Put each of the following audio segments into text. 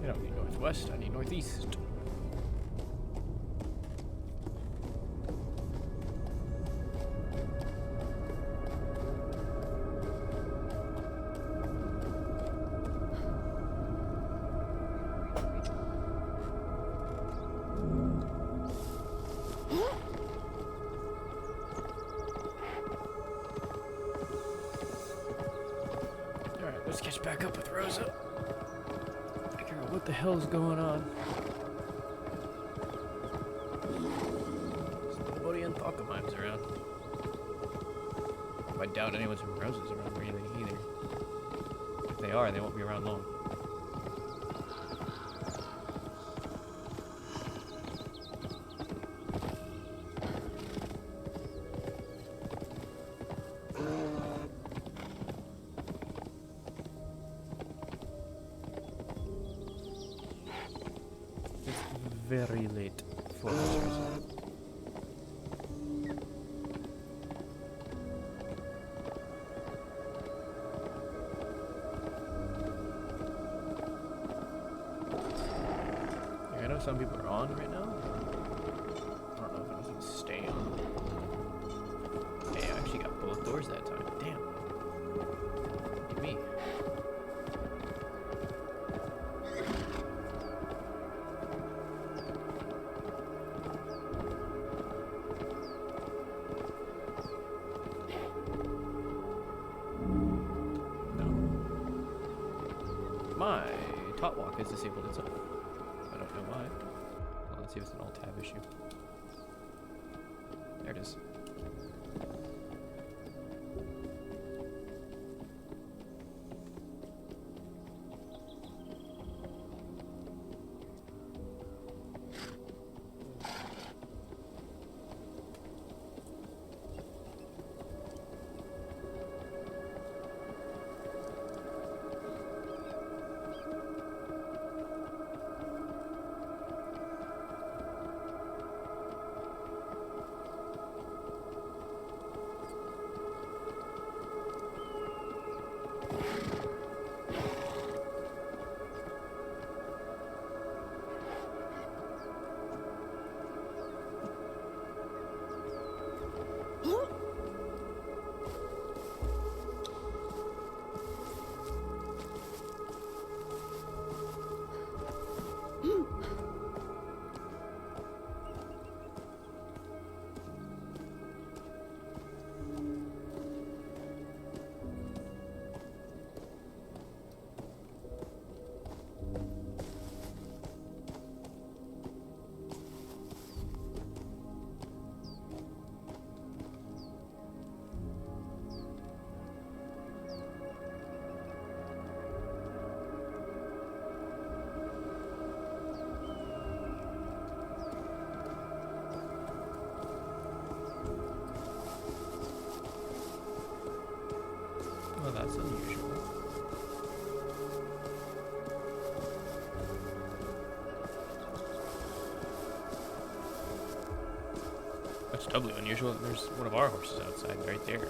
I don't need northwest, I need northeast. Alright, let's catch back up with Rosa. Figure out what the hell's going on. There's nobody in Thockelheim's around. I doubt anyone's from Rosa's around really either. If they are, they won't be around long. Very late for us. I know some people are on right now. I don't know if anything's staying on. Hey, I actually got both doors that time. Damn. Look at me. My top walk is disabled itself. I don't know why. Well, let's see if it's an alt tab issue. There it is. Well, that's unusual. That's doubly unusual. There's one of our horses outside right there.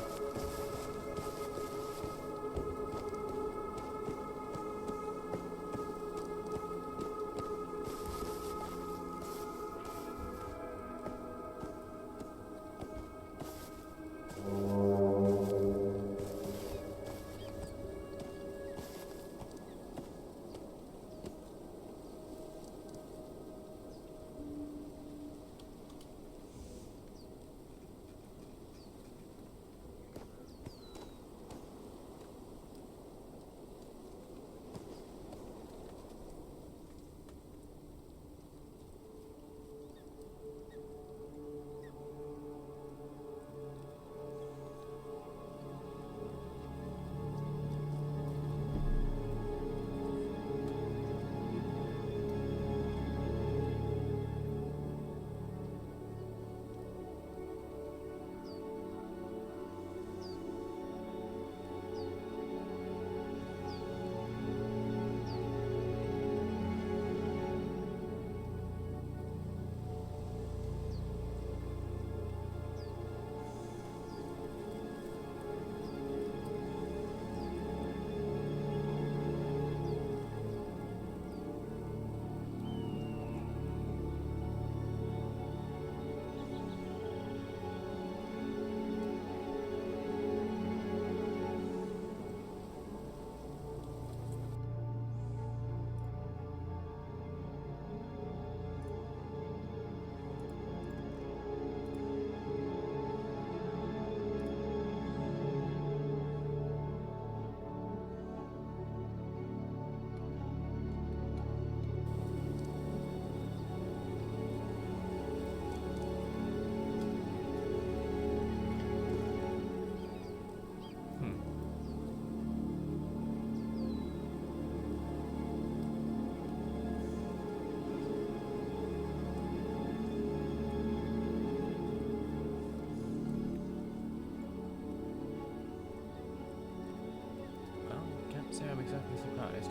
exactly surprised.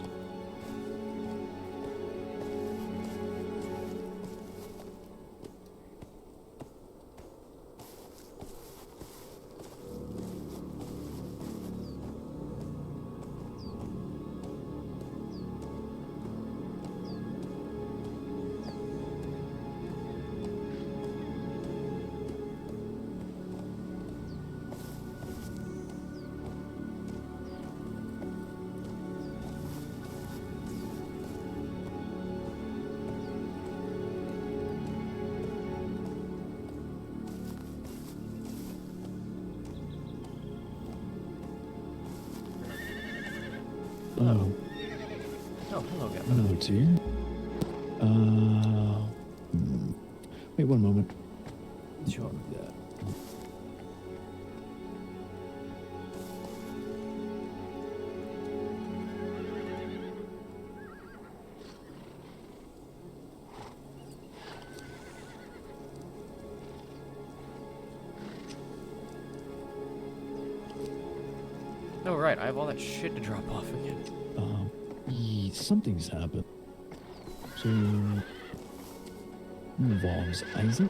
Oh. Oh, hello, Gavin. Hello, dear. Wait one moment. Sure. Oh, right, I have all that shit to drop off again. Something's happened. So, involves Isaac.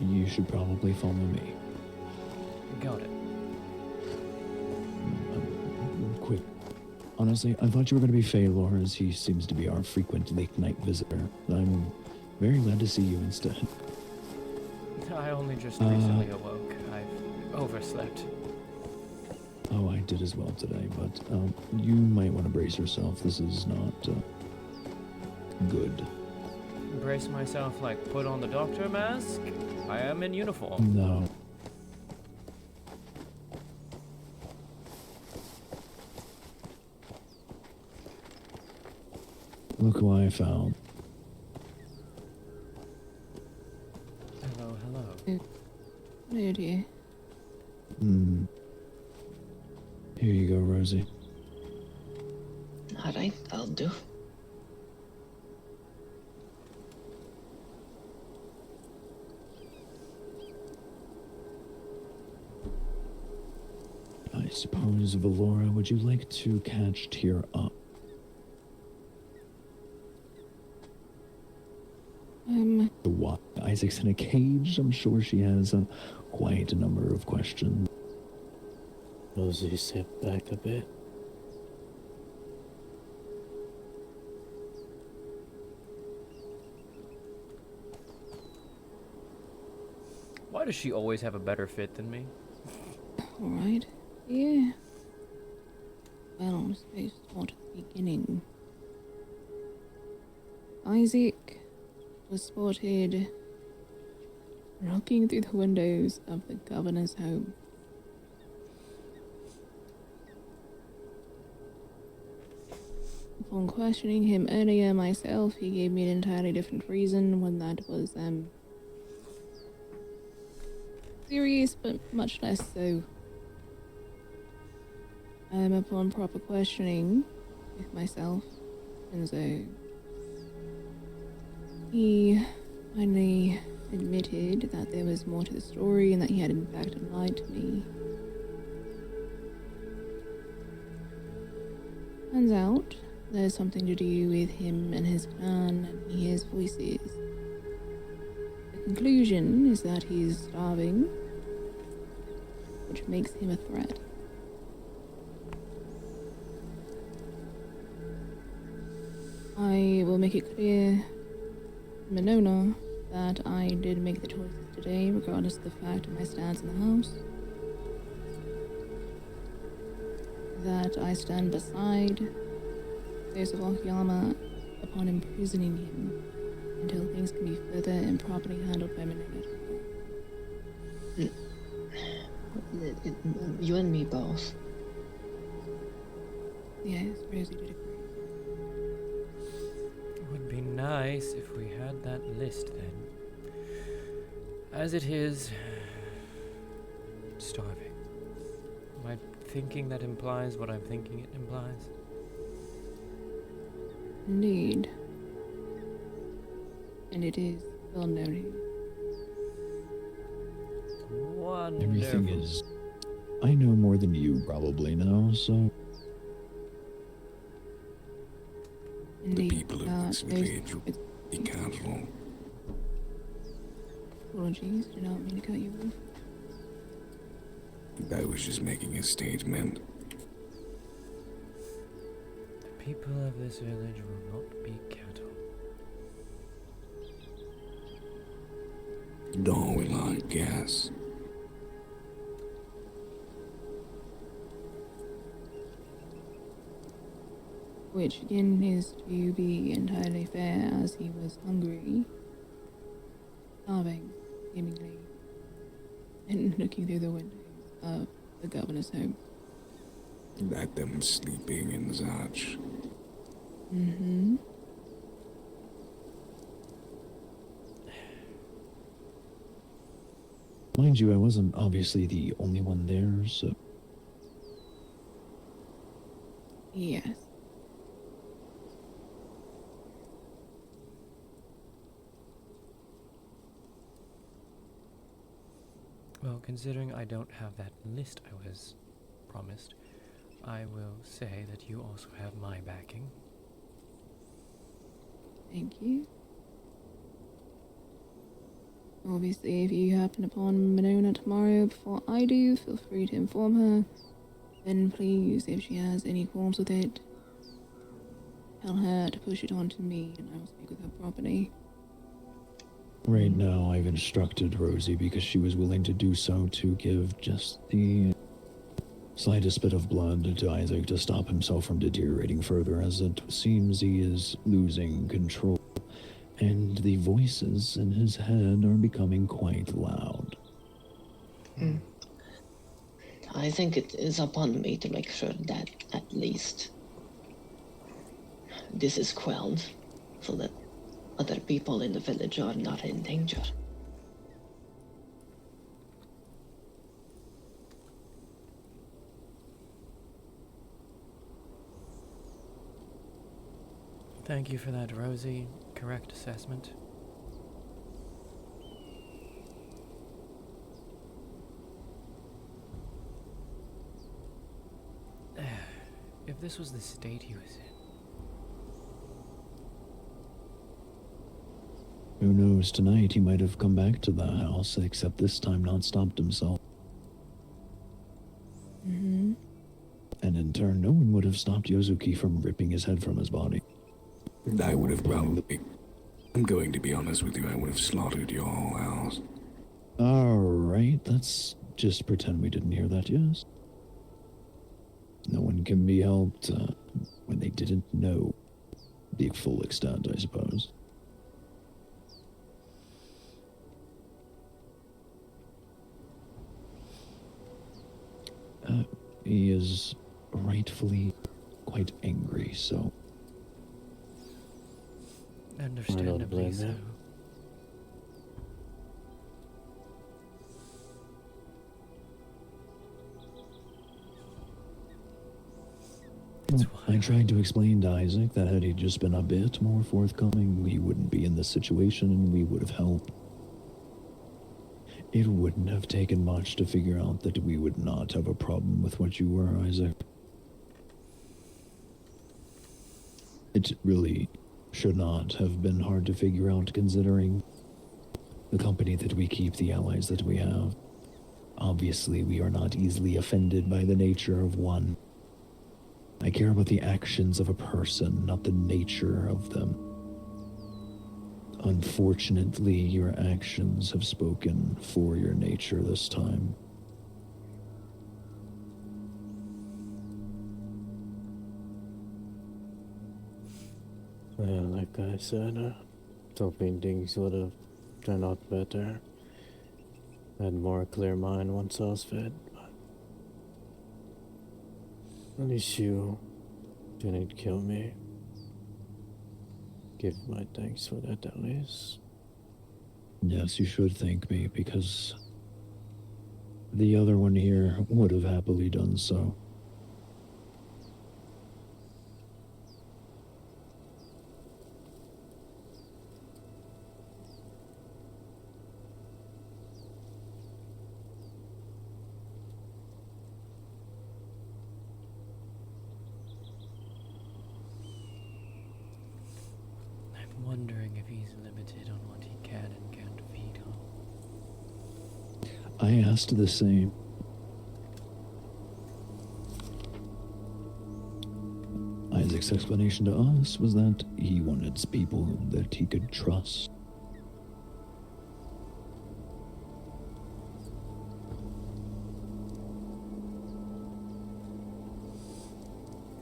You should probably follow me. Got it. Quick. Honestly, I thought you were going to be Phalor, as he seems to be our frequent late-night visitor. I'm very glad to see you instead. I only just recently awoke. I've overslept. Oh, I did as well today, but you might want to brace yourself. This is not good. Brace myself like put on the doctor mask? I am in uniform. No. Look who I found. Hello, hello. Oh dear. Here you go, Rosie. Alright, that'll do. I suppose, Valora, would you like to catch Tyr up? Why Isaac's in a cage? I'm sure she has quite a number of questions. Rosie, step back a bit. Why does she always have a better fit than me? Alright. Yeah. Well, I suppose to start at the beginning. Isaac was spotted looking through the windows of the governor's home. Upon questioning him earlier myself, he gave me an entirely different reason, one that was, serious, but much less so. Upon proper questioning with myself, and so he finally admitted that there was more to the story and that he had in fact lied to me. Turns out there's something to do with him and his clan, and he hears voices. The conclusion is that he's starving, which makes him a threat. I will make it clear, Minona, that I did make the choices today, regardless of the fact of my stance in the house. That I stand beside those of Akiyama upon imprisoning him until things can be further and properly handled by Minona. You and me both. Yes, Rosie did agree. It would be nice if we had that list then. As it is, starving. Am I thinking that implies what I'm thinking it implies? Indeed. And it is well noted. Wonderful. Everything is... I know more than you probably know, so... Indeed, The people of this village will be careful. Apologies, did not mean to cut you off. I was just making a statement. The people of this village will not be cattle. Nor will I guess. Which again is to be entirely fair, as he was hungry, starving, seemingly, and looking through the windows of the governor's home. Let them sleeping and such. Mm-hmm. Mind you, I wasn't obviously the only one there, so Yes. Well, considering I don't have that list I was promised, I will say that you also have my backing. Thank you. Obviously, if you happen upon Monona tomorrow before I do, feel free to inform her. Then please, if she has any qualms with it, tell her to push it on to me and I will speak with her properly. right now I've instructed Rosie, because she was willing to do so, to give just the slightest bit of blood to Isaac to stop himself from deteriorating further, as it seems he is losing control, and the voices in his head are becoming quite loud. I think it is upon me to make sure that at least this is quelled, so that other people in the village are not in danger. Thank you for that, Rosie. Correct assessment. If this was the state he was in. Who knows, tonight he might have come back to the house, except this time not stopped himself. Mm-hmm. And in turn, no one would have stopped Yozuki from ripping his head from his body. I would have probably... I'm going to be honest with you, I would have slaughtered your whole house. Alright, let's just pretend we didn't hear that, yes? No one can be helped when they didn't know the full extent, I suppose. He is rightfully quite angry, so Understandably blame so. him. It's I why tried to explain to Isaac that had he just been a bit more forthcoming, he wouldn't be in this situation and we would have helped. It wouldn't have taken much to figure out that we would not have a problem with what you were, Isaac. It really should not have been hard to figure out, considering the company that we keep, the allies that we have. Obviously, we are not easily offended by the nature of one. I care about the actions of a person, not the nature of them. Unfortunately, your actions have spoken for your nature this time. Well, like I said, hoping things would have turned out better. I had more clear mind once I was fed, but at least you didn't kill me. Give my thanks for that at least. Yes, you should thank me, because the other one here would have happily done so. wondering if he's limited on what he can and can't feed on. I asked the same. Isaac's explanation to us was that he wanted people that he could trust.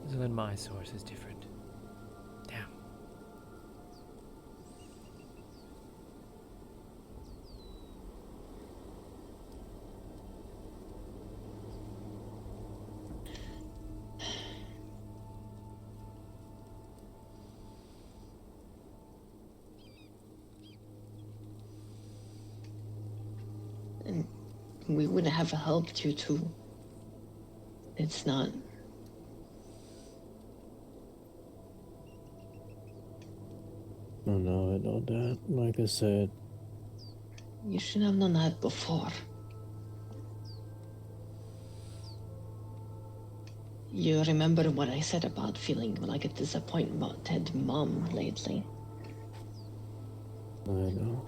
So then my source is different. Damn. And we would have helped you too. It's not. I know I know that. Like I said, You should have known that before. You remember what I said about feeling like a disappointed mom lately? I know.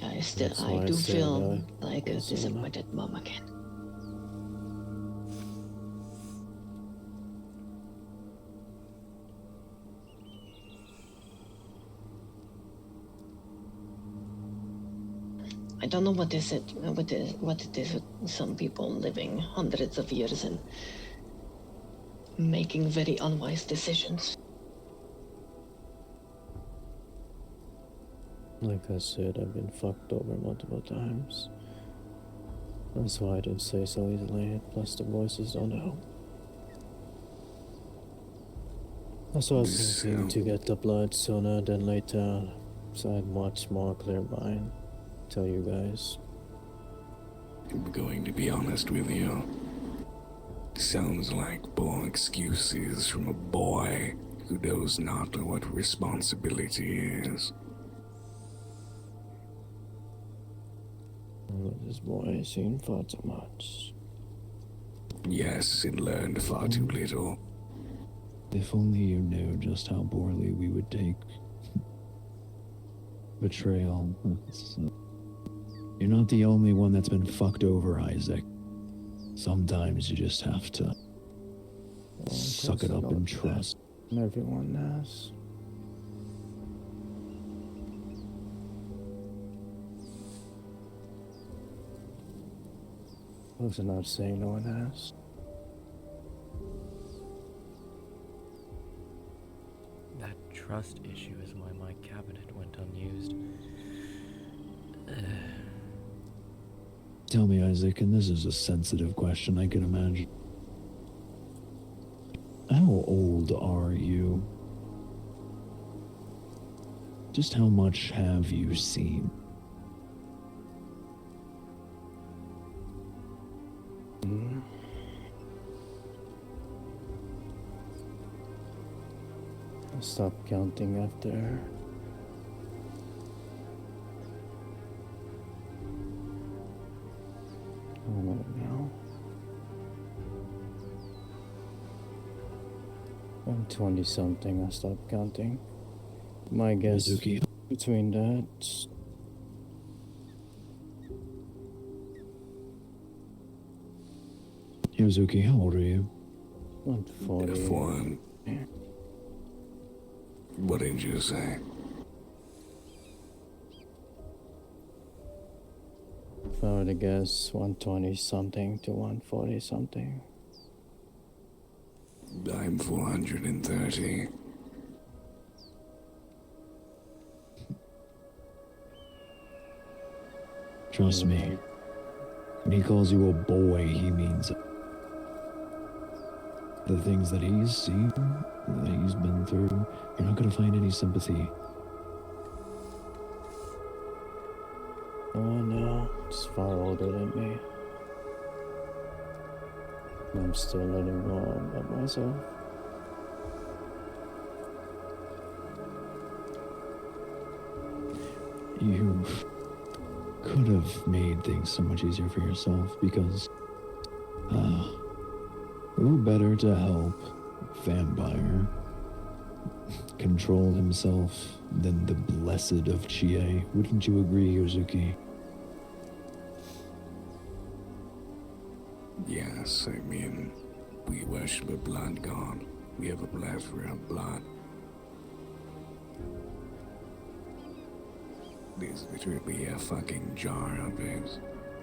I That's why I do said feel I like a was disappointed mom again. I don't know what it is with some people living hundreds of years and making very unwise decisions. Like I said, I've been fucked over multiple times. That's why I didn't say so easily, plus the voices don't help. That's why I was thinking to get the blood sooner than later, so I had much more clear mind. Tell you guys. I'm going to be honest with you. Sounds like poor excuses from a boy who knows not what responsibility is. This boy has seen far too much. Yes, and learned far too little. If only you knew just how poorly we would take betrayal. You're not the only one that's been fucked over, Isaac. Sometimes you just have to suck it up and trust. Everyone has. I was not saying no one has. That trust issue is why my cabinet went unused. Tell me, Isaac, and this is a sensitive question, I can imagine. How old are you? Just how much have you seen? I stopped counting after. I don't know. I'm 20 something, I stopped counting. My guess Mizuki, between that. Yozuki, how old are you? 140. F1. What did you say? If I were to guess, 120 something to 140 something. I'm 430. Trust me. When he calls you a boy, he means it. The things that he's seen, that he's been through, you're not gonna find any sympathy. Oh no, it's far older than me. I'm still learning more about myself. You could have made things so much easier for yourself because, who better to help Vampire control himself than the blessed of Chie. Wouldn't you agree, Yozuki? Yes, I mean, we worship a blood god. We have a plethora of blood. There's literally a fucking jar of it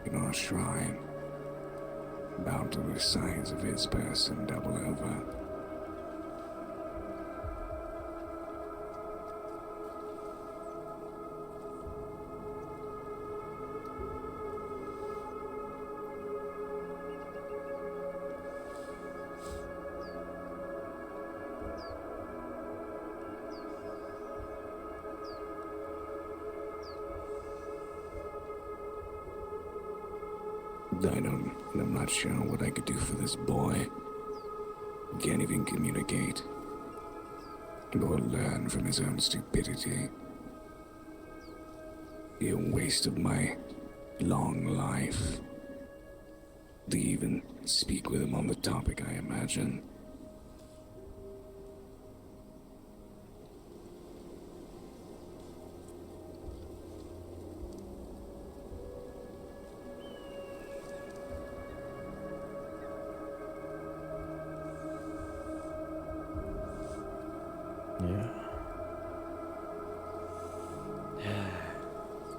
in our shrine, about to the size of his person double over. I'm not sure what I could do for this boy. He can't even communicate, nor learn from his own stupidity. Be a waste of my long life to even speak with him on the topic, I imagine.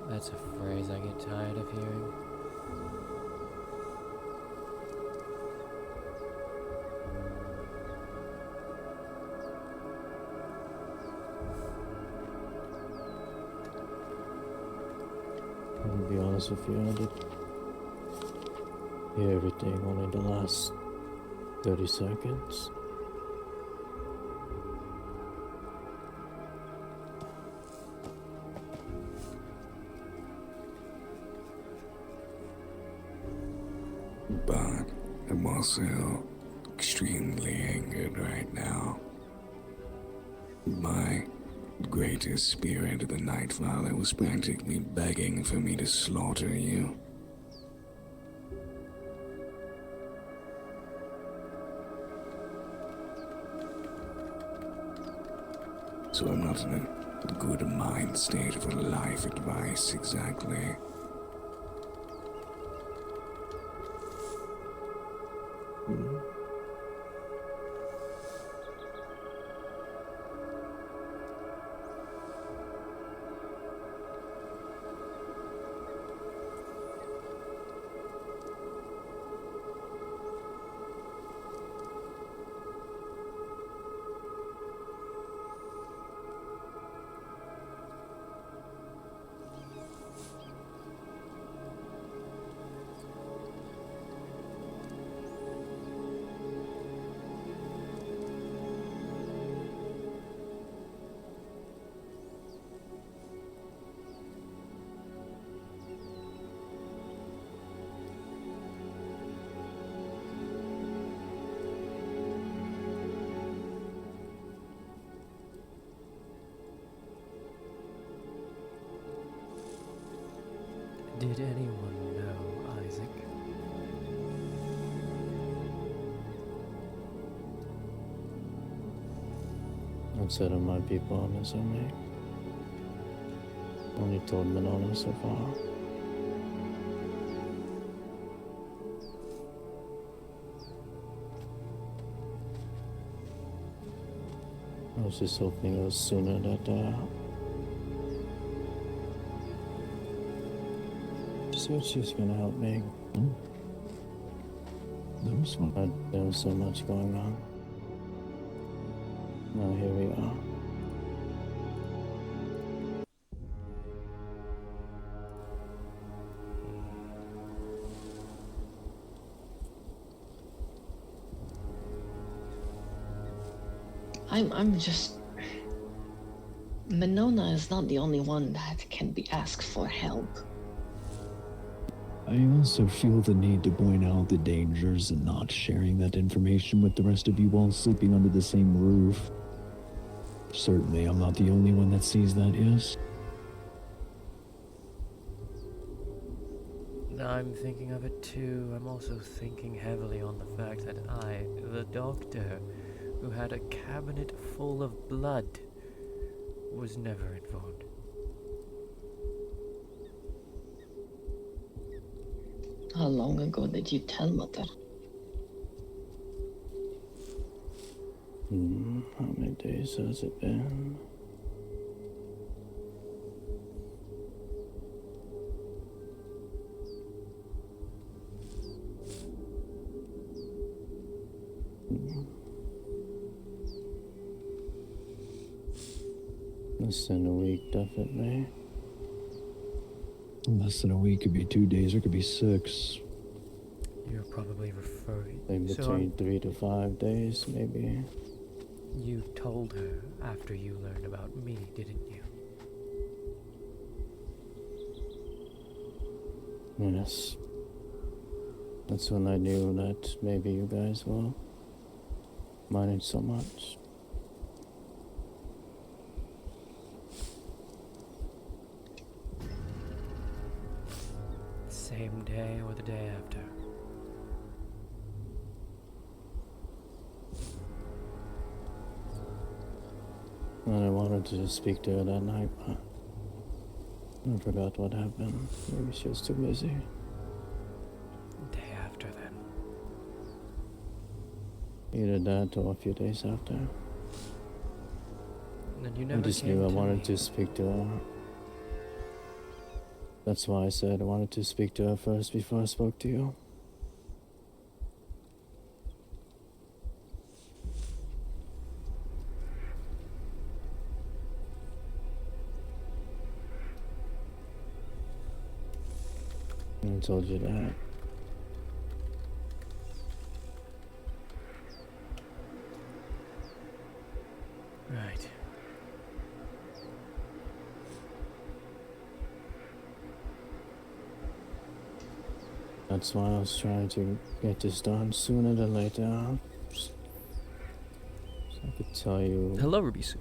That's a phrase I get tired of hearing. To be honest with you, I did hear everything only the last 30 seconds. But I'm also extremely angered right now. My greatest spirit of the Nightfather was practically begging for me to slaughter you. So I'm not in a good mind state for life advice exactly. Did anyone know, Isaac? Outside of my people on this only. Only told Minona so far. I was just hoping it was sooner that so she's gonna help me. That was fun. But there was so much going on. Now here we are. I'm just... Minona is not the only one that can be asked for help. I also feel the need to point out the dangers in not sharing that information with the rest of you while sleeping under the same roof. Certainly, I'm not the only one that sees that, yes? I'm thinking of it too. I'm also thinking heavily on the fact that I, the doctor, who had a cabinet full of blood, was never informed. How long ago did you tell Mother? How many days has it been? Less than a week, definitely. Less than a week, could be 2 days, or could be 6. You're probably referring. In So between 3 to 5 days, maybe. you told her after you learned about me, didn't you? Yes. That's when I knew that maybe you guys will mind it so much. Same day or the day after? And I wanted to speak to her that night, but I forgot what happened. Maybe she was too busy. Day after, then. Either that or a few days after. And then you I never just came knew I to wanted me. to speak to her. That's why I said I wanted to speak to her first before I spoke to you. And I told you that. Right. That's why I was trying to get this done sooner than later. So I could tell you Hello, Rubisu.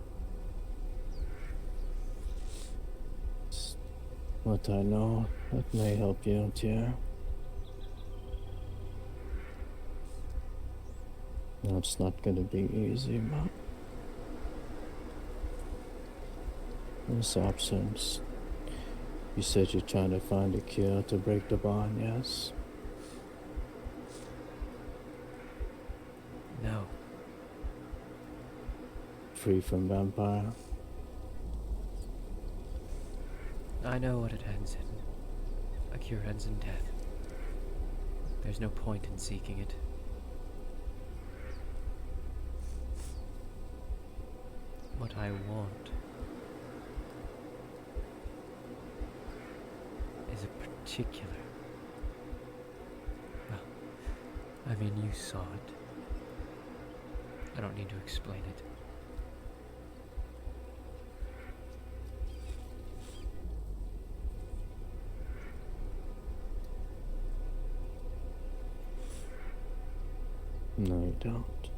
what I know that may help you out here. No, it's not gonna be easy, but there's options. You said you're trying to find a cure to break the bond, yes? No. Free from vampire. I know what it ends in. A cure ends in death. There's no point in seeking it. What I want is a particular... Well, I mean, you saw it. I don't need to explain it. No, you don't.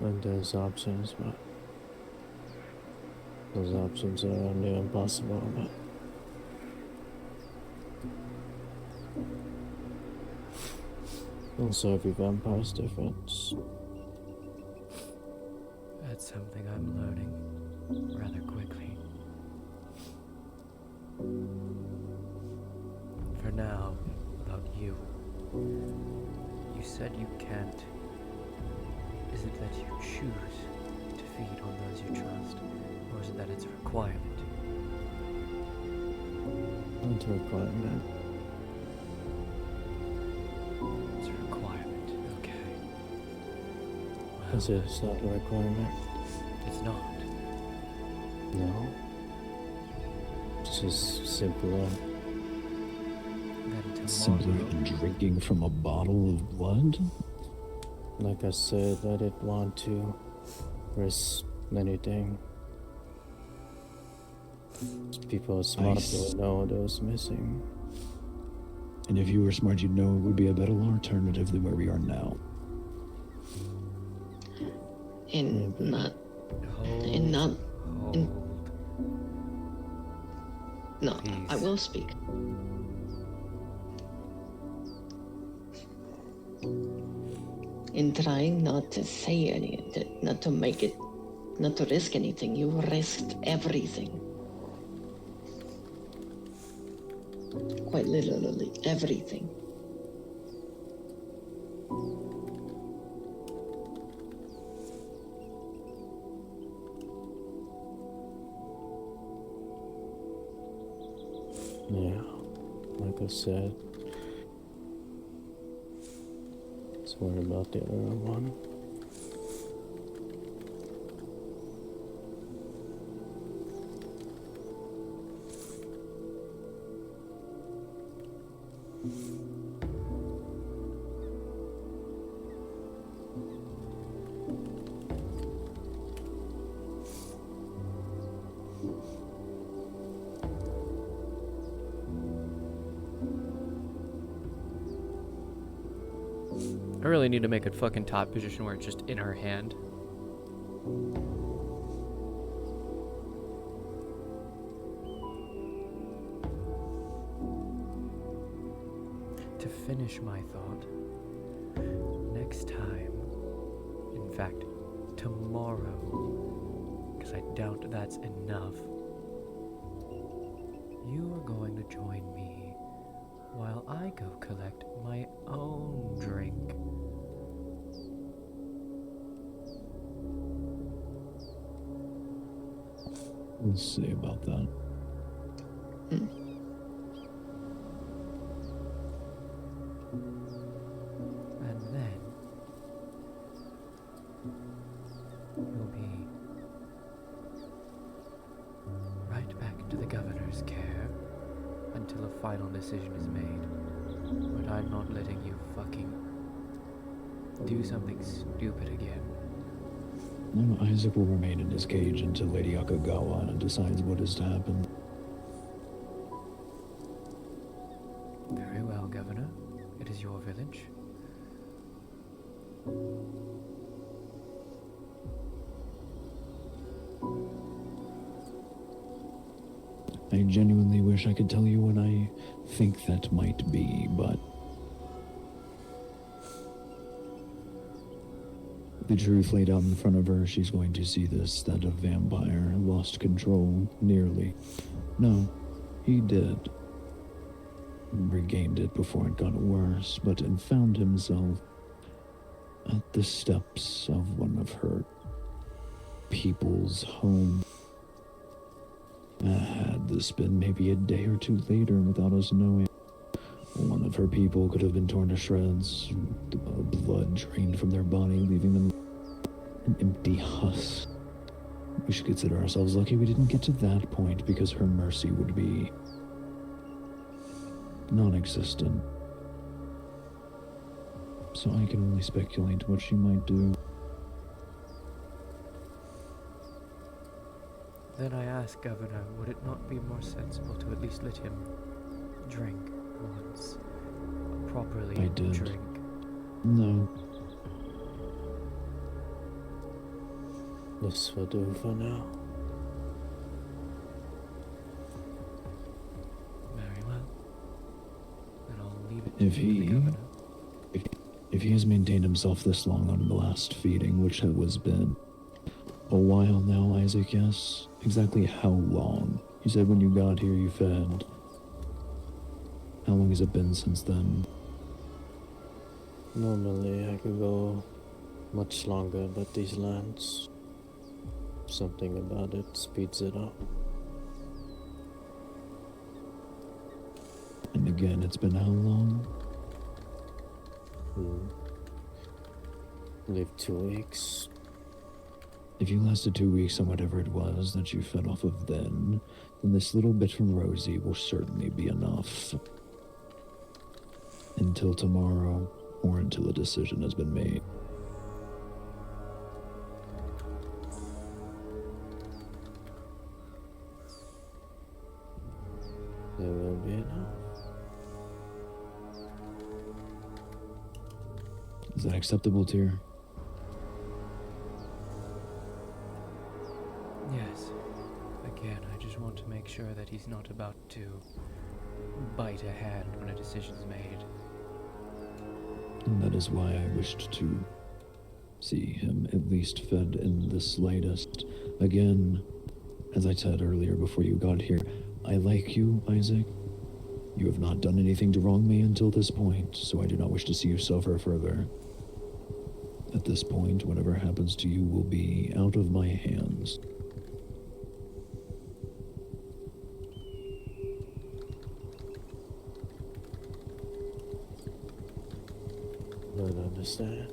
And there's options, but those options are near impossible, but also every vampire's different. That's something I'm learning rather quickly. For now, about you. You said you can't. Is it that you choose to feed on those you trust, or is it that it's a requirement? Not a requirement. It's a requirement, okay. Because Well, it's not a requirement. it's not. No. It's just simpler. Then Simply tomorrow, drinking from a bottle of blood? Like I said, I didn't want to risk anything. People are smart would know that was missing. And if you were smart, you'd know it would be a better alternative than where we are now. In Maybe. not, hold, in not, in, hold. no, I Please. will speak. In trying not to say anything, not to make it, not to risk anything, you risked everything. Quite literally, everything. Yeah, like I said, let's worry about the other one. I really need to make a fucking top position where it's just in her hand. To finish my thought, next time, in fact, tomorrow, because I doubt that's enough, you are going to join me while I go collect my own drink. We'll see about that. And then you'll be right back to the governor's care until a final decision is made. But I'm not letting you fucking do something stupid again. No, Isaac will remain in his cage until Lady Akagawa decides what is to happen. Very well, Governor. It is your village. I genuinely wish I could tell you what I think that might be, but the truth laid out in front of her, she's going to see this, that a vampire lost control, nearly. No, he did. Regained it before it got worse, but and found himself at the steps of one of her people's home. Had this been maybe a day or two later without us knowing, one of her people could have been torn to shreds, the blood drained from their body, leaving them an empty husk. We should consider ourselves lucky we didn't get to that point, because her mercy would be non-existent. So I can only speculate what she might do. Then I ask, Governor, would it not be more sensible to at least let him drink once? Properly I did. drink. No. This will do for now. Very well. Then I'll leave it If to the he- Governor. If he has maintained himself this long on blast feeding, which has been a while now, Isaac, yes? Exactly how long? You said when you got here you fed. How long has it been since then? Normally I could go much longer, but these lands, something about it speeds it up. And again, it's been how long? I believe 2 weeks. If you lasted 2 weeks on whatever it was that you fed off of then this little bit from Rosie will certainly be enough. Until tomorrow, or until a decision has been made. There will be enough. Is that acceptable, Tyr? Yes. Again, I just want to make sure that he's not about to bite a hand when a decision's made. And that is why I wished to see him at least fed in the slightest. Again, as I said earlier before you got here, I like you, Isaac. You have not done anything to wrong me until this point, so I do not wish to see you suffer further. At this point, whatever happens to you will be out of my hands. I don't understand.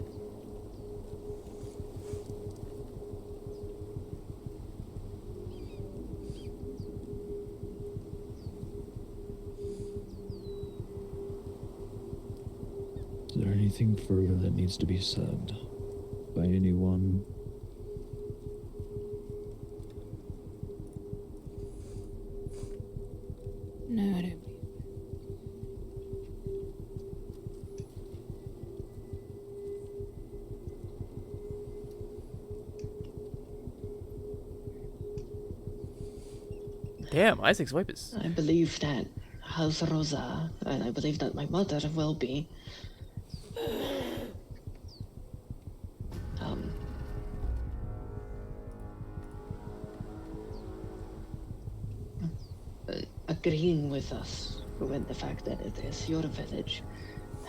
Is there anything further that needs to be said by anyone? No, I don't believe. Damn, Isaac's wipe is. I believe that House Rosa, and I believe that my mother will be. Um. Agreeing with us with the fact that it is your village,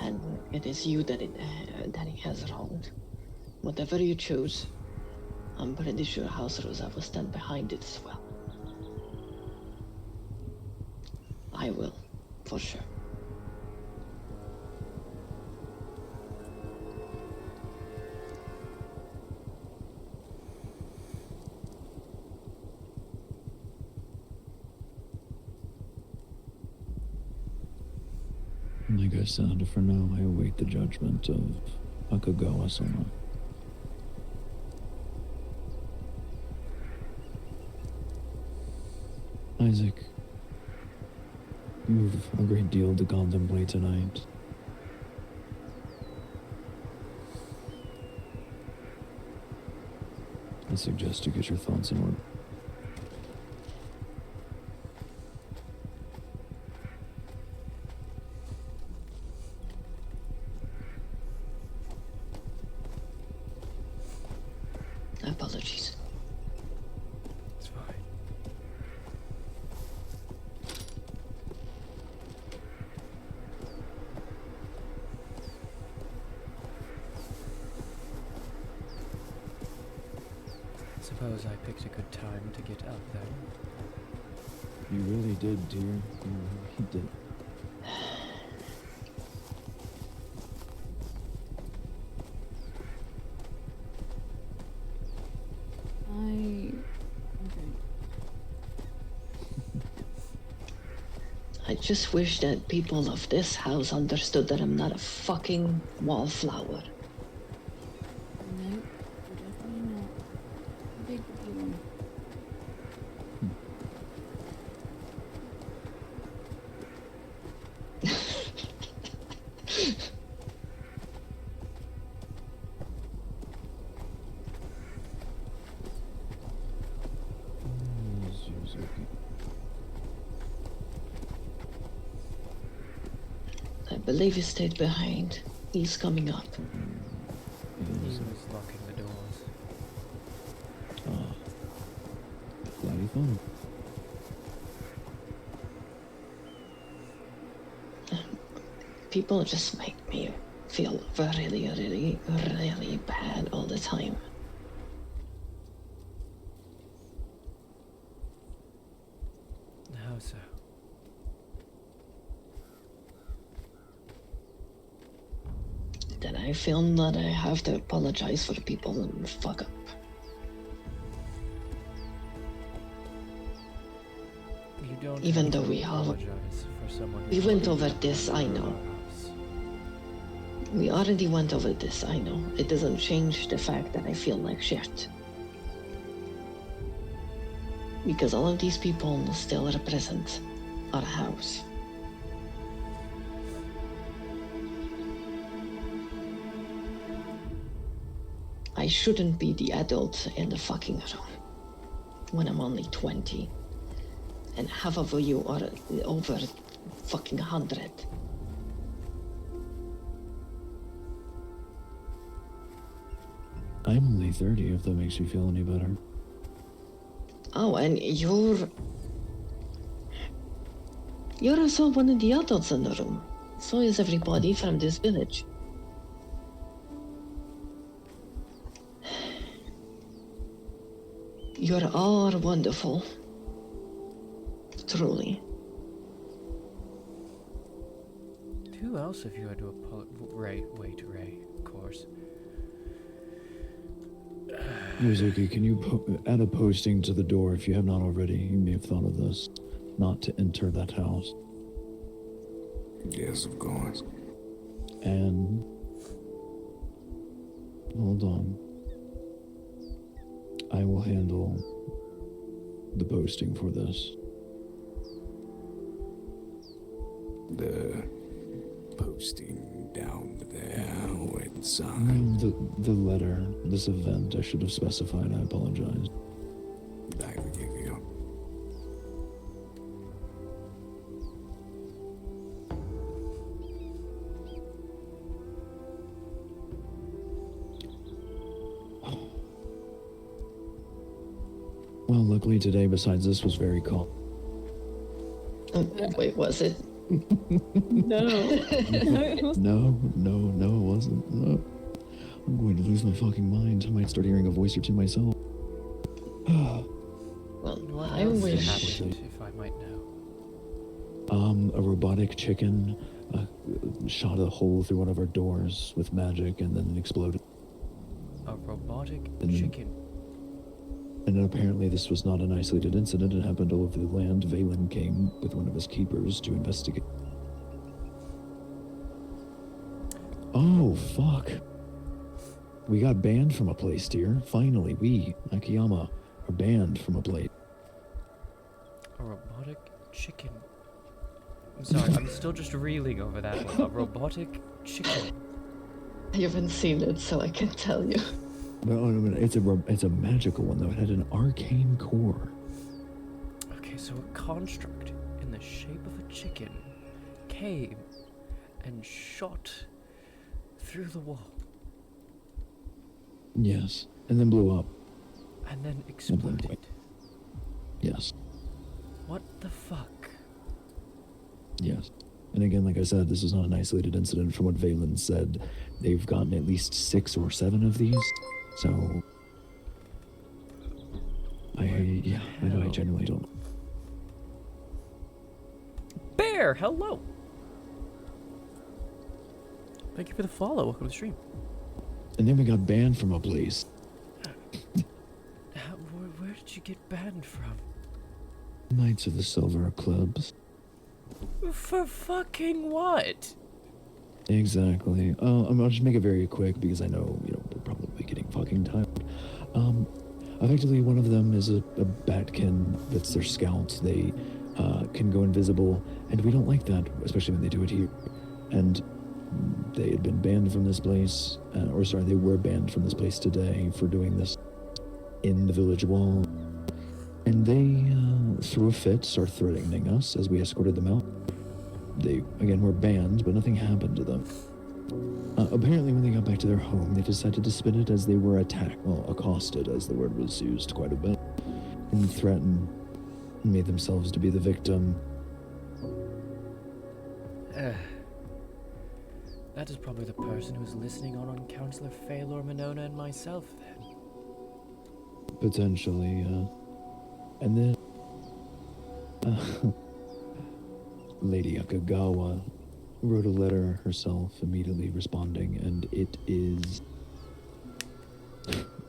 and it is you that he has wronged. Whatever you choose, I'm pretty sure House Rosa will stand behind it as well. I will, for sure. Like I said, for now I await the judgment of Akagawa-sama. Isaac, you've a great deal to contemplate tonight. I suggest you get your thoughts in order. Apologies. It's fine. Suppose I picked a good time to get out there. You really did, dear. You really did. I just wish that people of this house understood that I'm not a fucking wallflower. No, you're definitely not. How big would you want? I believe he stayed behind. He's coming up. He was locking the doors. Bloody fun. People just make me feel really, really, really bad all the time. How so? Then I feel that I have to apologize for people and fuck up. You don't Even have though to we all- apologize for someone We who went fucked over up this, I in know. our house. We already went over this, I know. It doesn't change the fact that I feel like shit. Because all of these people still represent our house. I shouldn't be the adult in the fucking room when I'm only 20. And half of you are over fucking 100. I'm only 30, if that makes you feel any better. Oh, and you're also one of the adults in the room. So is everybody from this village. You're all wonderful. Truly. Who else have you had to Ray, of course. Yuzuki, can you add a posting to the door if you have not already? You may have thought of this. Not to enter that house. Yes, of course. And... hold on. I will handle the posting for this. The posting down there inside. The letter, this event, I should have specified. I apologize. I forgive you. Well, luckily today, besides this, was very calm. Wait, was it? No. No, it wasn't. No. I'm going to lose my fucking mind. I might start hearing a voice or two myself. Well, What I else wish. happened, if I might know? A robotic chicken shot a hole through one of our doors with magic and then it exploded. A robotic And- chicken. And then apparently this was not an isolated incident. It happened all over the land. Valen came with one of his keepers to investigate. Oh, fuck. We got banned from a place, dear. Finally, we, Akiyama, are banned from a place. A robotic chicken. I'm sorry, I'm still just reeling over that one. A robotic chicken. I haven't seen it, so I can tell you. No, it's a magical one, though. It had an arcane core. Okay, so a construct in the shape of a chicken came and shot through the wall Yes. And then blew up. and then then exploded. wait. Yes. What the fuck? Yes. And again, like I said, this is not an isolated incident. From what Valen said, they've gotten at least 6 or 7 of these. So, I genuinely don't know. Bear, hello! Thank you for the follow. Welcome to the stream. And then we got banned from a place. Where did you get banned from? Knights of the Silver Eclipse. For fucking what? Exactly. I'll just make it very quick because I know, we're probably getting fucking tired. Effectively, one of them is a batkin that's their scouts. They can go invisible, and we don't like that, especially when they do it here. And they had been banned from this place, they were banned from this place today for doing this in the village wall. And they, threw a fit, started threatening us as we escorted them out. They, again, were banned, but nothing happened to them. Apparently, when they got back to their home, they decided to spin it as they were accosted, as the word was used quite a bit, and threatened, made themselves to be the victim. That is probably the person who's listening on Counselor Phalor, Minona, and myself, then. Potentially, and then, Lady Akagawa wrote a letter herself, immediately responding, and it is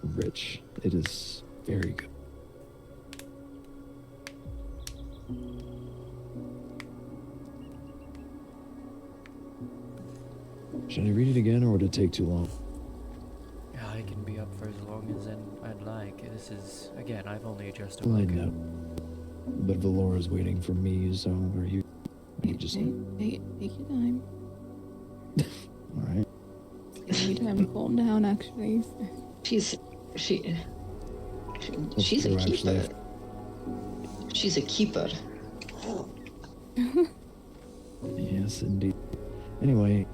rich. It is very good. Should I read it again, or would it take too long? I can be up for as long as I'd like. This is, again, I've only just Well, I awoken. know. But Valora's waiting for me, so are you just... Take your time. Alright. Give me time to calm down, actually. She's a you're actually- keeper. She's a keeper. Yes, indeed. Anyway,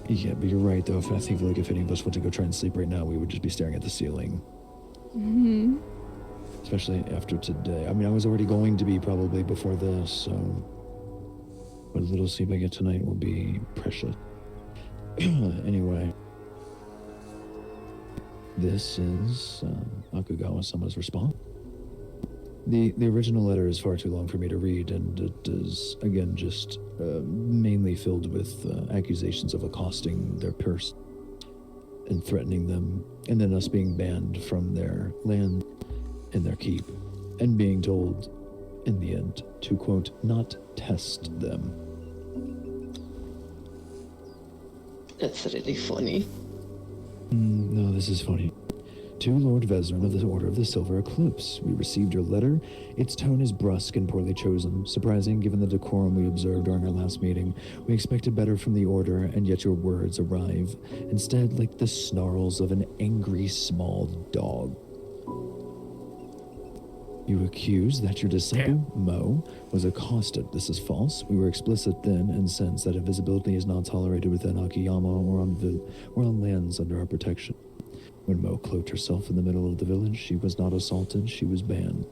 Yeah, but you're right, though. If I think, like, if any of us went to go try and sleep right now, we would just be staring at the ceiling. Mm-hmm. Especially after today. I mean, I was already going to be probably before this, so... What little sleep I get tonight will be precious. Anyway. This is Akagawa-sama's response. The original letter is far too long for me to read, and it is, again, just mainly filled with accusations of accosting their purse and threatening them, and then us being banned from their land and their keep, and being told, in the end, to, quote, not test them. That's really funny. No, this is funny. To Lord Vezran of the Order of the Silver Eclipse, we received your letter. Its tone is brusque and poorly chosen, surprising given the decorum we observed during our last meeting. We expected better from the Order, and yet your words arrive, instead like the snarls of an angry small dog. You accuse that your disciple, Mo, was accosted. This is false. We were explicit then and since that invisibility is not tolerated within Akiyama or on lands under our protection. When Mo cloaked herself in the middle of the village, she was not assaulted, she was banned.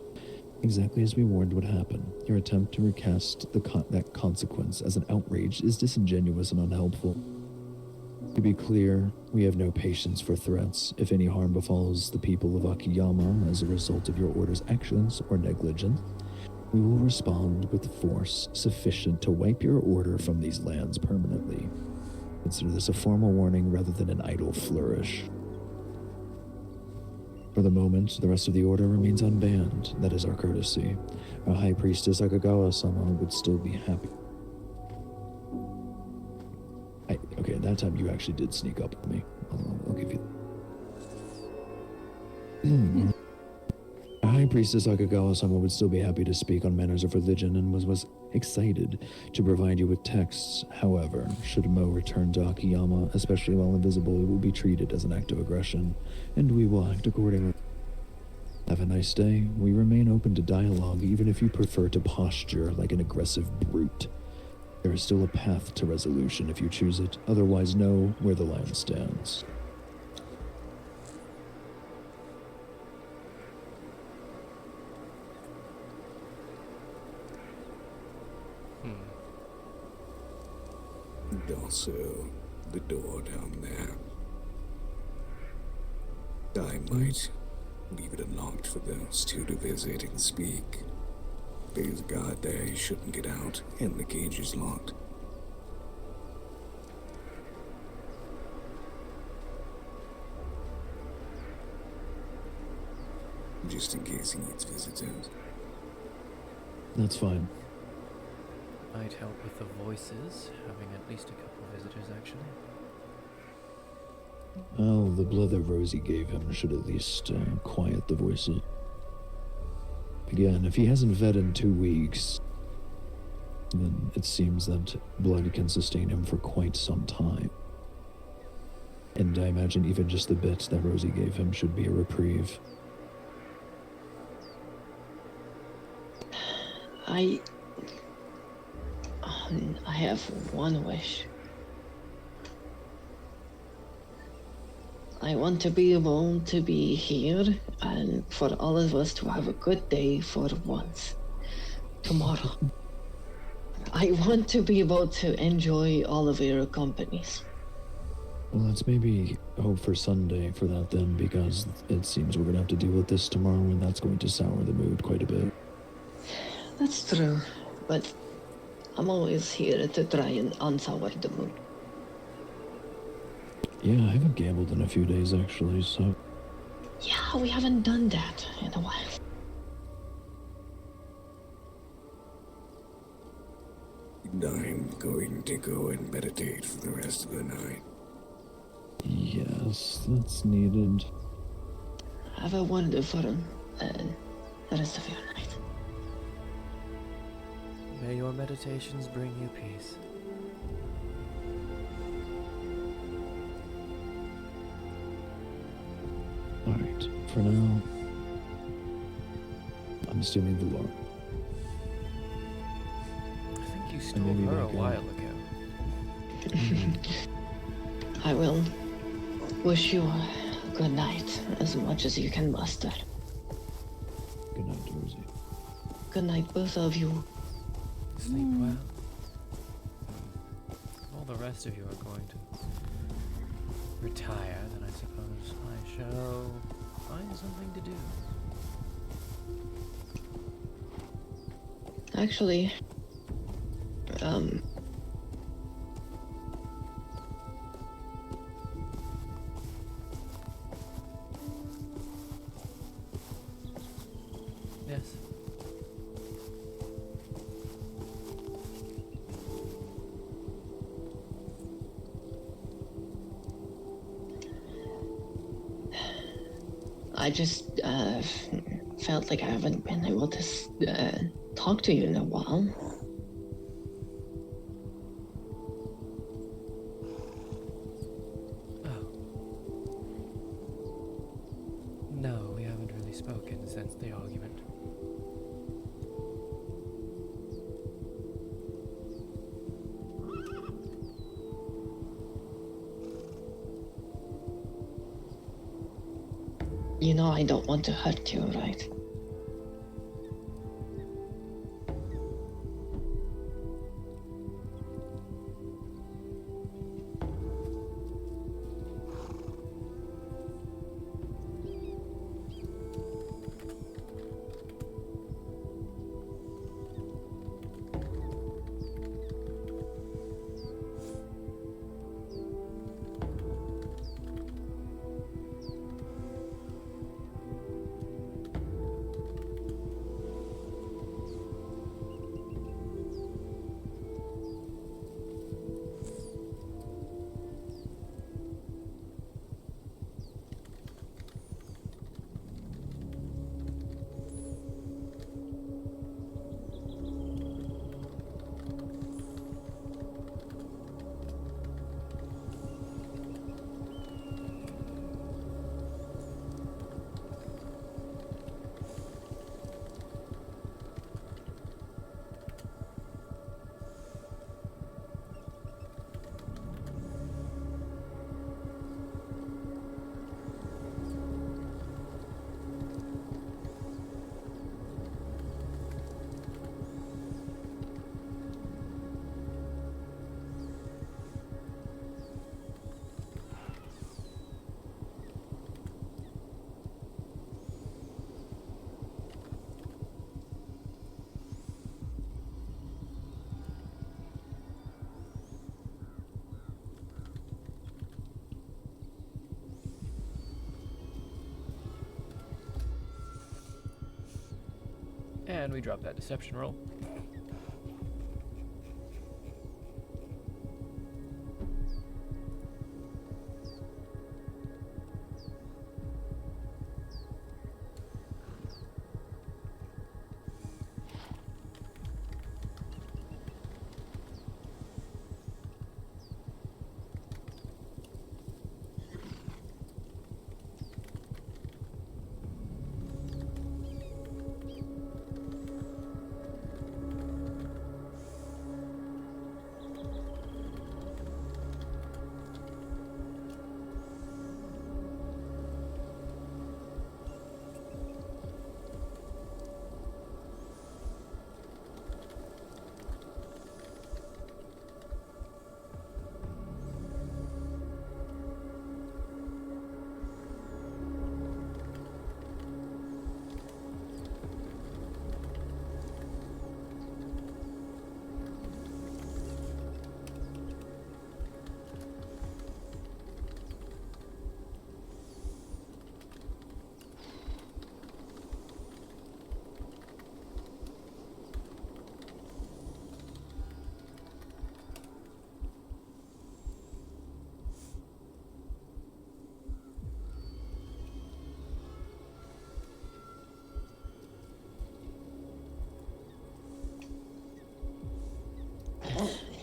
Exactly as we warned would happen. Your attempt to recast that consequence as an outrage is disingenuous and unhelpful. To be clear, we have no patience for threats. If any harm befalls the people of Akiyama as a result of your order's actions or negligence, we will respond with force sufficient to wipe your order from these lands permanently. Consider this a formal warning rather than an idle flourish. For the moment, the rest of the order remains unbanned. That is our courtesy. Our High Priestess Akagawa-sama would still be happy. Okay, that time you actually did sneak up on me. I'll give you... Our High Priestess Akagawa-sama would still be happy to speak on matters of religion and was excited to provide you with texts. However, should Mo return to Akiyama, especially while invisible, it will be treated as an act of aggression, and we will act accordingly. Have a nice day. We remain open to dialogue, even if you prefer to posture like an aggressive brute. There is still a path to resolution if you choose it. Otherwise, know where the line stands. And also, the door down there. I might leave it unlocked for those two to visit and speak. There's a guard there, he shouldn't get out, and the cage is locked. Just in case he needs visitors. That's fine. Might help with the voices, having at least a couple visitors actually. Well, the blood that Rosie gave him should at least quiet the voices. Again, if he hasn't fed in 2 weeks, then it seems that blood can sustain him for quite some time. And I imagine even just the bits that Rosie gave him should be a reprieve. I have one wish. I want to be able to be here and for all of us to have a good day for once. Tomorrow. I want to be able to enjoy all of your companies. Well, let's maybe hope for Sunday for that then, because it seems we're going to have to deal with this tomorrow, and that's going to sour the mood quite a bit. That's true, but I'm always here to try and unsour the mood. Yeah, I haven't gambled in a few days, actually, so... Yeah, we haven't done that in a while. I'm going to go and meditate for the rest of the night. Yes, that's needed. Have a wonderful the rest of your night. May your meditations bring you peace. Alright, for now, I'm stealing the law. I think you stole maybe her a back in. while ago. I will wish you a good night as much as you can muster. Good night, Rosie. Good night, both of you. Sleep well. All the rest of you are going to retire, then I suppose I shall find something to do. Actually, Yes. I just felt like I haven't been able to talk to you in a while. Oh. No, we haven't really spoken since the argument. You know I don't want to hurt you, right? And we drop that deception roll.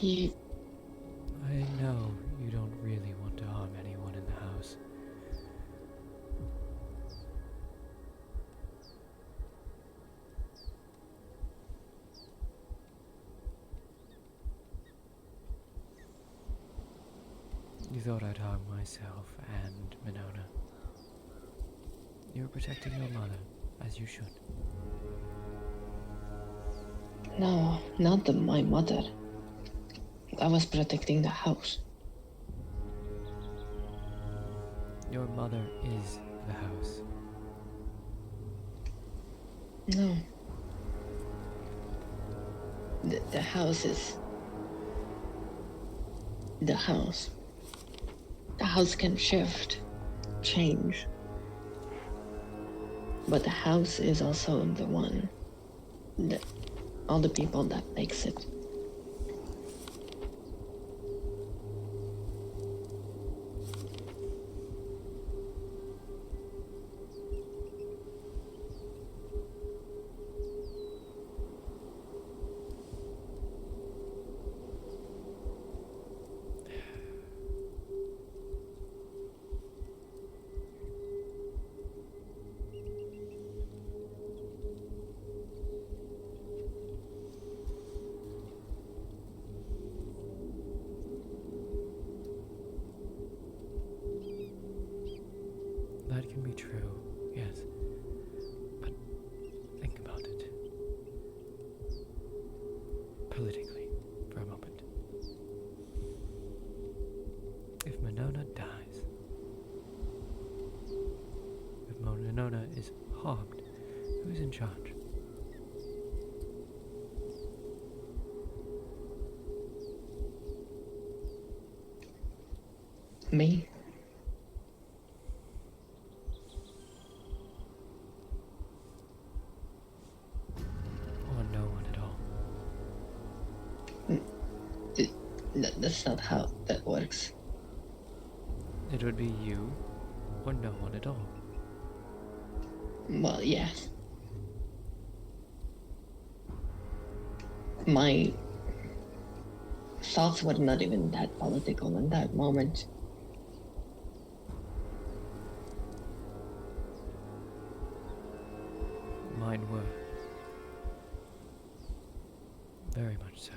You, I know you don't really want to harm anyone in the house. You thought I'd harm myself and Minona. You were protecting your mother, as you should. No, not my mother. I was protecting the house. Your mother is the house. No. The house is the house. The house can shift, change. But the house is also the one, all the people that makes it. That can be true, yes. But think about it. Politically, for a moment. If Minona dies, if Minona is harmed, who's in charge? Me? Or no one at all? That's not how that works. It would be you, or no one at all. Well, yes. My thoughts were not even that political in that moment. Mine were. Very much so.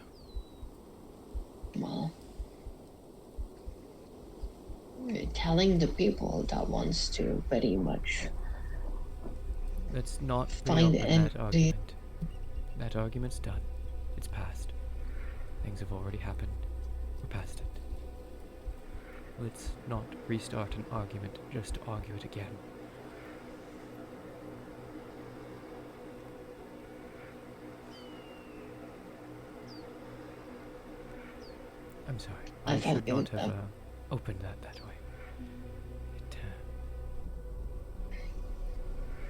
Well, telling the people that wants to very much Let's not Find reopen that empty- argument. That argument's done. It's past. Things have already happened. We're past it. Let's not restart an argument just to argue it again. I'm sorry. I I thought should you not would, have opened that way.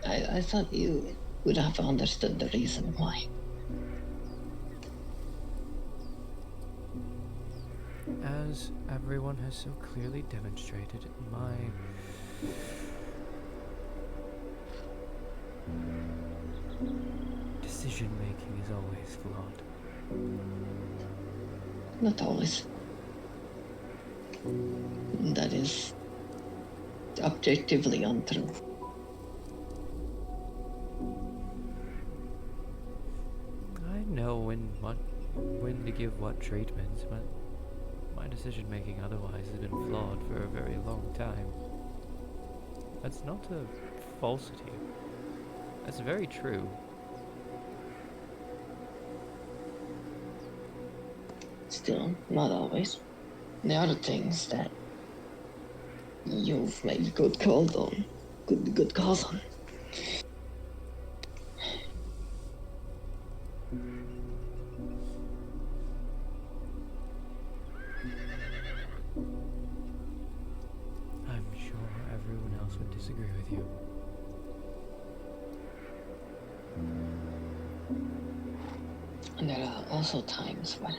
It, I thought you would have understood the reason why. as everyone has so clearly demonstrated, my decision-making is always flawed. Not always. That is objectively untrue. I know when to give what treatments, but my decision-making otherwise has been flawed for a very long time. That's not a falsity. That's very true. Still, not always. There are things that you've made good calls on. Good calls on. I'm sure everyone else would disagree with you. And there are also times when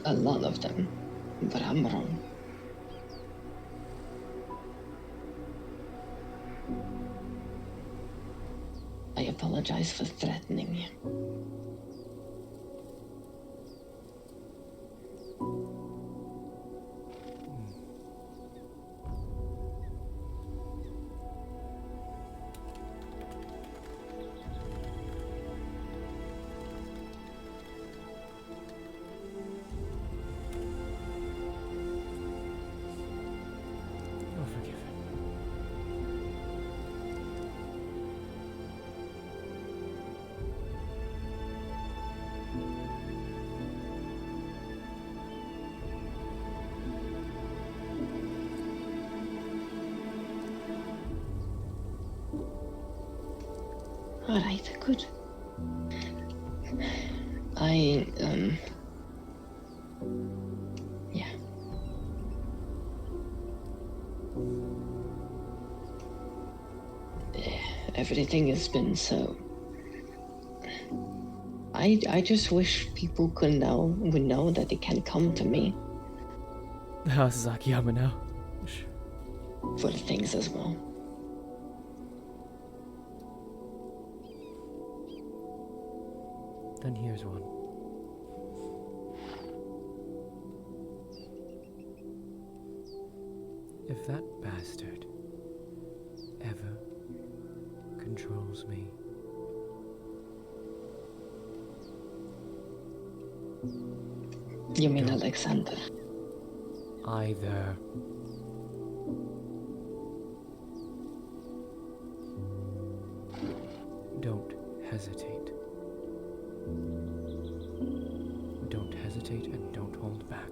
a lot of them, but I'm wrong. I apologize for threatening you. Alright, good. Yeah. Everything has been so... I just wish people would know that they can come to me How's Zakiyama now? for things as well. Then here's one. If that bastard ever controls me, You mean Alexander? either don't hesitate. Don't hesitate and don't hold back.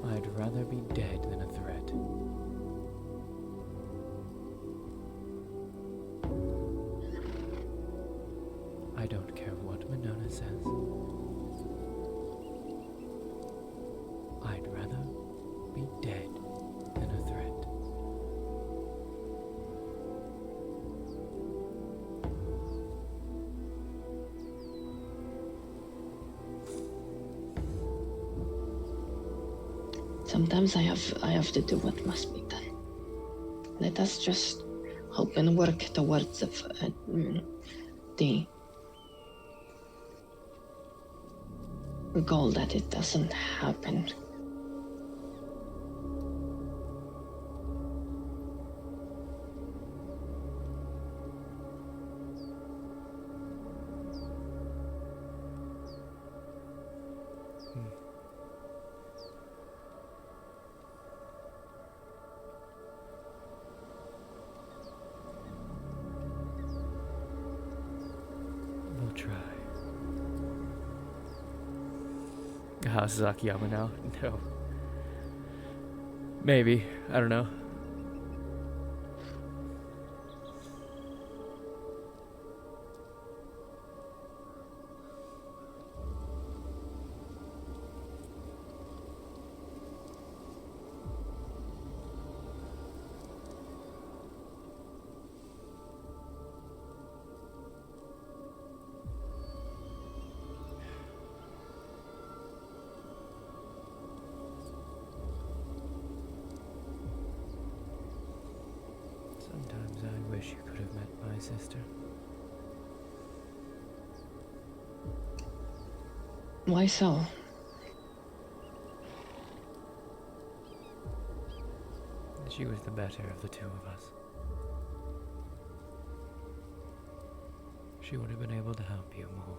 I'd rather be dead than a threat. I don't care what Minona says. I'd rather be dead than a threat. Sometimes I have to do what must be done. Let us just hope and work towards the goal that it doesn't happen. We'll try. How's Zakiyama now? No. Maybe. I don't know. Sometimes I wish you could have met my sister. Why so? She was the better of the two of us. She would have been able to help you more.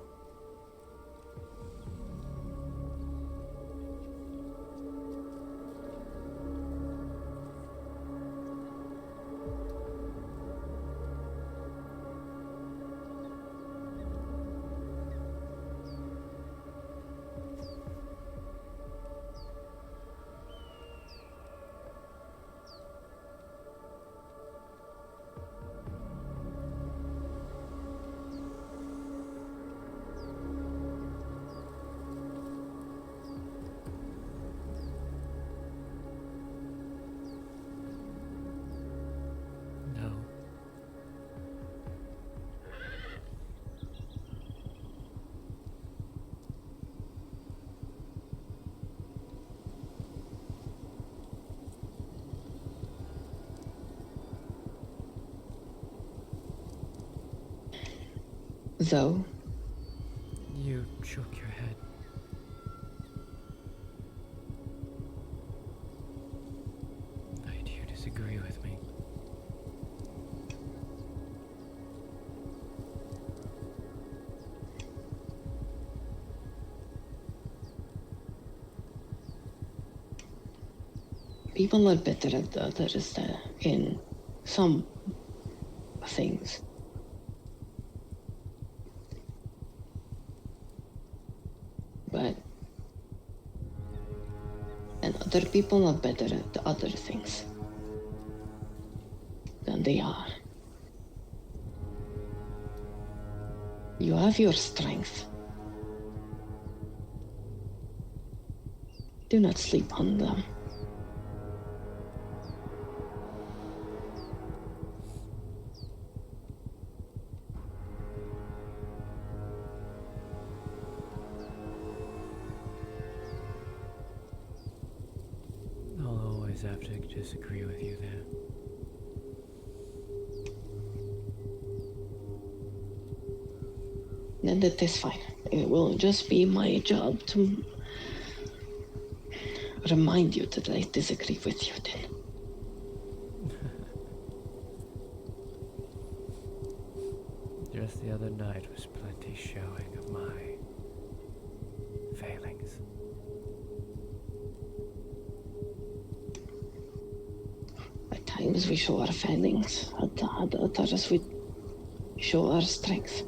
No. Though, You shook your head. Why do you disagree with me? people are better at others in some things. But Other people are better at other things than they are. You have your strength. Do not sleep on them. I'll always have to disagree with you there. Then that is fine. It will just be my job to remind you that I disagree with you then. Just the other night was plenty showing of my failings. At times we show our failings, at others we show our strength.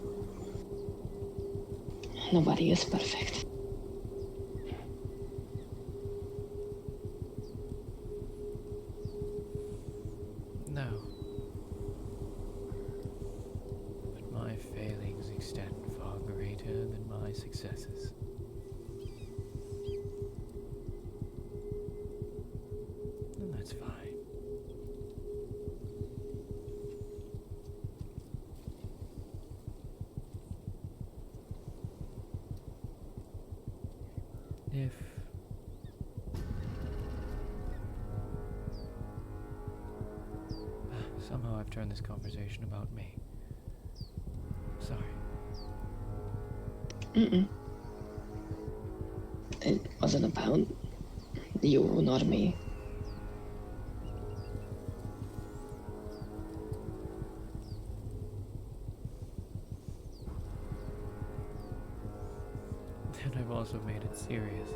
Nobody is perfect. No. But my failings extend far greater than my successes. And that's fine. If somehow I've turned this conversation about me. Sorry. It wasn't about you nor me. And I've also made it serious.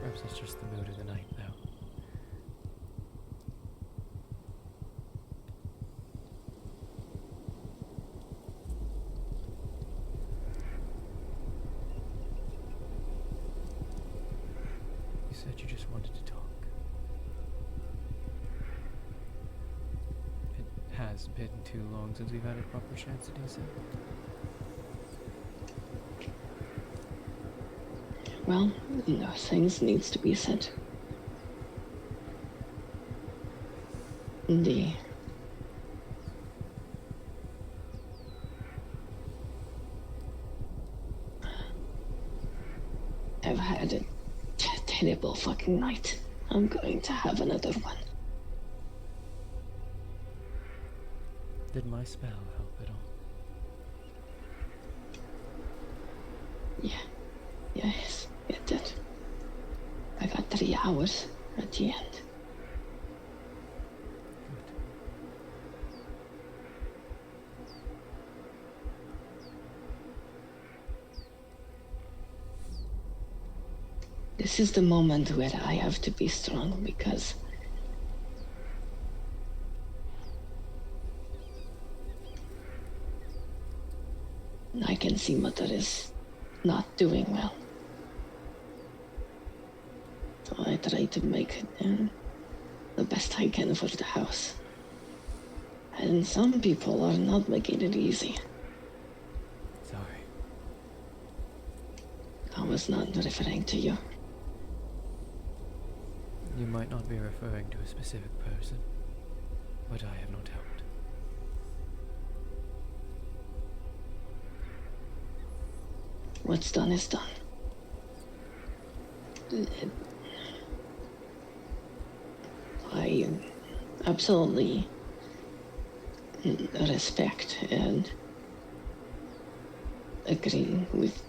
Perhaps it's just the mood of the night, though. You said you just wanted to talk. It has been too long since we've had a proper chance to do so. Well, no, things needs to be said. I've had a terrible fucking night. I'm going to have another one. Did my spell help at all? Yeah. Yes, it did. I got 3 hours at the end. This is the moment where I have to be strong because I can see Mother is not doing well. So I try to make the best I can for the house. And some people are not making it easy. Sorry. I was not referring to you. You might not be referring to a specific person, but I have not helped. What's done is done. I absolutely respect and agree with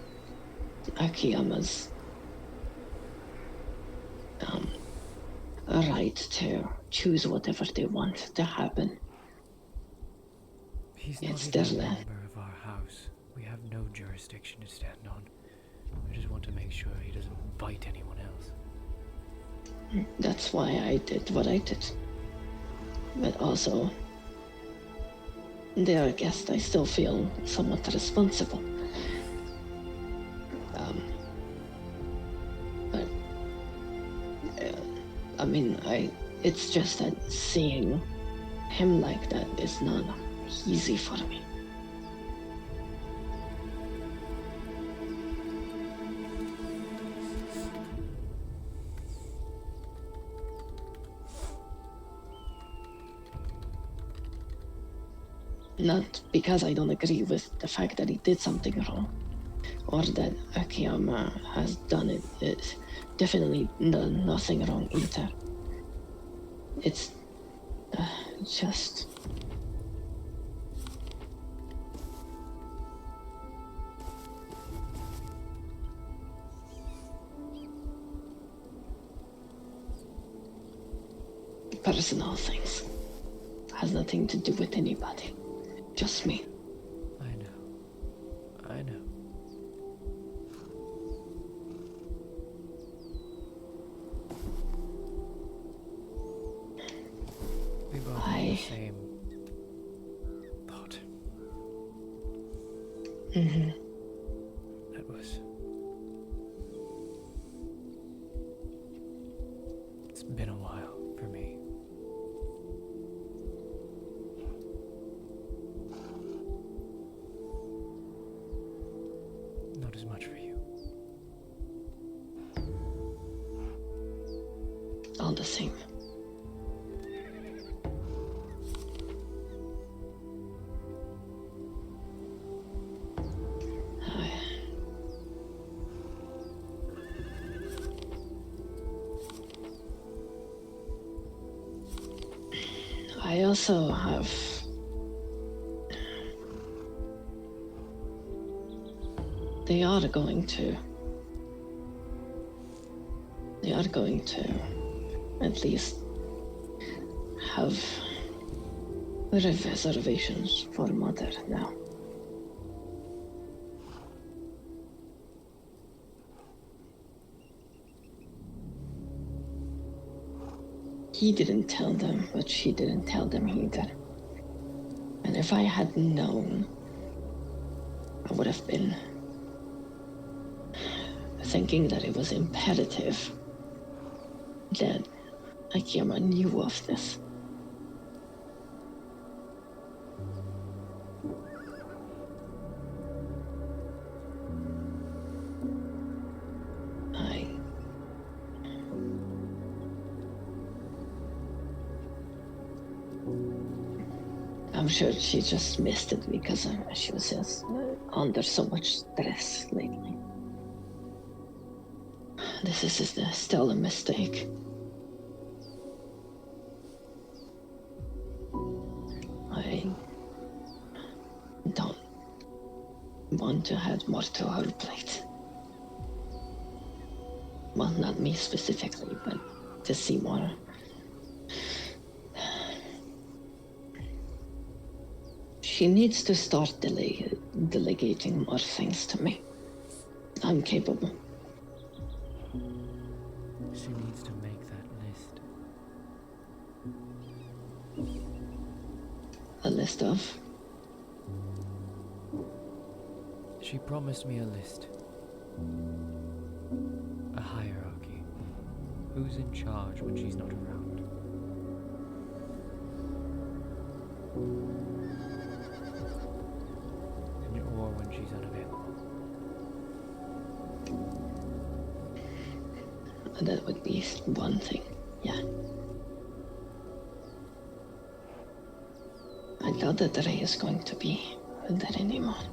Akiyama's right to choose whatever they want to happen. He's not It's even a their land. member of our house. We have no jurisdiction to stand on. I just want to make sure he doesn't bite anyone else. That's why I did what I did. But also, they're a guest. I still feel somewhat responsible. But I mean, it's just that seeing him like that is not easy for me. Not because I don't agree with the fact that he did something wrong, or that Akiyama has done it definitely done nothing wrong either. It's just... personal things. Has nothing to do with anybody. Just me. I know. I know. We both have the same thought. Mm-hmm. That was... It's been a while for me. Not as much for you. All the same. I also have... They are going to at least have reservations for Mother now. He didn't tell them, but she didn't tell them either. And if I had known, I would have been thinking that it was imperative that Akiyama knew of this. I'm sure she just missed it because she was just under so much stress lately. This is still a mistake. I don't want to add more to her plate. Well, not me specifically, but to see more. She needs to start delegating more things to me. I'm capable. She needs to make that list. A list of? She promised me a list. A hierarchy. Who's in charge when she's not around? Or when she's unavailable. That would be one thing, yeah. I doubt that Ray is going to be there anymore.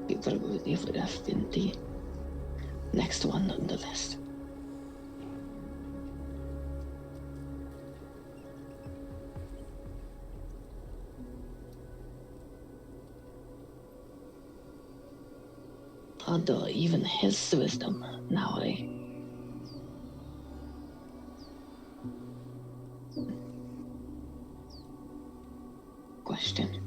He probably would have been the next one on the list. Although even his wisdom, now I... question.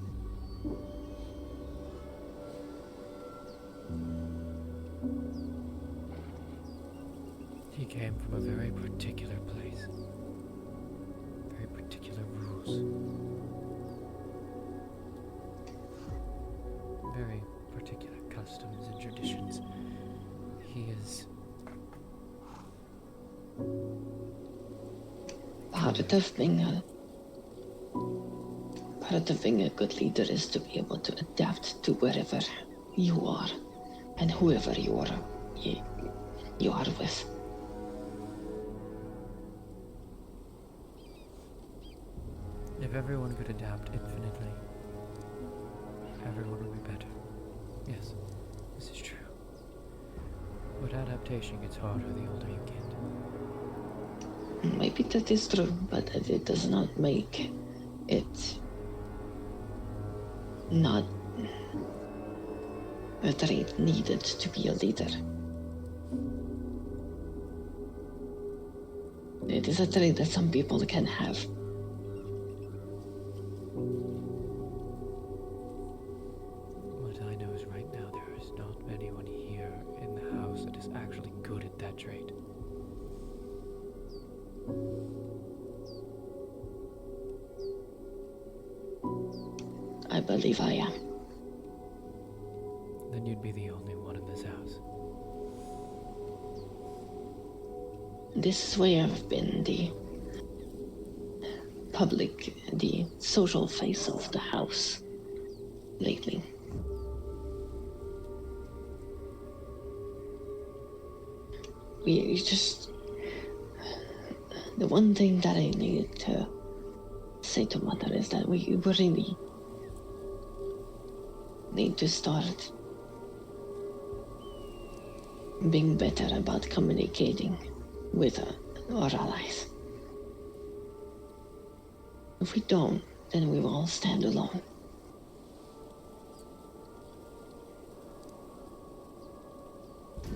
He came from a very particular place. Very particular rules. Very particular kind. customs and traditions. He is Part of being a good leader is to be able to adapt to wherever you are and whoever you are with. If everyone could adapt infinitely, everyone would be better. Yes, this is true. But adaptation gets harder the older you get. Maybe that is true, but it does not make it not a trait needed to be a leader. It is a trait that some people can have. What I know is right now there is not anyone here in the house that is actually good at that trait. I believe I am. Then you'd be the only one in this house. This is why I've been the social face of the house lately. The one thing that I needed to say to Mother is that we really need to start being better about communicating with our allies. If we don't, then we will all stand alone.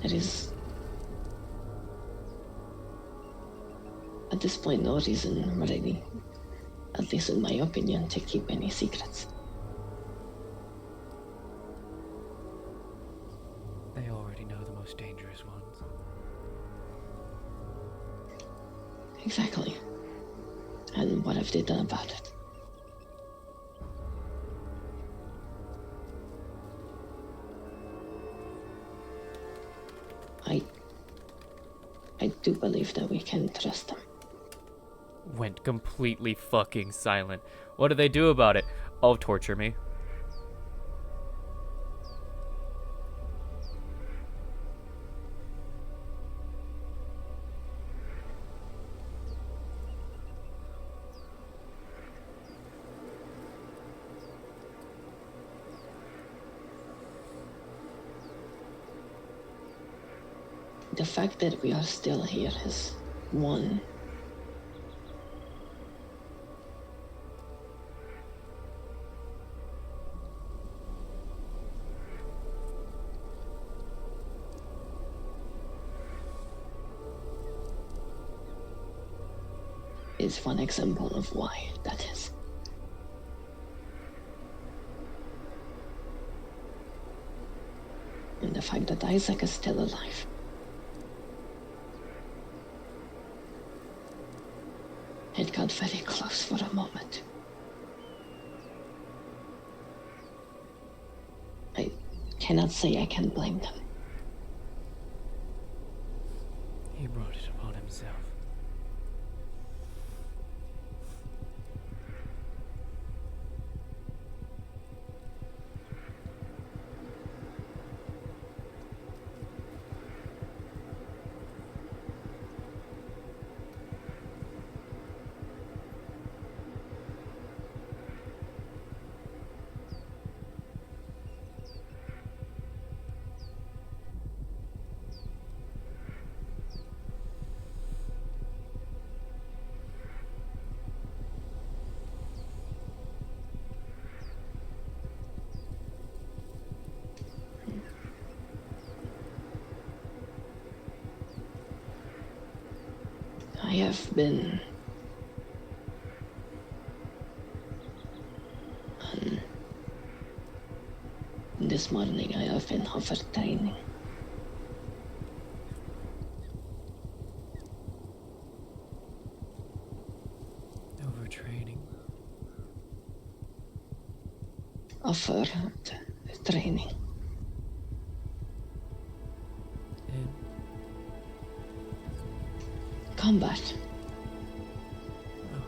There is, at this point, no reason really, at least in my opinion, to keep any secrets. They already know the most dangerous ones. Exactly. And what have they done about it? I do believe that we can trust them. Went completely fucking silent. What do they do about it? Oh, torture me. The fact that we are still here is one. Is one example of why that is. And the fact that Isaac is still alive. It got very close for a moment. I cannot say I can blame them. He brought it upon himself. I have been this morning I have been overtraining. Overtraining. Offered training. him? Combat. Oh,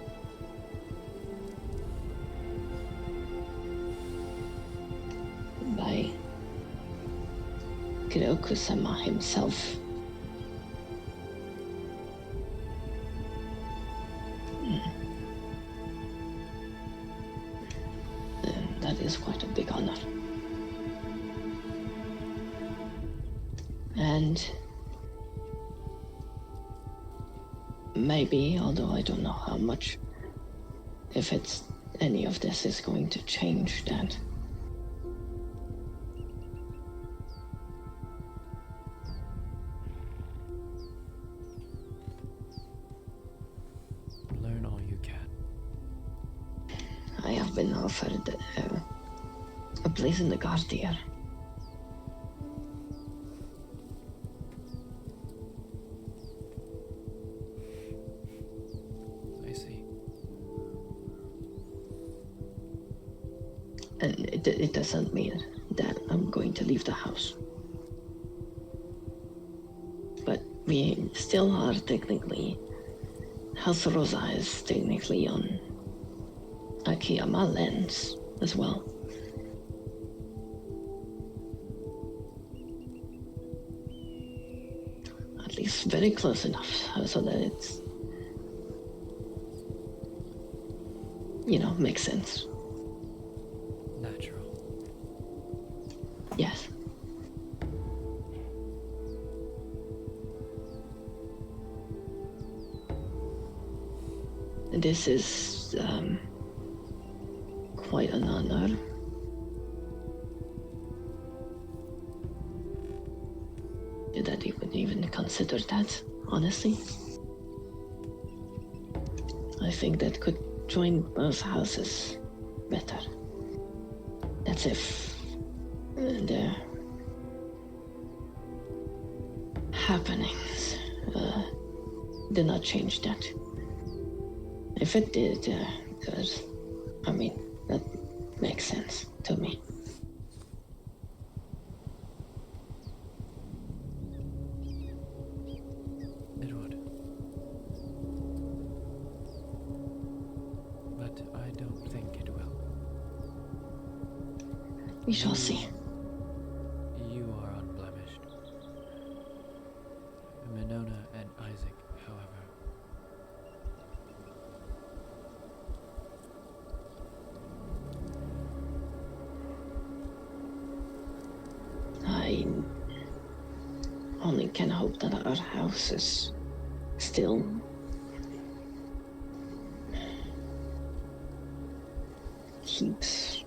By Kyokusama himself. That is quite a big honor. And maybe, although I don't know how much, if it's any of this is going to change that. learn all you can. I have been offered a place in the guard here. I see. And it doesn't mean that I'm going to leave the house. But we still are technically, House Rosa is technically on Akiyama lands as well. At least very close enough so that it's, makes sense. Natural. Yes. This is quite an honor. That you would even consider that, honestly. I think that could join both houses better. That's if the happenings did not change that. If it did, that makes sense to me. It would. But I don't think it will. We shall see. You are unblemished. Minona and Isaac, however. I only can hope that our house is still keeps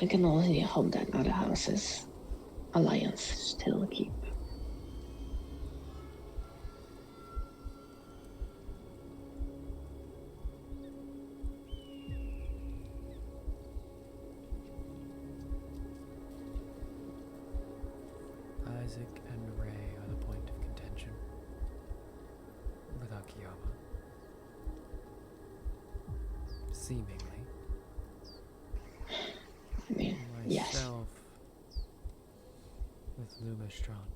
I can only hope that our house's alliance still keep. Isaac and Ray are the point of contention. With Akiyama. Seemingly. I mean, yes. Myself with Lumestrand.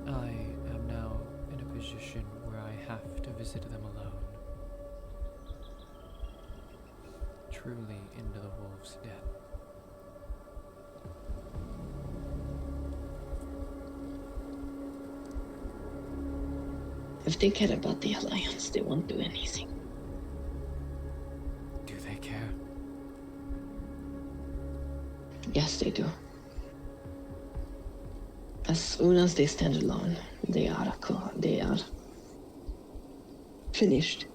I am now in a position where I have to visit them alone. Truly into the wolf's den. If they care about the alliance, they won't do anything. Do they care? Yes, they do. As soon as they stand alone, they are finished.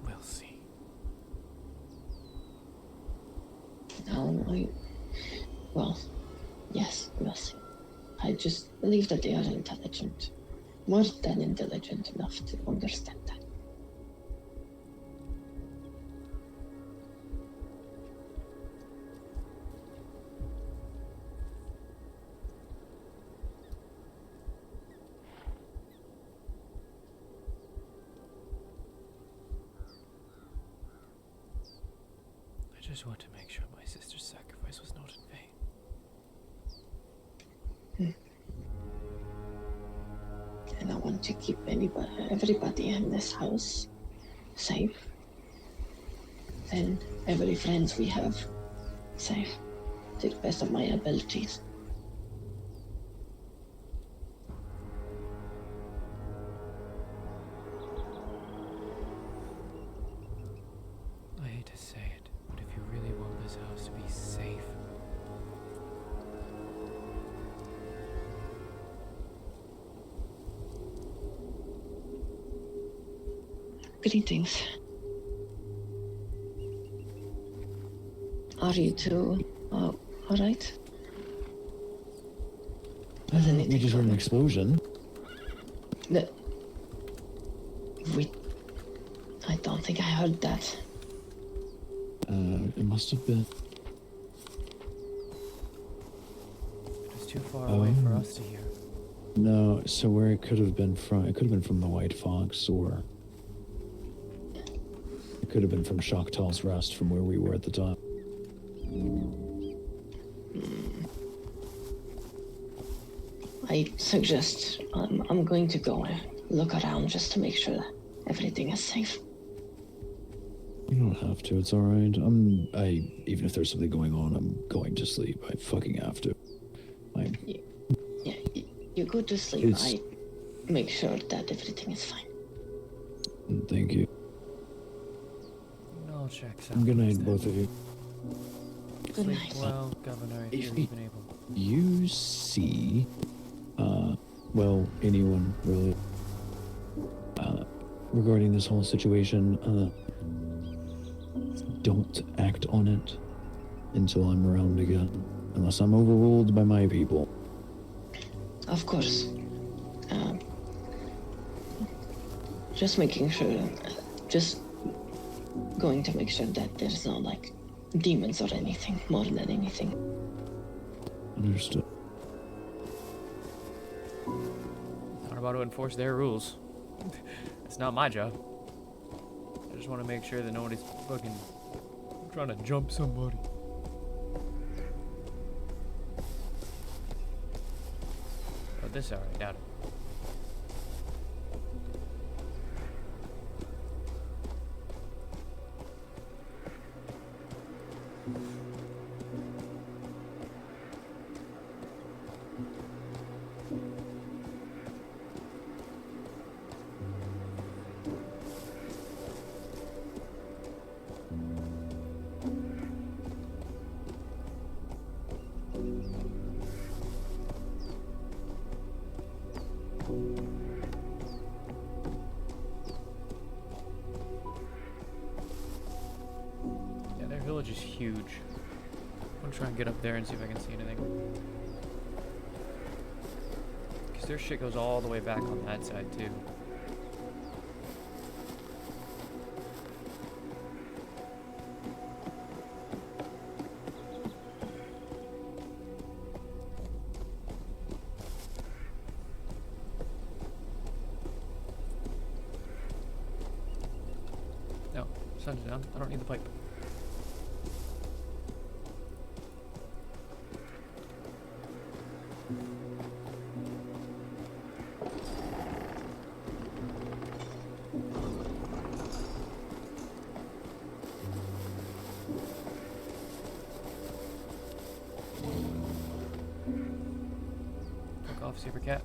We'll see. Well, yes, we'll see. I just believe that they are intelligent. More than intelligent enough to understand that. I just want to make sure my sister's sacrifice was not in vain. And I want to keep everybody in this house safe. And every friend we have safe to the best of my abilities. I hate to say it, but if you really want this house to be safe, Greetings. Are you two alright? We just heard an explosion. I don't think I heard that. It must have been. it was too far away for us to hear. No, so where it could have been from, it could have been from the White Fox, or it could have been from Choctaw's Rest, from where we were at the time. I suggest I'm going to go look around just to make sure that everything is safe. You don't have to, it's alright. Even if there's something going on, I'm going to sleep. I fucking have to. Yeah, you go to sleep. I make sure that everything is fine. Thank you. All checks out. Good night, both of you. Good Sleep night. well, Governor, if you're even able. You see, well, anyone really, regarding this whole situation, don't act on it until I'm around again, unless I'm overruled by my people. Of course. Just making sure, just going to make sure that there's no, like, demons or anything, more than anything. Understood. Not about to enforce their rules. It's not my job. I just want to make sure that nobody's fucking trying to jump somebody. But this hour, I doubt it. Yeah, their village is huge. I'm gonna try and get up there and see if I can see anything. Because their shit goes all the way back on that side, too. No, sun's down. I don't need the pipe. Fuck off, super cat.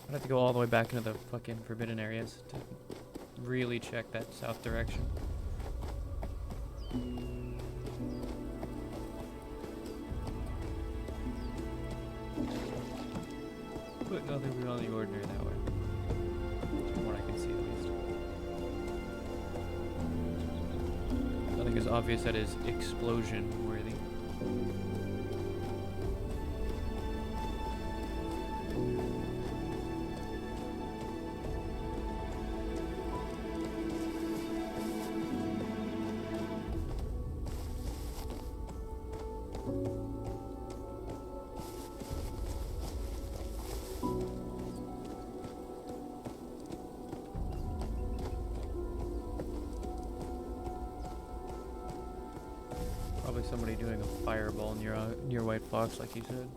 I'd have to go all the way back into the fucking forbidden areas to really check that south direction. But nothing beyond the ordinary that way. From what I can see, at least. Nothing as obvious that is explosion worthy. Probably somebody doing a fireball near White Fox, like you said.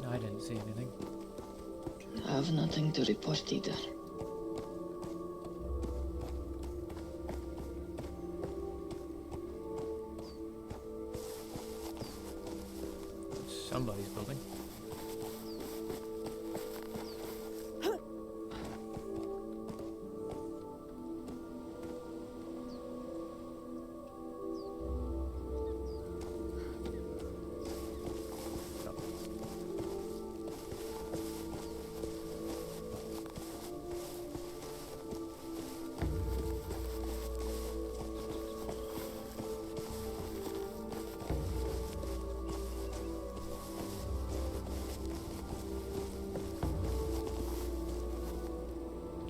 No, I didn't see anything. I have nothing to report either. Somebody's building.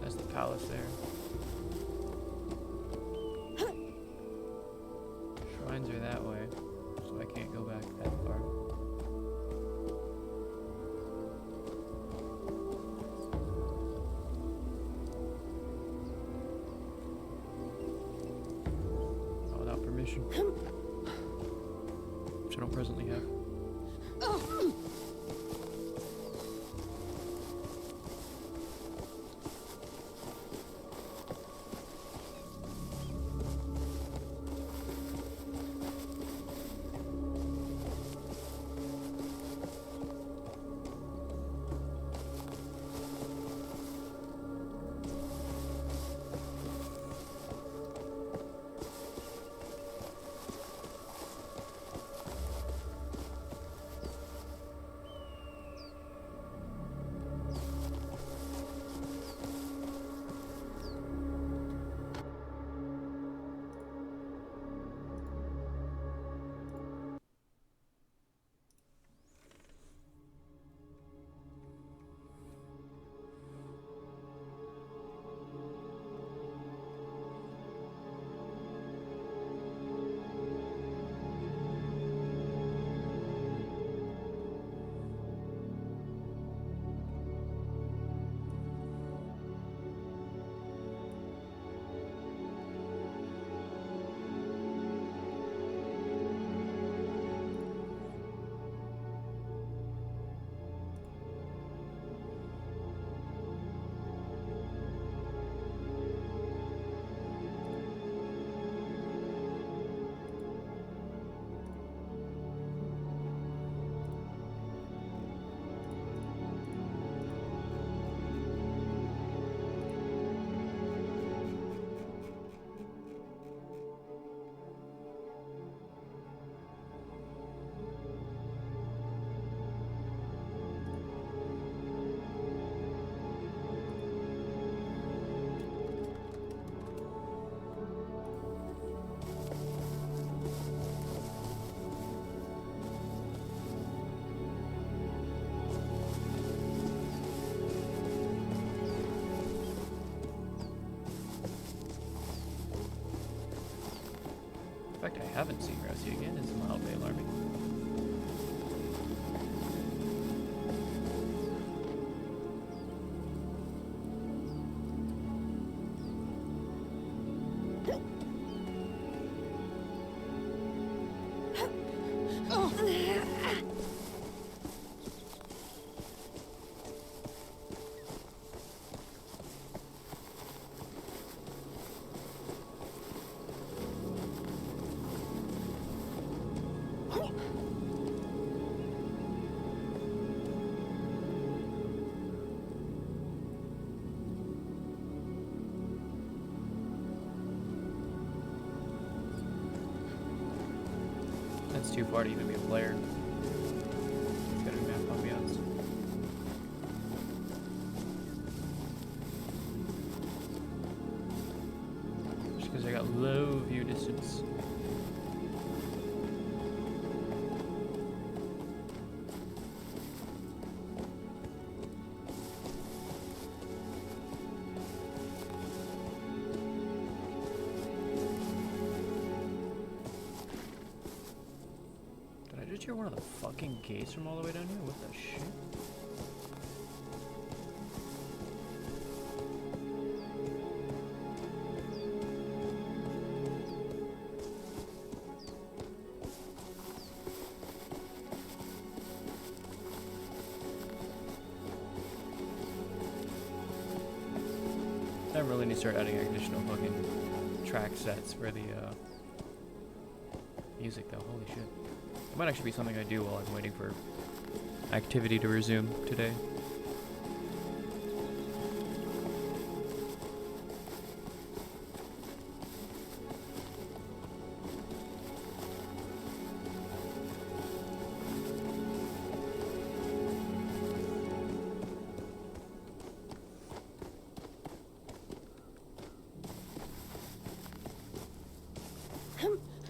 That's the palace there. Shrines are that way, so I can't go back that far. Not without permission. Which I don't presently have. The fact I haven't seen Rousey again is mildly alarming. too far to even be a player. It's gotta be map ambiance. Just because I got low view distance. Did I just hear one of the fucking gates from all the way down here? What the shit? I really need to start adding additional fucking track sets for the music though. Holy shit. It might actually be something I do while I'm waiting for activity to resume today.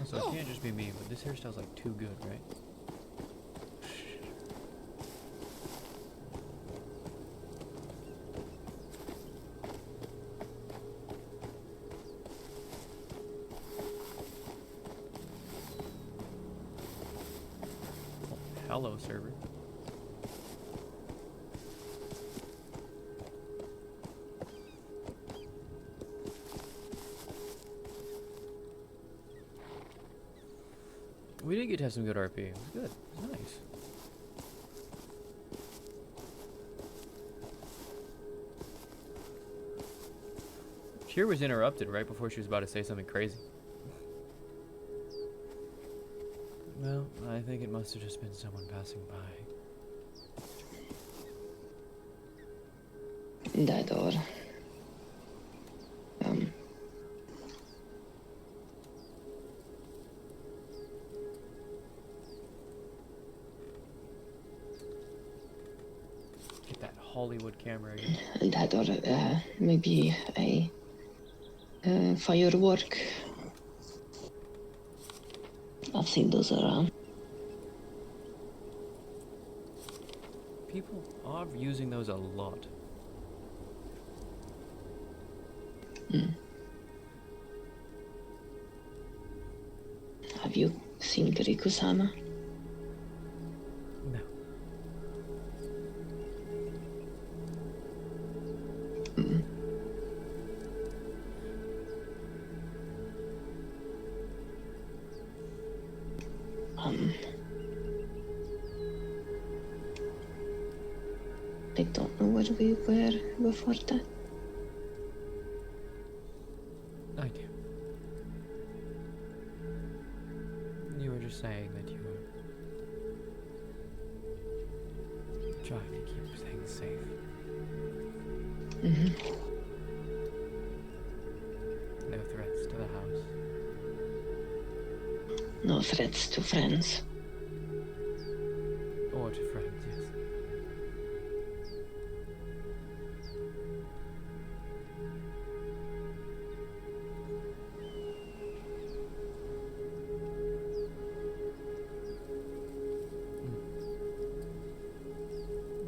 So it can't just be me, but this hairstyle's like too good, right? Oh, hello, server. We did get to have some good RP. It was good. It was nice. Cheer was interrupted right before she was about to say something crazy. Well, I think it must have just been someone passing by. That door. Get that Hollywood camera again. That or maybe a firework. I've seen those around. People are using those a lot. Have you seen Kirikusama? No. I don't know where we were before that. I do. You were just saying that you were trying to keep things safe. No threats to the house. No threats to friends. Or to friends, yes.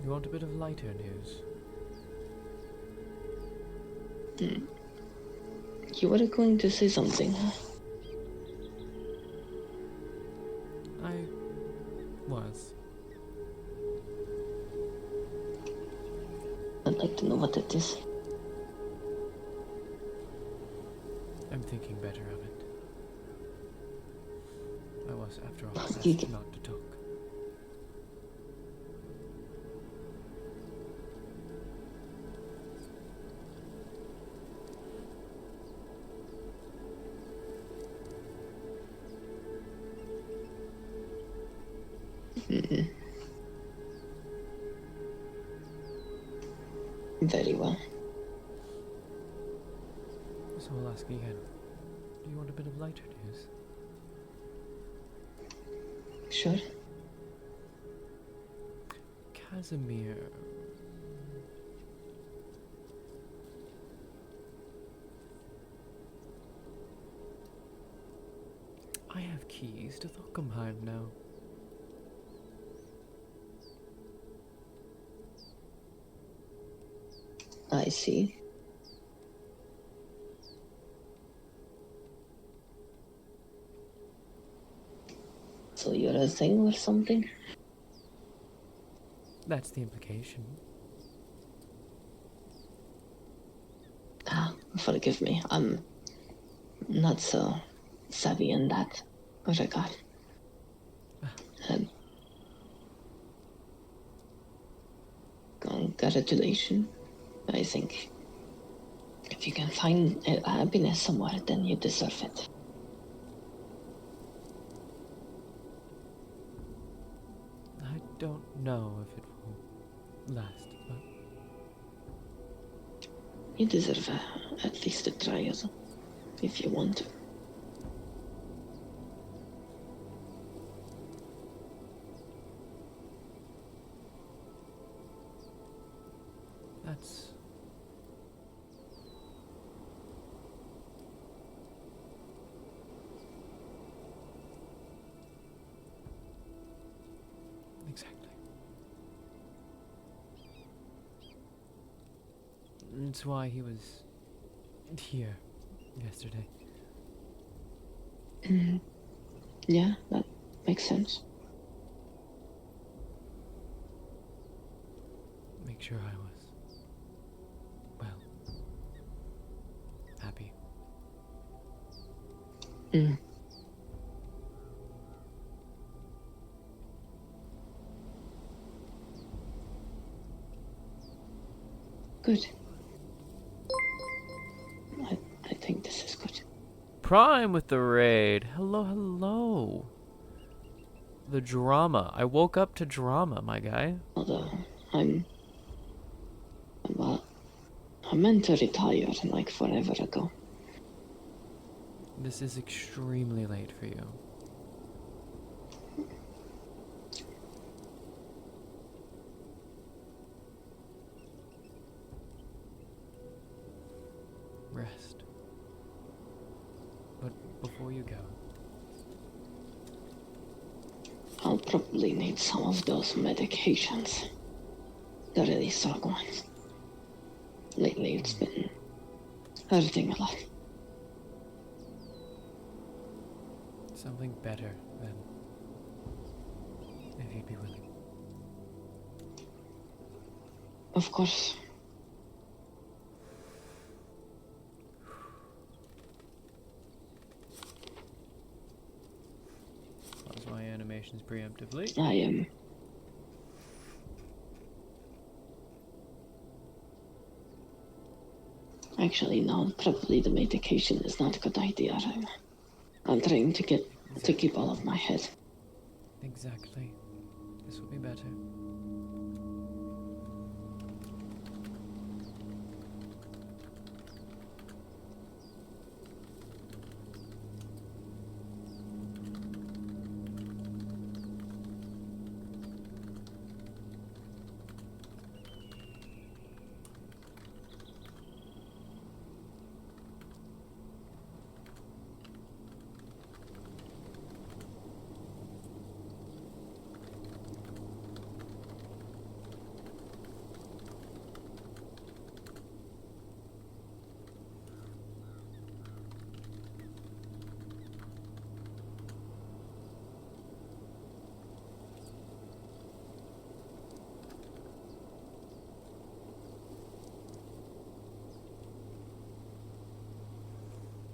You want a bit of lighter news? You were going to say something. I was. I'd like to know what it is. I'm thinking better of it. I was, after all, You asked can- not to talk. Very well. So I'll ask again. Do you want a bit of lighter news? Sure. Casimir. I have keys to Thockenheim now. I see. So you're a thing or something? That's the implication. Ah, forgive me. I'm not so savvy in that regard. Congratulations. I think if you can find happiness somewhere, then you deserve it. I don't know if it will last, but You deserve at least a try if you want to. that's... Exactly. That's why he was here yesterday. Yeah, that makes sense. Make sure I was, well, happy. Good. I think this is good. Prime with the raid. Hello, hello. The drama. I woke up to drama, my guy. Although well, I meant to retire like forever ago. This is extremely late for you. Rest. But before you go, I'll probably need some of those medications. The really strong ones. Lately it's been hurting a lot. something better than if you'd be willing. Of course. Pause my animations preemptively. I am. Actually, no, probably the medication is not a good idea. I'm trying to keep all of my head. Exactly. This will be better.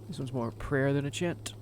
This one's more a prayer than a chant.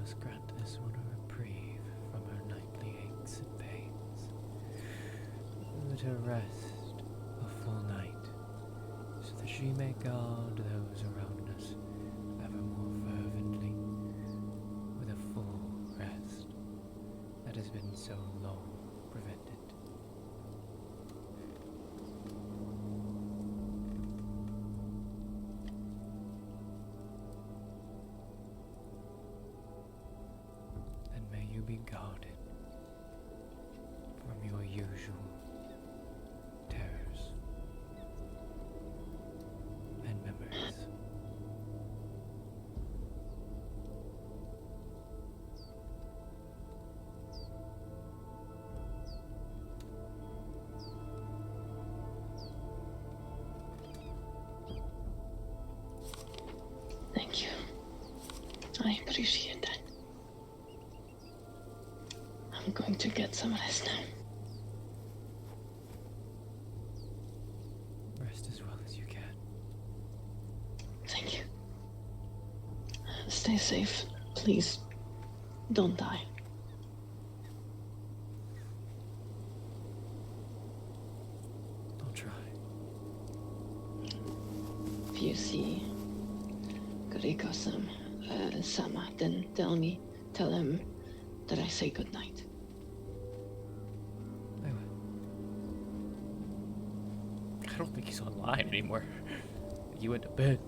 us grant this one a reprieve from her nightly aches and pains. Let her rest a full night, so that she may guard those around us ever more fervently, with a full rest that has been so long prevented. And may you be guarded from your usual terrors and memories. Thank you. I appreciate that. I'm going to get some rest now. Rest as well as you can. Thank you. Stay safe. Please, don't die. I'll try. If you see Gariko-san, Sama, then tell him that I say good night. I will. I don't think he's online anymore. He went to bed.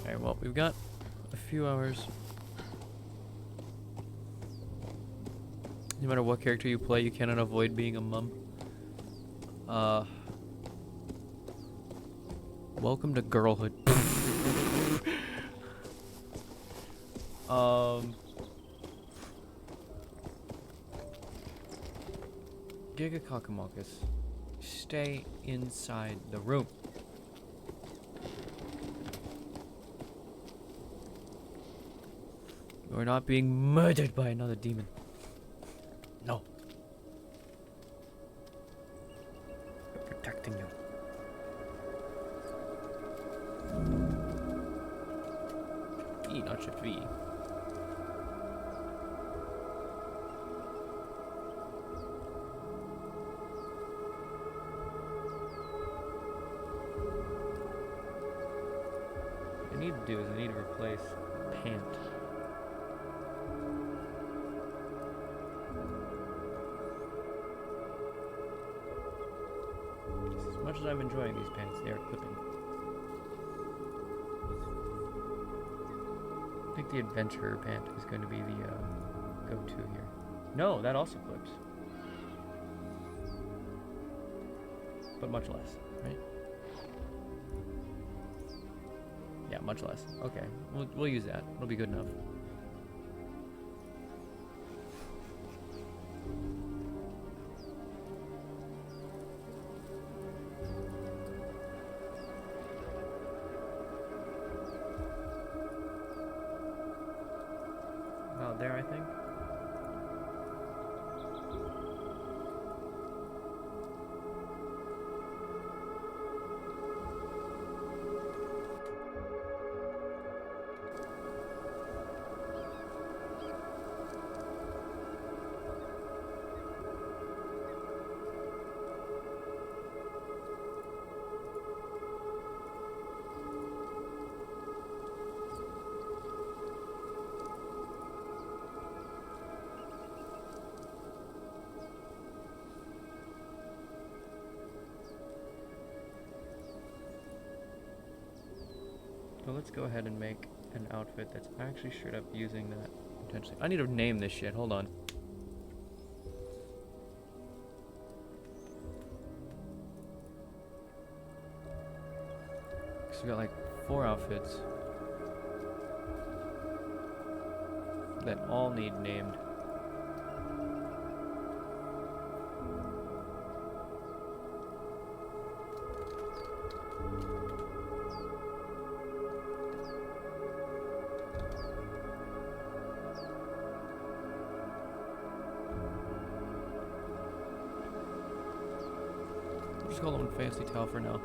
Okay, well, we've got a few hours. No matter what character you play, you cannot avoid being a mum. Welcome to girlhood. Giga Kakamokus, stay inside the room. We're not being murdered by another demon. No. We're protecting you. E, not shift V. What I need to do is I need to replace pant. As much as I'm enjoying these pants, they are clipping. I think the adventurer pant is going to be the go-to here. No, that also clips. But much less, right? Yeah, much less. Okay, we'll use that. It'll be good enough. About there, I think. So let's go ahead and make an outfit that's actually straight up using that potentially. I need to name this shit. Hold on. So we got like 4 outfits that all need named. We'll just call it one fancy towel for now,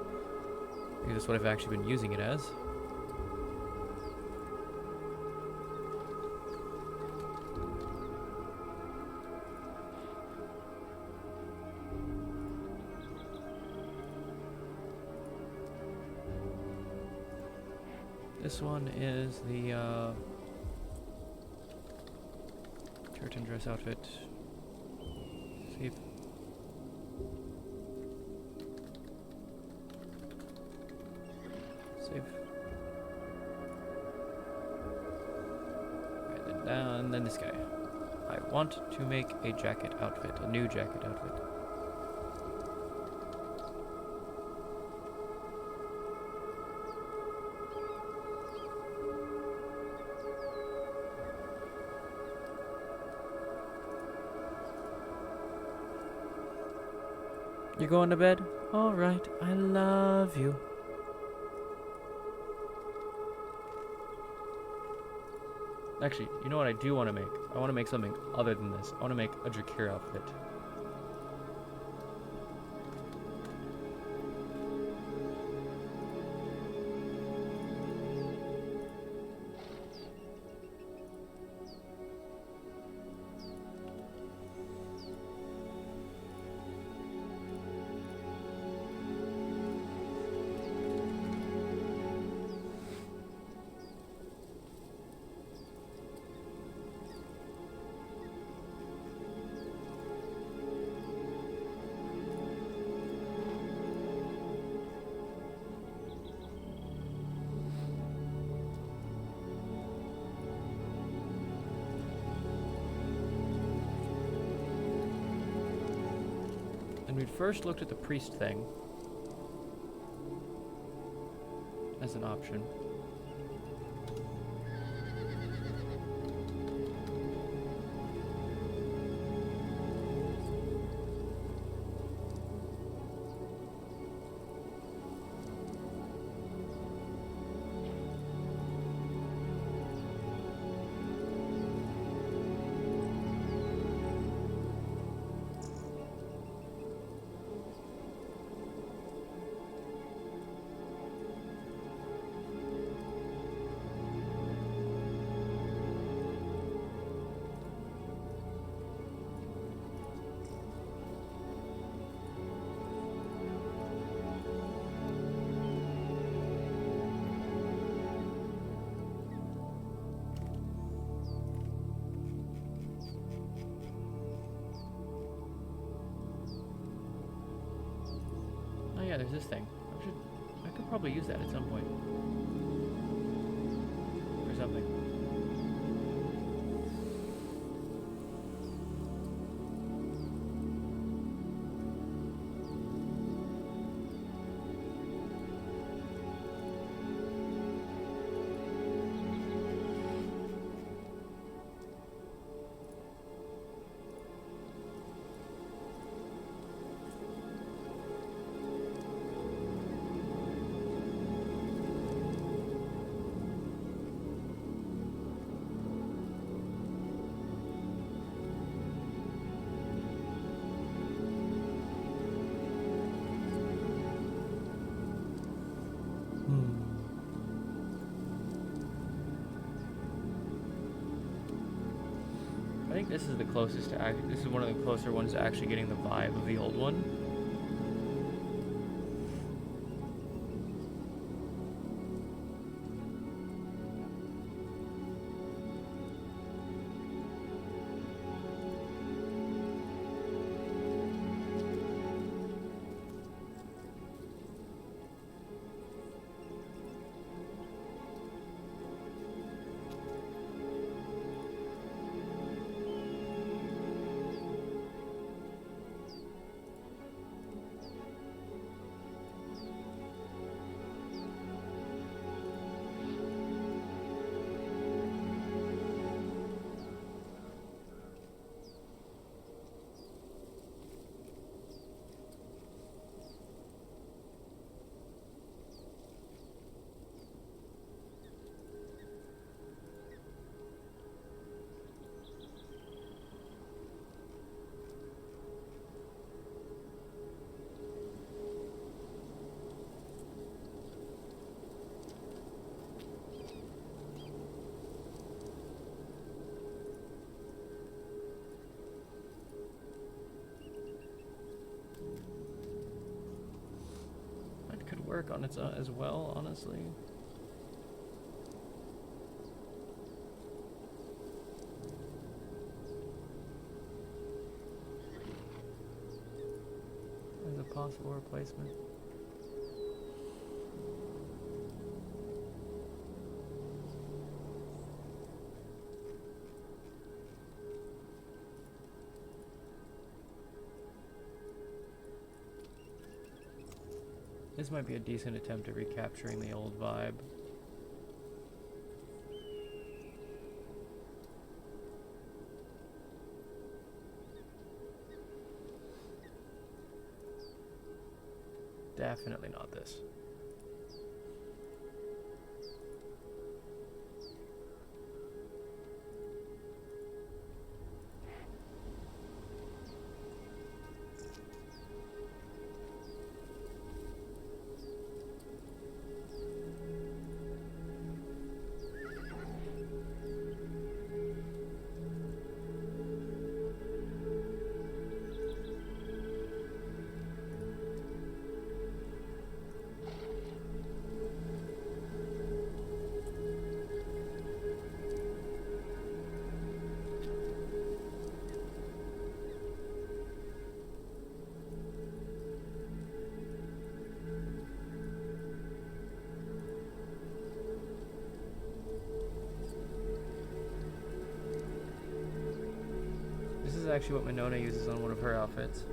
because that's what I've actually been using it as. This one is the curtain dress outfit. Save. Save. Right, then down, and then this guy. I want to make a jacket outfit, a new jacket outfit. You going to bed? All right, I love you. Actually, you know what I do want to make? I want to make something other than this. I want to make a Drakir outfit. And we first looked at the priest thing as an option. Oh yeah, there's this thing. I could probably use that at some point. Or something. I think this is the closest to this is one of the closer ones to actually getting the vibe of the old one. work on its own as well, honestly. As a possible replacement. This might be a decent attempt at recapturing the old vibe. Definitely not this. This is actually what Minona uses on one of her outfits.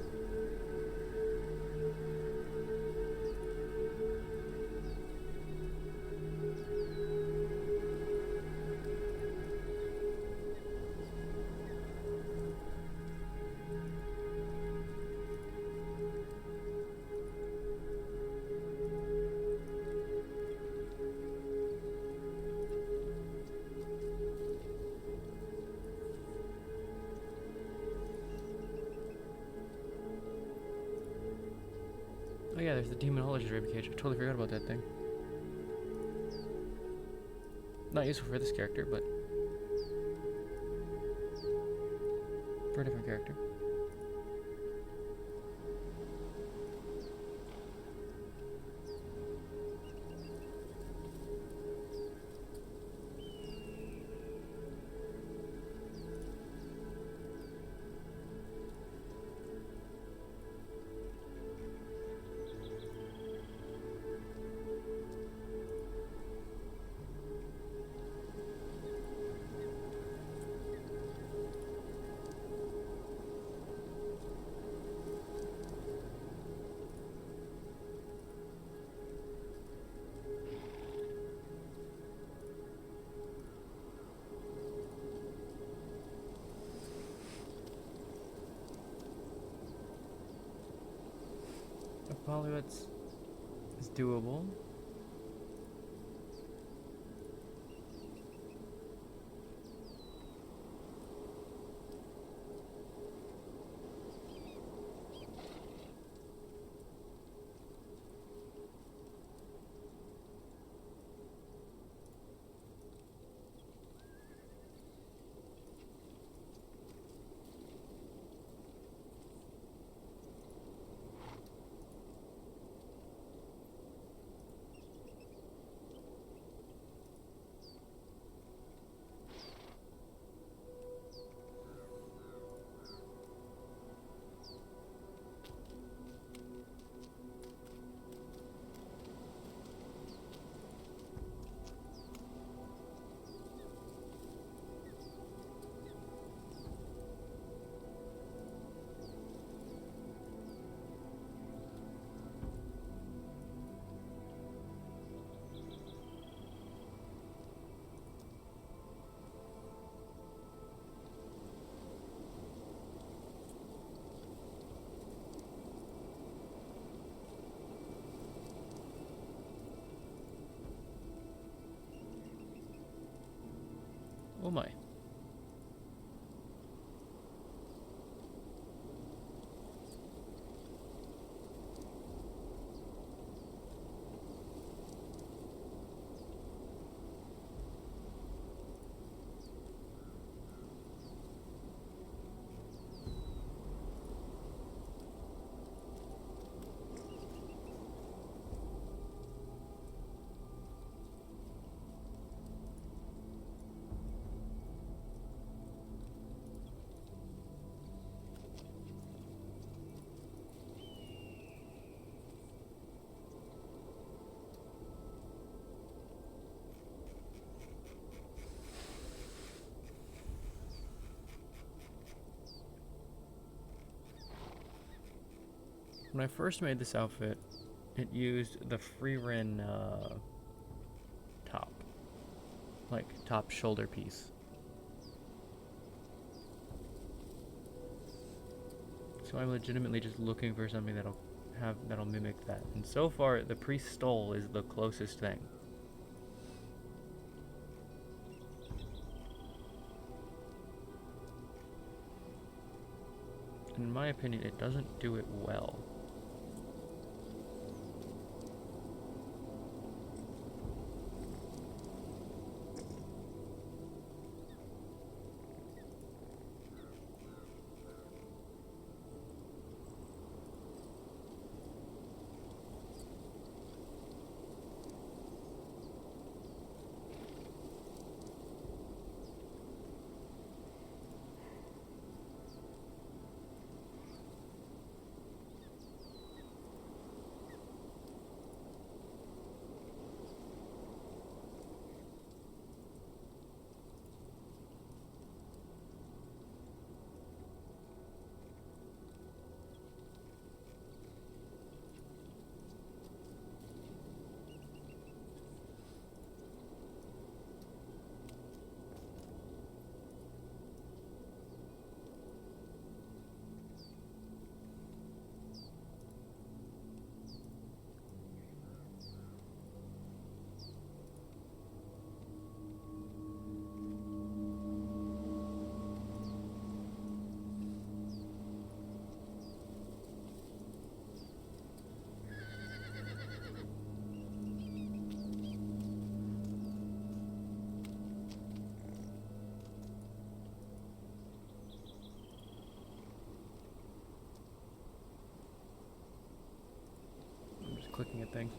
Oh yeah, there's the demonologist ribcage. I totally forgot about that thing. Not useful for this character, but for a different character. Polywitz is doable. Oh my. When I first made this outfit, it used the Freerin top. Like, top shoulder piece. So I'm legitimately just looking for something that'll mimic that. And so far, the priest stole is the closest thing. In my opinion, it doesn't do it well. I'm just clicking at things.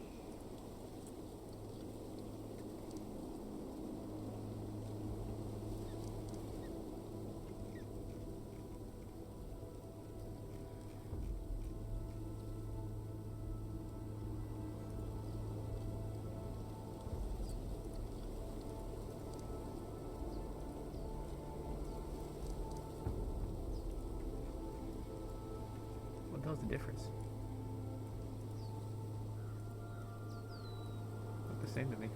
What the hell's the difference? Look the same to me.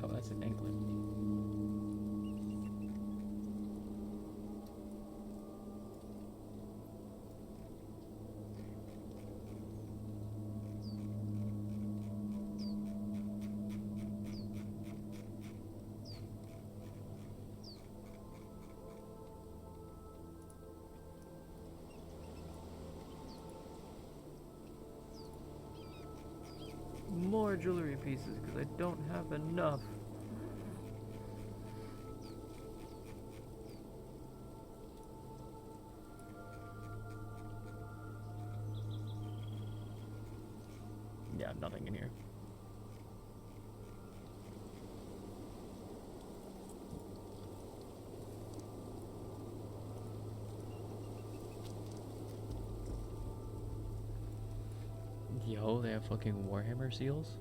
Oh, that's in England. More jewelry pieces because I don't have enough. Yeah, nothing in here. Yo, they have fucking Warhammer seals?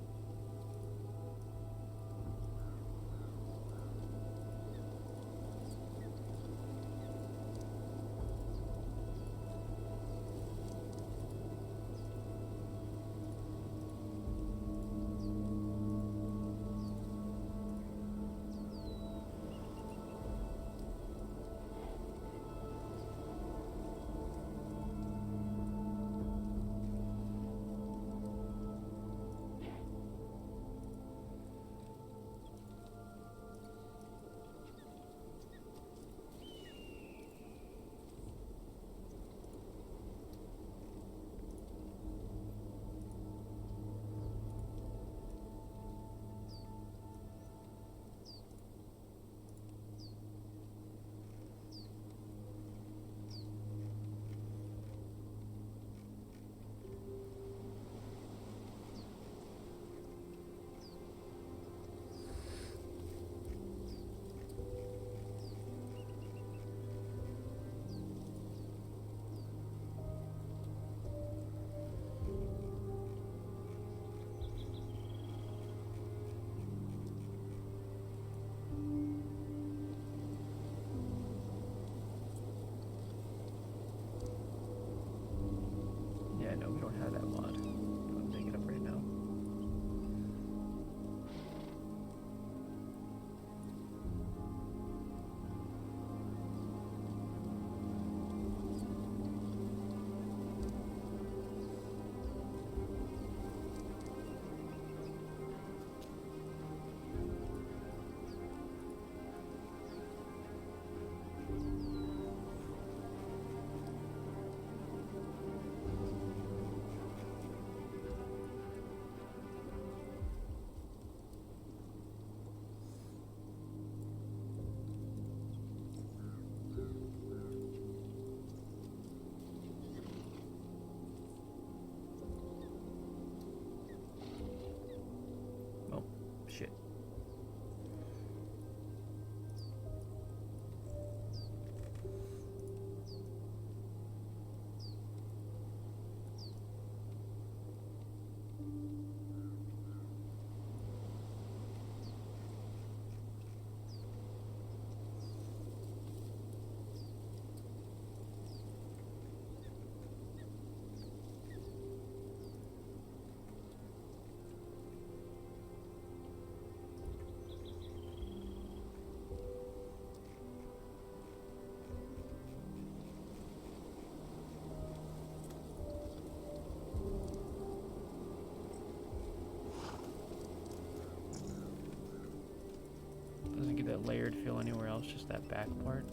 a layered feel anywhere else, just that back part.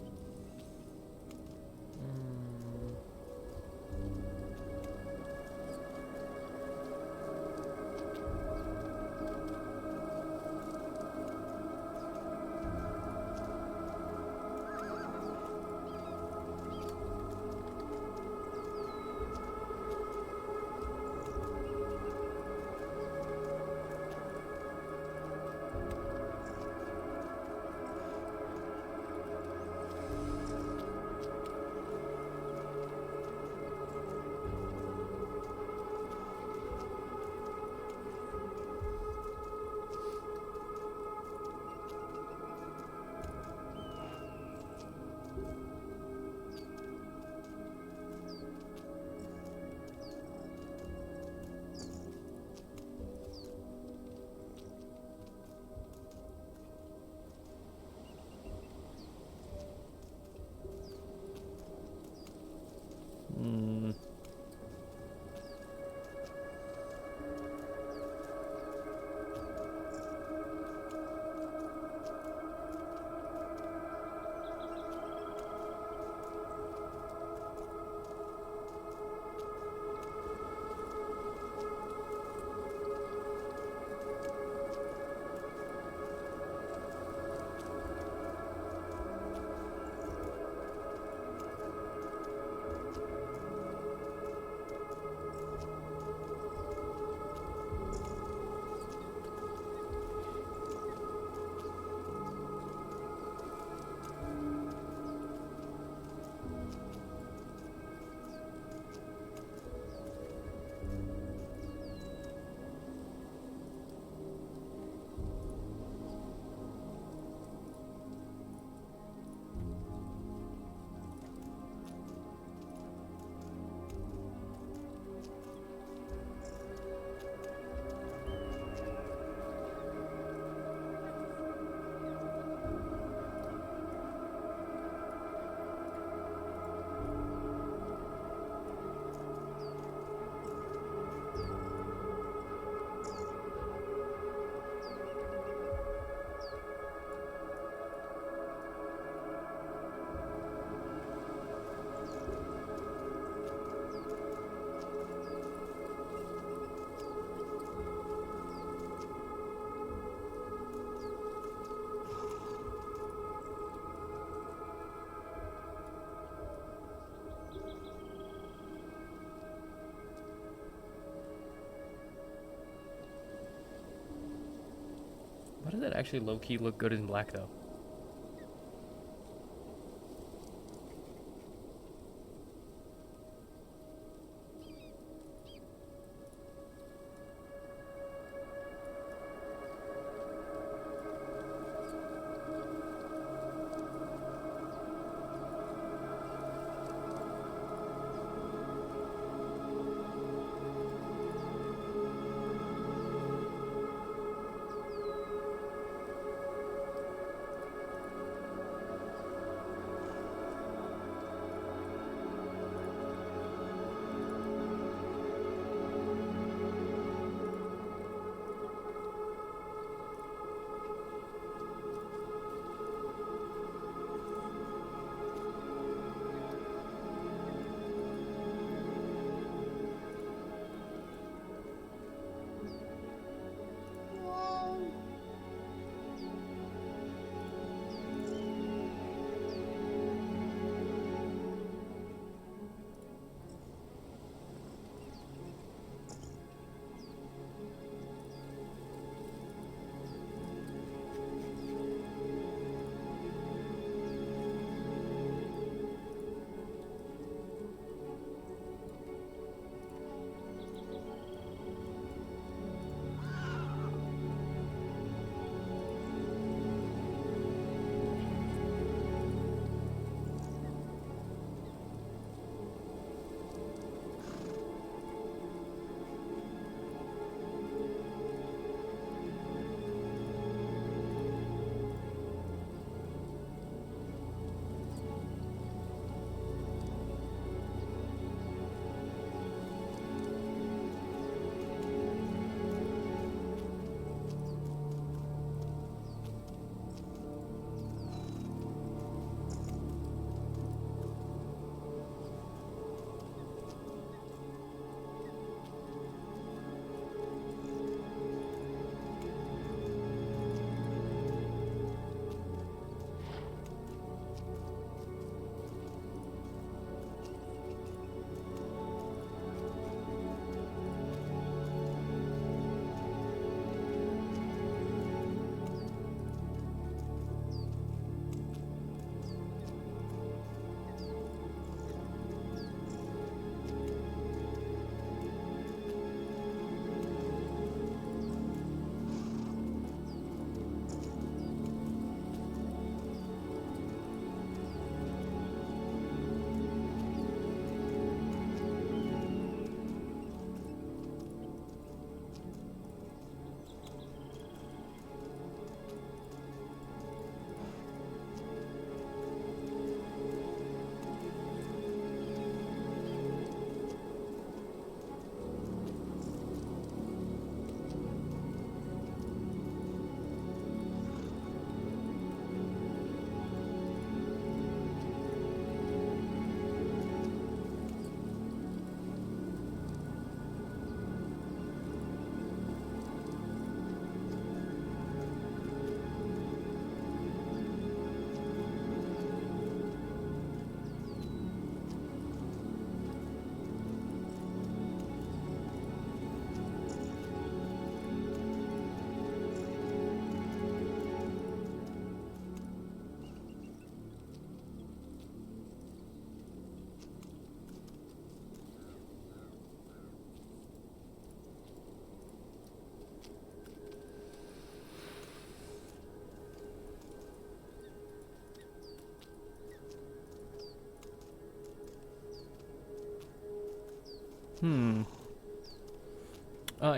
Why does that actually low-key look good in black, though?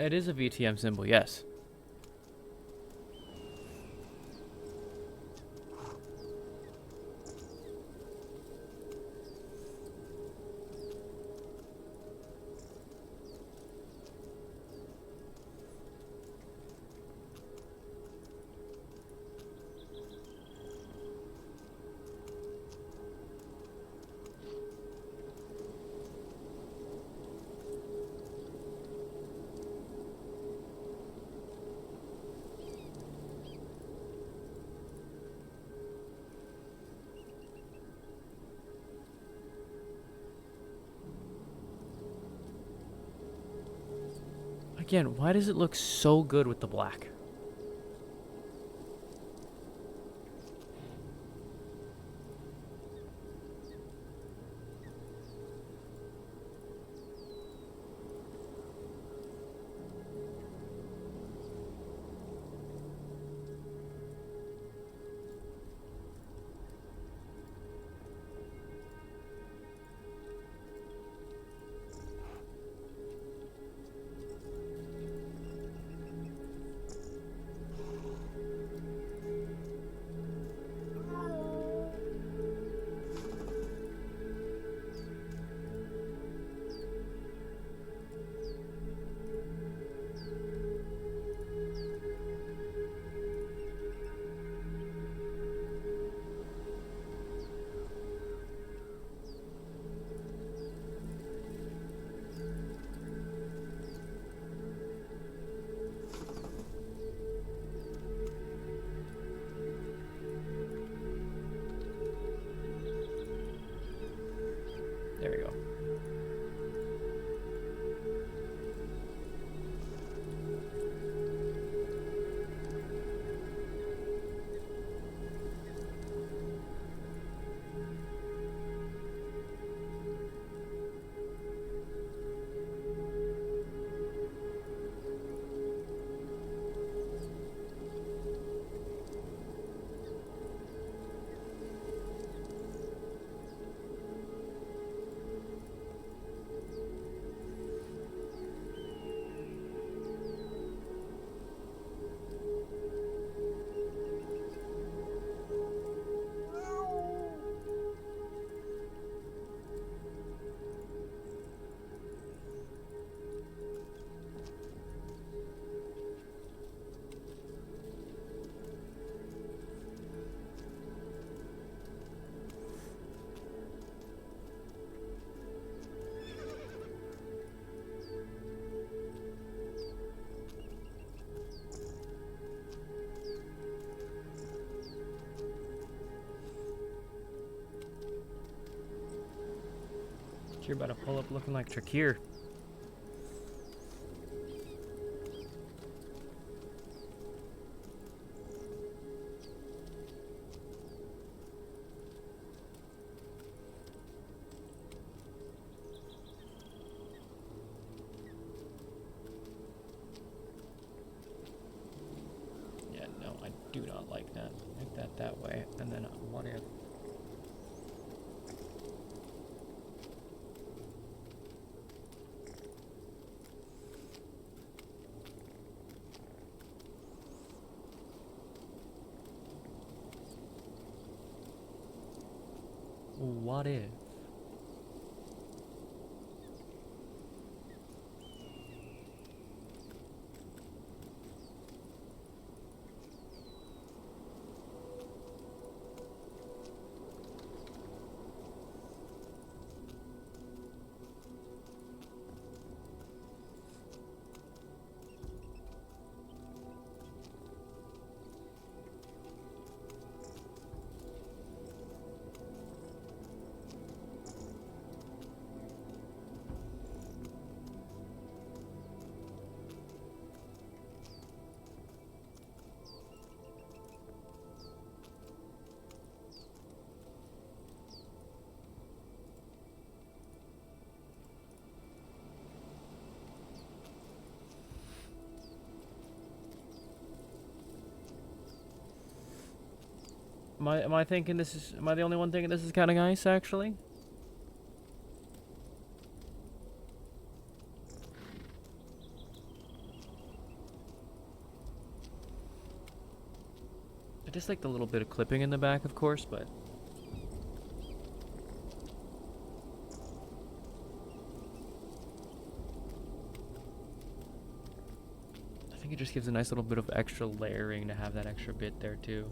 It is a VTM symbol, yes. Again, why does it look so good with the black? There we go. You're about to pull up looking like Trakir. Yeah, no, I do not like that. Make that that way, and then what if? What if? Am I thinking this is? Am I the only one thinking this is kind of nice, actually? just like the little bit of clipping in the back, of course, but I think it just gives a nice little bit of extra layering to have that extra bit there too.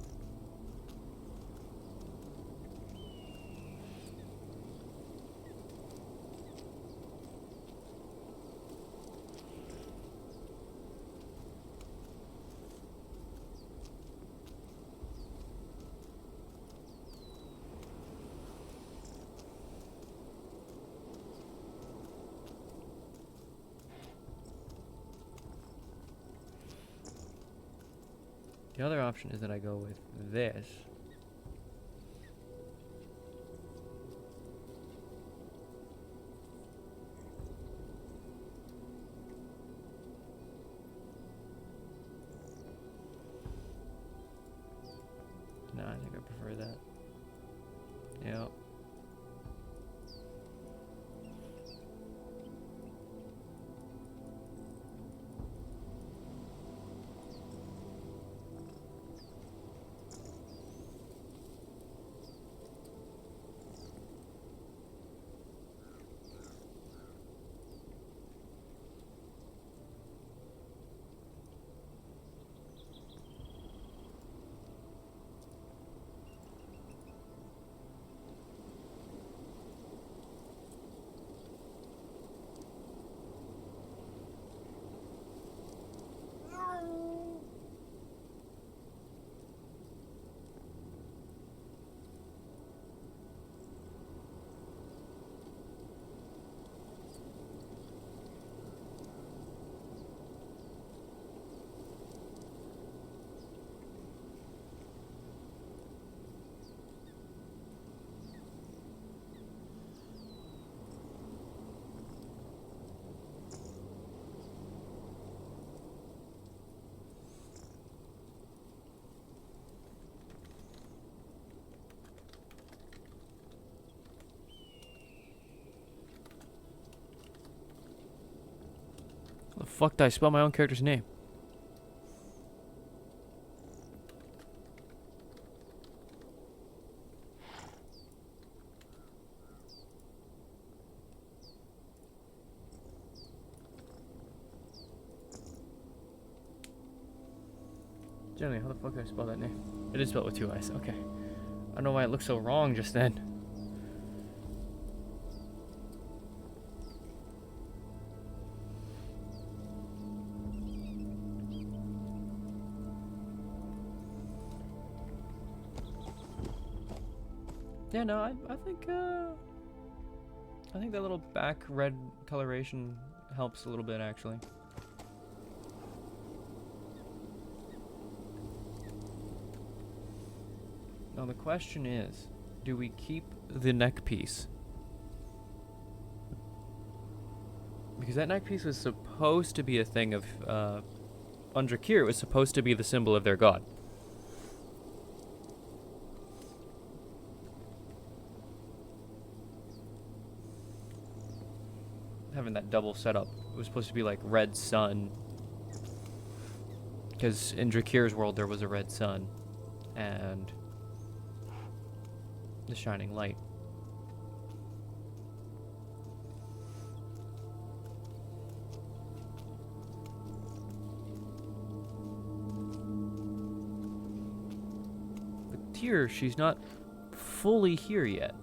The other option is that I go with this. No, I think I prefer that. Yeah. How the fuck did I spell my own character's name? Generally, how the fuck did I spell that name? It is spelled with 2 I's. Okay. I don't know why it looked so wrong just then. Yeah, no, I think that little back red coloration helps a little bit actually. Now the question is, do we keep the neck piece? Because that neck piece was supposed to be a thing of, on Drakir, it was supposed to be the symbol of their god. Having that double setup, it was supposed to be like red sun. Because in Drakir's world there was a red sun. And the shining light. But Tyr, she's not fully here yet.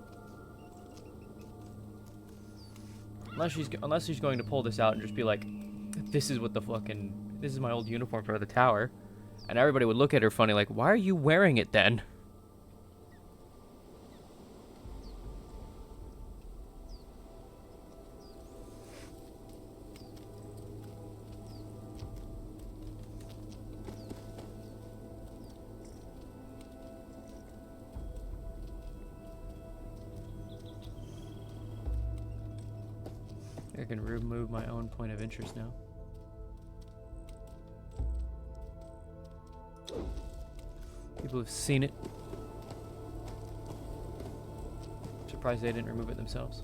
Unless she's going to pull this out and just be like, this is my old uniform for the tower. And everybody would look at her funny like, why are you wearing it then? I can remove my own point of interest now. People have seen it. Surprised they didn't remove it themselves.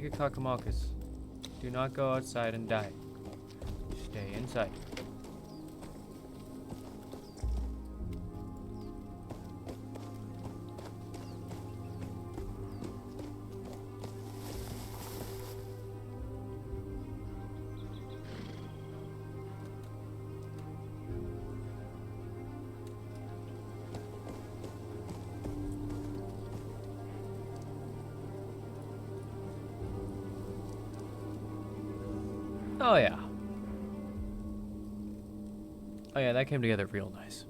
Kakamakis. Do not go outside and die. Stay inside. Oh yeah. Oh yeah, that came together real nice.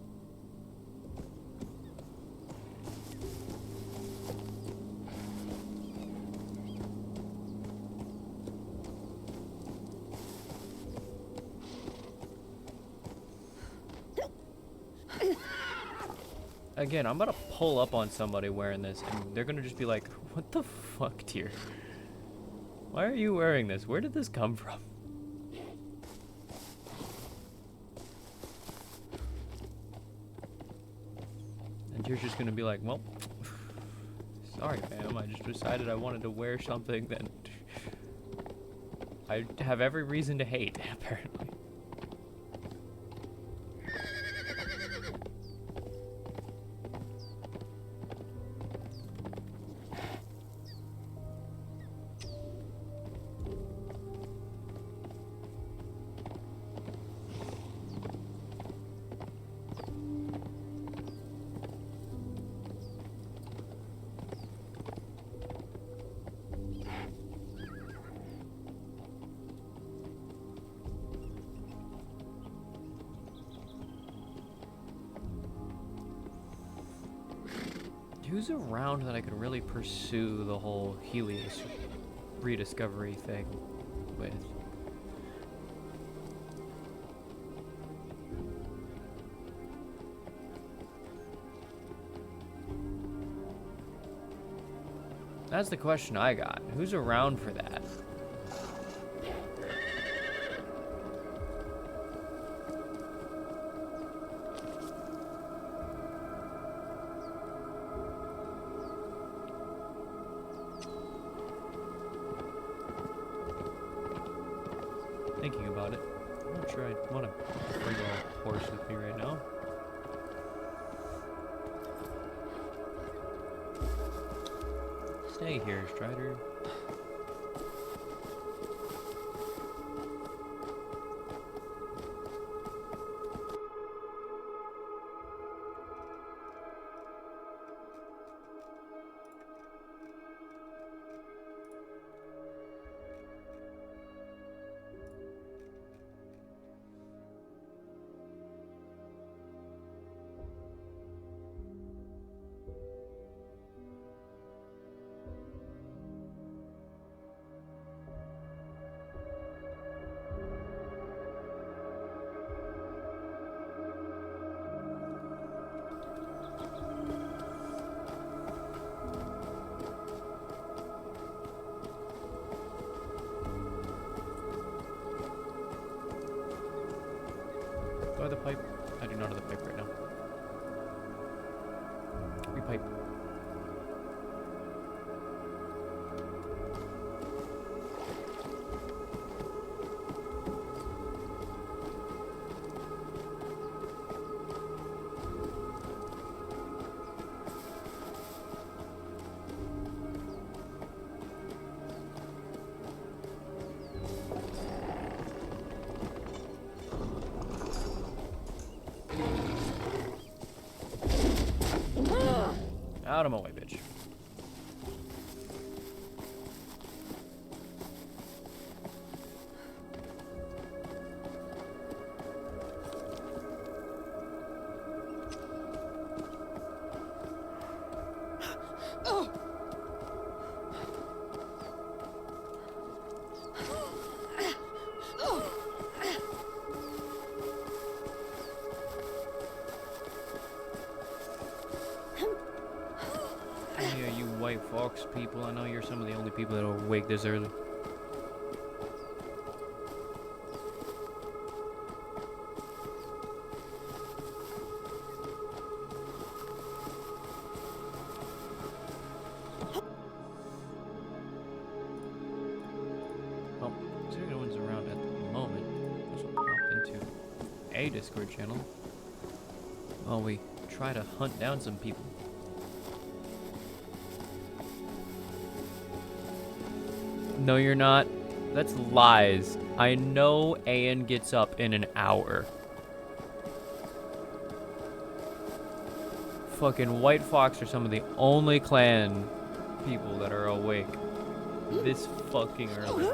Again, I'm about to pull up on somebody wearing this, and they're gonna just be like, "What the fuck, dear? Why are you wearing this? Where did this come from?" And you're just gonna be like, "Well, sorry, ma'am. I just decided I wanted to wear something that I have every reason to hate, apparently." Who's around that I could really pursue the whole Helios rediscovery thing with? That's the question I got. Who's around for that? Thinking about it. I'm not sure I want to bring a horse with me right now. Stay here, Strider. Do I have the pipe? I do not have the pipe right now. Repipe. Out of my way, bitch. Yeah, you white fox people, I know you're some of the only people that are awake this early. a Discord channel while we try to hunt down some people. No, you're not. That's lies. I know An gets up in an hour. Fucking White Fox are some of the only clan people that are awake this fucking early.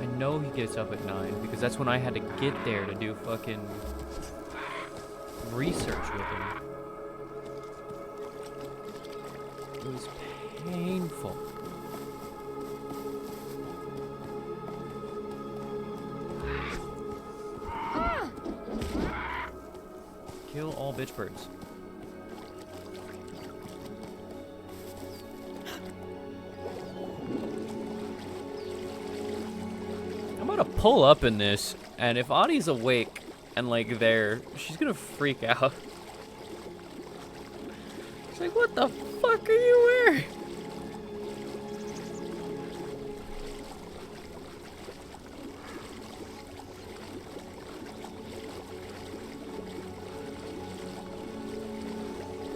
I know he gets up at 9 because that's when I had to get there to do fucking research with him. It was painful. Kill all bitch birds. I'm gonna pull up in this, and if Audie's awake and like there, she's gonna freak out. She's like, what the fuck are you wearing?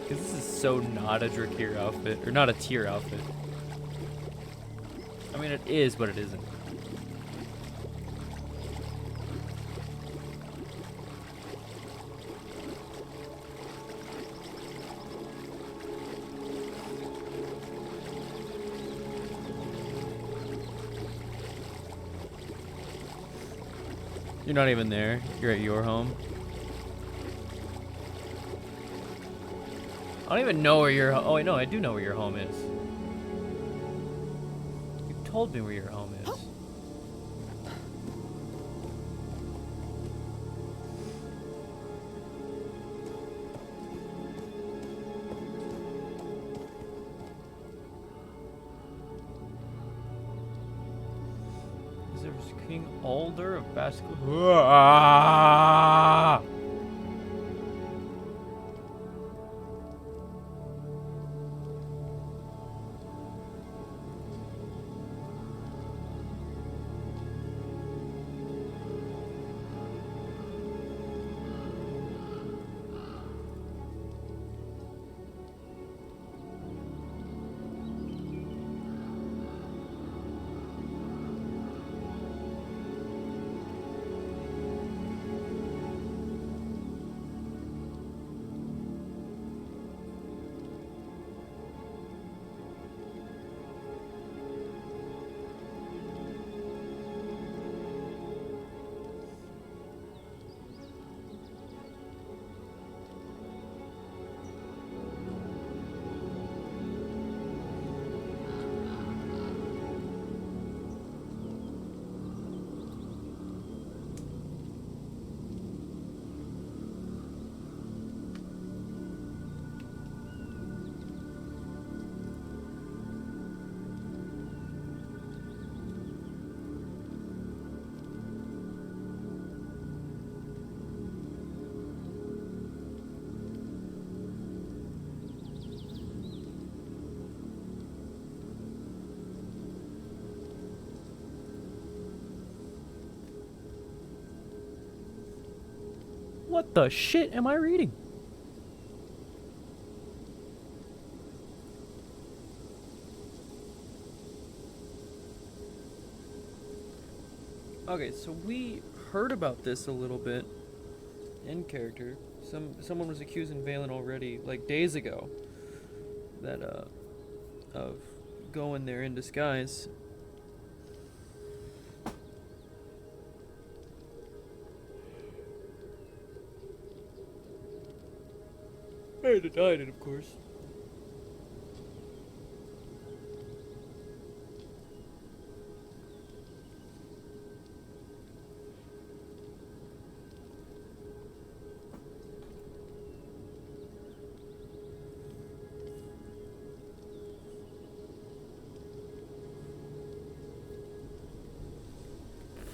Because this is so not a Drakir outfit, or not a tier outfit. I mean, it is, but it isn't. You're not even there. You're at your home. I don't even know where your oh wait, no, I do know where your home is. You told me where your home is. Is there King Alder of Basque? Ah! What the shit am I reading? Okay, so we heard about this a little bit in character. Someone was accusing Valen already, like days ago, that of going there in disguise. I denied it, of course.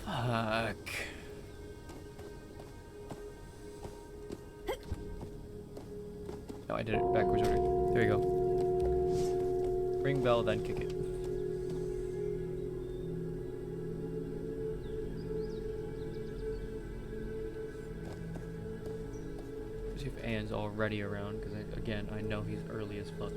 Fuck. No, I did it backwards order. There you go. Ring bell, then kick it. See if Anne's already around, because again, I know he's early as fuck.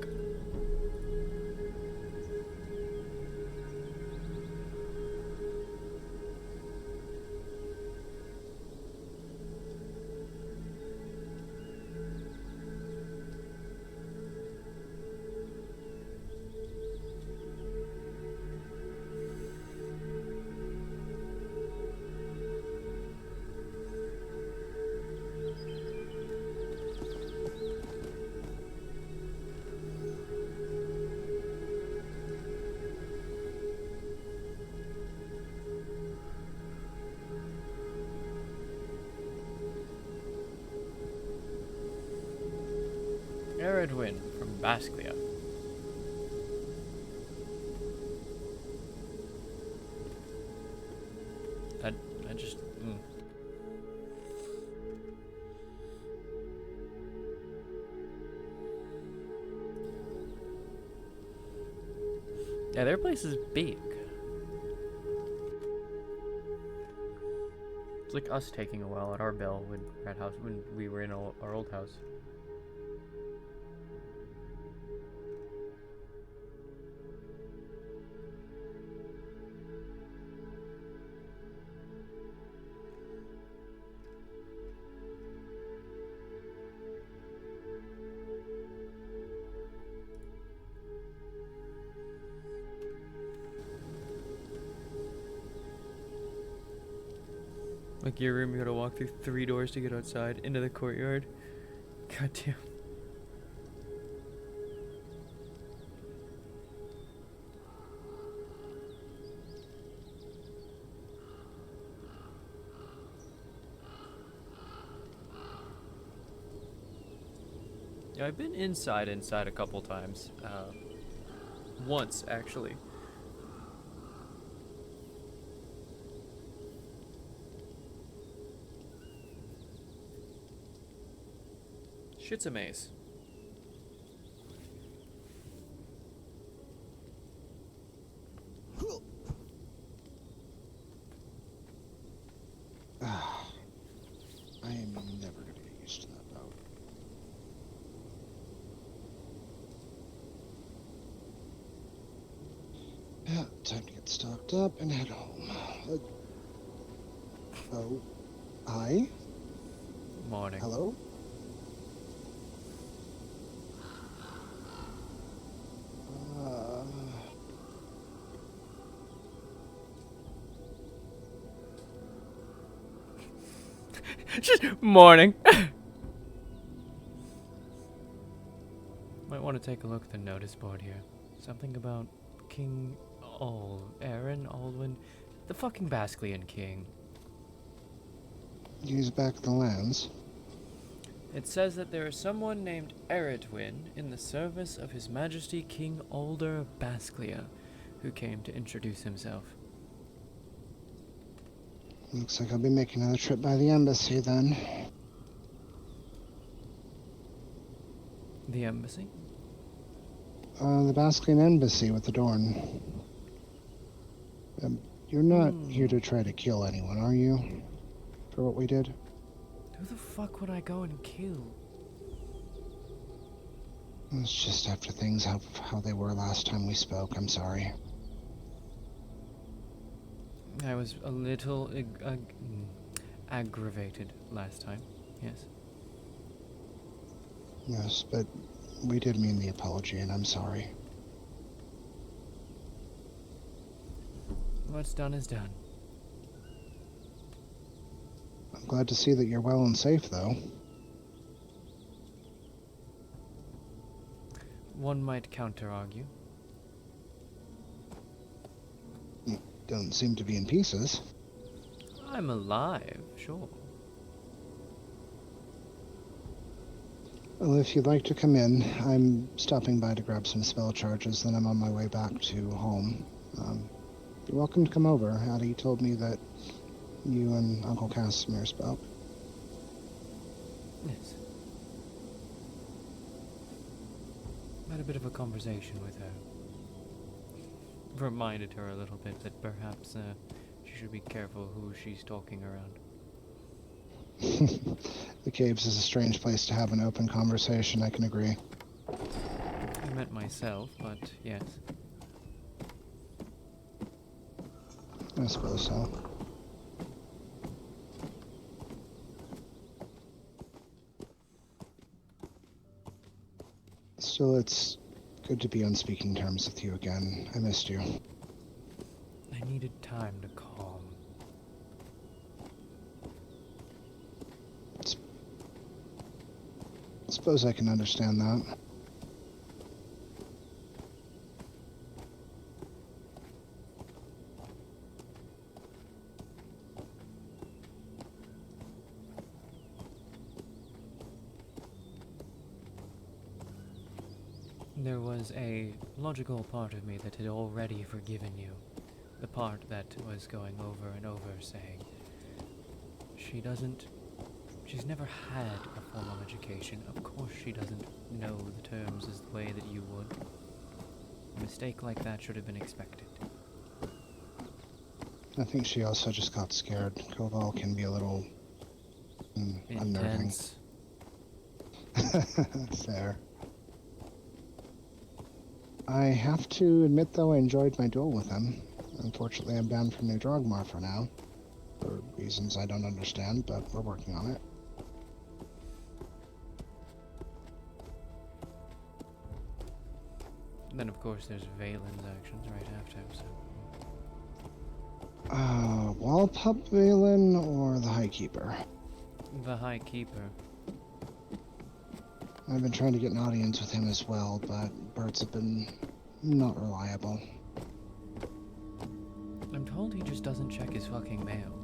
Eredwin from Basclia. I just... Yeah, their place is big. It's like us taking a while at our bell when we were in our old house. Like your room, you gotta walk through 3 doors to get outside into the courtyard. God damn. Yeah, I've been inside a couple times. Once, actually. Shit's a maze. I am never going to get used to that boat. Yeah, time to get stocked up and head home. Oh, hi? Morning. Hello? Just morning. Might want to take a look at the notice board here. Something about King Aaron Aldwin, the fucking Basclian king. Use back the lands. It says that there is someone named Eredwin in the service of His Majesty King Alder of Basclia, who came to introduce himself. Looks like I'll be making another trip by the embassy then. The embassy? The Basquian embassy with the Dorn. You're not here to try to kill anyone, are you? For what we did? Who the fuck would I go and kill? It's just after things how they were last time we spoke. I'm sorry. I was a little aggravated last time, yes. Yes, but we did mean the apology, and I'm sorry. What's done is done. I'm glad to see that you're well and safe, though. One might counter-argue. You don't seem to be in pieces. I'm alive, sure. Well, if you'd like to come in, I'm stopping by to grab some spell charges, then I'm on my way back to home. You're welcome to come over. Addie told me that you and Uncle Casimir spoke. Yes. Had a bit of a conversation with her. Reminded her a little bit that perhaps she should be careful who she's talking around. The caves is a strange place to have an open conversation, I can agree. I meant myself, but yes. I suppose so. Still, it's good to be on speaking terms with you again. I missed you. I needed time to calm. Suppose I can understand that. There was a logical part of me that had already forgiven you. The part that was going over and over saying, she's never had a formal education. Of course she doesn't know the terms as the way that you would. A mistake like that should have been expected. I think she also just got scared. Koval can be a little unnerving. Intense. Fair. I have to admit, though, I enjoyed my duel with him. Unfortunately, I'm banned from New Drogmar for now. For reasons I don't understand, but we're working on it. Then, of course, there's Valen's actions right after, so... Wallpup Valen or the High Keeper? The High Keeper. I've been trying to get an audience with him as well, but birds have been not reliable. I'm told he just doesn't check his fucking mail.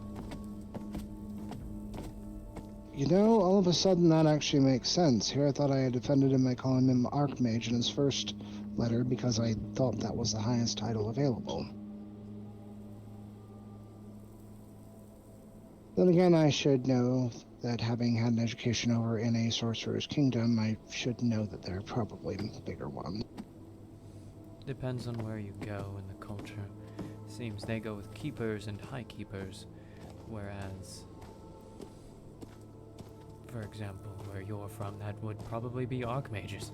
You know, all of a sudden that actually makes sense. Here I thought I had defended him by calling him Archmage in his first letter because I thought that was the highest title available. Then again, I should know that having had an education over in a sorcerer's kingdom, I should know that there are probably bigger ones. Depends on where you go in the culture. Seems they go with keepers and high keepers, whereas, for example, where you're from, that would probably be archmages.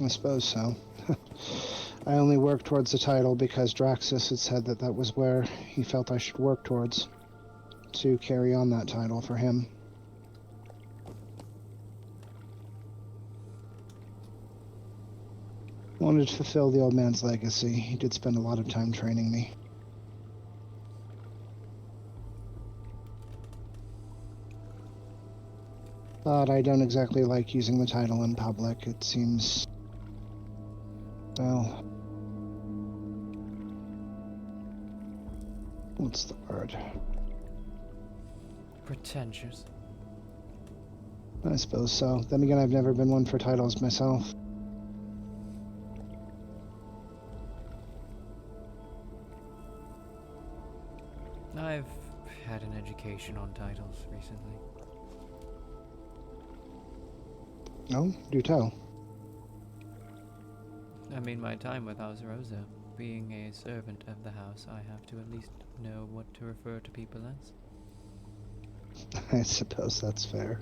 I suppose so. I only worked towards the title because Draxus had said that that was where he felt I should work towards, to carry on that title for him. Wanted to fulfill the old man's legacy. He did spend a lot of time training me. But I don't exactly like using the title in public. It seems, well, what's the word? Pretentious. I suppose so. Then again, I've never been one for titles myself. I've had an education on titles recently. No? Do tell. I mean, my time with House Rosa. Being a servant of the house, I have to at least know what to refer to people as. I suppose that's fair.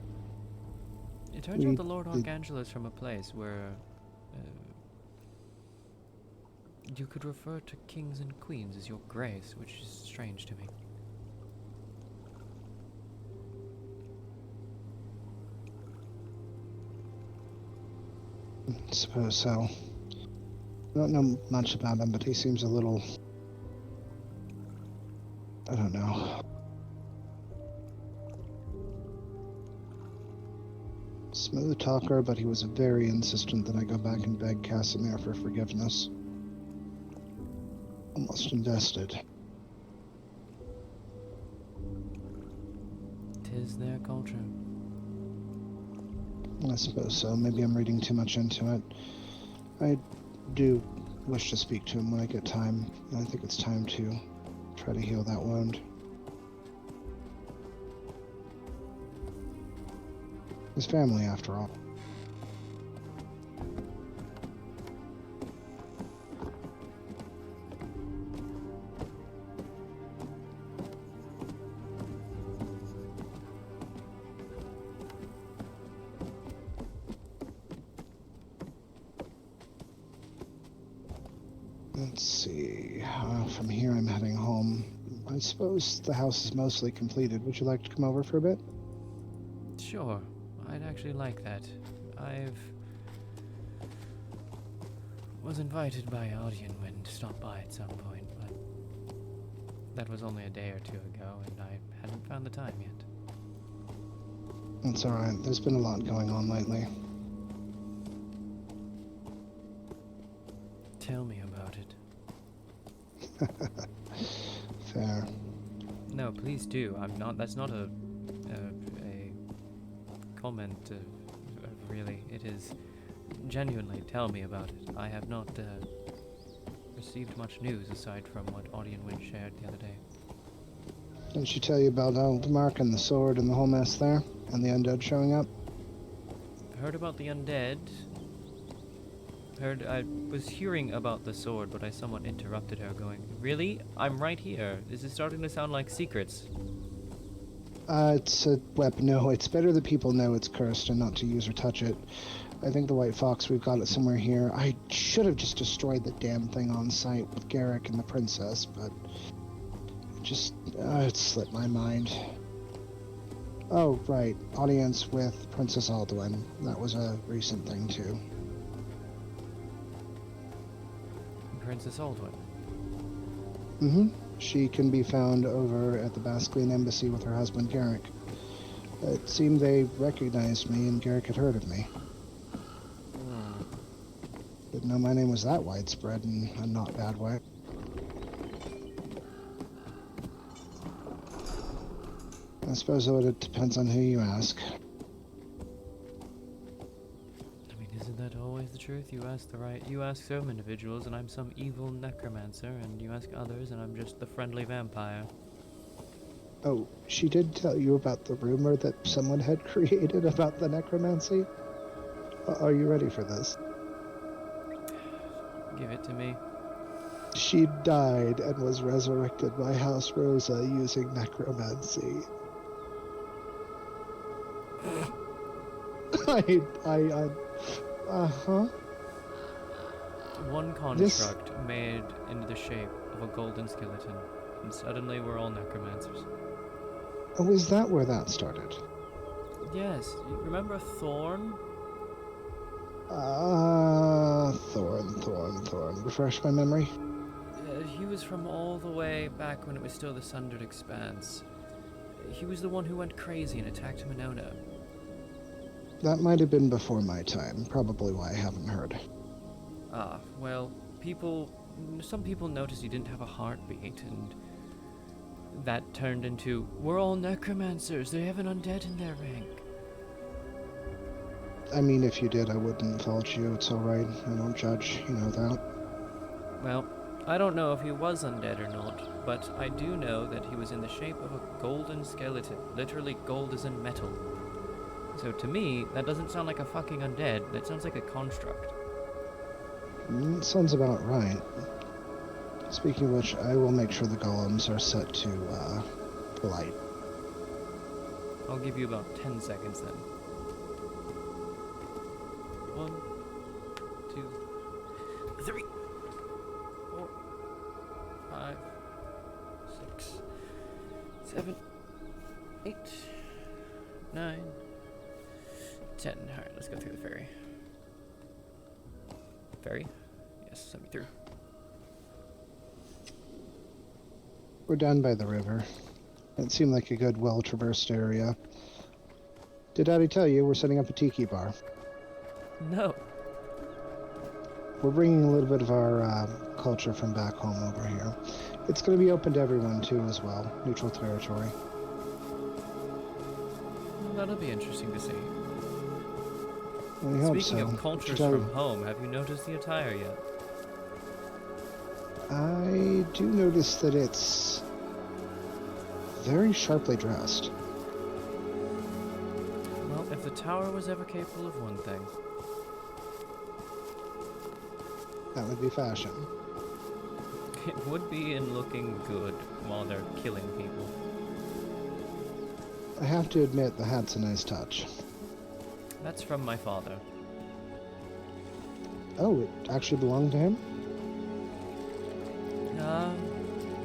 It turns out the Lord Archangel is from a place where you could refer to kings and queens as your grace, which is strange to me. I suppose so. I don't know much about him, but he seems a little... I don't know. Smooth talker, but he was very insistent that I go back and beg Casimir for forgiveness. Almost invested. 'Tis their culture. I suppose so. Maybe I'm reading too much into it. I do wish to speak to him when I get time. I think it's time to try to heal that wound. His family, after all. Let's see. From here, I'm heading home. I suppose the house is mostly completed. Would you like to come over for a bit? Sure, I'd actually like that. Was invited by Audienwind to stop by at some point, but that was only a day or two ago, and I hadn't found the time yet. That's alright. There's been a lot going on lately. Tell me about it. Fair. No, please do. That's not a comment. Really, it is. Genuinely, tell me about it. I have not received much news aside from what Audienwind shared the other day. Didn't she tell you about the mark and the sword and the whole mess there? And the undead showing up? Heard about the undead. I was hearing about the sword, but I somewhat interrupted her, going, "Really? I'm right here. This is starting to sound like secrets." It's a weapon. No, it's better that people know it's cursed and not to use or touch it. I think the White Fox, we've got it somewhere here. I should have just destroyed the damn thing on site with Garrick and the princess, but it slipped my mind. Oh, right. Audience with Princess Alduin. That was a recent thing, too. Princess Alduin. Mm-hmm. She can be found over at the Basquian Embassy with her husband, Garrick. It seemed they recognized me and Garrick had heard of me. Didn't know my name was that widespread in a not bad way. I suppose it depends on who you ask. I mean, isn't that always the truth? You ask some individuals and I'm some evil necromancer, and you ask others and I'm just the friendly vampire. Oh, she did tell you about the rumor that someone had created about the necromancy? Are you ready for this? Give it to me. She died and was resurrected by House Rosa using necromancy. Uh-huh. One construct made into the shape of a golden skeleton, and suddenly we're all necromancers. Oh, is that where that started? Yes, you remember Thorn? Thorn. Refresh my memory. He was from all the way back when it was still the Sundered Expanse. He was the one who went crazy and attacked Monona. That might have been before my time, probably why I haven't heard. Ah, well, some people noticed he didn't have a heartbeat, and that turned into, we're all necromancers, they have an undead in their rank. I mean, if you did, I wouldn't fault you. It's alright. I don't judge. You know that. Well, I don't know if he was undead or not, but I do know that he was in the shape of a golden skeleton. Literally gold as in metal. So to me, that doesn't sound like a fucking undead. That sounds like a construct. Sounds about right. Speaking of which, I will make sure the golems are set to light. I'll give you about 10 seconds then. 1, 2, 3, 4, 5, 6, 7, 8, 9, 10. Alright, let's go through the ferry. Ferry? Yes, send me through. We're down by the river. It seemed like a good, well-traversed area. Did Daddy tell you we're setting up a tiki bar? No. We're bringing a little bit of our culture from back home over here. It's going to be open to everyone, too, as well. Neutral territory. Well, that'll be interesting to see. We hope Speaking so. of cultures from home, have you noticed the attire yet? I do notice that it's very sharply dressed. Well, if the tower was ever capable of one thing, That would be fashion. it would be in looking good while they're killing people. I have to admit, the hat's a nice touch. That's from my father. Oh, it actually belonged to him?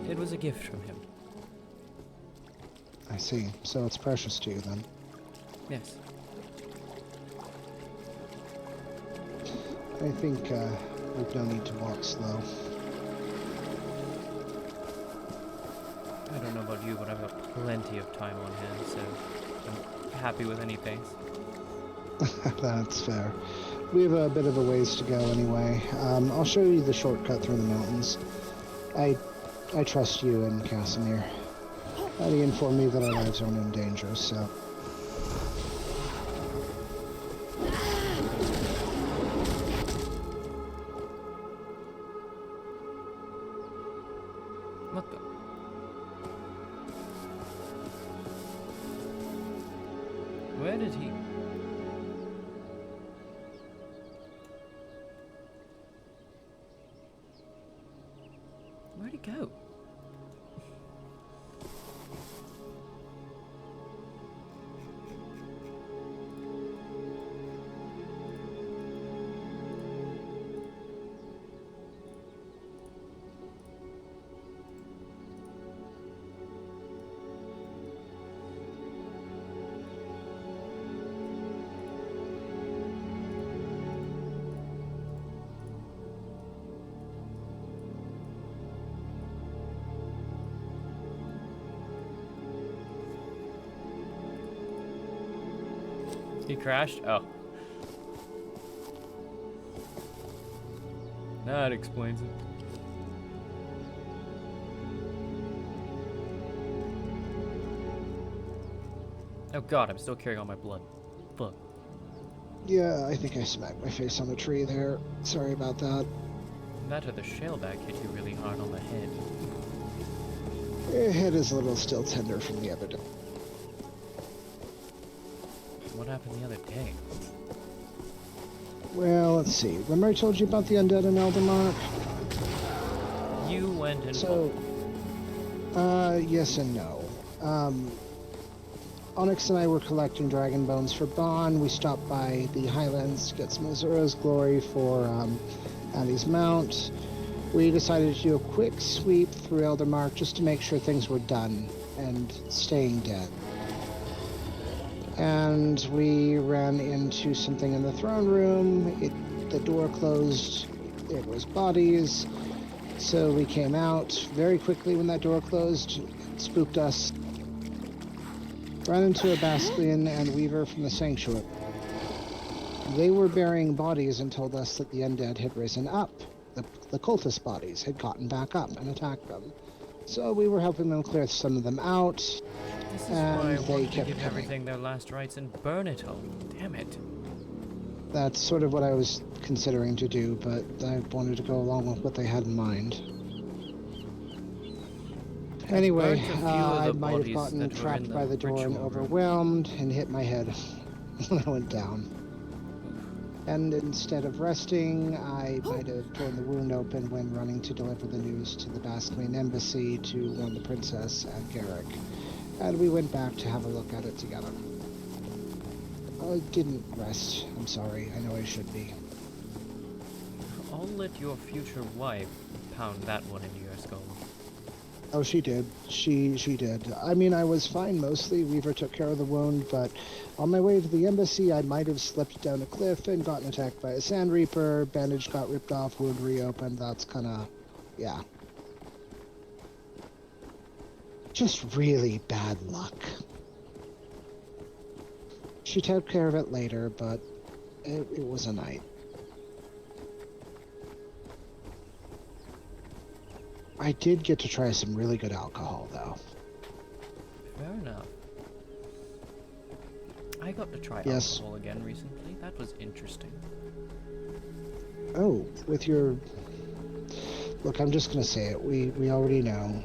It was a gift from him. I see. So it's precious to you then. Yes. I think we've no need to walk slow. I don't know about you, but I've got plenty of time on hand, so I'm happy with any pace. That's fair. We have a bit of a ways to go anyway. I'll show you the shortcut through the mountains. I trust you and Casimir. He informed me that our lives aren't in danger, so... What the? Where did he... Where'd he go? He crashed? Oh. That explains it. Oh god, I'm still carrying all my blood. Fuck. Yeah, I think I smacked my face on a tree there. Sorry about that. That or the shale bag hit you really hard on the head. Your head is a little still tender from the other day. What happened the other day? Well, let's see. Remember I told you about the undead in Eldermark? You went and... So, yes and no. Onyx and I were collecting dragon bones for Bon. We stopped by the Highlands to get some Azura's glory for Andy's mount. We decided to do a quick sweep through Eldermark just to make sure things were done and staying dead. And we ran into something in the throne room. The door closed. It was bodies. So we came out very quickly when that door closed. It spooked us. Ran into a Basilian and Weaver from the Sanctuary. They were burying bodies and told us that the undead had risen up. The cultist bodies had gotten back up and attacked them. So we were helping them clear some of them out. This is and why I they wanted to kept give coming. everything their last rites and burn it all. Damn it. That's sort of what I was considering to do, but I wanted to go along with what they had in mind. Anyway, burnt a few of I the might have bodies gotten that were trapped in by the the door and ritual room. overwhelmed and hit my head when I went down. And instead of resting, I might have torn the wound open when running to deliver the news to the Basilian embassy to warn the princess and Garrick. And we went back to have a look at it together. I didn't rest. I'm sorry. I know I should be. I'll let your future wife pound that one into your skull. Oh, she did. She did. I mean, I was fine mostly. Weaver took care of the wound, but on my way to the embassy, I might have slipped down a cliff and gotten attacked by a sand reaper. Bandage got ripped off, wound reopened. That's kind of, yeah. Just really bad luck. She took care of it later, but it was a night. I did get to try some really good alcohol, though. Fair enough. I got to try Yes. alcohol again recently. That was interesting. Oh, with your... Look, I'm just gonna say it. We already know.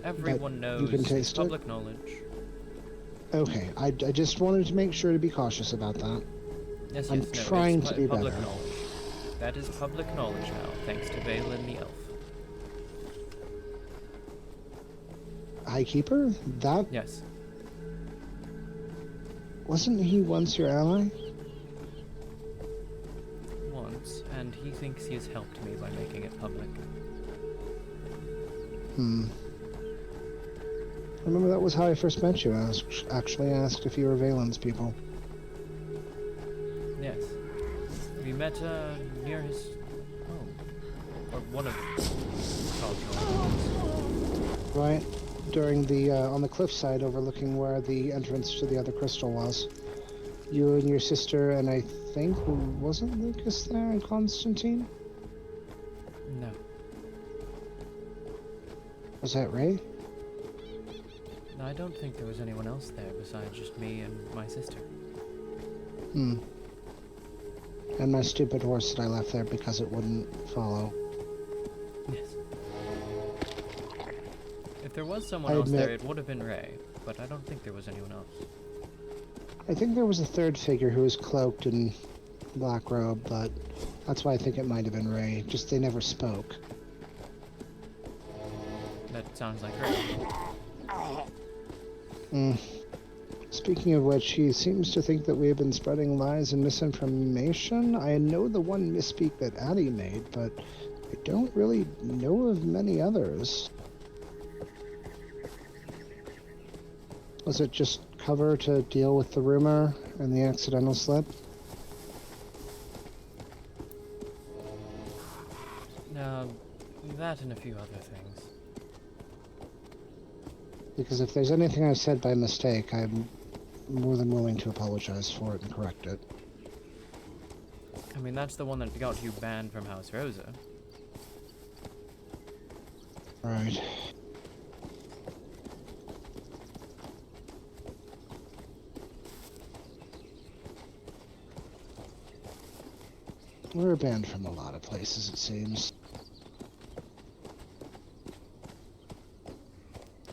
Everyone knows. you can It's taste it? public knowledge. Okay, I just wanted to make sure to be cautious about that. Yes, I'm yes, no, trying it's to be public better. knowledge. That is public knowledge now, thanks to Valen the elf. Highkeeper? That... Yes. Wasn't he once your ally? Once, and he thinks he has helped me by making it public. Remember that was how I first met you. I actually asked if you were Valen's people. Yes. We met near his home. Or one of his homes. Right? During the, on the cliffside overlooking where the entrance to the other crystal was. You and your sister, and I think, wasn't Lucas there and Constantine? No. Was that Ray? No, I don't think there was anyone else there besides just me and my sister. Hmm. And my stupid horse that I left there because it wouldn't follow. Yes. If there was someone I else there, admit- it would have been Ray, but I don't think there was anyone else. I think there was a third figure who was cloaked in black robe, but that's why I think it might have been Ray. Just they never spoke. That sounds like Ray. Hmm. Speaking of which, he seems to think that we have been spreading lies and misinformation. I know the one misspeak that Addie made, but I don't really know of many others. Was it just cover to deal with the rumor and the accidental slip? That and a few other things. Because if there's anything I've said by mistake, I'm more than willing to apologize for it and correct it. I mean, that's the one that got you banned from House Rosa. Right. We're banned from a lot of places, it seems.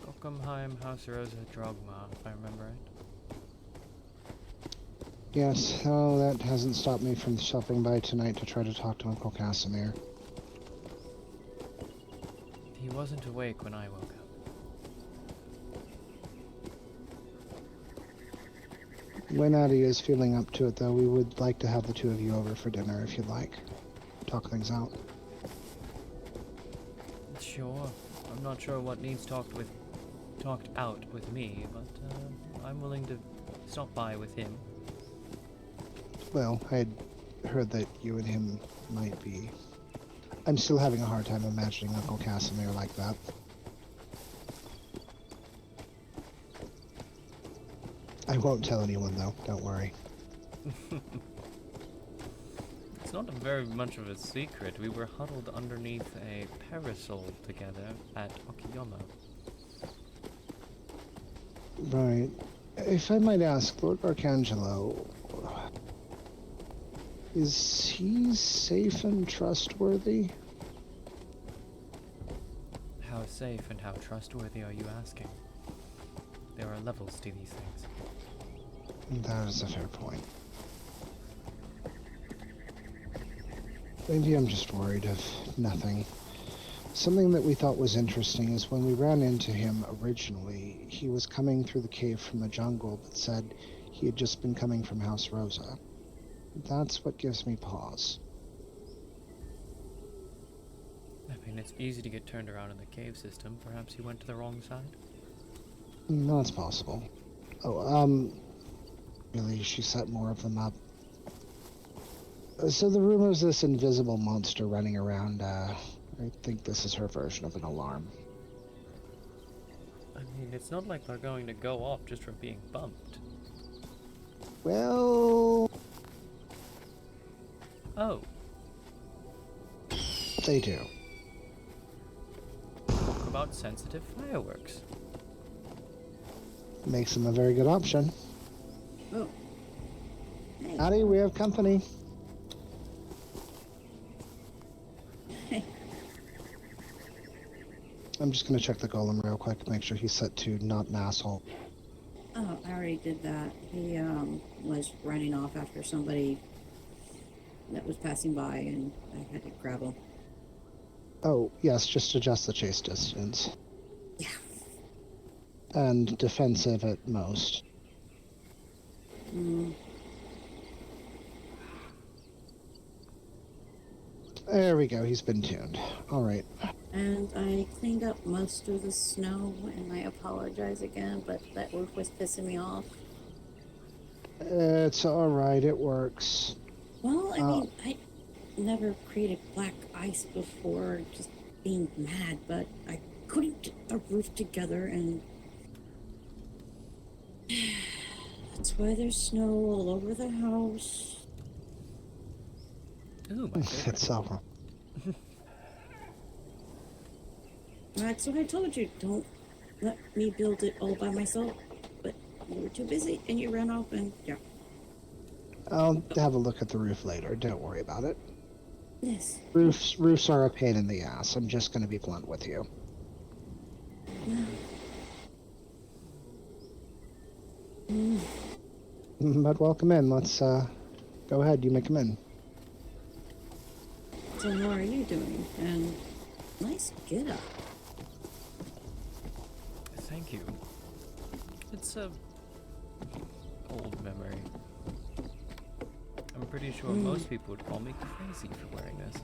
Gockenheim, House Rosa, Drogma, if I remember right. Yes, oh, that hasn't stopped me from stopping by tonight to try to talk to Uncle Casimir. He wasn't awake when I woke up. When Addie is feeling up to it, though, we would like to have the two of you over for dinner if you'd like. Talk things out. Sure. I'm not sure what needs talked out with me, but I'm willing to stop by with him. Well, I had heard that you and him might be... I'm still having a hard time imagining Uncle Casimir like that. I won't tell anyone, though. Don't worry. It's not very much of a secret. We were huddled underneath a parasol together at Okayama. Right. If I might ask, Lord Arcangelo, is he safe and trustworthy? How safe and how trustworthy are you asking? There are levels to these things. That is a fair point. Maybe I'm just worried of nothing. Something that we thought was interesting is when we ran into him originally, he was coming through the cave from the jungle, but said he had just been coming from House Rosa. That's what gives me pause. I mean, it's easy to get turned around in the cave system. Perhaps he went to the wrong side? No, it's possible. Oh, really, she set more of them up. So the rumors of this invisible monster running around, I think this is her version of an alarm. I mean, it's not like they're going to go off just from being bumped. Well... Oh. They do. Talk about sensitive fireworks. Makes them a very good option. Oh. Hey. Howdy, we have company. Hey. I'm just gonna check the golem real quick, make sure he's set to not an asshole. Oh, I already did that. He was running off after somebody that was passing by, and I had to grab him. Oh, yes, just adjust the chase distance. Yeah. And defensive at most. There we go. He's been tuned. All right. And I cleaned up most of the snow, and I apologize again, but that roof was pissing me off. It's all right. It works. Well, I mean, I never created black ice before, just being mad, but I couldn't get the roof together, and that's why there's snow all over the house. Ooh, my favorite. It's over. That's what I told you. Don't let me build it all by myself. But you were too busy, and you ran off, and yeah. I'll have a look at the roof later. Don't worry about it. Yes. Roofs are a pain in the ass. I'm just going to be blunt with you. But welcome in. Let's go ahead. You may come in. So how are you doing? And nice get up. Thank you. It's a old memory. I'm pretty sure most people would call me crazy for wearing this.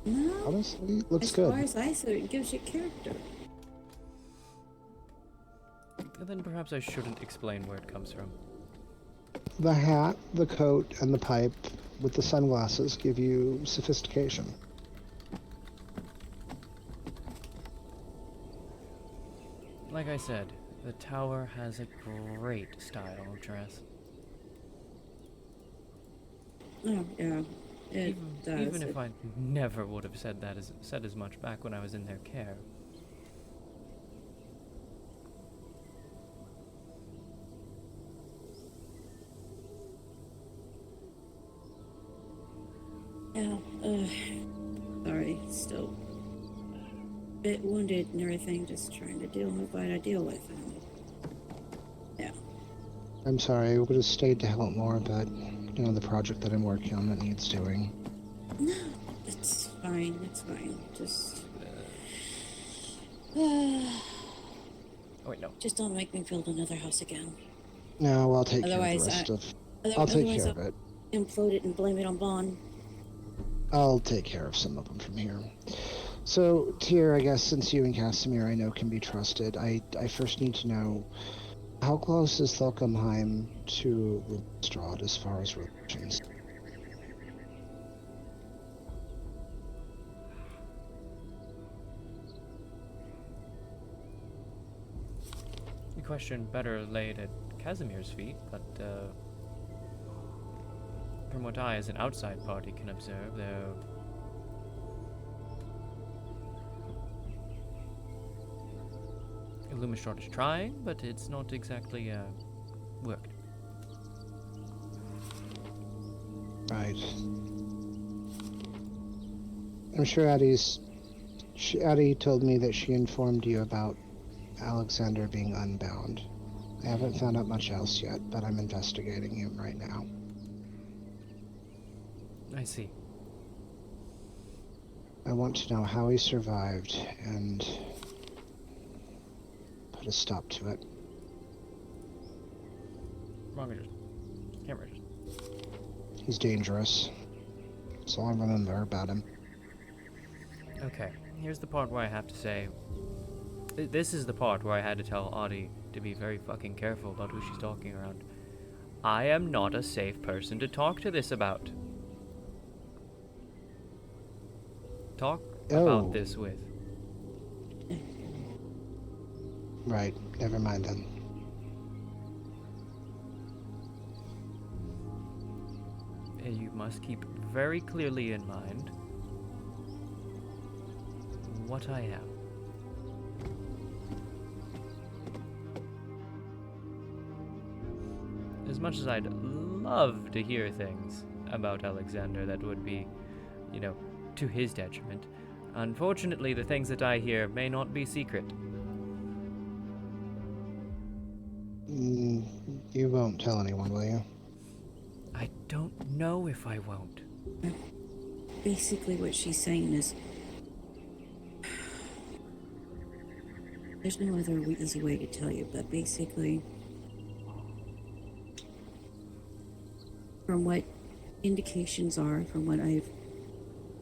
No. Honestly, looks as good. far as I see it gives you character. And then perhaps I shouldn't explain where it comes from. The hat, the coat, and the pipe with the sunglasses give you sophistication. Like I said, the tower has a great style of dress. Oh, yeah. It does. Even if I never would have said as much back when I was in their care. Yeah, sorry, still a bit wounded and everything, just trying to deal with what I deal with. And yeah. I'm sorry, I would have stayed to help more, but, you know, the project that I'm working on that needs doing. No, it's fine, just... oh, wait, no. just don't make me build another house again. No, I'll take care of the Otherwise, rest of... Otherwise, I'll take care of it. Implode it and blame it on Bond. I'll take care of some of them from here. So, Tyr, I guess since you and Casimir I know can be trusted, I first need to know, how close is Thelkamheim to Strahd as far as relations? The question better laid at Casimir's feet, but from what I as an outside party can observe, though, Illumistrad is trying, but it's not exactly worked. Right. I'm sure Addie told me that she informed you about Alexander being unbound. I haven't found out much else yet, but I'm investigating him right now. I see. I want to know how he survived and put a stop to it. Wrong address. Can't register. He's dangerous. That's all I remember about him. Okay, here's the part where I have to say... This is the part where I had to tell Audie to be very fucking careful about who she's talking around. I am not a safe person to talk to this about. Talk about this with. Right, never mind then. You must keep very clearly in mind what I am. As much as I'd love to hear things about Alexander that would be, you know, to his detriment, unfortunately the things that I hear may not be secret. You won't tell anyone, will you? I don't know if I won't. Basically what she's saying is there's no other easy way to tell you, but basically from what indications are, from what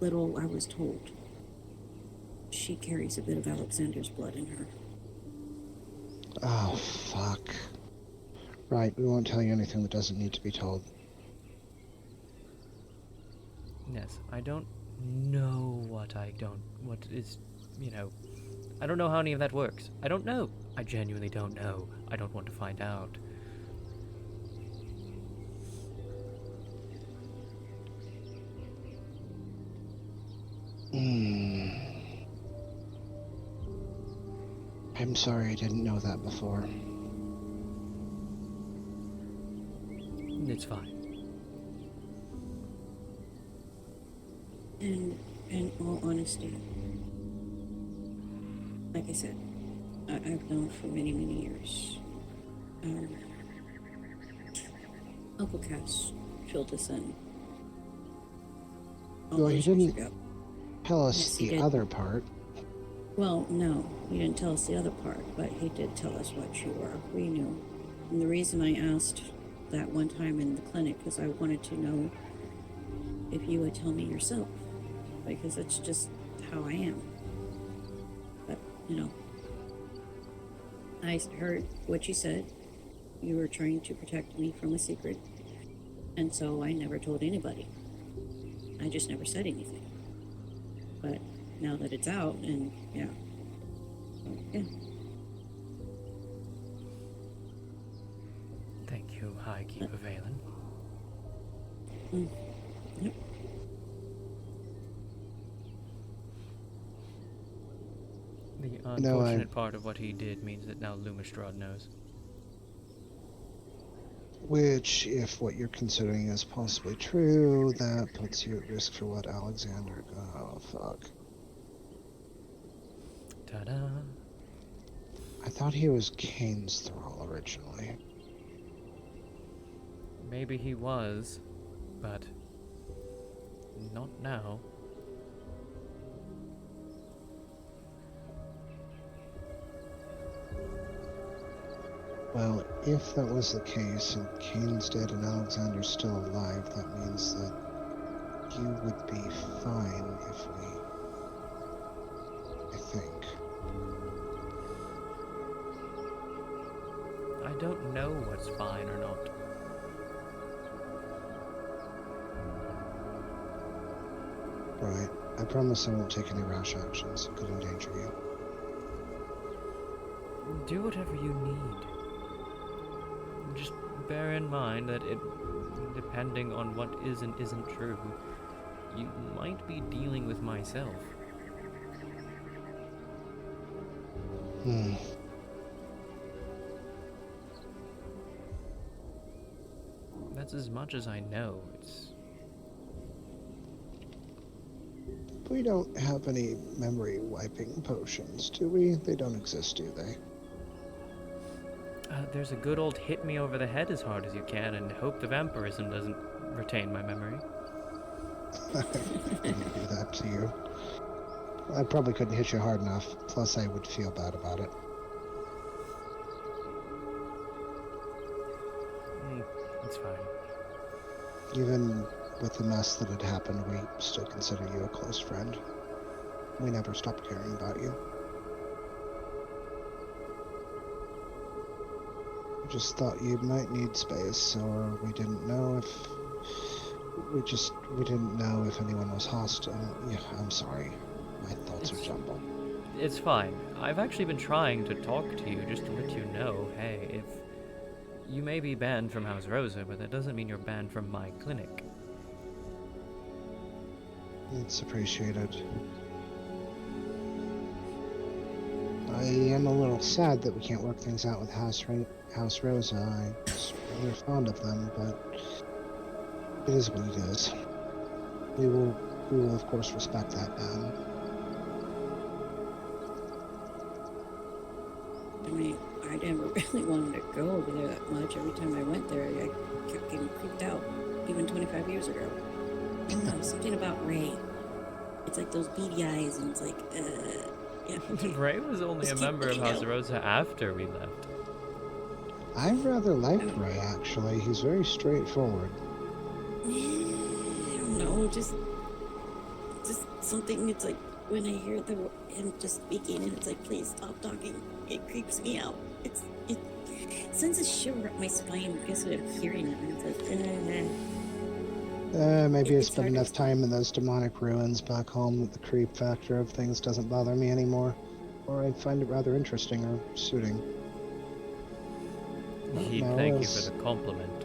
little I was told, she carries a bit of Alexander's blood in her. Oh, fuck. Right, we won't tell you anything that doesn't need to be told. Yes, I don't know what is, I don't know how any of that works. I don't know. I genuinely don't know. I don't want to find out. I'm sorry I didn't know that before. It's fine. And in all honesty, like I said, I've known for many, many years. Uncle Cass filled us in. All Well, he those years didn't ago. tell us Yes, he the did. other part. Well, no, he didn't tell us the other part, but he did tell us what you were. We knew. And the reason I asked that one time in the clinic was I wanted to know if you would tell me yourself, because it's just how I am. But, I heard what you said. You were trying to protect me from a secret, and so I never told anybody. I just never said anything. But now that it's out, and yeah. Thank you, High Keeper Valen. Yep. The No, unfortunate part of what he did means that now Lumistrad knows. Which, if what you're considering is possibly true, that puts you at risk for what Alexander... Oh, fuck. Ta-da! I thought he was Kane's thrall originally. Maybe he was, but not now. Well, if that was the case, and Kane's dead and Alexander's still alive, that means that you would be fine if we... I think. I don't know what's fine or not. Right. I promise I won't take any rash actions that could endanger you. Do whatever you need. Just bear in mind that depending on what is and isn't true, you might be dealing with myself. That's as much as I know. We don't have any memory wiping potions, do we? They don't exist, do they? There's a good old hit me over the head as hard as you can and hope the vampirism doesn't retain my memory. I wouldn't do that to you. I probably couldn't hit you hard enough, plus I would feel bad about it. It's fine. Even with the mess that had happened, we still consider you a close friend. We never stopped caring about you. We just thought you might need space, or we didn't know if... We didn't know if anyone was hostile. Yeah, I'm sorry. My thoughts are jumbled. It's fine. I've actually been trying to talk to you just to let you know, hey, if you may be banned from House Rosa, but that doesn't mean you're banned from my clinic. It's appreciated. I am a little sad that we can't work things out with House Rosa. I'm really fond of them, but it is what it is. We will of course respect that ban. I mean, I never really wanted to go over there that much. Every time I went there, I kept getting creeped out, even 25 years ago. I don't know, something about Ray. It's like those beady eyes, and it's like, yeah. Okay. Ray was only Just a keep member of looking House out. Rosa after we left. I rather like Ray, actually. He's very straightforward. No, just something. It's like when I hear him just speaking, and it's like, please stop talking. It creeps me out. It sends a shiver up my spine because of hearing it. And it's like, Maybe I It's spent hard to enough explain. time in those demonic ruins back home that the creep factor of things doesn't bother me anymore. Or I find it rather interesting or suiting. He'd No, thank you for the compliment.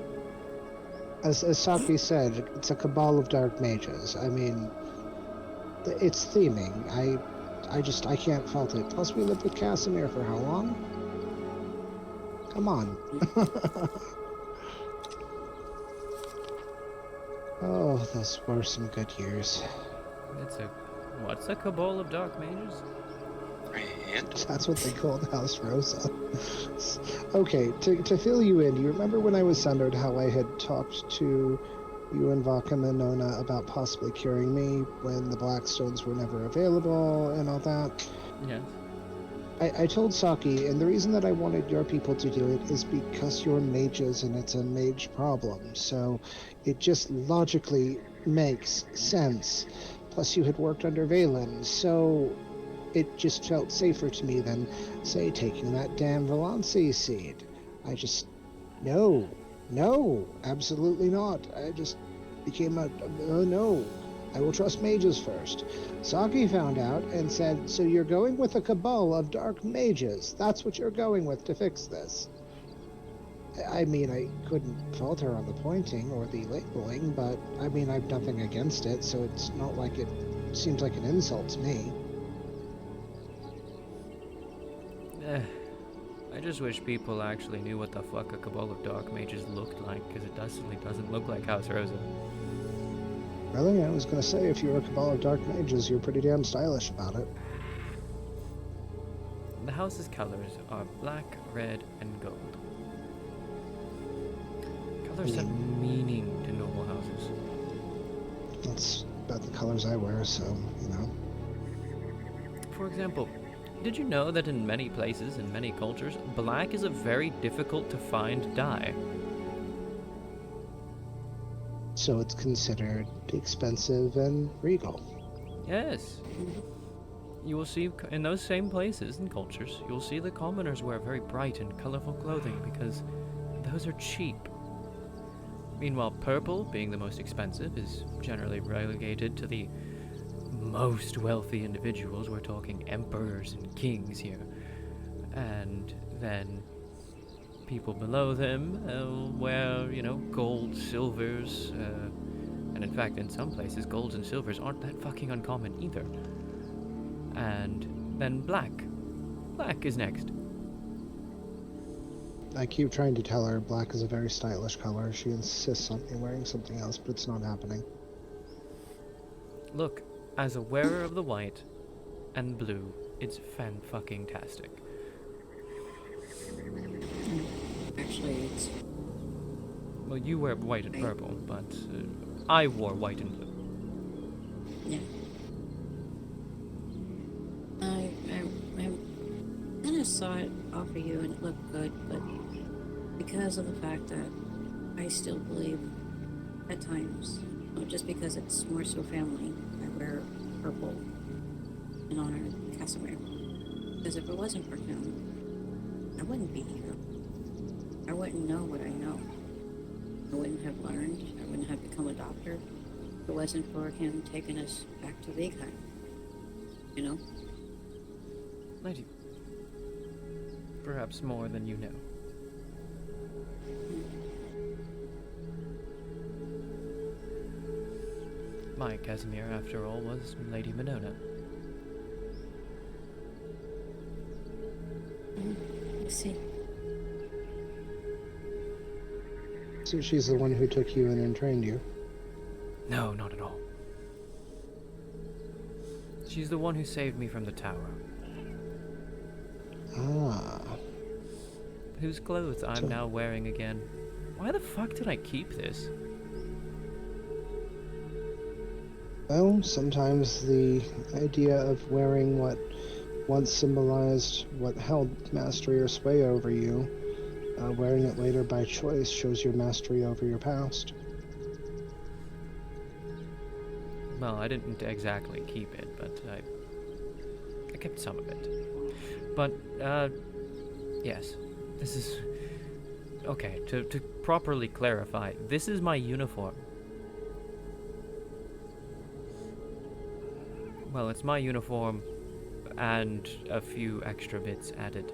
As Saki said, it's a cabal of dark mages. I mean, it's theming. I can't fault it. Plus, we lived with Casimir for how long? Come on. Oh, those were some good years. What's a cabal of dark mages? And That's what they called House Rosa. Okay, to fill you in, do you remember when I was sundered how I had talked to you and Vakam and Nona about possibly curing me when the Blackstones were never available and all that? Yes. I told Saki, and the reason that I wanted your people to do it is because you're mages and it's a mage problem, so it just logically makes sense. Plus, you had worked under Valen, so it just felt safer to me than, say, taking that damn Valancy seed. I just... No, absolutely not. I just became a... no. I will trust mages first. Saki found out and said, so you're going with a cabal of dark mages. That's what you're going with to fix this. I mean, I couldn't fault her on the pointing or the labeling, but I mean, I've nothing against it, so it's not like it seems like an insult to me. I just wish people actually knew what the fuck a cabal of dark mages looked like, because it definitely doesn't look like House Rosa. Really? I was gonna say, if you're a cabal of dark mages, you're pretty damn stylish about it. The house's colors are black, red, and gold. Colors have meaning to noble houses. That's about the colors I wear, so, you know. For example, did you know that in many places, in many cultures, black is a very difficult to find dye? So it's considered expensive and regal. Yes. You will see in those same places and cultures, you'll see the commoners wear very bright and colorful clothing because those are cheap. Meanwhile, purple, being the most expensive, is generally relegated to the most wealthy individuals. We're talking emperors and kings here. And then people below them wear, gold, silvers, and in fact, in some places, golds and silvers aren't that fucking uncommon either. And then black. Black is next. I keep trying to tell her black is a very stylish color. She insists on me wearing something else, but it's not happening. Look, as a wearer of the white and blue, it's fan-fucking-tastic. Actually, it's... Well, you wear white and purple, but I wore white and blue. Yeah. I kind of saw it off of you and it looked good, but because of the fact that I still believe at times, just because it's more so family, I wear purple in honor of Casimir. Because if it wasn't for him, I wouldn't be here. I wouldn't know what I know. I wouldn't have learned. I wouldn't have become a doctor. If it wasn't for him taking us back to Leaghheim. You know? I do. Perhaps more than you know. My Casimir, after all, was Lady Minona. I see. So she's the one who took you in and trained you? No, not at all. She's the one who saved me from the tower. Ah. Whose clothes I'm now wearing again. Why the fuck did I keep this? Well, sometimes the idea of wearing what once symbolized what held mastery or sway over you, wearing it later by choice shows your mastery over your past. Well, I didn't exactly keep it, but I kept some of it. But, yes. This is... Okay, to properly clarify, this is my uniform. Well, it's my uniform and a few extra bits added.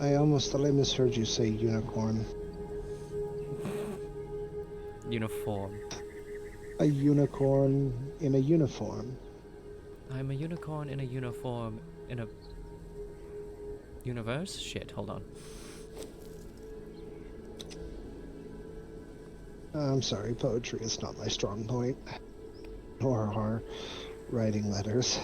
I almost thought I misheard you say unicorn. Uniform. A unicorn in a uniform. I'm a unicorn in a uniform in a... universe? Shit, hold on. I'm sorry, poetry is not my strong point. Nor are writing letters.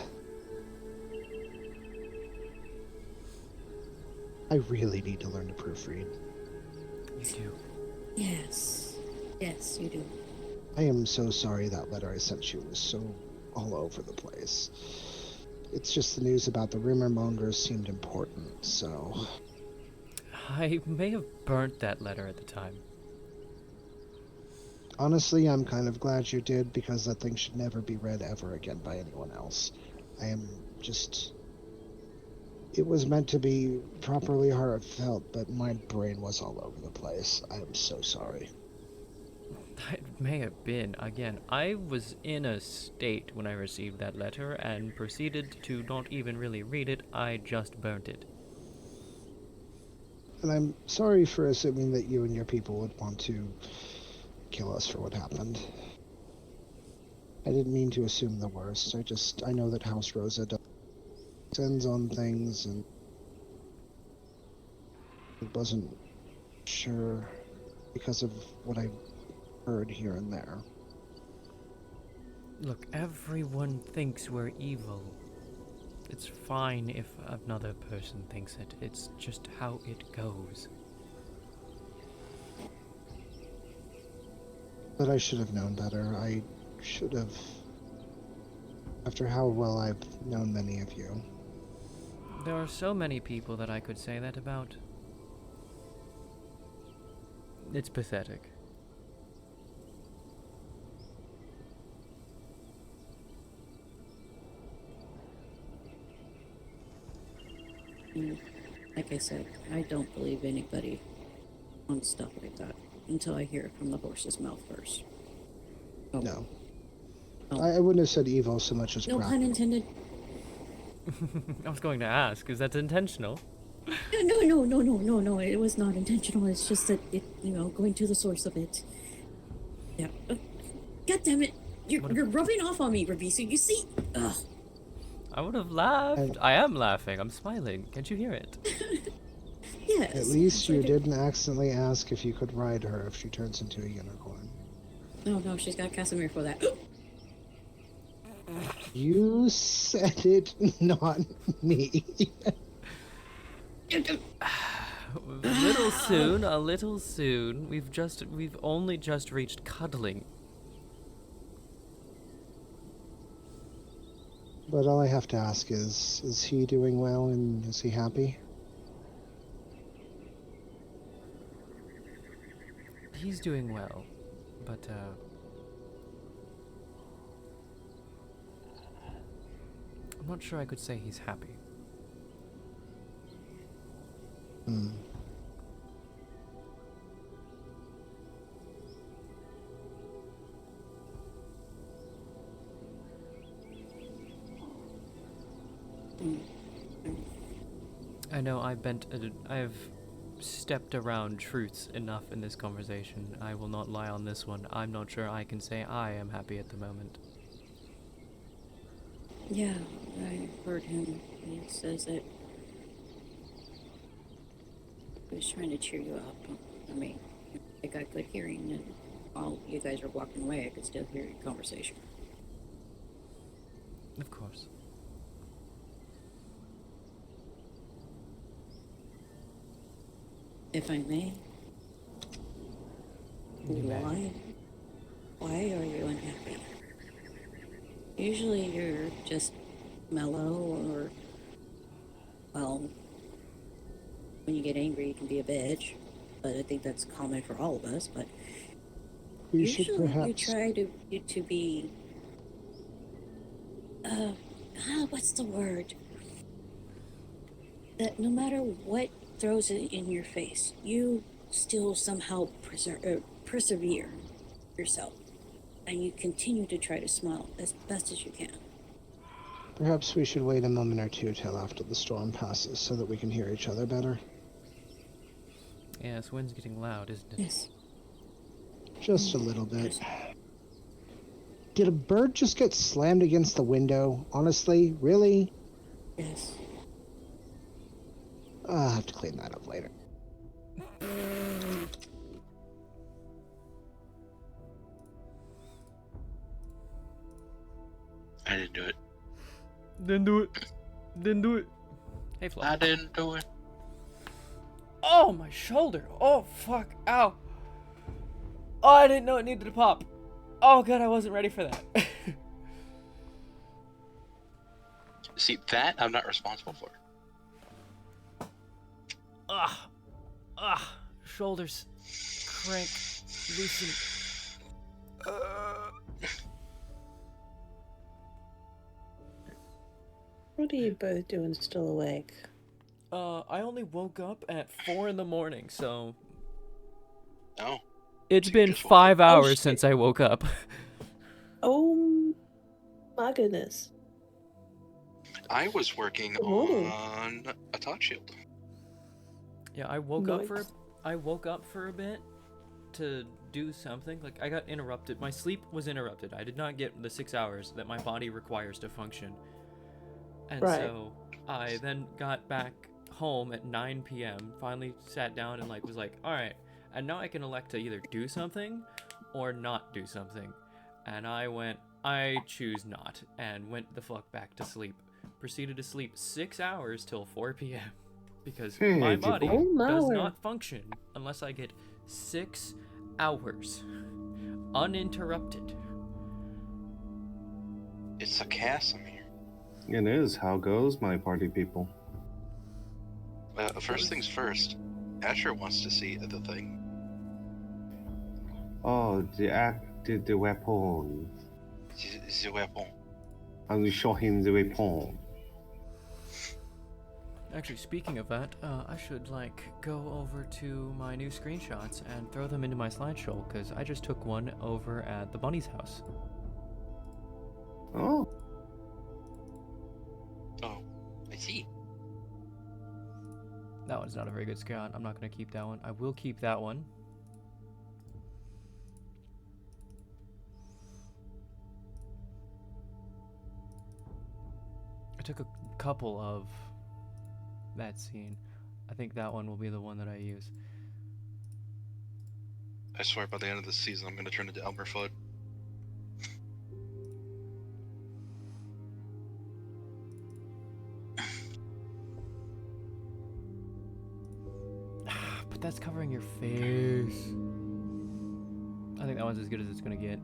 I really need to learn to proofread. You do. Yes. Yes, you do. I am so sorry that letter I sent you was so all over the place. It's just the news about the rumor mongers seemed important, so... I may have burnt that letter at the time. Honestly, I'm kind of glad you did, because that thing should never be read ever again by anyone else. I am just... It was meant to be properly heartfelt, but my brain was all over the place. I am so sorry. It may have been. Again, I was in a state when I received that letter and proceeded to not even really read it. I just burnt it. And I'm sorry for assuming that you and your people would want to kill us for what happened. I didn't mean to assume the worst. I know that House Rosa sends on things, and I wasn't sure because of what I heard here and there. Look, everyone thinks we're evil. It's fine if another person thinks it. It's just how it goes. But I should have known better. I should have... After how well I've known many of you. There are so many people that I could say that about. It's pathetic. Like I said, I don't believe anybody on stuff like that until I hear it from the horse's mouth first. Oh. No. Oh. I wouldn't have said evil so much as No practical. pun intended. I was going to ask, is that intentional? No, it was not intentional. It's just that going to the source of it. Yeah. God damn it. You're rubbing off on me, Rabisu. You see? Ugh. I would have laughed. I am laughing. I'm smiling. Can't you hear it? Yes. At least yes, you didn't accidentally ask if you could ride her if she turns into a unicorn. No, she's got Casimir for that. You said it, not me. A little soon. We've only just reached cuddling. But all I have to ask is he doing well and is he happy? He's doing well, but I'm not sure I could say he's happy. Hmm. I know I've stepped around truths enough in this conversation. I will not lie on this one. I'm not sure I can say I am happy at the moment. Yeah, I heard him. He says that he was trying to cheer you up. I mean, I got good hearing, and while you guys were walking away, I could still hear your conversation. Of course. If I may, You may. why are you unhappy? Usually you're just mellow, or, well, when you get angry you can be a bitch, but I think that's common for all of us. But We should Usually you perhaps. try to be what's the word? That no matter what throws it in your face, you still somehow persevere yourself, and you continue to try to smile as best as you can. Perhaps we should wait a moment or two till after the storm passes so that we can hear each other better. Yeah, this wind's getting loud, isn't it? Yes. Just a little bit. Did a bird just get slammed against the window? Honestly? Really? Yes. I'll have to clean that up later. I didn't do it. Didn't do it. Didn't do it. Hey, Flo. I didn't do it. Oh, my shoulder. Oh, fuck. Ow. Oh, I didn't know it needed to pop. Oh, God, I wasn't ready for that. See, that I'm not responsible for. Shoulders. Crank. Loosen. What are you both doing still awake? I only woke up at 4 in the morning, so... Oh. It's So you been just woke 5 up. hours shit. since I woke up. Oh my goodness. I was working Good morning. on a Todd Shield. Yeah, I woke up Nice. for a bit to do something. Like, I got interrupted. My sleep was interrupted. I did not get the 6 hours that my body requires to function. And Right. so I then got back home at 9 p.m. Finally sat down and was like, all right, and now I can elect to either do something or not do something. And I choose not, and went the fuck back to sleep. Proceeded to sleep 6 hours till 4 p.m. because my body Oh my does word. not function unless I get 6 hours uninterrupted. It's a chasm here. It is. How goes, my party people? First things first. Asher wants to see the thing. Oh, the weapon. The weapon. I will show him the weapon. Actually, speaking of that, I should go over to my new screenshots and throw them into my slideshow because I just took one over at the bunny's house. Oh. Oh, I see. That one's not a very good screenshot. I'm not going to keep that one. I will keep that one. I took a couple of that scene. I think that one will be the one that I use. I swear by the end of this season, I'm going to turn into Elmer Fudd. But that's covering your face. I think that one's as good as it's going to get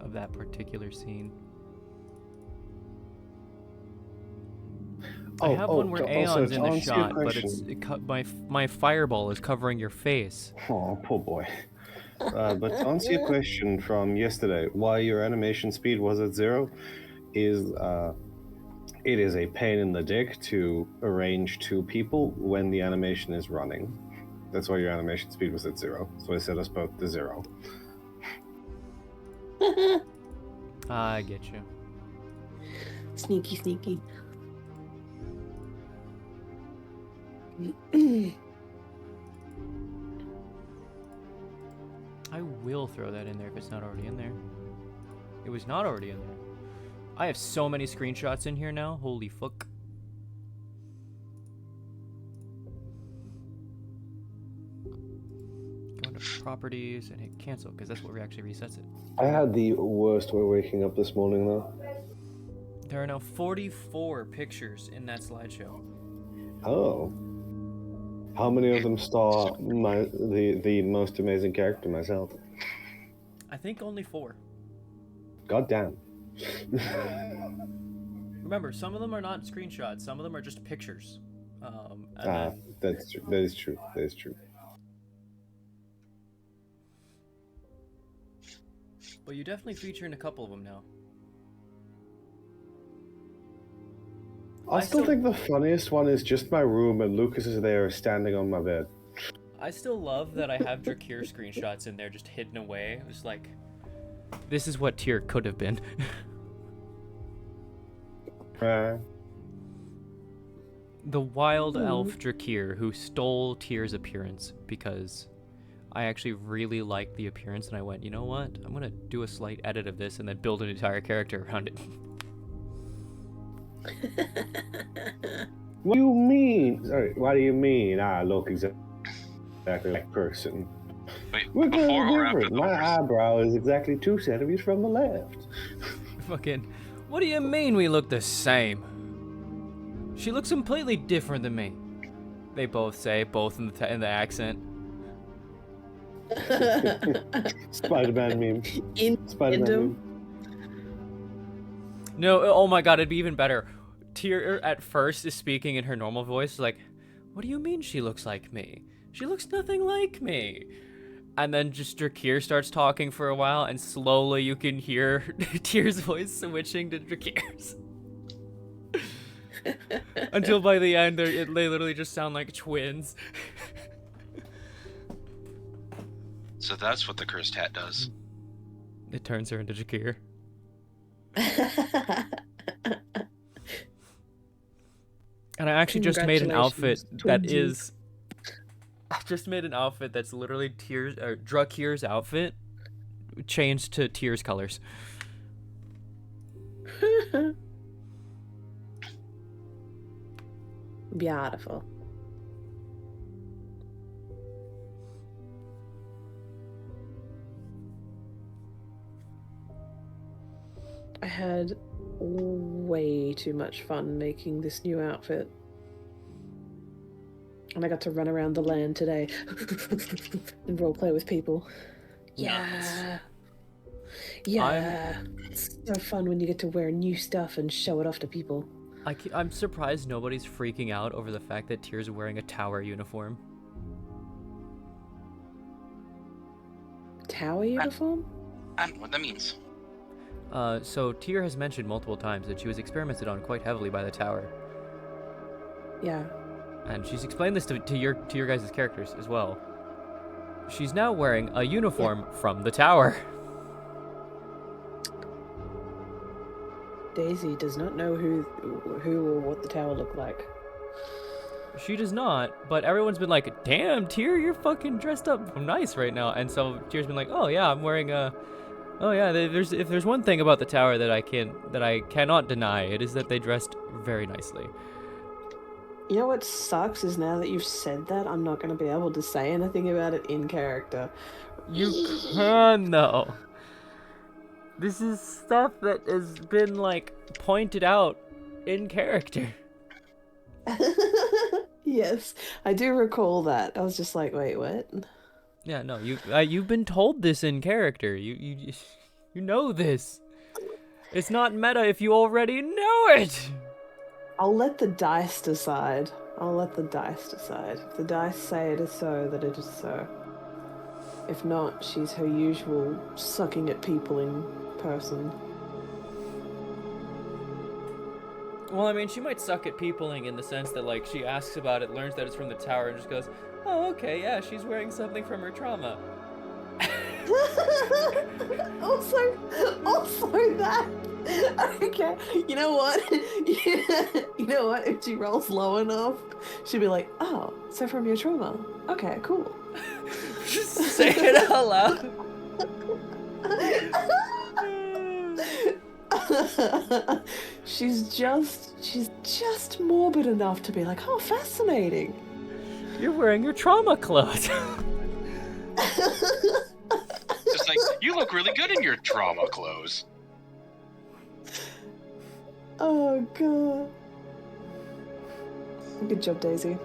of that particular scene. I have one where Aeon's in the shot, but my fireball is covering your face. Oh, poor boy. But to answer your question from yesterday, why your animation speed was at 0 is it is a pain in the dick to arrange 2 people when the animation is running. That's why your animation speed was at 0. So I set us both to 0. I get you. Sneaky, sneaky. I will throw that in there if it's not already in there. It was not already in there. I have so many screenshots in here now. Holy fuck. Go into properties and hit cancel because that's what actually resets it. I had the worst way waking up this morning, though. There are now 44 pictures in that slideshow. Oh. How many of them star the most amazing character, myself? I think only 4. God damn. Remember, some of them are not screenshots. Some of them are just pictures. That's true. That is true. That is true. But you definitely feature in a couple of them now. I still think the funniest one is just my room and Lucas is there standing on my bed. I still love that I have Drakir screenshots in there just hidden away. It was like, this is what Tyr could have been. The wild elf Drakir who stole Tyr's appearance because I actually really liked the appearance and I went, you know what? I'm going to do a slight edit of this and then build an entire character around it. What do you mean? Sorry, what do you mean? I look exactly like person. Wait, We're before or after different. the My eyebrow is exactly 2 centimeters from the left. Fucking, what do you mean we look the same? She looks completely different than me. They both say, both in the accent. Spider-Man meme. Spider-Man meme. No, oh my god, it'd be even better. Tyr at first is speaking in her normal voice, like, what do you mean she looks like me? She looks nothing like me. And then just Drakir starts talking for a while, and slowly you can hear Tyr's voice switching to Drakir's. Until by the end, they literally just sound like twins. So that's what the cursed hat does. It turns her into Drakir. And I actually just made an outfit that is... I just made an outfit that's literally Drakir's outfit changed to Tyr's colors. Beautiful. I had way too much fun making this new outfit. And I got to run around the land today and roleplay with people. Yeah. Yeah. It's so fun when you get to wear new stuff and show it off to people. I'm surprised nobody's freaking out over the fact that Tyr's wearing a tower uniform. Tower uniform? I don't know what that means. So Tyr has mentioned multiple times that she was experimented on quite heavily by the tower. Yeah. And she's explained this to your guys' characters as well. She's now wearing a uniform from the tower. Daisy does not know who or what the tower looked like. She does not, but everyone's been like, damn, Tyr, you're fucking dressed up nice right now. And so Tyr's been like, oh yeah, I'm wearing a... Oh yeah, if there's one thing about the tower that I cannot deny, it is that they dressed very nicely. You know what sucks is now that you've said that, I'm not going to be able to say anything about it in character. You can though. This is stuff that has been like pointed out in character. Yes, I do recall that. I was just like, wait, what? Yeah, no, you've been told this in character. You know this. It's not meta if you already know it. I'll let the dice decide. If the dice say it is so, that it is so. If not, she's her usual sucking at people in person. Well, I mean, she might suck at peopling in the sense that, like, she asks about it, learns that it's from the tower, and just goes, oh, okay, yeah, she's wearing something from her trauma. also that. Okay, you know what? You know what? If she rolls low enough, she'll be like, oh, so from your trauma. Okay, cool. Just say it out loud. She's just morbid enough to be like, oh, fascinating. You're wearing your trauma clothes. Just like, you look really good in your trauma clothes. Oh, God. Good job, Daisy.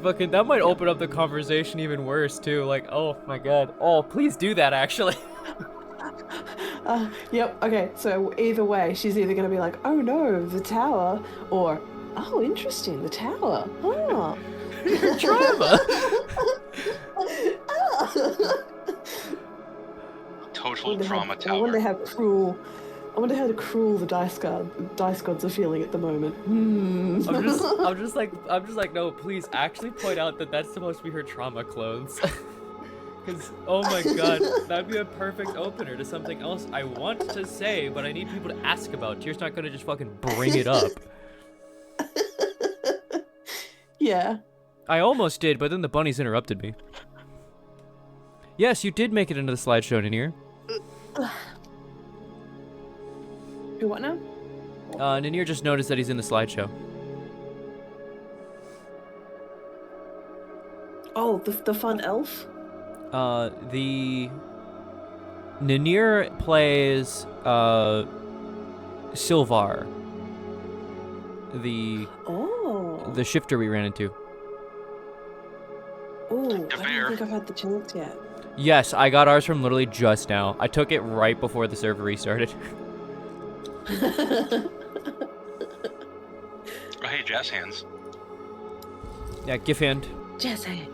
Fucking, that might open up the conversation even worse, too. Like, oh my god. Oh, please do that, actually. Yep, okay, so either way, she's either going to be like, oh no, the tower, or, oh, interesting, the tower. Huh. Your trauma. full trauma I tower. wonder how cruel. I wonder how cruel the dice gods are feeling at the moment. I'm just like, no, please actually point out that that's supposed to be her trauma clothes. Because, oh my god, that'd be a perfect opener to something else I want to say, but I need people to ask about. Tyr's not gonna just fucking bring it up. Yeah. I almost did, but then the bunnies interrupted me. Yes, you did make it into the slideshow, Ninier. Who, what now? Ninier just noticed that he's in the slideshow. Oh, the fun elf? The Ninier plays Silvar, the shifter we ran into. Oh, I don't think I've had the chance yet. Yes, I got ours from literally just now. I took it right before the server restarted. Oh, hey, jazz hands. Yeah, GIF hand. Jazz hands.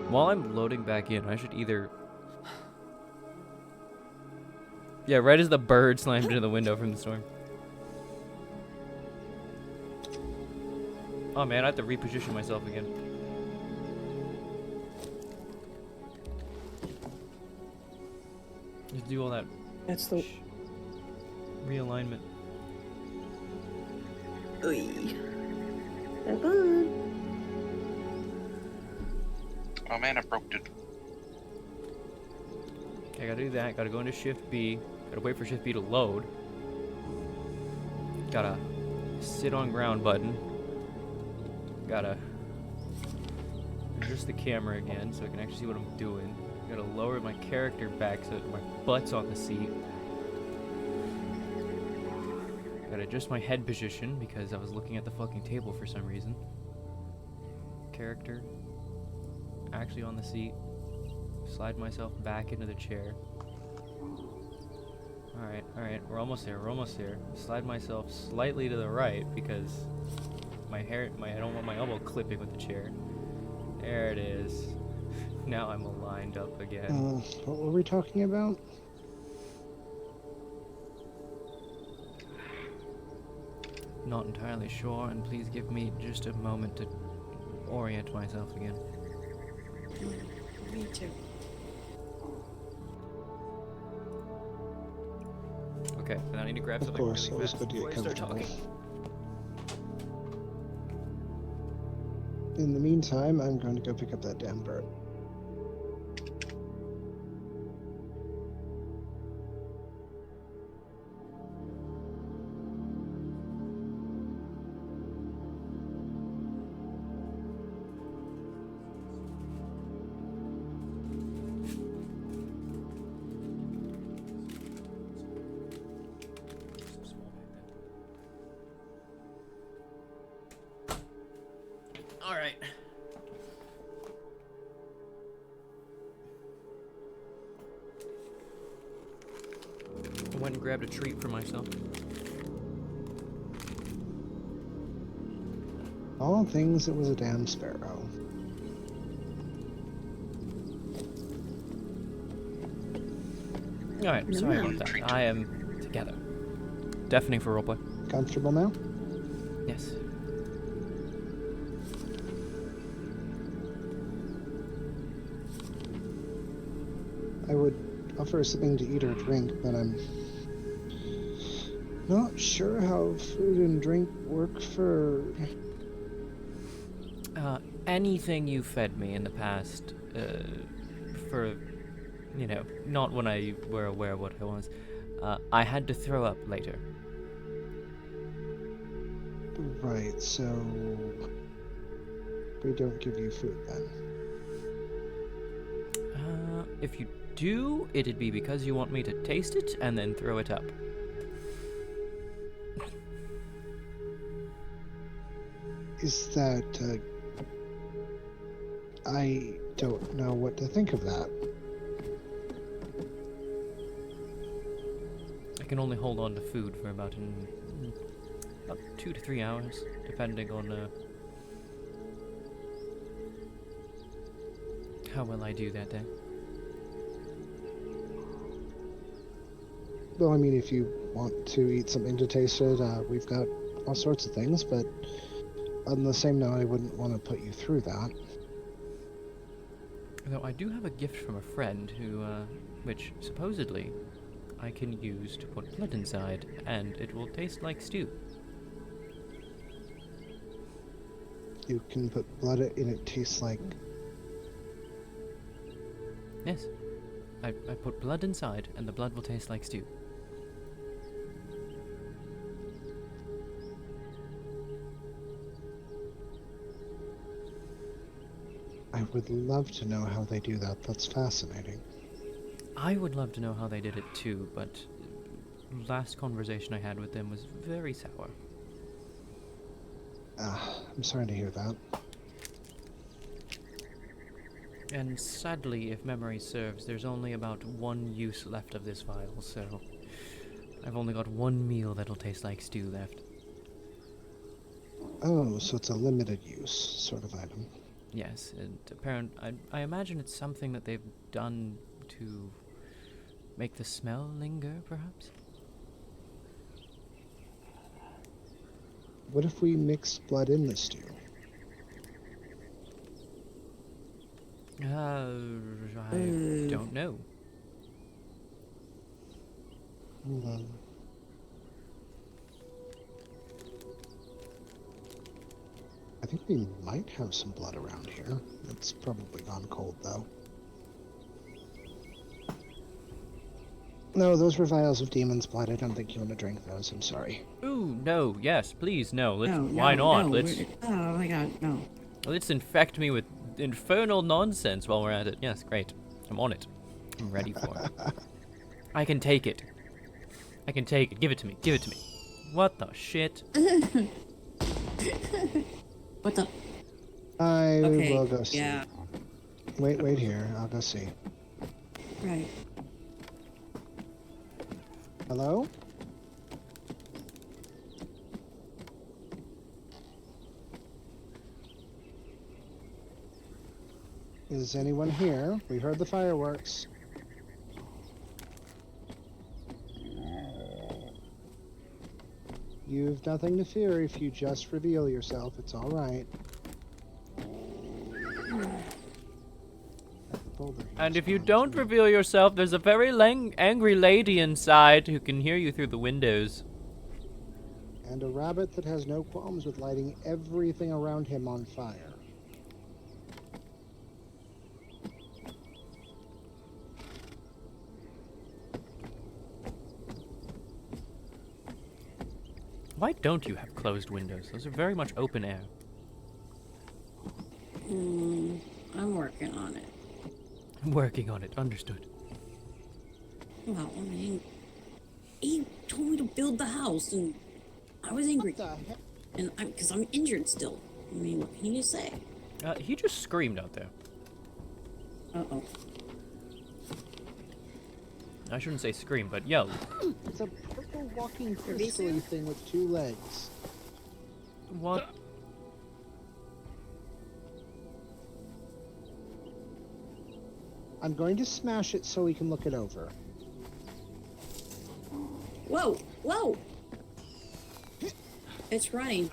While I'm loading back in, I should either... Yeah, right as the bird slammed into the window from the storm. Oh man, I have to reposition myself again. Just do all that. That's the realignment. Have fun. Oh man, I broke it. Okay, gotta do that. Gotta go into Shift B. Gotta wait for Shift B to load. Gotta sit on ground button. Gotta adjust the camera again so I can actually see what I'm doing. Gotta lower my character back so that my butt's on the seat. Gotta adjust my head position because I was looking at the fucking table for some reason. Character actually on the seat. Slide myself back into the chair. Alright, we're almost there. Slide myself slightly to the right because I don't want my elbow clipping with the chair. There it is. Now I'm aligned up again. What were we talking about? Not entirely sure, and please give me just a moment to orient myself again. Me too. Okay, then I need to grab Of something course, really always fast good to before get I start comfortable. talking. In the meantime, I'm going to go pick up that damn bird. Alright. I went and grabbed a treat for myself. All things, it was a damn sparrow. Alright, sorry about that. I am together. Deafening for roleplay. Comfortable now? Yes. I would offer something to eat or drink, but I'm not sure how food and drink work for... Anything you fed me in the past, for, you know, not when I were aware of what it was, I had to throw up later. Right, so... we don't give you food then. If you do, it'd be because you want me to taste it and then throw it up. Is that, I don't know what to think of that. I can only hold on to food for about 2 to 3 hours, depending on How will I do that then? Well, I mean, if you want to eat something to taste it, we've got all sorts of things, but on the same note, I wouldn't want to put you through that. Though I do have a gift from a friend who, which supposedly I can use to put blood inside, and it will taste like stew. You can put blood in it, tastes like... Yes. I put blood inside, and the blood will taste like stew. I would love to know how they do that. That's fascinating. I would love to know how they did it too, but last conversation I had with them was very sour. I'm sorry to hear that. And sadly, if memory serves, there's only about 1 use left of this vial, so I've only got 1 meal that'll taste like stew left. Oh, so it's a limited use sort of item. Yes, and I imagine it's something that they've done to make the smell linger, perhaps? What if we mix blood in the stew? I don't know. Hold on. I think we might have some blood around here. It's probably gone cold, though. No, those were vials of demon's blood. I don't think you want to drink those. I'm sorry. Ooh, no, yes, please, no. Let's. No, why no, not? no, Let's. oh my god, no. Let's infect me with infernal nonsense while we're at it. Yes, great. I'm on it. I'm ready for it. I can take it. I can take it. Give it to me. Give it to me. What the shit? What the? I Okay, will go see. yeah. Wait here. I'll go see. Right. Hello? Is anyone here? We heard the fireworks. You've nothing to fear if you just reveal yourself. It's all right. And if you don't reveal yourself, there's a very angry lady inside who can hear you through the windows. And a rabbit that has no qualms with lighting everything around him on fire. Why don't you have closed windows? Those are very much open air. I'm working on it. I'm working on it. Understood. Well, I mean, he told me to build the house, and I was angry. What the heck? And because I'm injured still. I mean, what can you say? He just screamed out there. Uh-oh. I shouldn't say scream, but yelled. It's a purple walking crystally thing with 2 legs. What? I'm going to smash it so we can look it over. Whoa! Whoa! It's running.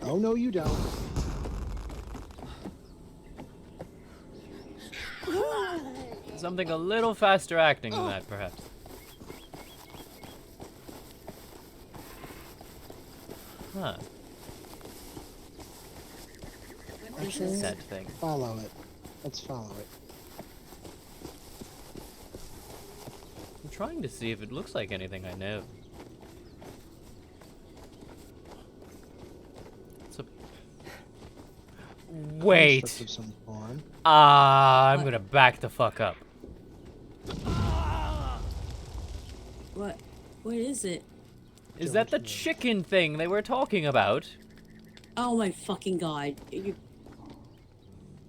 Oh, no, you don't. Something a little faster acting than that, perhaps. Huh. Actually, Sad thing. follow it. Let's follow it. I'm trying to see if it looks like anything I know. It's a... Wait! Of some form. I'm gonna back the fuck up. What? What is it? Is that the chicken thing they were talking about? Oh my fucking god.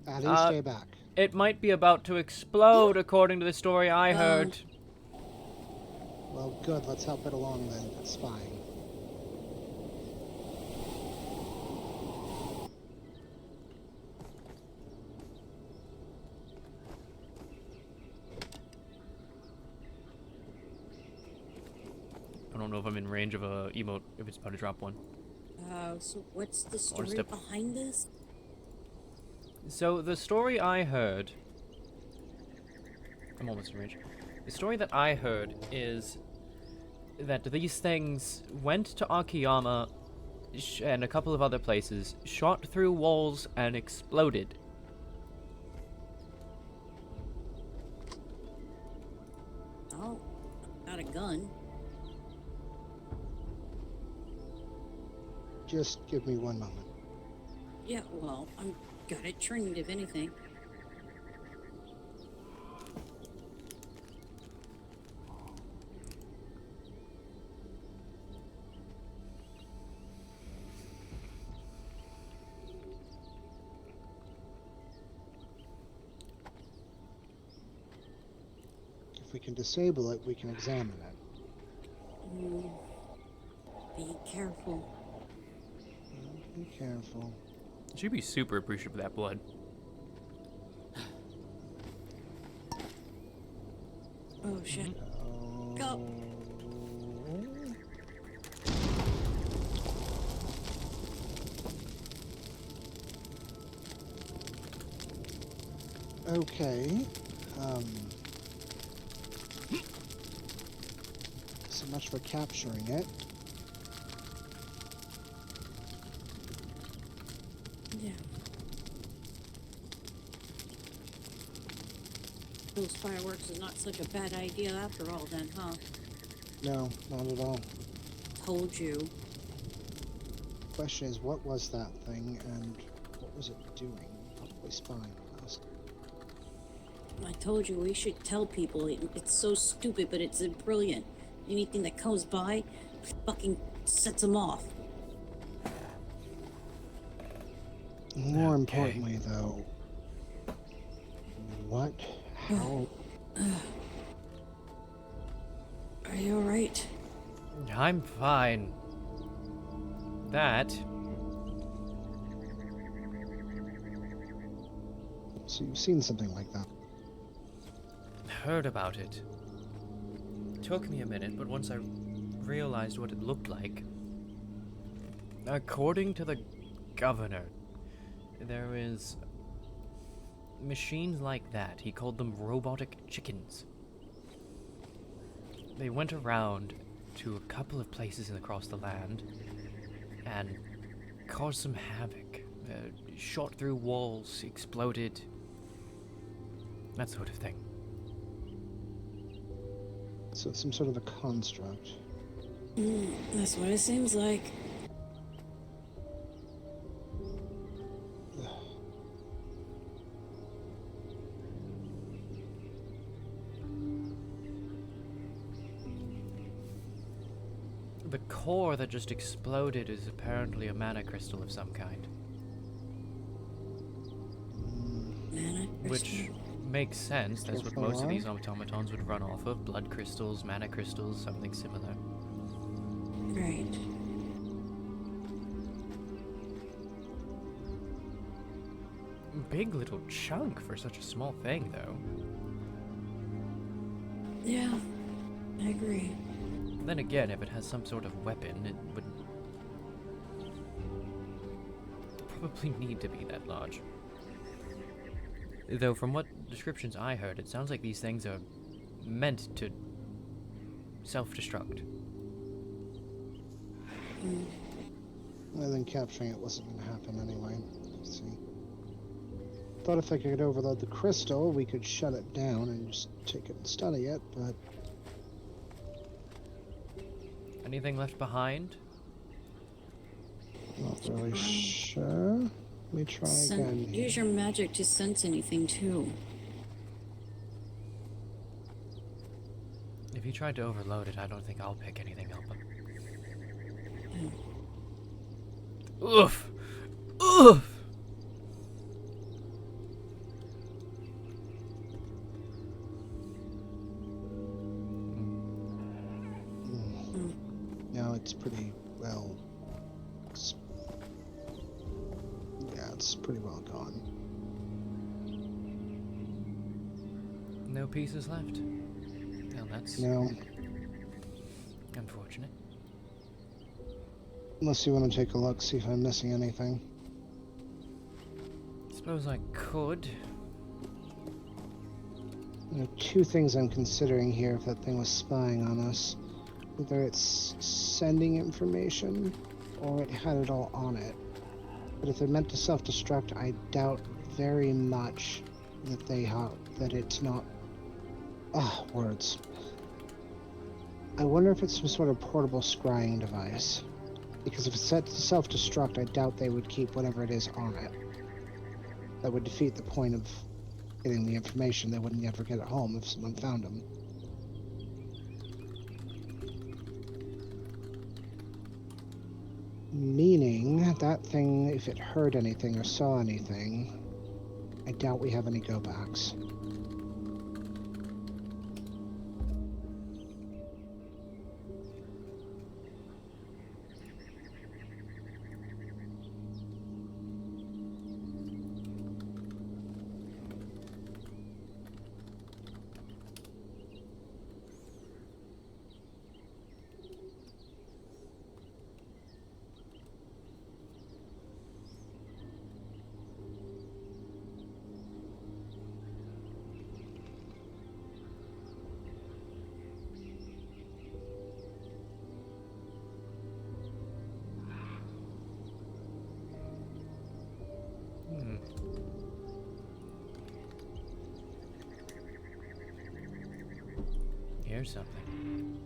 Addie, stay back. It might be about to explode, according to the story I heard. Well, good. Let's help it along then. It's fine. I'm in range of a emote if it's about to drop one. So what's the Or story step. behind this? So the story I heard, I'm almost in range. The story that I heard is that these things went to Akiyama and a couple of other places, shot through walls, and exploded. Oh, got a gun. Just give me one moment. Yeah, well, I'm got it trained, if anything. If we can disable it, we can examine it. Be careful. Be careful. She'd be super appreciative of that blood. Oh shit. Go. Okay. So much for capturing it. Yeah. Those fireworks is not such a bad idea after all then, huh? No, not at all. Told you. Question is, what was that thing, and what was it doing? Probably spying on us. I told you we should tell people. It's so stupid, but it's brilliant. Anything that comes by fucking sets them off. More importantly, though, what? How? Are you alright? I'm fine. That. So you've seen something like that? Heard about it. Took me a minute, but once I realized what it looked like, according to the governor, there is machines like that. He called them robotic chickens. They went around to a couple of places across the land and caused some havoc. Shot through walls, exploded, that sort of thing. So it's some sort of a construct. That's what it seems like. The core that just exploded is apparently a mana crystal of some kind. Mana Which crystal. makes sense. That's what Careful, most of huh? these automatons would run off of. Blood crystals, mana crystals, something similar. Right. Big little chunk for such a small thing, though. Yeah, I agree. Then again, if it has some sort of weapon, it would probably need to be that large. Though from what descriptions I heard, it sounds like these things are meant to self-destruct. Well, then capturing it wasn't going to happen anyway. Let's see. Thought if I could overload the crystal, we could shut it down and just take it and study it, but Anything left behind? not really sure. Let me try again. Use your magic to sense anything too. If you tried to overload it, I don't think I'll pick anything up. Oof! Oof! No, it's pretty well. Yeah, it's pretty well gone. No pieces left. Well, that's No. unfortunate. Unless you want to take a look, see if I'm missing anything. Suppose I could. There are two things I'm considering here if that thing was spying on us. Either it's sending information, or it had it all on it. But if they're meant to self-destruct, I doubt very much that that it's not... words. I wonder if it's some sort of portable scrying device. Because if it's set to self-destruct, I doubt they would keep whatever it is on it. That would defeat the point of getting the information. They wouldn't ever get it home if someone found them. Meaning, that thing, if it heard anything or saw anything, I doubt we have any go-backs. Here's something.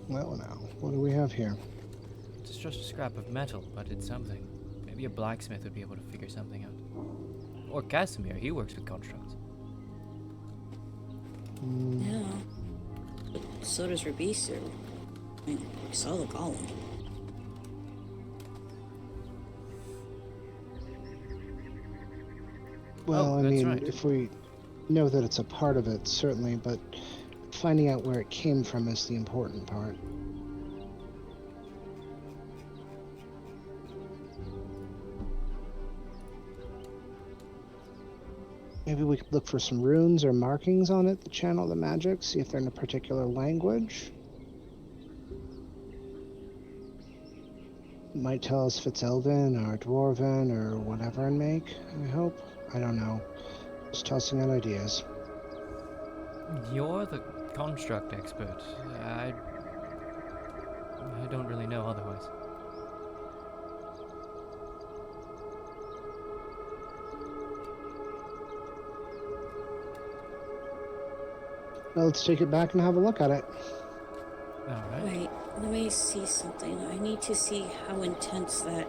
Well, now, what do we have here? It's just a scrap of metal, but it's something. Maybe a blacksmith would be able to figure something out. Or Casimir, he works with constructs. Yeah. But so does Rabisu. I mean, we saw the golem. Well, I that's mean, right. if we know that it's a part of it, certainly, but finding out where it came from is the important part. Maybe we could look for some runes or markings on it to channel the magic, see if they're in a particular language. It might tell us if it's Elven or Dwarven or whatever in make, I hope. I don't know. Just tossing out ideas. You're the construct expert. I don't really know otherwise. Well, let's take it back and have a look at it. Alright. Wait, let me see something. I need to see how intense that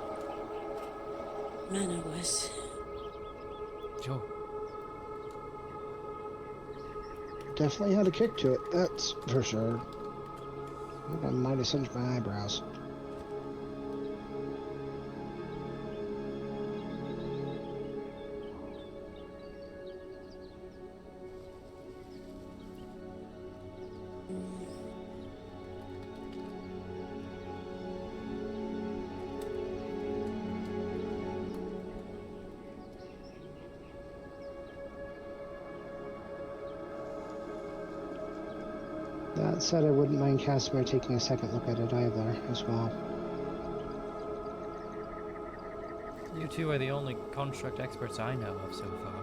mana was. Sure. Definitely had a kick to it, that's for sure. I think I might have singed my eyebrows. That said, I wouldn't mind Casimir taking a second look at it either, as well. You two are the only construct experts I know of so far.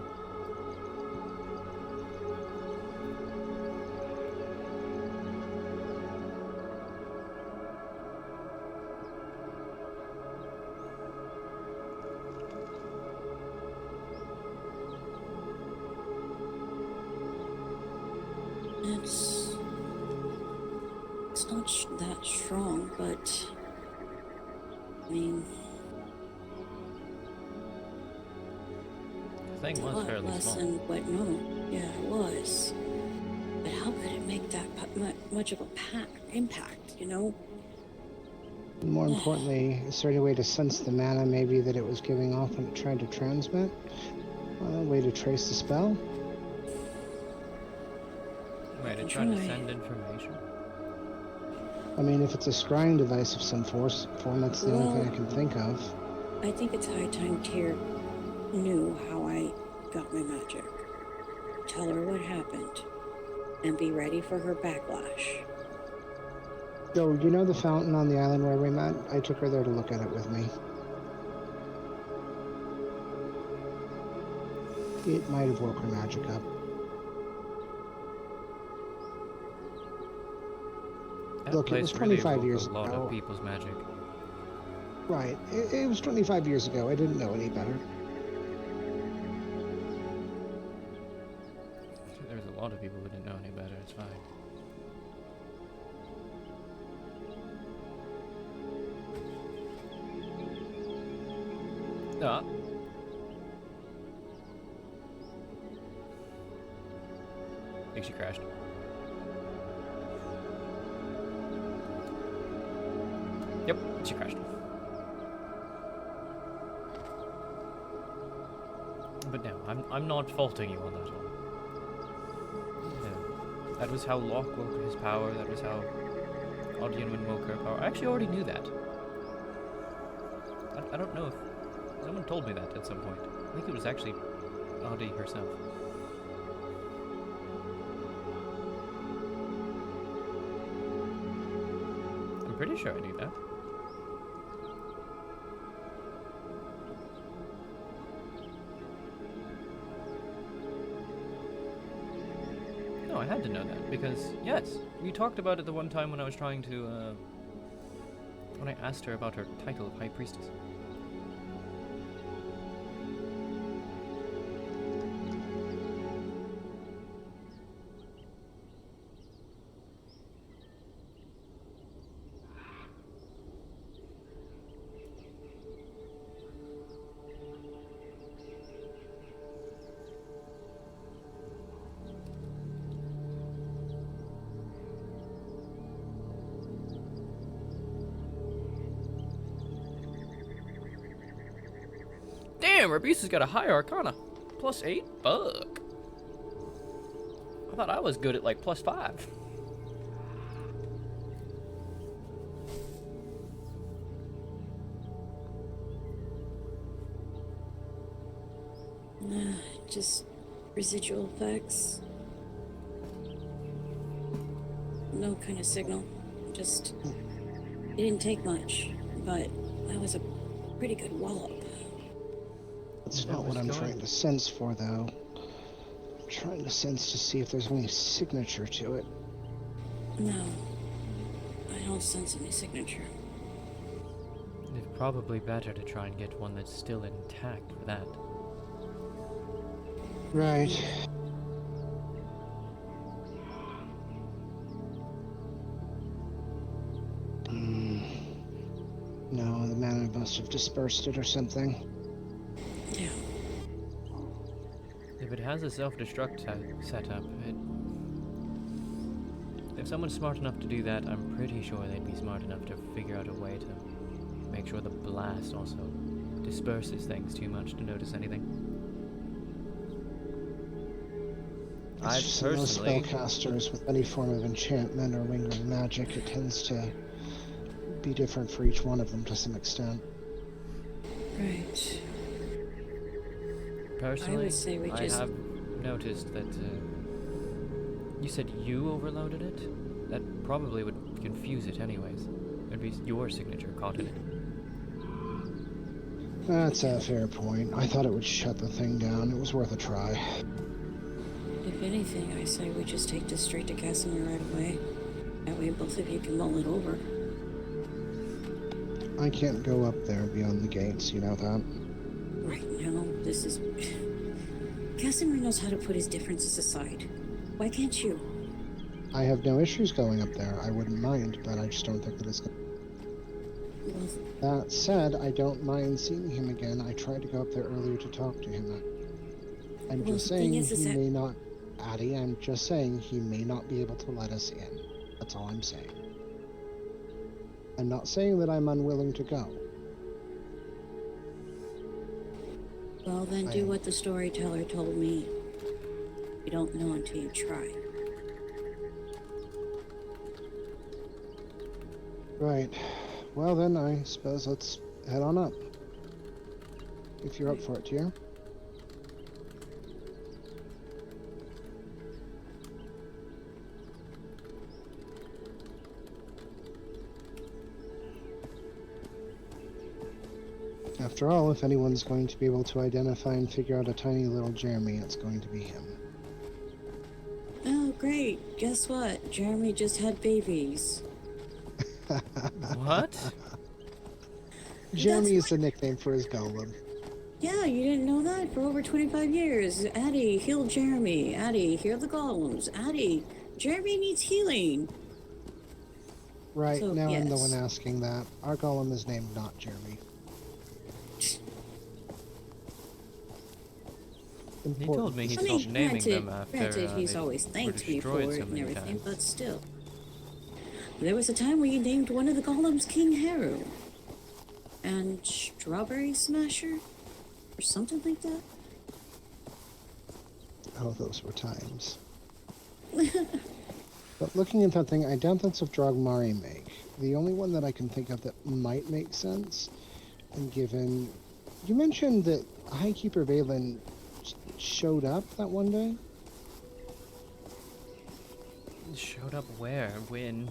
It's not that strong, but I mean, The thing it's a was lot fairly less small. than what normal. Yeah, it was. But how could it make that much of a impact? You know? More importantly, is there any way to sense the mana maybe that it was giving off when it tried to transmit? A way to trace the spell? Wait, it Try. tried to send information? I mean, if it's a scrying device of some form, that's the only thing I can think of. I think it's high time Tyr knew how I got my magic. Tell her what happened, and be ready for her backlash. So, you know the fountain on the island where we met? I took her there to look at it with me. It might have woke her magic up. That Look, it place was really 25 woke years a lot ago. of people's magic. Right. It was 25 years ago. I didn't know any better. There's a lot of people who didn't know any better. It's fine. No. I think she crashed. Yep, she crashed. But no, I'm not faulting you on that one. No. That was how Locke woke his power, that was how Audionwin woke her power. I actually already knew that. I don't know if... Someone told me that at some point. I think it was actually Audie herself. I'm pretty sure I knew that. No, I had to know that, because, yes, we talked about it the one time when I was trying to, when I asked her about her title of High Priestess. Damn, Rabisa's got a high Arcana. +8? Fuck. I thought I was good at like +5. Just residual effects. No kind of signal. Just, it didn't take much, but that was a pretty good wallop. That's not what I'm trying to sense for, though. I'm trying to sense to see if there's any signature to it. No, I don't sense any signature. It's probably better to try and get one that's still intact for that. Right. No, the mana must have dispersed it or something. Yeah. If it has a self-destruct setup, if someone's smart enough to do that, I'm pretty sure they'd be smart enough to figure out a way to make sure the blast also disperses things too much to notice anything. I It's just personally... most spellcasters with any form of enchantment or lingering magic, it tends to be different for each one of them to some extent. Right. Personally, I would say we just... have noticed that you said you overloaded it? That probably would confuse it anyways. It'd be your signature caught in it. That's a fair point. I thought it would shut the thing down. It was worth a try. If anything, I say we just take this straight to Casimir right away. That way both of you can mull it over. I can't go up there beyond the gates, you know that? Right now, this is... Casimir knows how to put his differences aside. Why can't you? I have no issues going up there. I wouldn't mind, but I just don't think that it's... Well, That said, I don't mind seeing him again. I tried to go up there earlier to talk to him. I'm Well, just the thing saying is he that- may not... Addie, I'm just saying he may not be able to let us in. That's all I'm saying. I'm not saying that I'm unwilling to go. well then do what the storyteller told me. You don't know until you try. Right. Well then, I suppose let's head on up. If you're up for it, Tier. After all, if anyone's going to be able to identify and figure out a tiny little Jeremy, it's going to be him. Oh, great. Guess what? Jeremy just had babies. What? Jeremy is the nickname for his golem. Yeah, you didn't know that? For over 25 years. Addie, heal Jeremy. Addie, heal the golems. Addie, Jeremy needs healing. Right, So, now I'm the yes. one asking that. Our golem is named not Jeremy. He told me he I mean, stopped naming them granted, after he's they always were thanked me for destroyed it so and many everything, times. but still. There was a time when you named one of the golems King Haru. And Strawberry Smasher? Or something like that? Oh, those were times. But looking at that thing, I doubt that's of Drogmari make. The only one that I can think of that might make sense, and given... You mentioned that Highkeeper Valen showed up that one day? Showed up where? When?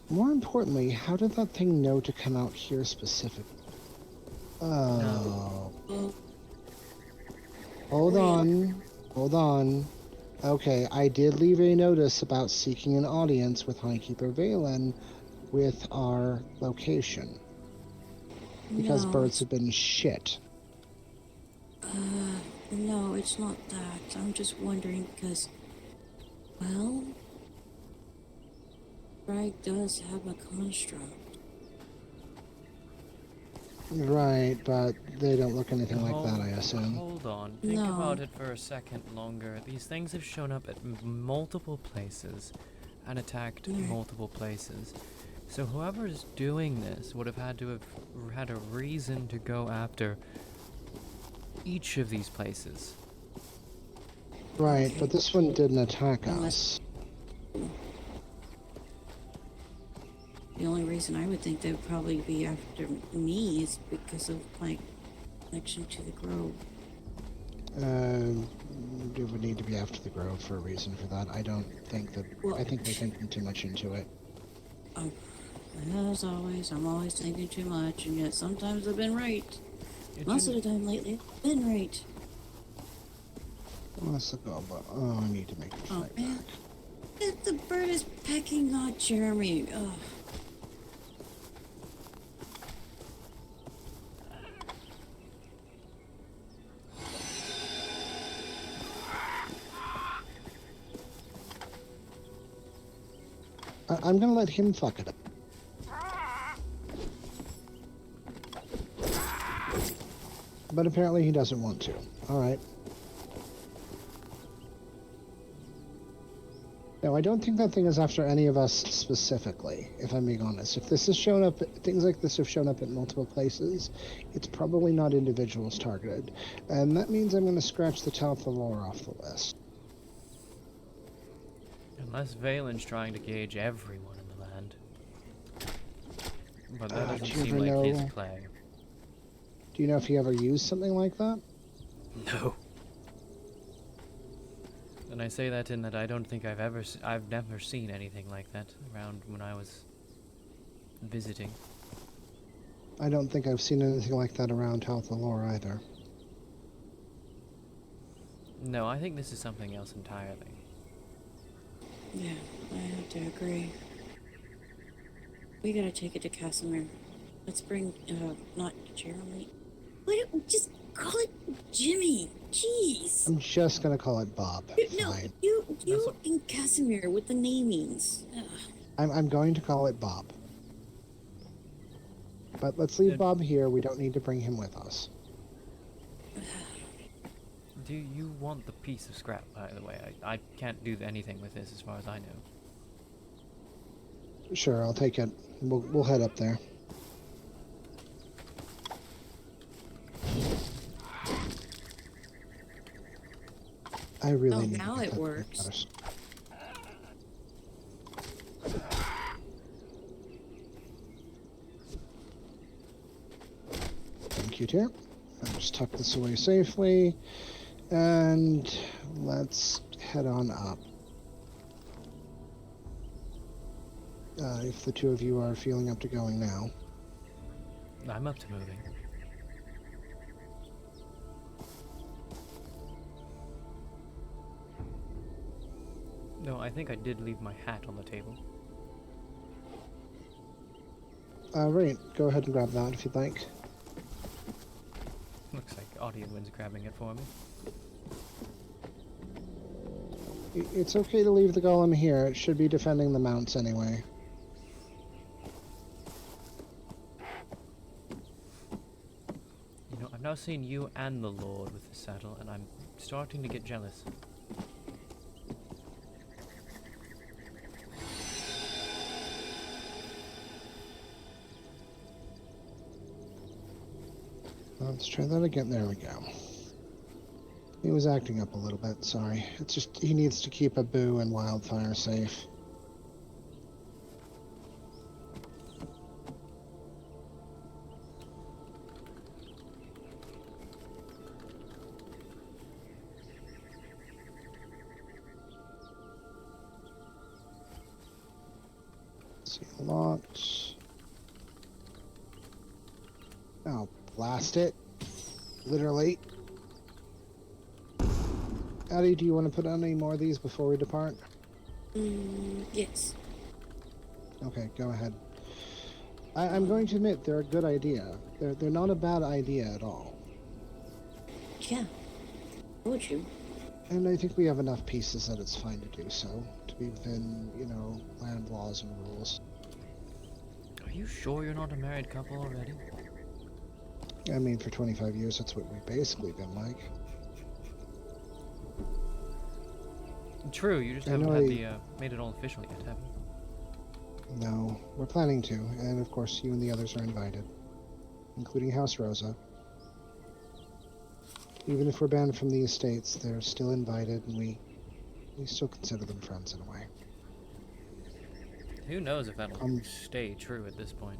More importantly, how did that thing know to come out here specifically? Oh. Hold on. Okay, I did leave a notice about seeking an audience with Highkeeper Valen with our location. Because No, birds have been shit. No, it's not that. I'm just wondering because, well, Bragg does have a construct. Right, but they don't look anything like that, I assume. Hold on. Think No. about it for a second longer. These things have shown up at multiple places and attacked multiple places. So whoever's doing this would have had had a reason to go after each of these places. Right, but this one didn't attack us. The only reason I would think they would probably be after me is because of my connection to the grove. It would need to be after the grove for a reason for that. I don't think that... Well, I think they're thinking too much into it. As always, I'm always thinking too much, and yet sometimes I've been right. Most of the time lately, I've been right. Let's go, but I need to make a fight man. back. The bird is pecking on Jeremy. Ugh. I'm gonna let him fuck it up. But apparently he doesn't want to. Alright. No, I don't think that thing is after any of us specifically, if I'm being honest. If this has shown up, things like this have shown up at multiple places, it's probably not individuals targeted. And that means I'm going to scratch the Tyr'Sul'Day off the list. Unless Valen's trying to gauge everyone in the land. But that doesn't seem like his play. Do you know if he ever used something like that? No. And I say that in that I don't think I've never seen anything like that around when I was visiting. I don't think I've seen anything like that around Tyr'Sul'Day either. No, I think this is something else entirely. Yeah, I have to agree. We gotta take it to Casimir. Let's bring, not Jeremy. Why don't just call it Jimmy? Jeez. I'm just gonna call it Bob. No, Fine. you and Casimir with the namings. Ugh. I'm going to call it Bob. But let's leave Bob here. We don't need to bring him with us. Do you want the piece of scrap, by the way? I can't do anything with this as far as I know. Sure, I'll take it. We'll head up there. I really need now to get it that works. first. Thank you, dear. I'll just tuck this away safely. And let's head on up. If the two of you are feeling up to going now. I'm up to moving. No, I think I did leave my hat on the table. Right, go ahead and grab that if you'd like. Looks like Audienwind's grabbing it for me. It's okay to leave the golem here. It should be defending the mounts anyway. You know, I've now seen you and the Lord with the saddle, and I'm starting to get jealous. Let's try that again. There we go. He was acting up a little bit, sorry. It's just he needs to keep Abu and Wildfire safe. See, locked. Oh, blast it. Literally. Addie, do you want to put on any more of these before we depart? Yes. Okay, go ahead. I'm going to admit they're a good idea. They're not a bad idea at all. Yeah. Would you? And I think we have enough pieces that it's fine to do so, to be within, you know, land laws and rules. Are you sure you're not a married couple already? I mean, for 25 years, that's what we've basically been like. True, you just haven't had the, made it all official yet, have you? No, we're planning to, and of course you and the others are invited, including House Rosa. Even if we're banned from the estates, they're still invited, and we still consider them friends in a way. Who knows if that'll stay true at this point.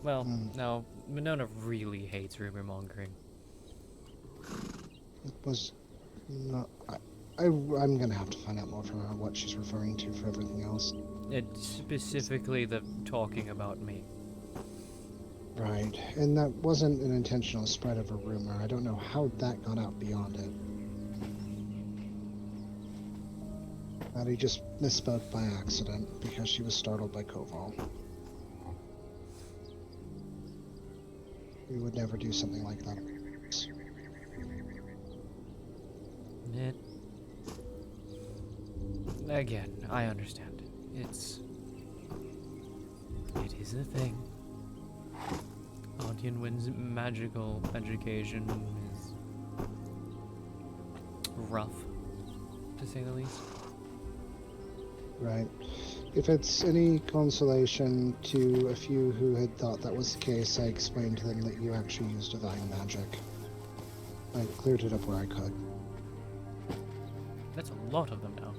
Well, no, Minona really hates rumor mongering. It was not... I'm gonna have to find out more from her what she's referring to for everything else. It's specifically the talking about me. Right, and that wasn't an intentional spread of a rumor. I don't know how that got out beyond it. Maddie just misspoke by accident because she was startled by Koval. We would never do something like that. Again, I understand. It is a thing. Audienwind's magical education is rough, to say the least. Right. If it's any consolation to a few who had thought that was the case, I explained to them that you actually used divine magic. I cleared it up where I could. That's a lot of them now.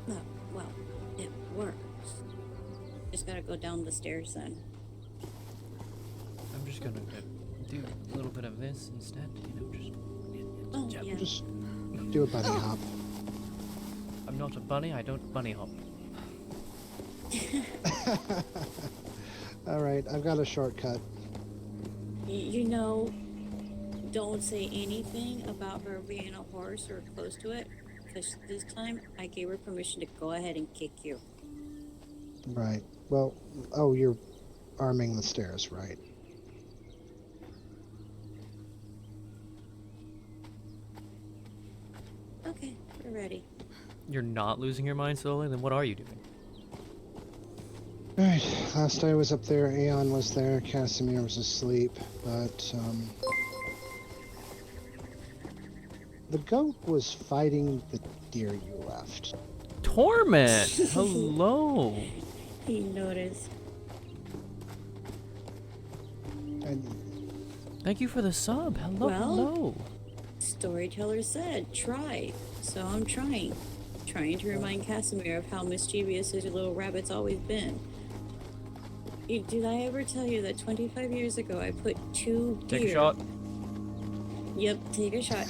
No, well, it works. Just gotta go down the stairs then. I'm just gonna do a little bit of this instead, Yeah. Just do a bunny hop. I'm not a bunny, I don't bunny hop. Alright, I've got a shortcut. You know, don't say anything about her being a horse or close to it, because this time I gave her permission to go ahead and kick you. Right. Well, oh, you're arming the stairs, right? Okay, we're ready. You're not losing your mind slowly? Then what are you doing? Alright, last I was up there, Aeon was there, Casimir was asleep, but, the goat was fighting the deer you left. Torment! Hello! He noticed. And thank you for the sub. Hello, hello. Storyteller said, try. So I'm trying. Trying to remind Casimir of how mischievous his little rabbit's always been. Did I ever tell you that 25 years ago I put 2 deer... Take a shot. Yep, take a shot.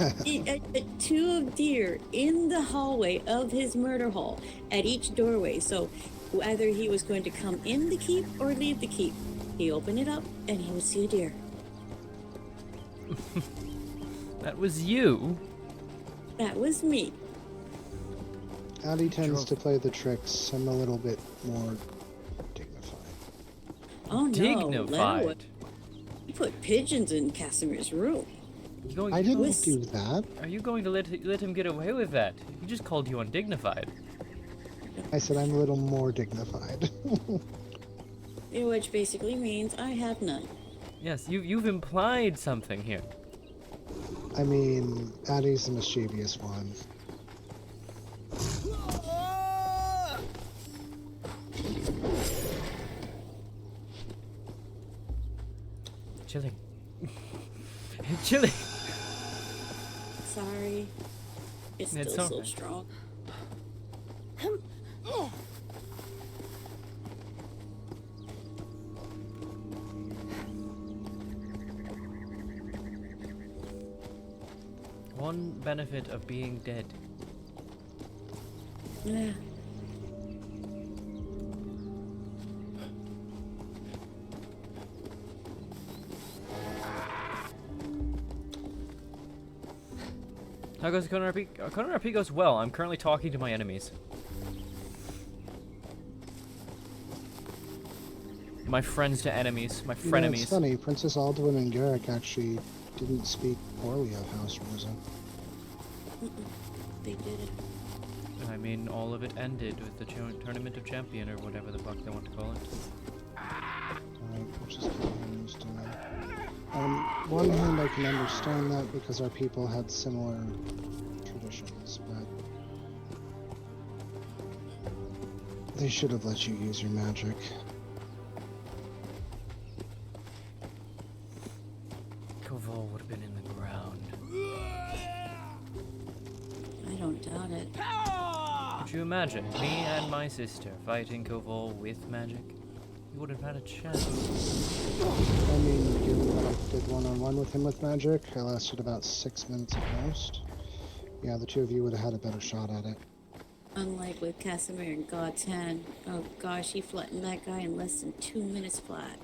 2 deer in the hallway of his murder hall at each doorway. So whether he was going to come in the keep or leave the keep. He opened it up and he would see a deer. That was you. That was me. Addie tends to play the tricks. I'm a little bit more dignified. Oh no, Dignified. Leno, you put pigeons in Casimir's room. I didn't do that. Are you going to let him get away with that? He just called you undignified. I said I'm a little more dignified. Which basically means I have none. Yes, you've implied something here. I mean, Addie's the mischievous one. Chilling. Chilling. Sorry. It's still so alright. strong. One benefit of being dead. Yeah. How goes Conan RP? Conan RP goes well. I'm currently talking to my enemies. My friends to enemies. My You know, frenemies. it's funny, Princess Alduin and Garrick actually didn't speak poorly of House Rosa. They did it. I mean, all of it ended with the Tournament of Champion, or whatever the fuck they want to call it. Alright, which is continues doing. On one hand, I can understand that because our people had similar traditions, but they should have let you use your magic. Koval would have been in the ground. I don't doubt it. Could you imagine me and my sister fighting Koval with magic? You would have had a chance. I mean, given that I did one-on-one with him with magic, I lasted about 6 minutes at most. Yeah, the two of you would have had a better shot at it. Unlike with Casimir and God's Hand. Oh gosh, he flattened that guy in less than 2 minutes flat.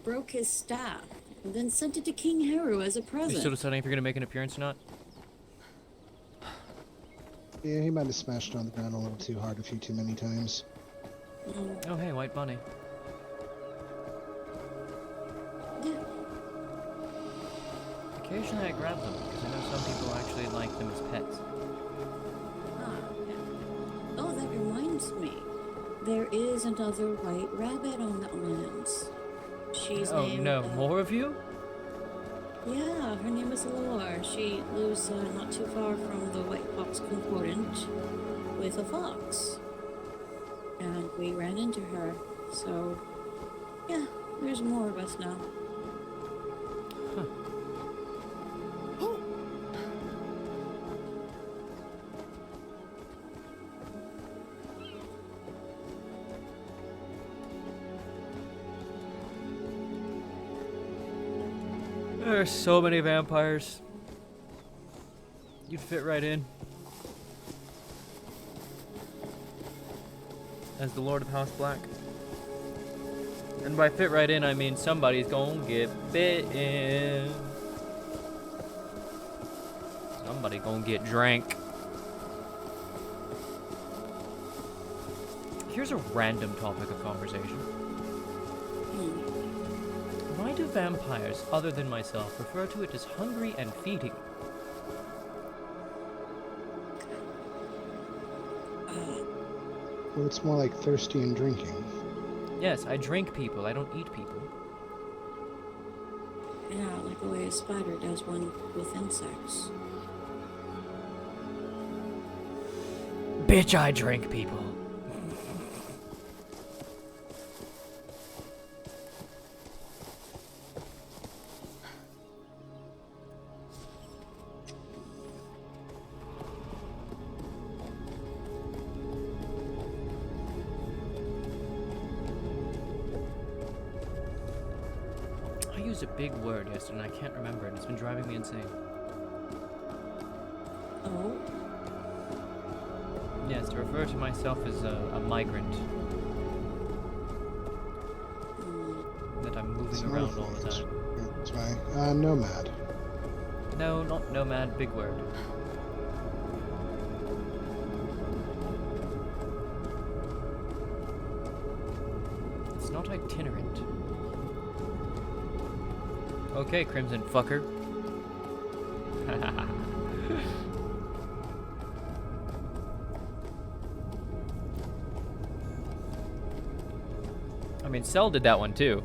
Broke his staff, and then sent it to King Heru as a Are you present. still deciding if you're going to make an appearance or not? Yeah, he might have smashed it on the ground a little too hard a few too many times. Oh, hey, White Bunny. Yeah. Occasionally I grab them, because I know some people actually like them as pets. Oh, that reminds me. There is another white rabbit on the islands. She's Oh, named... no. More of you? Yeah, her name is Lore. She lives not too far from the White Fox Concordant with a fox. And we ran into her, so yeah, there's more of us now. Huh. There are so many vampires. You'd fit right in. As the Lord of House Black. And by fit right in, I mean somebody's gonna get bitten. Somebody gonna get drank. Here's a random topic of conversation. Why do vampires, other than myself, refer to it as hungry and feeding? Well, it's more like thirsty and drinking. Yes, I drink people, I don't eat people. Yeah, like the way a spider does one with insects. Bitch, I drink people. I used a big word yesterday and I can't remember it. It's been driving me insane. Oh? Yes, to refer to myself as a migrant. That I'm moving around all the time. That's right. Nomad. No, not nomad, big word. It's not itinerant. Okay, Crimson fucker. I mean, Cell did that one too.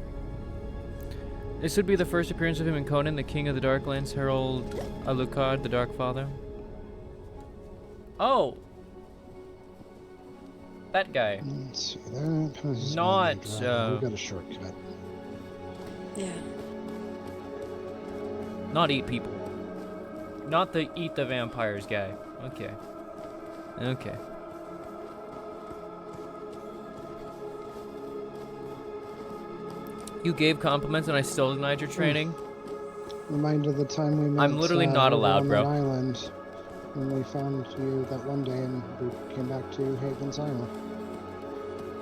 This would be the first appearance of him in Conan, the King of the Darklands, Herald Alucard, the Dark Father. Oh! That guy. Let's see that. How's Not, we got a shortcut. Yeah. Not eat people. Not the eat the vampires guy. Okay. Okay. You gave compliments and I still denied your training? Reminder of the time we met. I'm literally not allowed, on bro. that island when we found you that one day and we came back to Haven's Island.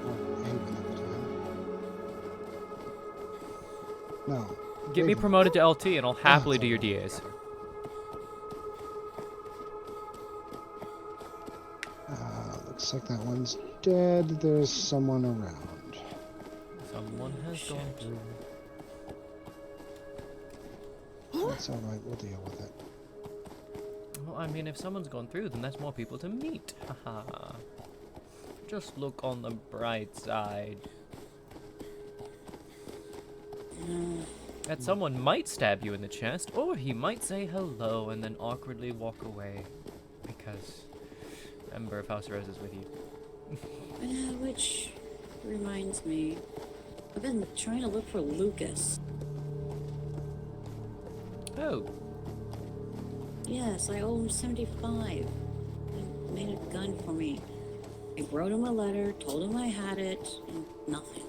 Or Haven at the time. No. Get me Raven. promoted to LT and I'll happily do your DAs. Looks like that one's dead. There's someone around. Someone has gone through. That's alright, we'll deal with it. Well, I mean, if someone's gone through, then that's more people to meet. Haha. Just look on the bright side. That someone might stab you in the chest, or he might say hello and then awkwardly walk away. Because Ember of House Rose is with you. Which reminds me, I've been trying to look for Lucas. Oh. Yes, I owe him 75. He made a gun for me. I wrote him a letter, told him I had it, and nothing.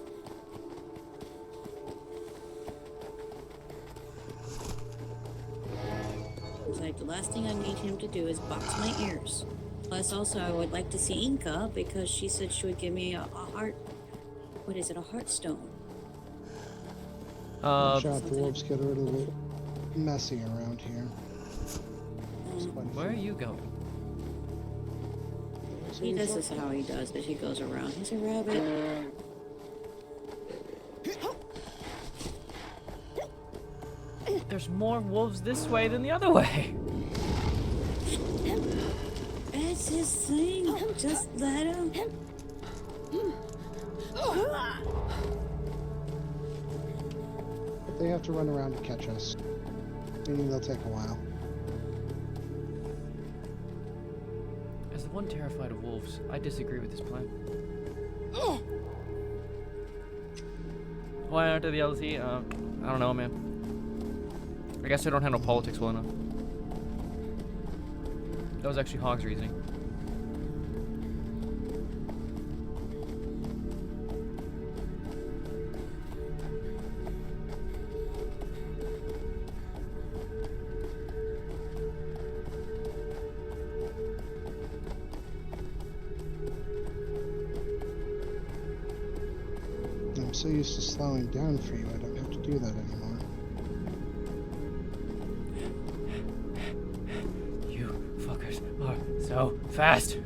It's like the last thing I need him to do is box my ears. Plus, also, I would like to see Inca because she said she would give me a heart. What is it? A heartstone. Shot the wolves get a little bit messy around here. Where are you going? He does this how he does it. He goes around. He's a rabbit. There's more wolves this way than the other way. That's his thing. Just let him. But they have to run around to catch us. Meaning they'll take a while. As the one terrified of wolves, I disagree with this plan. Why aren't I the LT? I don't know, man. I guess I don't handle politics well enough. That was actually Hog's reasoning. I'm so used to slowing down for you, I don't have to do that anymore. You fuckers are so fast.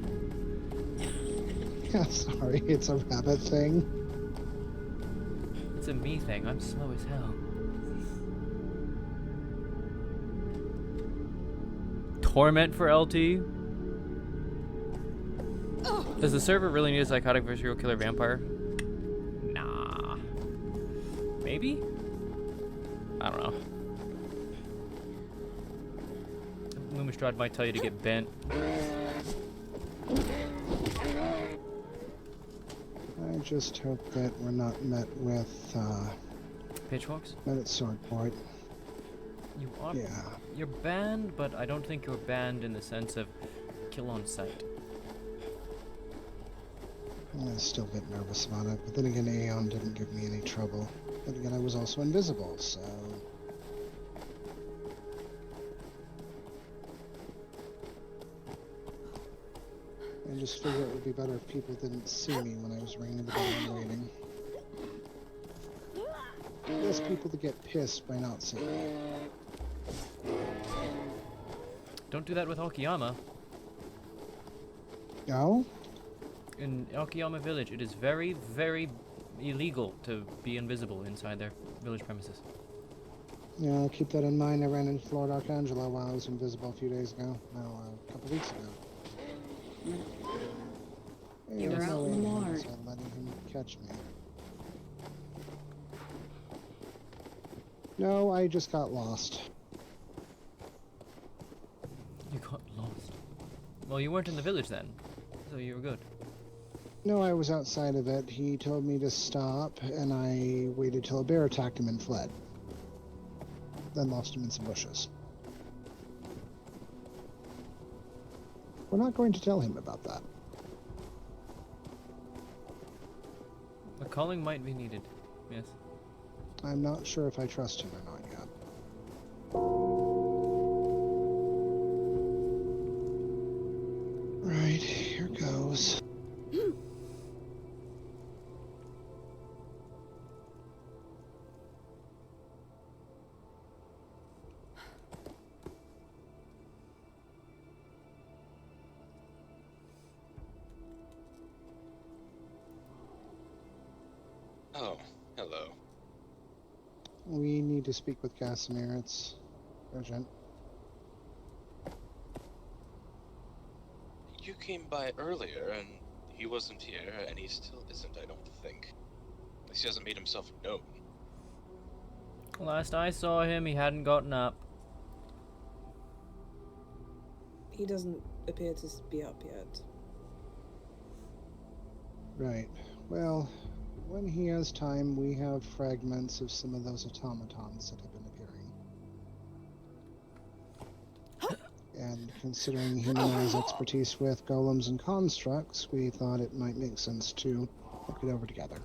Yeah, sorry, it's a rabbit thing. It's a me thing. I'm slow as hell. Torment for LT? Does the server really need a psychotic serial killer vampire? Nah. Maybe? I don't know. Lumistrad might tell you to get bent. I just hope that we're not met with, Pitchforks? met at Swordport. You are. Yeah. You're banned, but I don't think you're banned in the sense of kill on sight. I still get nervous about it, but then again, Aeon didn't give me any trouble. But again, I was also invisible, so... just figured it would be better if people didn't see me when I was ringing the bell and waiting. There's people that get pissed by not seeing me. Don't do that with Aokiyama. No? In Aokiyama village, it is very, very illegal to be invisible inside their village premises. Yeah, I'll keep that in mind. I ran into Lord Arcangelo while I was invisible a few days ago. No, a couple weeks ago. You were out in the mart. So letting him catch me. No, I just got lost. You got lost. Well, you weren't in the village then, so you were good. No, I was outside of it. He told me to stop, and I waited till a bear attacked him and fled. Then lost him in some bushes. We're not going to tell him about that. A calling might be needed, yes. I'm not sure if I trust him or not yet. Right, here goes. Oh, hello. We need to speak with Casimir. It's urgent. You came by earlier, and he wasn't here, and he still isn't, I don't think. At least he hasn't made himself known. Last I saw him, he hadn't gotten up. He doesn't appear to be up yet. Right. Well, when he has time, we have fragments of some of those automatons that have been appearing. And considering him and I's expertise with golems and constructs, we thought it might make sense to look it over together.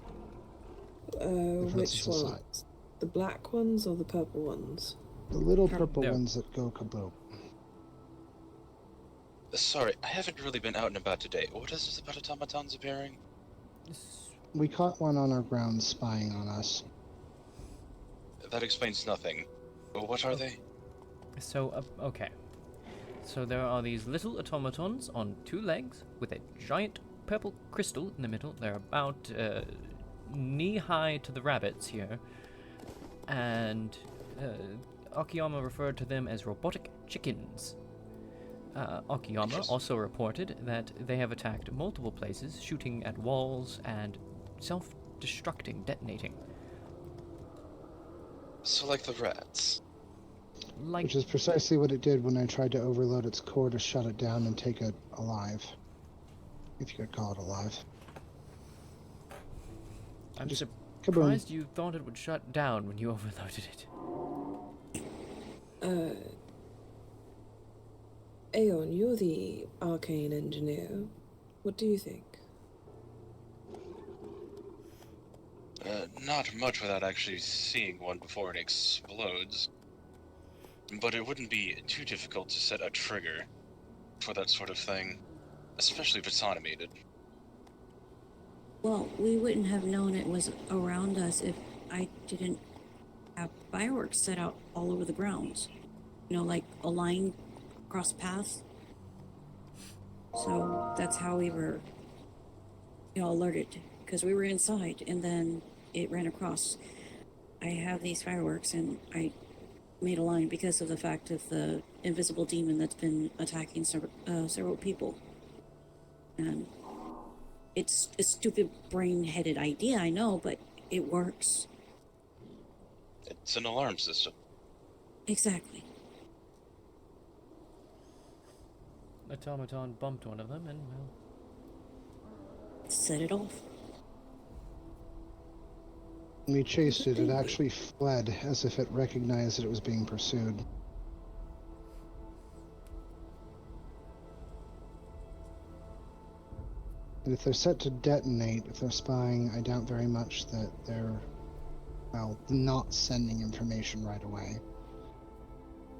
Which aside. ones? The black ones or the purple ones? The little purple There. ones that go kaboom. Sorry, I haven't really been out and about today. What is this about automatons appearing? We caught one on our grounds spying on us. That explains nothing. Well, what are they? So, okay. So there are these little automatons on 2 legs with a giant purple crystal in the middle. They're about knee-high to the rabbits here. And Akiyama referred to them as robotic chickens. Akiyama also reported that they have attacked multiple places, shooting at walls and self-destructing, detonating. So like the rats. Like, Which is precisely what it did when I tried to overload its core to shut it down and take it alive. If you could call it alive. I'm just surprised you thought it would shut down when you overloaded it. Aeon, you're the arcane engineer. What do you think? Not much without actually seeing one before it explodes. But it wouldn't be too difficult to set a trigger for that sort of thing, especially if it's automated. Well, we wouldn't have known it was around us if I didn't have fireworks set out all over the grounds. You know, like a line across paths. So that's how we were, alerted. Because we were inside, and then it ran across. I have these fireworks, and I made a line because of the fact of the invisible demon that's been attacking several people. And it's a stupid brain-headed idea, I know, but it works. It's an alarm system. Exactly. Automaton bumped one of them and, well... Set it off. When we chased it, it actually fled as if it recognized that it was being pursued. And if they're set to detonate, if they're spying, I doubt very much that they're, well, not sending information right away.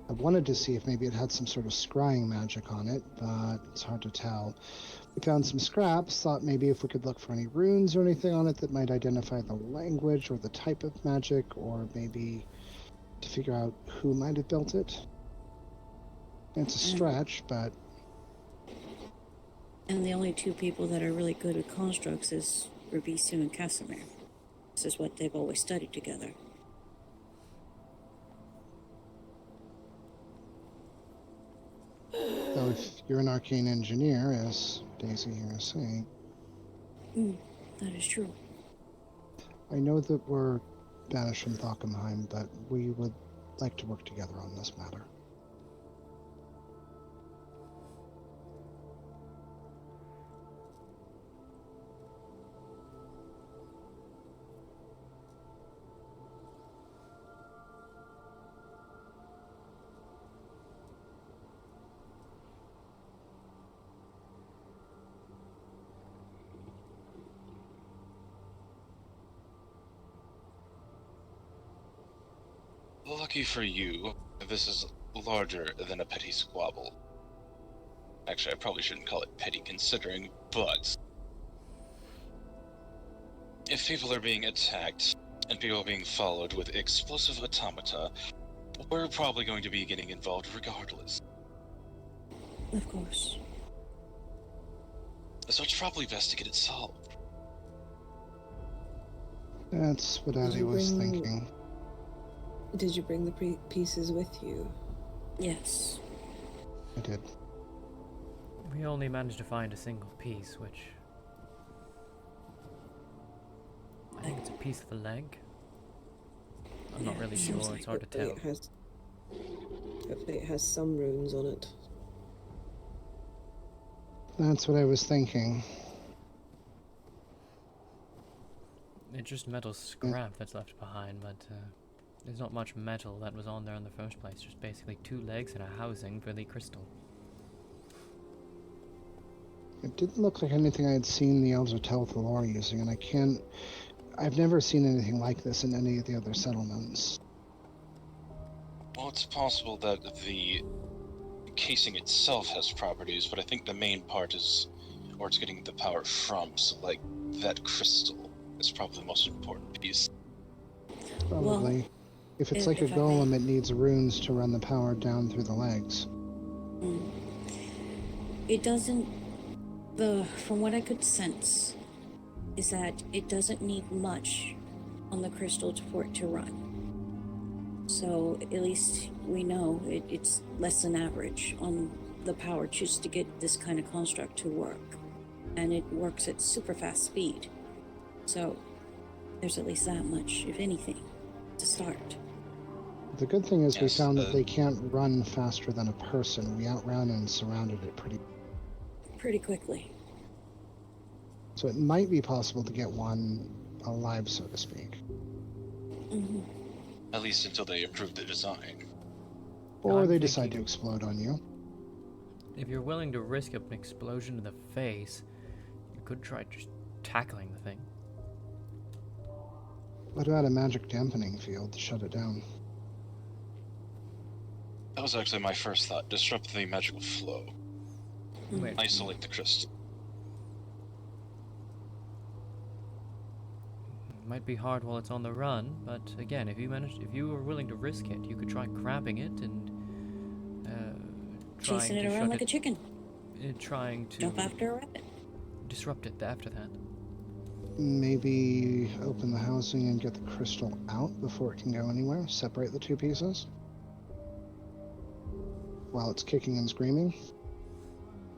I wanted to see if maybe it had some sort of scrying magic on it, but it's hard to tell. We found some scraps, thought maybe if we could look for any runes or anything on it that might identify the language or the type of magic, or maybe to figure out who might have built it. It's a stretch, but... And the only two people that are really good with constructs is Rabisu and Casimir. This is what they've always studied together. Though if you're an arcane engineer, as Daisy here is saying... That is true. I know that we're banished from Thockenheim, but we would like to work together on this matter. Lucky for you, this is larger than a petty squabble. Actually, I probably shouldn't call it petty considering, but... if people are being attacked, and people are being followed with explosive automata, we're probably going to be getting involved regardless. Of course. So it's probably best to get it solved. That's what Abby was thinking. Did you bring the pieces with you? Yes. I did. We only managed to find a single piece, which... I think it's a piece of the leg. I'm not really sure, it's hard to tell. Hopefully it has some runes on it. That's what I was thinking. It's just metal scrap that's left behind, but there's not much metal that was on there in the first place. Just basically 2 legs and a housing for the crystal. It didn't look like anything I had seen the Elder Tyr'Sul'Day using, and I've never seen anything like this in any of the other settlements. Well, it's possible that the casing itself has properties, but I think the main part is, or it's getting the power from, so like that crystal is probably the most important piece. Probably. Well, if it's like a golem, it needs runes to run the power down through the legs. It doesn't... From what I could sense, is that it doesn't need much on the crystal for it to run. So at least we know it's less than average on the power just to get this kind of construct to work. And it works at super fast speed. So there's at least that much, if anything, to start. The good thing is we found that they can't run faster than a person. We outran and surrounded it pretty quickly. So it might be possible to get one alive, so to speak. At least until they improve the design. Or they decide to explode on you. If you're willing to risk an explosion to the face, you could try just tackling the thing. What about a magic dampening field to shut it down? That was actually my first thought. Disrupt the magical flow. Isolate the crystal. Might be hard while it's on the run, but again, if you were willing to risk it, you could try grabbing it and chasing it around like a chicken. Trying to jump after a rabbit. Disrupt it after that. Maybe open the housing and get the crystal out before it can go anywhere. Separate the 2 pieces while it's kicking and screaming.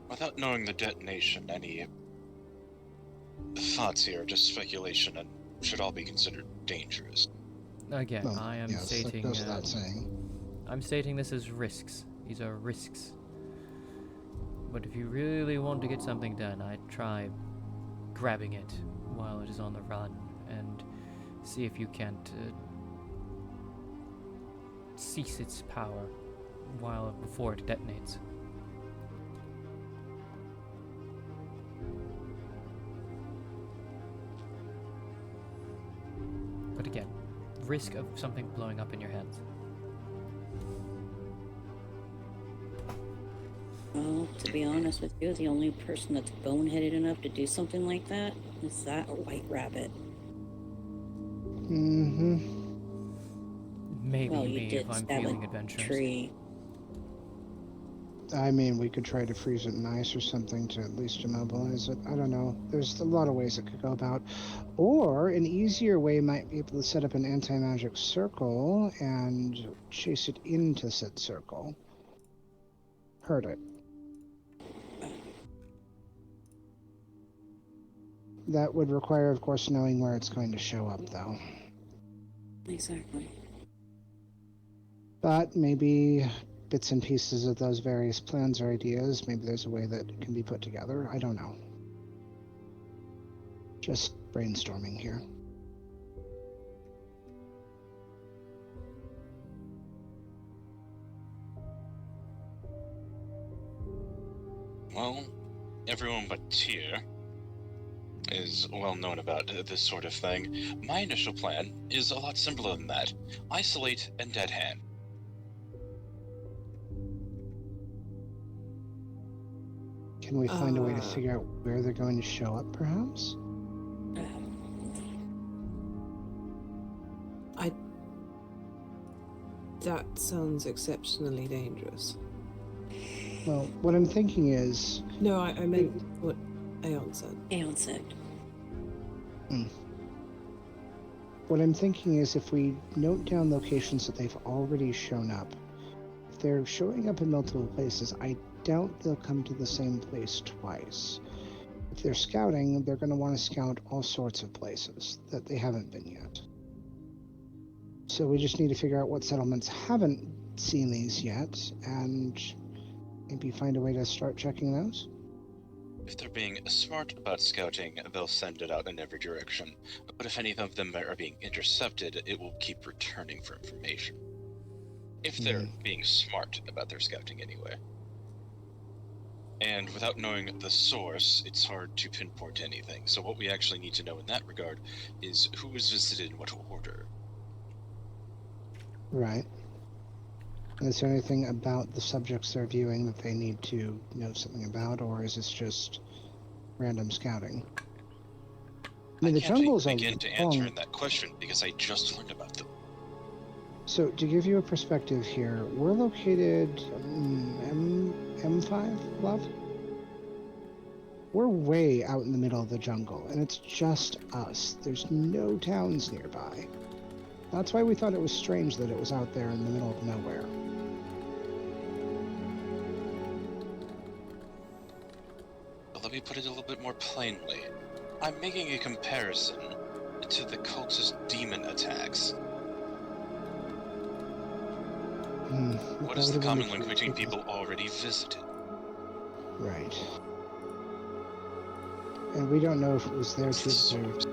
Without knowing the detonation, any thoughts here are just speculation and should all be considered dangerous. Again, I am stating. That goes without saying. I'm stating this as risks. These are risks. But if you really want to get something done, I'd try grabbing it while it is on the run and see if you can't cease its power before it detonates. But again, risk of something blowing up in your hands. to be honest with you, the only person that's boneheaded enough to do something like that is that white rabbit. Mm-hmm. Maybe Well, you me did if I'm stab feeling a adventurous. tree. I mean, we could try to freeze it in ice or something to at least immobilize it. I don't know. There's a lot of ways it could go about. Or an easier way might be able to set up an anti-magic circle and chase it into said circle. Hurt it. That would require, of course, knowing where it's going to show up, though. Exactly. But maybe bits and pieces of those various plans or ideas, maybe there's a way that it can be put together. I don't know. Just brainstorming here. Well, everyone but Tyr is well known about this sort of thing. My initial plan is a lot simpler than that. Isolate and dead hand. Can we find a way to figure out where they're going to show up, perhaps? That sounds exceptionally dangerous. Well, what I'm thinking is... No, I meant what Aeon said. Aeon said. What I'm thinking is if we note down locations that they've already shown up, if they're showing up in multiple places, I doubt they'll come to the same place twice. If they're scouting, they're going to want to scout all sorts of places that they haven't been yet. So we just need to figure out what settlements haven't seen these yet, and maybe find a way to start checking those. If they're being smart about scouting, they'll send it out in every direction. But if any of them are being intercepted, it will keep returning for information. If they're being smart about their scouting anyway. And without knowing the source, it's hard to pinpoint anything. So what we actually need to know in that regard is who was visited in what order. Right. Is there anything about the subjects they're viewing that they need to know something about, or is this just random scouting? I mean, the jungle's I can't begin to answer that question because I just learned about them. So, to give you a perspective here, we're located M5, love? We're way out in the middle of the jungle, and it's just us. There's no towns nearby. That's why we thought it was strange that it was out there in the middle of nowhere. But let me put it a little bit more plainly. I'm making a comparison to the cultist demon attacks. What is the common link between people already visited? Right. And we don't know if it was there to observe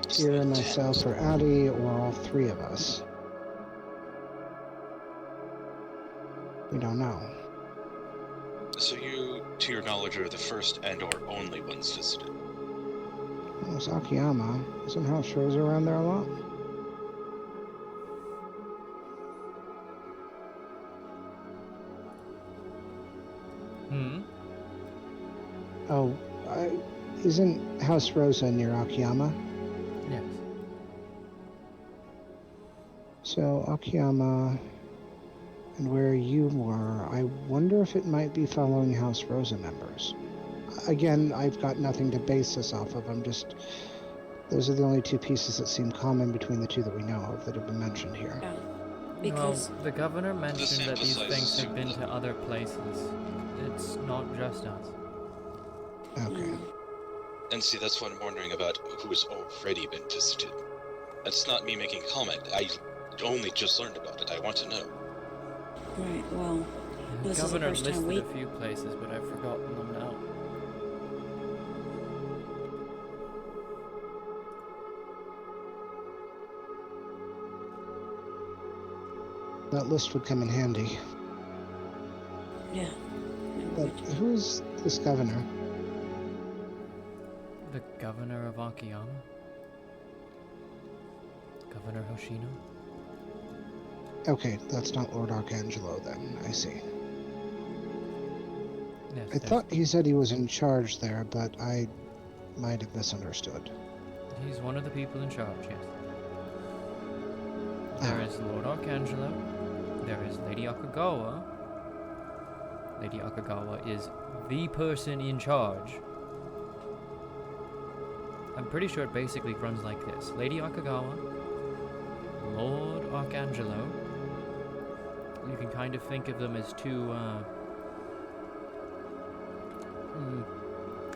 Tyr, myself, or Addie, or all three of us. We don't know. So you, to your knowledge, are the first and or only ones visited? Well, it was Akiyama. Isn't House Rosa around there a lot? Oh, isn't House Rosa near Akiyama? Yes. So, Akiyama, and where you were, I wonder if it might be following House Rosa members. Again, I've got nothing to base this off of. Those are the only two pieces that seem common between the two that we know of that have been mentioned here. Yeah. Well, Because the governor mentioned that these things have been to other places. It's not just us. Okay. And see, that's what I'm wondering about who has already been visited. That's not me making a comment. I only just learned about it. I want to know. Right, well, The this is the governor first listed time we... a few places, but I've forgotten them now. That list would come in handy. Yeah. But who is this governor? The governor of Akiyama? Governor Hoshino? Okay, that's not Lord Archangelo then, I see. Yes, I thought he said he was in charge there, but I might have misunderstood. he's one of the people in charge, yes. There is Lord Archangelo. There is Lady Akagawa. Lady Akagawa is the person in charge. I'm pretty sure it basically runs like this. Lady Akagawa, Lord Archangelo. You can kind of think of them as two,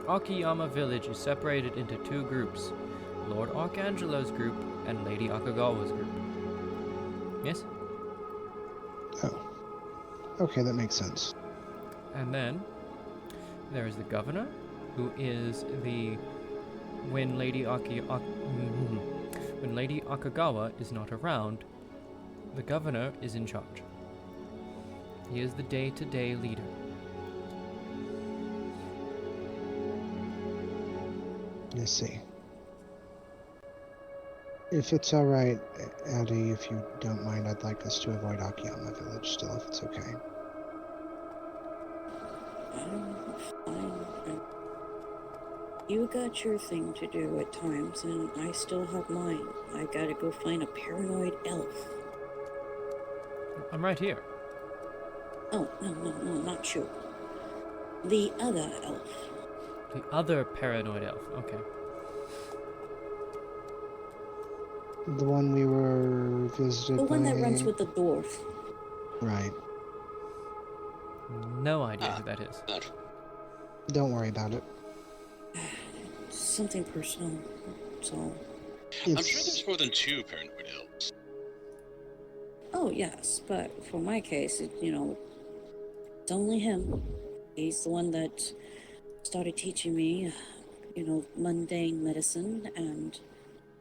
Akiyama Village is separated into two groups. Lord Archangelo's group and Lady Akagawa's group. Yes? Oh. Okay, that makes sense. And then there is the governor, who is the when Lady Akagawa is not around, the governor is in charge. He is the day-to-day leader. I see. If it's alright, Addie, if you don't mind, I'd like us to avoid Akiyama Village still, if it's okay. Fine. You got your thing to do at times, and I still have mine. I gotta go find a paranoid elf. I'm right here. Oh, no, not you. The other elf. The other paranoid elf. Okay. The one we were visited by... The one that runs with the dwarf. Right. No idea who that is. Don't worry about it. Something personal, so... I'm sure there's more than two paranoid elves. Oh, yes, but for my case, it's only him. He's the one that started teaching me, mundane medicine and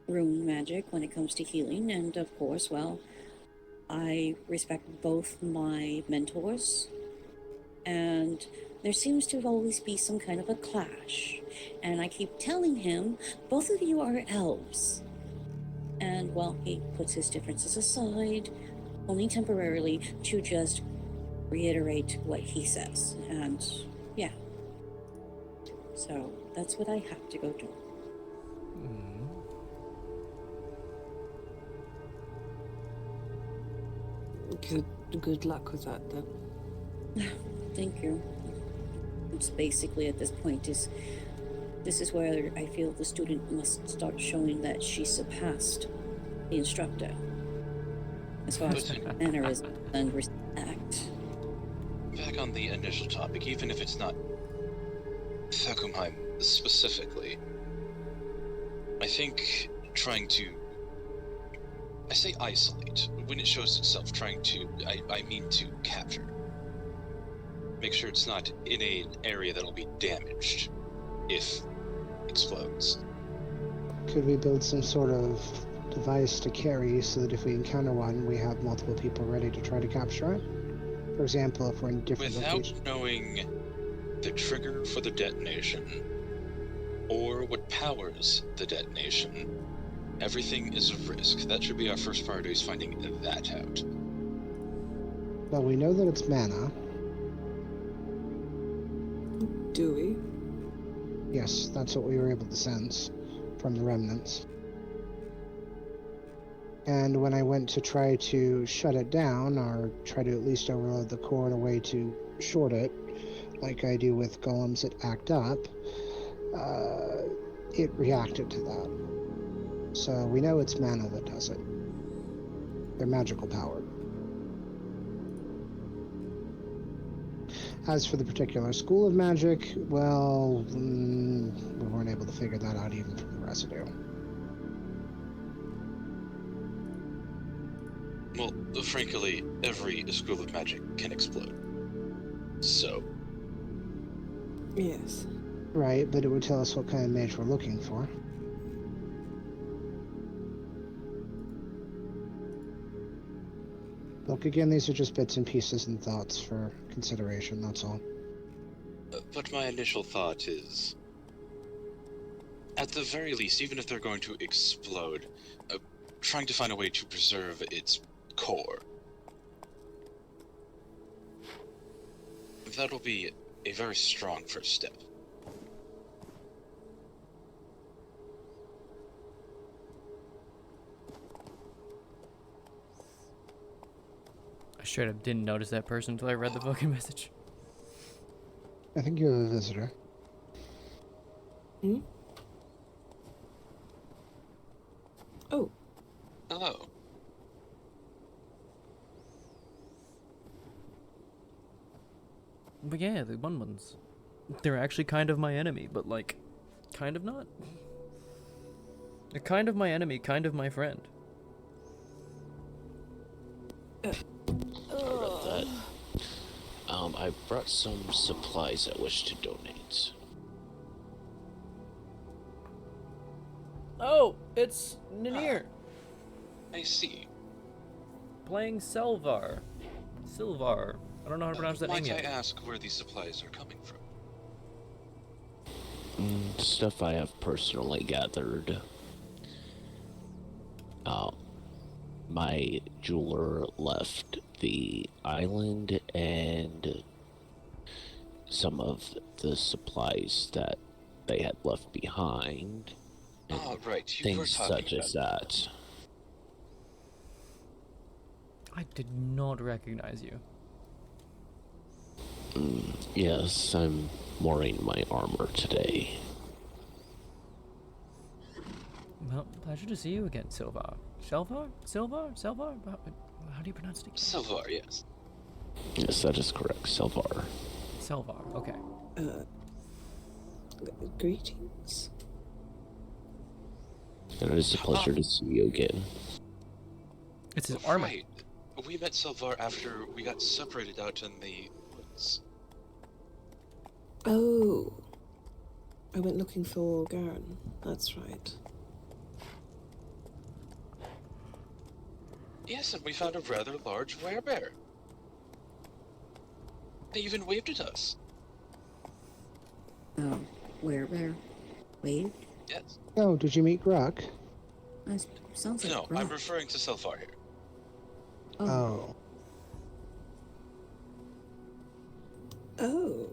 rune magic when it comes to healing, and of course, well, I respect both my mentors, and there seems to always be some kind of a clash, and I keep telling him, both of you are elves. And, well, he puts his differences aside, only temporarily, to just reiterate what he says, and, yeah. So, that's what I have to go do. Good luck with that, then. Thank you. It's basically at this point this is where I feel the student must start showing that she surpassed the instructor as far as mannerism and respect. Back on the initial topic, even if it's not Thakumheim specifically, I think trying to, I say isolate, when it shows itself, trying to, I mean to capture. Make sure it's not in an area that'll be damaged if it explodes. Could we build some sort of device to carry so that if we encounter one, we have multiple people ready to try to capture it? For example, if we're in different locations. Without knowing the trigger for the detonation, or what powers the detonation, everything is a risk. That should be our first priority, is finding that out. Well, we know that it's mana. Do we? Yes, that's what we were able to sense from the remnants. And when I went to try to shut it down, or try to at least overload the core in a way to short it, like I do with golems that act up, it reacted to that. So we know it's mana that does it. They're magical powered. As for the particular school of magic, well, we weren't able to figure that out even from the residue. Well, frankly, every school of magic can explode. So. Yes. Right, but it would tell us what kind of mage we're looking for. Look, again, these are just bits and pieces and thoughts for consideration, that's all. But my initial thought is, at the very least, even if they're going to explode, trying to find a way to preserve its core. That'll be a very strong first step. I straight up didn't notice that person until I read the fucking message. I think you have a visitor. Hmm? Oh, Hello. But yeah, the ones. They're actually kind of my enemy, but like, kind of not. They're kind of my enemy, kind of my friend. I read that. I brought some supplies I wish to donate. Oh, it's Ninir I see. playing Selvar. Silvar. I don't know how to pronounce that name Might I yet. ask where these supplies are coming from? Stuff I have personally gathered. My jeweler left the island, and some of the supplies that they had left behind. And Right, you were things talking such as that. I did not recognize you. Yes, I'm wearing my armor today. Well, pleasure to see you again, Silvar. Selvar? Silvar? Selvar? How do you pronounce it again? Silvar, yes. Yes, that is correct, Selvar. Selvar, okay. greetings. And it is a pleasure to see you again. It's his armor. Right. We met Silvar after we got separated out in the woods. Oh. I went looking for Garen. That's right. Yes, and we found a rather large werebear. They even waved at us. Oh, where? Wait. Yes. Oh, did you meet Grok? That sounds like No, Grok. I'm referring to Silvar here. Oh. Oh.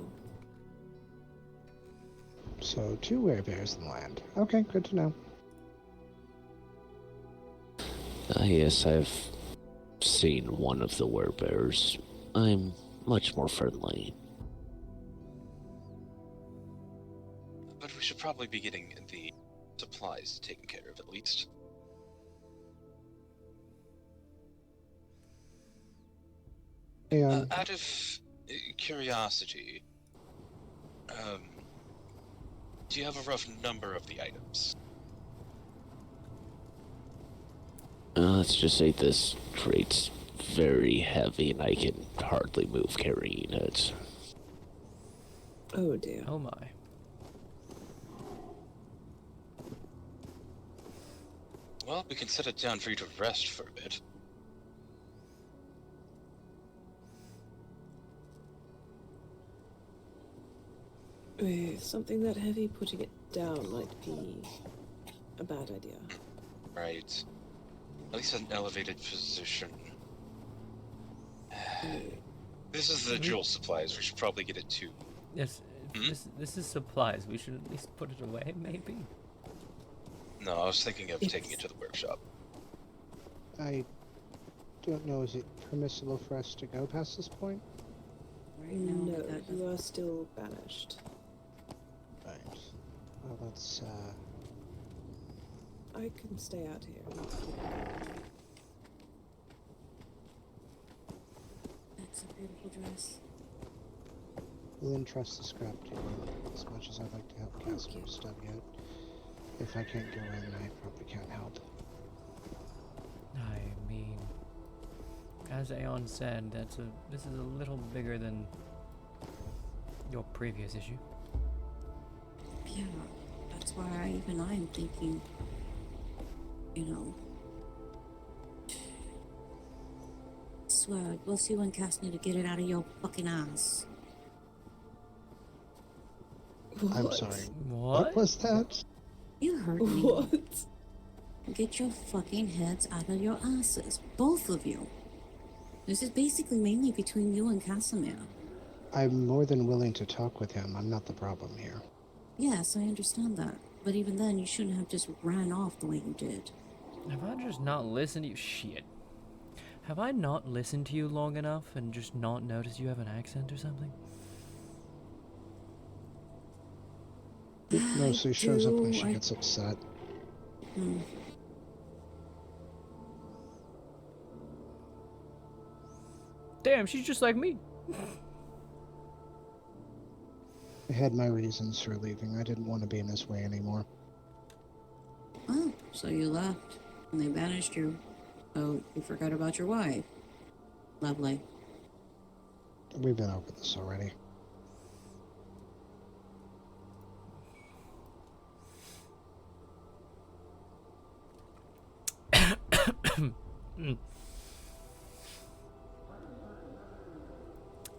So, 2 werebears in the land. Okay, good to know. Yes, I've seen one of the werebears. I'm much more friendly. But we should probably be getting the supplies taken care of at least. Hey, Out of curiosity, do you have a rough number of the items? Let's just say this crate's very heavy and I can hardly move carrying it. Oh dear. Oh my. Well, we can set it down for you to rest for a bit. With something that heavy, putting it down might be a bad idea. Right. At least an elevated position. This is the jewel supplies. We should probably get it too. Yes, this is supplies. We should at least put it away, maybe. No, I was thinking of taking it to the workshop. I don't know, is it permissible for us to go past this point? Right now, No, that you are still banished. Right. Well, let's, I can stay out here. That's a beautiful dress. we'll entrust the scrap to you. As much as I'd like to help Casimir stub yet. If I can't go in, I probably can't help. I mean, as Aeon said, this is a little bigger than your previous issue. Yeah, that's why even I'm thinking, you know. Swear, we'll see when Cass need to get it out of your fucking ass. I'm sorry. What? was that? You heard me. What? Get your fucking heads out of your asses. Both of you. This is basically mainly between you and Casimir. I'm more than willing to talk with him. I'm not the problem here. Yes, I understand that. But even then, you shouldn't have just ran off the way you did. Have I just not listened to you? Shit. Have I not listened to you long enough and just not noticed you have an accent or something? It mostly shows up when she I- gets upset. Hmm. Damn, she's just like me. I had my reasons for leaving. I didn't want to be in his way anymore. Oh, so you left, and they banished you. Oh, you forgot about your wife. Lovely. We've been over this already.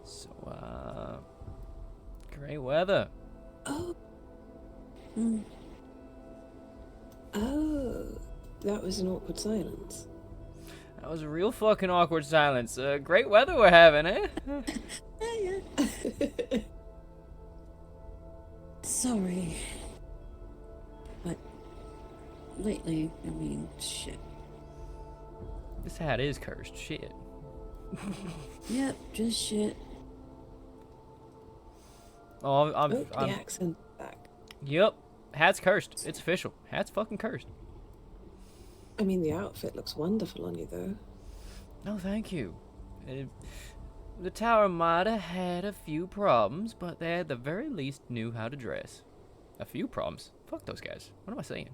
So, great weather. Oh. Hmm. Oh. That was an awkward silence. That was a real fucking awkward silence. Great weather we're having, eh? Yeah. Sorry. But lately, I mean, shit. This hat is cursed. Shit. Yep, just shit. Oh, The I'm accent back. Yep. Hat's cursed. It's official. Hat's fucking cursed. I mean, the outfit looks wonderful on you, though. No, thank you. The tower might have had a few problems, but they at the very least knew how to dress. A few problems? Fuck those guys. What am I saying?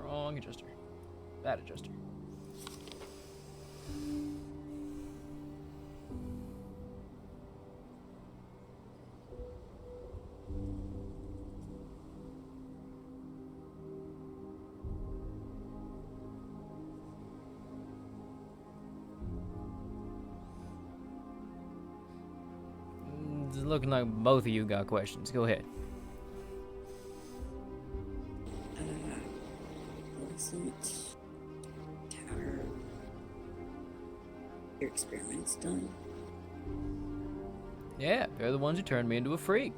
Wrong adjuster. Bad adjuster. It's looking like both of you got questions. Go ahead. Wasn't tower your experiments done? Yeah, they're the ones who turned me into a freak.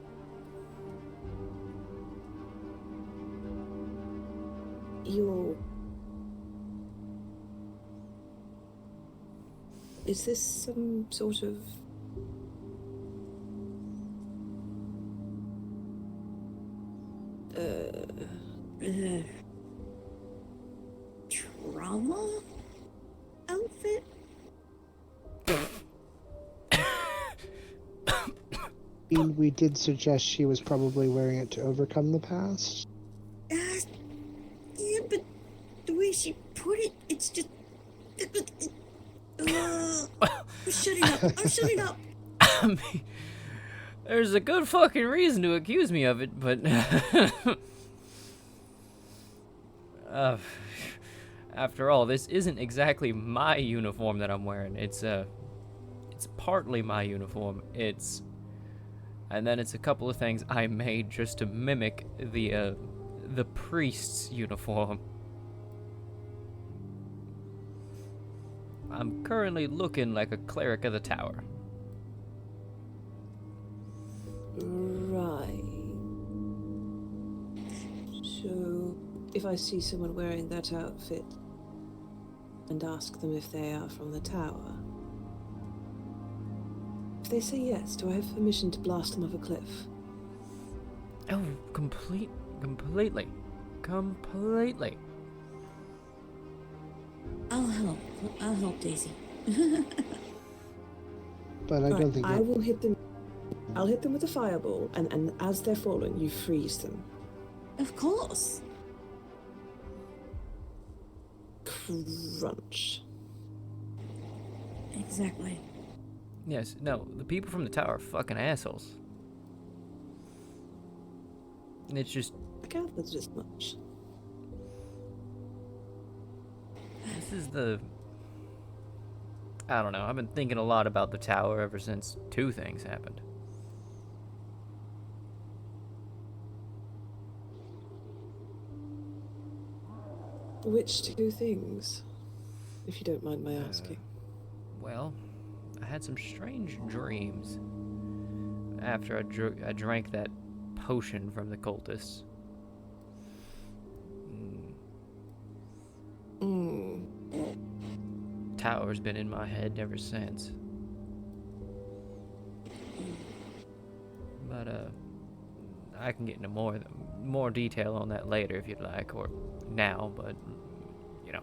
Is this some sort of... Trauma outfit? We did suggest she was probably wearing it to overcome the past. Yeah, but the way she put it, it's just... I'm shutting up. I'm shutting up. I mean, there's a good fucking reason to accuse me of it, but... after all, this isn't exactly my uniform that I'm wearing. It's partly my uniform. And then it's a couple of things I made just to mimic the priest's uniform. I'm currently looking like a cleric of the tower. Right. So, if I see someone wearing that outfit and ask them if they are from the tower, if they say yes, do I have permission to blast them off a cliff? Oh, completely. I'll help Daisy. But I don't think I that... will hit them. I'll hit them with a fireball, and as they're falling, you freeze them. Of course. Crunch. Exactly. Yes, no, the people from the tower are fucking assholes. And it's just... I gathered as much. this is the... I don't know. I've been thinking a lot about the tower ever since two things happened. Which two things, if you don't mind my asking? Well, I had some strange dreams after I drank that potion from the cultists. Tower's been in my head ever since. But I can get into more detail on that later if you'd like, or now. But you know,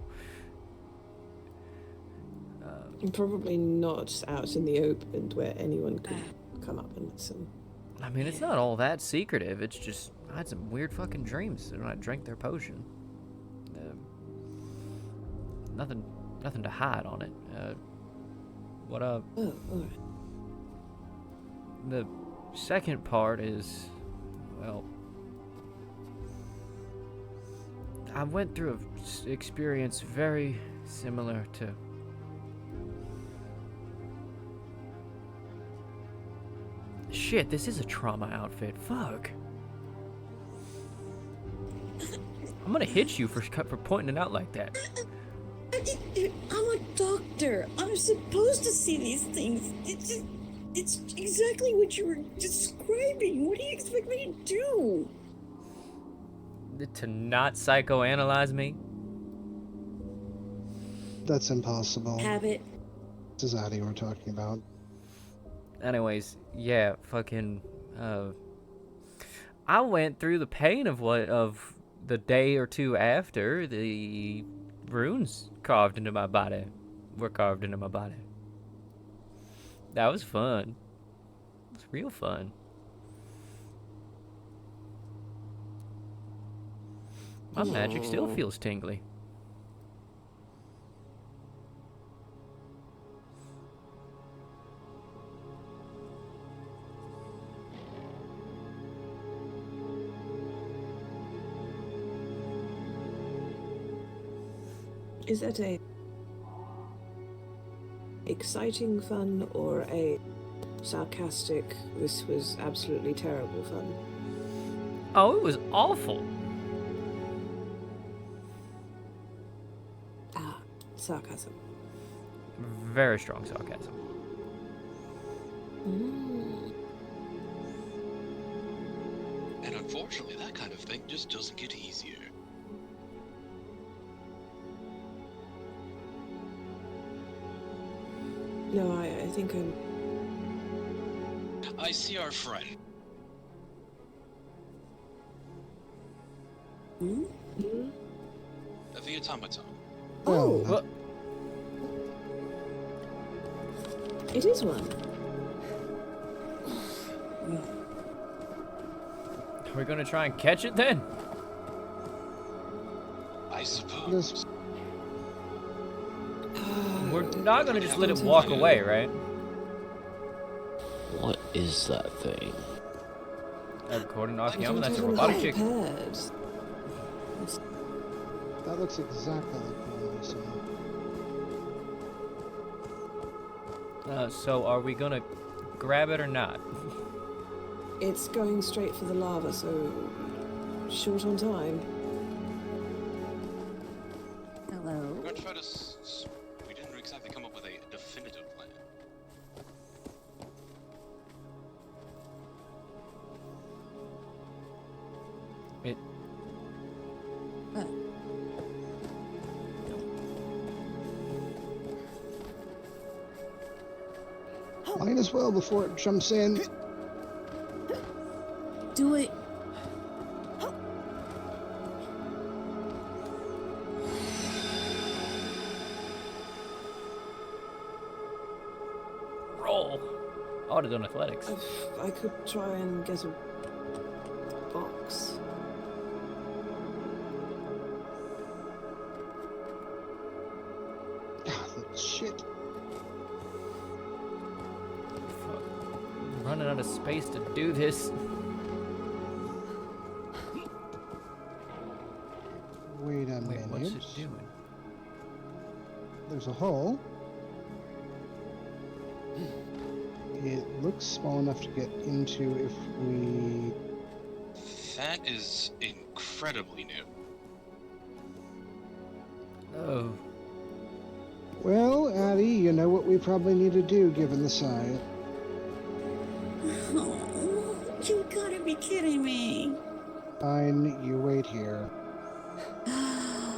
Probably not out in the open where anyone could come up and listen. I mean, it's not all that secretive. It's just I had some weird fucking dreams when I drank their potion. Nothing to hide on it. Oh, alright. The second part is, well, I went through an experience very similar to shit. This is a trauma outfit. Fuck. I'm gonna hit you for pointing it out like that. I'm a doctor. I'm supposed to see these things. It's exactly what you were describing. What do you expect me to do? To not psychoanalyze me? That's impossible. Habit. This is Addie we're talking about. Anyways, yeah, fucking, I went through the pain of the day or two after the runes were carved into my body. That was fun. It was real fun. My magic still feels tingly. Is that a exciting fun or a sarcastic, this was absolutely terrible fun? Oh, it was awful. Sarcasm. Very strong sarcasm. And unfortunately, that kind of thing just doesn't get easier. No, I think I'm... I see our friend. The automaton. Oh! What? It is one. Are we gonna try and catch it then? I suppose. We're not gonna just let it walk away, right? What is that thing? According to I Akiama, don't that's a even robotic have chick. pairs. That looks exactly like the one we saw. So are we gonna grab it or not? It's going straight for the lava, so short on time. Hello. We're going to try to. We didn't exactly come up with a definitive plan. Might as well before it jumps in. Do it. Roll. I would have done athletics. I could try and get a box. Shit. Running out of space to do this. Wait a Wait, minute. what's it doing? there's a hole. It looks small enough to get into if we... That is incredibly new. Oh. Well, Addie, you know what we probably need to do given the size. Oh, you gotta be kidding me. Fine, you wait here.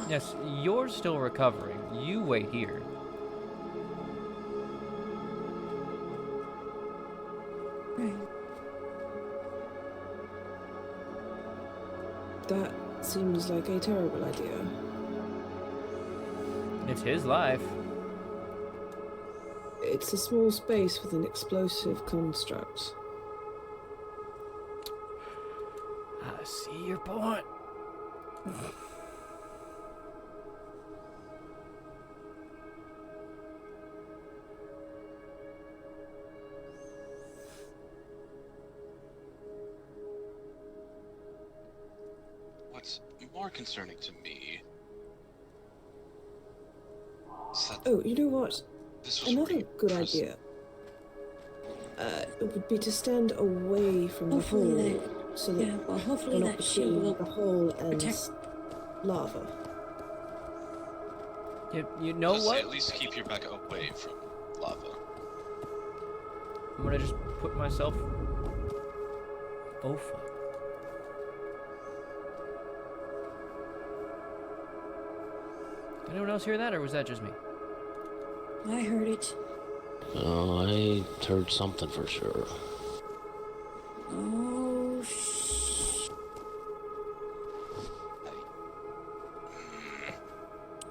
Yes, you're still recovering. You wait here. Right. That seems like a terrible idea. It's his life. It's a small space with an explosive construct. I see your point. What's more concerning to me is that Oh, you know what? this was Another already good present. idea. It would be to stand away from the Hopefully hole, so that well, hopefully we're not that shield between will the hole and protect. lava. You know Just what? At least keep your back away from lava. I'm gonna just put myself... Oh, fuck. Anyone else hear that, or was that just me? I heard it. Oh, I heard something for sure. Oh,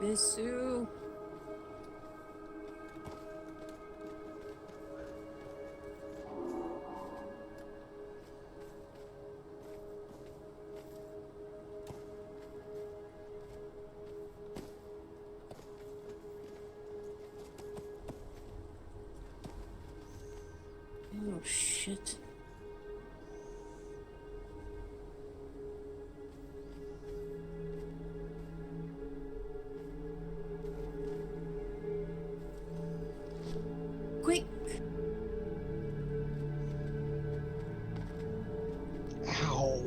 Miss Sue. Oh, shit. Quick! Ow!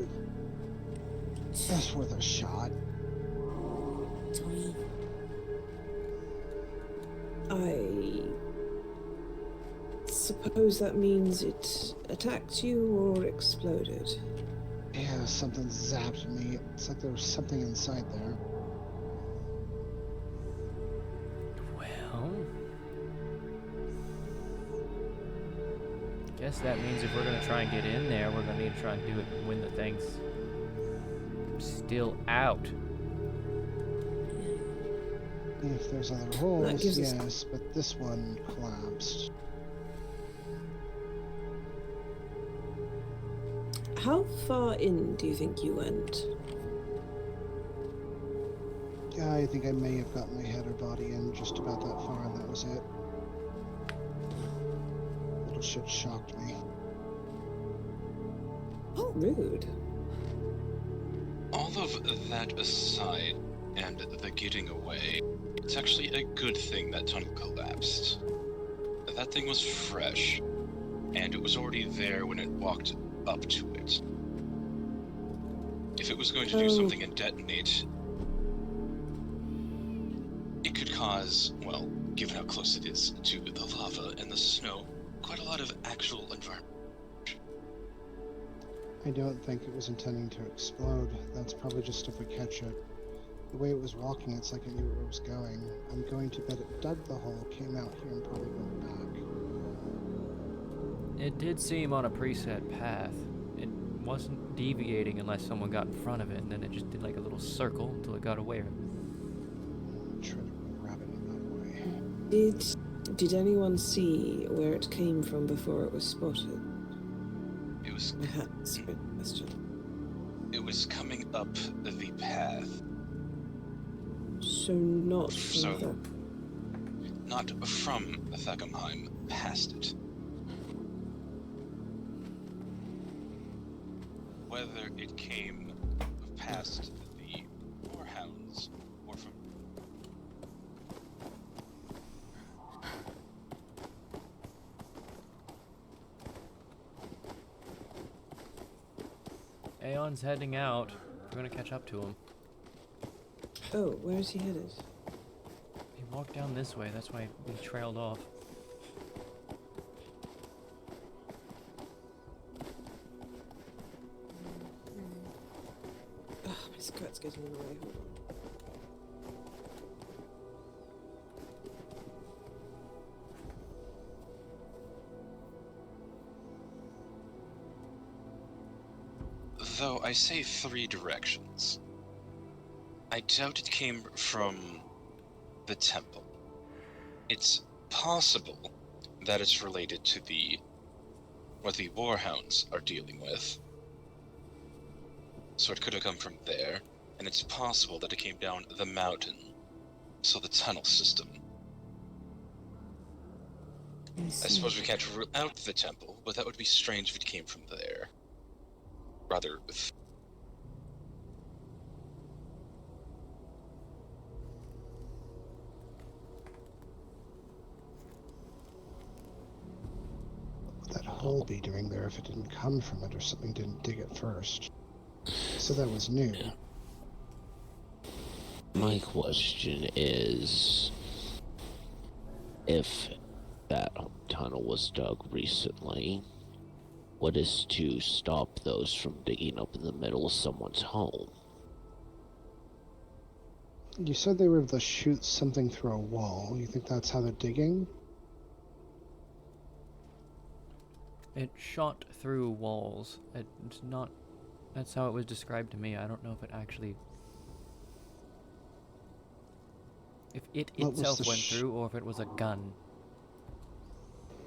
That's worth a shot. Tony. I suppose that means it attacked you or exploded. Yeah, something zapped me. It's like there was something inside there. Well... guess that means if we're gonna try and get in there, we're gonna need to try and do it when the thing's still out. If there's other holes, gives us- yes, but this one collapsed. How far in do you think you went? Yeah, I think I may have gotten my head or body in just about that far, and that was it. Little shit shocked me. Oh, rude. All of that aside, and the getting away, it's actually a good thing that tunnel collapsed. That thing was fresh, and it was already there when it walked up to it. If it was going to do something and detonate, it could cause, well, given how close it is to the lava and the snow, quite a lot of actual environment. I don't think it was intending to explode. That's probably just if we catch it. The way it was walking, it's like it knew where it was going. I'm going to bet it dug the hole, came out here, and probably went back. It did seem on a preset path. It wasn't deviating unless someone got in front of it, and then it just did like a little circle until it got away. Try to grab it in that way. Did anyone see where it came from before it was spotted? It was That's a good question. It was coming up the path. So not from So, the... not from Theckenheim, past it. Whether it came past the Warhounds or from... Aeon's heading out. We're gonna catch up to him. Oh, where is he headed? He walked down this way, that's why we trailed off. Oh, my skirt's getting in the way. Hold on. Though I say 3 directions. I doubt it came from the temple. It's possible that it's related to what the warhounds are dealing with. So it could have come from there, and it's possible that it came down the mountain, so the tunnel system. I suppose we can't rule out the temple, but that would be strange if it came from there. Rather, What would that hole be doing there if it didn't come from it or something didn't dig it first? So that was new. My question is, if that tunnel was dug recently, what is to stop those from digging up in the middle of someone's home? You said they were able to shoot something through a wall. You think that's how they're digging? It shot through walls. It's not... That's how it was described to me. I don't know if it actually... If it itself went through, or if it was a gun.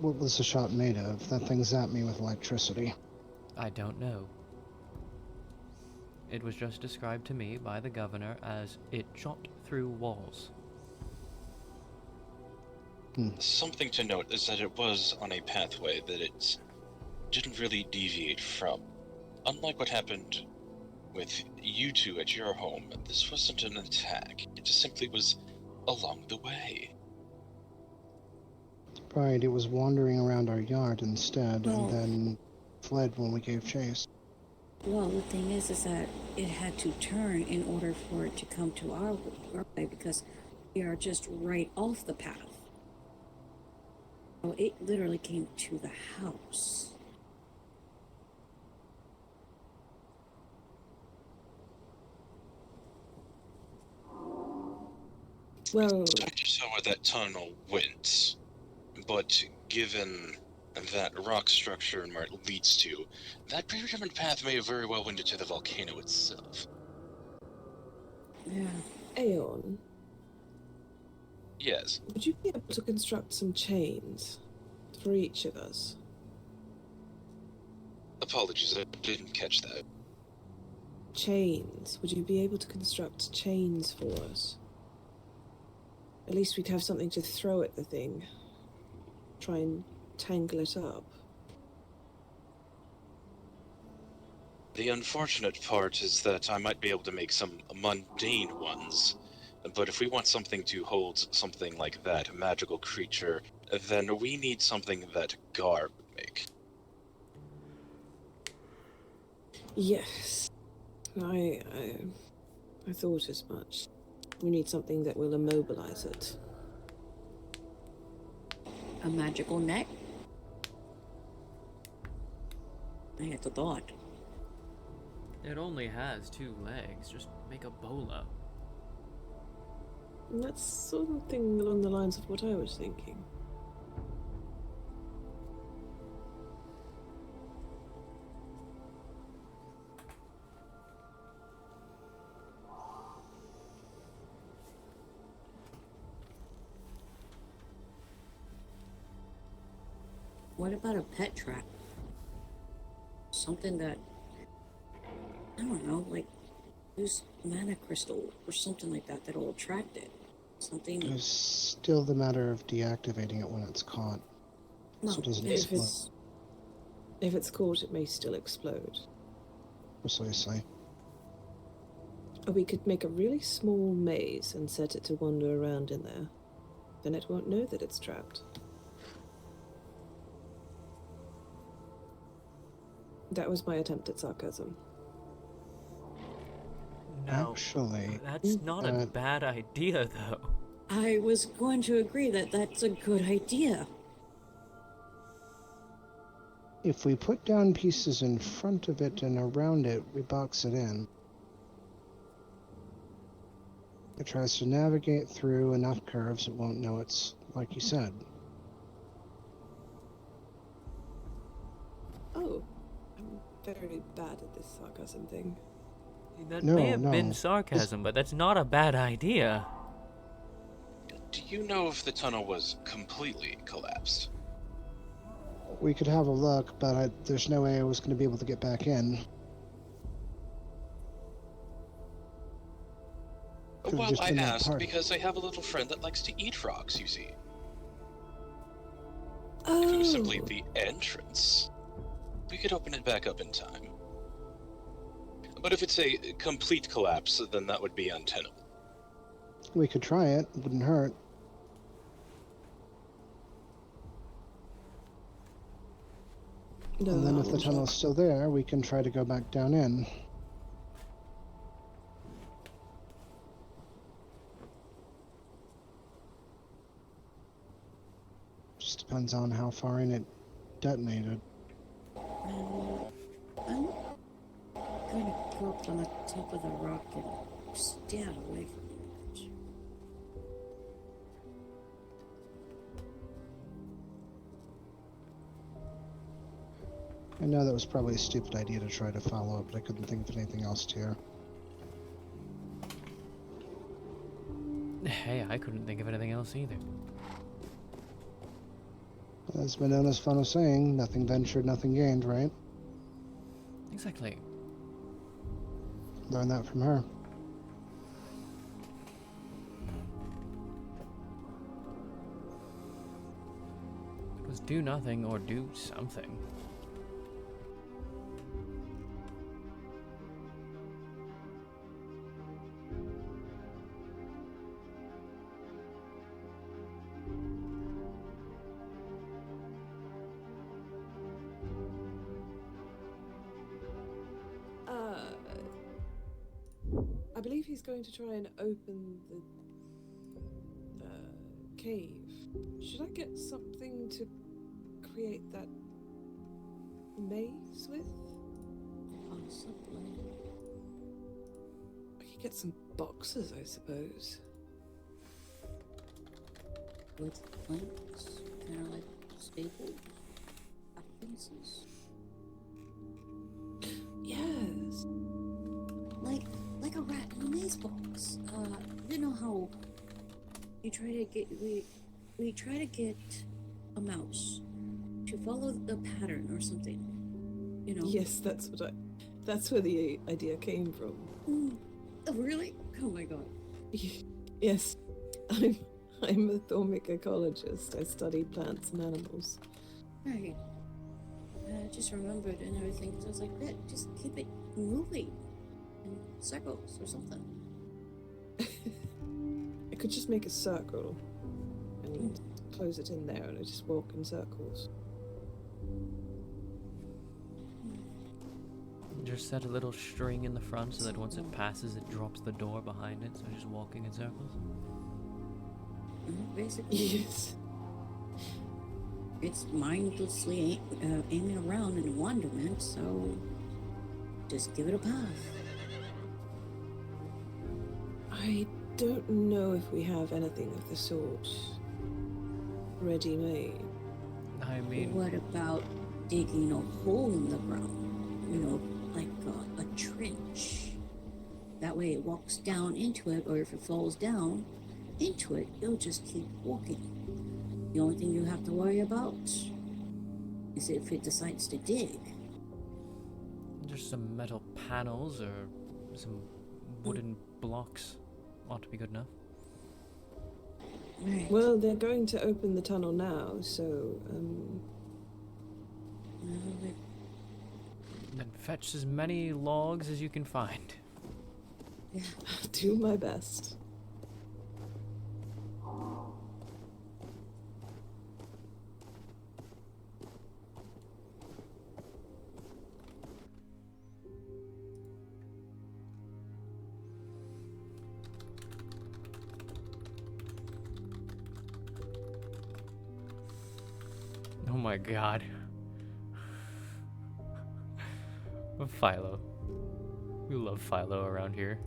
What was the shot made of? That thing zapped me with electricity. I don't know. It was just described to me by the governor as it shot through walls. Something to note is that it was on a pathway that it didn't really deviate from. Unlike what happened with you two at your home, this wasn't an attack. It just simply was along the way. Right, it was wandering around our yard instead, Well, and then fled when we gave chase. Well, the thing is that it had to turn in order for it to come to our way, because we are just right off the path. So it literally came to the house. Well, It's not just where that tunnel went, but given that rock structure and where it leads to, that predetermined path may have very well went into the volcano itself. Yeah. Aeon, Yes. would you be able to construct some chains for each of us? Apologies, I didn't catch that. Chains. Would you be able to construct chains for us? At least we'd have something to throw at the thing. Try and tangle it up. The unfortunate part is that I might be able to make some mundane ones, but if we want something to hold something like that, a magical creature, then we need something that Gar would make. Yes. I thought as much. We need something that will immobilize it. A magical net? I had the thought. It only has 2 legs. Just make a bola. And that's something along the lines of what I was thinking. What about a pet trap? Something that, I don't know, like use mana crystal or something like that that'll attract it. Something. It's still the matter of deactivating it when it's caught. So it doesn't explode. If it's caught, it may still explode. Precisely. Or we could make a really small maze and set it to wander around in there. Then it won't know that it's trapped. That was my attempt at sarcasm. Now, Actually, that's not a bad idea, though. I was going to agree that that's a good idea. if we put down pieces in front of it and around it, we box it in. It tries to navigate through enough curves, it won't know it's like you said. Oh, I'm very bad at this sarcasm thing. That No, may have no. been sarcasm, but that's not a bad idea. Do you know if the tunnel was completely collapsed? We could have a look, but there's no way I was going to be able to get back in. Could've Well, just I been that asked part. because I have a little friend that likes to eat frogs, you see. Oh. If it was simply the entrance, we could open it back up in time. But if it's a complete collapse, then that would be untenable. We could try it, wouldn't hurt. No, And then if I'll the tunnel's check. still there, we can try to go back down in. Just depends on how far in it detonated. I'm gonna go up on the top of the rock and stand away from it. I know that was probably a stupid idea to try to follow it, but I couldn't think of anything else to. Hey, I couldn't think of anything else either. As Minona's fun of saying, nothing ventured, nothing gained, right? Exactly. Learned that from her. It was do nothing or do something. I believe he's going to try and open the cave. Should I get something to create that maze with? Possibly. I could get some boxes, I suppose. With planks, kind of like staples, pieces. Yes. Like a rat in a maze box. You know how you try to get we try to get a mouse to follow the pattern or something. You know? Yes, that's where the idea came from. Oh, really? Oh my god. Yes. I'm a thormic ecologist. I study plants and animals. Right. I just remembered and everything, because I was like, "That just keep it moving in circles or something." I could just make a circle and close it in there and I just walk in circles. Just set a little string in the front so that once it passes, it drops the door behind it, so just walking in circles. Basically, Yes. it's mindlessly aiming around in wonderment, so just give it a path. I don't know if we have anything of the sort ready-made. I mean, What about digging a hole in the ground? You know, like a trench. That way it walks down into it, or if it falls down into it, it'll just keep walking. The only thing you have to worry about is if it decides to dig. just some metal panels or some wooden blocks ought to be good enough. Right. Well, they're going to open the tunnel now, so, Then fetch as many logs as you can find. Yeah. do my best. my god. Philo. We love Philo around here.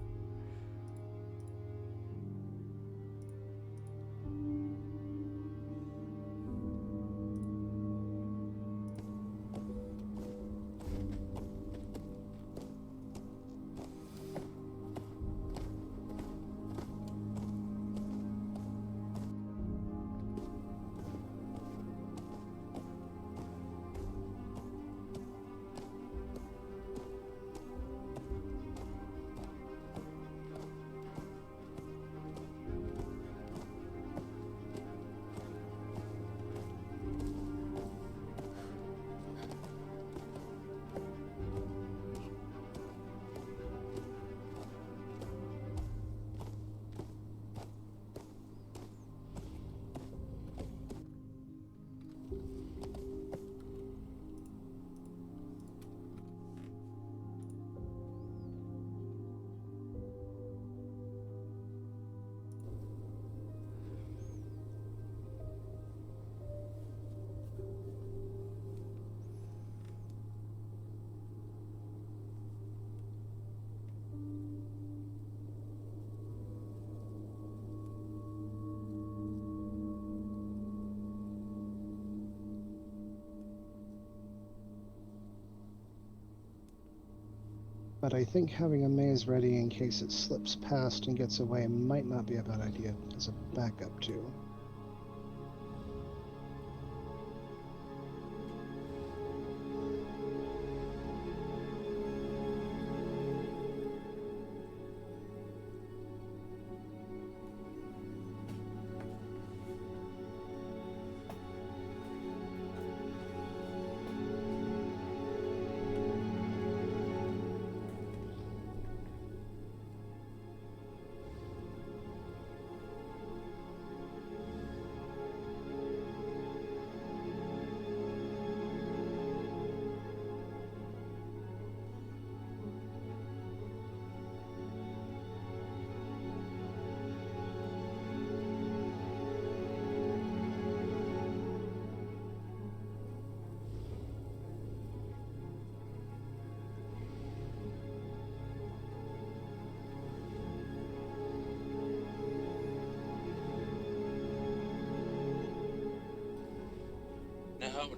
But I think having a maze ready in case it slips past and gets away might not be a bad idea as a backup too.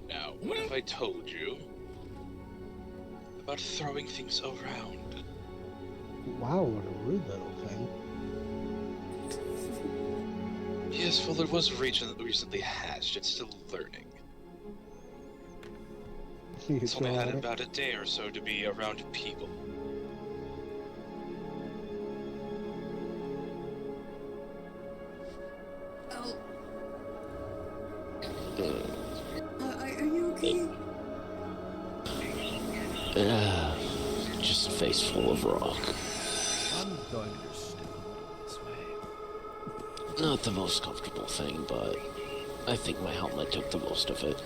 Now, what have I told you about throwing things around? Wow, what a rude little thing. Yes, well, it was recently hatched. It's still learning. It's only had about a day or so to be around people. Oh. Are you okay? Just a face full of rock. I'm going to just stick this way. Not the most comfortable thing, but I think my helmet took the most of it.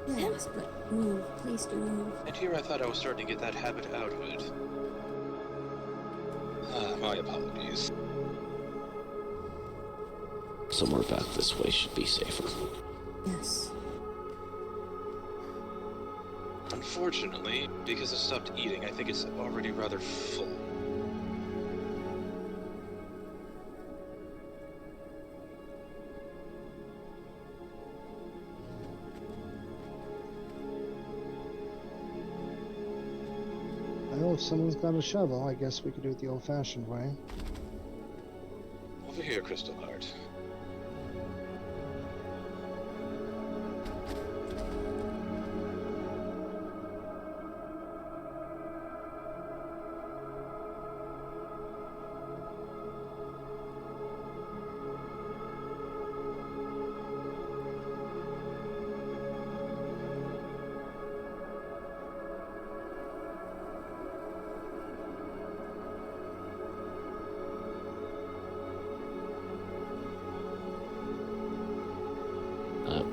Yes, but move. Please do move. And here I thought I was starting to get that habit out of it. My apologies. Somewhere back this way should be safer. Yes. Unfortunately, because I stopped eating, I think it's already rather full. Well, if someone's got a shovel, I guess we could do it the old-fashioned way. Over here, Crystal Heart.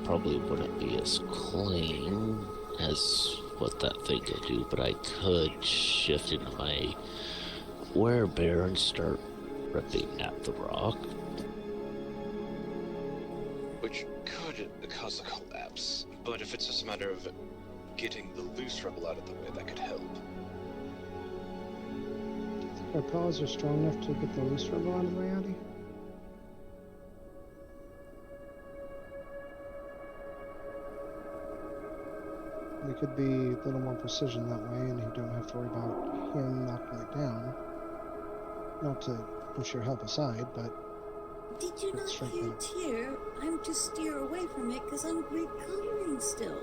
Probably wouldn't be as clean as what that thing could do, but I could shift into my werebear and start ripping at the rock. Which could cause a collapse, But if it's just a matter of getting the loose rebel out of the way, that could help. Our paws are strong enough to get the loose rebel out of the way, Addy? They could be a little more precision that way, and you don't have to worry about him knocking it down. Not to push your help aside, but... Did you not hear Tyr? I'm to steer away from it because I'm recovering still.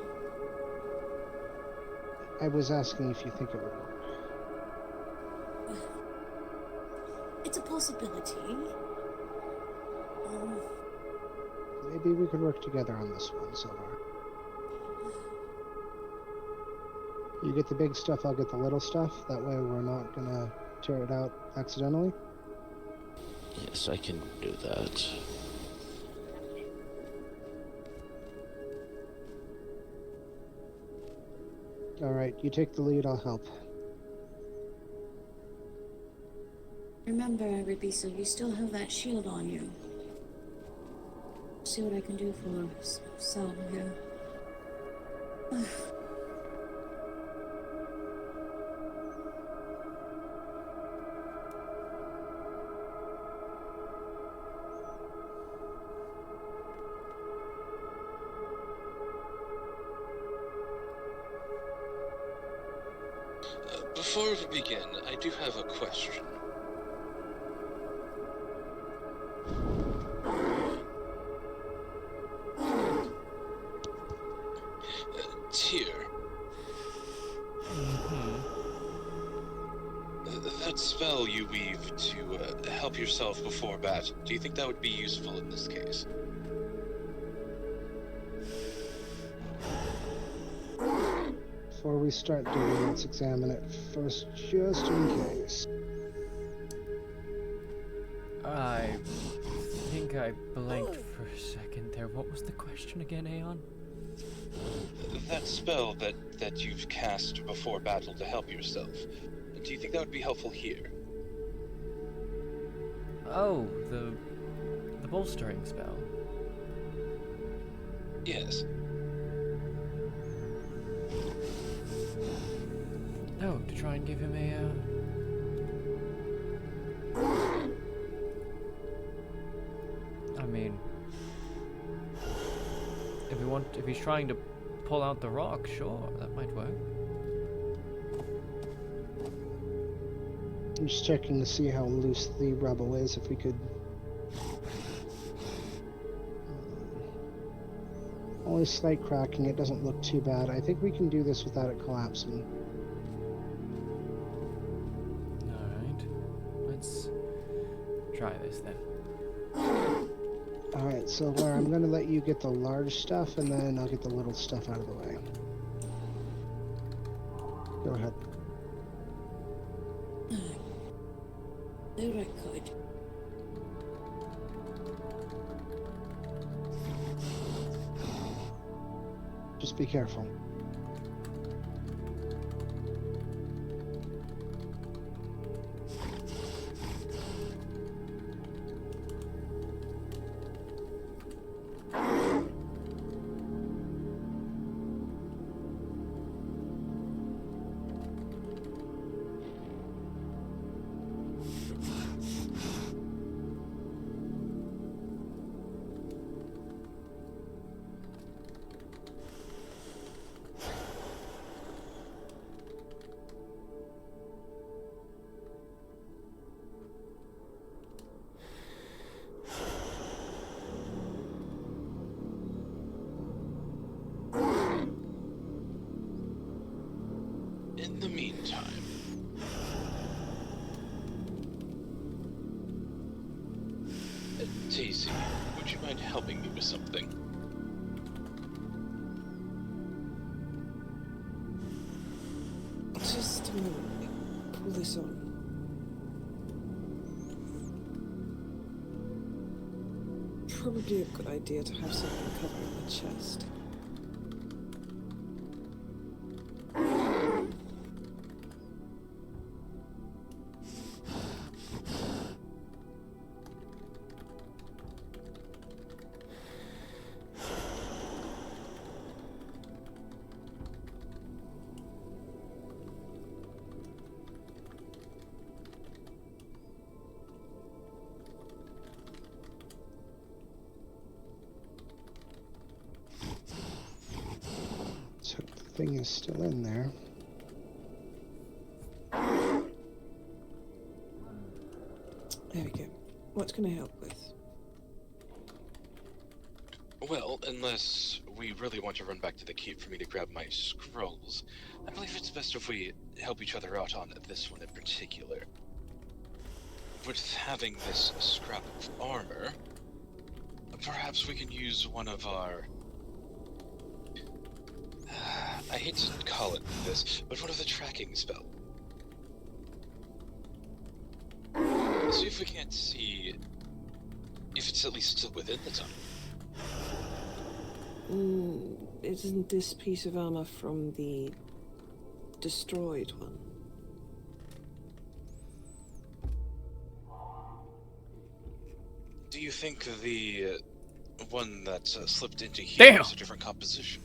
I was asking if you think it would work. It's a possibility. Maybe we could work together on this one, Silver. You get the big stuff, I'll get the little stuff. That way we're not gonna tear it out accidentally. Yes, I can do that. Alright, you take the lead, I'll help. Remember, Rebiso, you still have that shield on you. See what I can do for Sal here. Before we begin, I do have a question. Tyr. That spell you weave to help yourself before battle, do you think that would be useful in this case? Before we start doing, let's examine it first, just in case. I think I blanked for a second there. What was the question again, Aeon? That spell that you've cast before battle to help yourself, do you think that would be helpful here? Oh, the bolstering spell. Yes. No, to try and give him I mean, if he's trying to pull out the rock, sure, that might work. I'm just checking to see how loose the rebel is, if we could... Only slight cracking, it doesn't look too bad. I think we can do this without it collapsing. Alright, let's try this then. Alright, so Lara, I'm gonna let you get the large stuff, and then I'll get the little stuff out of the way. Go ahead. The record. Just be careful. In the meantime, Daisy, would you mind helping me with something? Just a moment. Pull this on. Probably a good idea to have something covering the chest. thing is still in there. There we go. What can I help with? Well, unless we really want to run back to the keep for me to grab my scrolls, I believe it's best if we help each other out on this one in particular. With having this scrap of armor, perhaps we can use one of our... I hate to call it this, but one of the tracking spells. See if we can't see if it's at least still within the tunnel. Isn't this piece of armor from the destroyed one? Do you think the one that slipped into here Damn! is a different composition?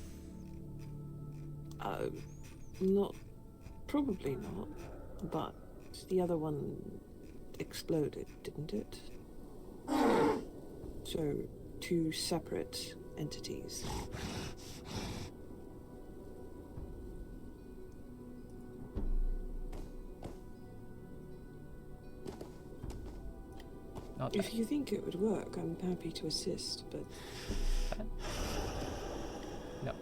Not... Probably not. But the other one exploded, didn't it? So, two separate entities. Not If you think it would work, I'm happy to assist, but... No.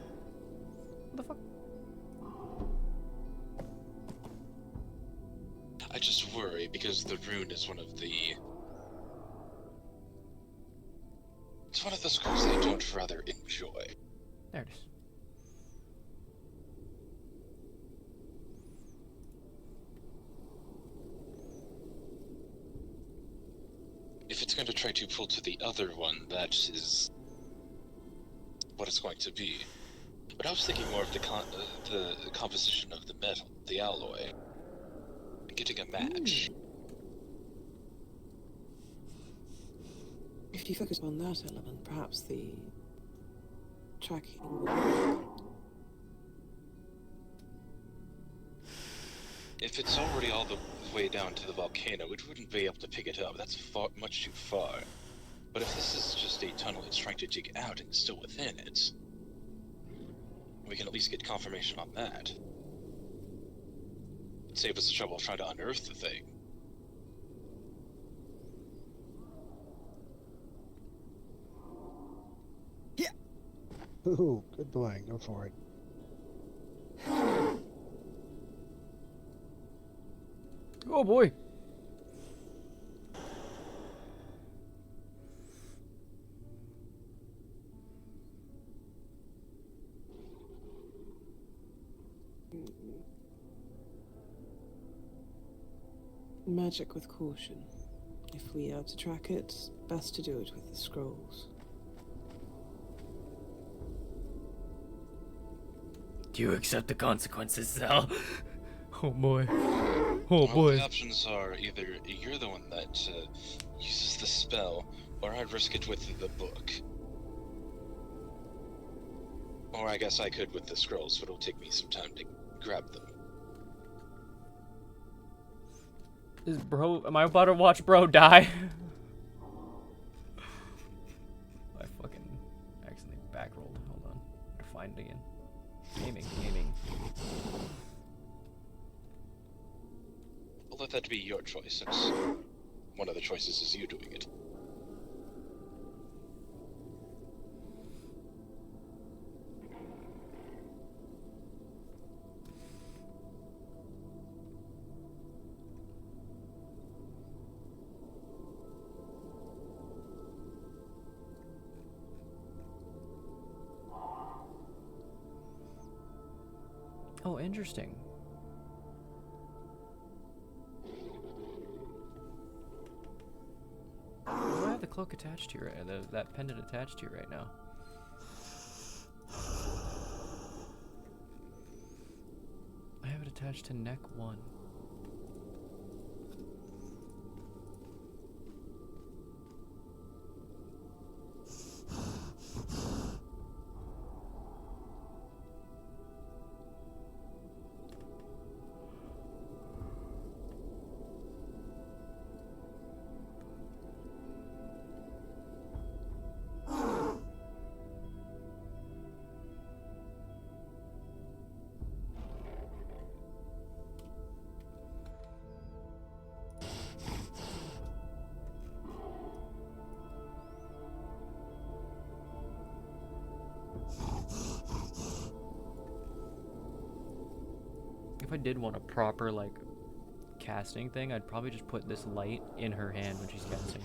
What the fuck? I just worry because the rune is one of the... It's one of the scrolls I don't rather enjoy. There it is. If it's going to try to pull to the other one, that is what it's going to be. But I was thinking more of the composition of the metal, the alloy. Getting a match. If you focus on that element, perhaps the tracking will work. If it's already all the way down to the volcano, it wouldn't be able to pick it up. That's much too far. But if this is just a tunnel it's trying to dig out and still within it, we can at least get confirmation on that. It'd save us the trouble of trying to unearth the thing. Yeah. Ooh, good boy. Go for it. Oh boy. Magic with caution. If we are to track it, best to do it with the scrolls. Do you accept the consequences, Sal? Oh boy. Oh Well, boy. the options are either you're the one that uses the spell, or I'd risk it with the book. Or I guess I could with the scrolls, but it'll take me some time to grab them. Is bro... Am I about to watch bro die? I fucking accidentally backrolled. Hold on. Gotta find it again. Gaming. I'll let that be your choice, since one of the choices is you doing it. Oh, interesting. Why do I have the cloak attached to you that pendant attached to you right now? I have it attached to neck 1. If I did want a proper, like, casting thing, I'd probably just put this light in her hand when she's casting.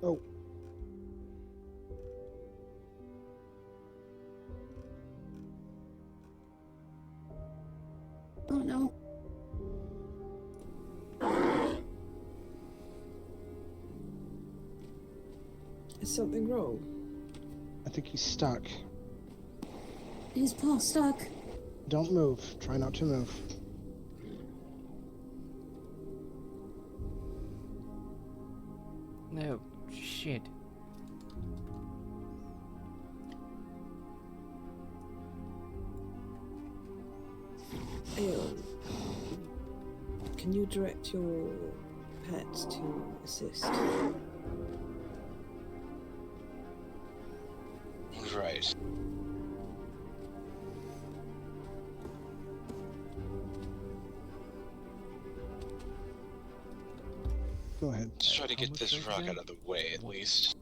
Oh. Oh no. Is something wrong? I think he's stuck. Is Paul stuck? Don't move. Try not to move. No, shit. Aeon, can you direct your pet to assist? Right. Go ahead. Let's try to How get much this strength rock again? out of the way, at least.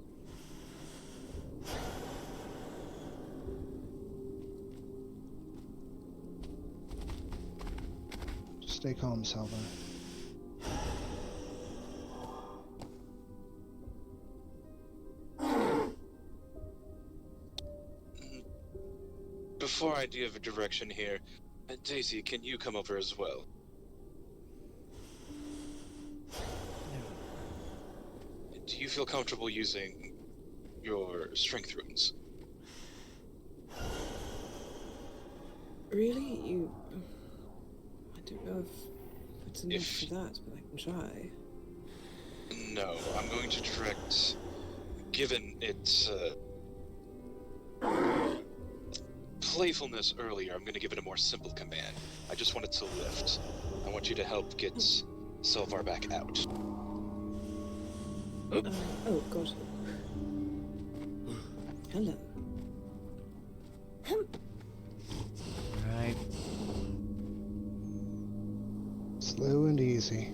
Just stay calm, Salva. Before I give a direction here, Daisy, can you come over as well? Do you feel comfortable using your strength runes? Really? You... I don't know if it's enough for that, but I can try. No, I'm going to direct, given its playfulness earlier, I'm going to give it a more simple command. I just want it to lift. I want you to help get Selvar back out. Oh, God. Hello. Right. Slow and easy.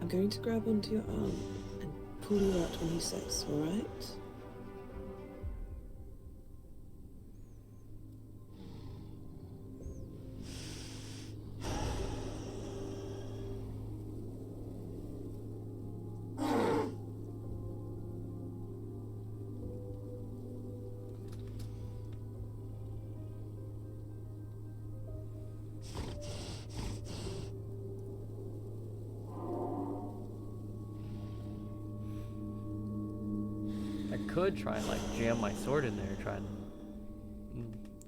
I'm going to grab onto your arm and pull you out when he says, alright? I could try and like jam my sword in there, try and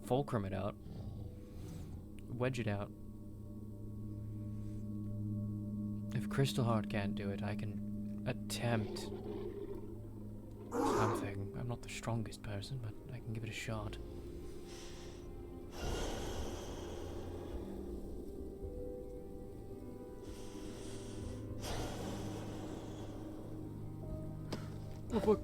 fulcrum it out, wedge it out. If Crystal Heart can't do it, I can attempt something. I'm not the strongest person, but I can give it a shot. Oh fuck.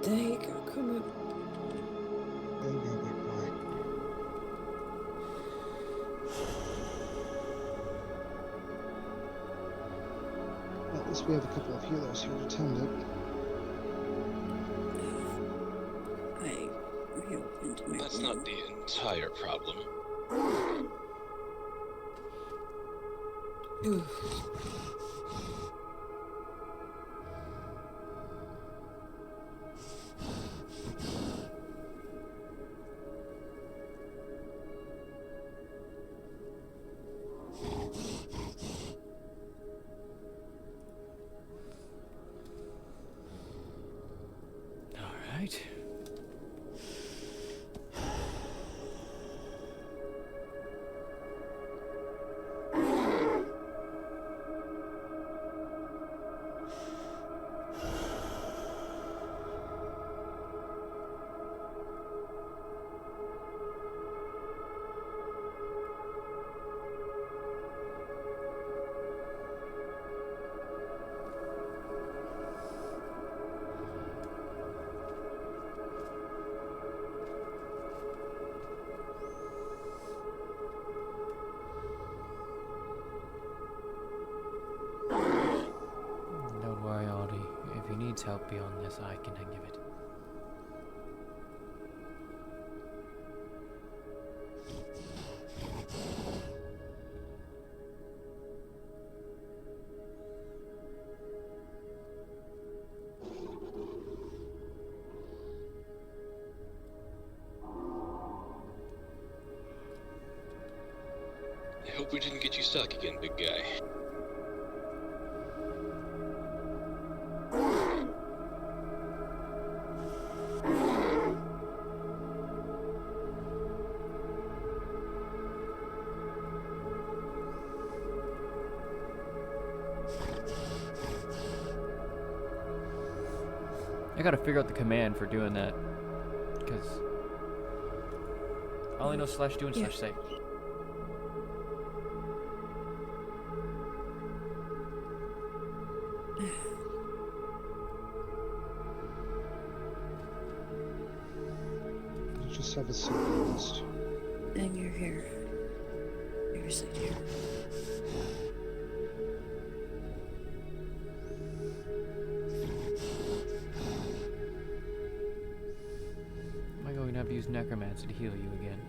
There you go, come on. There you go, big boy. Well, at least we have a couple of healers here to tend it. I reopened my That's room. not the entire problem. Alright. Don't worry, Audie. If he needs help beyond this, I can give it. I hope we didn't get you stuck again, big guy. I gotta figure out the command for doing that. Because I only know /do and /say. You just have a simple list. Then you're here. You're sit here. Am I going to have to use necromancy to heal you again?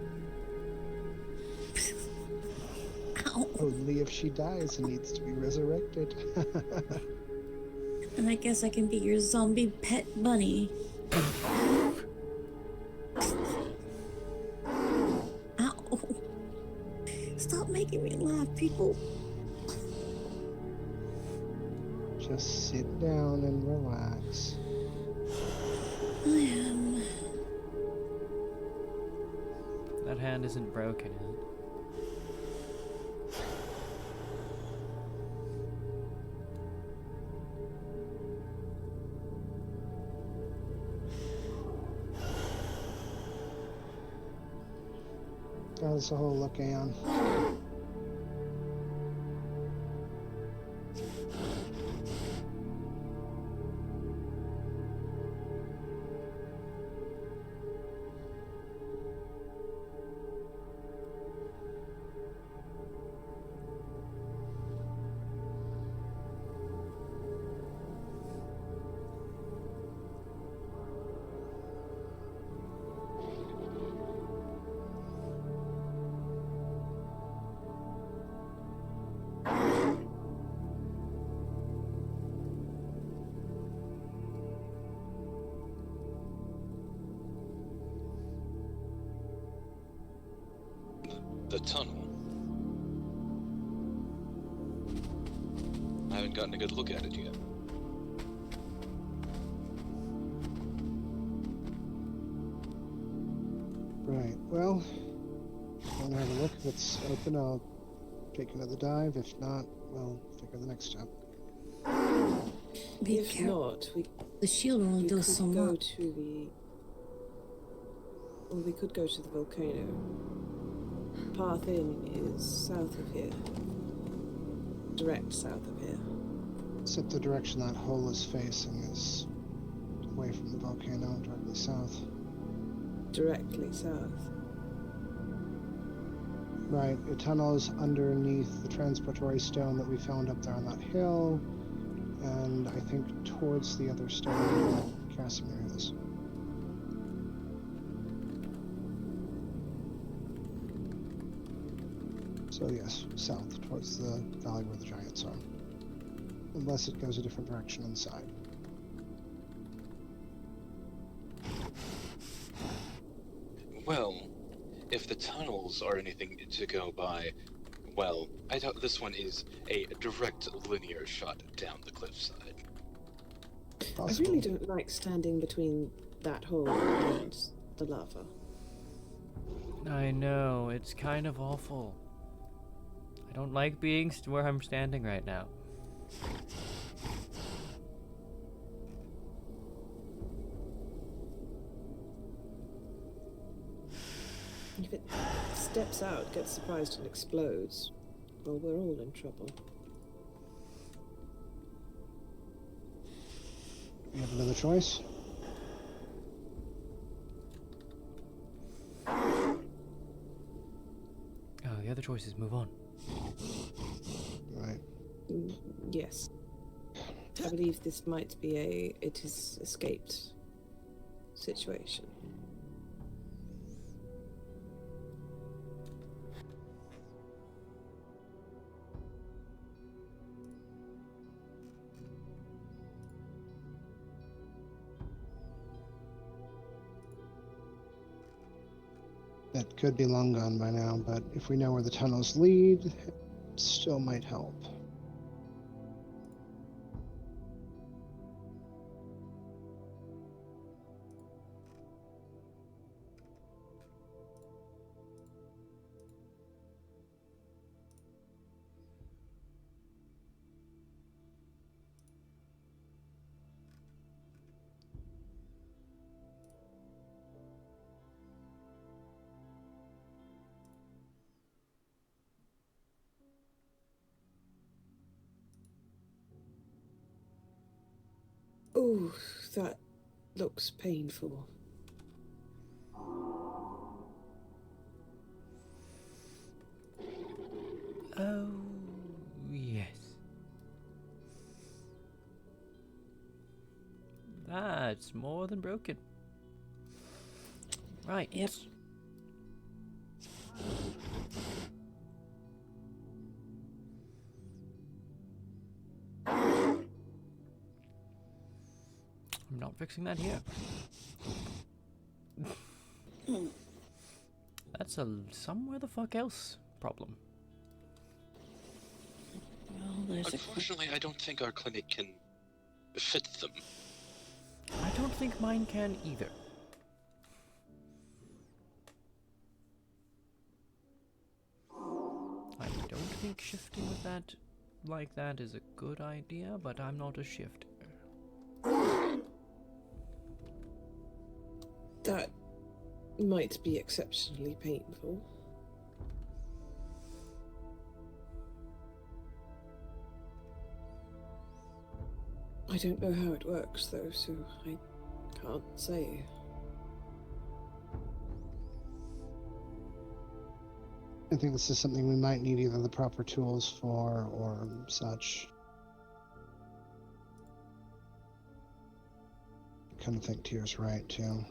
Ow. Only if she dies and needs to be resurrected. And I guess I can be your zombie pet bunny. Ow. Stop making me laugh, people. Just sit down and relax. I am. That hand isn't broken, is it? How does the whole look, Aeon? the tunnel. I haven't gotten a good look at it yet. Right, well, want to have a look? If it's open, I'll take another dive. If not, we'll figure the next step. Be If careful. not, The shield only we does could so go much. to the. Well, we could go to the volcano. Path in is south of here. Direct south of here. Except the direction that hole is facing is away from the volcano, directly south. Directly south. Right, it tunnels underneath the transportory stone that we found up there on that hill, and I think towards the other stone that Casimir is. So yes, south, towards the valley where the giants are. Unless it goes a different direction inside. Well, if the tunnels are anything to go by, well, I doubt this one is a direct linear shot down the cliffside. I really don't like standing between that hole and the lava. I know, it's kind of awful. I don't like being where I'm standing right now. If it steps out, gets surprised and explodes, well, we're all in trouble. You have another choice? Oh, the other choice is move on. Right. Yes. I believe this might be it is escaped situation. That could be long gone by now, but if we know where the tunnels lead, it still might help. Ooh, that looks painful. Oh, yes. That's more than broken. Right. Yep. I'm not fixing that here. That's a somewhere the fuck else problem. Well, there's Unfortunately, I don't think our clinic can fit them. I don't think mine can either. I don't think shifting with that like that is a good idea, but I'm not a shifter. That might be exceptionally painful. I don't know how it works though, so I can't say. I think this is something we might need either the proper tools for or such. I kind of think Tyr's right, too.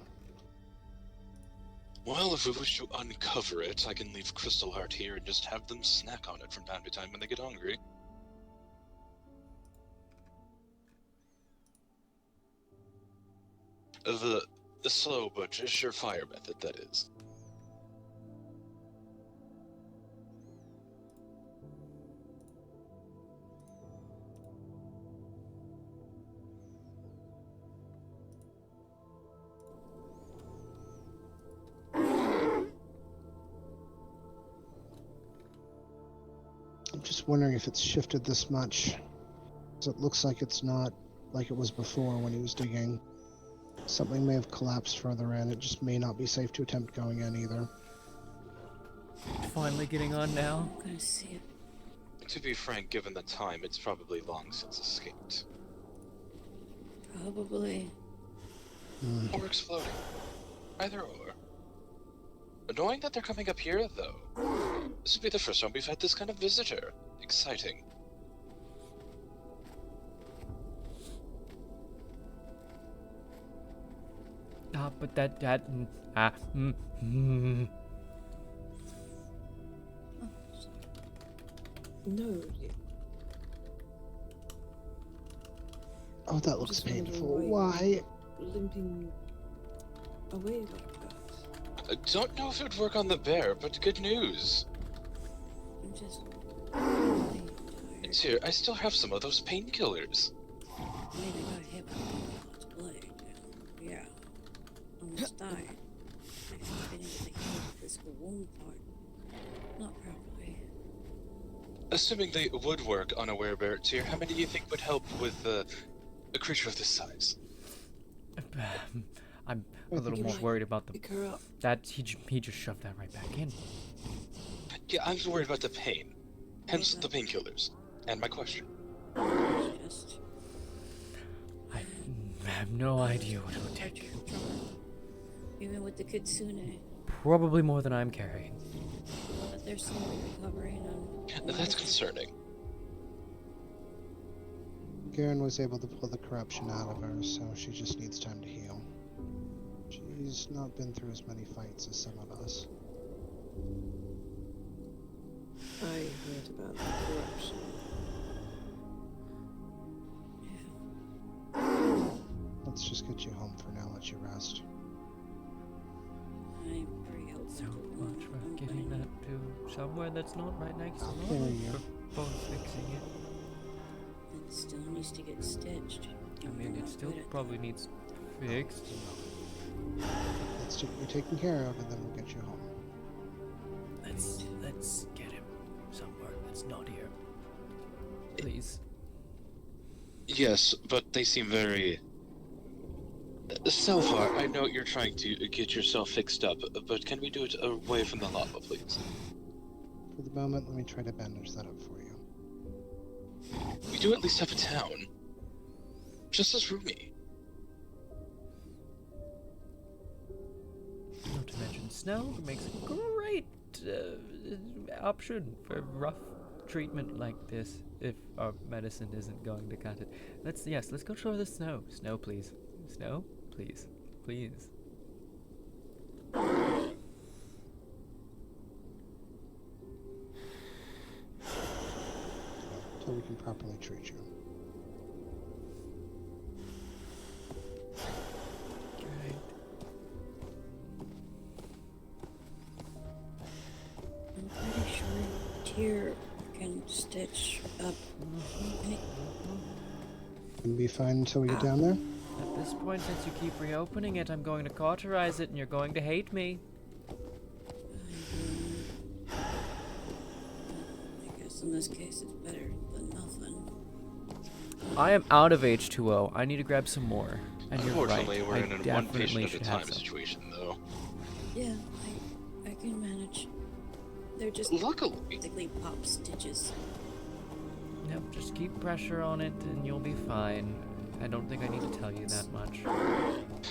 Well, if we wish to uncover it, I can leave Crystal Heart here and just have them snack on it from time to time when they get hungry. The slow but surefire method, that is. I'm just wondering if it's shifted this much. 'Cause it looks like it's not like it was before when he was digging. Something may have collapsed further in. It just may not be safe to attempt going in either. Finally getting on now. I'm gonna see it. To be frank, given the time, it's probably long since escaped. Probably. Or exploding. Either or. Knowing that they're coming up here, though, this would be the first time we've had this kind of visitor. Exciting. But that. No. Oh, that looks Just wondering painful. why Why? Limping away like that. I don't know if it would work on the bear, but good news. I'm just. It's here. I still have some of those painkillers. I mean, I got hit by a blade. Yeah. Almost died. I haven't been able to heal the physical wound part. Not properly. Assuming they would work on a werebear tier, how many do you think would help with a creature of this size? I'm a little more worried about the. Pick her up. That he just shoved that right back in. Yeah, I'm worried about the pain. Hence the painkillers. And my question. Just. I have no idea what it would take. Even with the kitsune. Probably more than I'm carrying. But there's some recovering on. That's concerning. Garen was able to pull the corruption out of her, so she just needs time to heal. She's not been through as many fights as some of us. I heard about the corruption. Let's just get you home for now, let you rest. I'm very hopeful. So much for getting that to somewhere that's not right next to There mine. you go. For both fixing it. It still needs to get stitched. I mean, We're it not still good at probably needs fixed. Let's get you taken care of, and then we'll get you home. Let's get him somewhere that's not here. Please. Yes, but they seem very... Selvar, I know you're trying to get yourself fixed up, but can we do it away from the lava, please? For the moment, let me try to bandage that up for you. We do at least have a town. Just as roomy. Not to mention snow makes a great option for rough treatment like this if our medicine isn't going to cut it. Let's go show the snow. Snow, please. Snow, please. Please. Until we can properly treat you. Great. I'm pretty sure Tyr can stitch up. Can be fine until we get down there? At this point, since you keep reopening it, I'm going to cauterize it and you're going to hate me. I guess in this case it's better than nothing. I am out of H2O. I need to grab some more. And you're right. Unfortunately, we're I in a one definitely patient at a should have time some. situation, though. Yeah, I can manage. They're just Luckily. basically pop stitches. Yep, just keep pressure on it and you'll be fine. I don't think I need to tell you that much.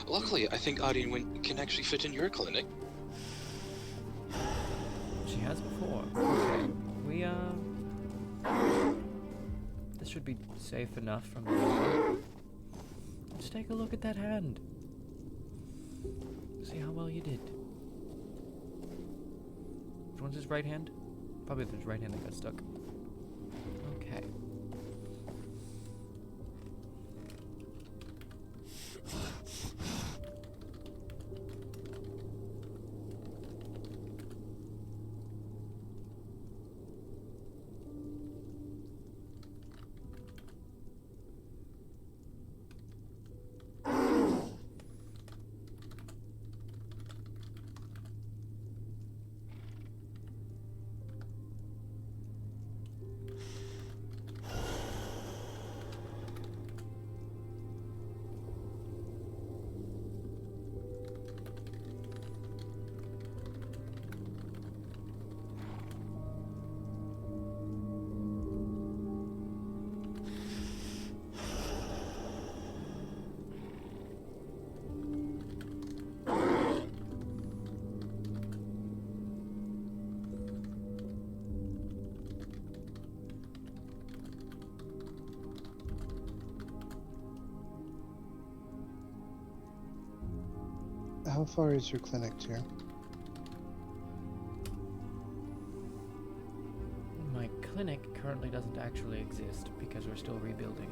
Luckily, I think Audien can actually fit in your clinic. She has before. Okay. We, this should be safe enough from the Just take a look at that hand. See how well you did. Which one's his right hand? Probably his right hand that got stuck. Okay. How far is your clinic to? My clinic currently doesn't actually exist because we're still rebuilding.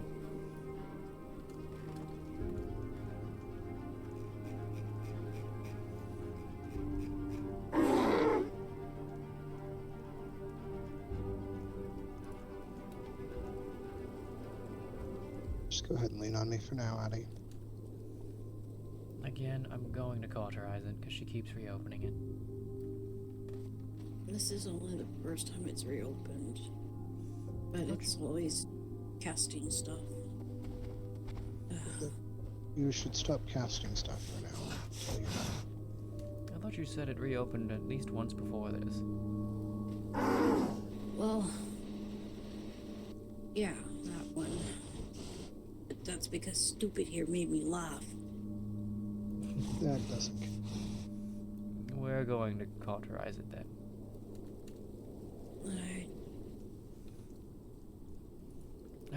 Just go ahead and lean on me for now, Addie. Again, I'm going to cauterize it because she keeps reopening it. This is only the first time it's reopened. But it's always casting stuff. You should stop casting stuff for now. I'll tell you that. I thought you said it reopened at least once before this. Well, yeah, that one. But that's because stupid here made me laugh. That doesn't. We're going to cauterize it then. Alright.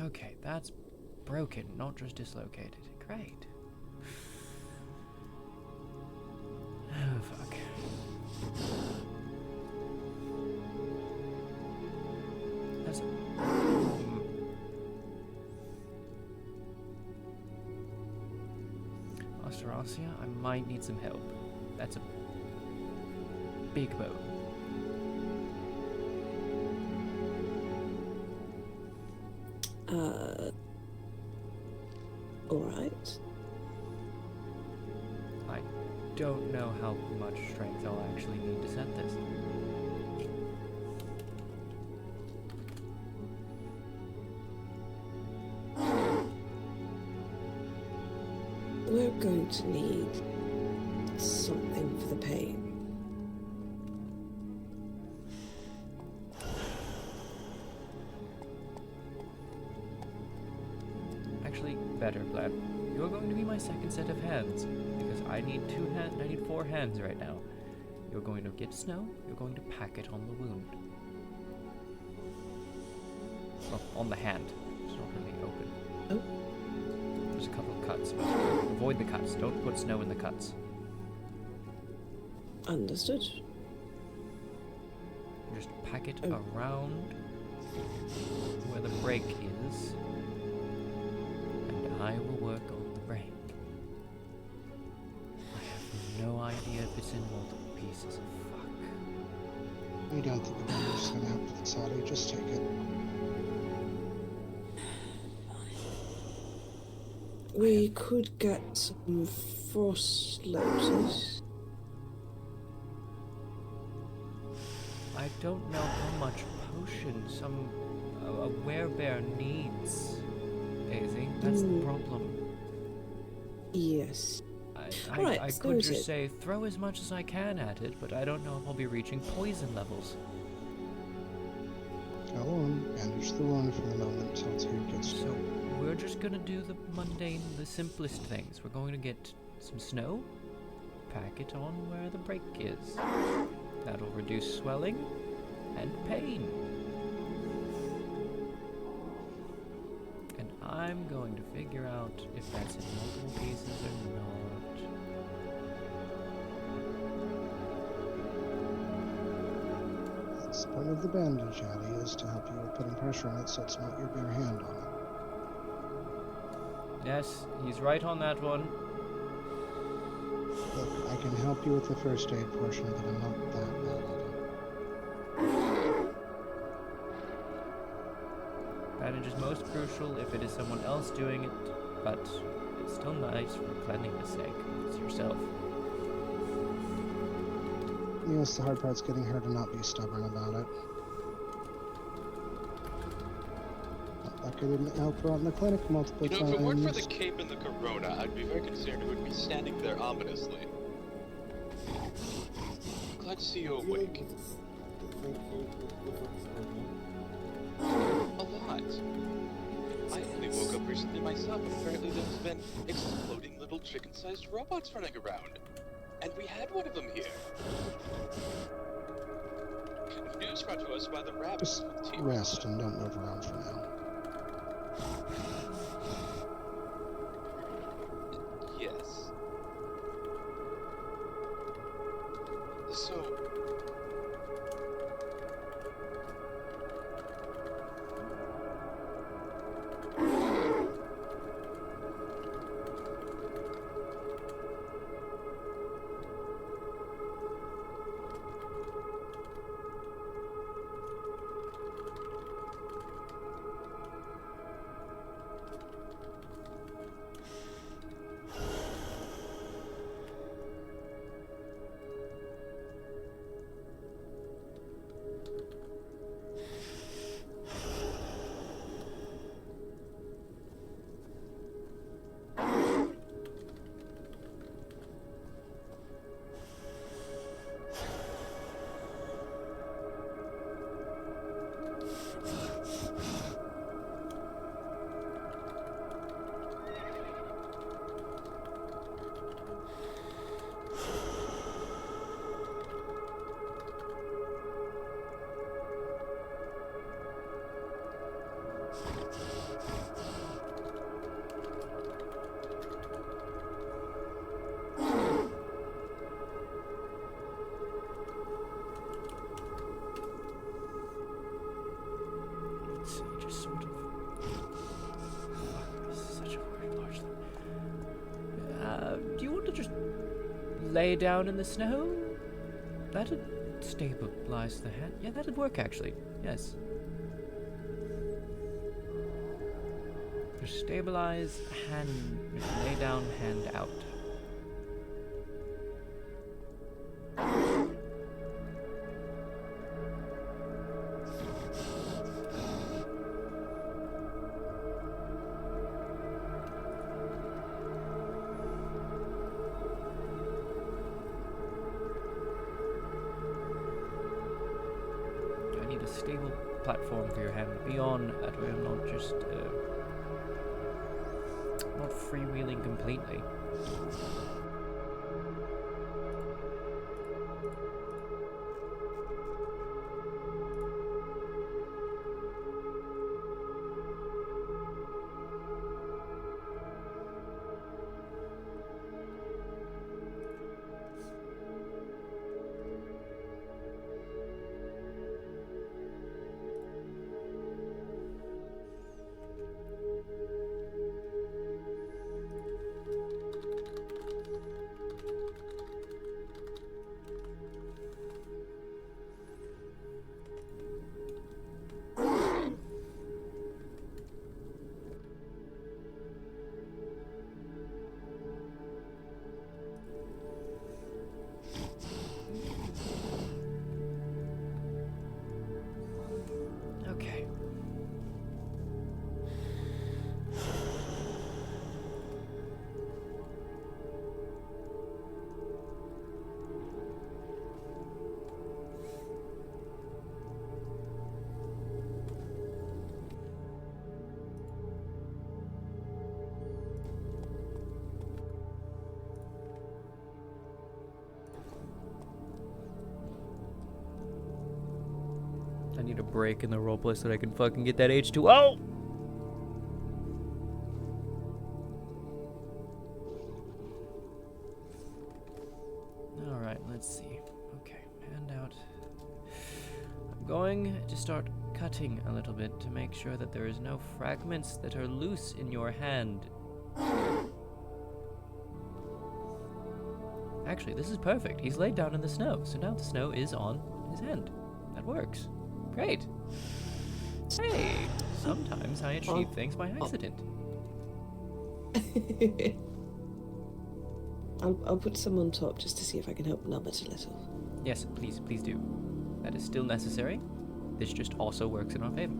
Okay, that's broken, not just dislocated. Great. Oh, fuck. That's... Osterosia, I might need some help. That's a big bone. Alright. I don't know how much strength I'll actually need to set this. We're going to need something for the pain. Actually, better plan. You're going to be my second set of hands, because I need I need 4 hands right now. You're going to get snow, you're going to pack it on the wound. Well, on the hand. It's not really open. Oh. There's a couple of cuts, but avoid the cuts. Don't put snow in the cuts. Understood. Just pack it around where the break is, and I will work on the break. I have no idea if it's in multiple pieces of fuck. I don't think the doctor's gonna help with this, Addie. Just take it. We could get some frost lotus. I don't know how much potion a werebear needs, Daisy. That's the problem. Yes. I could just say throw as much as I can at it, but I don't know if I'll be reaching poison levels. Go on, bandage the wound for the moment until Tyr gets to it. We're just gonna do the mundane, the simplest things. We're going to get some snow, pack it on where the break is. That'll reduce swelling and pain. And I'm going to figure out if that's in multiple pieces or not. That's the point of the bandage, Addie, is to help you with putting pressure on it so it's not your bare hand on it. Yes, he's right on that one. Look, I can help you with the first aid portion, but I'm not that bad at it. Bandage is most crucial if it is someone else doing it, but it's still nice for cleanliness sake. It's yourself. Yes, the hard part's getting her to not be stubborn about it. Not like I didn't help her out in the clinic multiple times. If it weren't for the cape and the corona, I'd be very concerned who would be standing there ominously. Glad to see you awake. A lot. I only woke up recently myself, and apparently there's been exploding little chicken-sized robots running around. And we had one of them here. News brought to us by the rabbits. Just rest and don't move around for now. Yes. So, let's see, just sort of. Fuck, this is such a weird large thing. Do you want to just lay down in the snow? That'd stabilize the hand. Yeah, that'd work actually. Yes. Just stabilize hand. Just lay down, hand out. I need a stable platform for your hand to be on. That way I'm not just not freewheeling completely. Okay. I need a break in the roleplay so that I can fucking get that H2O! Alright, let's see. Okay, hand out. I'm going to start cutting a little bit to make sure that there is no fragments that are loose in your hand. Actually, this is perfect. He's laid down in the snow, so now the snow is on his hand. That works. Great. Hey, sometimes I achieve things by accident. I'll put some on top just to see if I can help numb it a little. Yes, please do. That is still necessary. This just also works in our favor.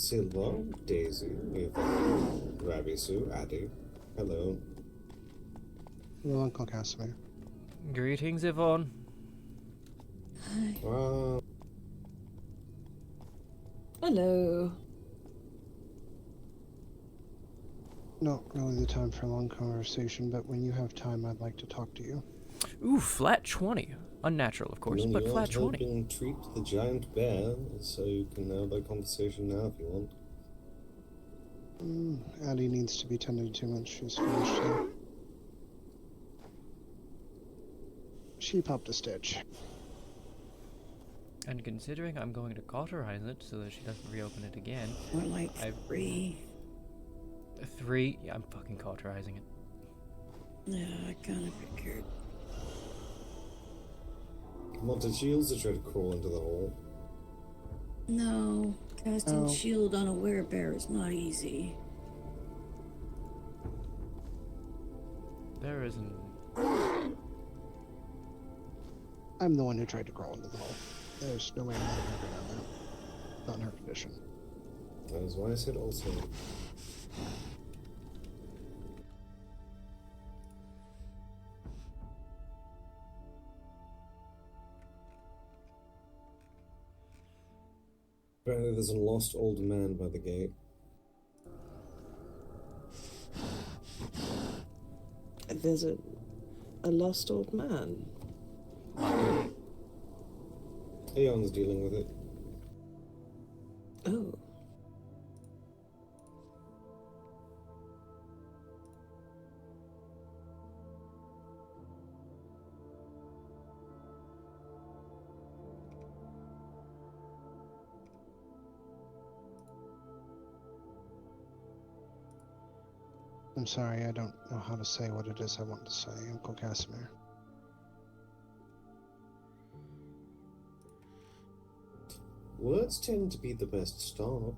Silva, Daisy, Yvonne, Rabisu, Addy. Hello. Hello, Uncle Casimir. Greetings, Yvonne. Wow. Hello. Not really the time for a long conversation, but when you have time, I'd like to talk to you. Ooh, flat 20. Unnatural, of course, but flat 20. Helping treat the giant bear, so you can have that conversation now if you want. Addie needs to be tended to once she's finished here. She popped a stitch. And considering I'm going to cauterize it so that she doesn't reopen it again. More like 3. 3? Yeah, I'm fucking cauterizing it. Yeah, I kind of figured. Wanted shields to try to crawl into the hole. No, casting shield on a werebear is not easy. There isn't. I'm the one who tried to crawl into the hole. There's no way I'm letting her go down there. Not in her condition. That is why I said also. Apparently there's a lost old man by the gate. There's a lost old man. Aeon's dealing with it. Oh. I'm sorry, I don't know how to say what it is I want to say, Uncle Casimir. Words tend to be the best start.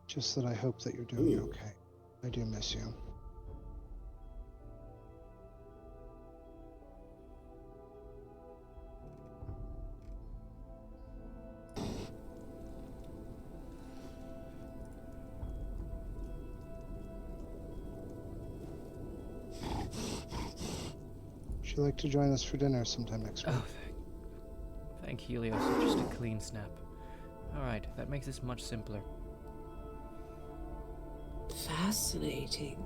Just that I hope that you're doing okay. I do miss you. Would you like to join us for dinner sometime next week? Oh, thank Helios. Just a clean snap. Alright, that makes this much simpler. Fascinating.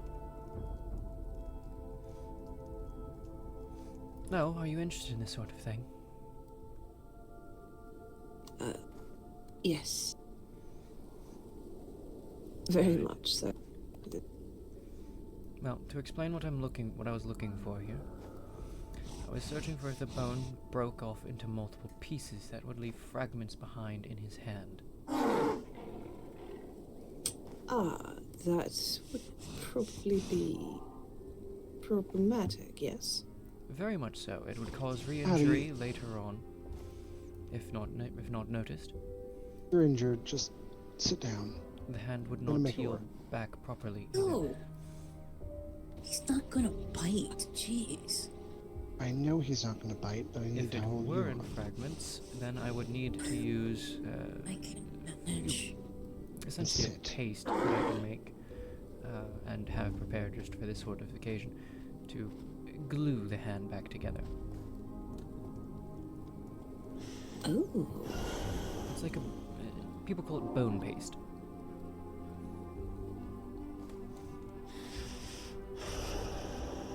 No, are you interested in this sort of thing? Yes. Very much so. Well, to explain what I was looking for here. I was searching for if the bone broke off into multiple pieces that would leave fragments behind in his hand. That would probably be problematic, yes? Very much so. It would cause re-injury later on, if not noticed. You're injured, just sit down. The hand would not heal back properly. No! He's not gonna bite, jeez. I know he's not gonna bite, but I need to hold you. If it were in fragments, then I would need to use I can manage. essentially a paste that I can make and have prepared just for this sort of occasion to glue the hand back together. Oh. It's like people call it bone paste.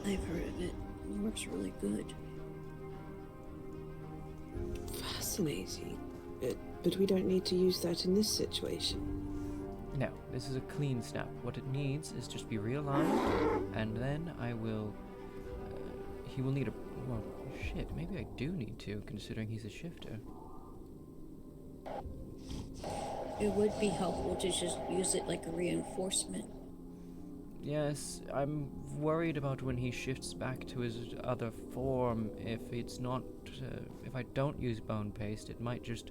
I've heard of it. It works really good. Fascinating. But we don't need to use that in this situation. No, this is a clean snap. What it needs is just be realigned, and then I will... he will need a... well, shit, maybe I do need to, considering he's a shifter. It would be helpful to just use it like a reinforcement. Yes, I'm worried about when he shifts back to his other form. If it's not... if I don't use bone paste, it might just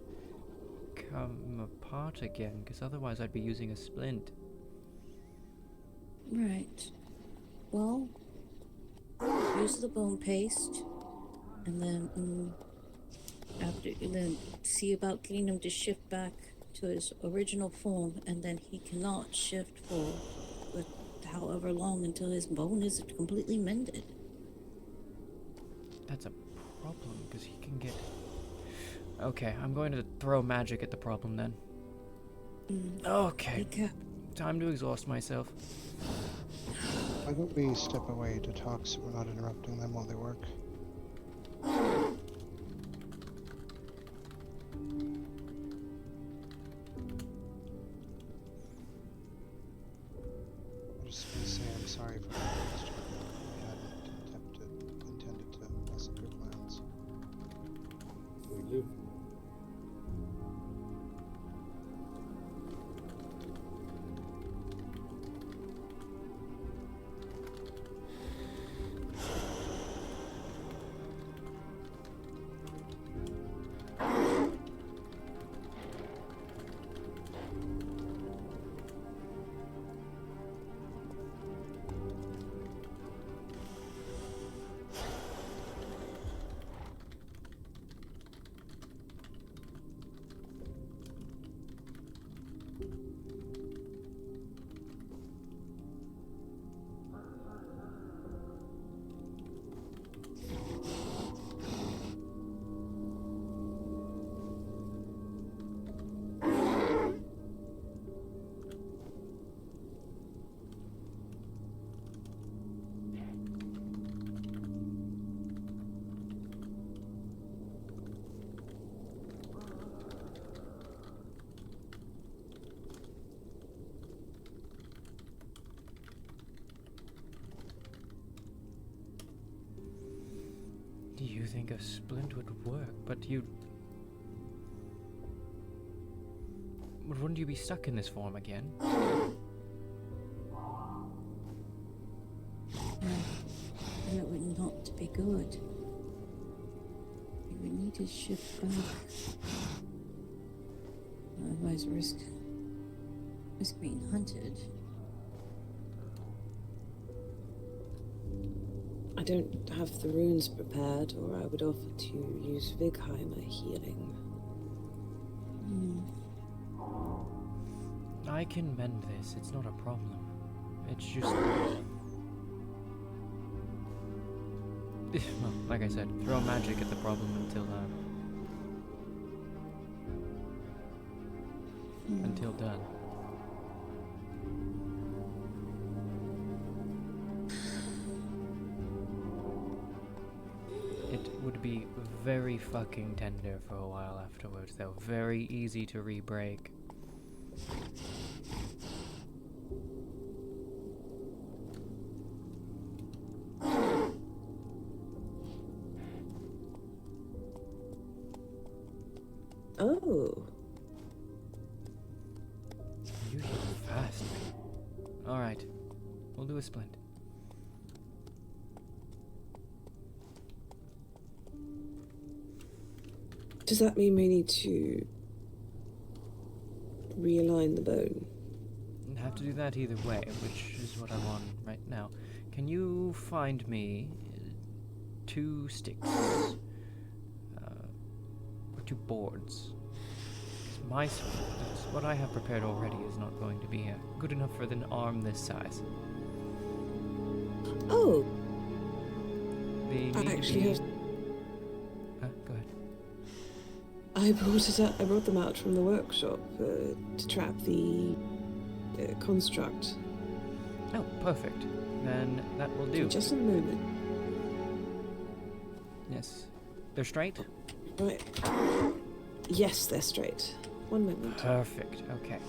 come apart again, because otherwise I'd be using a splint. Right. Well, use the bone paste, and then after, and then see about getting him to shift back to his original form, and then he cannot shift for however long until his bone is completely mended. That's a problem, because he can get... Okay, I'm going to throw magic at the problem then. Okay, time to exhaust myself. Why don't we step away to talk so we're not interrupting them while they work? I'm just going to say I'm sorry for my question. I hadn't intended to mess up your plans. We do. You think a splint would work, but you... But wouldn't you be stuck in this form again? That would not be good. You would need to shift back. Otherwise risk being hunted. I don't have the runes prepared, or I would offer to use Vigheimer healing. I can mend this, it's not a problem. It's just... well, like I said, throw magic at the problem until done. It would be very fucking tender for a while afterwards, though. Very easy to re-break. Oh. You heal fast. Alright. We'll do a splint. Does that mean we need to realign the bone? Have to do that either way, which is what I'm on right now. Can you find me 2 sticks? Or 2 boards? 'Cause what I have prepared already is not going to be good enough for an arm this size. Oh! They I need actually to be... have... Go ahead. I brought them out from the workshop to trap the construct. Oh, perfect. Then that will do. Just a moment. Yes. They're straight? Right. Yes, they're straight. One moment. Perfect. Okay.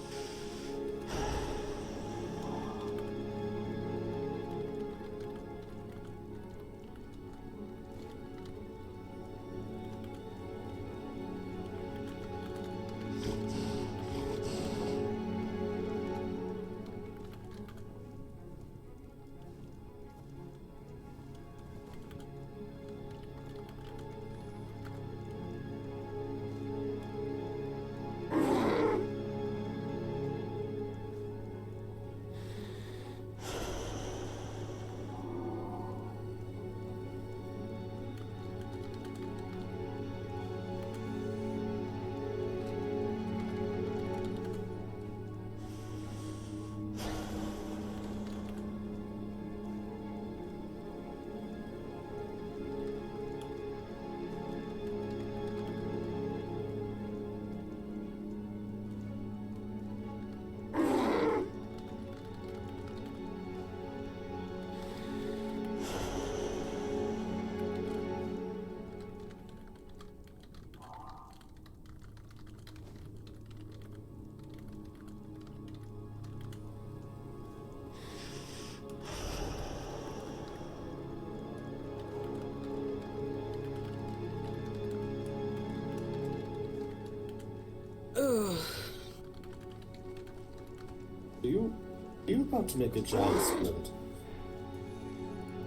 about to make a giant splint.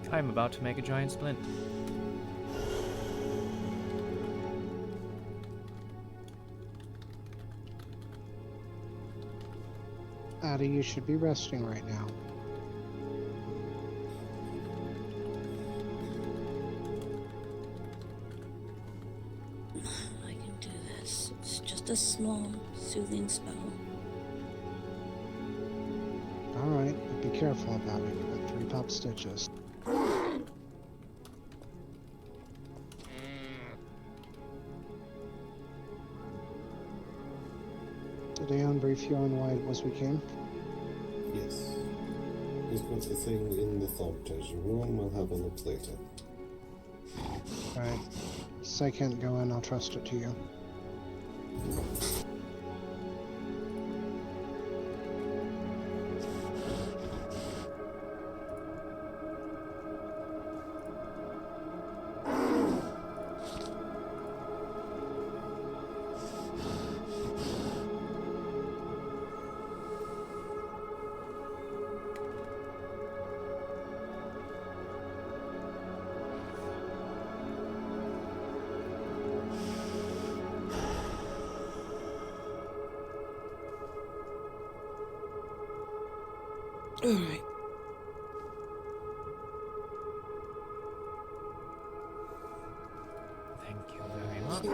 I'm about to make a giant splint. Addie, you should be resting right now. I can do this. It's just a small, soothing spell. Alright, but be careful about it. You've got 3 pop stitches. Did Aeon brief you on why it was we came? Yes. He's put the thing in the thought treasure room. We'll have a look later. Right. Since I can't go in, I'll trust it to you. Alright. Thank you very much.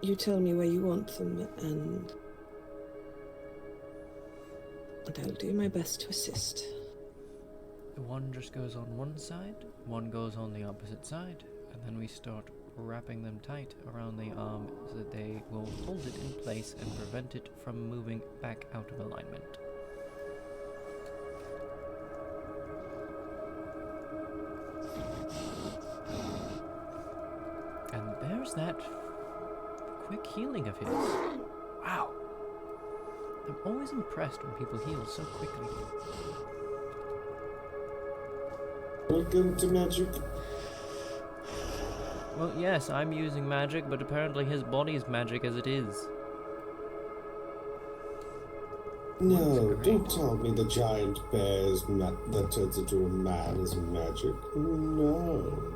You tell me where you want them, and I'll do my best to assist. One just goes on one side, one goes on the opposite side, and then we start wrapping them tight around the arm so that they will hold it in place and prevent it from moving back out of alignment. And there's that quick healing of his. Wow. I'm always impressed when people heal so quickly. Welcome to magic. Well, yes, I'm using magic, but apparently his body's magic as it is. No, don't tell me the giant bear that turns into a man is magic. No.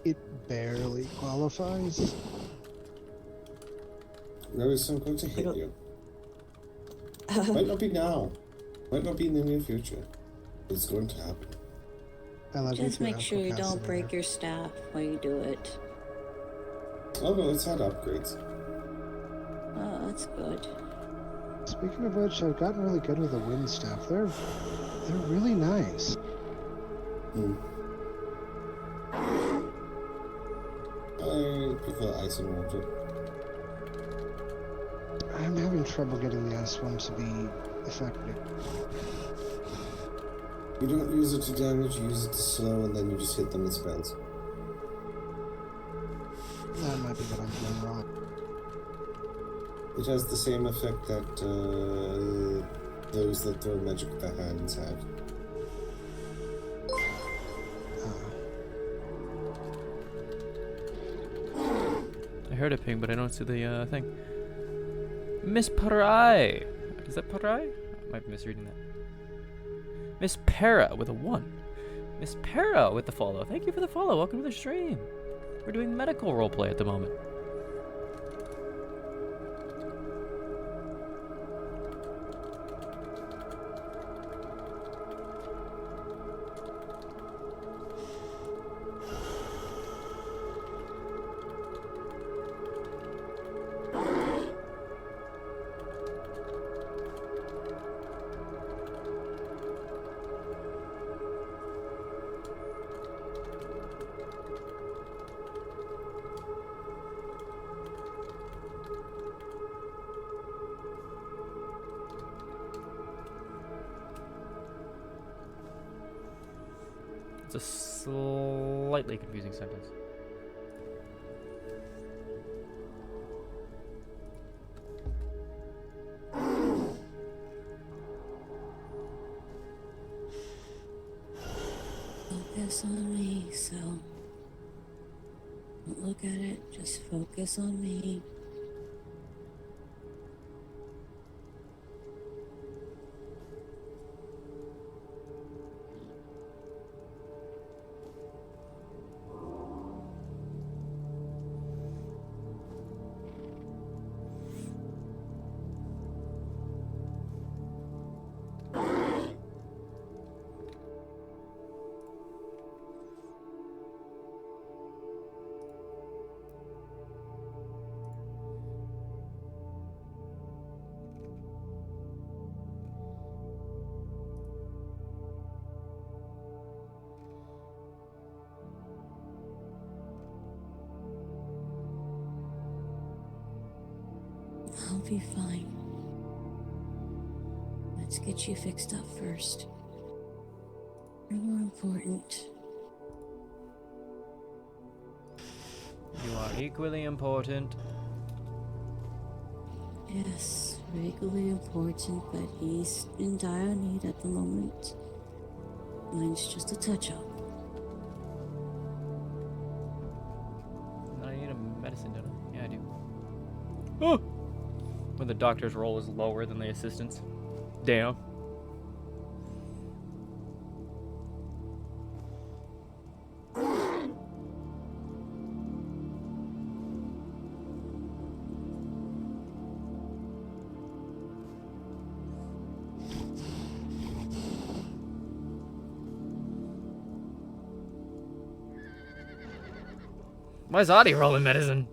It barely qualifies. No, it's not going to hit you. Might not be now. Might not be in the near future. It's going to happen. I love Just you make sure you don't break your staff while you do it. Oh no, it's had upgrades. Oh, that's good. Speaking of which, I've gotten really good with the wind staff. They're really nice. I prefer ice and water. I'm having trouble getting the ice one to be effective. You don't use it to damage, you use it to slow, and then you just hit them with spells. That might be what I'm doing wrong. It has the same effect that those that throw magic with their hands have. I heard a ping, but I don't see the thing. Miss Parai! Is that Parai? I might be misreading that. Miss Para with a 1. Miss Para with the follow. Thank you for the follow. Welcome to the stream. We're doing medical roleplay at the moment. It's a slightly confusing sentence. Focus on me, so Don't look at it, just focus on me. I'll be fine. Let's get you fixed up first. You're more important. You are equally important. Yes, regularly important, but he's in dire need at the moment. Mine's just a touch-up. I need a medicine, don't I? Yeah, I do. Oh! When the doctor's role is lower than the assistant's. Damn. Why's Audie rolling medicine?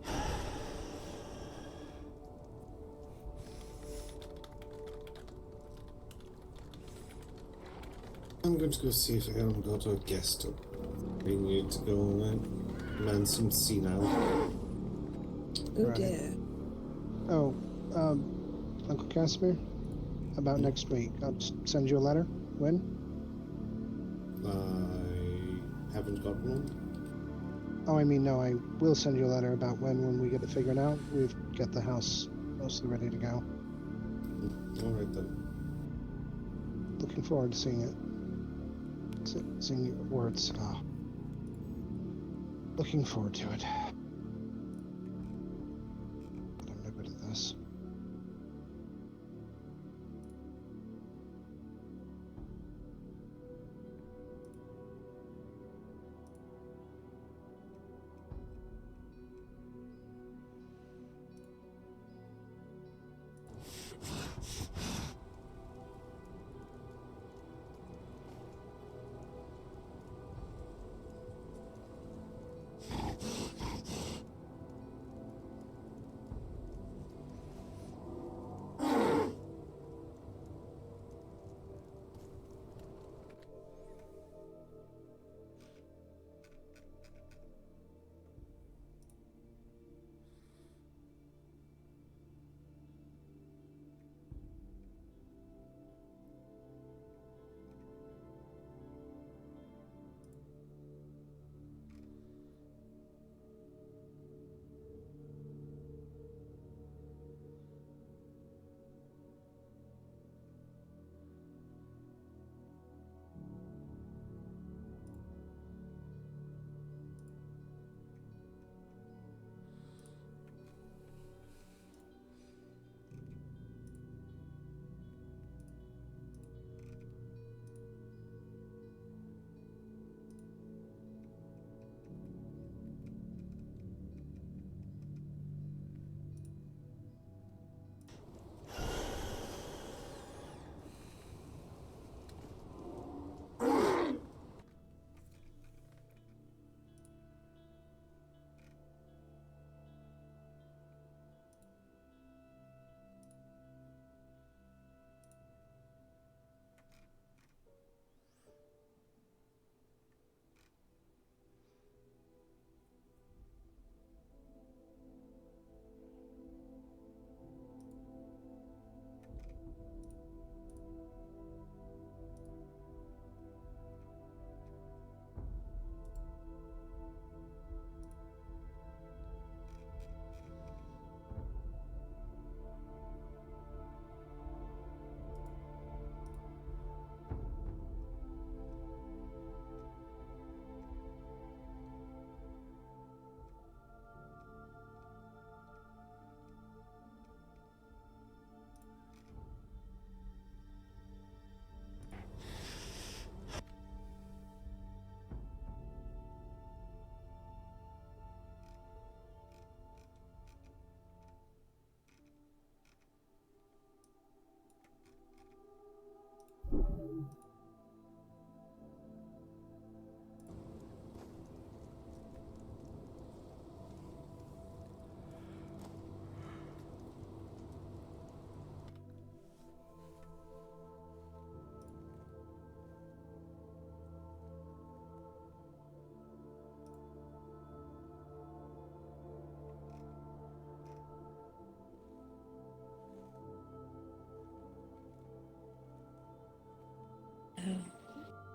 I'm going to go see if I haven't got a guest up. We need to go man some senile. Oh dear. Oh, Uncle Casimir? About next week. I'll just send you a letter. When? I haven't got one. Oh, I mean, no, I will send you a letter about when we get it figured out. We've got the house mostly ready to go. Alright then. Looking forward to seeing it. Seeing your words. Looking forward to it. But I'm no good at this.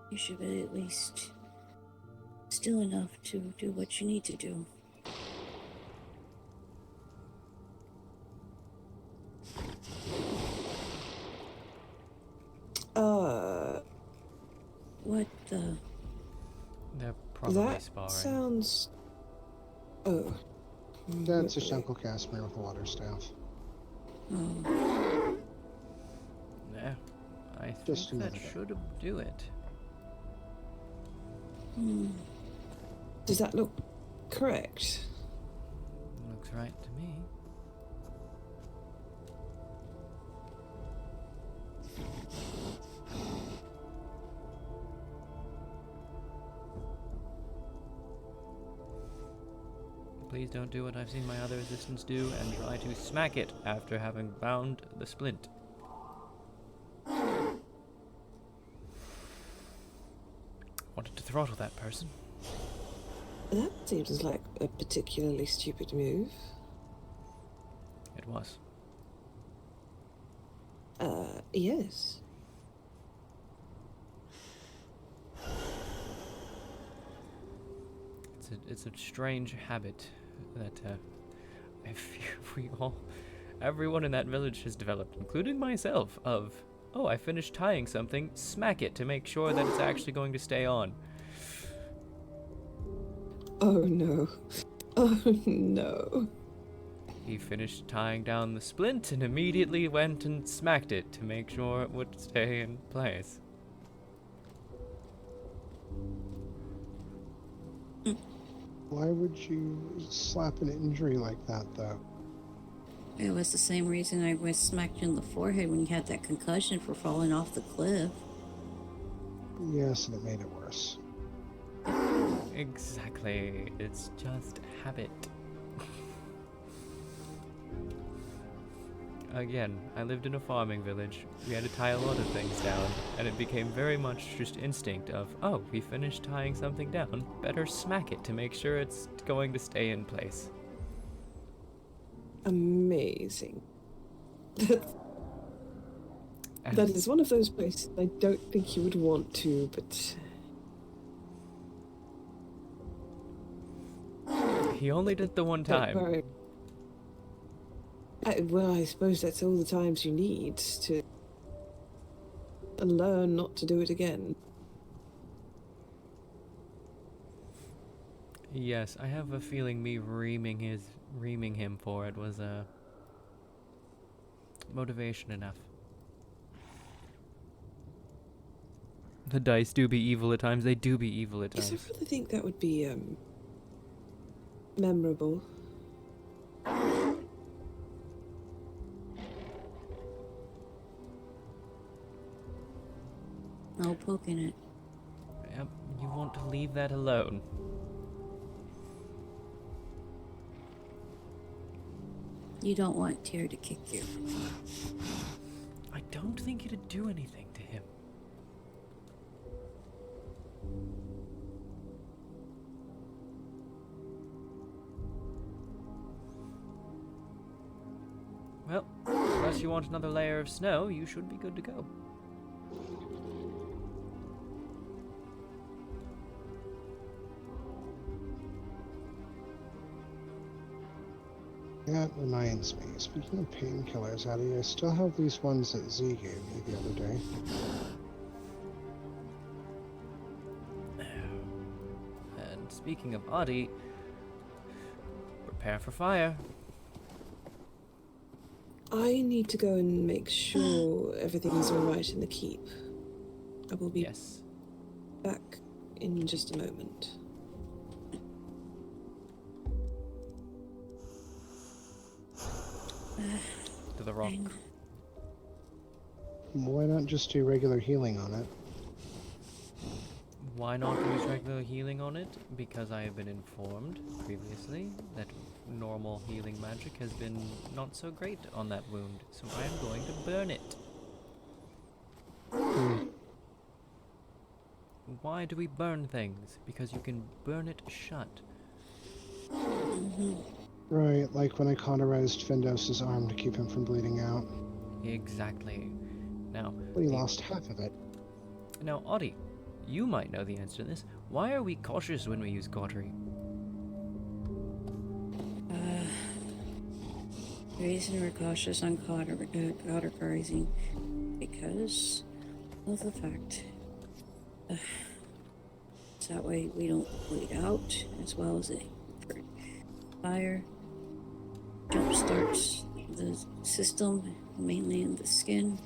You should be at least still enough to do what you need to do. What the? They're probably That sparring. sounds. Oh. That's just Uncle Casimir with a water staff. Oh. Yeah, I think Just that another. should do it. Does that look correct? Looks right to me. Please don't do what I've seen my other assistants do and try to smack it after having bound the splint. Wanted to throttle that person. That seems like a particularly stupid move. It was. Yes. It's a strange habit that I fear everyone in that village has developed, including myself, of, oh, I finished tying something, smack it to make sure that it's actually going to stay on. Oh no. Oh no. He finished tying down the splint and immediately went and smacked it to make sure it would stay in place. Why would you slap an injury like that, though? It was the same reason I was smacked in the forehead when you had that concussion for falling off the cliff. Yes, and it made it worse. Exactly. It's just habit. Again, I lived in a farming village. We had to tie a lot of things down, and it became very much just instinct of, oh, we finished tying something down, better smack it to make sure it's going to stay in place. Amazing. That is one of those places I don't think you would want to, but... He only did the one time. Well, I suppose that's all the times you need to learn not to do it again. Yes, I have a feeling me reaming him for it was motivation enough. The dice do be evil at times. They do be evil at times. Yes, I really think that would be memorable. No poking it. Yep, you want to leave that alone. You don't want Tyr to kick you. I don't think it'd do anything to him. Well, unless you want another layer of snow, you should be good to go. That reminds me, speaking of painkillers, Addie, I still have these ones that Z gave me the other day. And speaking of Adi, prepare for fire. I need to go and make sure everything's alright in the keep. I will be back in just a moment. To the rock. Why not just do regular healing on it? Why not use regular healing on it? Because I have been informed previously that normal healing magic has been not so great on that wound, so I am going to burn it. Why do we burn things? Because you can burn it shut. Right, like when I cauterized Findos's arm to keep him from bleeding out. Exactly. Now, But he lost half of it. Now, Audie, you might know the answer to this. Why are we cautious when we use cautery? The reason we're cautious on cauterizing because of the fact so that way we don't bleed out, as well as fire jump starts the system, mainly in the skin.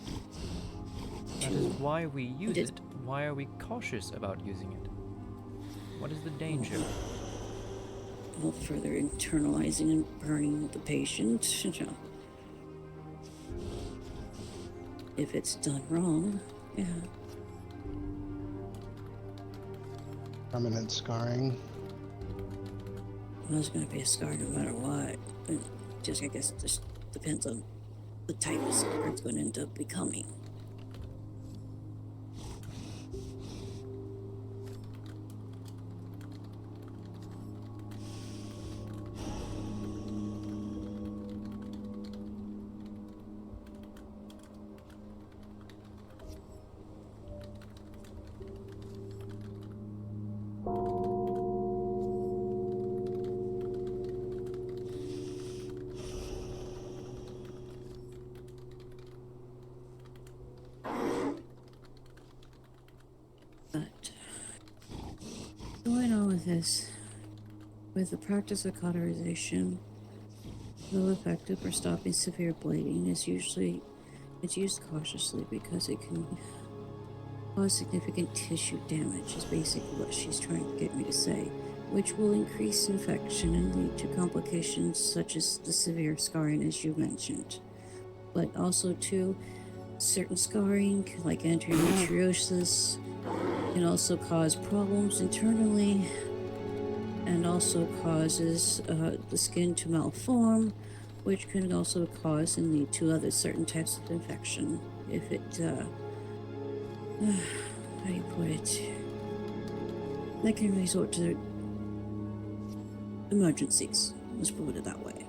That is why we use it. Why are we cautious about using it? What is the danger? Well, further internalizing and burning the patient. If it's done wrong, yeah. Permanent scarring. Well, there's going to be a scar no matter what. But I guess it just depends on the type of scar it's going to end up becoming. Going on with this, with the practice of cauterization, though effective for stopping severe bleeding, it's used cautiously because it can cause significant tissue damage, is basically what she's trying to get me to say, which will increase infection and lead to complications such as the severe scarring, as you mentioned. But also, too, certain scarring, like endometriosis, can also cause problems internally and also causes the skin to malform, which can also cause and lead to other certain types of infection if it, how do you put it? That can resort to emergencies, let's put it that way.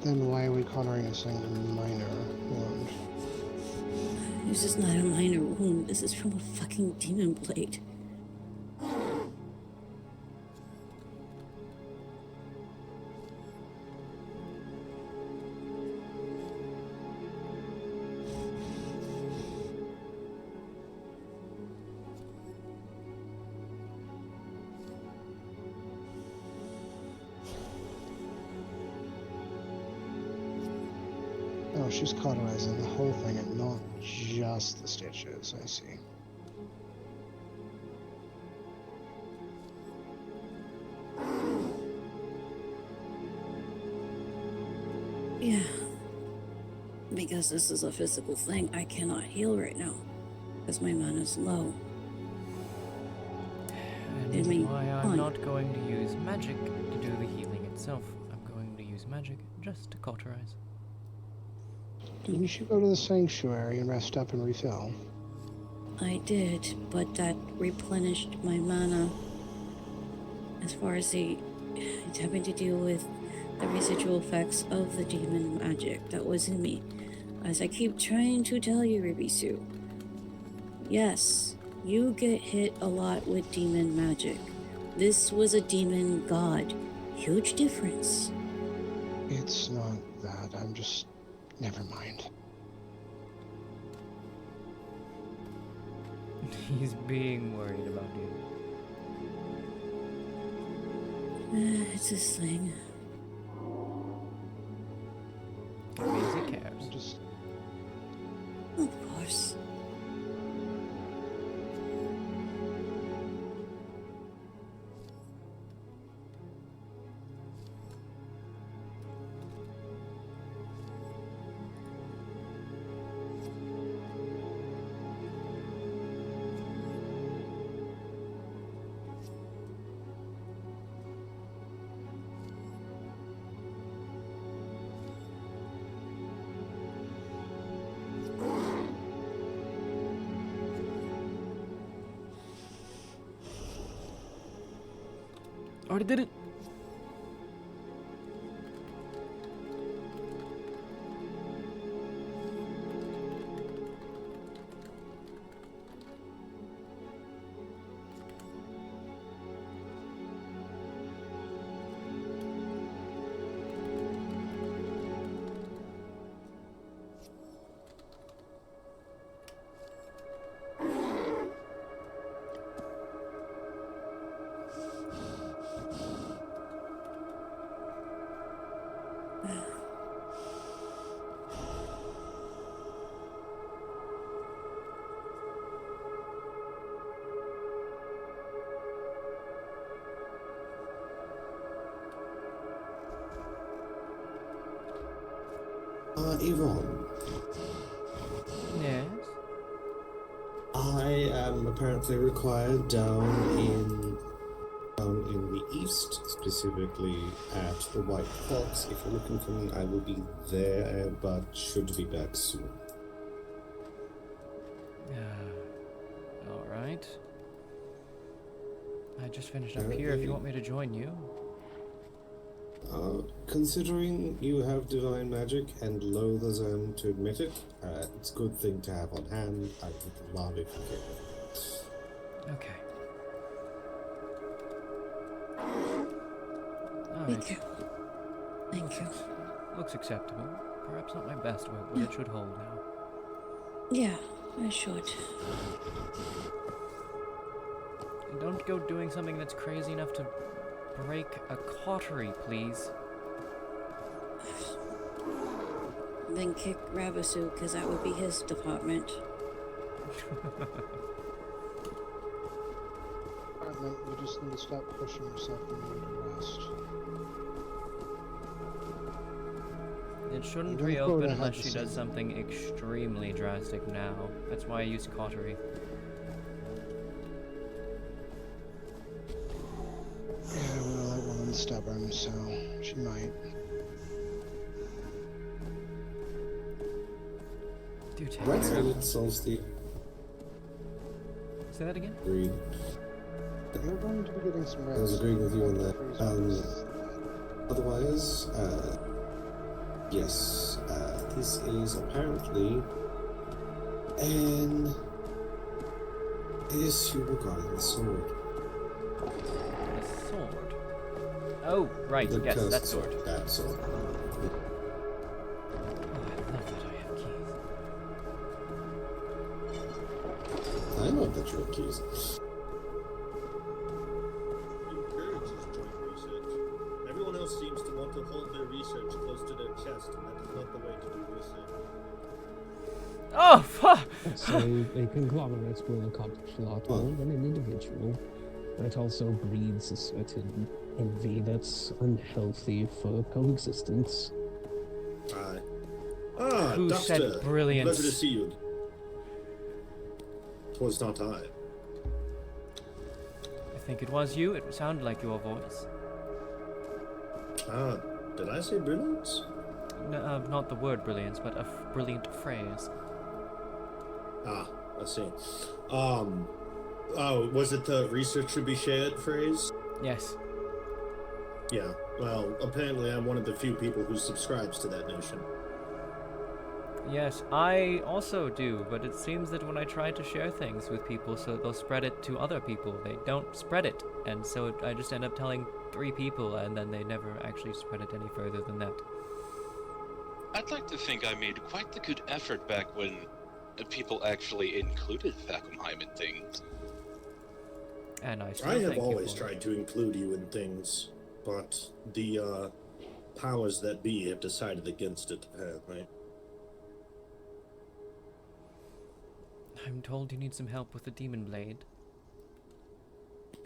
Then why are we cauterizing a single minor wound? This is not a minor wound. This is from a fucking demon blade. Oh, she's cauterizing the whole thing and not just the stitches, I see. Yeah. Because this is a physical thing, I cannot heal right now. Because my mana's low. And why I'm not going to use magic to do the healing itself. I'm going to use magic just to cauterize. You should go to the sanctuary and rest up and refill. I did, but that replenished my mana. As far as having to deal with the residual effects of the demon magic that was in me. As I keep trying to tell you, Ribisu, yes, you get hit a lot with demon magic. This was a demon god. Huge difference. It's not that, I'm just... Never mind. He's being worried about you. It's this thing. It means he cares. Just... Of course. Already did it. Yvonne. Yes. I am apparently required down in the east, specifically at the White Fox. If you're looking for me, I will be there, but should be back soon. All right. I just finished up here. If you want me to join you. Considering you have divine magic, and loath as I am to admit it, it's a good thing to have on hand. I would love if you came. Okay. Thank you. Thank you. Looks acceptable. Perhaps not my best work, but it should hold now. Yeah, I should. And don't go doing something that's crazy enough to break a cautery, please. Then kick Rabasu, because that would be his department. Alright, mate, you just need to stop pushing yourself and need to rest. It shouldn't Don't reopen quote, I unless had she the does same. something extremely drastic now. That's why I use cautery. Yeah, well, that woman's stubborn, so she might. Do take Right care side of. solves the Say that again? agreed. You're going to be getting some I rest. was agreeing with you on that. Otherwise, yes, this is apparently an issue regarding the sword. The sword? Oh, right, The yes, cursed that sword. That sword. Oh, I love that I have keys. I love that you have keys. Encourages joint research. Everyone else seems to want to hold their research close to their chest, and that is not the way to do research. Oh, fuck! So a conglomerate will accomplish a lot more than an individual. But it also breeds a certain envy that's unhealthy for coexistence. Aye. Ah, Who said Doctor. brilliance? Pleasure to see you. 'Twas not I. I think it was you. It sounded like your voice. Ah, did I say brilliance? No, not the word brilliance, but a brilliant phrase. Ah, I see. Oh, was it the research should be shared phrase? Yes. Yeah, well, apparently I'm one of the few people who subscribes to that notion. Yes, I also do, but it seems that when I try to share things with people so they'll spread it to other people, they don't spread it. And so I just end up telling 3 people, and then they never actually spread it any further than that. I'd like to think I made quite the good effort back when people actually included Facumheim in things. And I still I have thank you always for tried to include you in things, but the powers that be have decided against it, apparently. I'm told you need some help with the demon blade.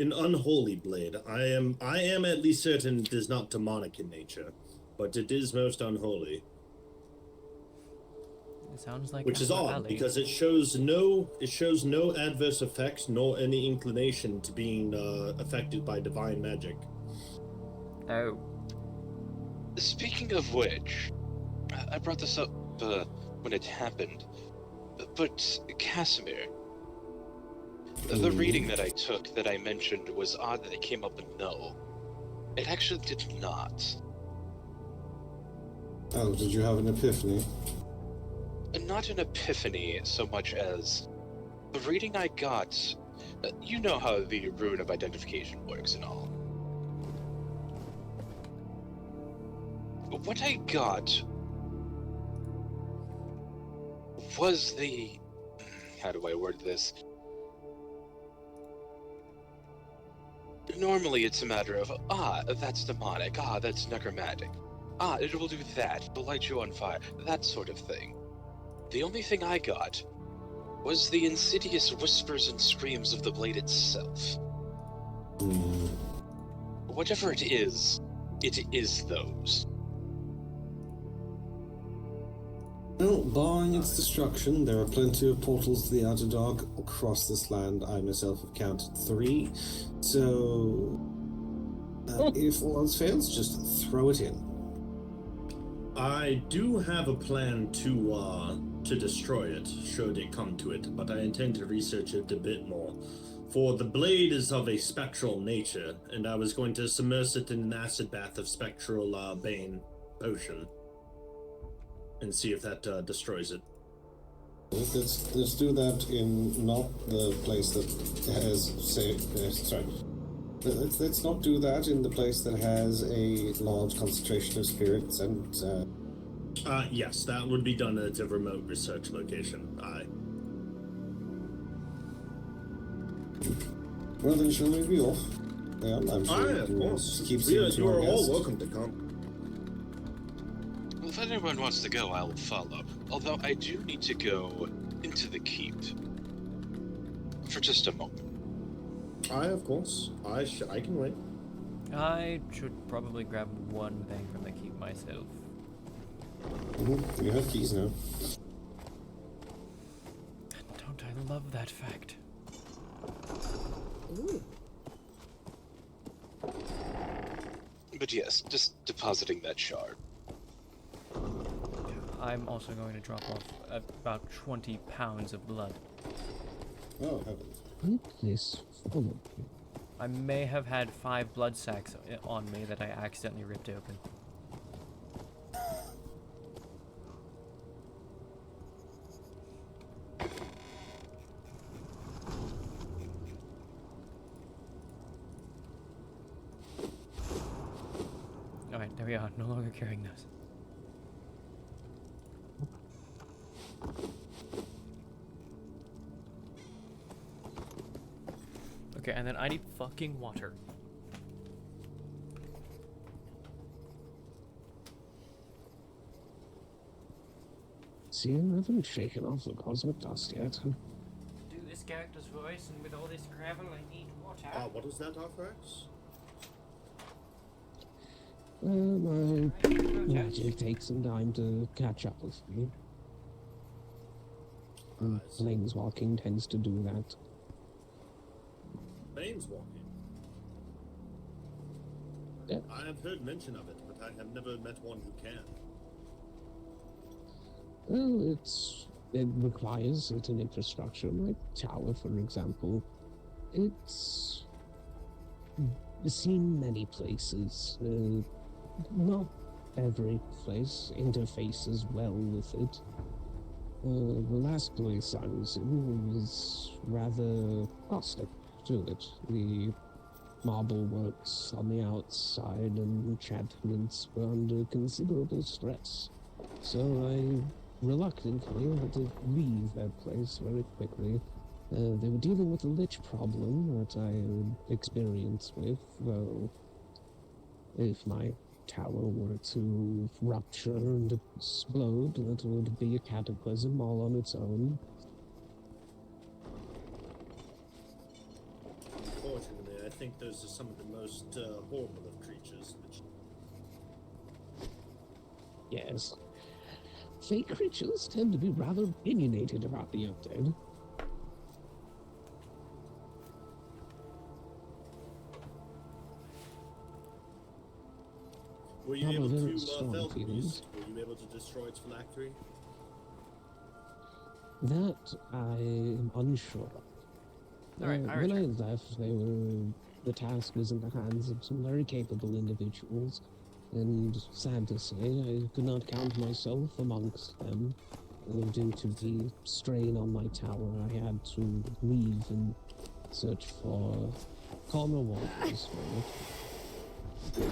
An unholy blade. I am at least certain it is not demonic in nature, but it is most unholy. It sounds like Which is up our odd, alley. because it shows no adverse effects nor any inclination to being affected by divine magic. Oh. Speaking of which, I brought this up when it happened, but Casimir, the reading that I took that I mentioned was odd that it came up a no. It actually did not. Oh, did you have an epiphany? Not an epiphany so much as the reading I got. You know how the rune of identification works and all. What I got was the... How do I word this? Normally it's a matter of, that's demonic, that's necromantic. It will do that, it'll light you on fire, that sort of thing. The only thing I got was the insidious whispers and screams of the blade itself. Whatever it is those. Well, barring its destruction, there are plenty of portals to the Outer Dark across this land. I myself have counted 3. So, if all else fails, just throw it in. I do have a plan to destroy it, should it come to it, but I intend to research it a bit more. For the blade is of a spectral nature, and I was going to submerge it in an acid bath of spectral bane potion, and see if that destroys it. Let's do that in not the place that has, let's not do that in the place that has a large concentration of spirits and, yes, that would be done at a remote research location. Well, then shall we be off? Yeah, I'm sure of course. You are all welcome to come. Well, if anyone wants to go, I'll follow. Although I do need to go into the keep. For just a moment. Of course. I can wait. I should probably grab one thing from the keep myself. You have keys now. Don't I love that fact? Ooh. But yes, just depositing that shard. I'm also going to drop off about 20 pounds of blood. Oh, heavens. This follow you. I may have had 5 blood sacks on me that I accidentally ripped open. Alright, there we are. No longer carrying those. Okay, and then I need fucking water. See, I haven't shaken off the cosmic dust yet. Do this character's voice, and with all this gravel, I need water. What is that, Arthrax? My magic takes some time to catch up with me. And planeswalking tends to do that. Planeswalking? Yeah. I have heard mention of it, but I have never met one who can. Well, it requires certain infrastructure, like tower, for example. It's seen many places. Not every place interfaces well with it. The last place I was in was rather caustic to it. The marble works on the outside and enchantments were under considerable stress. So I reluctantly had to leave that place very quickly. They were dealing with a lich problem that I had experience with, though if my tower were to rupture and explode, that would be a cataclysm all on its own. Unfortunately, I think those are some of the most horrible of creatures. Yes. Fake creatures tend to be rather opinionated about the undead. Were you Have a able very to strong fell feelings. Were you able to destroy its phylactery? That I am unsure of. Alright, when I left, they were the task was in the hands of some very capable individuals, and sad to say, I could not count myself amongst them. Due to the strain on my tower, I had to leave and search for calmer waters for it.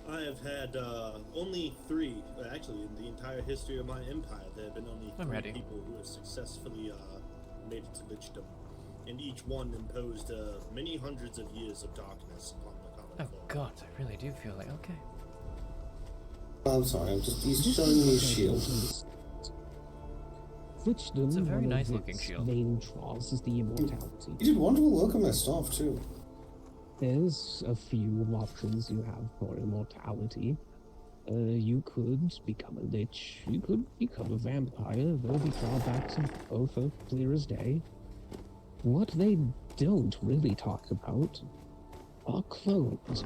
I have had only 3, actually, in the entire history of my empire, there have been only 3 people who have successfully made it to lichdom, and each one imposed many hundreds of years of darkness upon the common folk. Oh god, I really do feel like, okay. I'm sorry, he's showing me his shield. Lichdom, it's a very one nice of looking its shield. main draws is the immortality. You did wonderful work on my staff, too. There's a few options you have for immortality. You could become a lich, you could become a vampire. There'll be drawbacks in both are clear as day. What they don't really talk about are clones.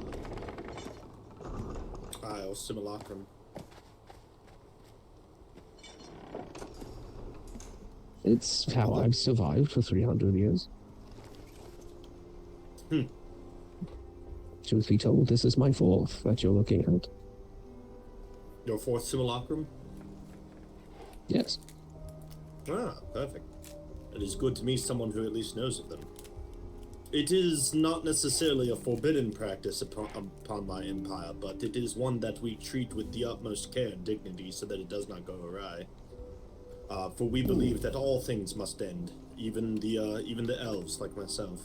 Or simulacrum. It's how I've survived for 300 years. Truth be told, this is my 4th that you're looking at. Your 4th simulacrum? Yes. Ah, perfect. It is good to meet someone who at least knows of them. It is not necessarily a forbidden practice upon my empire, but it is one that we treat with the utmost care and dignity so that it does not go awry. For we believe that all things must end, even the elves like myself.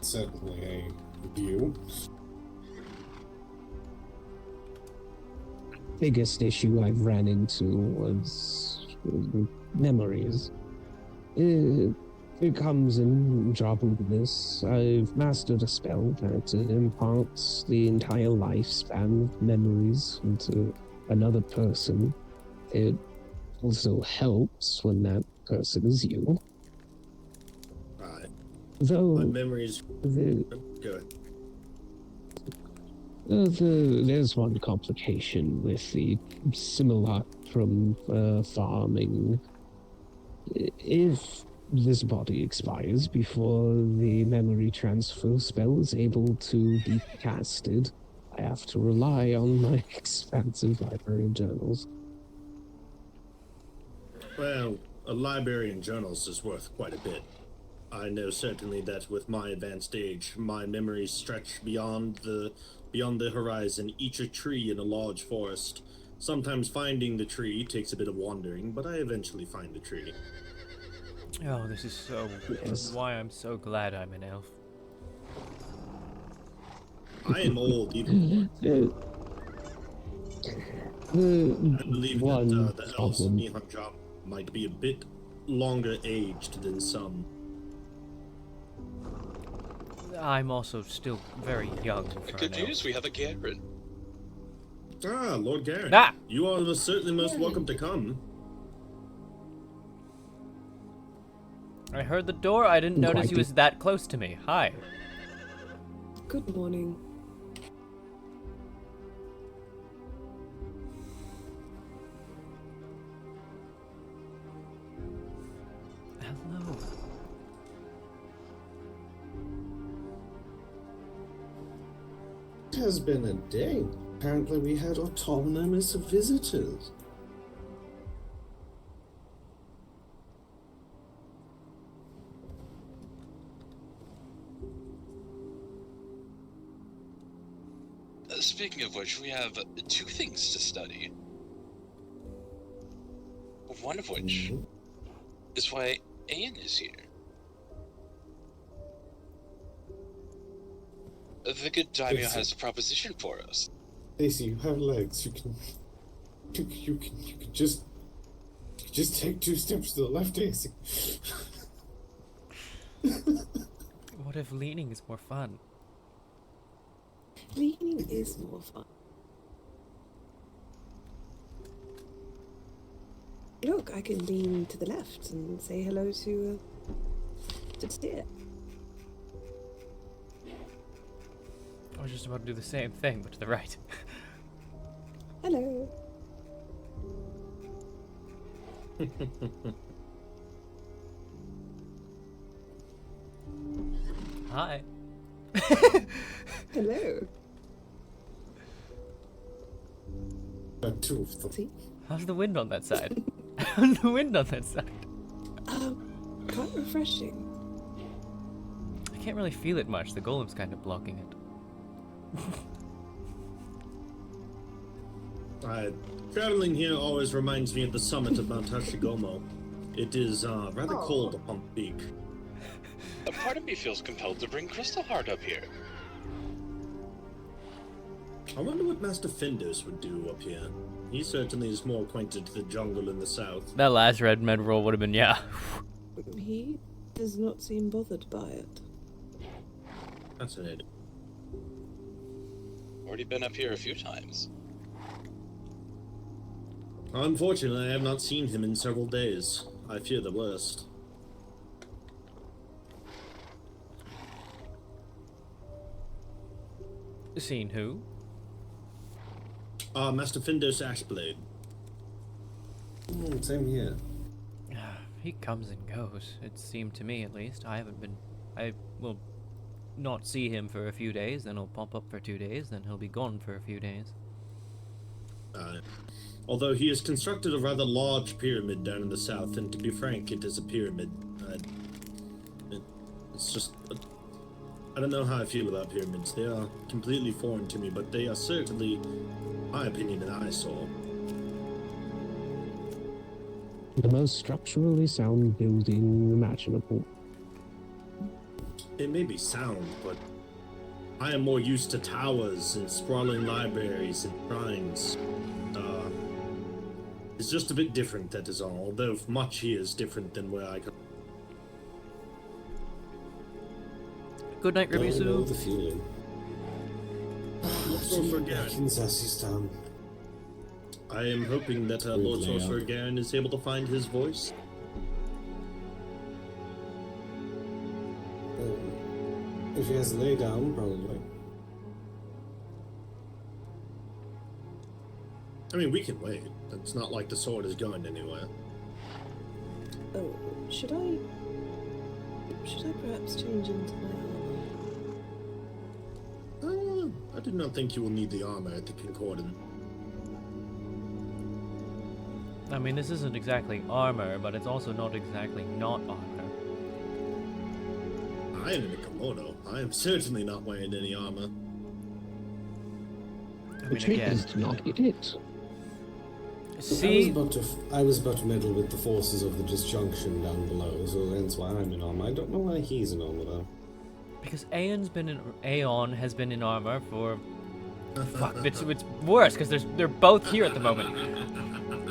Certainly a view. Biggest issue I've ran into was memories. It comes in jobless. I've mastered a spell that imparts the entire lifespan of memories into another person. It also helps when that person is you. Right. Though my memories. Good. There's one complication with the simulacrum farming. If this body expires before the memory transfer spell is able to be casted, I have to rely on my expansive library of journals. Well, a library of journals is worth quite a bit. I know certainly that with my advanced age, my memories stretch beyond the horizon, each a tree in a large forest. Sometimes finding the tree takes a bit of wandering, but I eventually find the tree. Oh, this is so... why I'm so glad I'm an elf. I am old, even more. I believe that the elves in Nihonjob might be a bit longer aged than some. I'm also still very young for Good news, we have a Garen. Ah, Lord Garen. Ah! You are certainly most welcome to come. I heard the door, I didn't notice he was that close to me. Hi. Good morning. Hello. It has been a day. Apparently we had autonomous visitors. Speaking of which, we have 2 things to study. One of which is why Ayan is here. The good daimyo has a proposition for us. Stacy, you have legs. You can just take 2 steps to the left, Daisy. What if leaning is more fun? Leaning is more fun. Look, I can lean to the left and say hello to the steer. I was just about to do the same thing, but to the right. Hello. Hi. Hello. How's the wind on that side? How's the wind on that side? Quite refreshing. I can't really feel it much. The golem's kind of blocking it. Traveling here always reminds me of the summit of Mount Hashigomo. It is rather cold upon the peak. A part of me feels compelled to bring Crystal Heart up here. I wonder what Master Findus would do up here. He certainly is more acquainted to the jungle in the south. That last red med roll would have been, yeah. He does not seem bothered by it. Fascinating. Already been up here a few times. Unfortunately, I have not seen him in several days. I fear the worst. Seen who? Master Findus Ashblade. Same here. He comes and goes, it seemed to me at least. I will not see him for a few days, then he'll pop up for 2 days, then he'll be gone for a few days. Although he has constructed a rather large pyramid down in the south, and to be frank, it is a pyramid. It's just... I don't know how I feel about pyramids. They are completely foreign to me, but they are certainly, in my opinion, an eyesore. The most structurally sound building imaginable. It may be sound, but I am more used to towers and sprawling libraries and shrines. It's just a bit different, that is all, although much here is different than where I come. Good night, Rabisu. I know the feeling. Lord Sorcerer Garen. I am hoping that Lord Sorcerer Garen is able to find his voice. If he has lay down, probably. I mean, we can wait. It's not like the sword is going anywhere. Oh, should I perhaps change into my armor? I do not think you will need the armor at the Concordant. I mean, this isn't exactly armor, but it's also not exactly not armor. I am in a kimono. I am certainly not wearing any armor. Which means not it. See, I was about to meddle with the forces of the disjunction down below, so that's why I'm in armor. I don't know why he's in armor though. because Aeon has been in armor for. Fuck, it's worse because they're both here at the moment.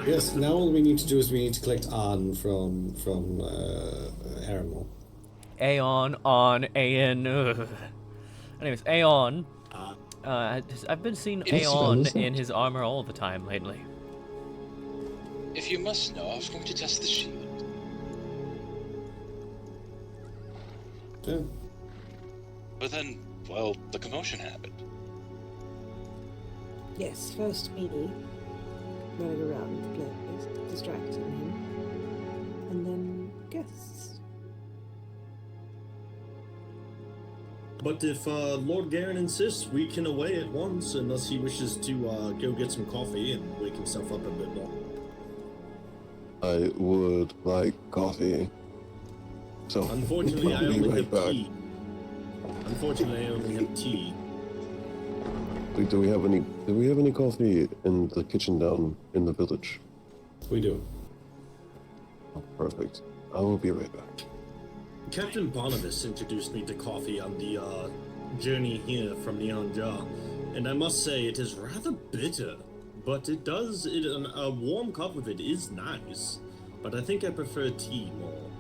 Yes, now all we need to do is we need to collect An from Aramel. Aeon on Aeon. Ugh. Anyways, Aeon. I've been seeing Aeon in his armor all the time lately. If you must know, I was going to test the shield. Yeah. But then, well, the commotion happened. Yes, first me running around the place, distracting him, and then guests. But if Lord Garen insists, we can away at once, unless he wishes to go get some coffee and wake himself up a bit more. I would like coffee. So Unfortunately, I I'll be only right have back. tea. Unfortunately, I only have tea. Like, do we have any coffee in the kitchen down in the village? We do. Oh, perfect. I will be right back. Captain Barnabas introduced me to coffee on the journey here from Neonja, and I must say it is rather bitter, but a warm cup of it is nice, but I think I prefer tea more.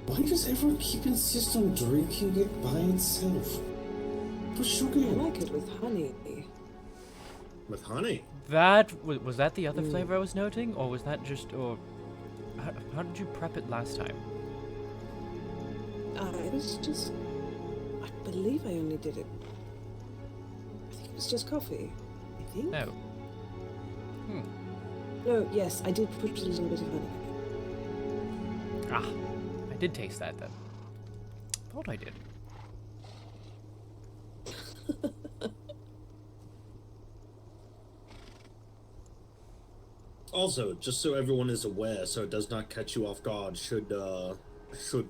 Why does everyone keep insist on drinking it by itself? Put sugar in it. I like it with honey. With honey? Was that the other flavor I was noting, or was that just, or how did you prep it last time? It was just, I believe I only did it. I think it was just coffee. I think. No. No, yes, I did put a little bit of honey. Ah, I did taste that then. Thought I did. Also, just so everyone is aware, so it does not catch you off guard, should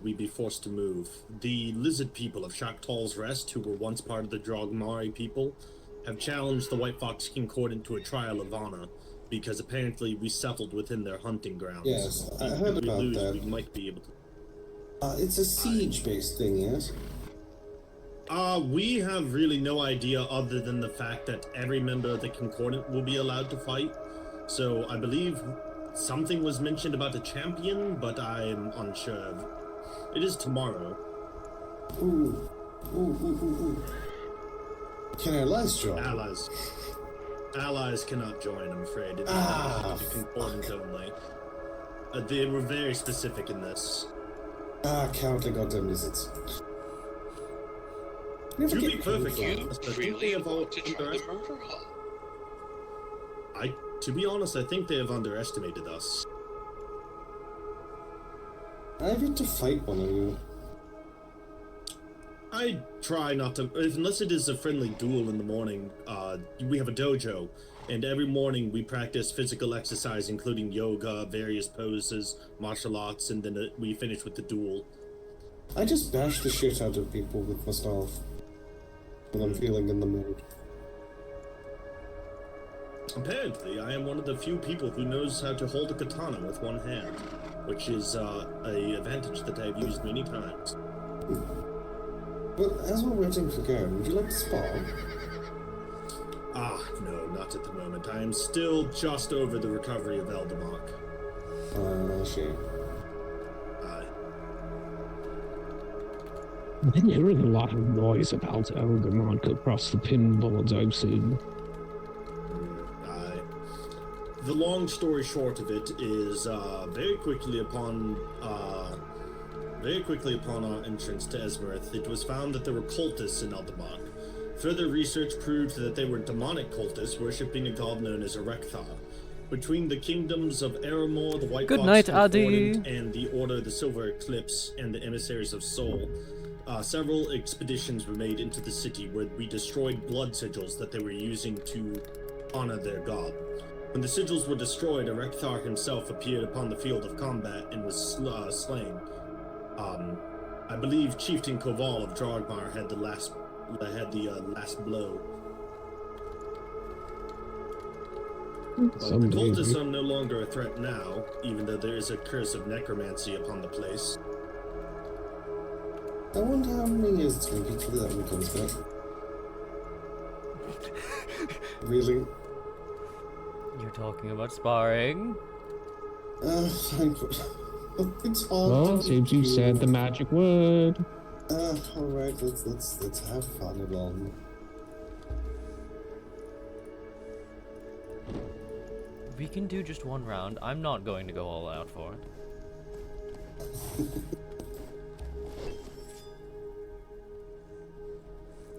we be forced to move, the lizard people of Shaktal's Rest, who were once part of the Drogmari people, have challenged the White Fox Concordant to a trial of honor, because apparently we settled within their hunting grounds. Yes, I heard if we about lose, that. we might be able to. It's a siege-based thing, yes? We have really no idea other than the fact that every member of the Concordant will be allowed to fight. So I believe something was mentioned about a champion, but I'm unsure. It is tomorrow. Ooh. Can allies join? Allies cannot join, I'm afraid. It is the Concordant only. They were very specific in this. Count the goddamn lizards. To be perfectly honest, I think they have to be honest, I think they have underestimated us. I get to fight one of you. I try not to, unless it is a friendly duel in the morning. We have a dojo, and every morning we practice physical exercise, including yoga, various poses, martial arts, and then we finish with the duel. I just bash the shit out of people with my staff when I'm feeling in the mood. Apparently, I am one of the few people who knows how to hold a katana with one hand, which is a advantage that I've used many times. Well, as we're waiting for Garen, would you like to spar? No, not at the moment. I am still just over the recovery of Eldemark. I see. I've been hearing a lot of noise about Eldermark across the pinboards I've seen. The long story short of it is, very quickly upon our entrance to Esmerith, it was found that there were cultists in Eldemark. Further research proved that they were demonic cultists worshipping a god known as Erekthar. Between the kingdoms of Eramor, the White Good Fox night, Adi. and the Order of the Silver Eclipse and the Emissaries of Sol, several expeditions were made into the city where we destroyed blood sigils that they were using to honor their god. When the sigils were destroyed, Erekthar himself appeared upon the field of combat and was slain. I believe Chieftain Koval of Drogmar had the last blow. But the cultists are no longer a threat now, even though there is a curse of necromancy upon the place. I wonder how many years it's going to be till that one comes back. Really? You're talking about sparring? Fine. It's hard. Well, seems you said the magic word. Alright, let's have fun along. We can do just one round. I'm not going to go all out for it.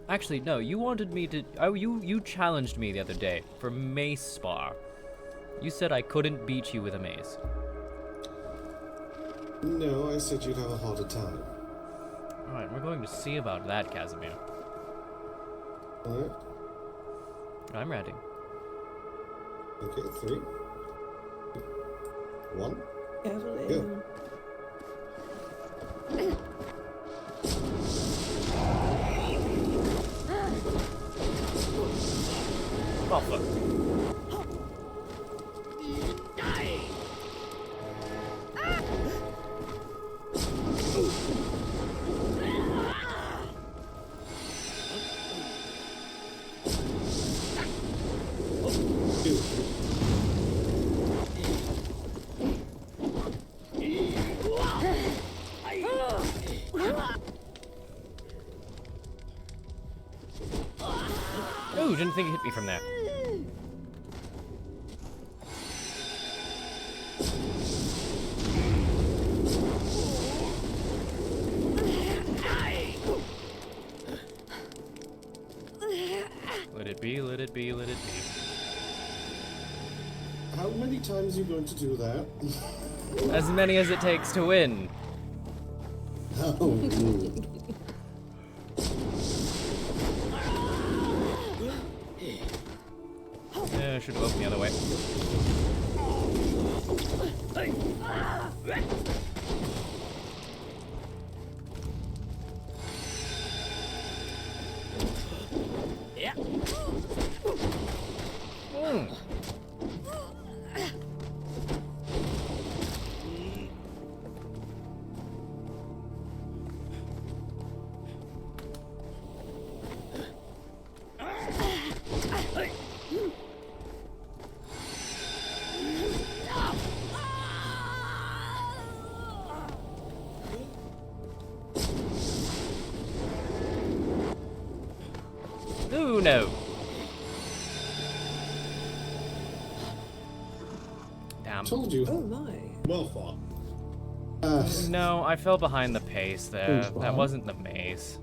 Actually, no, you wanted me to... Oh, you challenged me the other day for mace spar. You said I couldn't beat you with a mace. No, I said you'd have a harder time. Alright, we're going to see about that, Casimir. Alright. I'm ready. Okay, 3, 1, Evelyn. go. Oh, fuck. Oh, didn't think it hit me from there. Let it be, let it be, let it be. How many times are you going to do that? As many as it takes to win. How rude. I should have opened the other way. Ooh, no. Damn. Told you. Oh my. Well fought. No, I fell behind the pace there. Thanks, That Bob. wasn't the maze.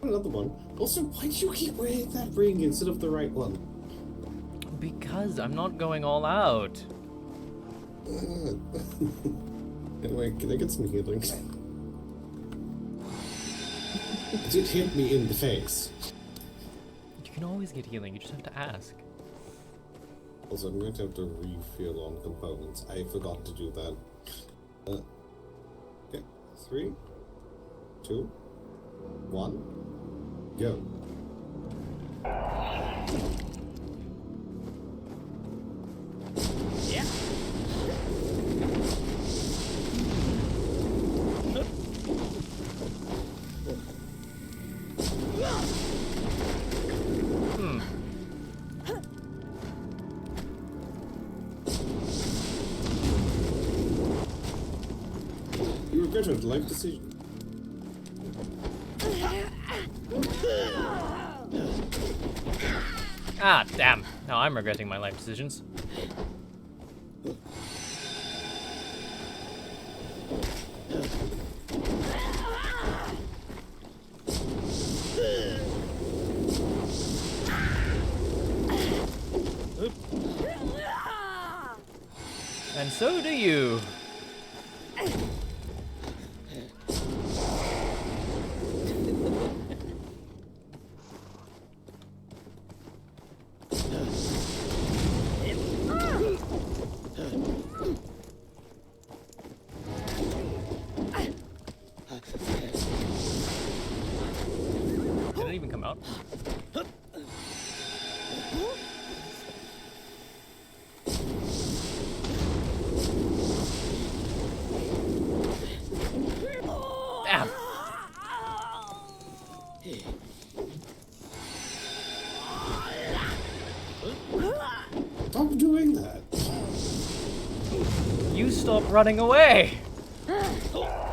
Another one. Also, why do you keep wearing that ring instead of the right one? Because I'm not going all out. Anyway, can I get some healing? It did hit me in the face. You can always get healing, you just have to ask. Also, I'm going to have to refill on components. I forgot to do that. Okay, 3, 2, 1, go. Yeah. You regretted life decision. Ah, damn. Now I'm regretting my life decisions. Oop. And so do you. Did it even come out? Damn. Stop doing that. You stop running away.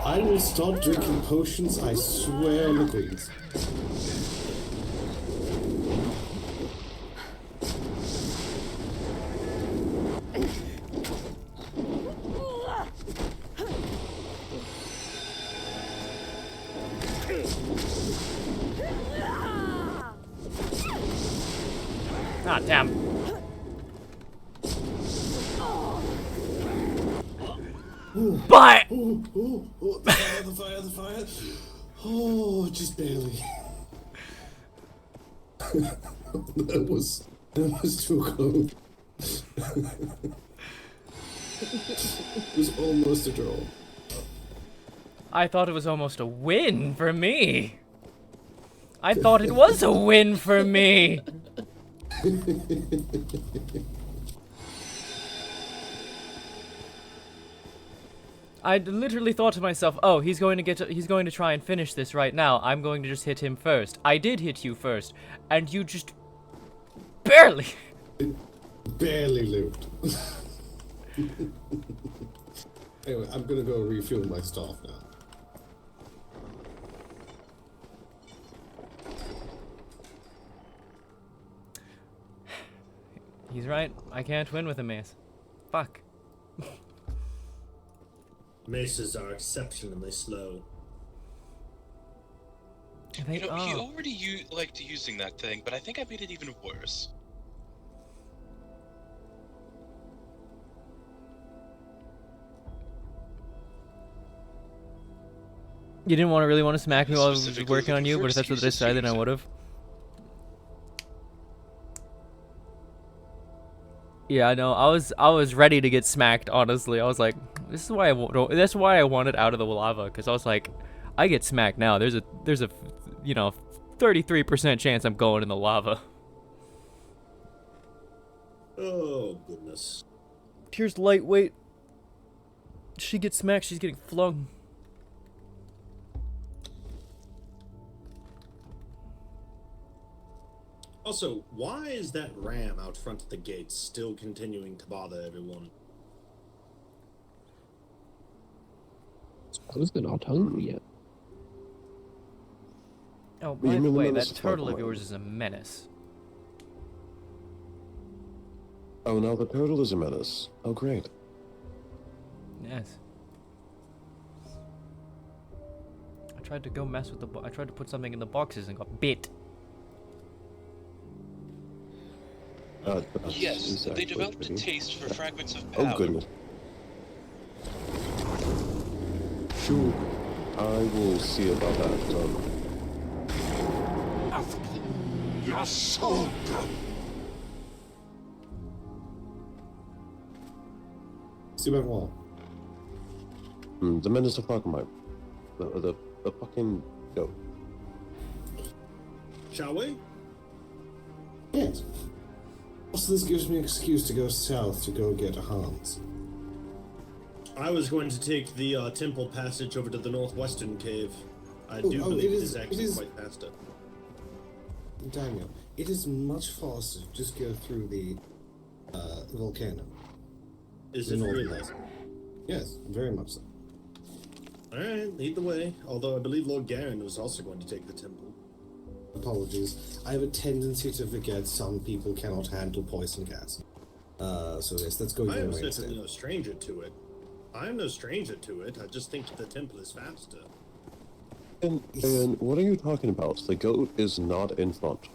I will stop drinking potions, I swear on the queens. Ah, damn. But The fire, the fire, the fire. Oh, just barely. that was too close. It was almost a draw. I thought it was almost a win for me. I thought it was a win for me. I literally thought to myself, "Oh, he's going to try and finish this right now. I'm going to just hit him first." I did hit you first, and you just barely lived. Anyway, I'm gonna go refuel my staff now. He's right. I can't win with a mace. Fuck. Maces are exceptionally slow. You know, he already liked using that thing, but I think I made it even worse. You didn't really want to smack me while I was Specifically working on looking you, for but if that's what I excuses to decided, I use it. would have. Yeah, I know. I was ready to get smacked. Honestly, I was like, this is why that's why I wanted out of the lava, because I was like, I get smacked now. There's a 33% chance I'm going in the lava. Oh, goodness. Here's lightweight. She gets smacked. She's getting flung. Also, why is that ram out front of the gates still continuing to bother everyone? Suppose they're not hungry yet. Oh, You by the mean the way, menace that of turtle of Aquaman? yours is a menace. Oh, now the turtle is a menace. Oh, great. Yes. I tried to go mess with I tried to put something in the boxes and got bit. Yes, they developed a taste for fragments of Oh, powder. goodness. Sure. I will see about that. Your soul. See about what? The menace of Aquaman. The fucking goat. Shall we? Yes. Also, this gives me an excuse to go south to go get Hans. I was going to take the temple passage over to the northwestern cave. I do believe it is actually quite faster. Daniel, it is much faster to just go through the volcano. Is it really? Yes, very much so. Alright, lead the way. Although I believe Lord Garen was also going to take the temple. Apologies. I have a tendency to forget some people cannot handle poison gas. So yes, let's go I your am way certainly instead. no stranger to it. I am no stranger to it. I just think the temple is faster. And what are you talking about? The goat is not in front.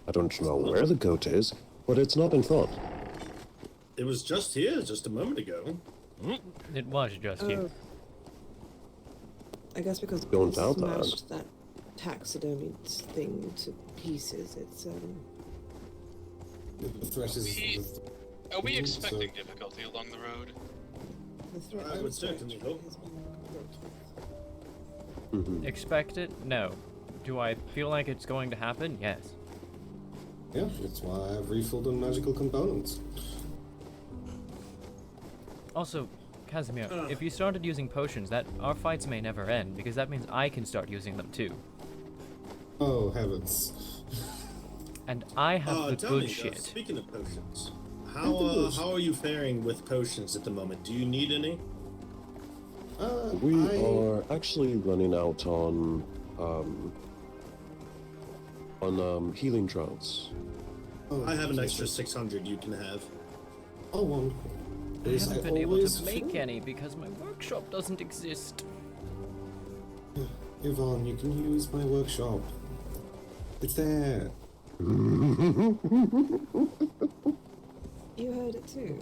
I don't know where the goat is, but it's not in front. It was just here, just a moment ago. It was just you. I guess because Don't Paul doubt that. smashed that taxidermy thing to pieces, it's The threat is... Are we expecting difficulty along the road? the threat I would certainly hope. has been Expect it? No. Do I feel like it's going to happen? Yes. Yeah, that's why I've refilled on magical components. Also, Casimir, if you started using potions, our fights may never end, because that means I can start using them too. Oh, heavens. And I have the tell good me, shit. Speaking of potions, how are you faring with potions at the moment? Do you need any? We are actually running out on healing trials. I have an extra 600 you can have. Oh, wonderful. I haven't been able to make any because my workshop doesn't exist. Yvonne, you can use my workshop. It's there. You heard it too.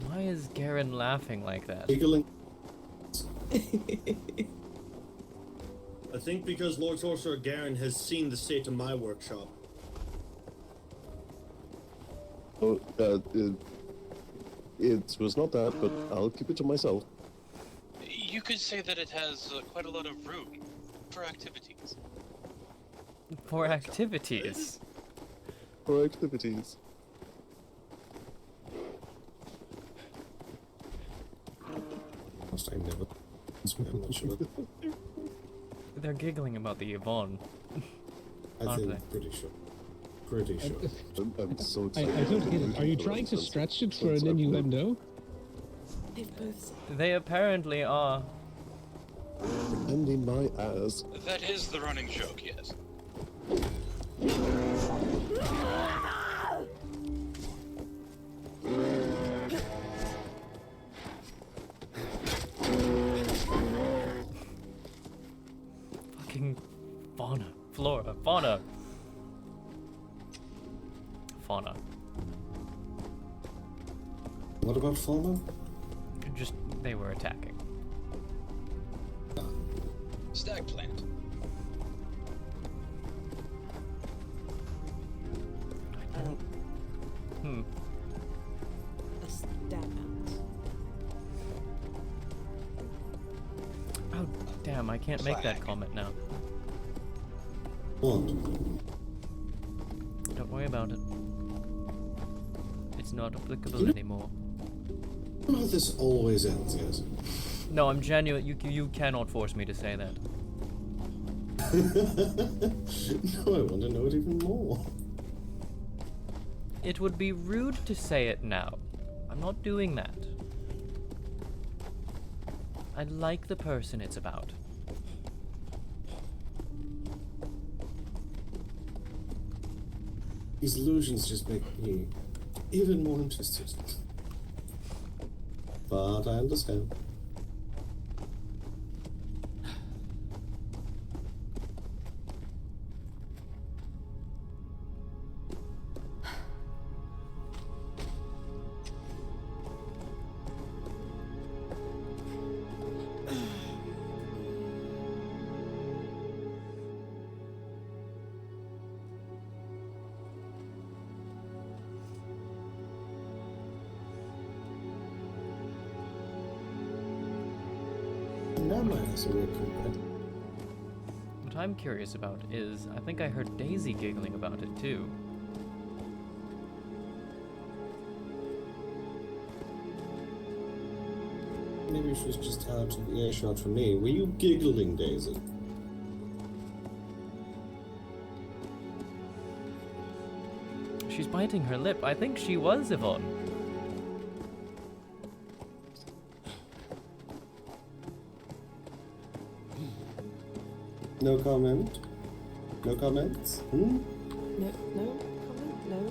Why is Garen laughing like that? Giggling. I think because Lord Sorcerer Garen has seen the state of my workshop. Oh, it was not that, but I'll keep it to myself. You could say that it has quite a lot of room for activities. For activities? For activities. I never. I'm not sure. They're giggling about the Yvonne. I Aren't think pretty sure. Pretty sure. I'm so I excited. don't get it. Are you trying to stretch it for an innuendo? They apparently are. Pretending my ass. That is the running joke, yes. Fucking fauna. Flora. Fauna. Fauna. What about fauna? Just, they were attacking. stag plant. A stag. Oh, damn, I can't make that comment now. What? Don't worry about it. It's not applicable anymore. Oh, this always ends, yes. No, I'm genuine. You cannot force me to say that. No, I want to know it even more. It would be rude to say it now. I'm not doing that. I like the person it's about. These illusions just make me even more interested. But I understand. What I'm curious about is, I think I heard Daisy giggling about it too. Maybe she was just out of earshot for me. Were you giggling, Daisy? She's biting her lip. I think she was Yvonne. No comment? No comments? Hmm? No comment? No.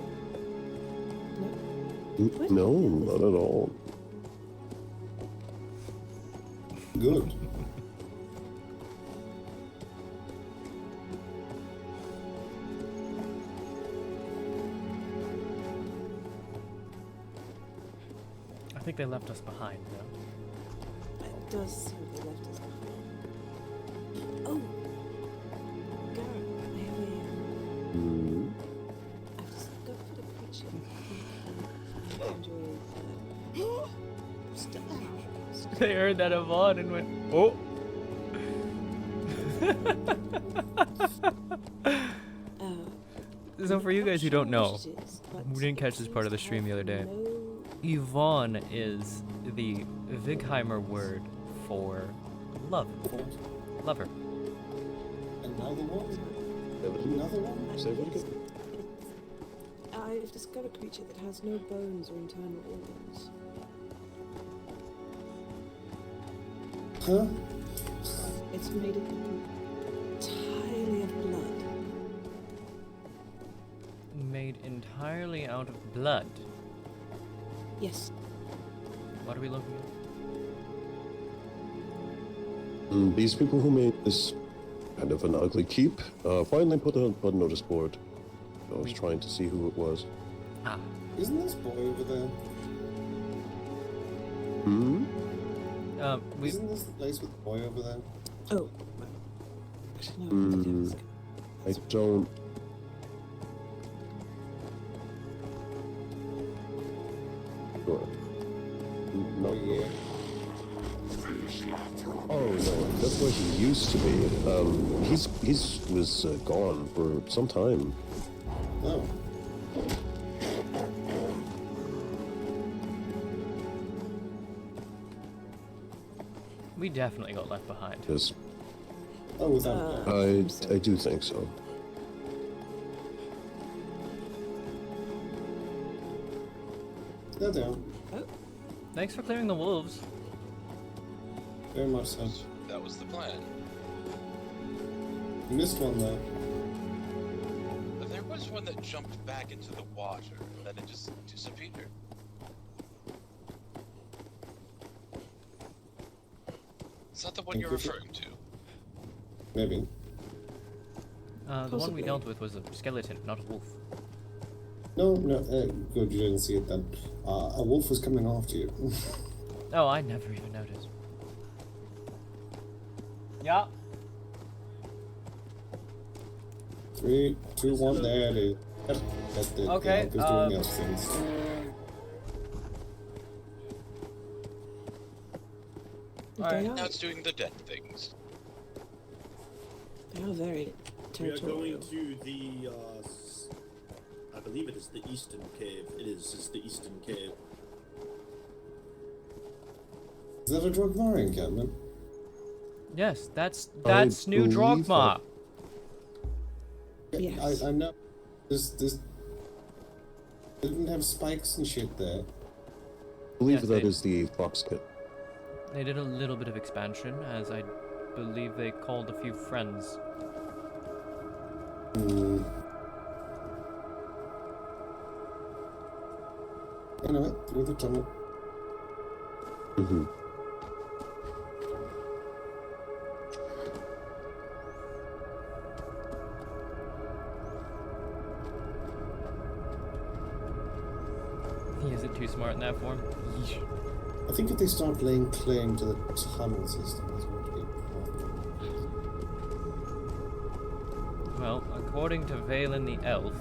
No, not at all. Good. I think they left us behind, though. It does seem they left us behind. Oh! Garrett, I have I've discovered a creature that enjoys stuff. They heard that Yvonne and went, oh! So for you guys who don't know, who didn't catch this part of the stream the other day, Yvonne is the Vigheimer word for love. Lover. Another one? Another one? Say what again? I've discovered a creature that has no bones or internal organs. Huh? It's made entirely of blood. Made entirely out of blood. Yes. What are we looking at? These people who made this kind of an ugly keep finally put a notice board. I was trying to see who it was. Ah. Isn't this boy over there? Hmm? Isn't this the place with the boy over there? Oh. I don't... Sure. No. Yeah. Oh no, that's where he used to be. He's was gone for some time. Oh. We definitely got left behind. Yes. Oh, without I do think so. They're down. Thanks for clearing the wolves. Very much so. That was the plan. You missed one though. There was one that jumped back into the water, and then it just disappeared. Is that the one you're referring to? Maybe. The one we dealt with was a skeleton, not a wolf. No, good, you didn't see it then. A wolf was coming after you. Oh, I never even noticed. Yeah. 3, 2, 1, there it is. Yep, that's it. Okay, The elf is doing elf things. They Now are, it's doing the dead things. they are very We are territorial. going to the, I believe it is the Eastern Cave. It's the Eastern Cave. Is that a Drogmar encampment? Yes, that's I New believe Drogma. Yes. I know. This didn't have spikes and shit there. I believe Yes, that they- is the fox kit. They did a little bit of expansion, as I believe they called a few friends. Hmm. Anyway, through the tunnel. Mm-hmm. He isn't too smart in that form. Yeesh. I think if they start laying claim to the tunnel system, there's going to be a problem. Well, according to Valen the elf,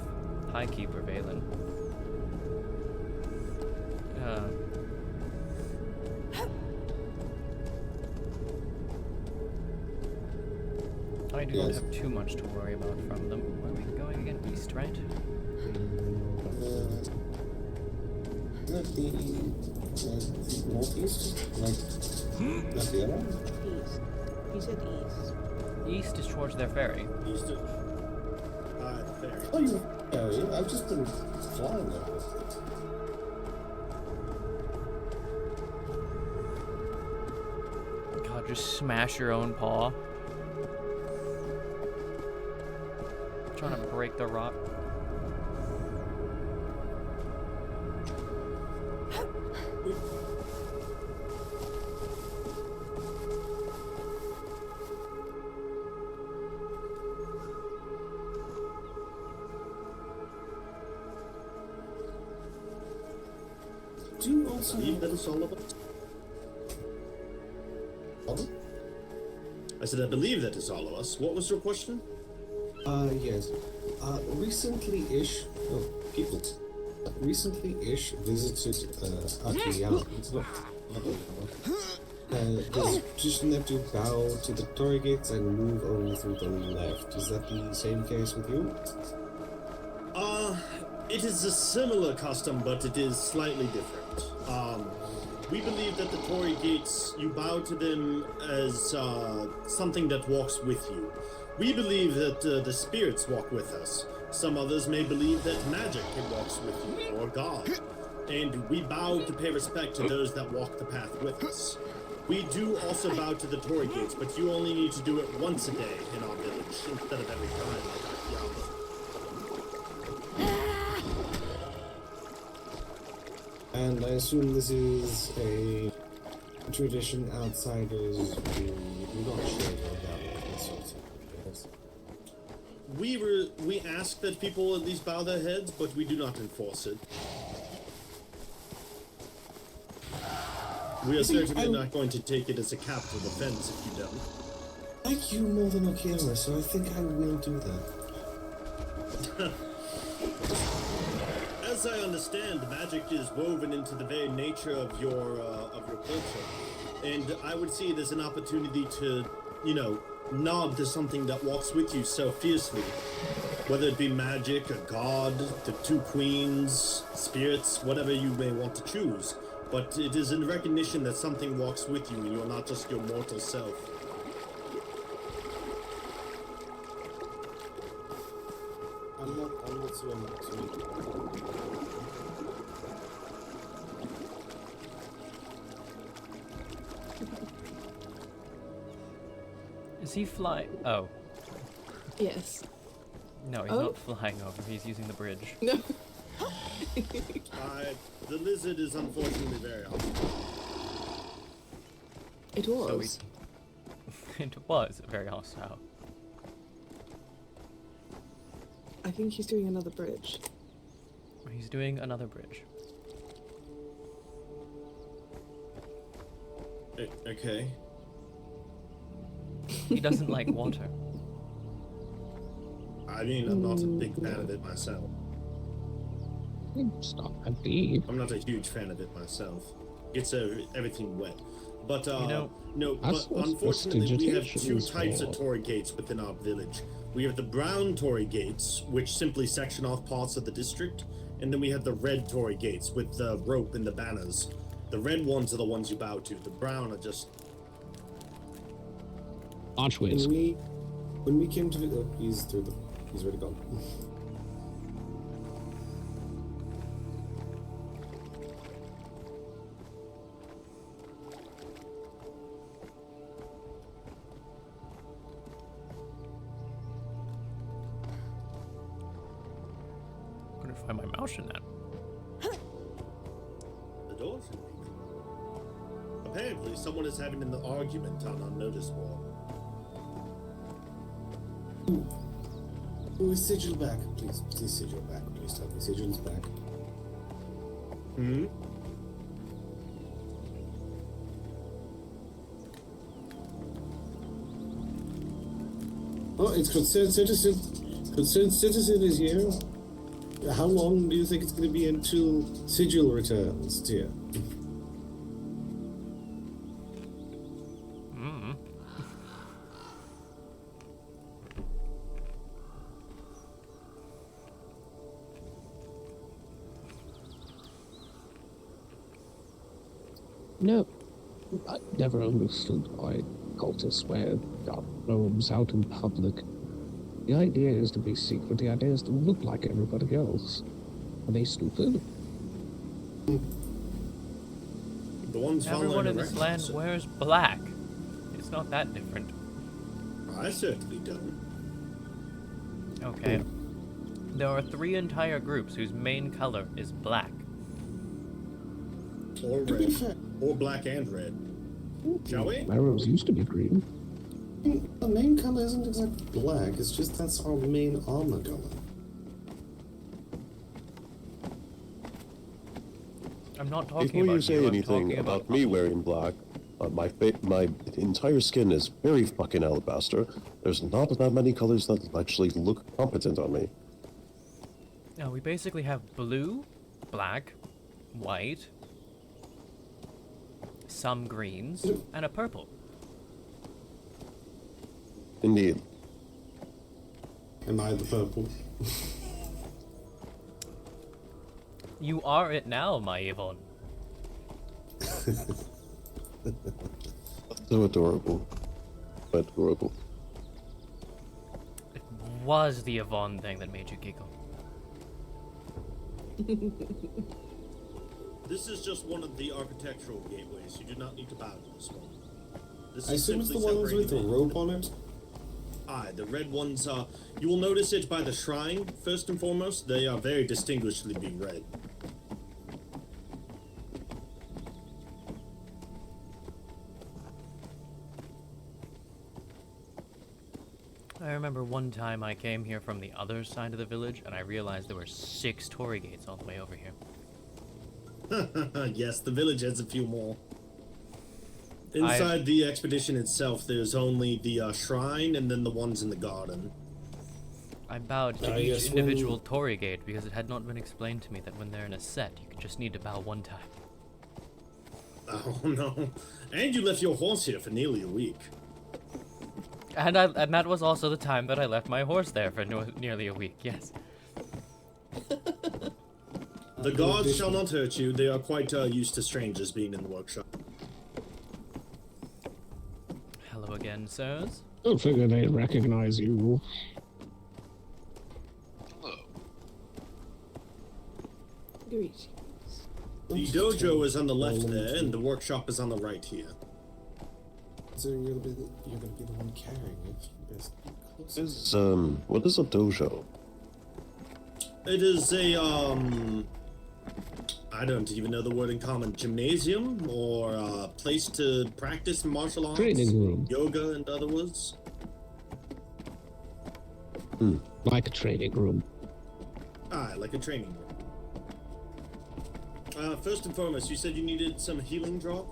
Highkeeper Valen, I do not Yes. have too much to worry about from them. Where are we going again? East, right? Isn't it the northeast? Like, not the other one? East. He said east. East is towards their ferry. East of, ferry. Oh, you ferry? I've just been flying there. God, just smash your own paw. Trying to break the rock. Do you also believe that it's all of us? Pardon? I said I believe that it's all of us. What was your question? Yes. Recently-ish, people, recently-ish visited, actually, yeah, it's not there's just need to bow to the torii gates and move over to the left. Is that the same case with you? It is a similar custom, but it is slightly different. We believe that the Torii gates, you bow to them as something that walks with you. We believe that the spirits walk with us. Some others may believe that magic walks with you, or God. And we bow to pay respect to those that walk the path with us. We do also bow to the Torii gates, but you only need to do it once a day in our village, instead of every time like Akiyama. And I assume this is a tradition outsiders do not share about this sort of yes. We ask that people at least bow their heads, but we do not enforce it. We are certainly not going to take it as a capital offense if you don't. I like you more than Akira, so I think I will do that. As I understand, magic is woven into the very nature of your culture, and I would see it as an opportunity to, nod to something that walks with you so fiercely. Whether it be magic, a god, the two queens, spirits, whatever you may want to choose. But it is in recognition that something walks with you and you're not just your mortal self. I'm not so sweet. Is he flying? Oh. Yes. No, he's not flying over. He's using the bridge. No. The lizard is unfortunately very hostile. It was. It was very hostile. I think he's doing another bridge. He's doing another bridge. Okay. He doesn't like water. I mean, I'm not a big fan of it myself. It's not that deep. I'm not a huge fan of it myself. Gets everything wet. But, know, no, that's but what unfortunately we have prestidigitation two is types of for. Tory gates within our village. We have the brown Tory gates, which simply section off parts of the district, and then we have the red Tory gates with the rope and the banners. The red ones are the ones you bow to. The brown are just... Archways. When we came to the... Oh, he's already gone. Couldn't find my mouse in that. The doors should be. Apparently, someone is having an argument on unnoticed wall. Oh, is Sigil back? Please Sigil back. Please tell me Sigil's back. Hmm? Oh, it's concerned citizen. Concerned citizen is here. How long do you think it's going to be until Sigil returns, dear? No, I never understood why cultists wear dark robes out in public. The idea is to be secret, the idea is to look like everybody else. Are they stupid? The ones Everyone in following this the land records. wears black. It's not that different. I certainly don't. Okay. There are 3 entire groups whose main color is black. Or red. Or black and red. Shall we? My robes used to be green. The main color isn't exactly black, it's just that's our main armor color. I'm not talking Before about you say I'm anything talking about me wearing black, my entire skin is very fucking alabaster. There's not that many colors that actually look competent on me. No, we basically have blue, black, white, some greens, and a purple. Indeed. Am I the purple? You are it now, my Yvonne. So adorable. Adorable. It was the Yvonne thing that made you giggle. This is just one of the architectural gateways. You do not need to bow to this one. This I is assume it's the simply ones with the separating rope on it? Aye, the red ones are... You will notice it by the shrine, first and foremost. They are very distinguishably red. I remember one time I came here from the other side of the village, and I realized there were 6 Tory gates all the way over here. Yes, the village has a few more. Inside the expedition itself, there's only the shrine and then the ones in the garden. I bowed to each individual Tory gate because it had not been explained to me that when they're in a set, you just need to bow one time. Oh no. And you left your horse here for nearly a week. And that was also the time that I left my horse there for nearly a week, yes. The guards shall not hurt you. They are quite used to strangers being in the workshop. Hello again, sirs. Don't figure they'd recognize you. Greetings. The dojo is on the left there, and the workshop is on the right here. So you're gonna be the one carrying it. Best be close. What is a dojo? It is a, I don't even know the word in common. Gymnasium or a place to practice martial arts, Training room. yoga, and other words. Like a training room. Ah, like a training room. First and foremost, you said you needed some healing drop?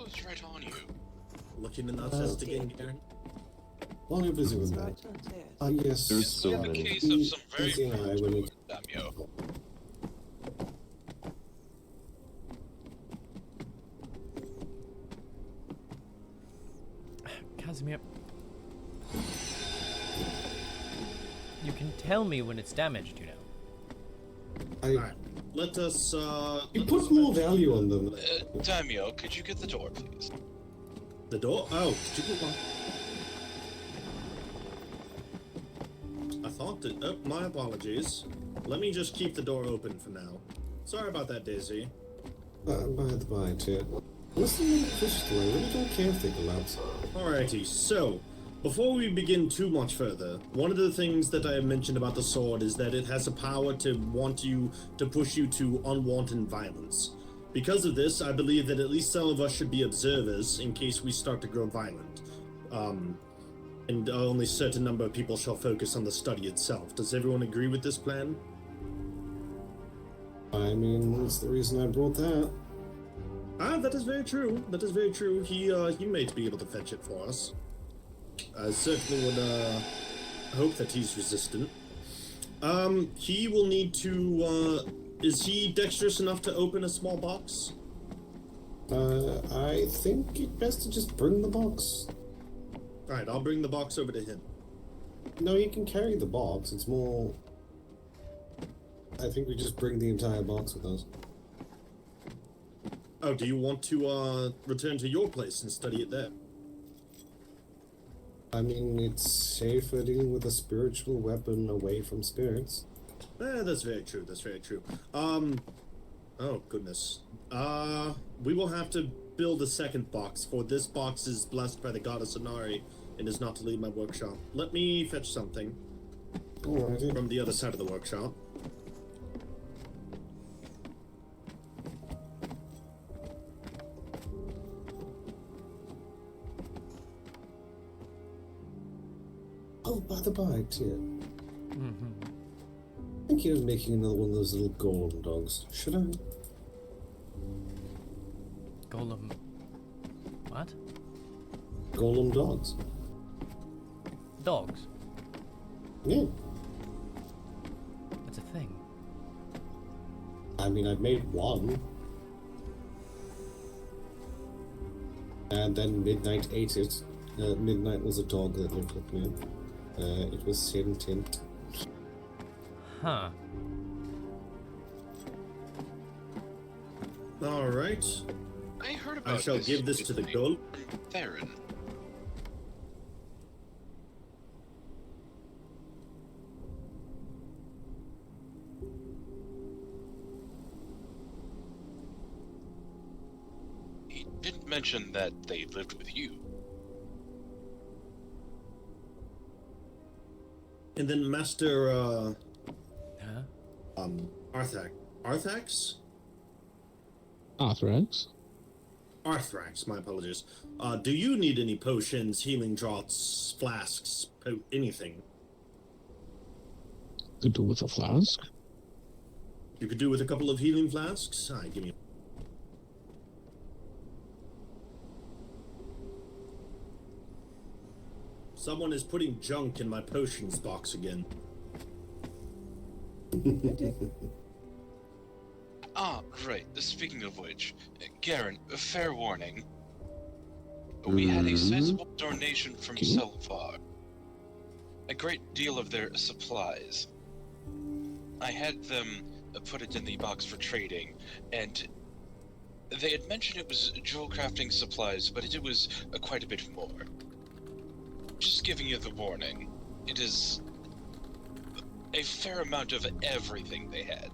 closed right on you. Looking in that chest again, Garen. While you're busy with that, yes. There's so In the many. case of some very Daisy and I, when it Damio. Casimir. You can tell me when it's damaged, you know. Alright, let us, You put more value on them. Damio, could you get the door, please? The door? Oh, could you get one? I thought that. Oh, my apologies. Let me just keep the door open for now. Sorry about that, Daisy. By the by, too. Listen to the crystal. I really don't care if they collapse. Alrighty, so, before we begin too much further, one of the things that I have mentioned about the sword is that it has a power to push you to unwanted violence. Because of this, I believe that at least some of us should be observers in case we start to grow violent. And only a certain number of people shall focus on the study itself. Does everyone agree with this plan? I mean, that's the reason I brought that. Ah, that is very true. That is very true. He may be able to fetch it for us. I certainly would hope that he's resistant. He will need to, is he dexterous enough to open a small box? I think it's best to just bring the box. Alright, I'll bring the box over to him. No, you can carry the box. It's more... I think we just bring the entire box with us. Oh, do you want to, return to your place and study it there? I mean, it's safer dealing with a spiritual weapon away from spirits. That's very true, that's very true. Oh, goodness. We will have to build a second box, for this box is blessed by the goddess Inari and is not to leave my workshop. Let me fetch something from the other side of the workshop. Oh, by the by, dear. I think you're making another one of those little golem dogs. Should I? Golem. What? Golem dogs. Dogs? Yeah. That's a thing. I mean, I've made one. And then Midnight ate it. Midnight was a dog that lived with me. It was sentient. Huh. Alright. I heard about I shall this. give this to the goal. Theron. He didn't mention that they lived with you. And then Master, Huh? Arthax? Arthrax? Arthrax, my apologies. Do you need any potions, healing draughts, flasks, anything? Could do with a flask. You could do with a couple of healing flasks? Alright, give me. Someone is putting junk in my potions box again. Ah, right. Speaking of which, Garen, a fair warning. We had a sizable donation from Selvar. A great deal of their supplies. I had them put it in the box for trading, and they had mentioned it was jewel crafting supplies, but it was quite a bit more. Just giving you the warning. It is a fair amount of everything they had.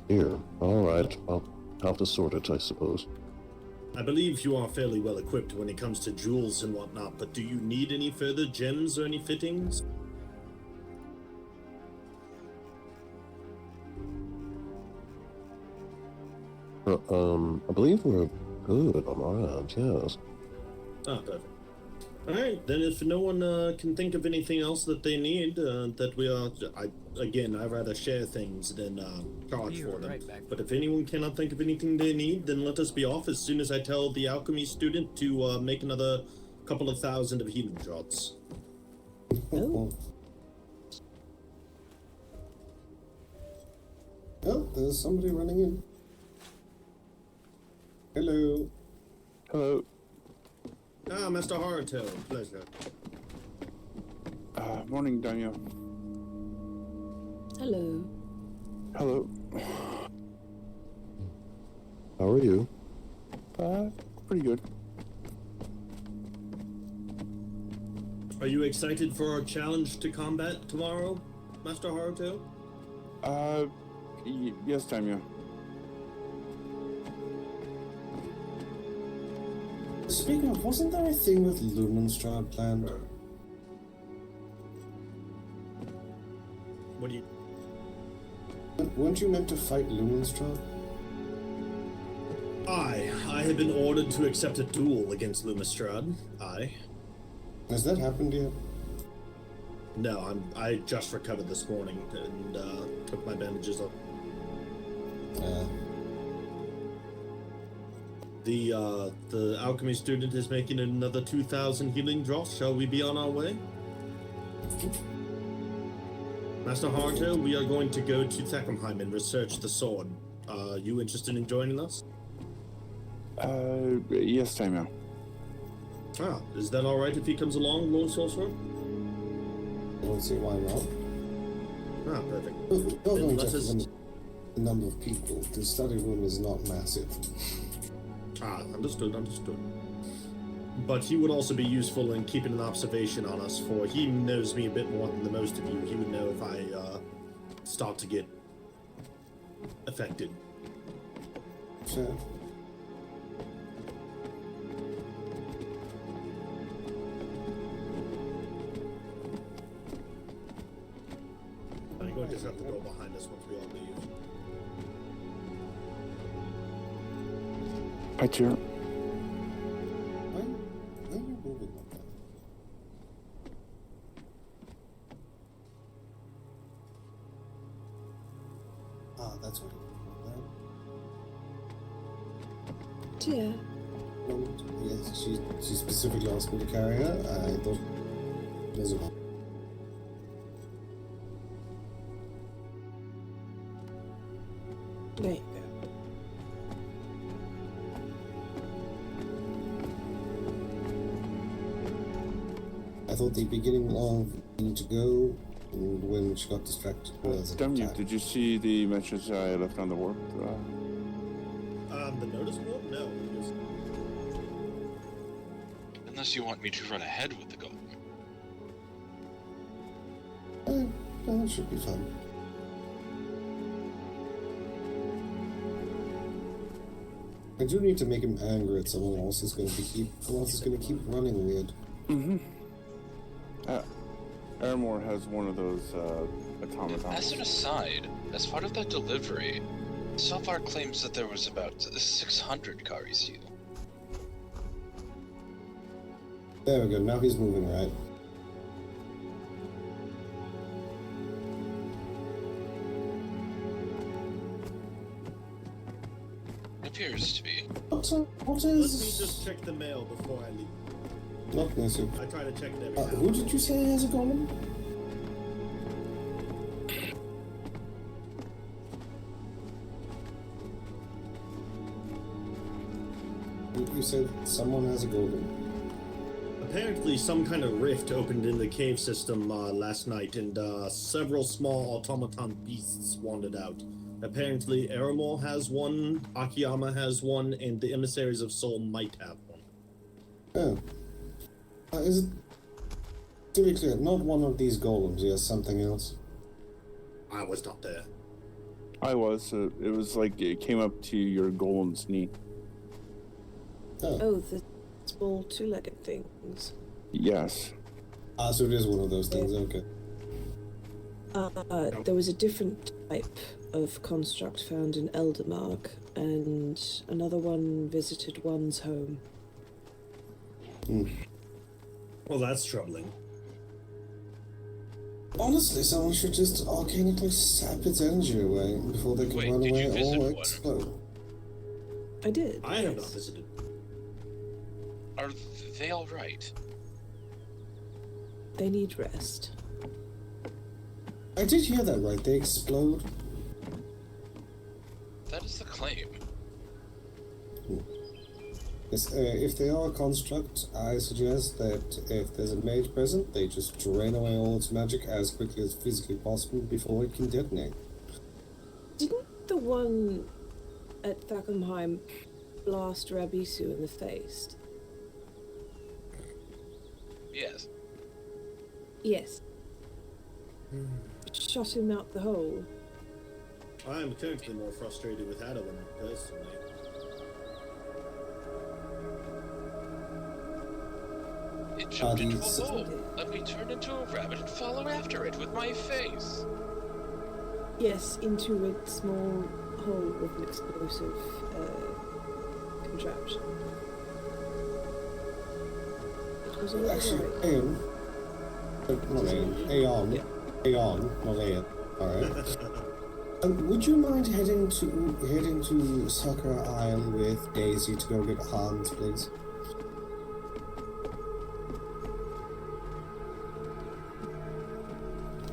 Here, alright, I'll have to sort it, I suppose. I believe you are fairly well equipped when it comes to jewels and whatnot, but do you need any further gems or any fittings? I believe we're good on our end, yes. Ah, perfect. Alright, then if no one can think of anything else that they need, that we are... I'd rather share things than charge for them. But if anyone cannot think of anything they need, then let us be off as soon as I tell the alchemy student to make another couple of thousand of healing shots. Oh. Oh, there's somebody running in. Hello. Hello. Ah, Master Haruto, pleasure. Morning, Daniel. Hello. Hello. How are you? Pretty good. Are you excited for our challenge to combat tomorrow, Master Haruto? Yes, Daniel. Speaking of, wasn't there a thing with Lumenstrad planned? What do you... Weren't you meant to fight Lumenstrad? I have been ordered to accept a duel against Lumenstrad. Has that happened yet? No, I just recovered this morning and took my bandages off. The alchemy student is making another 2,000 healing drops. Shall we be on our way? Master Haruto, we are going to go to Theckenheim and research the sword. Are you interested in joining us? Yes, Daniel. Ah, is that alright if he comes along, Lord Sorcerer? I don't see why not. Ah, perfect. Not Then only let just us... the number of people. The study room is not massive. Ah, understood. But he would also be useful in keeping an observation on us, for he knows me a bit more than the most of you. He would know if I start to get affected. Sure. I'm going to shut the door behind us once we all leave. Hi, Chair. Why are you moving like that? Ah, that's what it is. Dear. Yes, she specifically asked me to carry her. I thought it was about. There you go. I thought the beginning of need to go, and when she got distracted was an Daniel, attack. did you see the message I left on the warp? The notice board? No. Just... Unless you want me to run ahead with the goal. No, it should be fun. I do need to make him angry at someone else is going to keep running weird. Mm-hmm. Aramore has one of those automatons. As an aside, as part of that delivery, Safar claims that there was about 600 Karis here. There we go, now he's moving right. Appears to be. What is... Let me just check the mail before I leave. Not necessarily. I try to check it every now and Who did you say has a golem? You said someone has a golem. Apparently, some kind of rift opened in the cave system last night, and several small automaton beasts wandered out. Apparently, Aramore has one, Akiyama has one, and the Emissaries of Soul might have one. Oh. Is it... To be clear, not one of these golems, yes, something else. I was not there. I was. It was like it came up to your golem's knee. Oh, the small two-legged things. Yes. So it is one of those things, okay. There was a different type of construct found in Eldermark, and another one visited one's home. Well, that's troubling. Honestly, someone should just arcanically sap its energy away before they can run away or explode. I did. I have not visited. Are they all right? They need rest. I did hear that right. They explode. That is the claim. Yes, if they are a construct, I suggest that if there's a mage present, they just drain away all its magic as quickly as physically possible before it can detonate. Didn't the one at Thackenheim blast Rabisu in the face? Yes. Yes. Shot him out the hole. I am currently more frustrated with Adeline, personally. It jumped into a hole. Let me turn into a rabbit and follow after it with my face. Yes, into a small hole with an explosive contraption. It was all Actually, right. Aeon. Not Aeon. Aeon. Aeon, not Aeon. Alright. Would you mind heading to Sakura Isle with Daisy to go get Hans, please?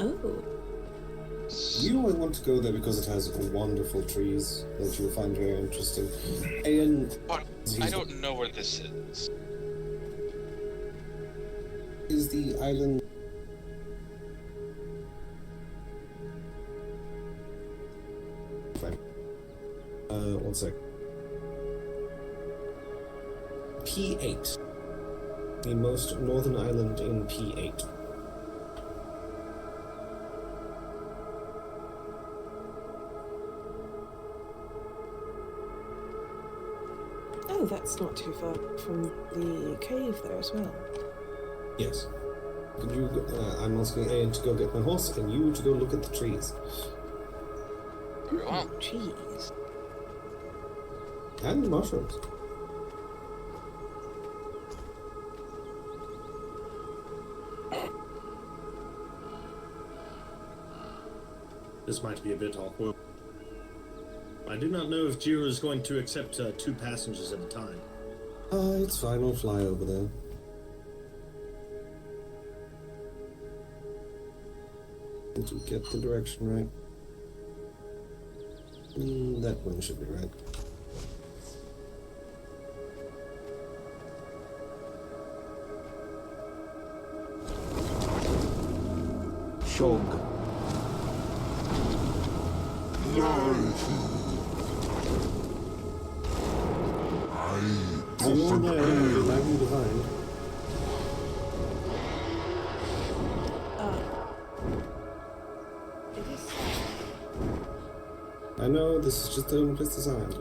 Oh. You might want to go there because it has wonderful trees that you'll find very interesting. Aeon. I don't know where this is. Is the island. One sec. P8. The most northern island in P8. Oh, that's not too far from the cave there as well. Yes. Could you? I'm asking Aeon to go get my horse, and you to go look at the trees. Very well. Trees. And the mushrooms. This might be a bit awkward. I do not know if Jiro is going to accept 2 passengers at a time. It's fine, I'll fly over there. Need to get the direction right. That one should be right. Shog. I know this is just the only place designed.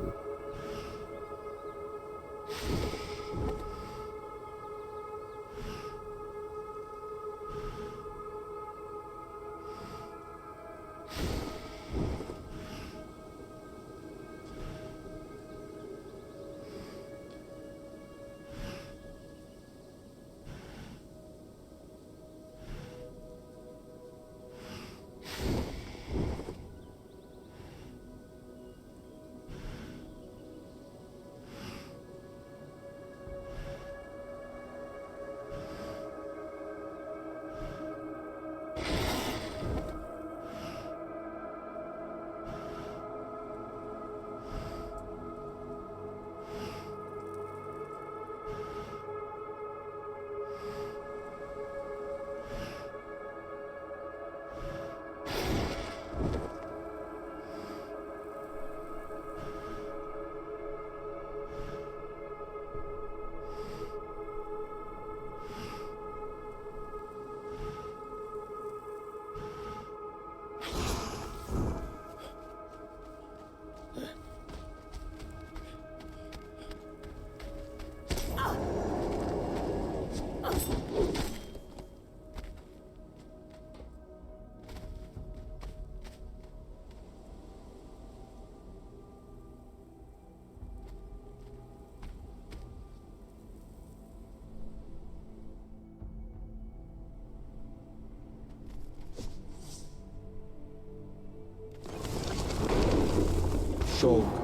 Shog.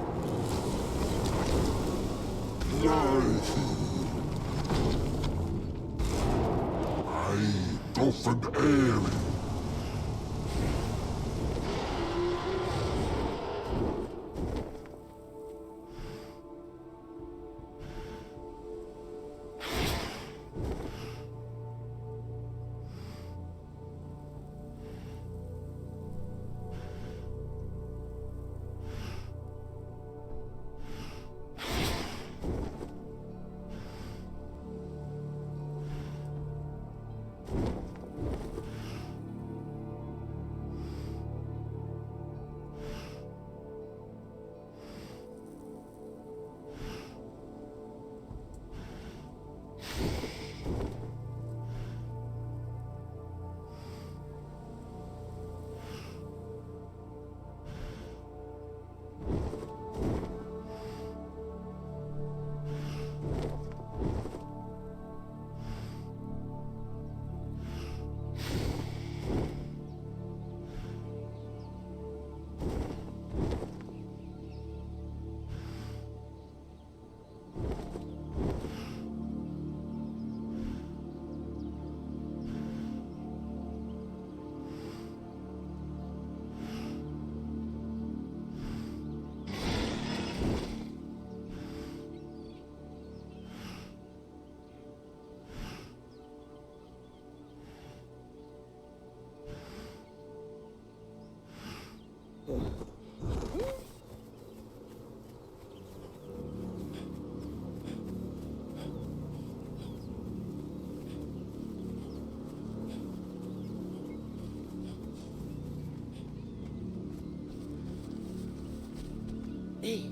Hey.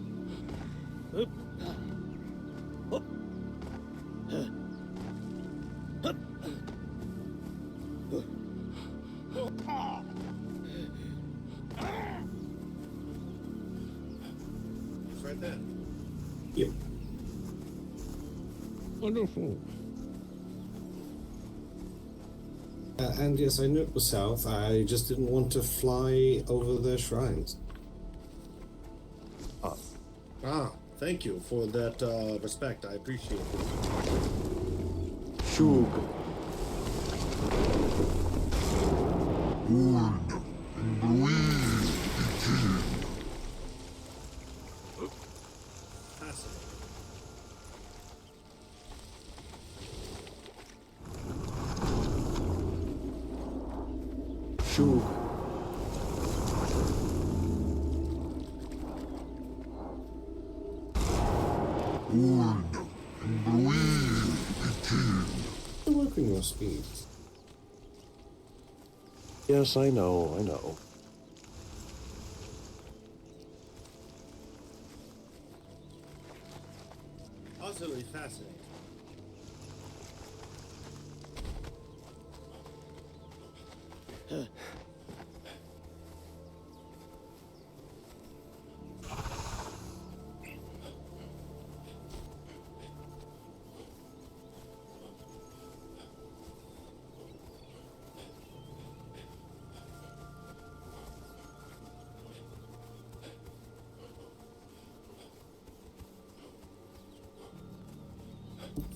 Up. Up. Up. It's right there. Yep. Wonderful. And yes, I knew it was south. I just didn't want to fly over their shrines. Thank you for that respect. I appreciate it. Shug. Shug. Working your speed. Yes, I know, I know. Utterly fascinating.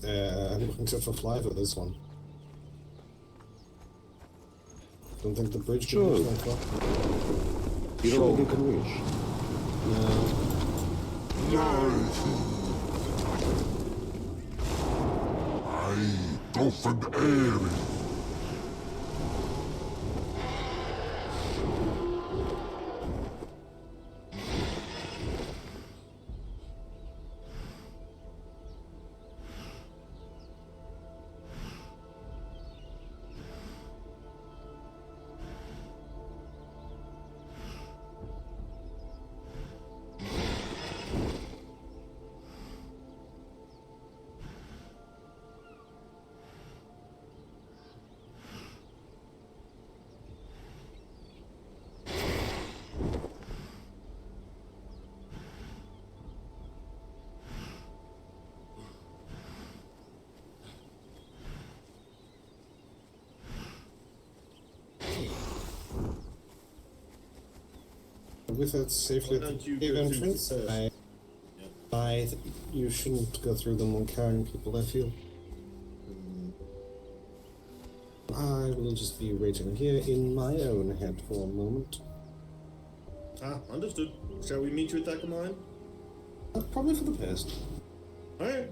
I'm going to fly for this one. Don't think the bridge can reach that far. You don't think it can reach? with us safely Why at don't the you cave go through entrance. first? You shouldn't go through them when carrying people, I feel. I will just be waiting here in my own head for a moment. Understood. Shall we meet you at Takamine? Probably for the best. Alright.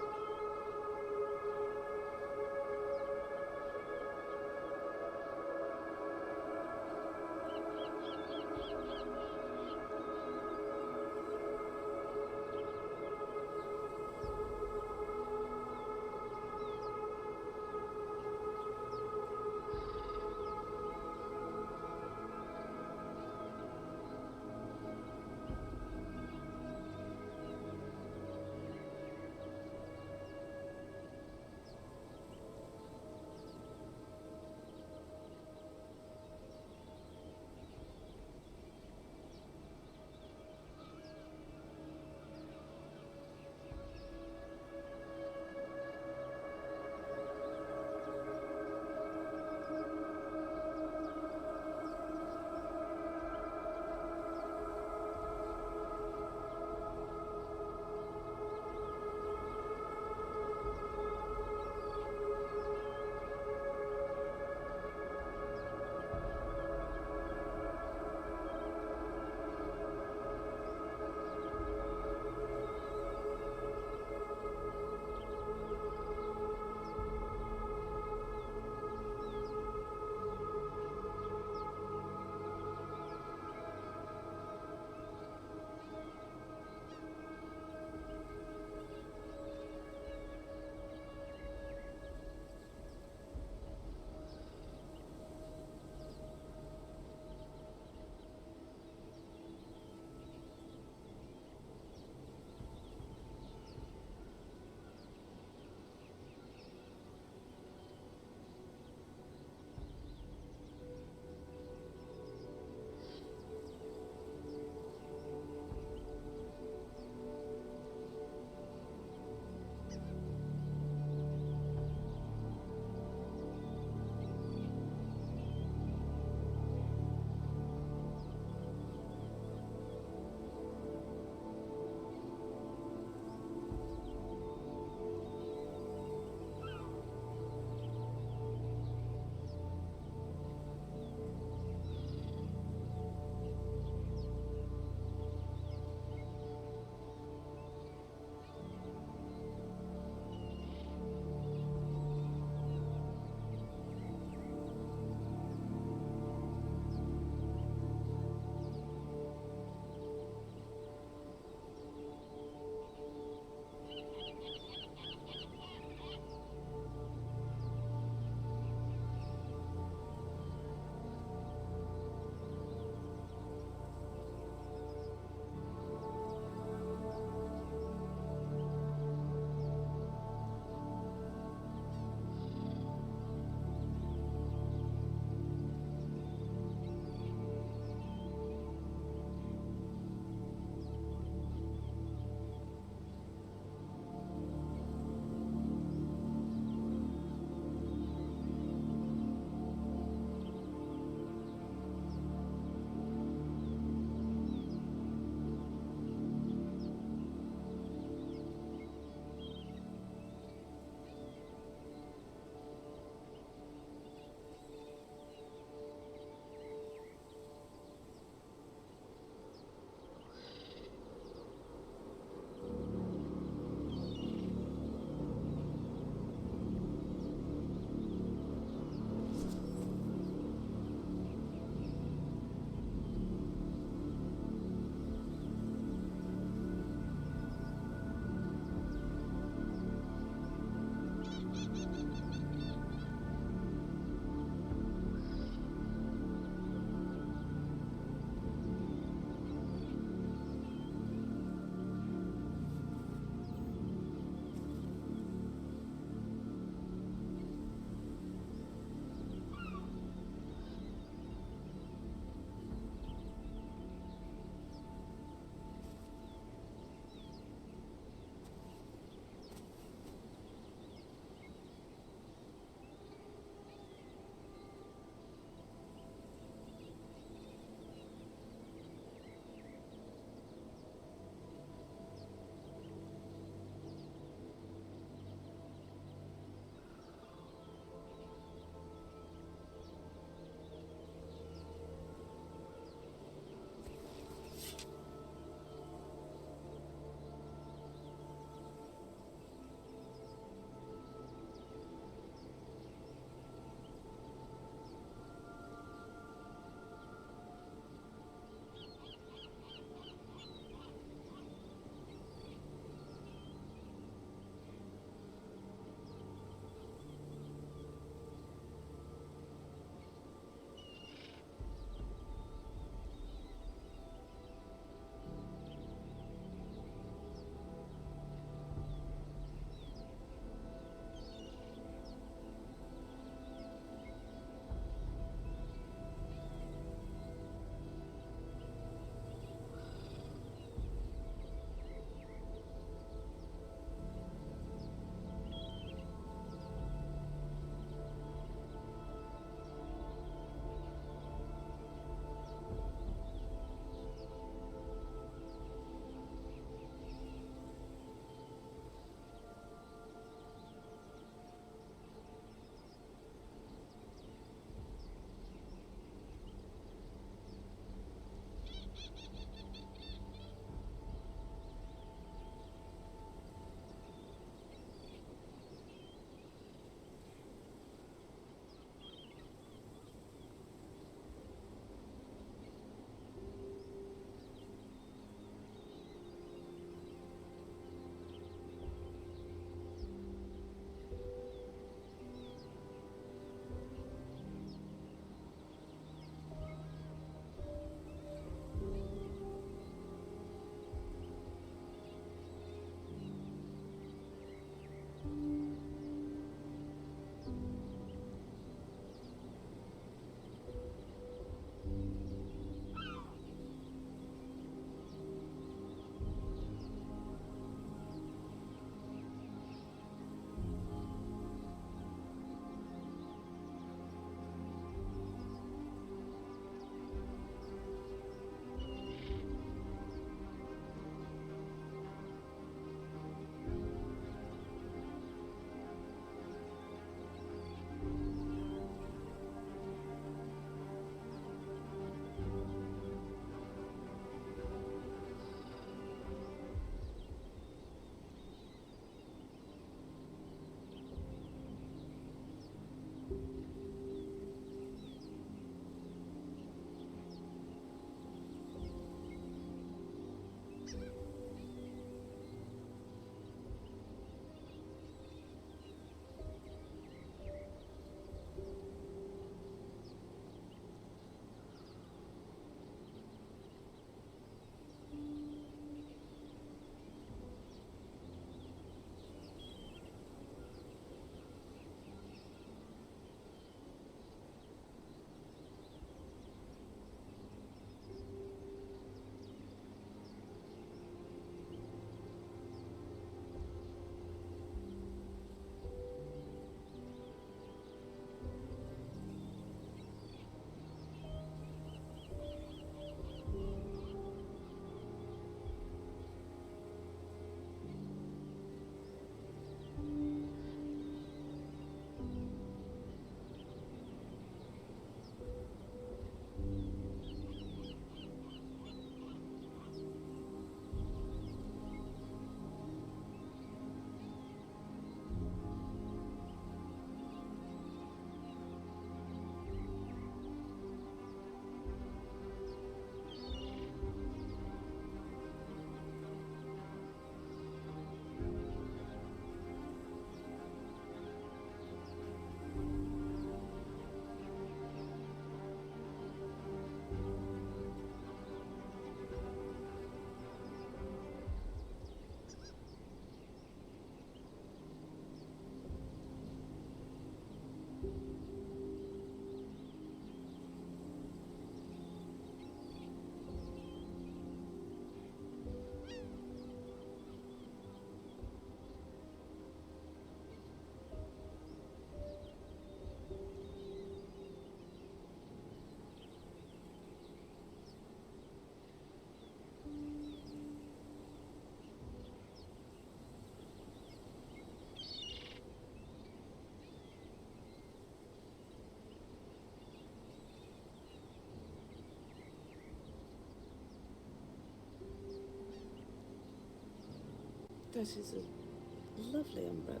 That is a lovely umbrella.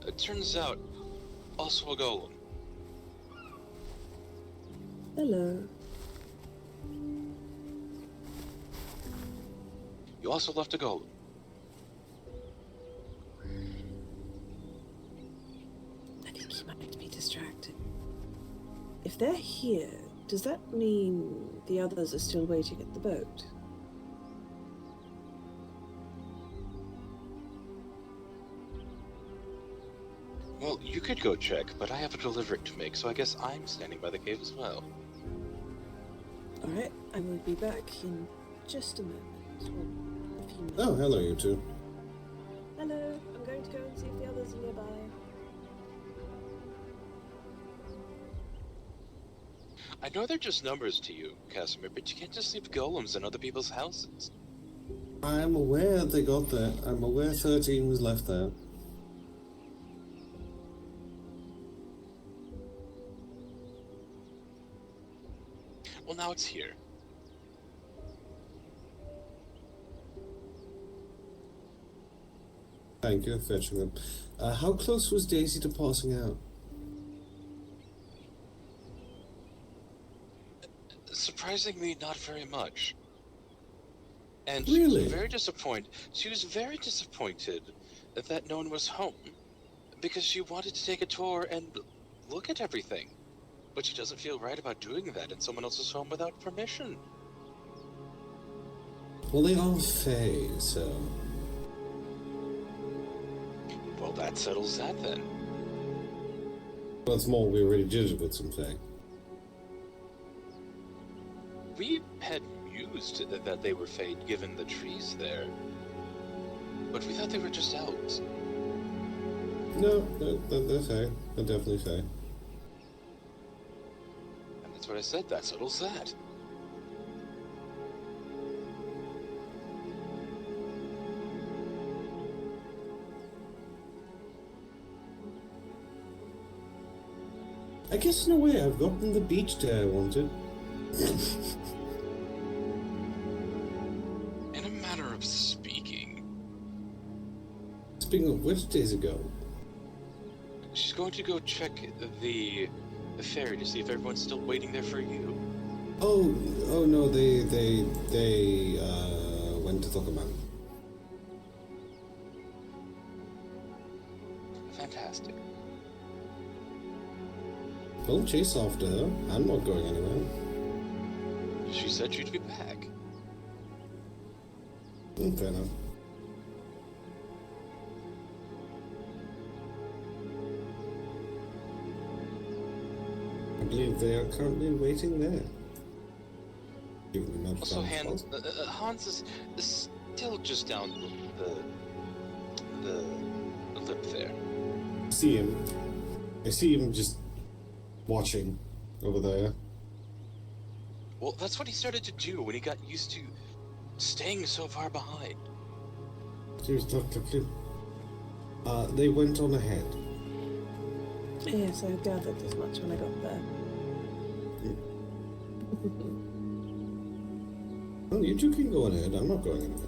It turns out, also a golem. Hello. You also left a golem. I think he might be distracted. If they're here, does that mean the others are still waiting at the boat? Well, you could go check, but I have a delivery to make, so I guess I'm standing by the cave as well. Alright, I will be back in just a moment. Or a few minutes. Oh, hello, you two. Hello, I'm going to go and see if the others are nearby. I know they're just numbers to you, Casimir, but you can't just leave golems in other people's houses. I'm aware they got there. I'm aware 13 was left there. Well, now it's here. Thank you for fetching them. How close was Daisy to passing out? Surprisingly, not very much. And Really? she was very disappointed that no one was home, because she wanted to take a tour and look at everything. But she doesn't feel right about doing that in someone else's home without permission. Well, they are Fae, so... Well, that settles that then. What's more, we already did it with some Fae. We had mused that they were Fae given the trees there. But we thought they were just elves. No, they're Fae. They're definitely Fae. And that's what I said, that settles that. I guess in a way I've gotten the beach day I wanted. In a matter of speaking, Speaking of which, days ago. she's going to go check the ferry to see if everyone's still waiting there for you. Oh no, they went to Thokoman. Fantastic. Don't chase after her. I'm not going anywhere. She said she'd be back. Fair enough. I believe they are currently waiting there. Given the amount of Also, time it's Hans is still just down the lip there. see him. I see him just watching over there. Well, that's what he started to do when he got used to staying so far behind. Here's Dr. Flip. They went on ahead. Yes, I gathered as much when I got there. Well, you two can go on ahead. I'm not going anywhere.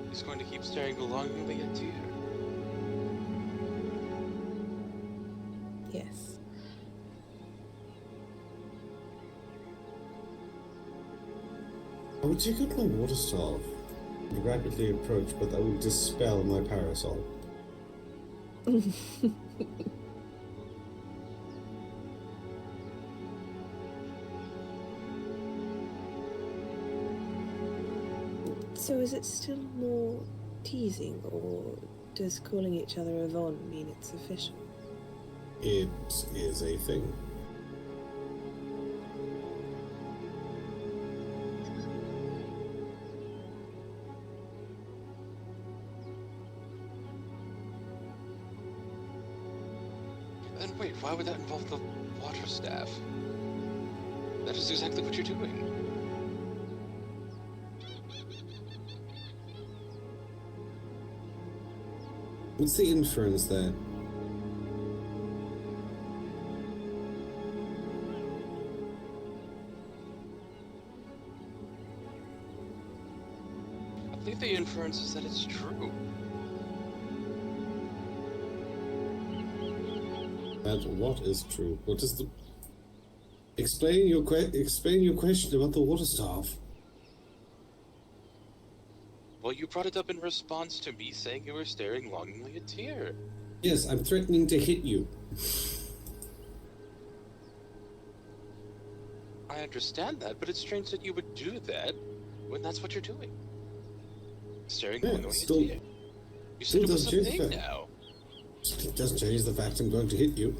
He's going to keep staring along when they get to you. Yes. I would take out my water staff and rapidly approach, but that would dispel my parasol. So is it still more teasing, or does calling each other Yvonne mean it's official? It is a thing. Then wait, why would that involve the water staff? That is exactly what you're doing. What's the inference there? think the inference is that it's true. And what is true? What is the... Explain your question about the water staff. Well, you brought it up in response to me saying you were staring longingly at Tyr. Yes, I'm threatening to hit you. I understand that, but it's strange that you would do that when that's what you're doing. Staring longingly at Tyr. You said it was a thing now. It doesn't change the fact I'm going to hit you.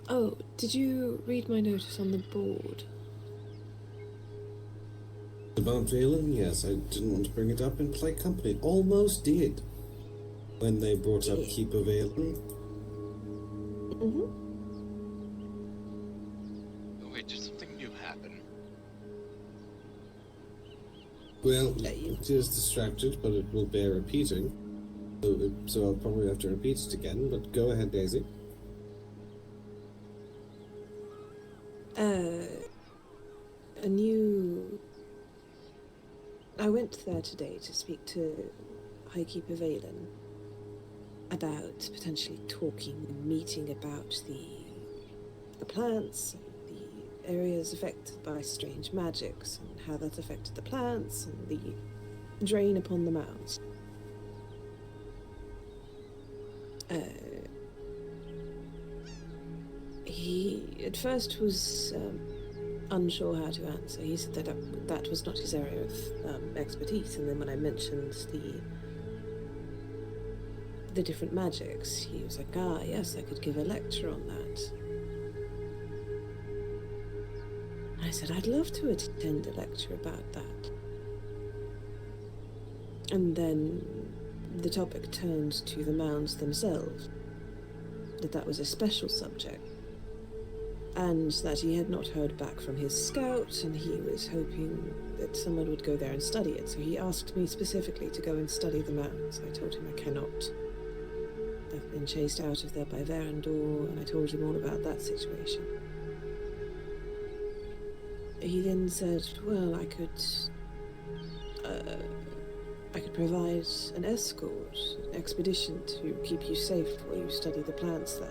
Oh, did you read my notice on the board? About Valen? Yes, I didn't want to bring it up in polite company. Almost did. When they brought up Keeper Valen. Mm-hmm. Oh, wait, did something new happen? Well, it is distracted, but it will bear repeating. So I'll probably have to repeat it again, but go ahead, Daisy. A new... I went there today to speak to Highkeeper Valen about potentially talking and meeting about the plants, and the areas affected by strange magics, and how that affected the plants, and the drain upon the mounds. He at first was unsure how to answer. He said that was not his area of expertise, and then when I mentioned the different magics, he was like, ah, yes, I could give a lecture on that. I said, I'd love to attend a lecture about that. And then the topic turned to the mounds themselves, that was a special subject, and that he had not heard back from his scout, and he was hoping that someone would go there and study it. So he asked me specifically to go and study the mounds. I told him I cannot. I've been chased out of there by Verandor, and I told him all about that situation. He then said, well, I could provide an escort, an expedition to keep you safe while you study the plants there.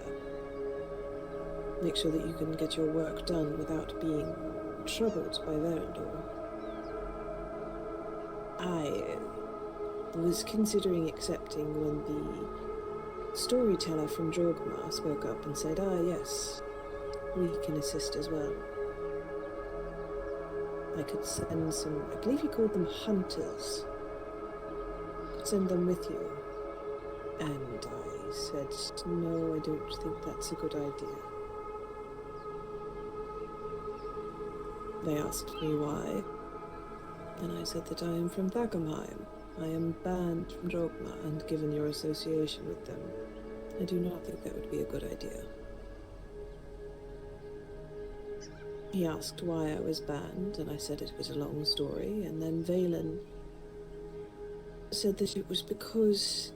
Make sure that you can get your work done without being troubled by Verandor. I was considering accepting when the storyteller from Jorgmar spoke up and said, ah, yes, we can assist as well. I could send some, I believe he called them hunters. Could send them with you. And I said, no, I don't think that's a good idea. They asked me why, and I said that I am from Thagamheim. I am banned from Jorgmar, and given your association with them, I do not think that would be a good idea. He asked why I was banned, and I said it was a long story, and then Valen said that it was because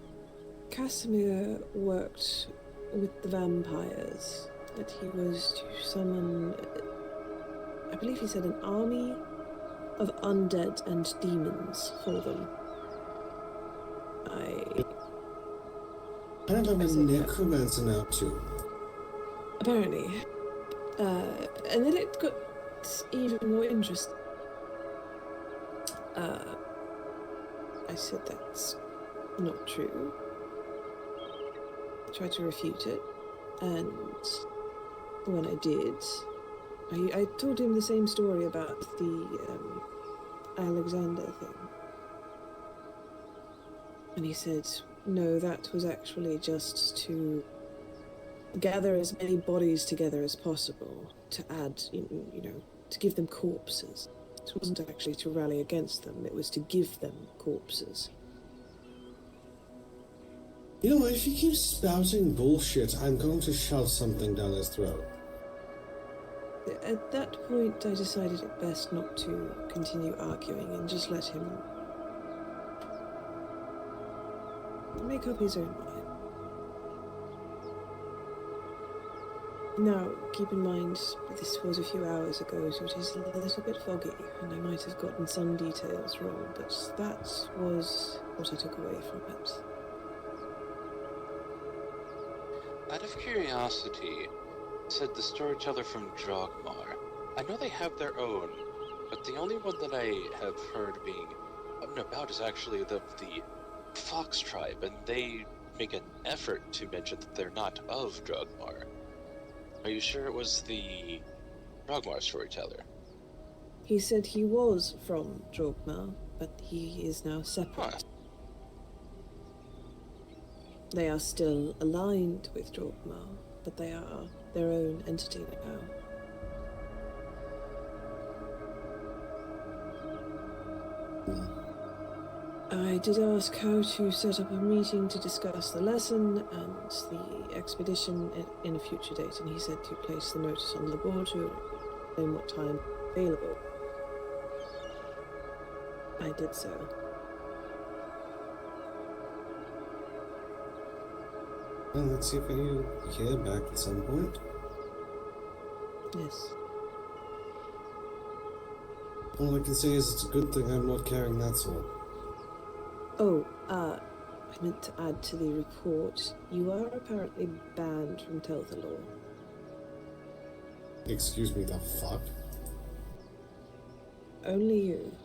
Casimir worked with the vampires, that he was to summon, I believe he said, an army of undead and demons for them. And I'm a necromancer now too. Apparently. And then it got even more interesting. I said that's not true. I tried to refute it, and when I did, I told him the same story about the Alexander thing. And he said, no, that was actually just to gather as many bodies together as possible to add, you know, to give them corpses. It wasn't actually to rally against them, it was to give them corpses. You know, if he keeps spouting bullshit, I'm going to shove something down his throat. At that point, I decided it best not to continue arguing and just let him make up his own mind. Now, keep in mind, this was a few hours ago, so it is a little bit foggy, and I might have gotten some details wrong, but that was what I took away from it. Out of curiosity, said the storyteller from Drogmar. I know they have their own, but the only one that I have heard being up and about is actually the Fox tribe, and they make an effort to mention that they're not of Drogmar. Are you sure it was the Drogmar storyteller? He said he was from Drogmar, but he is now separate. They are still aligned with Drogmar, but they are their own entity now. I did ask how to set up a meeting to discuss the lesson and the expedition in a future date, and he said to place the notice on the board to explain what time available. I did so. Well, let's see if you hear back at some point. Yes. All I can say is it's a good thing I'm not carrying that sword. Oh, I meant to add to the report, you are apparently banned from Tyr'Sul'Day. Excuse me, the fuck? Only you.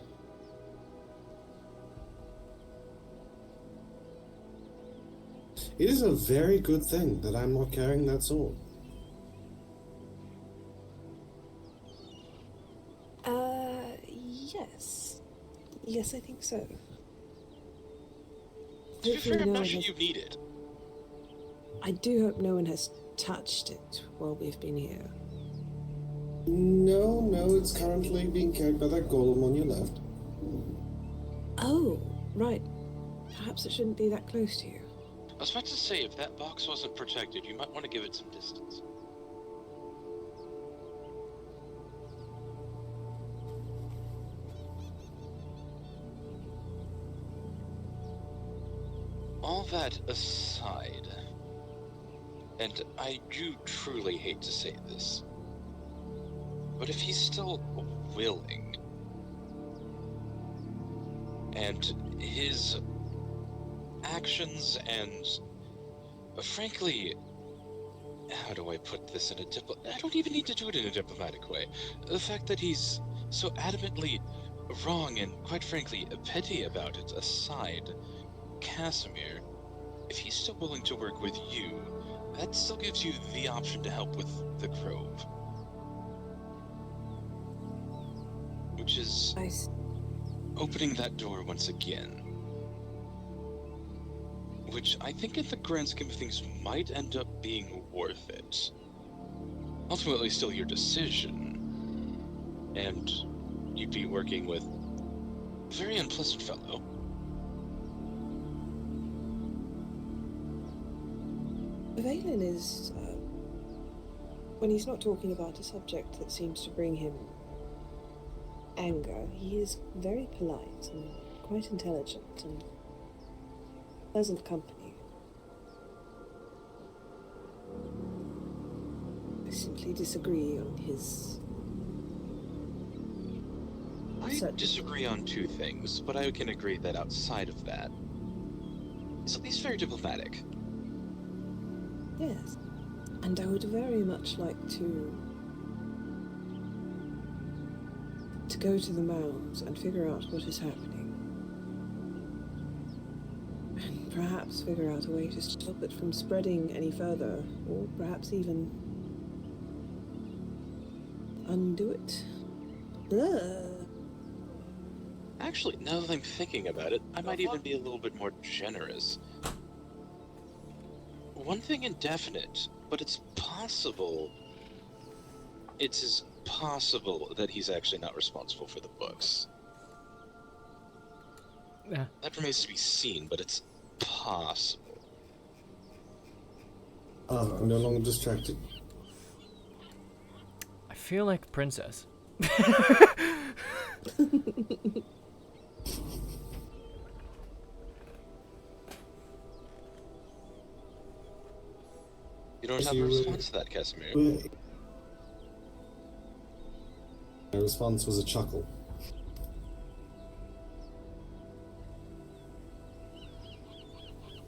It is a very good thing that I'm not carrying that sword. Yes. Yes, I think so. To be fair, I'm no not one sure has- you need it. I do hope no one has touched it while we've been here. No, it's currently being carried by that golem on your left. Oh, right. Perhaps it shouldn't be that close to you. I was about to say, if that box wasn't protected, you might want to give it some distance. All that aside, and I do truly hate to say this, but if he's still willing, and his actions and, frankly, how do I put this in a I don't even need to do it in a diplomatic way. The fact that he's so adamantly wrong and, quite frankly, petty about it aside, Casimir, if he's still willing to work with you, that still gives you the option to help with the Grove. Which is opening that door once again. Which I think in the grand scheme of things might end up being worth it. Ultimately still your decision. And you'd be working with a very unpleasant fellow. Valen is, when he's not talking about a subject that seems to bring him anger, he is very polite and quite intelligent and pleasant company. I simply disagree on his... I disagree on two things, but I can agree that outside of that, it's at least very diplomatic. Yes, and I would very much like to go to the mounds and figure out what is happening. And perhaps figure out a way to stop it from spreading any further, or perhaps even undo it. Ugh. Actually, now that I'm thinking about it, I might even be a little bit more generous. One thing indefinite, but it's possible. It's possible that he's actually not responsible for the books. Yeah. That remains to be seen, but it's possible. I'm no longer distracted. I feel like Princess. You don't Yes, have a you, response to that, Casimir. My response was a chuckle.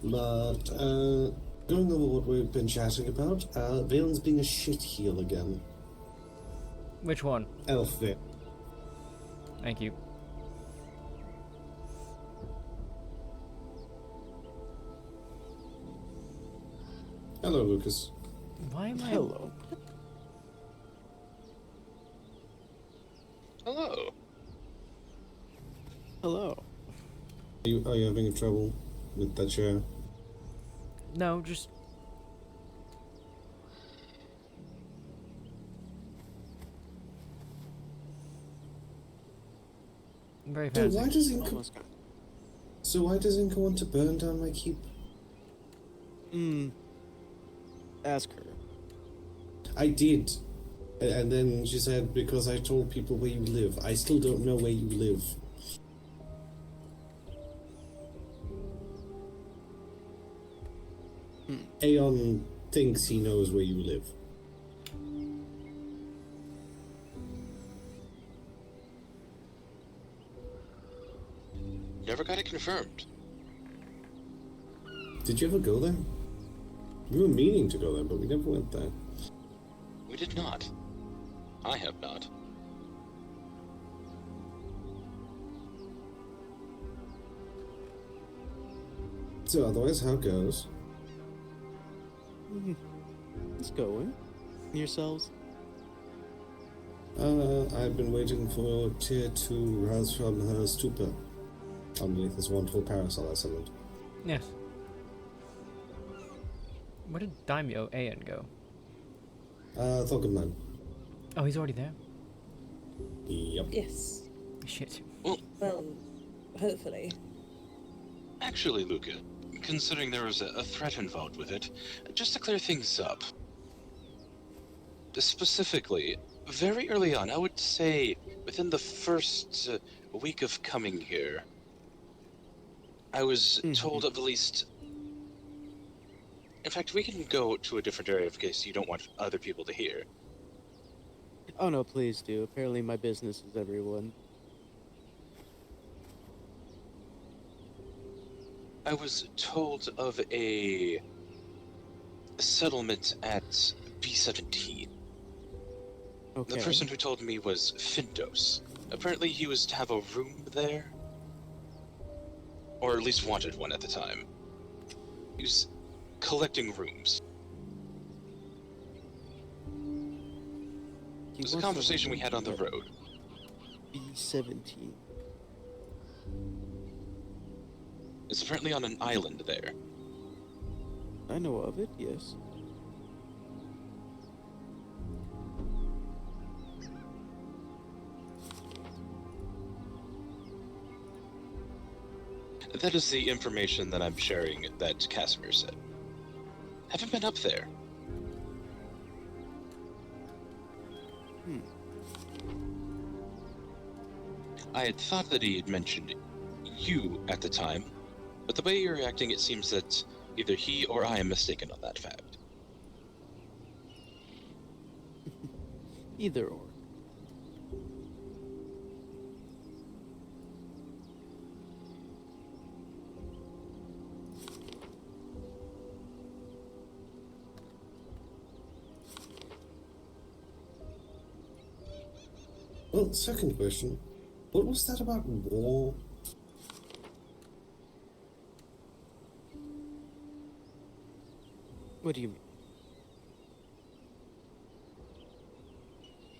But, going over what we've been chatting about, Valen's being a shitheel again. Which one? Elf Vale. Thank you. Hello, Lucas. Why am I? Hello. Hello. Hello. Are you having trouble with that chair? No, just. I'm very Dude, fancy. why does Inca... So why does Inca want to burn down my keep? Ask her. I did. And then she said, because I told people where you live. I still don't know where you live. Aeon thinks he knows where you live. Never got it confirmed. Did you ever go there? We were meaning to go there, but we never went there. We did not. I have not. So otherwise, how goes? It's going. Yourselves? I've been waiting for Tier 2 rise from her stupor underneath this wonderful parasol I summoned. Yes. Where did Daimyo Aeon go? Thoggenman. Oh, he's already there? Yep. Yes. Shit. Well, hopefully. Actually, Luca, considering there was a threat involved with it, just to clear things up. Specifically, very early on, I would say within the first week of coming here, I was told of at least... In fact, we can go to a different area in case you don't want other people to hear. Oh no, please do. Apparently my business is everyone. I was told of a settlement at B-17. Okay. The person who told me was Findos. Apparently he was to have a room there. Or at least wanted one at the time. He was collecting rooms. It was a conversation we had on the road. B-17. It's apparently on an island there. I know of it, yes. That is the information that I'm sharing that Casimir said. Haven't been up there. I had thought that he had mentioned you at the time, but the way you're reacting, it seems that either he or I am mistaken on that fact. Either or. Well, second question. What was that about war? What do you mean?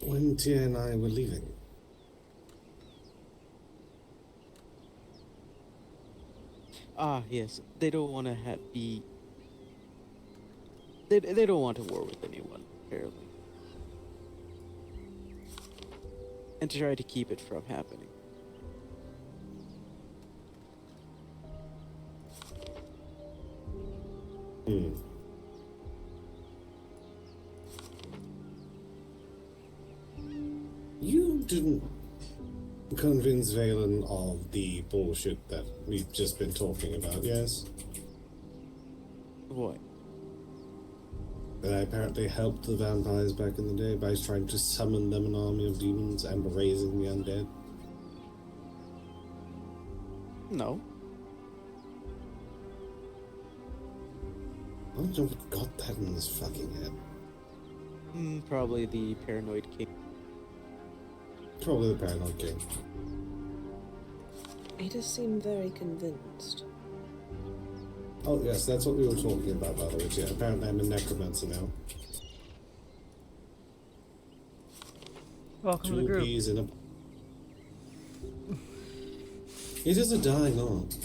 When Tia and I were leaving. Ah, yes. They don't want to be... They don't want to war with anyone, apparently. And to try to keep it from happening. You didn't convince Valen of the bullshit that we've just been talking about, yes? What? that I apparently helped the vampires back in the day by trying to summon them an army of demons and raising the undead? No. I don't know what got that in his fucking head. Probably the paranoid king. Probably the paranoid king. He does seem very convinced. Oh yes, that's what we were talking about, by the way. Yeah, apparently I'm a necromancer now. Welcome to the Two group. peas in a... It is a dying art.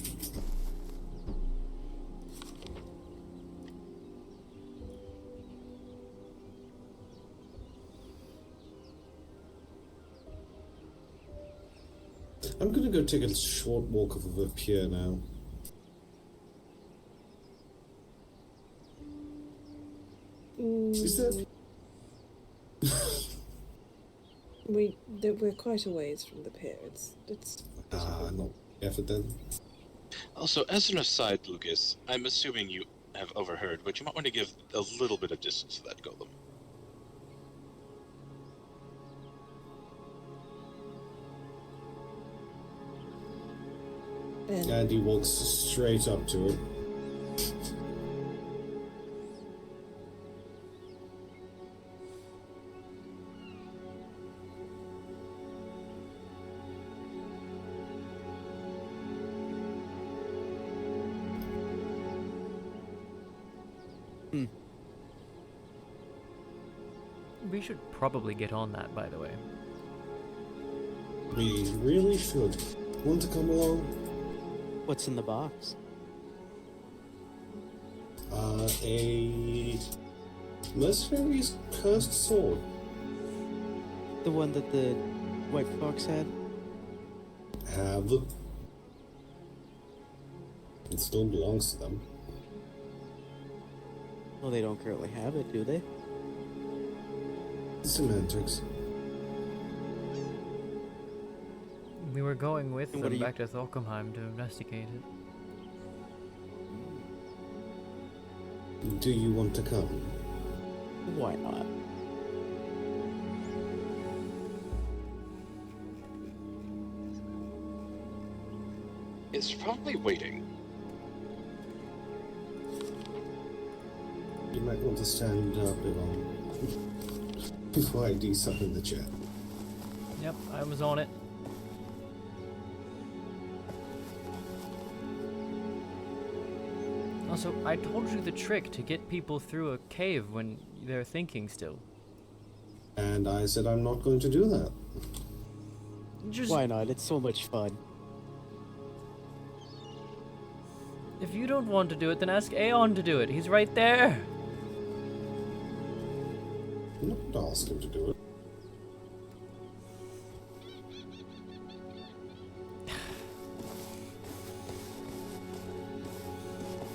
I'm gonna go take a short walk over the pier now. Is that... We're quite a ways from the pier. It's. not effort then. Also, as an aside, Lucas, I'm assuming you have overheard, but you might want to give a little bit of distance to that golem. And he walks straight up to it. We should probably get on that, by the way. We really should. Want to come along? What's in the box? A mercenary's cursed sword. The one that the White Fox had? Have them. It still belongs to them. Well, they don't currently have it, do they? Semantics. We were going with And them what are you- back to Thulkumheim to investigate it. Do you want to come? Why not? It's probably waiting. You might want to stand up before I do something in the chat. Yep, I was on it. Also, I told you the trick to get people through a cave when they're thinking still. And I said I'm not going to do that. Just, Why not? It's so much fun. if you don't want to do it, then ask Aeon to do it. He's right there. I'm not going to ask him to do it.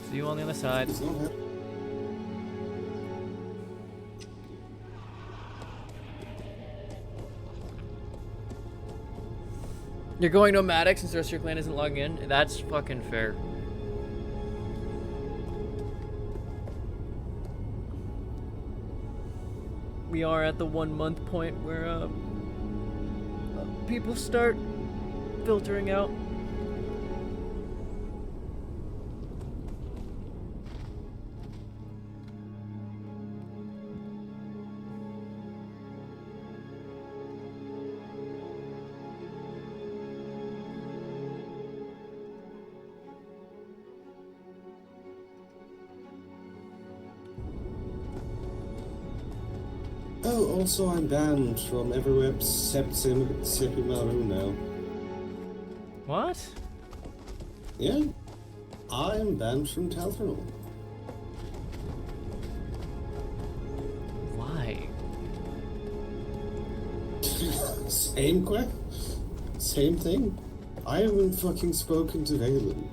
See you on the other side. He's not happy. You're going nomadic since the rest of your clan isn't logging in? That's fucking fair. We are at the 1 month point where people start filtering out. Oh, also I'm banned from everywhere except Sepimaru now. What? Yeah. I am banned from Taltherol. Why? Same thing. I haven't fucking spoken to Valen.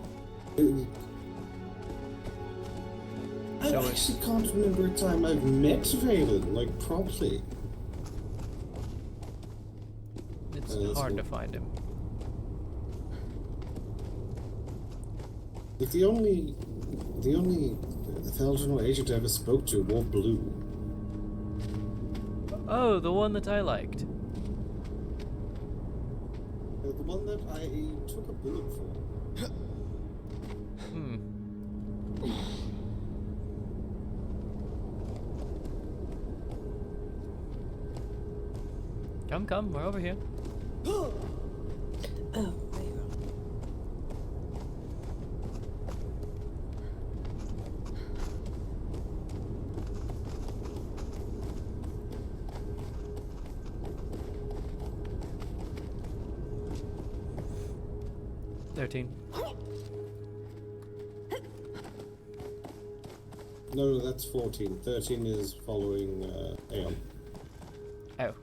I actually can't remember a time I've met Valen, like, properly. It's that's hard cool. to find him. Like, the only Theldrenal agent I ever spoke to wore blue. Oh, the one that I liked. The one that I took a bullet for. Hmm. Come, we're over here. Oh, there you are. No, that's 14. 13 is following Aeon. Oh.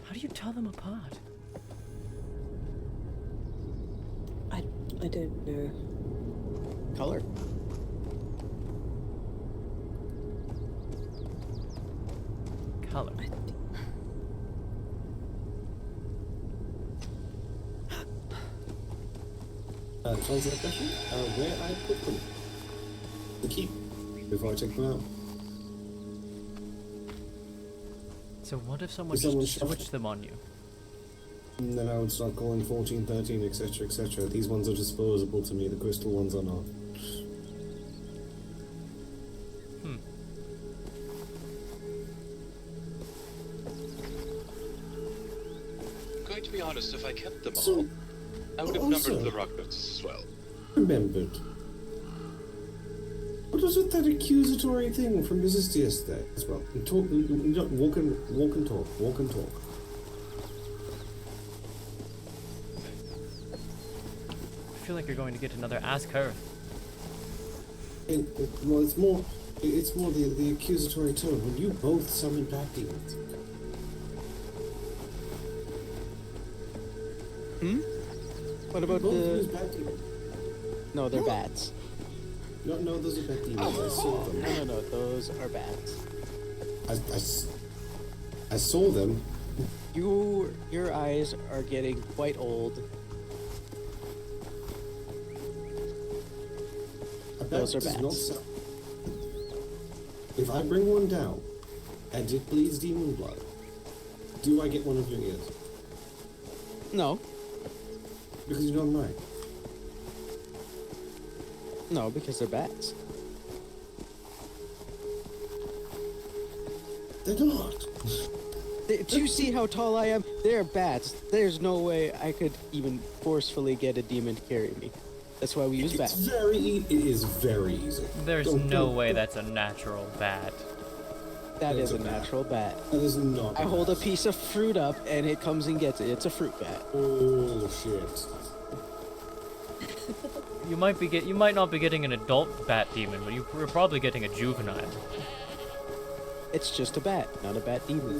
How do you tell them apart? I don't know. Color. Color. To answer that question, where I put them. The keep, before I take them out. So what if someone If someone just shuffled- switched them on you? And then I would start calling 14, 13, etc., etc. These ones are disposable to me, the crystal ones are not. I'm going to be honest, if I kept them So- all, I would have also- numbered the rock notes as well. Remembered. What was with that accusatory thing from Resist yesterday as well? And talk, walk and talk. I feel like you're going to get another ask her. Well, it's more the accusatory tone when you both summon back demons. What about both the? use bat demons. No, they're bats. No, those are bat demons. I saw them. No, those are bats. I saw them. Your eyes are getting quite old. A bat Those are does not bats. sound. If I bring one down and it bleeds demon blood, do I get one of your ears? No. Because you know I'm right. No, because they're bats. They're not. Do you see how tall I am? They're bats. There's no way I could even forcefully get a demon to carry me. That's why we use bats. It is very easy. There's no way that's a natural bat. That It's is a a bat. natural bat. That is not. I hold a piece of fruit up and it comes and gets it. It's a fruit bat. Oh shit. You might not be getting an adult bat demon, but you're probably getting a juvenile. It's just a bat, not a bat demon.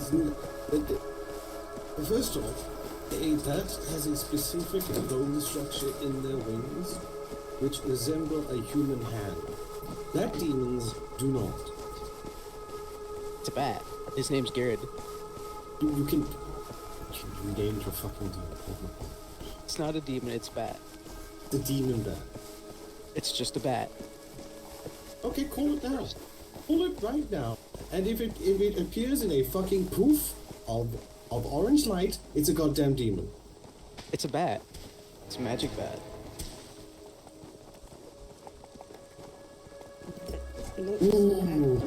First off, a bat has a specific bone structure in their wings, which resemble a human hand. Bat demons do not. It's a bat. His name's Garrett. You can. You named your fucking demon. It's not a demon, it's a bat. The demon bat. It's just a bat. Okay, call it now. Call it right now. And if it appears in a fucking poof of orange light, it's a goddamn demon. It's a bat. It's a magic bat. Ooh,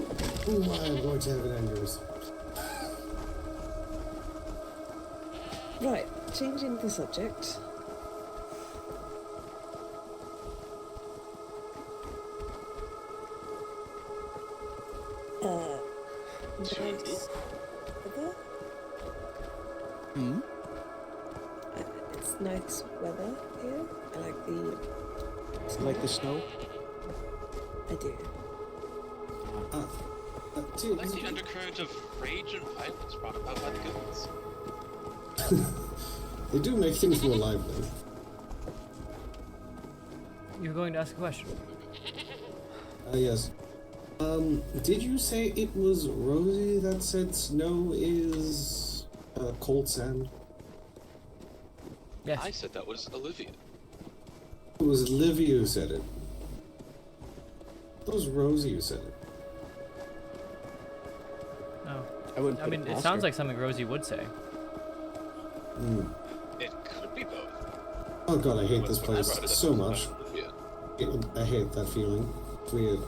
I am going to have an aneurysm. Right, changing the subject. Nice weather. It's nice weather here. I like the. Like the snow? I do. Like the undercurrent of rage and violence brought about by the goons. They do make things more lively. You're going to ask a question. Yes. Did you say it was Rosie that said snow is cold sand? Yes. I said that was Olivia. It was Olivia who said it. It was Rosie who said it. Oh. wouldn't. I put mean, it past sounds her. like something Rosie would say. It could be both. Oh god, I hate this When I place brought it up, so much. Yeah. I hate that feeling. It's weird.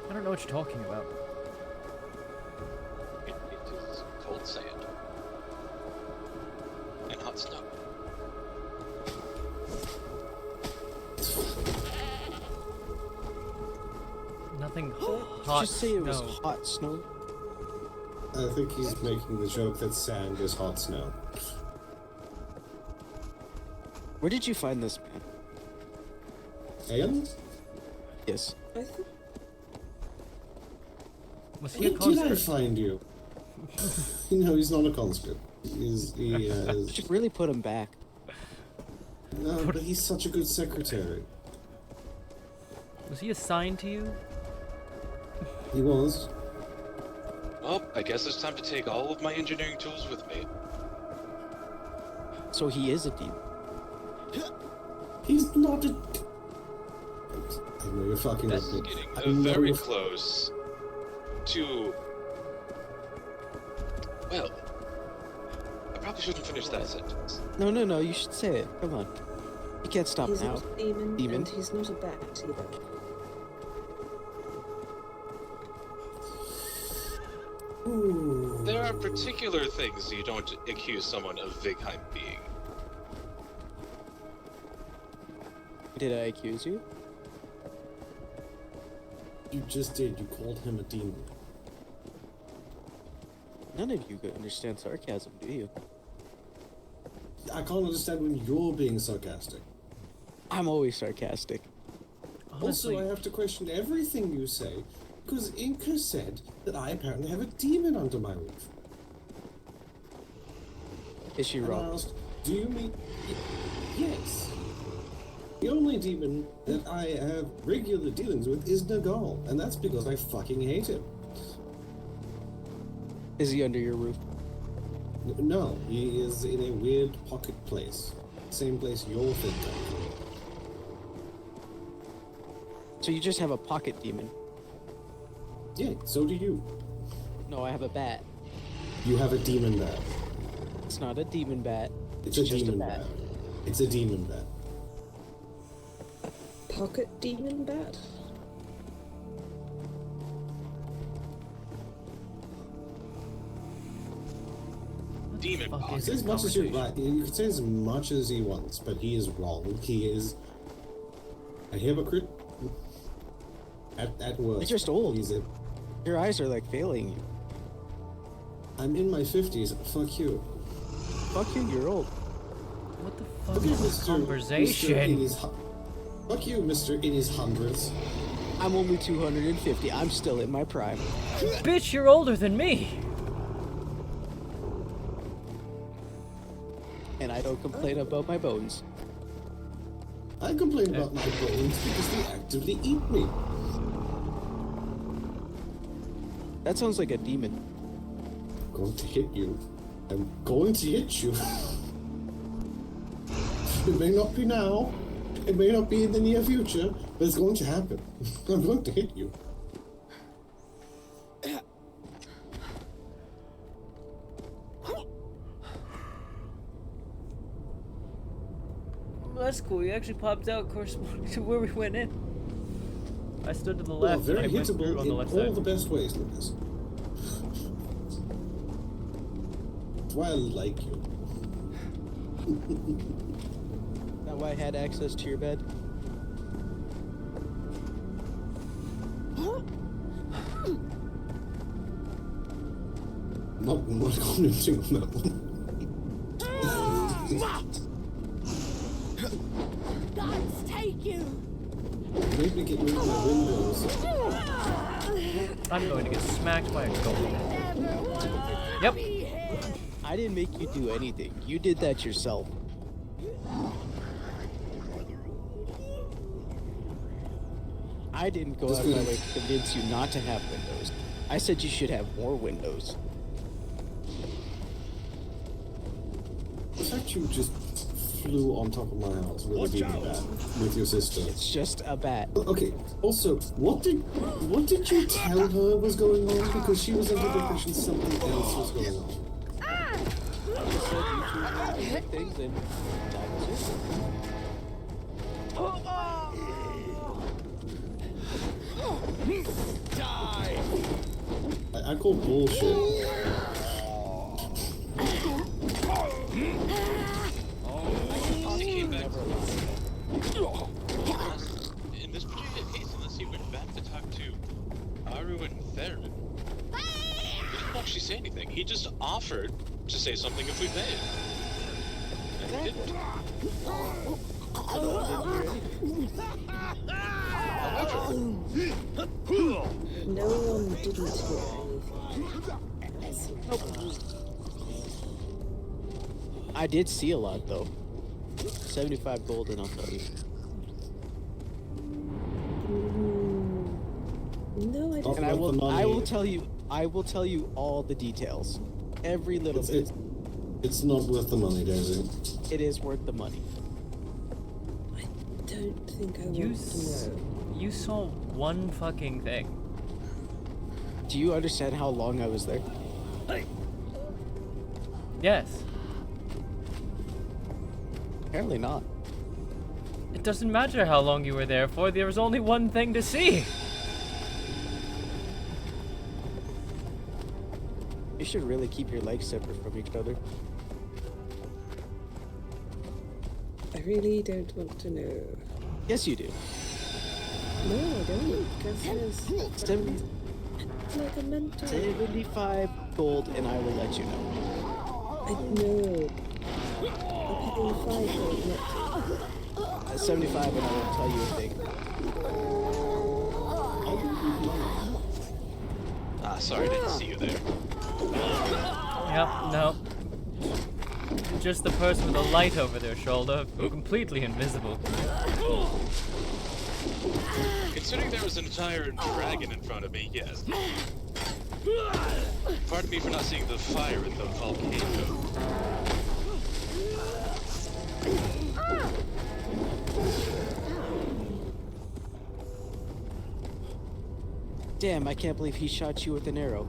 I don't know what you're talking about. It is cold sand. And hot snow. Nothing hot. Just say it was snow. hot snow. I think he's making the joke that sand is hot snow. Where did you find this man? Ian? Yes. Was he a Where did I conscript? find you? No, he's not a conscript. He has... Should really put him back. No, but he's such a good secretary. Was he assigned to you? He was. Well, I guess it's time to take all of my engineering tools with me. So he is a demon. He's not a... I know you're fucking This with is me. getting I know very you're- close to... Well, I probably shouldn't finish that sentence. No, no, no. You should say it. Come on. You can't stop He's now. not a demon, Demon. and he's not a bat either. There are particular things you don't accuse someone of Vigheim being. Did I accuse you? You just did. You called him a demon. None of you understand sarcasm, do you? I can't understand when you're being sarcastic. I'm always sarcastic. Honestly, Also, I have to question everything you say, because Inca said that I apparently have a demon under my roof. Is she And I wrong? asked, do you mean... Yes. The only demon that I have regular dealings with is Nagal, and that's because I fucking hate him. Is he under your roof? No, he is in a weird pocket place. Same place you're thinking. So you just have a pocket demon? Yeah, so do you. No, I have a bat. You have a demon bat. It's not a demon bat. It's a just demon a bat. bat. It's a demon bat. Pocket demon bat? Demon fuck box. is Say as this much as you conversation? like. You can say as much as he wants, but he is wrong. He is a hypocrite. At worst. You're just old. He's a... Your eyes are like failing you. I'm in my 50s. Fuck you. Fuck you, you're old. What the fuck Look at is this Mr. conversation? Mr. in his fuck you, Mr. in his hundreds. I'm only 250. I'm still in my prime. Bitch, you're older than me. And I don't complain about my bones. I complain about my bones because they actively eat me. That sounds like a demon. I'm going to hit you. I'm going to hit you. It may not be now. It may not be in the near future, but it's going to happen. I'm going to hit you. Well, that's cool. You actually popped out corresponding to where we went in. I stood to the Well, left. very and I went hittable through on in the left all side. the best ways, Lucas. That's why I like you. That why I had access to your bed? Not commenting on that one. Gods take you! Made me get rid of my windows. I'm going to get smacked by a goat. Yep. I didn't make you do anything. You did that yourself. I didn't go out of my way to convince you not to have windows. I said you should have more windows. The fact you just flew on top of my house with a demon bat with your sister? It's just a bat. Okay. Also, what did you tell her was going on? Because she was under the impression something else was going on. I just said you two were doing things, and that was it. Die! I call bullshit. He came back. In this particular case, unless he went back to talk to Aru and Theron, he didn't actually say anything. He just offered to say something if we paid. And he didn't. No one didn't hear anything. I did see a lot, though. 75 gold, and I'll tell you. No, I And I will tell you all the details. Every little bit. It's not worth the money, Daisy. It is worth the money. I don't think I want to know. You saw one fucking thing. Do you understand how long I was there? Yes. Apparently not. It doesn't matter how long you were there for, there was only one thing to see. You should really keep your legs separate from each other. I really don't want to know. Yes, you do. No, I don't. Because there's like a mental. 75 gold, and I will let you know. I know. I'm paying 5 gold, not 75, and I won't tell you a thing. Sorry, I didn't see you there. Yep, no. Just the person with a light over their shoulder, completely invisible. Considering there was an entire dragon in front of me, yes. Pardon me for not seeing the fire in the volcano. Damn, I can't believe he shot you with an arrow.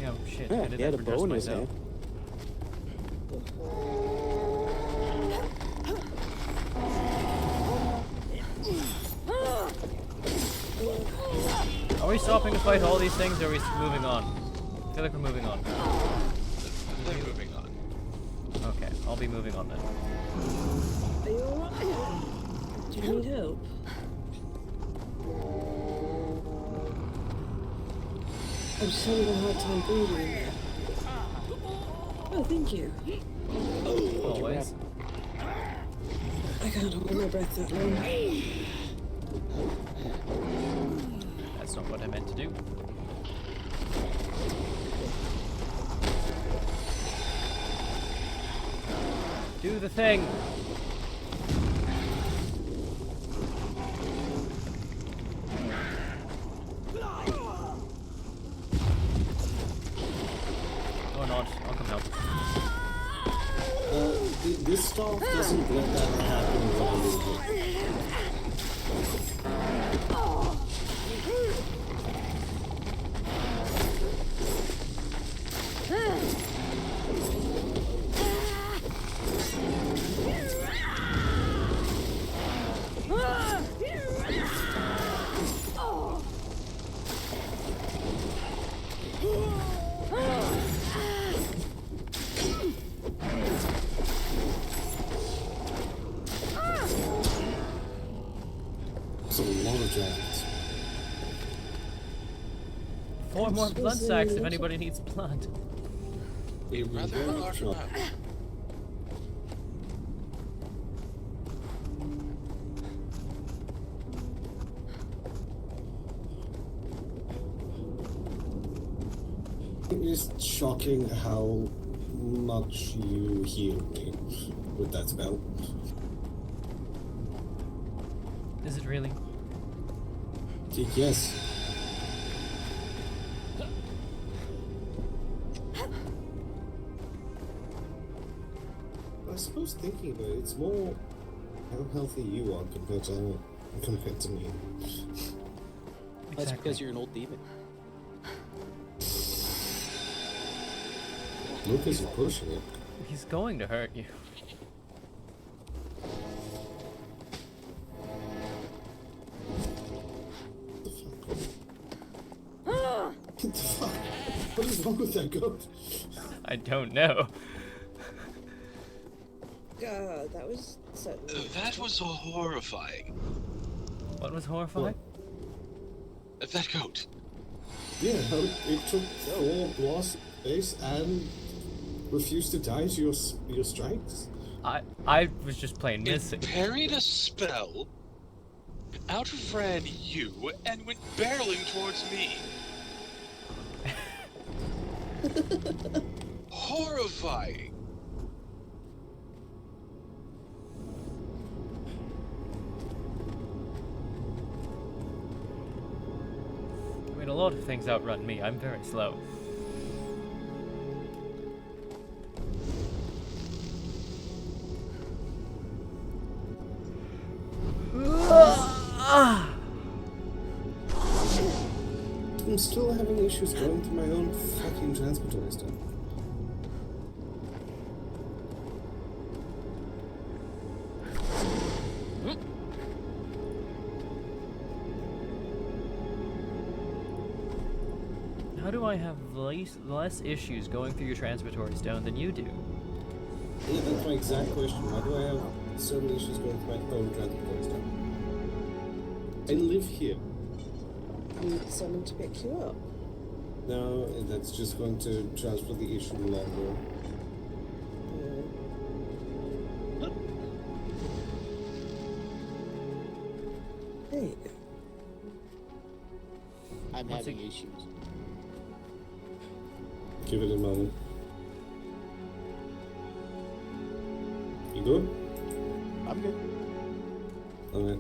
Yeah, shit. Yeah, I did he had that a for bow just in his myself. hand. Are we stopping to fight all these things, or are we moving on? I feel like we're moving on. They're moving on. Okay, I'll be moving on then. Are you alright? Do you need help? I'm just having a hard time breathing in there. Oh, thank you. Always. I can't hold my breath that long. That's not what I meant to do. Do the thing! Or not, I'll come help. This staff doesn't let that happen while you're here. There's a lot of dragons. 4 more blood sacks if anybody needs blood. Rather a large amount. It's shocking how much you healed me with that spell. Is it really? Yes. suppose thinking about it, it's more how healthy you are compared to me. That's because you're an old demon. Lucas is pushing it. He's going to hurt you. What the fuck? What is wrong with that goat? I don't know. God, that was sudden. That was horrifying. What was horrifying? That goat. Yeah, how it took 4 blasts base and refused to die to your strikes. I was just playing missing. It parried a spell, outran you, and went barreling towards me. Horrifying. I mean, a lot of things outrun me. I'm very slow. I'm still having issues going through my own fucking transportory stuff. How do I have less issues going through your transitory stone than you do? Yeah, that's my exact question. Why do I have so many issues going through my own transportory stuff? I live here. Need someone to pick you up. No, that's just going to transfer the issue longer. Hey. I'm having issues. Give it a moment. You good? I'm good. Okay.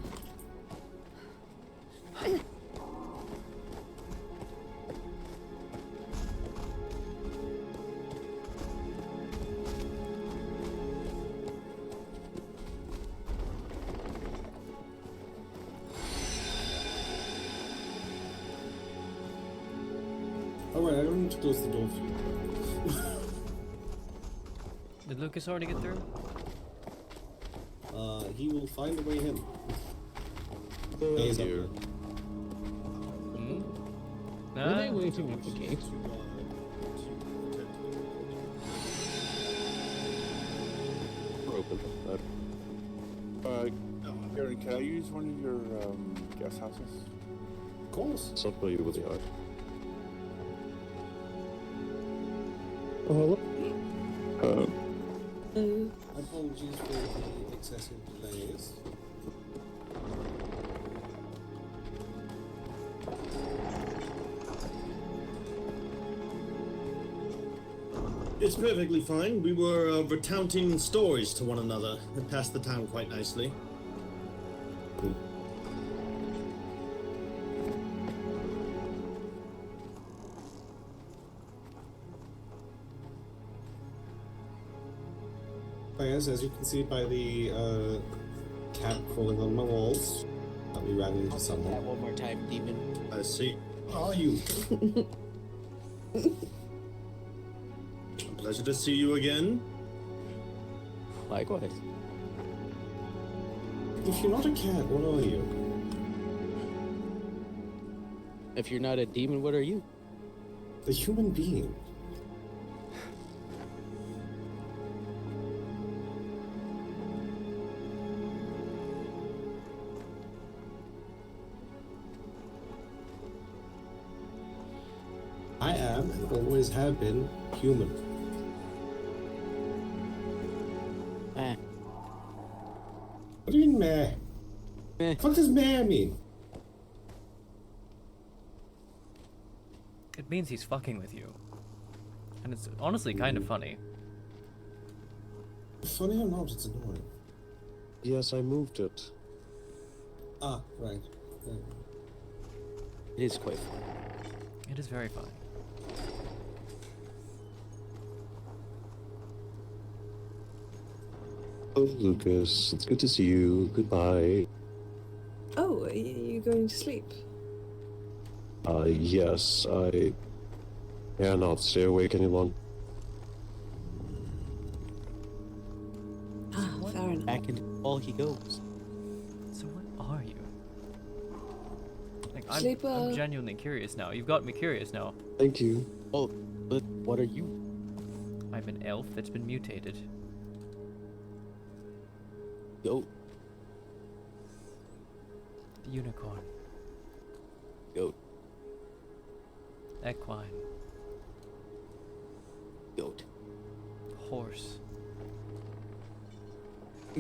Alright, I don't need to close the door for you. Did Lucas already get through? He will find a way in. Oh He's dear. up there. Were they waiting at the gate? We're open. Gary, can I use one of your guest houses? Of course. It's not by you with the eye. Oh, hello. Apologies for the excessive delays. It's perfectly fine. We were recounting stories to one another and passed the time quite nicely. Yes, as you can see by the cat crawling on my walls, we ran into someone. That one more time, demon. I see. Are you? A pleasure to see you again. Likewise. If you're not a cat, what are you? If you're not a demon, what are you? A human being. I am, and always have been, human. What do you mean, meh? What does meh mean? It means he's fucking with you. And it's honestly kind of funny. Funny or not, it's annoying. Yes, I moved it. Ah, right. It is quite fun. It is very fun. Lucas. It's good to see you. Goodbye. Oh, are you going to sleep? Yes, I cannot stay awake any longer. Ah, fair enough. Back into all he goes. So what are you? Like, I'm Sleeper. genuinely curious now. You've got me curious now. Thank you. Oh, but what are you? I'm an elf that's been mutated. Goat. Unicorn. Goat. Equine. Goat. Horse.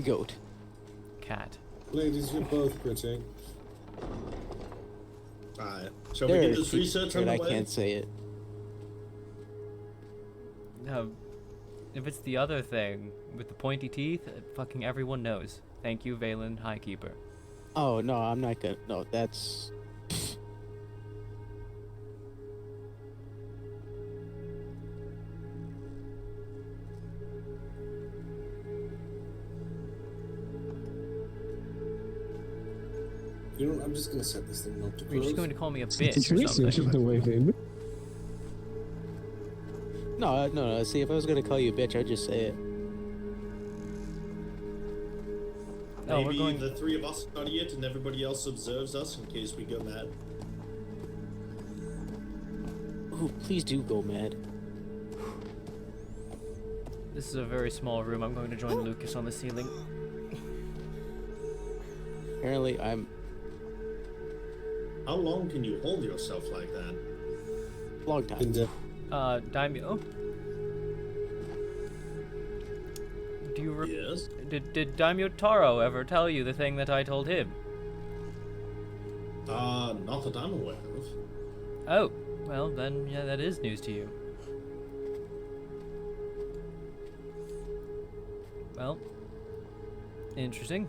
Goat. Cat. Ladies, you're both pretty. Alright, shall There we are get this secrets research on that the I way? can't say it. If it's the other thing with the pointy teeth, fucking everyone knows. Thank you, Valen Highkeeper. Oh no, I'm not gonna. No, that's. You know, I'm just gonna set this thing not to You're just close. going to call me a bitch or something. No. See, if I was gonna call you a bitch, I'd just say it. No, we're Maybe going- the three of us study it and everybody else observes us in case we go mad. Ooh, please do go mad. This is a very small room. I'm going to join Lucas on the ceiling. Apparently, I'm. How long can you hold yourself like that? Long time. Daimyo? Do you Yes? Did Daimyo Taro ever tell you the thing that I told him? Not that I'm aware of. Oh, well then, yeah, that is news to you. Well, interesting.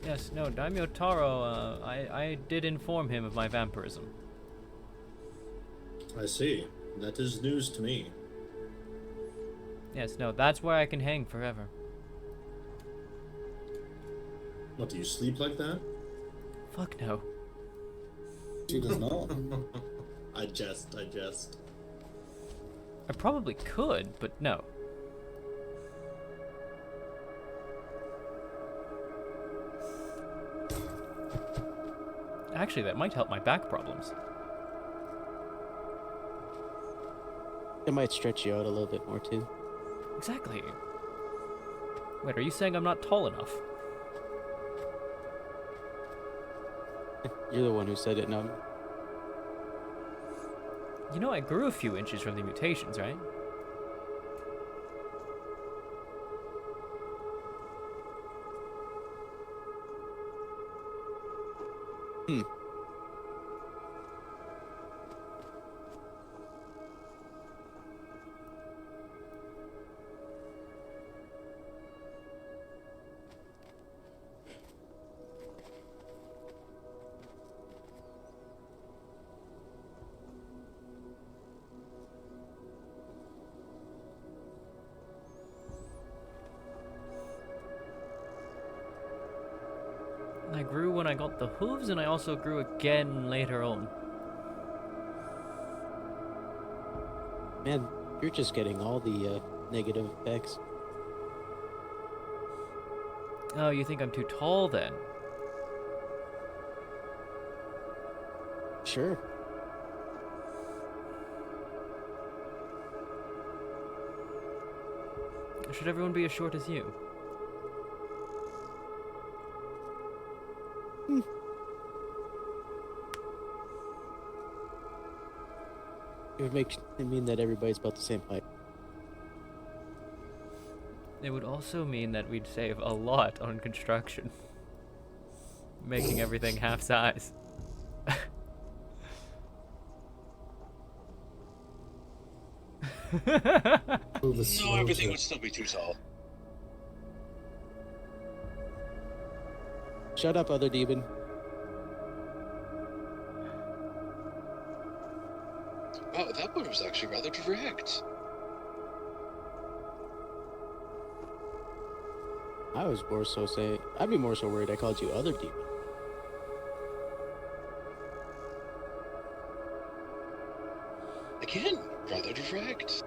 Yes, no, Daimyo Taro, I did inform him of my vampirism. I see. That is news to me. Yes, no, that's where I can hang forever. What, do you sleep like that? Fuck no. She does not. I jest. I probably could, but no. Actually, that might help my back problems. It might stretch you out a little bit more too. Exactly. Wait, are you saying I'm not tall enough? You're the one who said it, not me. You know, I grew a few inches from the mutations, right? I grew when I got the hooves, and I also grew again later on. Man, you're just getting all the negative effects. Oh, you think I'm too tall then? Sure. Should everyone be as short as you? It would make it mean that everybody's about the same height. It would also mean that we'd save a lot on construction. making everything half size. No, everything would still be too tall. Shut up, other demon. Wow, that one was actually rather direct. I was more so saying, I'd be more so worried I called you other demon. Again, rather direct.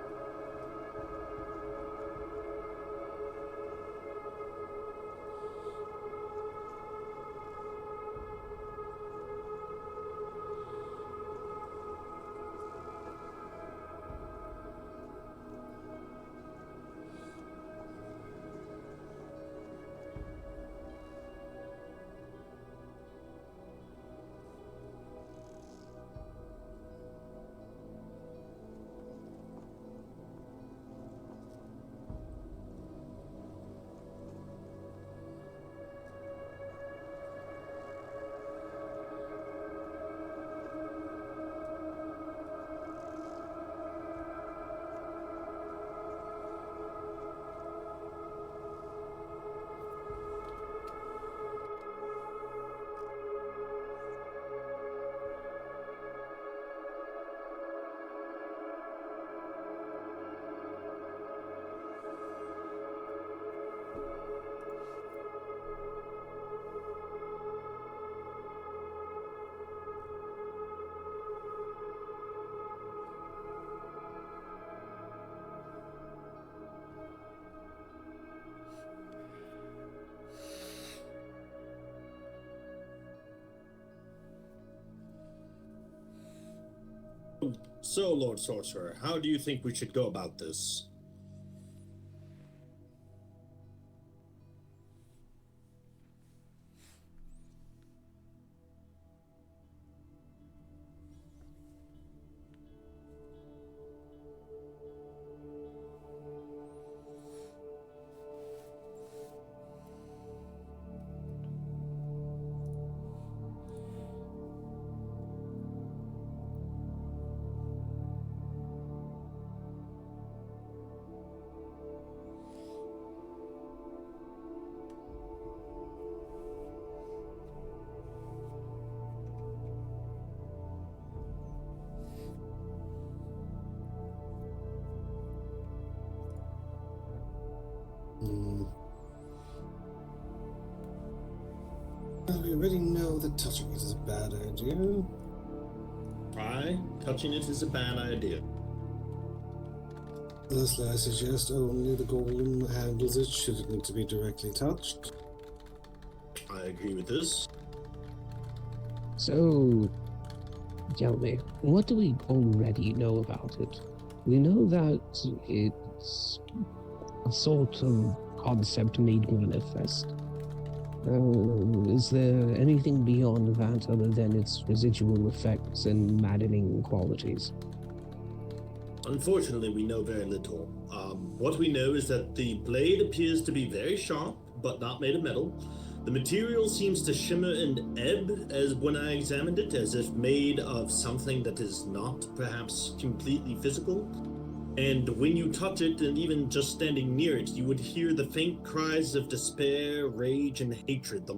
So, Lord Sorcerer, how do you think we should go about this? Well, we already know that touching it is a bad idea. Aye, touching it is a bad idea. Thusly, I suggest only the golem handles it should it need to be directly touched. I agree with this. So, tell me, what do we already know about it? We know that it's a sort of concept made manifest. Is there anything beyond that other than its residual effects and maddening qualities? Unfortunately, we know very little. What we know is that the blade appears to be very sharp, but not made of metal. The material seems to shimmer and ebb as when I examined it, as if made of something that is not perhaps completely physical. And when you touch it, and even just standing near it, you would hear the faint cries of despair, rage, and hatred.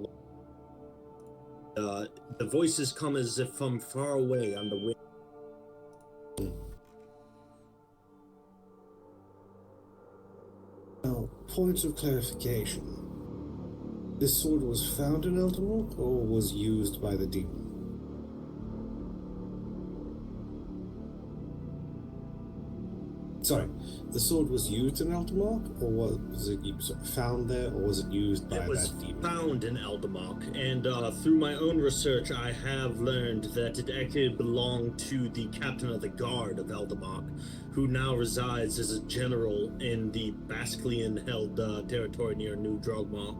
The voices come as if from far away on the wind. Now, points of clarification. This sword was found in Eldermork, or was used by the demon? Sorry, the sword was used in Eldermork, or was it found there, or was it used by that demon? It was found in Eldermork, and through my own research, I have learned that it actually belonged to the captain of the guard of Eldermork, who now resides as a general in the Basclean-held territory near New Drogma.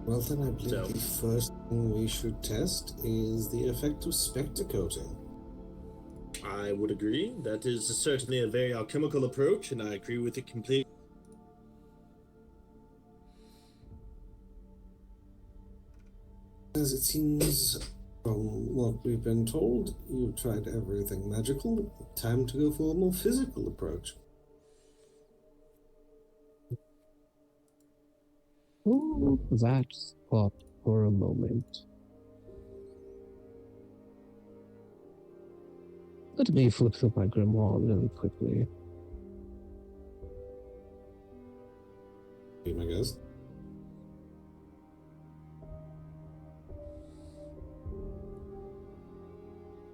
Well, then I believe the first thing we should test is the effect of spectre coating. I would agree. That is certainly a very alchemical approach, and I agree with it completely. As it seems, from what we've been told, you've tried everything magical. Time to go for a more physical approach. Hold that thought for a moment. Let me flip through my grimoire really quickly. Be my guest.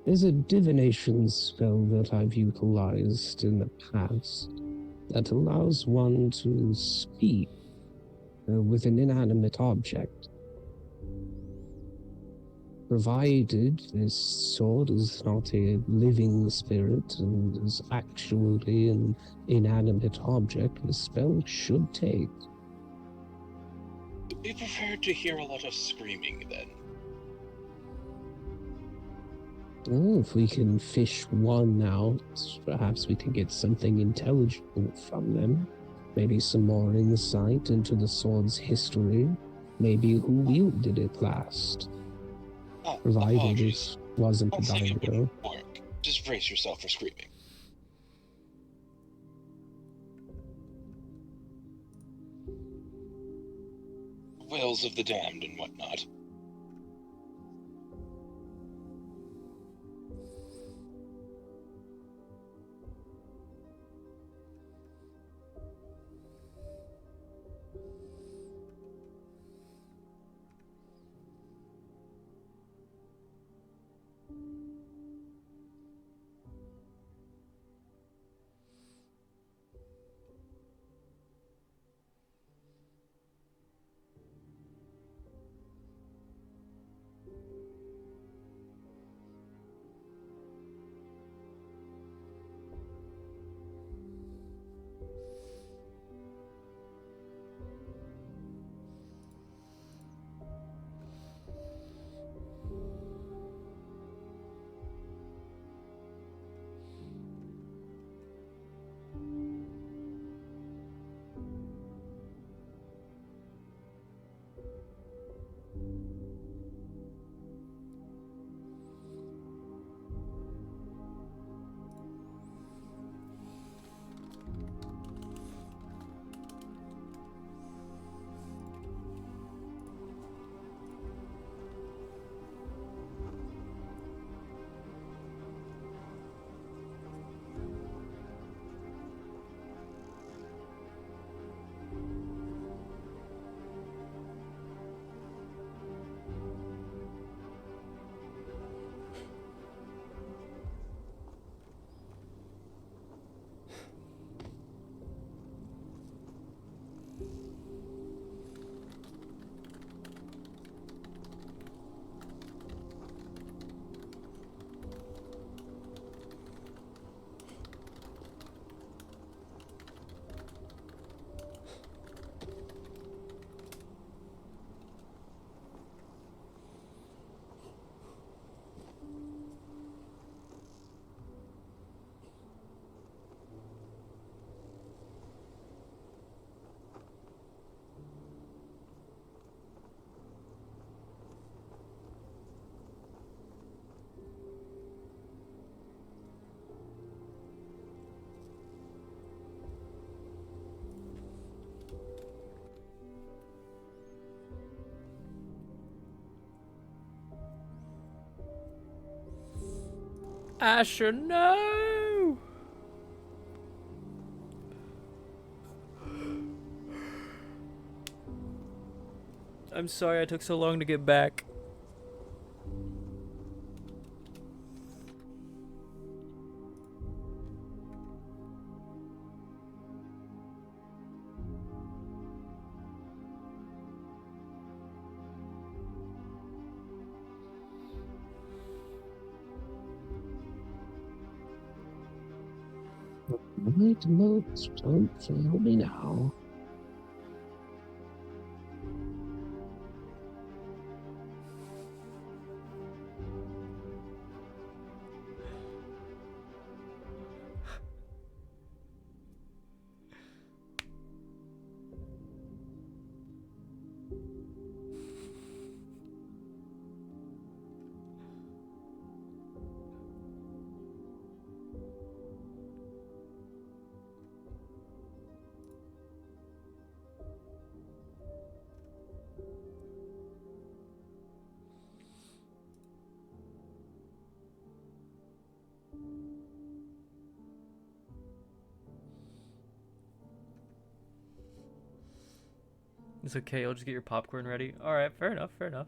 There's a divination spell that I've utilized in the past that allows one to speak with an inanimate object. Provided this sword is not a living spirit and is actually an inanimate object, the spell should take. Be prepared to hear a lot of screaming then. Well, if we can fish one out, perhaps we can get something intelligible from them. Maybe some more insight into the sword's history. Maybe who wielded it last. Provided it wasn't a daimyo. Work. Just brace yourself for screaming. Wails of the damned and whatnot. Asher, no! I'm sorry I took so long to get back. My notes don't fail me now. It's okay. You'll just get your popcorn ready. All right. Fair enough. Fair enough.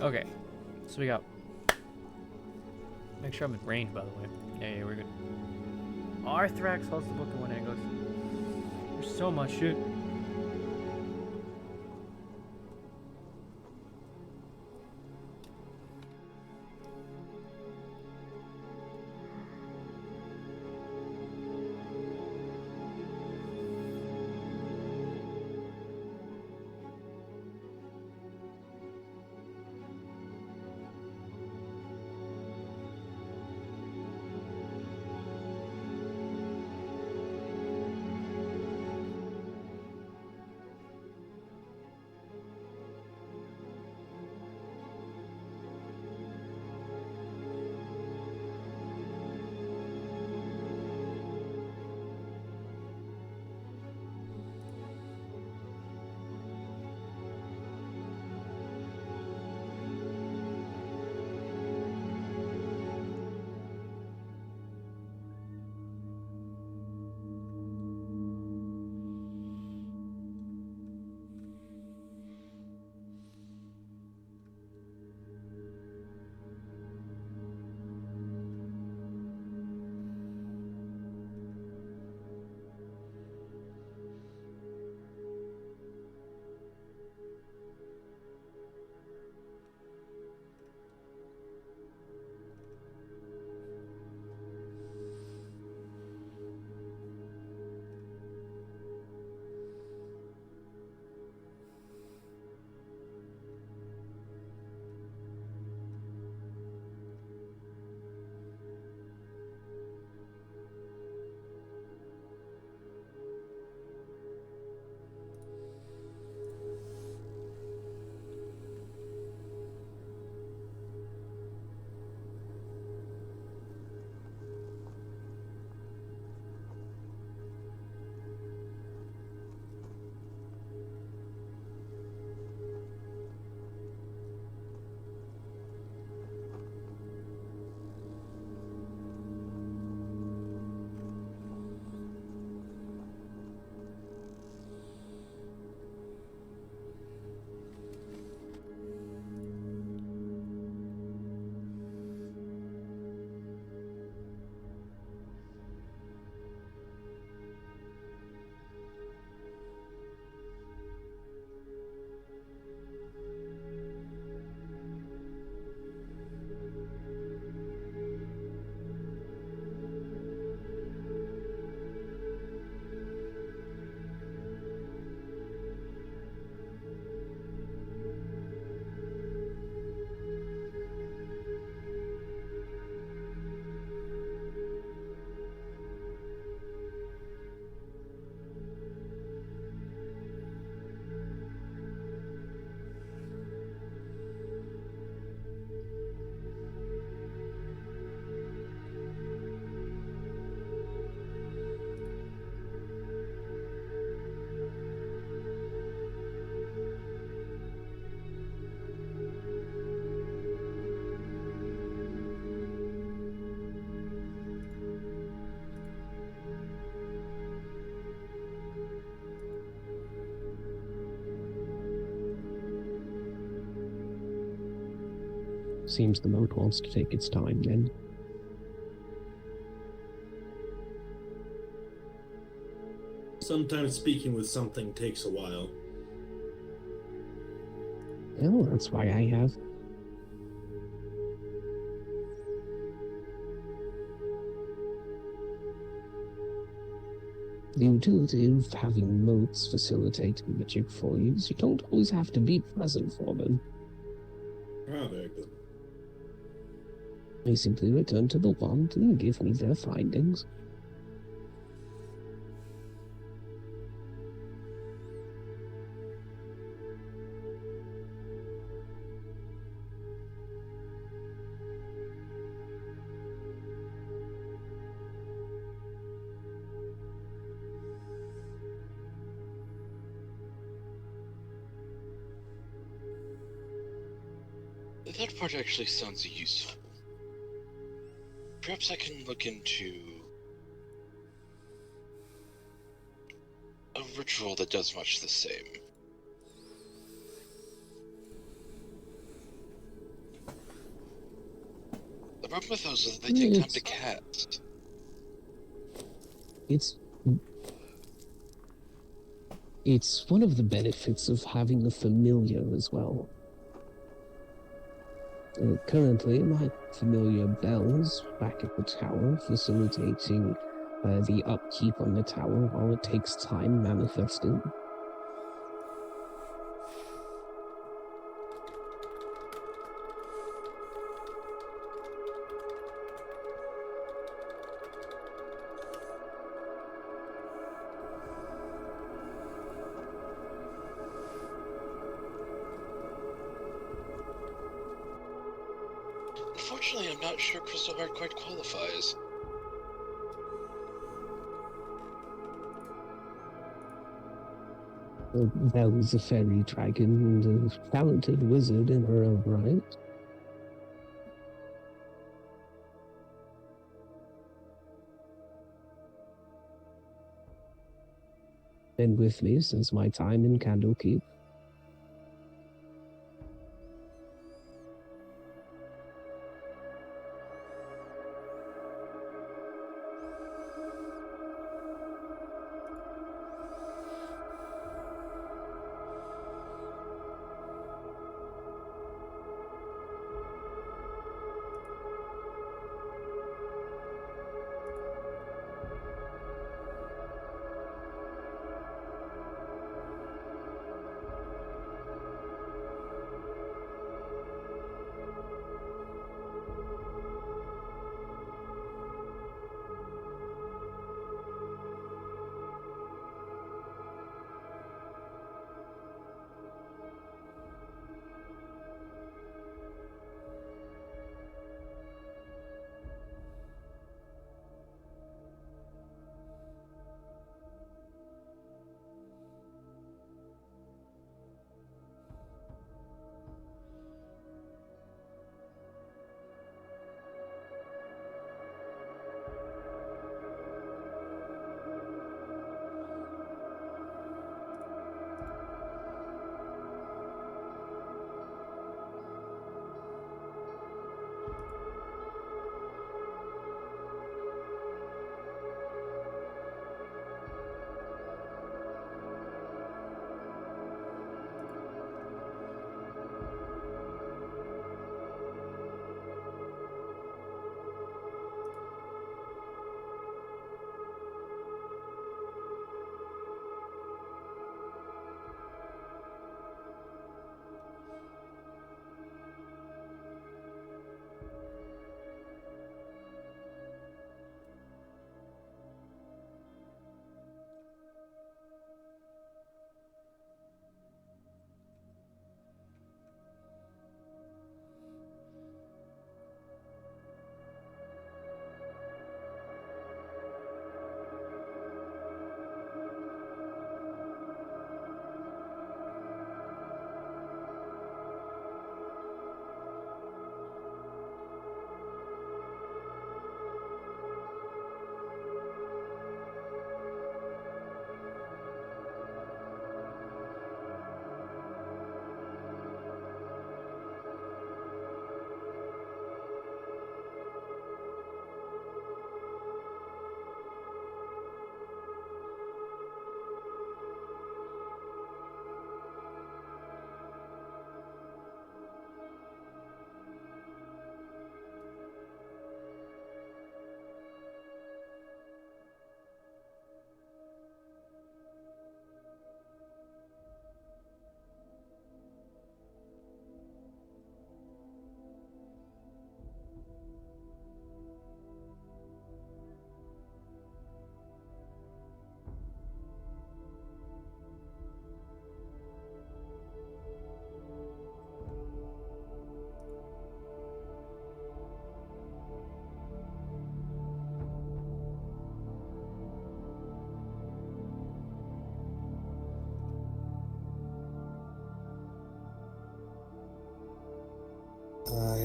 Okay, so we got. Make sure I'm in range, by the way. Yeah, we're good. Arthrax holds the book in one hand. Goes. There's so much shit. seems the moat wants to take its time then. Sometimes speaking with something takes a while. Well, that's why I have. The utility of having moats facilitate magic for you is you don't always have to be present for them. Ah, very good. They simply return to the wand and give me their findings. That part actually sounds useful. Perhaps I can look into a ritual that does much the same. The problem with those is that they take time to cast. It's one of the benefits of having a familiar as well. Currently, my familiar bells back at the tower, facilitating the upkeep on the tower while it takes time manifesting. Unfortunately, I'm not sure Crystal Heart quite qualifies. Belle is a fairy dragon and a talented wizard in her own right. Been with me since my time in Candlekeep.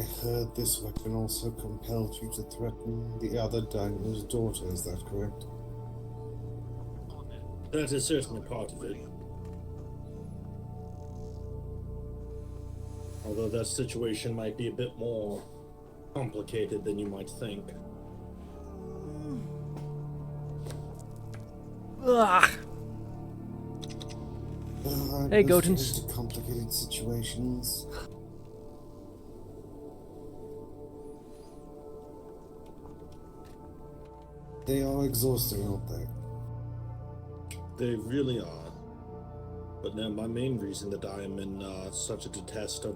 heard this weapon also compelled you to threaten the other daimyo's daughter, is that correct? That is certainly part of it. Although that situation might be a bit more complicated than you might think. Ugh. Hey, Gotens. Complicated situations. They are exhausting, aren't they? They really are. But now my main reason that I am in such a detest of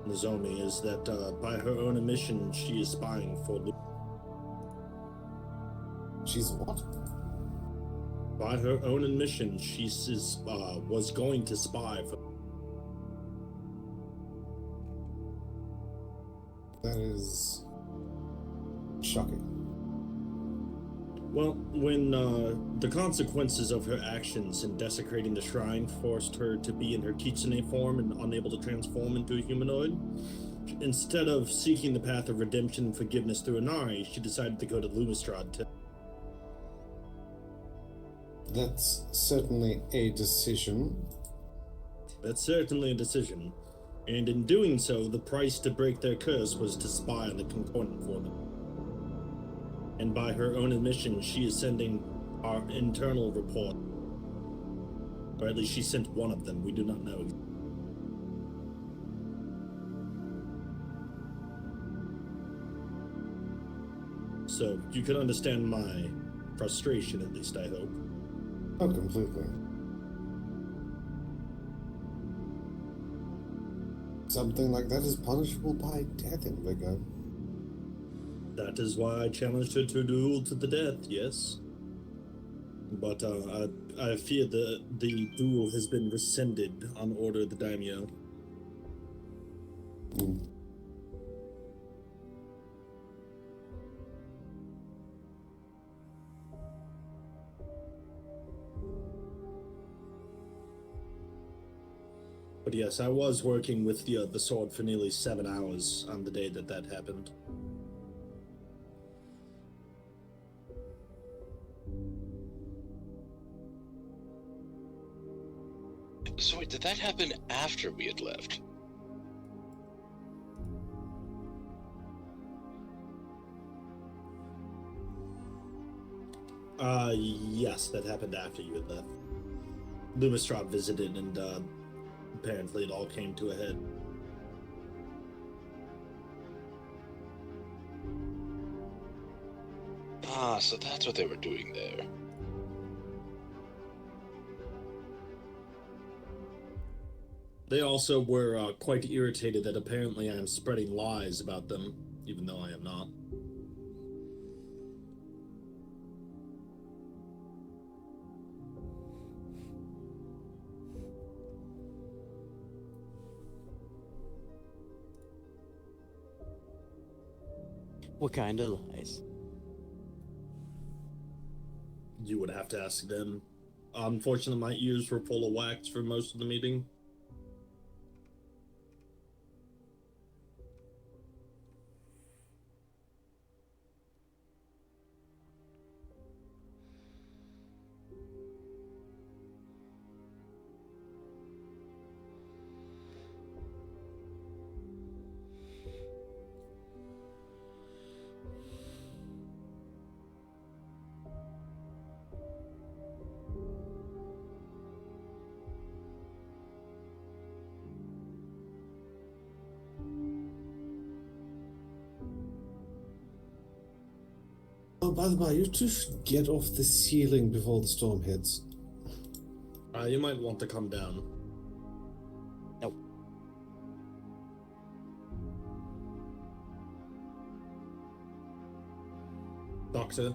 Nozomi is that by her own admission, she is spying for Lu. She's what? By her own admission, she was going to spy for. That is shocking. Well, when the consequences of her actions in desecrating the shrine forced her to be in her kitsune form and unable to transform into a humanoid, instead of seeking the path of redemption and forgiveness through Inari, she decided to go to Lumistrad to... That's certainly a decision. That's certainly a decision. And in doing so, the price to break their curse was to spy on the Concordant for them. And by her own admission, she is sending our internal report. Or at least she sent one of them, we do not know. So, you can understand my frustration, at least I hope. Oh, completely. Something like that is punishable by death in Vigor. That is why I challenged her to a duel to the death, yes. But I fear that the duel has been rescinded on order of the daimyo. But yes, I was working with the sword for nearly 7 hours on the day that happened. So wait, did that happen after we had left? Yes, that happened after you had left. Lumistrad visited and, apparently it all came to a head. Ah, so that's what they were doing there. They also were quite irritated that apparently I am spreading lies about them, even though I am not. What kind of lies? You would have to ask them. Unfortunately, my ears were full of wax for most of the meeting. Oh, by the way, you two should get off the ceiling before the storm hits. You might want to come down. Nope. Doctor?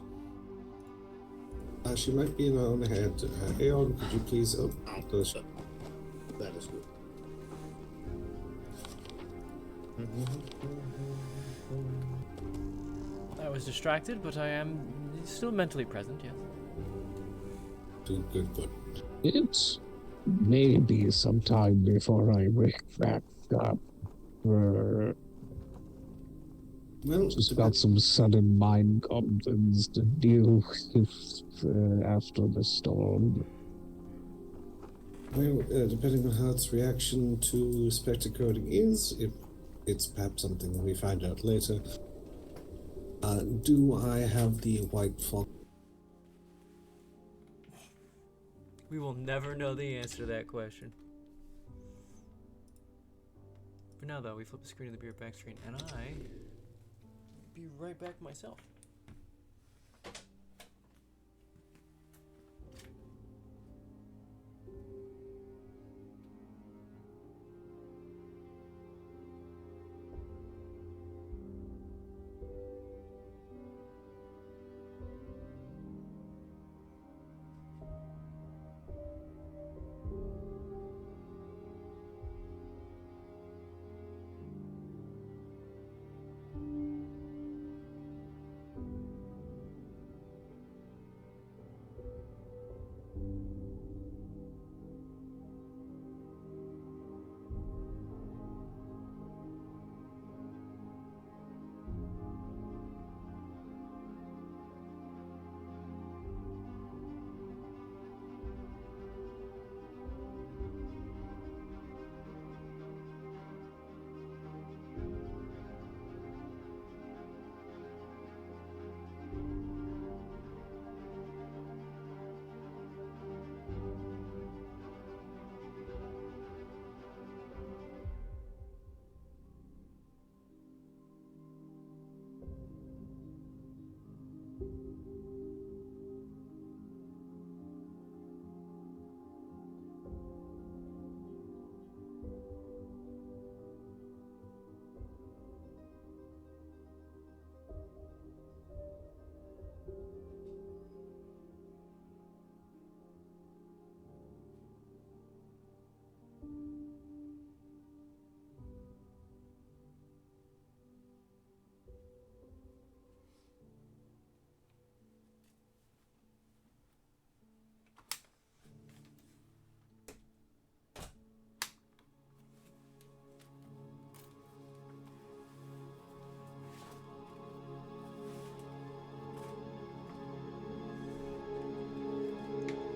She might be in her own head. Aeon, could you please... Oh, that is good. I was distracted, but I am still mentally present, yes. Good. It may be some time before I wake back up. Well, Just got some sudden mind goblins to deal with after the storm. Well, depending on how its reaction to spectre coding is, if it's perhaps something that we find out later. Do I have the white fox? We will never know the answer to that question. For now, though, we flip the screen to the beer back screen, and I be right back myself.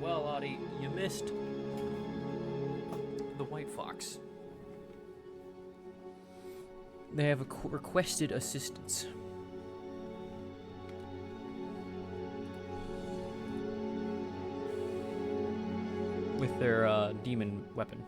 Well, Audie, you missed the White Fox. They have requested assistance. With their demon weapon.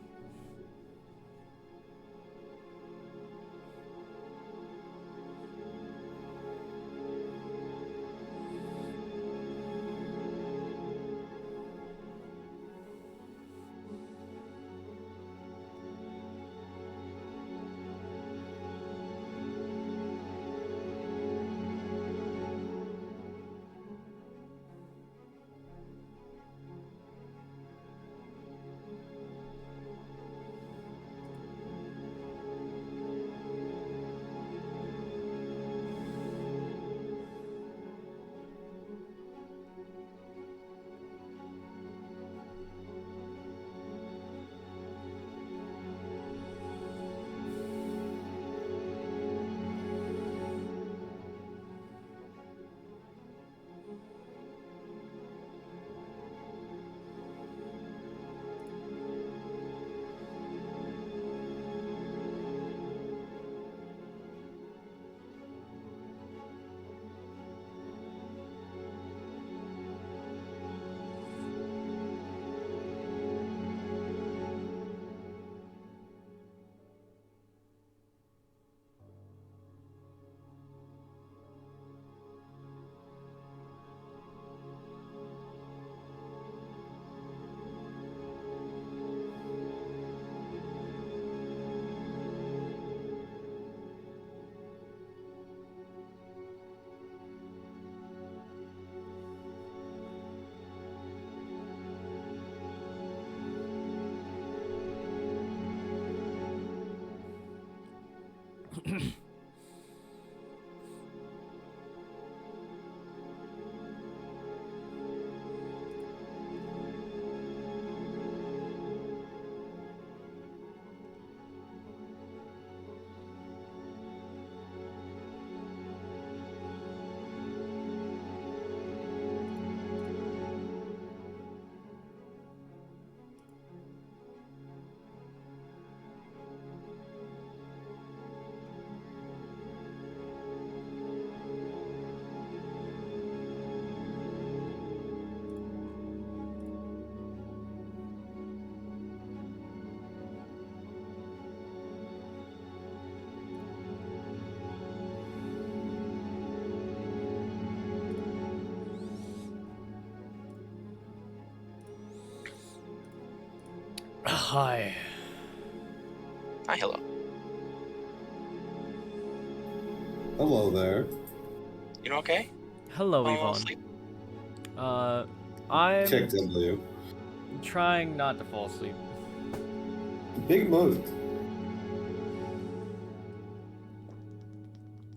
Hi. Hi, hello. Hello there. You okay? Hello, Oh, Yvonne. sleep. I'm Check W. trying not to fall asleep. Big move.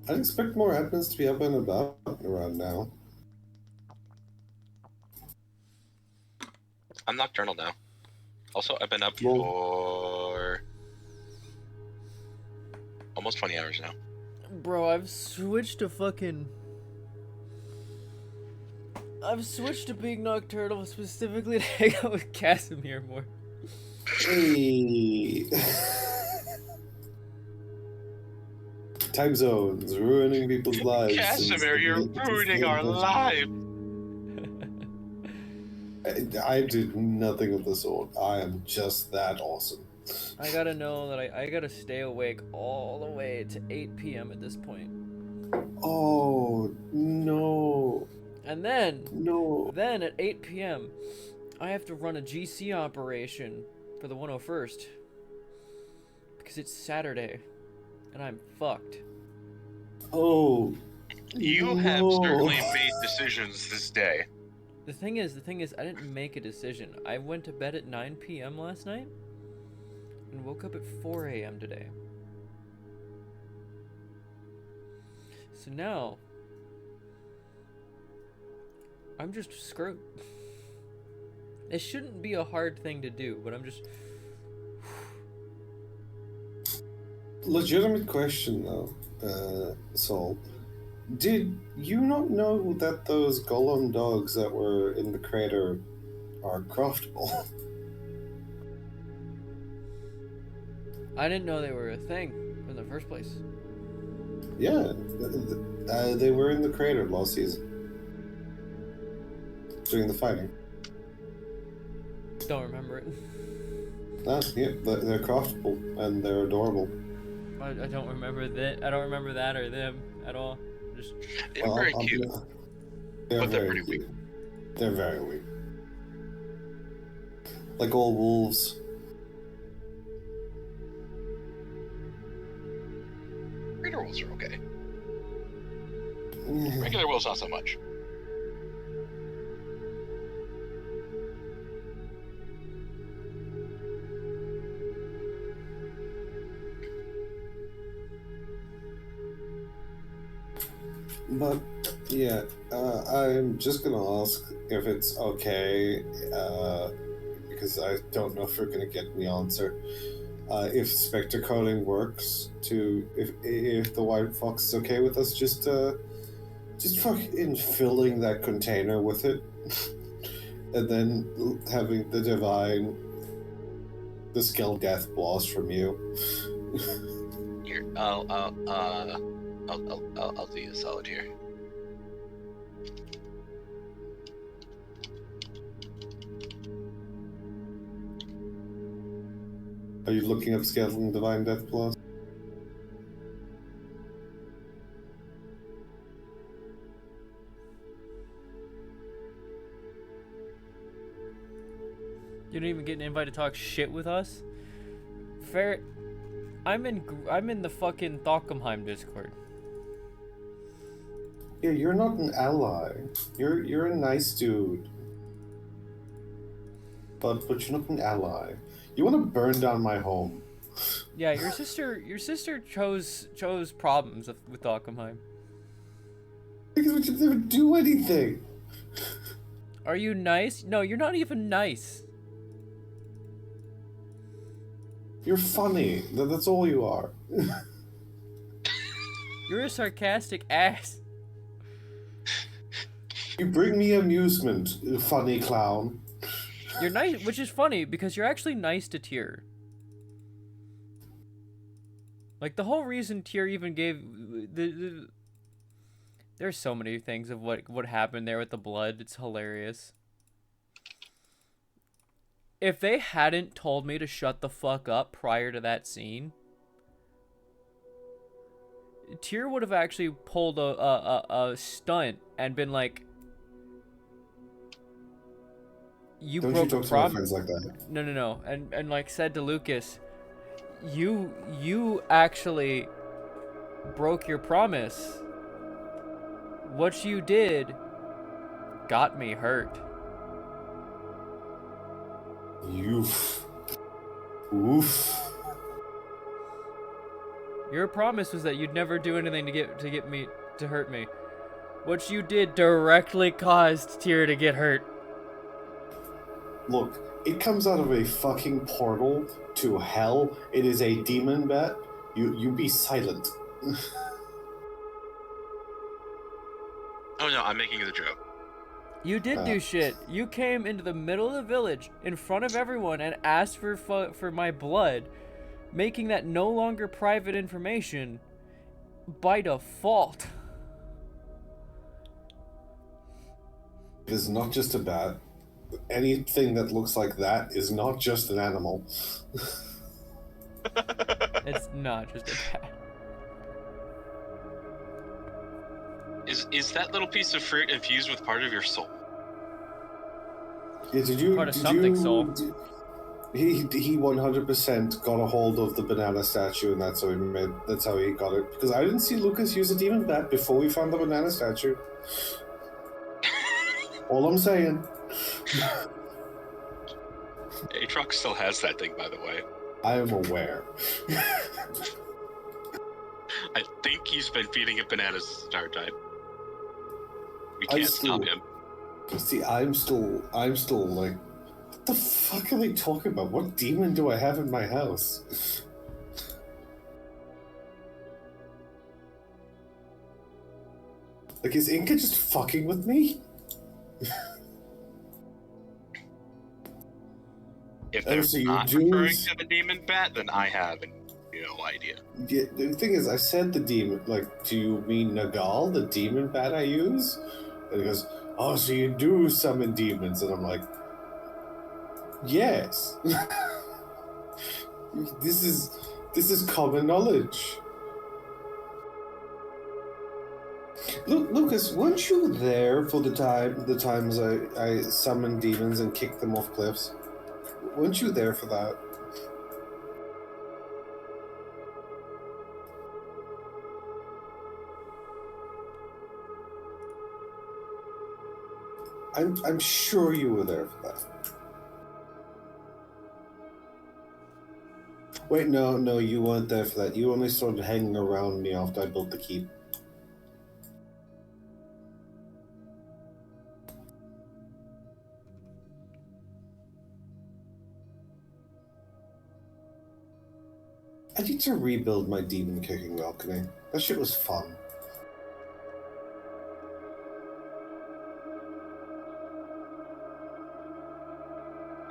I'd expect more admins to be up and about around now. I'm nocturnal now. Also, I've been up Well- for almost 20 hours now. Bro, I've switched to being nocturnal specifically to hang out with Casimir more. Hey. Time zones, ruining people's lives. Casimir, you're ruining our lives. I did nothing of the sort. I am just that awesome. I gotta know that I gotta stay awake all the way to 8 p.m. at this point. Oh, no. And then, No. then at 8 p.m., I have to run a GC operation for the 101st. Because it's Saturday, and I'm fucked. Oh. You have certainly made decisions this day. The thing is, I didn't make a decision. I went to bed at 9 p.m. last night, and woke up at 4 a.m. today. So now, I'm just screwed. It shouldn't be a hard thing to do, but I'm just... Legitimate question, though, Saul. Did you not know that those golem dogs that were in the crater are craftable? I didn't know they were a thing in the first place. Yeah, they were in the crater last season. During the fighting. Don't remember it. Yeah, they're craftable and they're adorable. I don't remember that. I don't remember that or them at all. Just They're very cute. They're But they're very pretty cute. They're very weak. Like all wolves. Regular wolves are okay. Regular wolves, not so much. But yeah, I'm just gonna ask if it's okay, because I don't know if we're gonna get the answer. If specter coding works, if the white fox is okay with us, just fucking filling that container with it, and then having the skill death blast from you. Here, I'll do you a solid here. Are you looking up Skeleton Divine Death Blast? You don't even get an invite to talk shit with us? Fair. I'm in the fucking Thockenheim Discord. Yeah, you're not an ally. You're a nice dude. But you're not an ally. You want to burn down my home. Yeah, your sister chose problems with Thockenheim. Because we should never do anything. Are you nice? No, you're not even nice. You're funny. That's all you are. You're a sarcastic ass. You bring me amusement, you funny clown. You're nice, which is funny because you're actually nice to Tyr. Like the whole reason Tyr even gave there's so many things of what happened there with the blood. It's hilarious. If they hadn't told me to shut the fuck up prior to that scene, Tyr would have actually pulled a stunt and been like, you Don't broke you talk a to my prom. friends like that. No. And like said to Lucas, you actually broke your promise. What you did got me hurt. Oof. Your promise was that you'd never do anything to get me to hurt me. What you did directly caused Tyr to get hurt. Look, it comes out of a fucking portal to hell. It is a demon bat. You be silent. Oh no, I'm making the joke. You did do shit. You came into the middle of the village in front of everyone and asked for my blood, making that no longer private information by default. It is not just a bat. Anything that looks like that is not just an animal. It's not just a bat. Is that little piece of fruit infused with part of your soul? Yeah, did you? Part of did something you, soul. did- he 100% got a hold of the banana statue, and that's how he made. That's how he got it. Because I didn't see Lucas use a demon bat before we found the banana statue. All I'm saying. Aatrox still has that thing, by the way. I am aware. I think he's been feeding it bananas this entire time. We can't stop him. See, I'm still like, what the fuck are they talking about? What demon do I have in my house? Like, is Inca just fucking with me? If they're so you not do- referring to the demon bat, then I have no idea. Yeah, the thing is, I said the demon, like, do you mean Nagal, the demon bat I use? And he goes, oh, so you do summon demons? And I'm like, yes. This is common knowledge. Look, Lucas, weren't you there for the times I summoned demons and kicked them off cliffs? Weren't you there for that? I'm sure you were there for that. Wait, no, you weren't there for that. You only started hanging around me after I built the keep. I need to rebuild my demon kicking balcony. That shit was fun.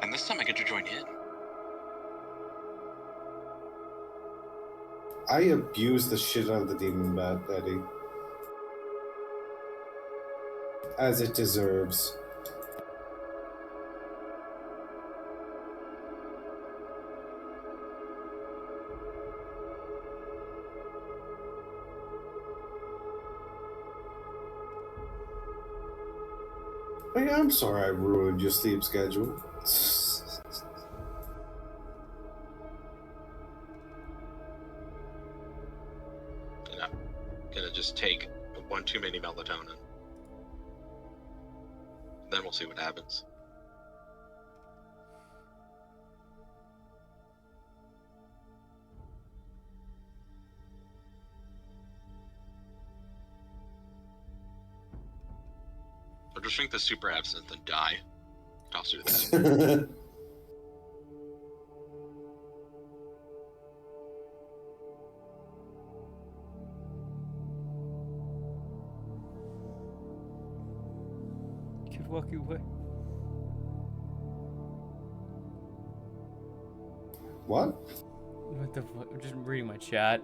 And this time I get to join in. I abused the shit out of the demon bat, Eddie. As it deserves. Hey, I'm sorry I ruined your sleep schedule. Gonna just take one too many melatonin. Then we'll see what happens. I'll just drink the super absinthe and die. I'll do that. Could walk you away. What? What the fuck? I'm just reading my chat.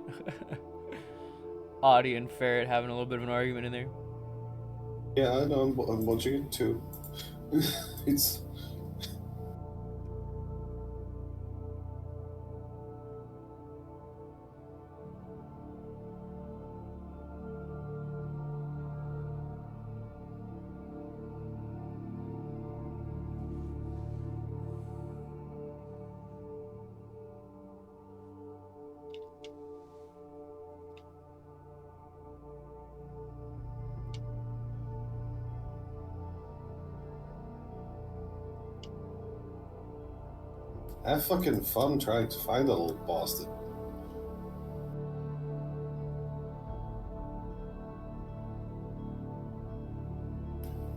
Audie and Ferret having a little bit of an argument in there. Yeah, I know, I'm watching it too. It's... Have fucking fun trying to find that little bastard.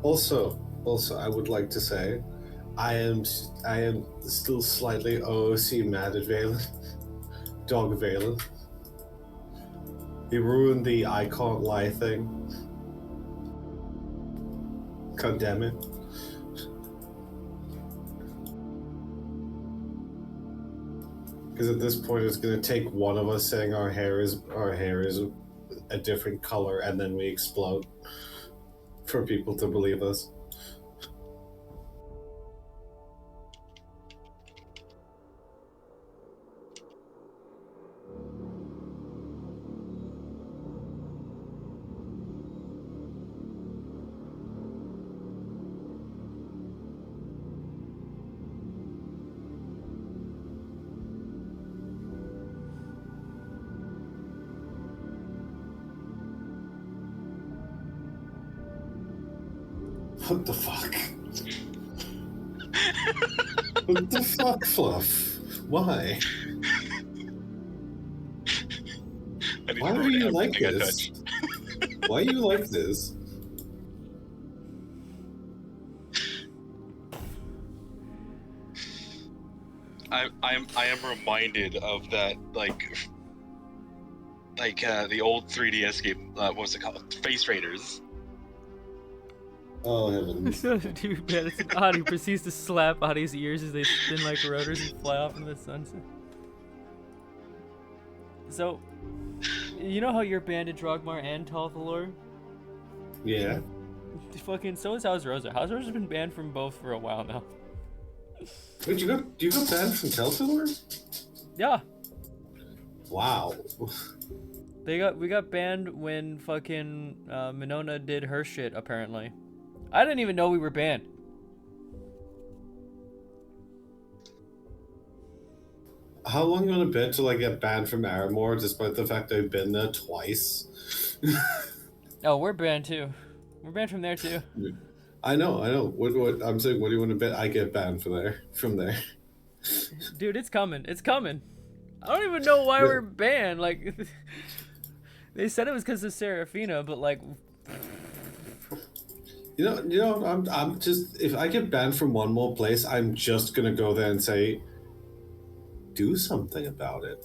Also, I would like to say, I am still slightly OOC mad at Valen. Dog Valen. He ruined the I can't lie thing. God damn it. Because at this point it's gonna take one of us saying our hair is a different color and then we explode for people to believe us. What the fuck? What the fuck, Fluff? Why? Why are you like this? Why are you like this? I am reminded of that the old 3DS game. What was it called? Face Raiders. Oh heavens! Dude, man, it's an odd who proceeds to slap Adi's ears as they spin like rotors and fly off into the sunset. So, you know how you're banned at Drogmar and Tyr'Sul'Day? Yeah. Fucking so is House Rosa. House Rosa's been banned from both for a while now. Wait, you got banned from Tyr'Sul'Day? Yeah. Wow. We got banned when fucking Minona did her shit, apparently. I didn't even know we were banned. How long you want to bet till I get banned from Aramore, despite the fact I've been there twice? Oh, we're banned too. We're banned from there too. I know. What I'm saying? What do you want to bet? I get banned from there. Dude, it's coming. It's coming. I don't even know why we're banned. Like, they said it was because of Serafina, but like. You know. I'm just, if I get banned from one more place, I'm just gonna go there and say, do something about it.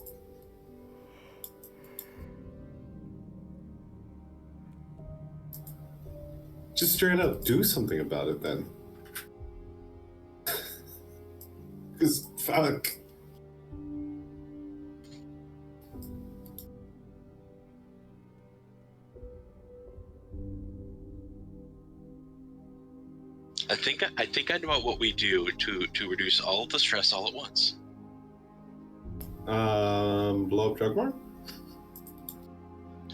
Just straight up, do something about it then. Because fuck. I think I know what we do to reduce all of the stress all at once. Blow up Drugmore?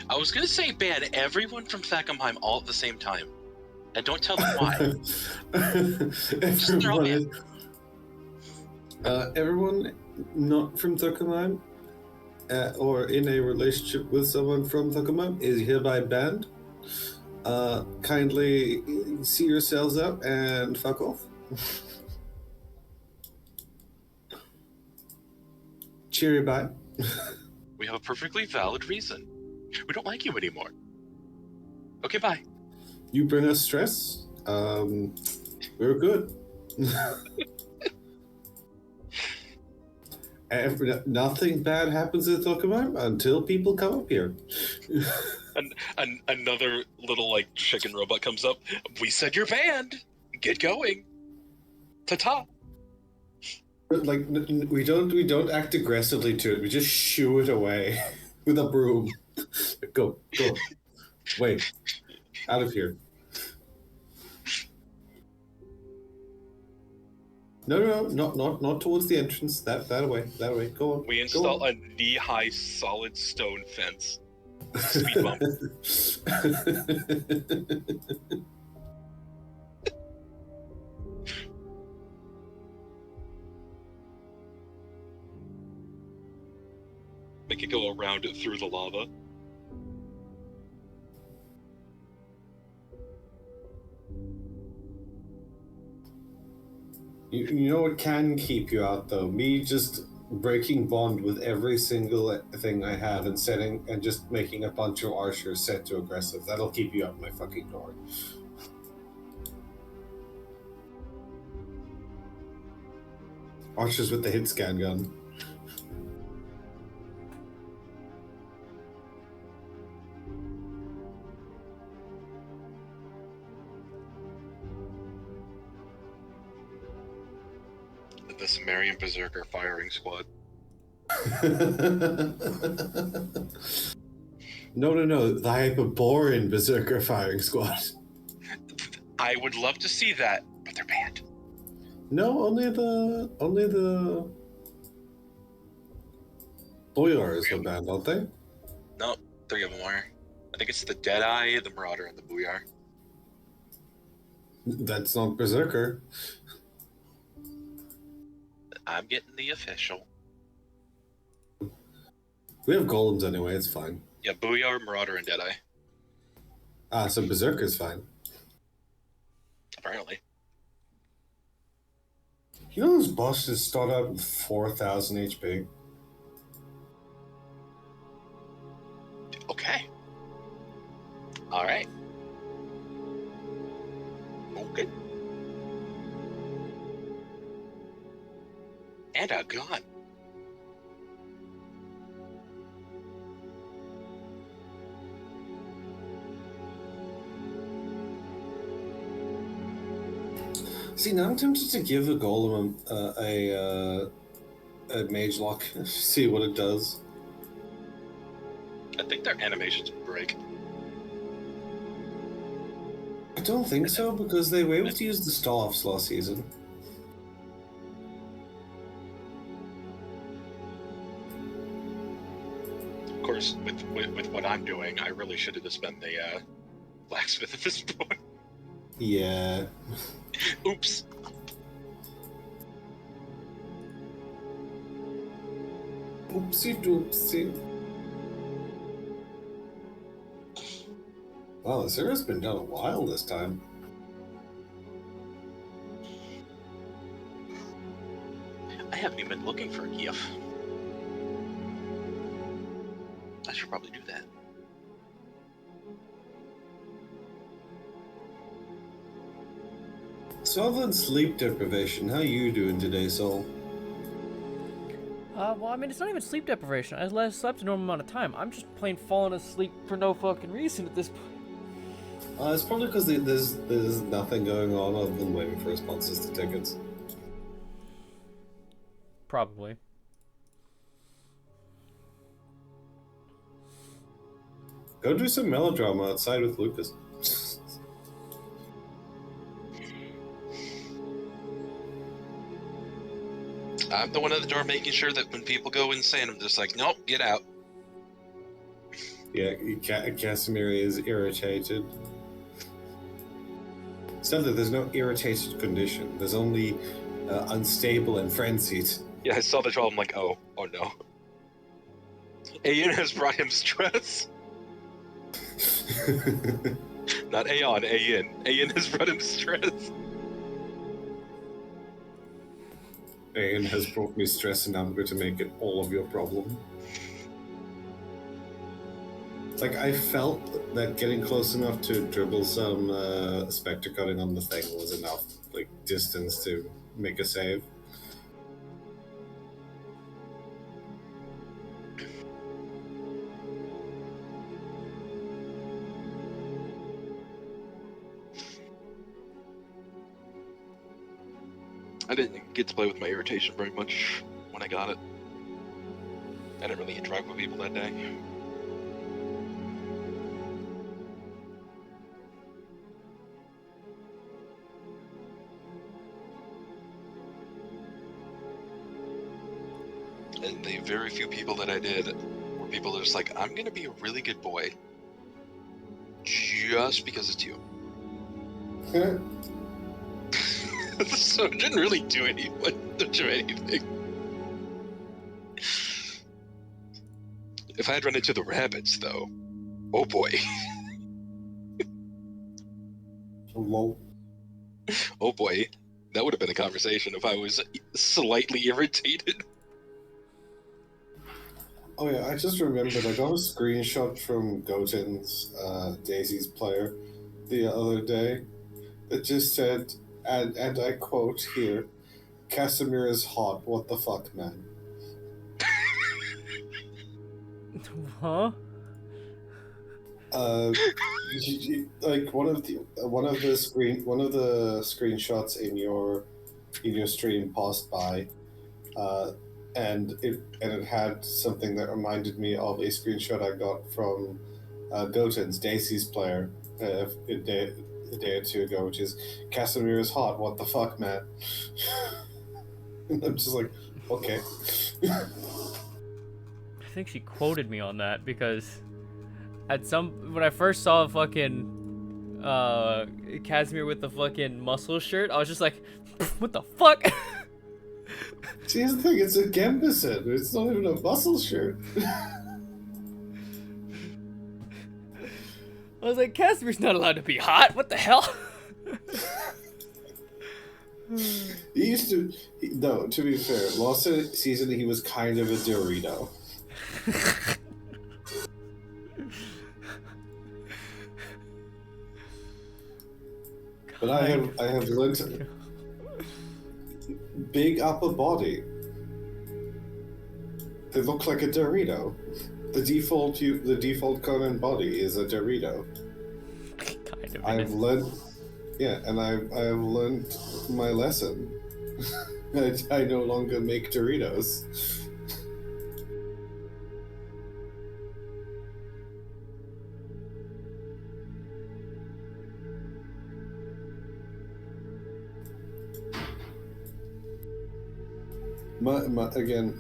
I was gonna say ban everyone from Thackenheim all at the same time. And don't tell them why. Just throw in. Everyone not from Thackenheim or in a relationship with someone from Thackenheim is hereby banned. Kindly see yourselves out and fuck off. Cheery bye. We have a perfectly valid reason. We don't like you anymore. Okay, bye. You bring us stress. We're good. Nothing bad happens at Thackenheim until people come up here. And another little like chicken robot comes up. We said you're banned. Get going. Ta-ta. Like we don't act aggressively to it. We just shoo it away with a broom. Go. Wait. Out of here. No, not towards the entrance. That way. Go on. We install a knee-high solid stone fence. Speed bump. Make it go around it through the lava. You know what can keep you out though? Me just breaking bond with every single thing I have and setting and just making a bunch of archers set to aggressive. That'll keep you out my fucking door. Archers with the hit scan gun. The Sumerian Berserker firing squad. No. The Hyperborean Berserker firing squad. I would love to see that, but they're banned. No, only the Boyars are banned, aren't they? No, 3 of them are. I think it's the Deadeye, the Marauder, and the Booyar. That's not Berserker. I'm getting the official. We have golems anyway, it's fine. Yeah, Booyar, Marauder, and Deadeye. Ah, so Berserker's fine. Apparently. You know those bosses start out with 4,000 HP? Okay. Alright. Okay. And a gun. See, now I'm tempted to give a golem a mage lock, see what it does. I think their animations break. I don't think so, because they were able to use the stall-offs last season. Of course, with what I'm doing, I really should have just been the blacksmith at this point. Yeah. Oops. Oopsie doopsie. Wow, the server's been done a while this time. I haven't even been looking for a GIF. I should probably do that. So other than sleep deprivation, how you doing today, Soul? Well, I mean, it's not even sleep deprivation. I slept a normal amount of time. I'm just plain falling asleep for no fucking reason at this point. It's probably because there's nothing going on other than waiting for responses to tickets. Probably. Go do some melodrama outside with Lucas. I'm the one at the door making sure that when people go insane, I'm just like, nope, get out. Yeah, Casimir is irritated. It's not that there's no irritated condition. There's only unstable and frenzied. Yeah, I saw the troll. I'm like, oh no. Aeon has brought him stress. Not Aeon, Aeon. Aeon has brought him stress. Aeon has brought me stress, and I'm going to make it all of your problem. It's like I felt that getting close enough to dribble some spectre cutting on the thing was enough, like, distance to make a save. I didn't get to play with my irritation very much when I got it. I didn't really interact with people that day. And the very few people that I did were people that was like, I'm gonna be a really good boy just because it's you. So it didn't really do anything. If I had run into the rabbits, though, oh boy. Hello. Oh boy. That would have been a conversation if I was slightly irritated. Oh yeah, I just remembered I got a screenshot from Goten's Daisy's player the other day that just said, and I quote here, Casimir is hot, what the fuck, man? Huh? Like one of the screenshots in your stream passed by, and it had something that reminded me of a screenshot I got from Goten's Daisy's player a day or two ago, which is Casimir is hot. What the fuck, man? And I'm just like, okay. I think she quoted me on that because when I first saw fucking Casimir with the fucking muscle shirt, I was just like, what the fuck? See, here's the thing, it's a Gambison. It's not even a muscle shirt. I was like, Casimir's not allowed to be hot. What the hell? He used to... No, to be fair, last season he was kind of a Dorito. But I have learned... Big upper body. They look like a Dorito. The default Conan body is a Dorito. Kind of. I've learned, yeah, and I've learned my lesson. I no longer make Doritos.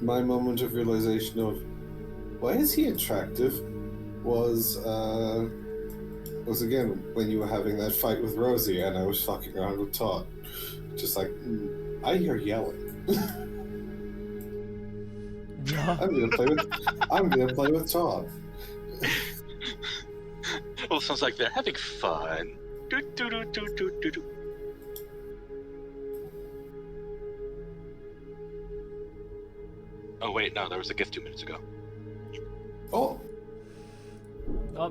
My moment of realization of why is he attractive was again when you were having that fight with Rosie and I was fucking around with Todd. Just like, I hear yelling. Yeah. I'm gonna play with Todd. Well, it sounds like they're having fun. Do, do, do, do, do, do, do. Oh wait, no, there was a gift 2 minutes ago. Oh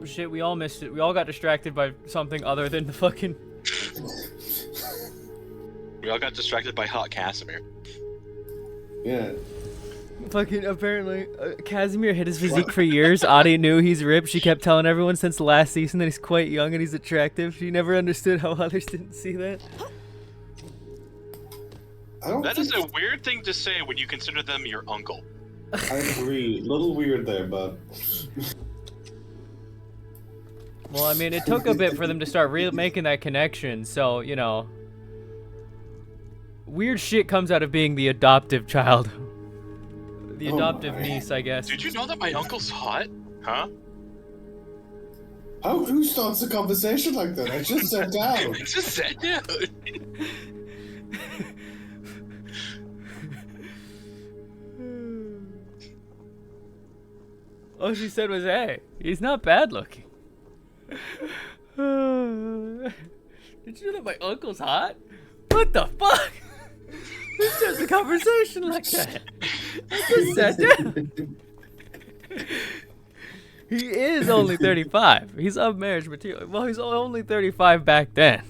shit, we all missed it. We all got distracted by something other than the fucking... We all got distracted by hot Casimir. Yeah. Fucking, apparently, Casimir hid his physique for years. Adi knew he's ripped. She kept telling everyone since the last season that he's quite young and he's attractive. She never understood how others didn't see that. That is a weird thing to say when you consider them your uncle. I agree. Little weird there, bud. Well, I mean, it took a bit for them to start making that connection, so, you know. Weird shit comes out of being the adoptive child. The adoptive niece, I guess. Did you know that my uncle's hot? Huh? Who starts a conversation like that? I just sat down. I just sat down. All she said was, hey, he's not bad looking. Did you know that my uncle's hot? What the fuck? Who starts a conversation like that? I just sat down. He is only 35. He's of marriage material. Well, he's only 35 back then.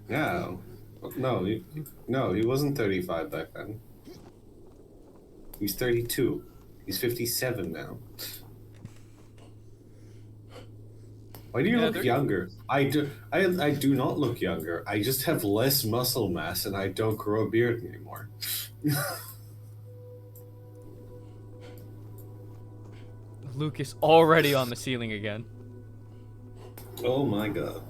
No, he wasn't 35 back then. He's 32. He's 57 now. Why do you look younger? I do not look younger. I just have less muscle mass and I don't grow a beard anymore. Lucas already on the ceiling again. Oh my god.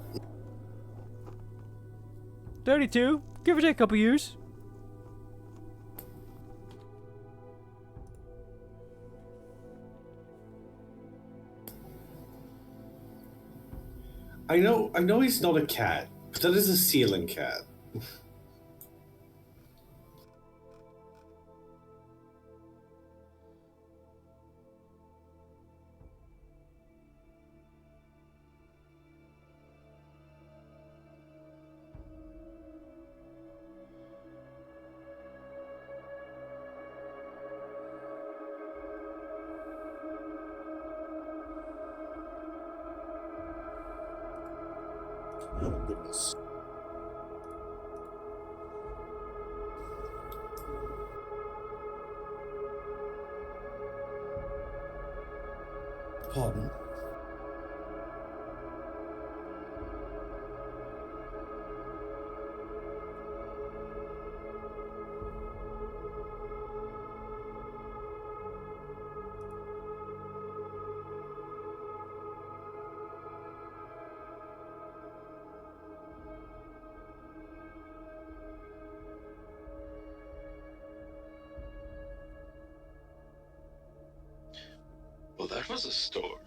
32, give or take a couple years. I know he's not a cat, but that is a ceiling cat. Oh, goodness. Pardon? Well, that was a storm.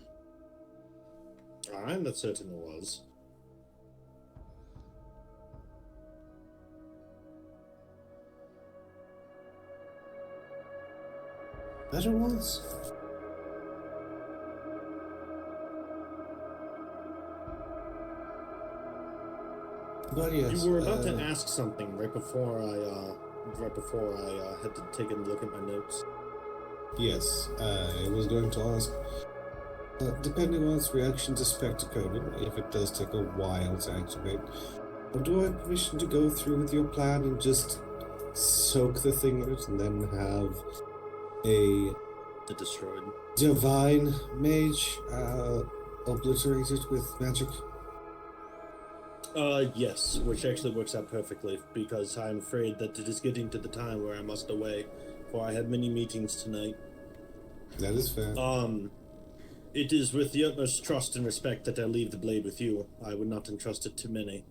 I'm not certain it was. That it was. But yes, You were about to ask something right before I had to take a look at my notes. Yes, I was going to ask, depending on its reaction to Spectacoding, if it does take a while to activate, do I have permission to go through with your plan and just soak the thing in it and then have a destroyed divine mage obliterate it with magic? Yes, which actually works out perfectly, because I'm afraid that it is getting to the time where I must away, for I have many meetings tonight. That is fair. It is with the utmost trust and respect that I leave the blade with you. I would not entrust it to many.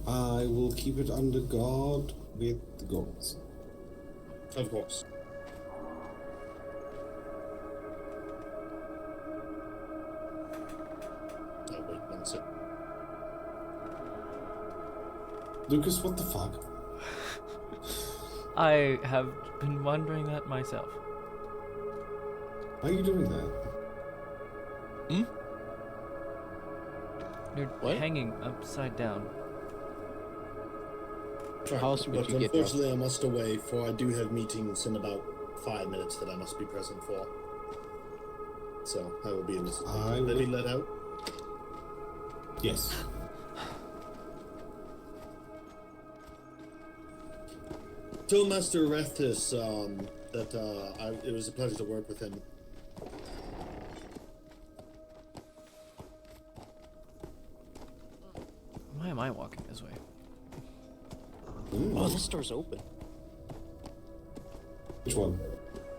I will keep it under guard with the goals. Of course. Oh, wait, one sec. Lucas, what the fuck? I have been wondering that myself. Why are you doing that? You're hanging upside down. But unfortunately, I must away, for I do have meetings in about 5 minutes that I must be present for. So I will be in this. Let me let out. Yes. Tell Master Arethus that it was a pleasure to work with him. Why am I walking this way? Oh, this door's open. Which one?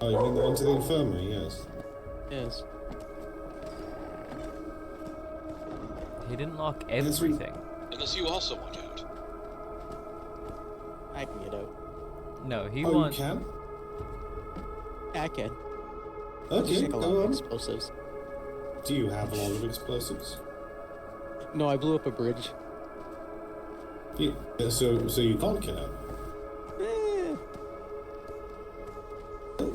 Oh, you mean the one to the infirmary? Yes. Yes. He didn't lock everything. Unless you also want out. I can get out. No, he Oh, wants. you can? I can. Okay, Just take a lot go of on. explosives. Do you have a lot of explosives? No, I blew up a bridge. Yeah, so you can't get out.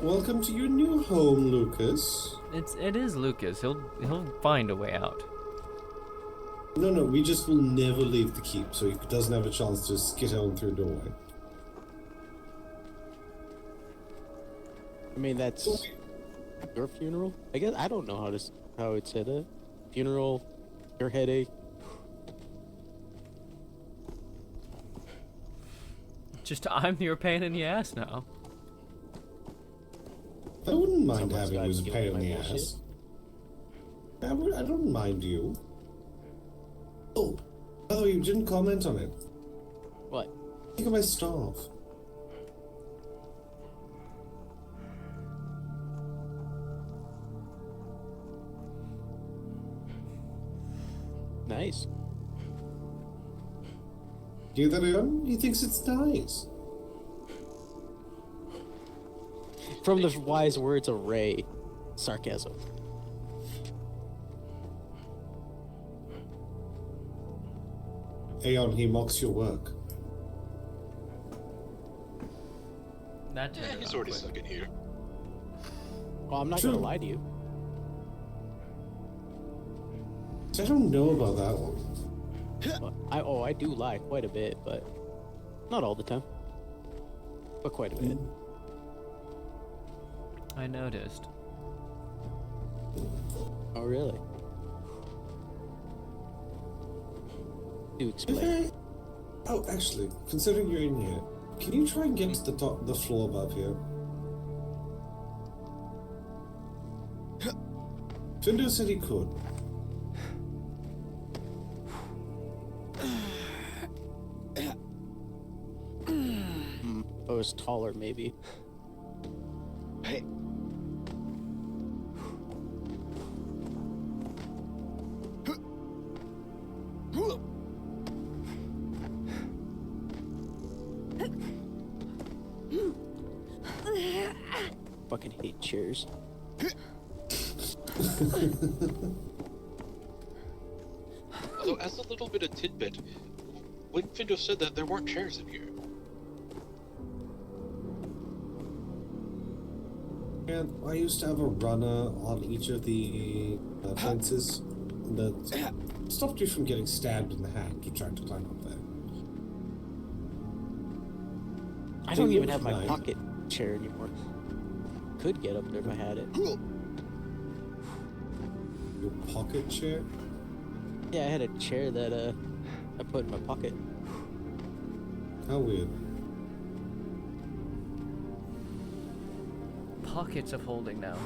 Welcome to your new home, Lucas. It is Lucas. He'll find a way out. No, we just will never leave the keep, so he doesn't have a chance to skit on through a doorway. I mean, that's your funeral. I guess I don't know how it said it. Funeral, your headache. Just I'm your pain in the ass now. I wouldn't mind Someone's having gotta you as a deal pain with in my the bullshit. ass. I don't mind you. Oh, by the way, you didn't comment on it. What? Think of my staff. Nice. Hear that, Aaron? He thinks it's nice. From the wise words of Ray, sarcasm. Aeon, he mocks your work. That Yeah, he's already stuck in here. Well, I'm not True. gonna lie to you. I don't know about that one. Well, I do lie quite a bit, but not all the time. But quite a bit. I noticed. Oh, really? Do explain. Oh, actually, considering you're in here, can you try and get to the floor above here? Findo said he could. If I was taller, maybe. Hey. Fucking hate chairs. Although, as a little bit of tidbit, Winfindo said that there weren't chairs in here. And I used to have a runner on each of the fences that stopped you from getting stabbed in the hand to trying to climb up there. I don't even have my pocket chair anymore. Could get up there if I had it. Your pocket chair? Yeah, I had a chair that I put in my pocket. How weird. Pockets of holding now.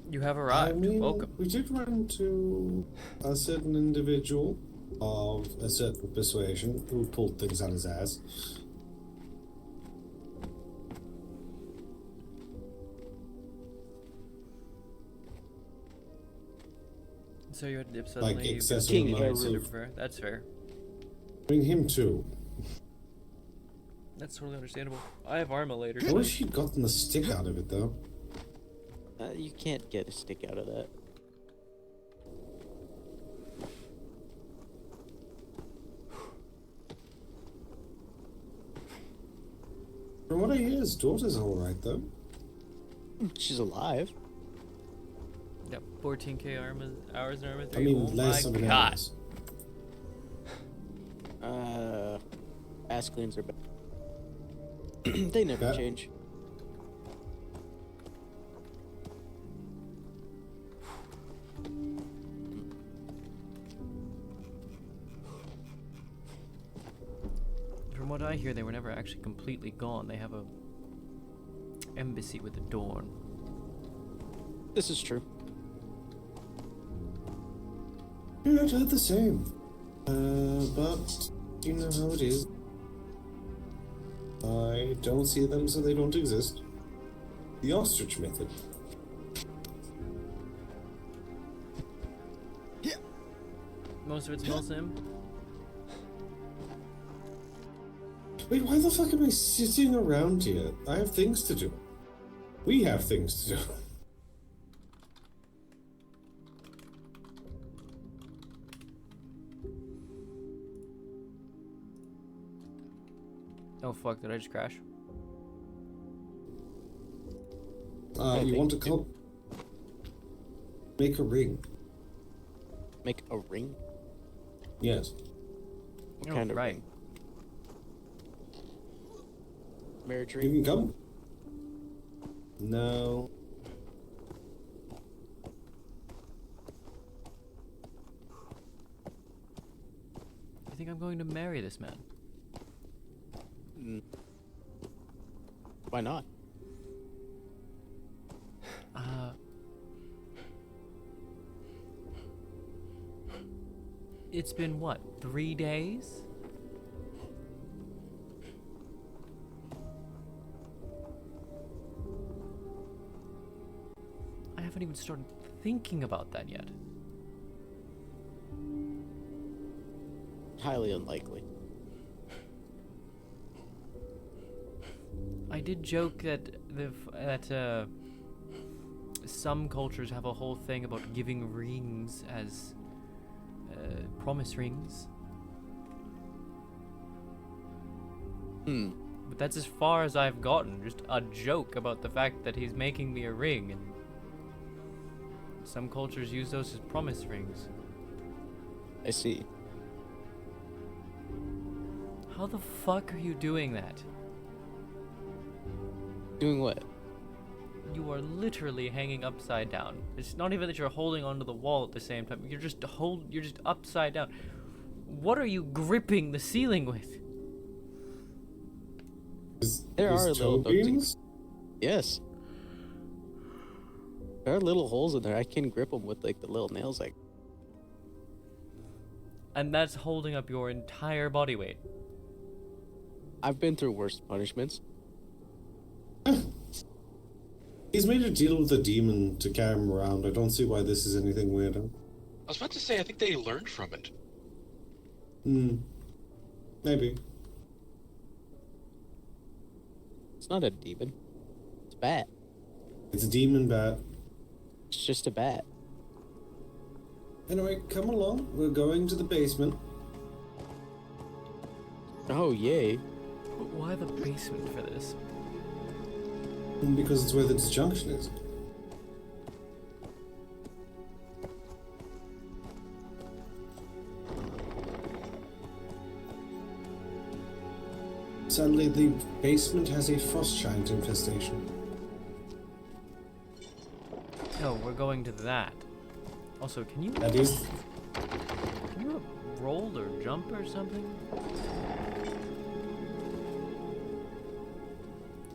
You have arrived. I mean, Welcome. We did run into a certain individual of a certain persuasion who pulled things out his ass. So you had to dip suddenly. Like you've excessive been amounts super of... fair. That's fair. Bring him too. That's totally understandable. I have Arma later. I wish he'd gotten the stick out of it though. You can't get a stick out of that. From what I hear, his daughter's alright though. She's alive. Yep, 14k hours in Arma 3. I mean, oh less my of an god. hours. Asklins are better. They never change. From what I hear, they were never actually completely gone. They have a embassy with a door. This is true. Yeah, I'd heard the same. But you know how it is. I don't see them, so they don't exist. The ostrich method. Most of it's Milsim. Wait, why the fuck am I sitting around here? I have things to do. We have things to do. Oh fuck, did I just crash? You want to come? Make a ring. Make a ring? Yes. What kind of right. ring? Marriage You ring? can come. No. You think I'm going to marry this man? Why not? It's been what, 3 days? I haven't even started thinking about that yet. Highly unlikely. I did joke that some cultures have a whole thing about giving rings as promise rings. But that's as far as I've gotten. Just a joke about the fact that he's making me a ring, and some cultures use those as promise rings. I see. How the fuck are you doing that? Doing what? You are literally hanging upside down. It's not even that you're holding onto the wall at the same time. You're just upside down. What are you gripping the ceiling with? There are little beams? Yes. There are little holes in there. I can grip them with like the little nails. Like, And that's holding up your entire body weight. I've been through worse punishments. He's made a deal with the demon to carry him around. I don't see why this is anything weirder. I was about to say, I think they learned from it. Maybe. It's not a demon. It's a bat. It's a demon bat. It's just a bat. Anyway, come along. We're going to the basement. Oh, yay. But why the basement for this? Because it's where the disjunction is. Sadly, the basement has a frost giant infestation. No, we're going to that. Also, can you... That is... Can you roll or jump or something?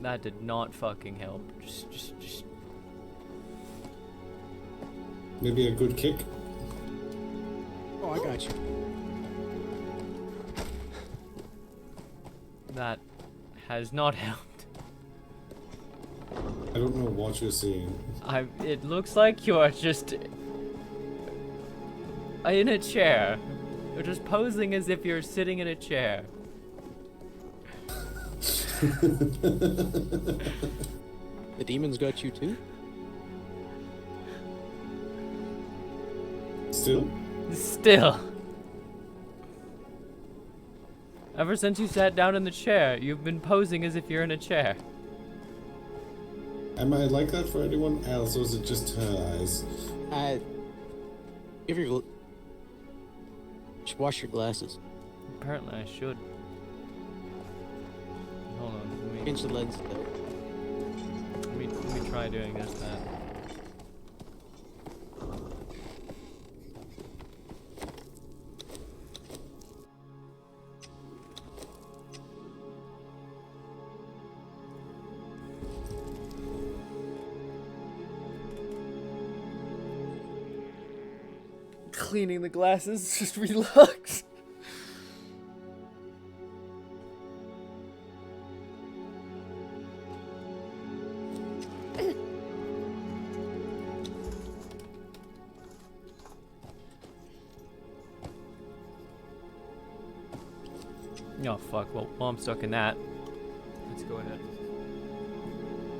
That did not fucking help. Just... Maybe a good kick? Oh, I got you. That has not helped. I don't know what you're seeing. It looks like you're just... in a chair. You're just posing as if you're sitting in a chair. The demons got you too? Still? Still. Ever since you sat down in the chair, you've been posing as if you're in a chair. Am I like that for anyone else, or is it just her eyes? Give your... Should wash your glasses. Apparently I should. Hold on, let me... Change the lens. Let me try doing this then. Cleaning the glasses just relax. Oh fuck, well while I'm stuck in that, let's go ahead.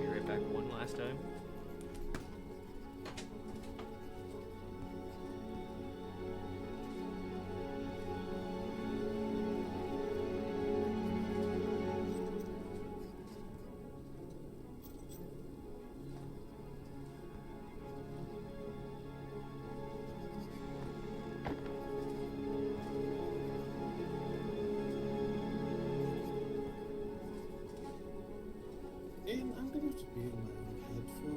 Be right back one last time. I'm going to be in my own head for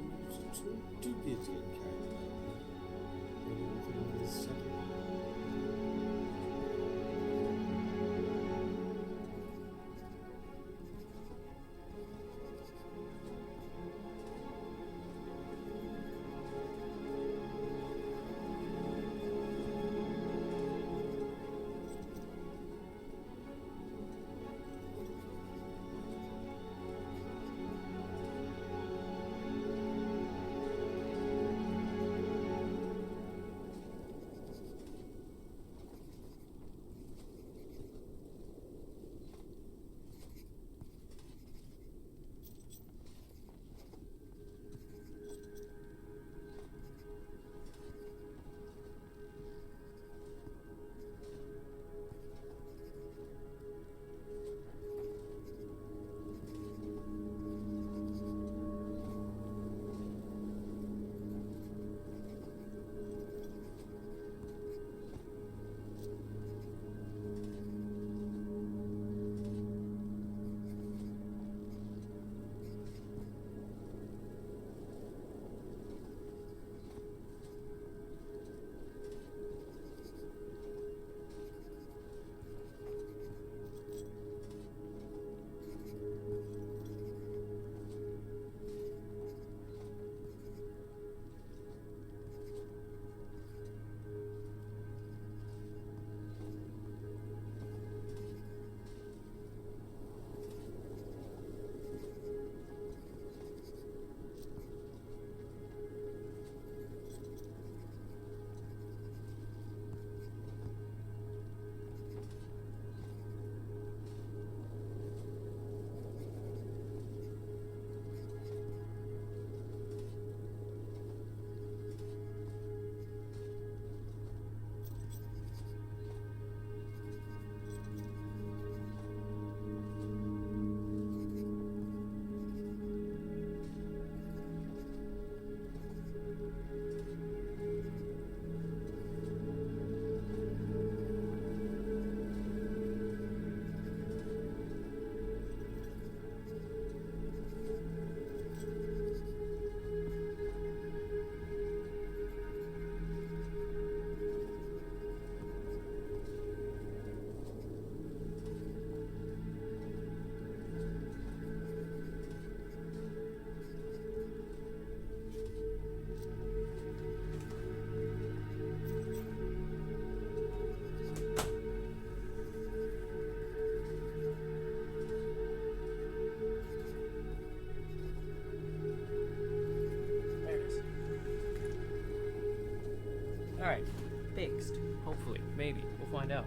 Alright. Fixed. Hopefully. Maybe. We'll find out.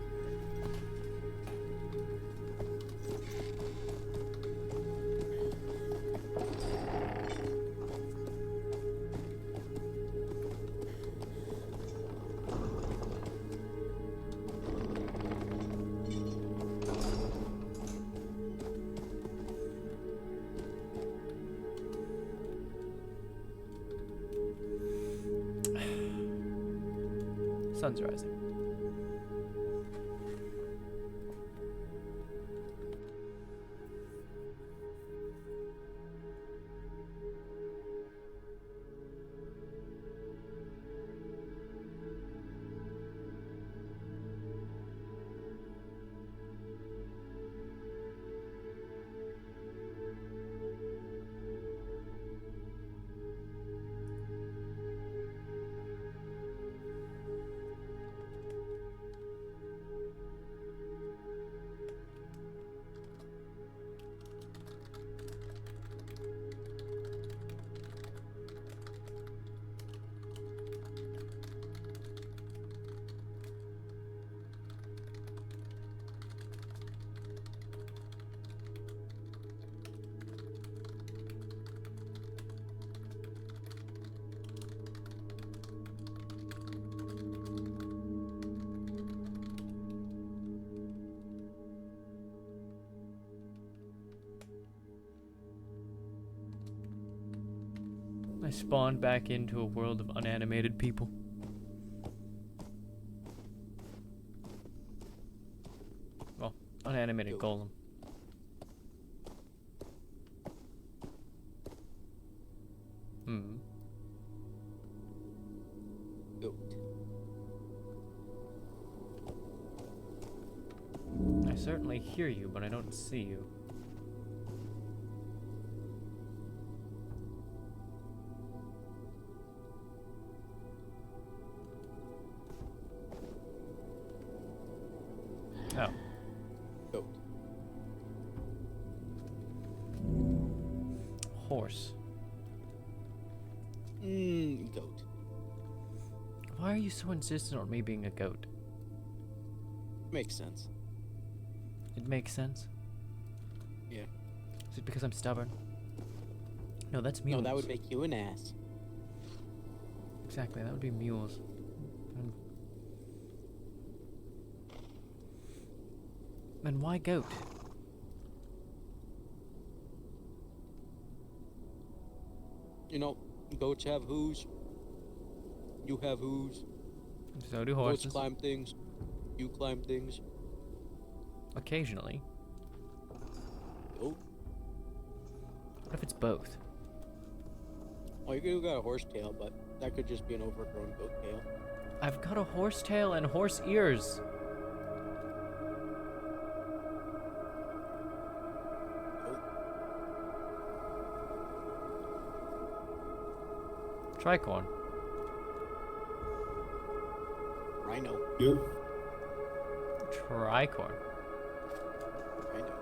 Sun's rising. I spawned back into a world of unanimated people. Well, unanimated golem. Hmm. I certainly hear you, but I don't see you. Oh. Goat. Horse. Goat. Why are you so insistent on me being a goat? Makes sense. It makes sense? Yeah. Is it because I'm stubborn? No, that's mules. No, that would make you an ass. Exactly, that would be mules. And why goat? You know, goats have hooves. You have hooves. So do horses. Goats climb things. You climb things. Occasionally. Goat. What if it's both? Oh, you got a horse tail, but that could just be an overgrown goat tail. I've got a horse tail and horse ears. Tricorn. Rhino. Yep. Tricorn. Rhino.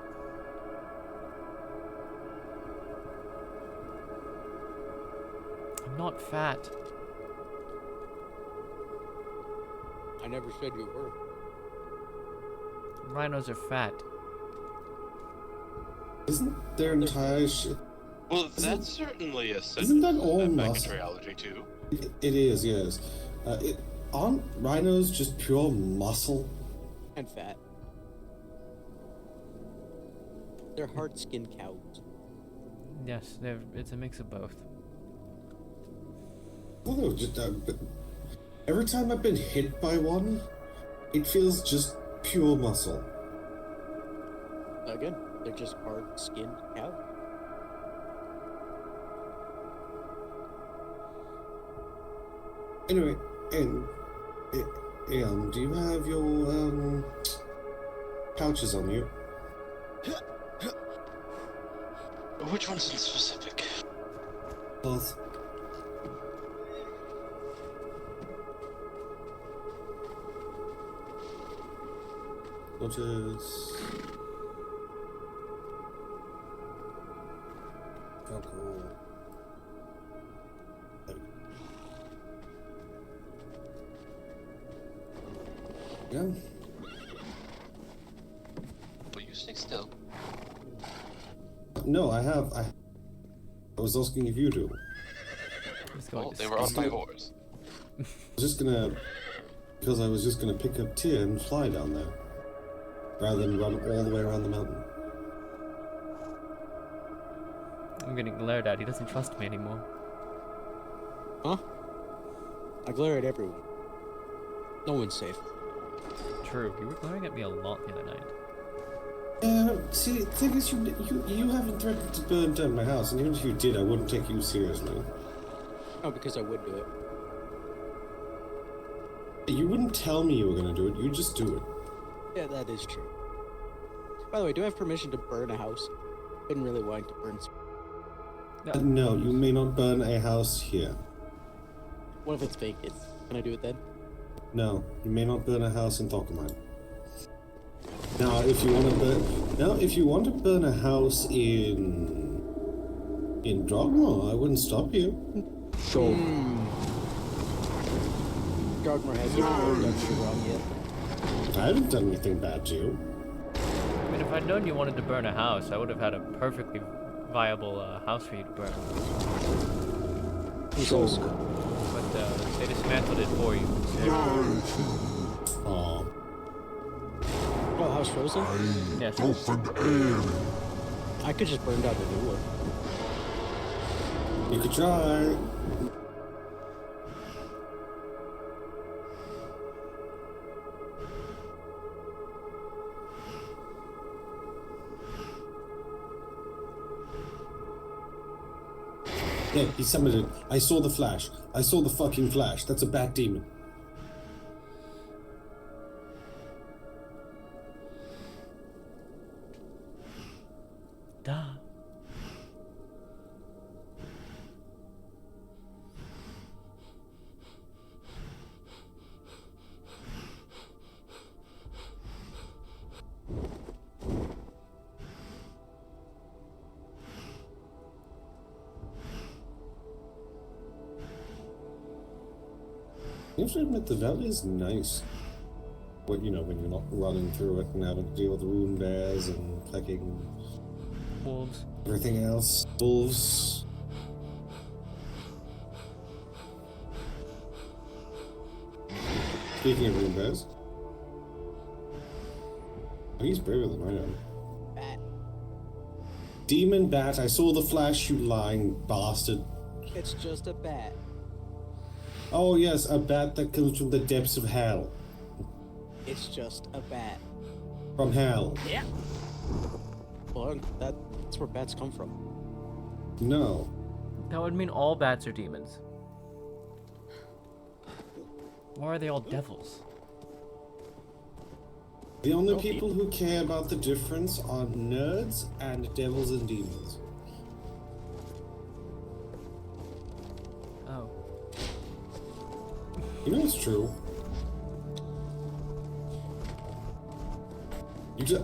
I'm not fat. I never said you were. Rhinos are fat. Isn't their entire shit? Well, that's certainly a Isn't that all muscle? triology too. It is, yes. Aren't rhinos just pure muscle? And fat. They're hard-skinned cows. Yes, it's a mix of both. Well, no, just every time I've been hit by one, it feels just pure muscle. Again, they're just hard-skinned cows. Anyway, and do you have your pouches on you? Which ones in specific? Both. Pouches. Alcohol. Yeah. Will you stay still? No, I have. I was asking if you do. Well, they were on my horse. I was just gonna, because I was just gonna pick up Tyr and fly down there, rather than run all the way around the mountain. I'm getting glared at. He doesn't trust me anymore. Huh? I glare at everyone. No one's safe. True. You were glaring at me a lot the other night. See, the thing is, you haven't threatened to burn down my house, and even if you did, I wouldn't take you seriously. Oh, because I would do it. You wouldn't tell me you were gonna do it, you'd just do it. Yeah, that is true. By the way, do I have permission to burn a house? Been really wanting to burn some. No, you may not burn a house here. What if it's vacant? Can I do it then? No, you may not burn a house in Thockermine. Now, if you want to burn a house in Drogmore, I wouldn't stop you. Sure. Drogmore hasn't done anything wrong yet. I haven't done anything bad to you. I mean, if I'd known you wanted to burn a house, I would have had a perfectly viable house for you to burn. Sure. But they dismantled it for you. Aww. Oh, house frozen? Yes. I could just burn down the new one. You could try. Yeah, he summoned it. I saw the flash. I saw the fucking flash. That's a bat demon. Duh. You have to admit, the valley is nice. When you're not running through it and having to deal with rune bears and fucking wolves. Everything else. Wolves. Speaking of rune bears, he's braver than I am. Bat. Demon bat, I saw the flash, you lying bastard. It's just a bat. Oh yes, a bat that comes from the depths of hell. It's just a bat. From hell. Yeah. Well, that's where bats come from. No. That would mean all bats are demons. Why are they all devils? The only people who care about the difference are nerds and devils and demons. Oh. You know it's true.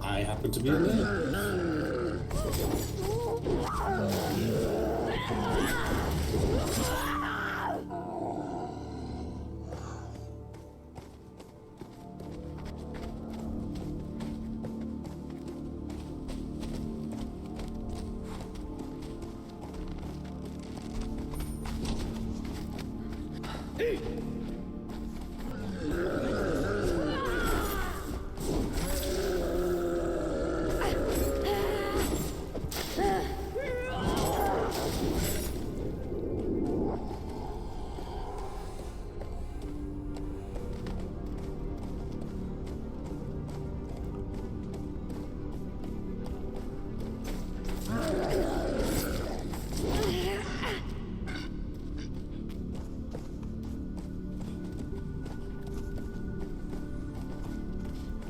I happen to be a nerd.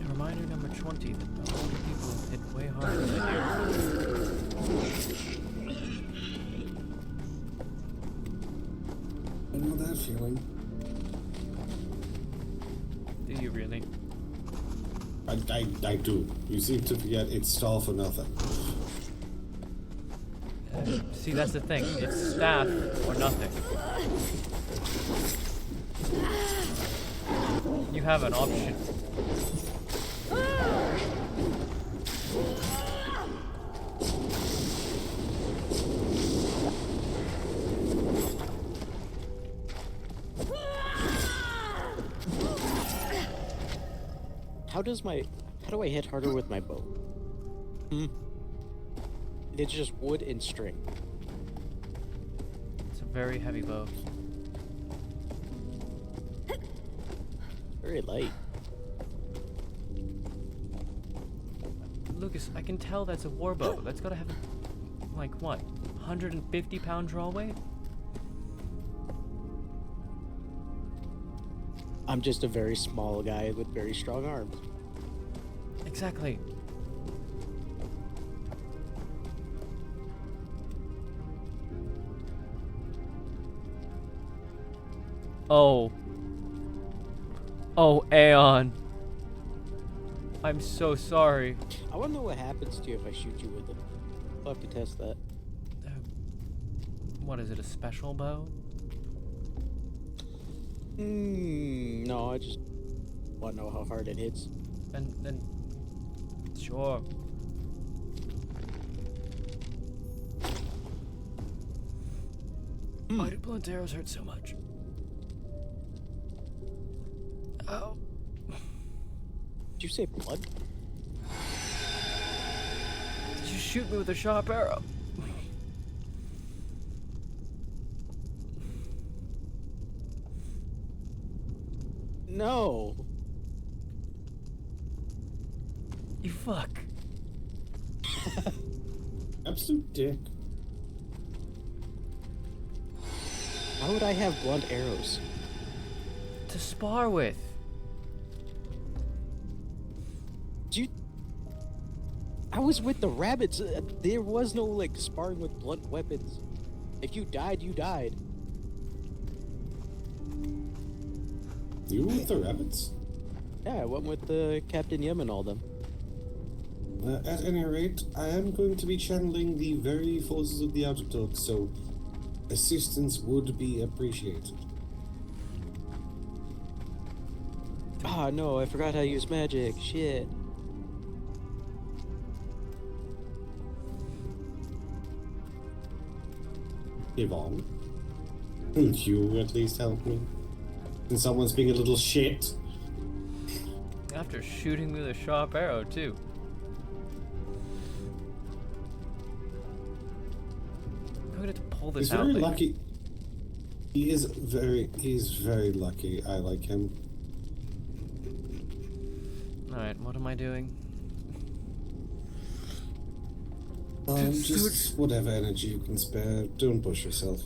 Reminder number 20 that the older people hit way harder than you. I know that feeling. Do you really? I do. You seem to forget it's stall for nothing. See, that's the thing. It's staff or nothing. You have an option. How do I hit harder with my bow? It's just wood and string. It's a very heavy bow. Very light. Lucas, I can tell that's a war bow. That's gotta have, like, what, 150-pound draw weight? I'm just a very small guy with very strong arms. Exactly. Oh. Oh, Aeon. I'm so sorry. I want to know what happens to you if I shoot you with it. I'll have to test that. What is it, a special bow? No, I just want to know how hard it hits. Then sure. Why do blunt arrows hurt so much? Oh. Did you say blood? Did you shoot me with a sharp arrow? No. You fuck. Absolute dick. How would I have blunt arrows? To spar with. I was with the rabbits. There was no, like, sparring with blunt weapons. If you died, you died. You were with the rabbits? Yeah, I went with Captain Yim and all them. At any rate, I am going to be channeling the very forces of the Outer, so assistance would be appreciated. Ah, no, I forgot how to use magic. Shit. Yvonne, couldn't you at least help me? And someone's being a little shit. After shooting me with a sharp arrow, too. I'm going to pull this He's out. very later. lucky. He's very lucky. I like him. Alright, what am I doing? Just whatever energy you can spare. Don't push yourself.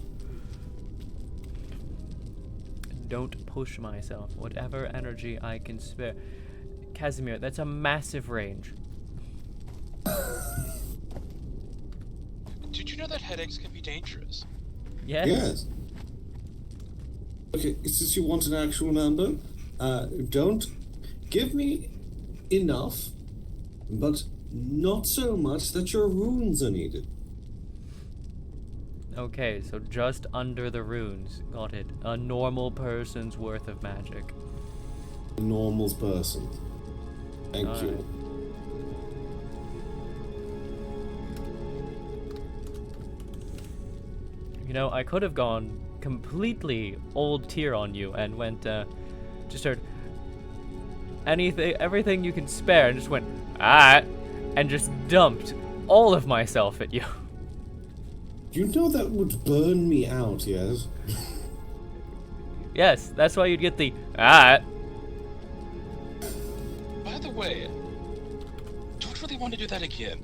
Don't push myself. Whatever energy I can spare. Casimir, that's a massive range. Did you know that headaches can be dangerous? Yes. Okay, since you want an actual number, don't give me enough, but not so much that your runes are needed. Okay, so just under the runes. Got it. A normal person's worth of magic. A normal person. Thank All you. right. You know, I could have gone completely old tier on you and went, just heard everything you can spare and just went, and just dumped all of myself at you. You know that would burn me out, yes? Yes, that's why you'd get the, By the way, don't really want to do that again.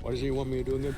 What is it you want me to do again?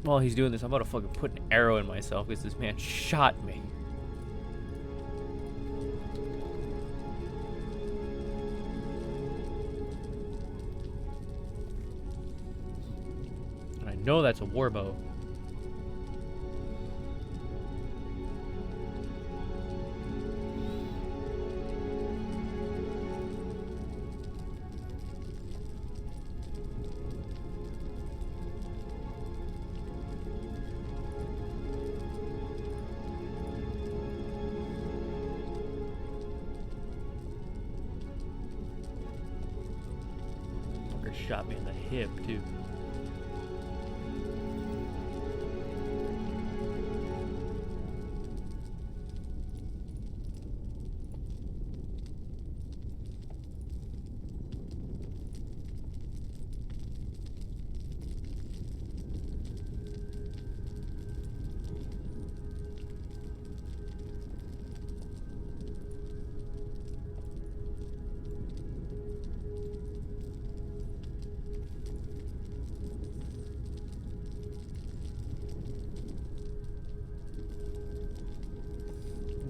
While he's doing this, I'm about to fucking put an arrow in myself because this man shot me. And I know that's a warbow. Shot me in the hip, too.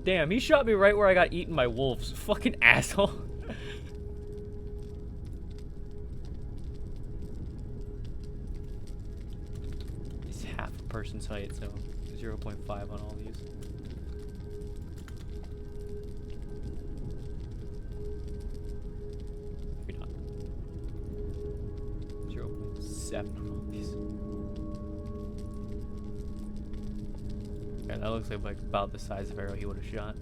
Damn, he shot me right where I got eaten by wolves. Fucking asshole. It's half a person's height, so 0.5 on all these. Maybe not. 0.7 on all these. Yeah, that looks like about the size of arrow he would have shot.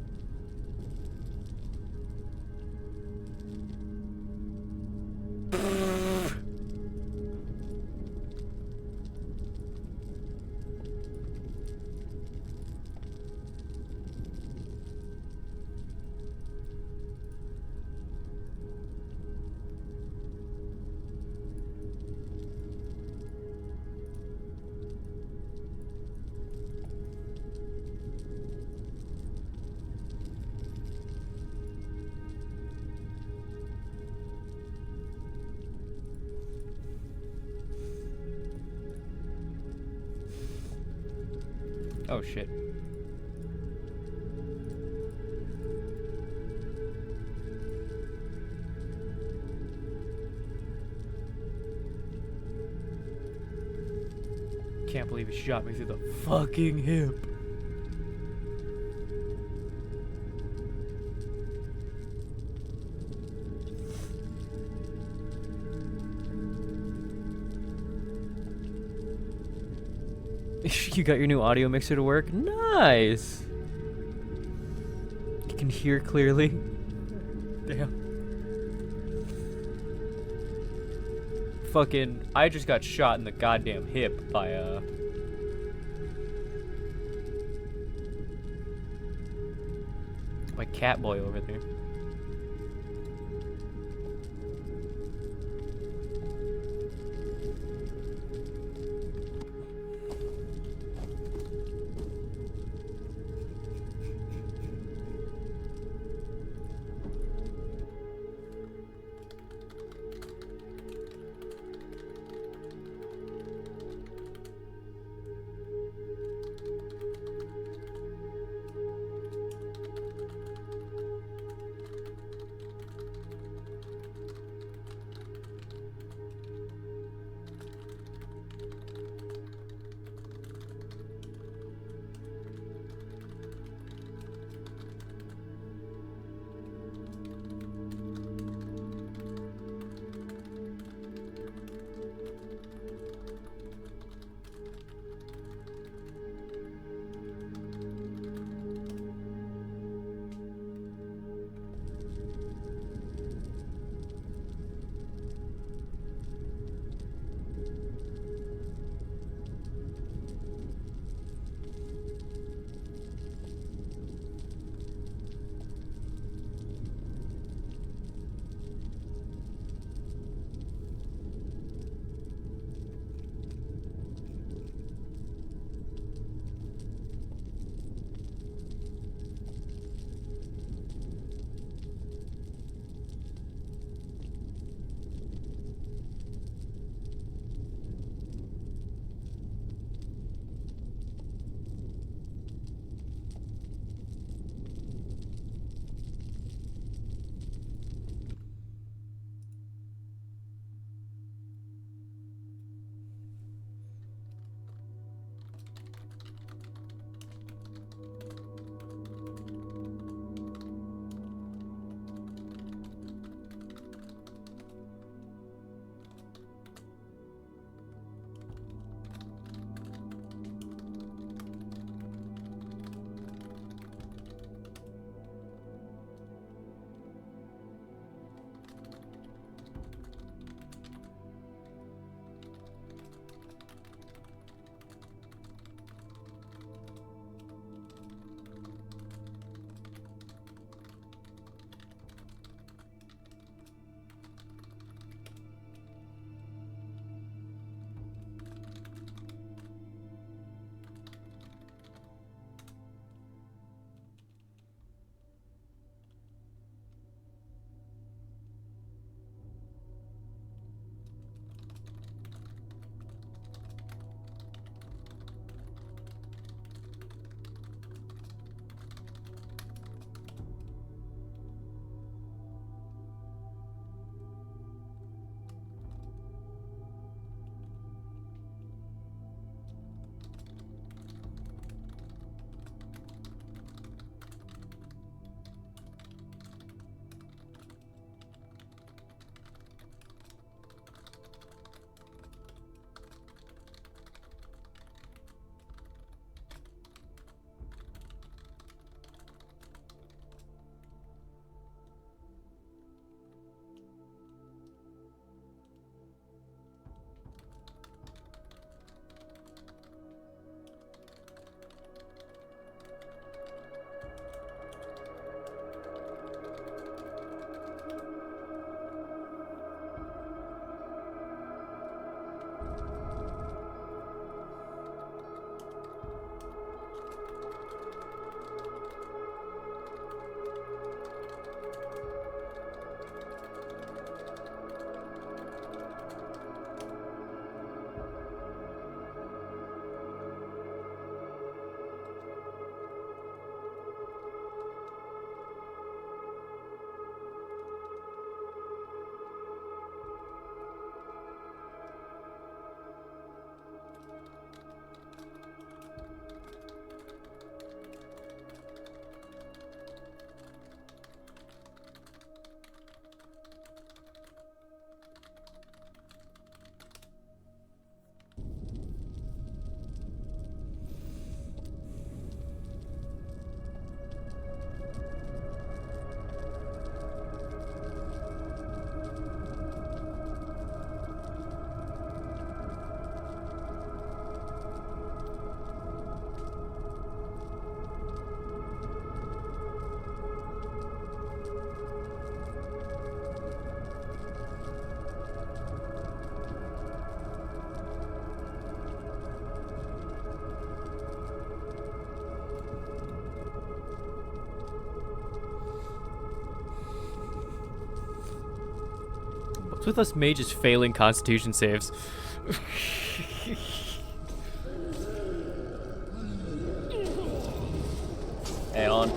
Oh shit. Can't believe he shot me through the fucking hip. You got your new audio mixer to work? Nice! You can hear clearly. Damn. Fucking, I just got shot in the goddamn hip by Catboy over there. What's with us mages failing Constitution saves? Hey, on.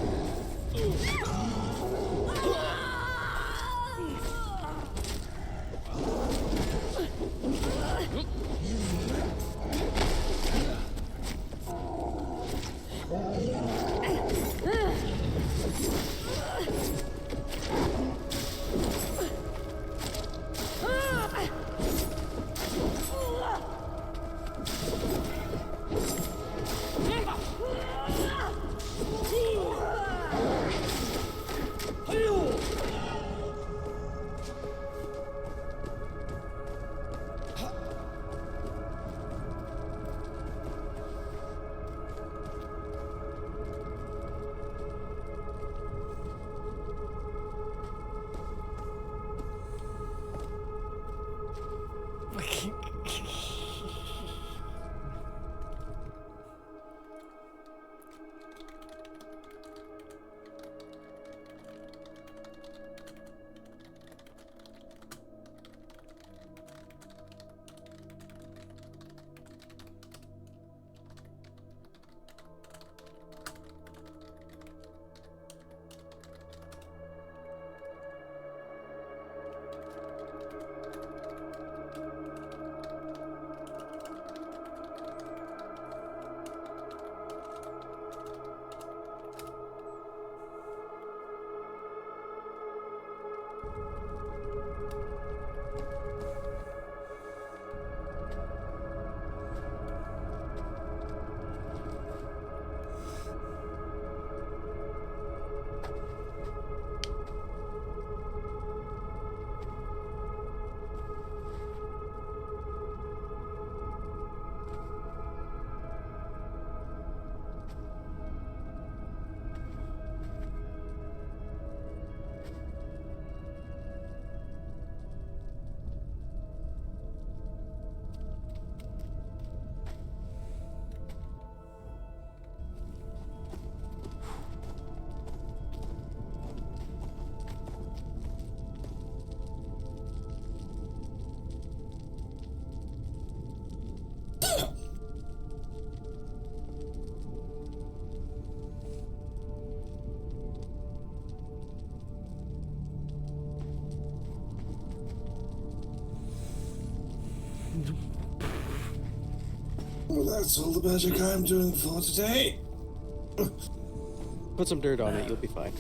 Well, that's all the magic I'm doing for today. Put some dirt on it, you'll be fine.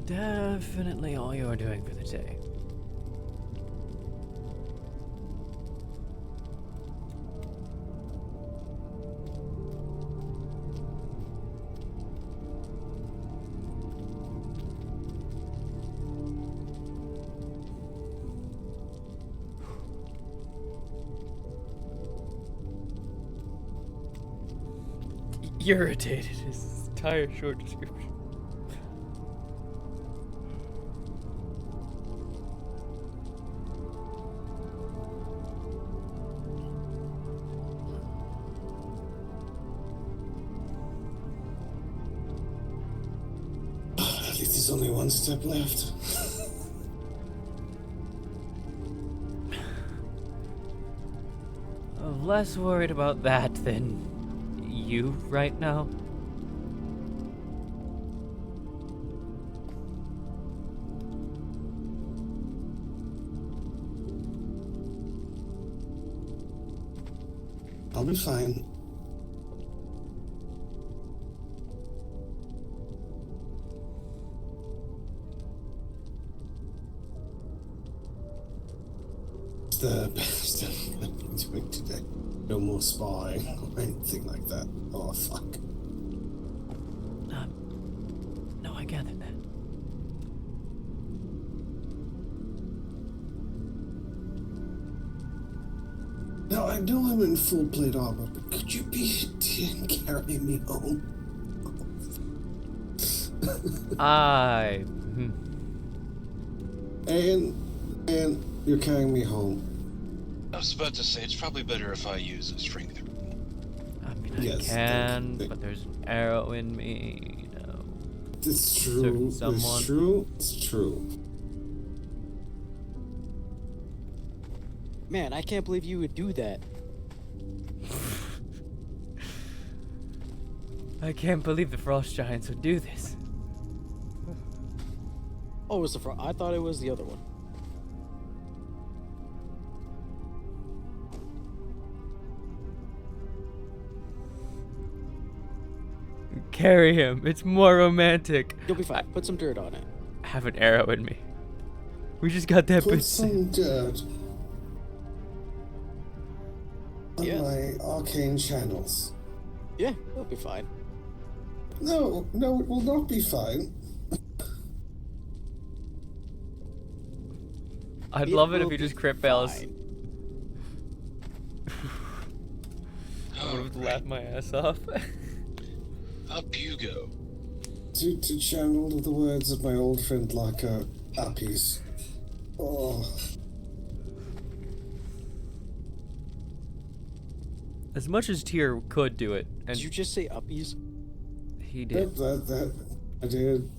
Definitely all you're doing for the day. Irritated is his entire short description. At least there's only one step left. I'm less worried about that than you right now. I'll be fine. It's the best I'm going to be doing today. No more spying or anything like that. Oh, fuck. No, I gathered that. Now, I know I'm in full plate armor, but could you be and carry me home? And you're carrying me home. I was about to say, it's probably better if I use a strength. I mean, Yes, I can, but there's an arrow in me. You know. It's true. Someone. It's true. It's true. Man, I can't believe you would do that. I can't believe the frost giants would do this. Oh, it was the front. I thought it was the other one. Carry him. It's more romantic. You'll be fine. Put some dirt on it. I have an arrow in me. We just got that Put bit. some dirt on my arcane channels. Yeah, it'll be fine. No, it will not be fine. I'd love it if you just crit fails. I would have laughed my ass off. Up you go. To channel the words of my old friend Laka, Appies. Oh. As much as Tyr could do it, and Did you just say uppies? he did. That I did.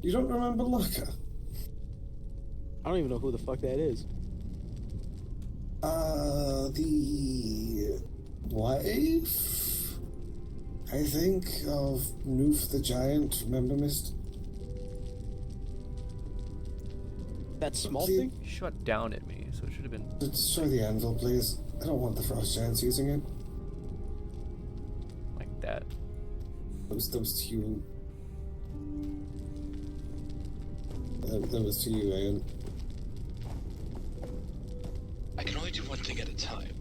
You don't remember Laka? I don't even know who the fuck that is. The wife, I think, of Noof the Giant. Remember, Mist? That small thing? Shut down at me, so it should have been. Destroy the anvil, please. I don't want the frost giants using it. Like that. That was to you. That was to you, Ian. I can only do one thing at a time.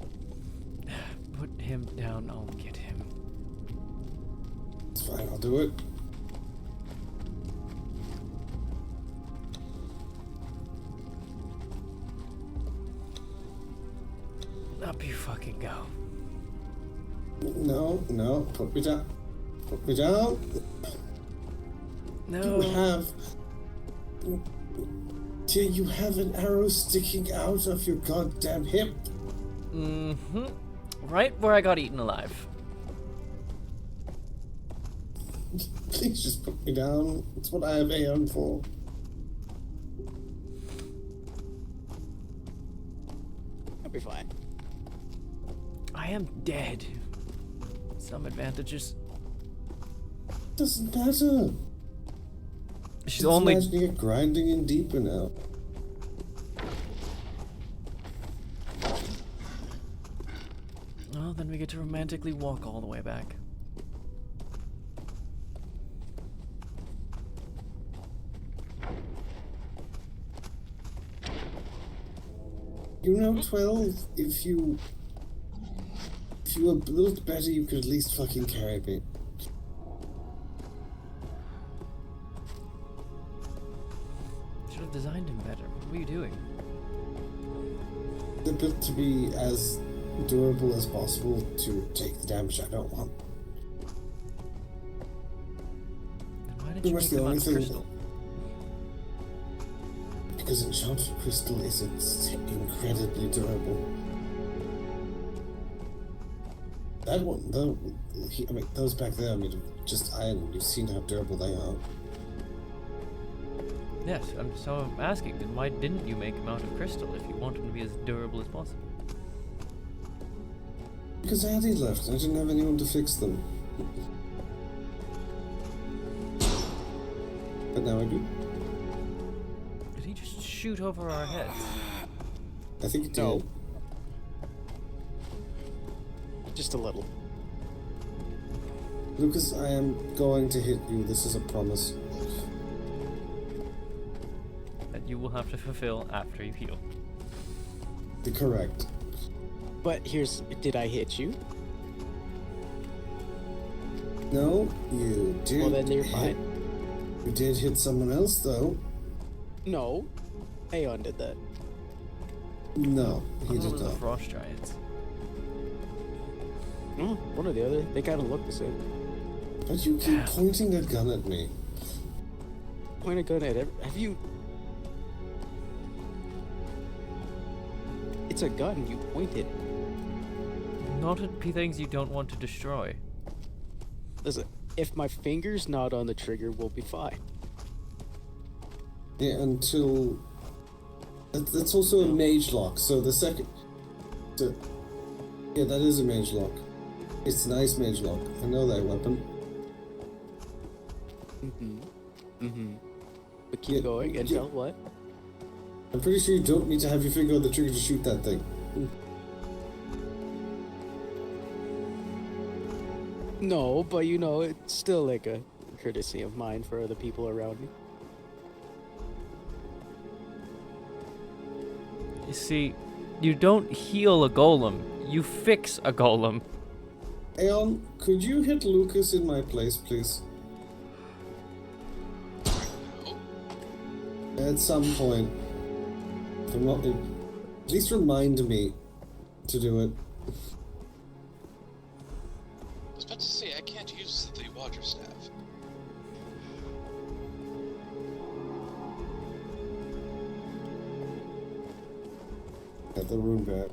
Put him down, I'll get him. It's fine, I'll do it. Up you fucking go. No, put me down. Put me down. No. You have an arrow sticking out of your goddamn hip. Mm-hmm. Right where I got eaten alive. Please just put me down. It's what I have Aeon for. I'll be fine. I am dead. Some advantages. Doesn't matter. She's Just only imagining it grinding in deeper now. Well, then we get to romantically walk all the way back. You know, 12, if you were built better, you could at least fucking carry me. Should have designed him better. What were you doing? They're built to be as durable as possible to take the damage I don't want. Then why did Pretty you much make the them out only of thing. crystal? Because enchanted crystal isn't incredibly durable. That one, though, I mean, those back there, I mean, just iron. You've seen how durable they are. Yes, I'm asking, then why didn't you make him out of crystal if you want him to be as durable as possible? Because Addy left, and I didn't have anyone to fix them. But now I do. Did he just shoot over our heads? I think it did. No. Just a little. Lucas, I am going to hit you. This is a promise. That you will have to fulfill after you heal. Correct. But did I hit you? No, you did. Well, then you're fine. You did hit someone else, though. No. Aeon did that. No, he I thought it did was the not. frost giants. No, one or the other. They kind of look the same. But you keep pointing a gun at me. Point a gun at have you... It's a gun. You point it. Not at things you don't want to destroy. Listen, if my finger's not on the trigger, we'll be fine. Yeah, until... That's also a mage lock, so the second... So, yeah, that is a mage lock. It's a nice mage lock. I know that weapon. But keep going until what? I'm pretty sure you don't need to have your finger on the trigger to shoot that thing. No, but you know, it's still like a courtesy of mine for other people around me. You see, you don't heal a golem, you fix a golem. Aeon, could you hit Lucas in my place, please? At some point. If I'm not, at least remind me to do it. I was about to say, I can't use the water staff. Get the rune back.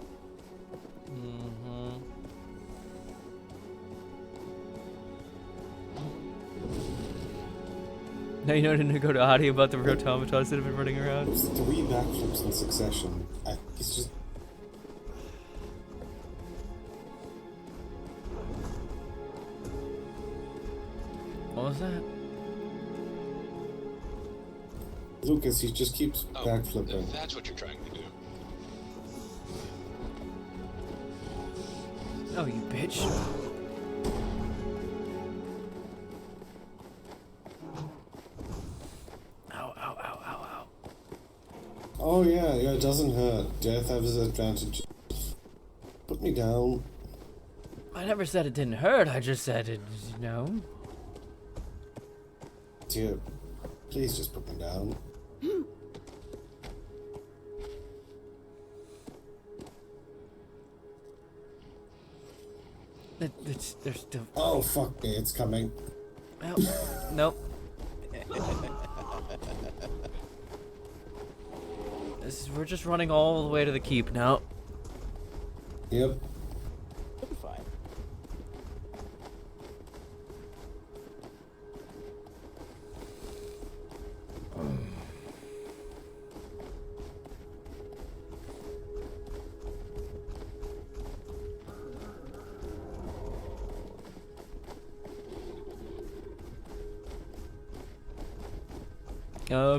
Now you know to go to Adi about the automatons that have been running around. It's 3 backflips in succession. It's just... What was that? Lucas, he just keeps backflipping. That's what you're trying to do. Oh, you bitch. Oh yeah, it doesn't hurt. Death has advantage. Put me down. I never said it didn't hurt, I just said it, you know. Dear, please just put me down. There's still... Oh, fuck me, it's coming. Well, nope. We're just running all the way to the keep now. Yep. It'll be fine.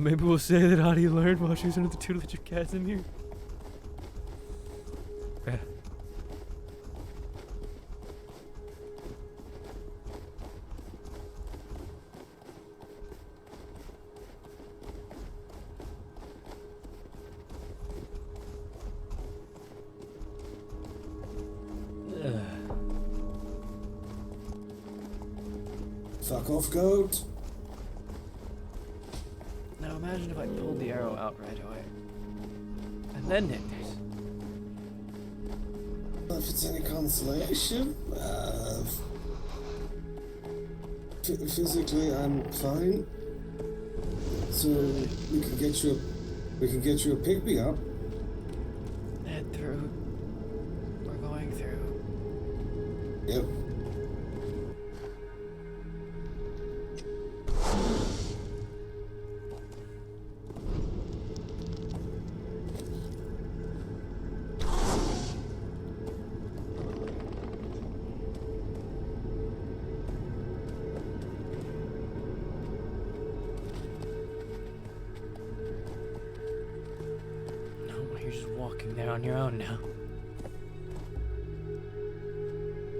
Maybe we'll say that Adi learned while she was under the tutelage of Casimir. Yeah. Fuck off, goat. Now imagine if I pulled the arrow out right away. And then hit this. If it's any consolation, physically I'm fine. So we can get you a pick me up. Head through. We're going through. Yep. On your own now.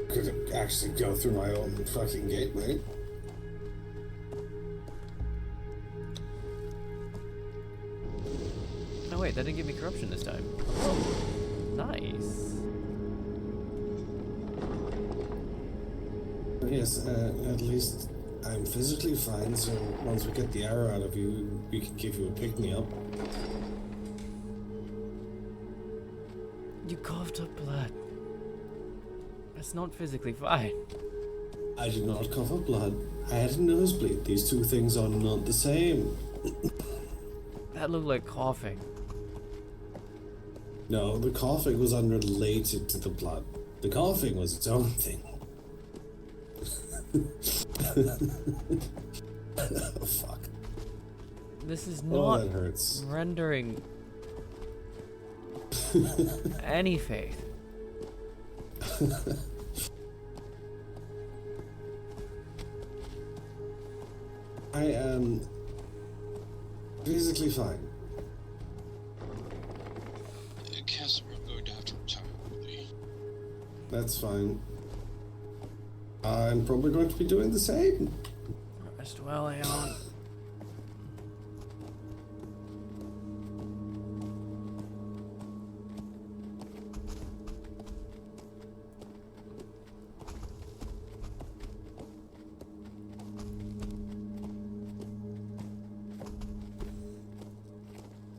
Could actually go through my own fucking gateway. Oh wait, that didn't give me corruption this time. Nice. Yes, at least I'm physically fine, so once we get the arrow out of you, we can give you a pick-me-up. You coughed up blood. That's not physically fine. I did not cough up blood. I had a nosebleed. These two things are not the same. That looked like coughing. No, the coughing was unrelated to the blood. The coughing was its own thing. Oh, fuck. This is Oh, not that hurts. rendering any faith. I am physically fine. Casimir, I'm going to have to retire early. That's fine. I'm probably going to be doing the same. Rest well, Aeon.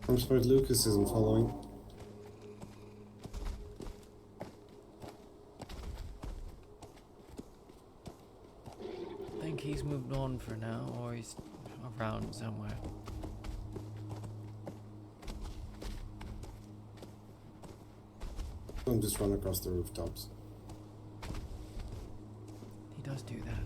I'm surprised Lucas isn't following. I think he's moved on for now, or he's around somewhere. Don't just run across the rooftops. He does do that.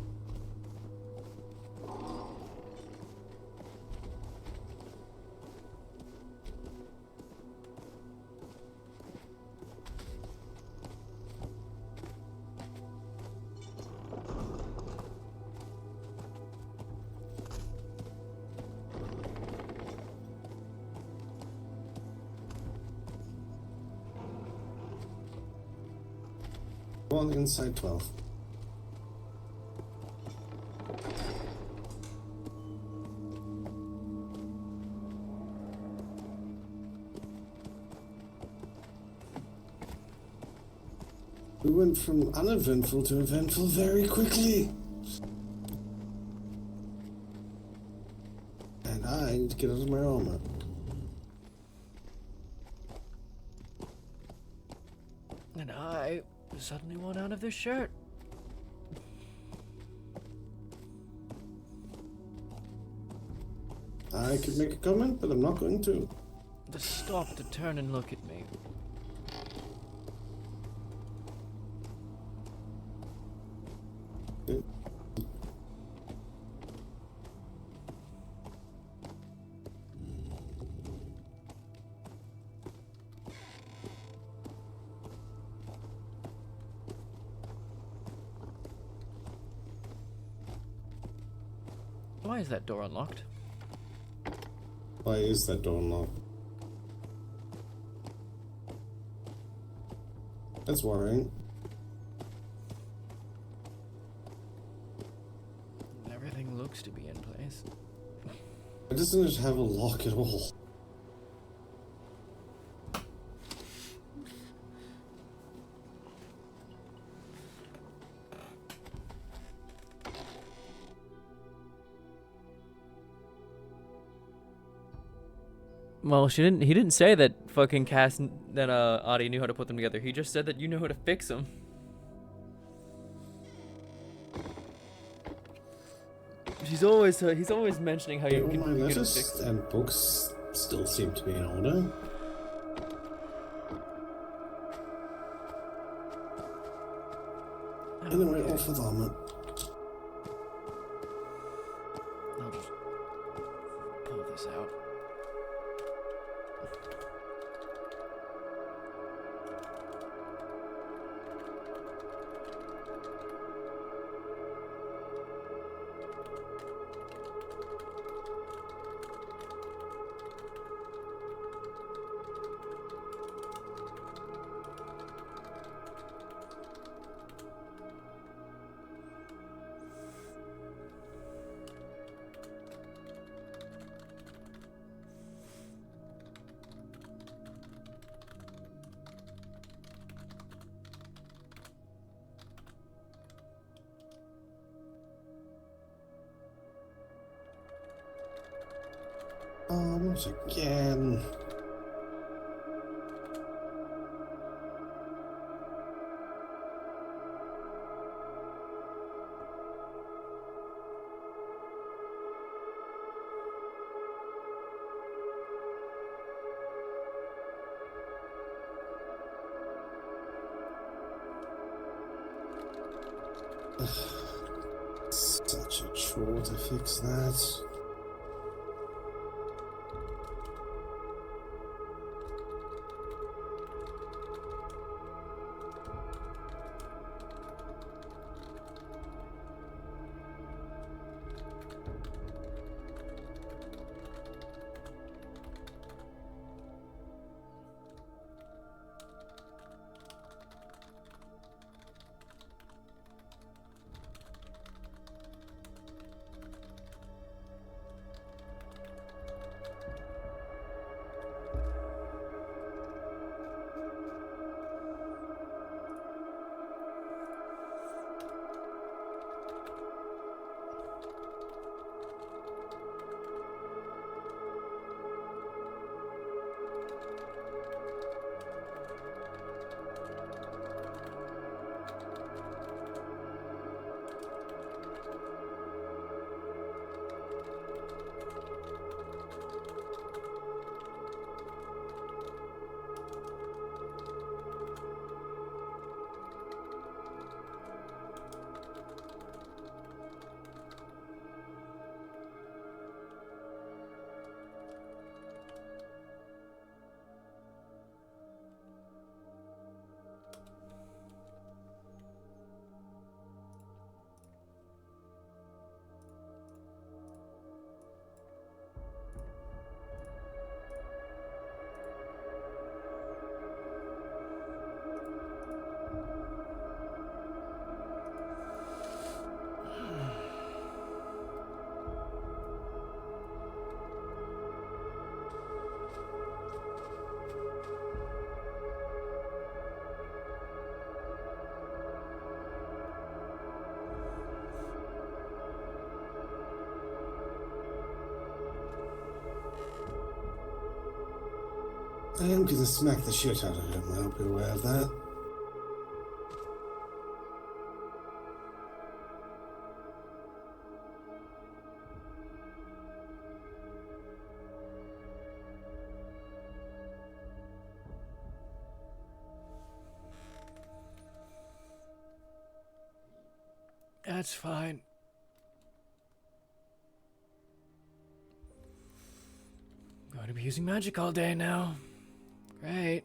Go on inside 12. We went from uneventful to eventful very quickly. And I need to get out of my armor. And I suddenly want out of this shirt. I could make a comment, but I'm not going to. Just stop to turn and look at me. Why is that door unlocked? Why is that door unlocked? That's worrying. Everything looks to be in place. It doesn't have a lock at all. Well, he didn't say that fucking Cass that Adi knew how to put them together. He just said that you know how to fix them. He's always mentioning how you All can my you can letters fix them. and books still seem to be in order. Anyway, off with armor. I'll just pull this out. Not again. Such a chore to fix that. I am gonna smack the shit out of him, I hope you're aware of that. That's fine. Going to be using magic all day now. Great.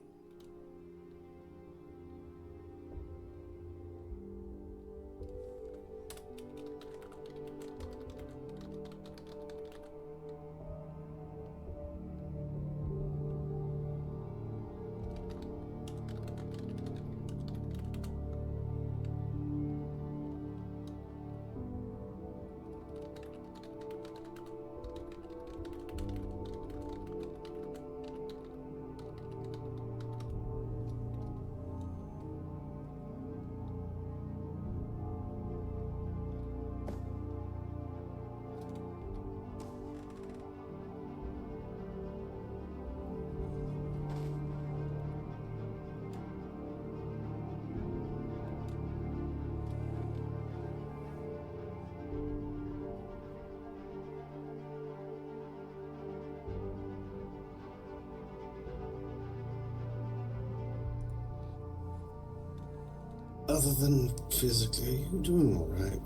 Other than physically, you're doing alright.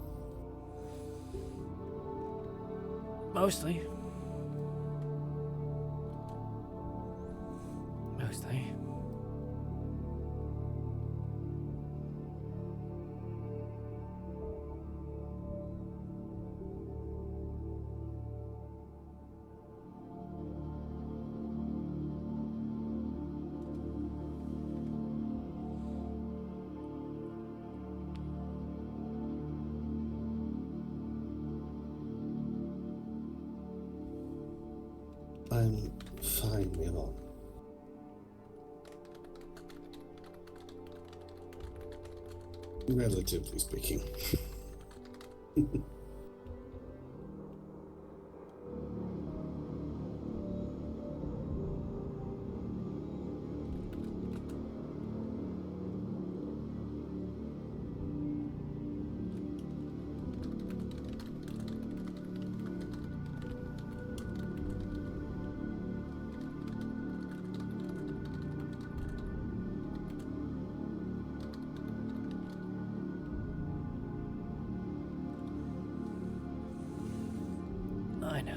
Mostly. Mostly. I'm fine, Milo. Relatively speaking. I know.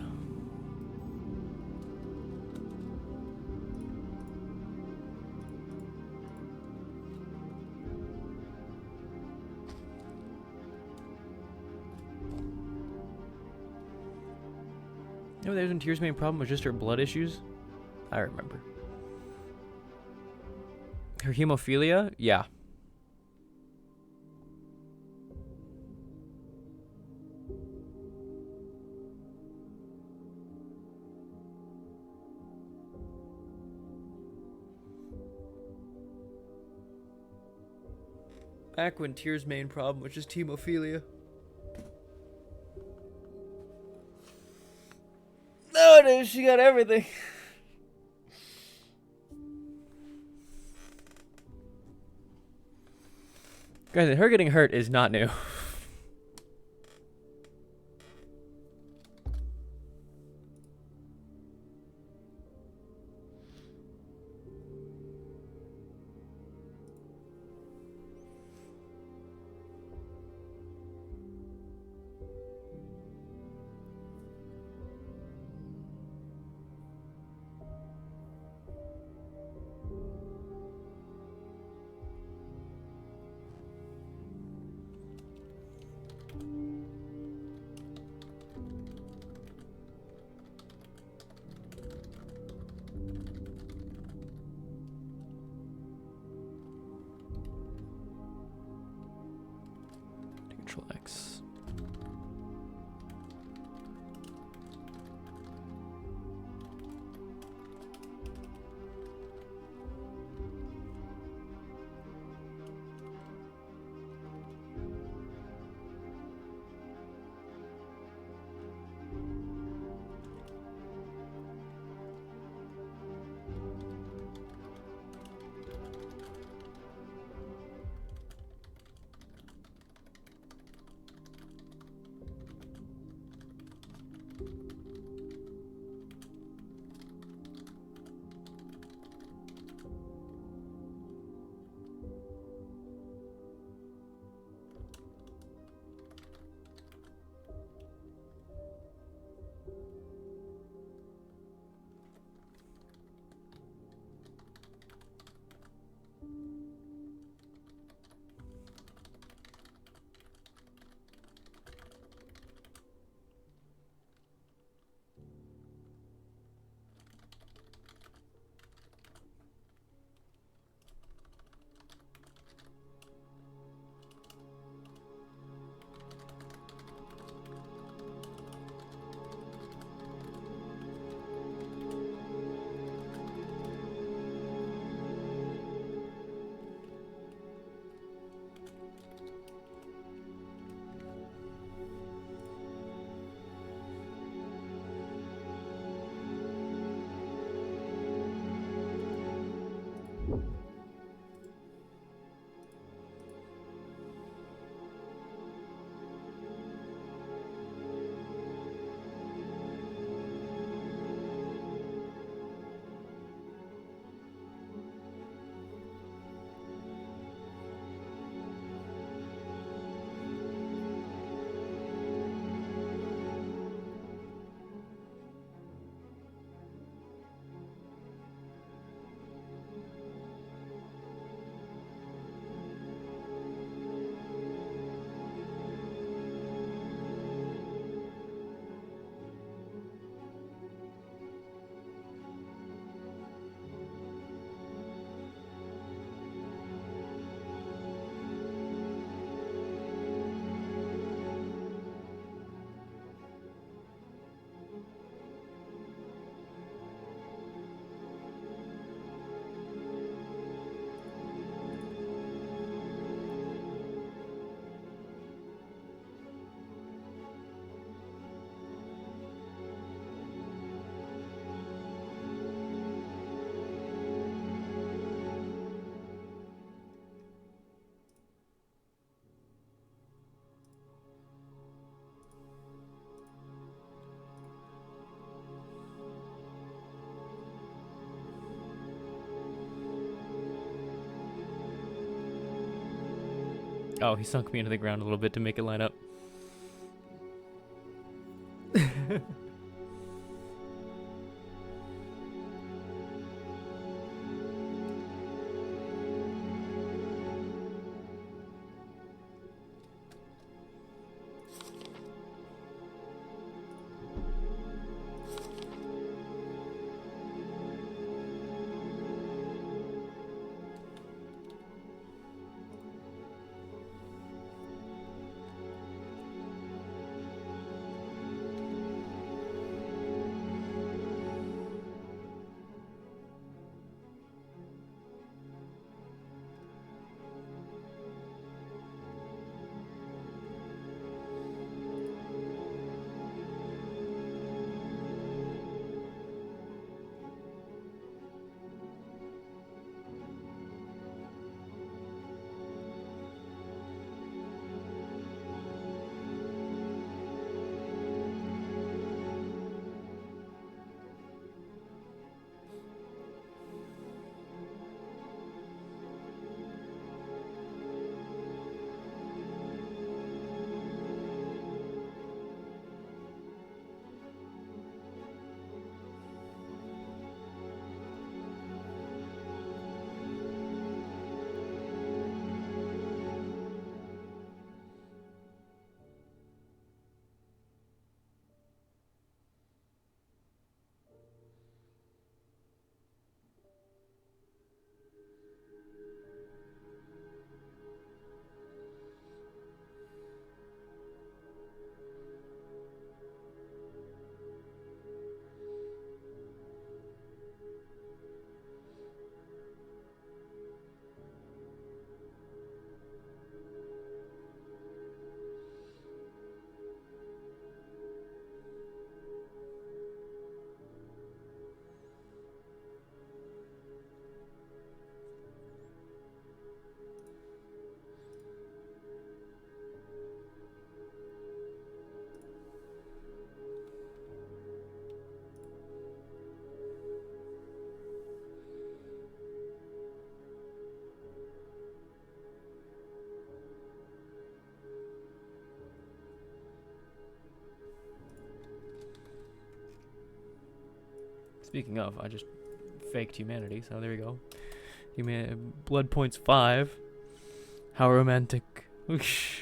You know, there's when Tyr's main problem was just her blood issues. I remember. Her hemophilia? Yeah. Back when Tyr's main problem was just hemophilia. Nowadays, she got everything. Guys, her getting hurt is not new. Control X. Oh, he sunk me into the ground a little bit to make it line up. Speaking of, I just faked humanity, so there you go. Blood points 5. How romantic. Oosh.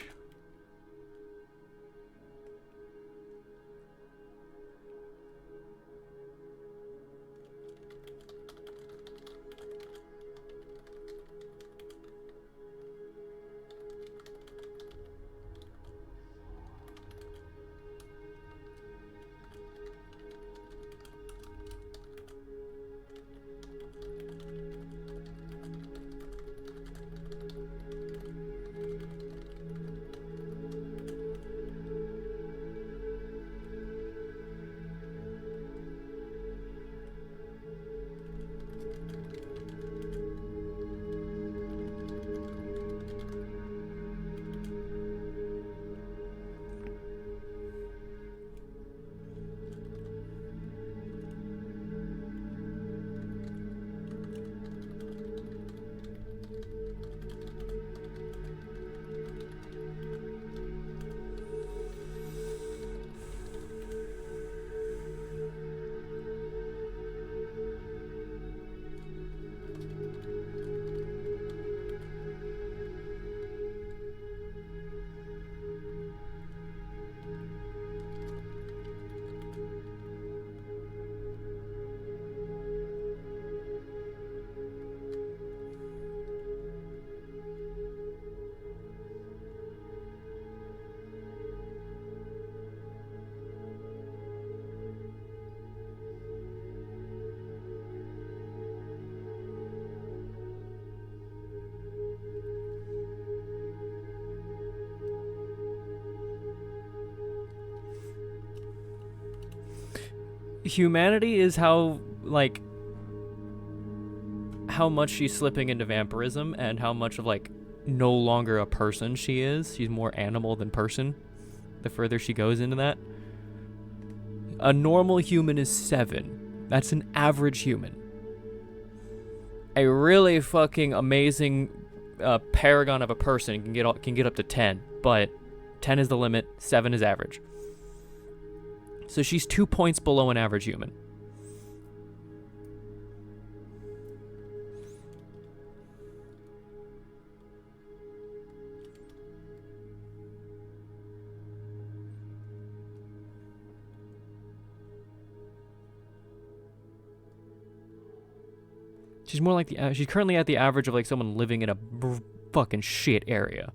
Humanity is how, like, how much she's slipping into vampirism and how much of, like, no longer a person she is. She's more animal than person the further she goes into that. A normal human is 7. That's an average human. A really fucking amazing paragon of a person can get up to 10, but 10 is the limit, 7 is average. So she's 2 points below an average human. She's more like she's currently at the average of like someone living in a fucking shit area.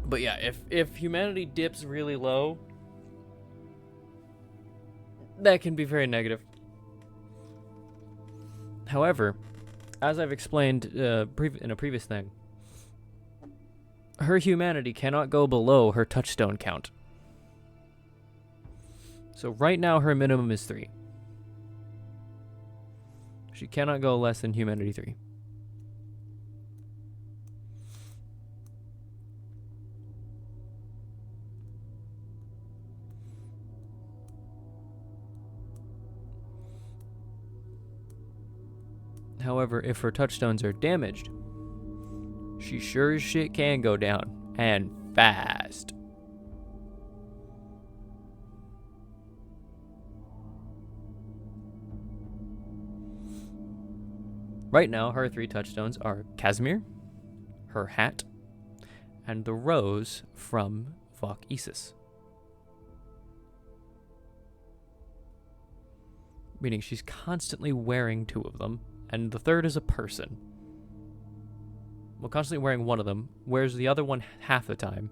But yeah, if humanity dips really low, that can be very negative. However, as I've explained in a previous thing, her humanity cannot go below her touchstone count. So right now her minimum is 3. She cannot go less than humanity 3. However, if her touchstones are damaged, she sure as shit can go down, and fast. Right now, her 3 touchstones are Casimir, her hat, and the rose from Vok Isis. Meaning she's constantly wearing 2 of them. And the third is a person. Well, constantly wearing one of them, wears the other one half the time.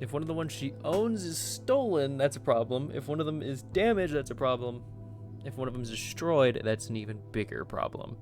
If one of the ones she owns is stolen, that's a problem. If one of them is damaged, that's a problem. If one of them is destroyed, that's an even bigger problem.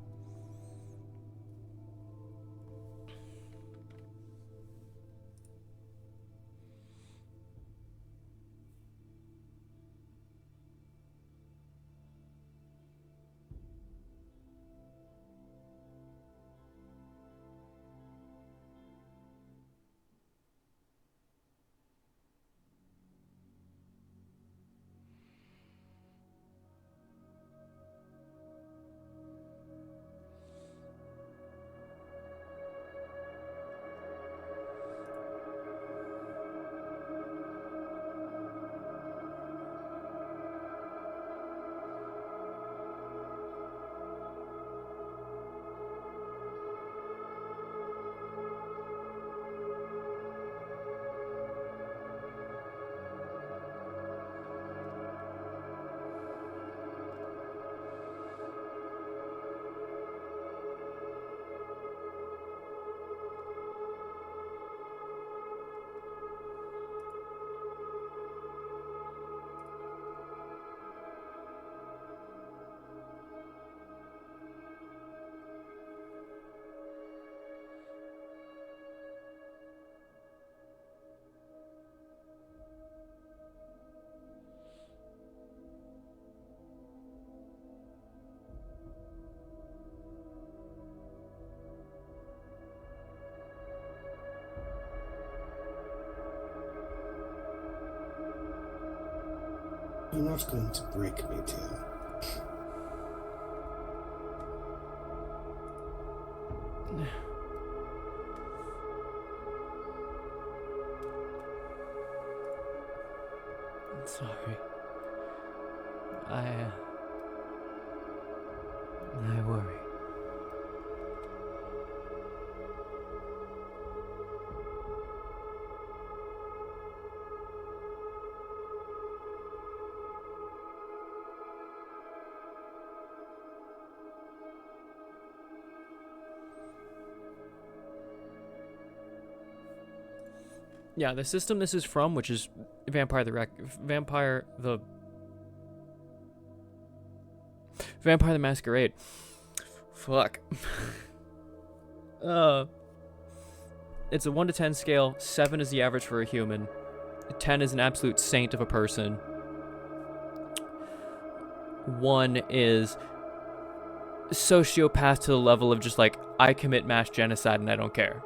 You're not going to break me, dear. I'm sorry. I worry. Yeah, the system this is from, which is Vampire the Masquerade. Fuck. It's a 1 to 10 scale. 7 is the average for a human. 10 is an absolute saint of a person. 1 is sociopath to the level of just like, I commit mass genocide and I don't care.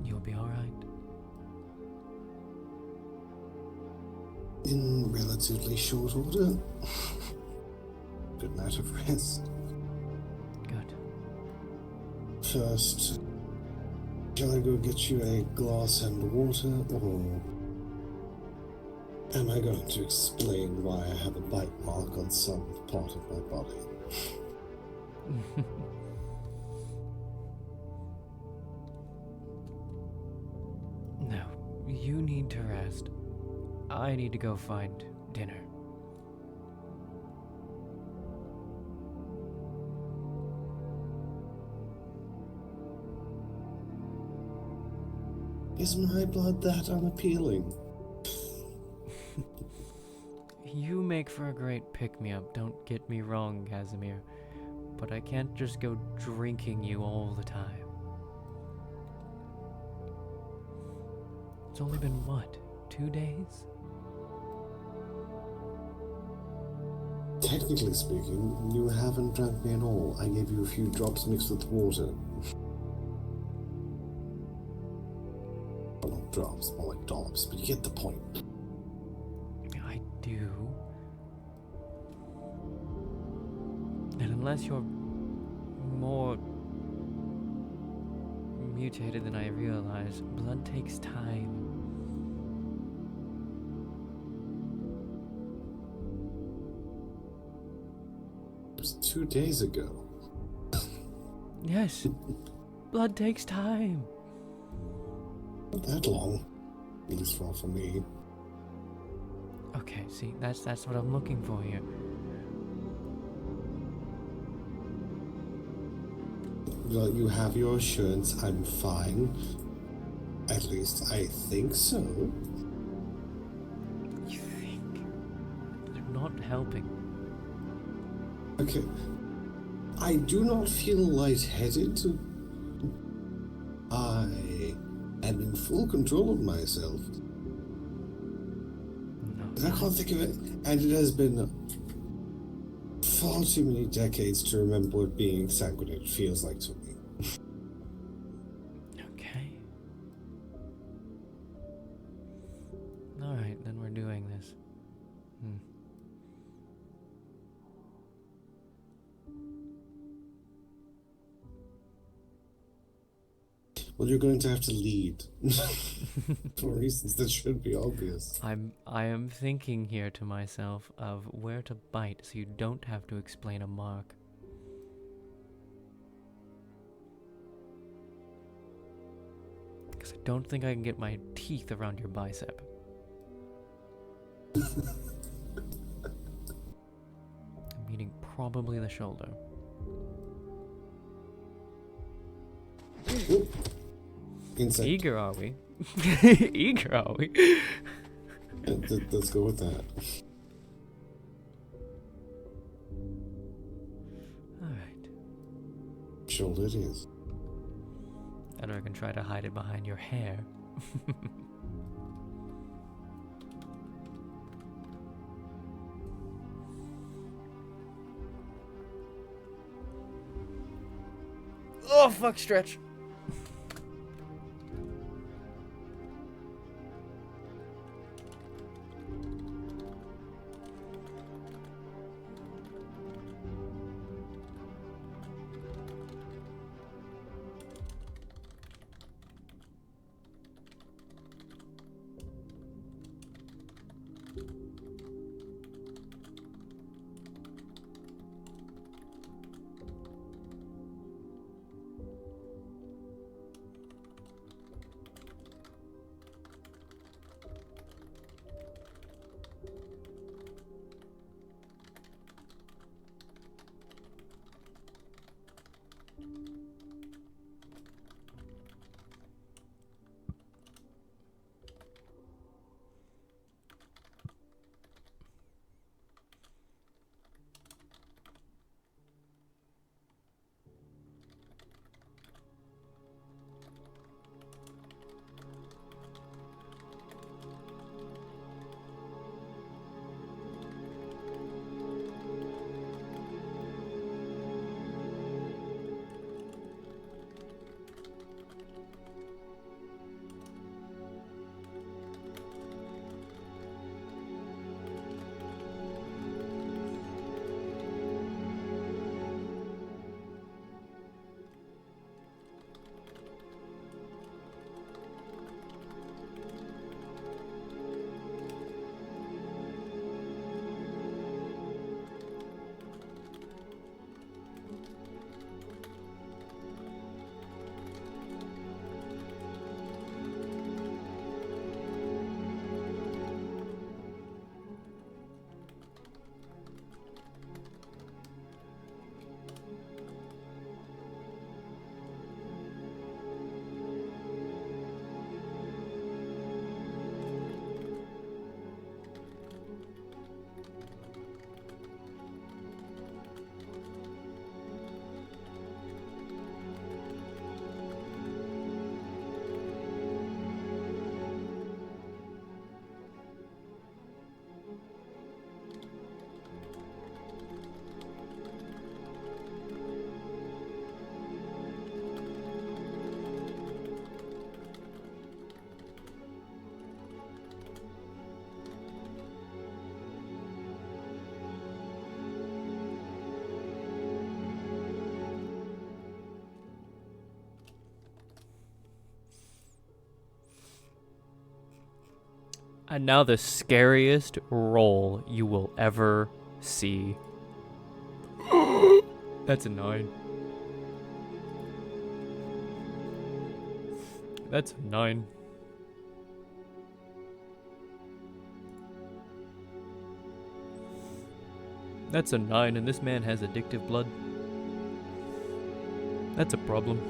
You'll be alright. In relatively short order. good night of rest. Good. First, shall I go get you a glass and water, or am I going to explain why I have a bite mark on some part of my body? No, you need to rest. I need to go find dinner. Is my blood that unappealing? You make for a great pick-me-up, don't get me wrong, Casimir. But I can't just go drinking you all the time. It's only been, what, 2 days? Technically speaking, you haven't drank me at all. I gave you a few drops mixed with water. Well, not drops, more like dollops, but you get the point. I do. And unless you're more mutated than I realize, blood takes time. It was 2 days ago. Yes, blood takes time. Not that long. At least far for me. Okay, see, that's what I'm looking for here. Well, you have your assurance I'm fine. At least I think so. You think? You're not helping. Okay. I do not feel lightheaded. I am in full control of myself. No. I can't think of it. And it has been far too many decades to remember what being sanguinate feels like to me. Okay. Alright, then we're doing this. Well, you're going to have to lead. For reasons that should be obvious. I am thinking here to myself of where to bite so you don't have to explain a mark. Because I don't think I can get my teeth around your bicep. Meaning probably the shoulder. Insect. Eager are we? Eager are we? Let's go with that. Alright. Shoulder it is. And I can try to hide it behind your hair. Oh, fuck, stretch. And now the scariest roll you will ever see. That's a 9. That's a 9. That's a 9, and this man has addictive blood. That's a problem.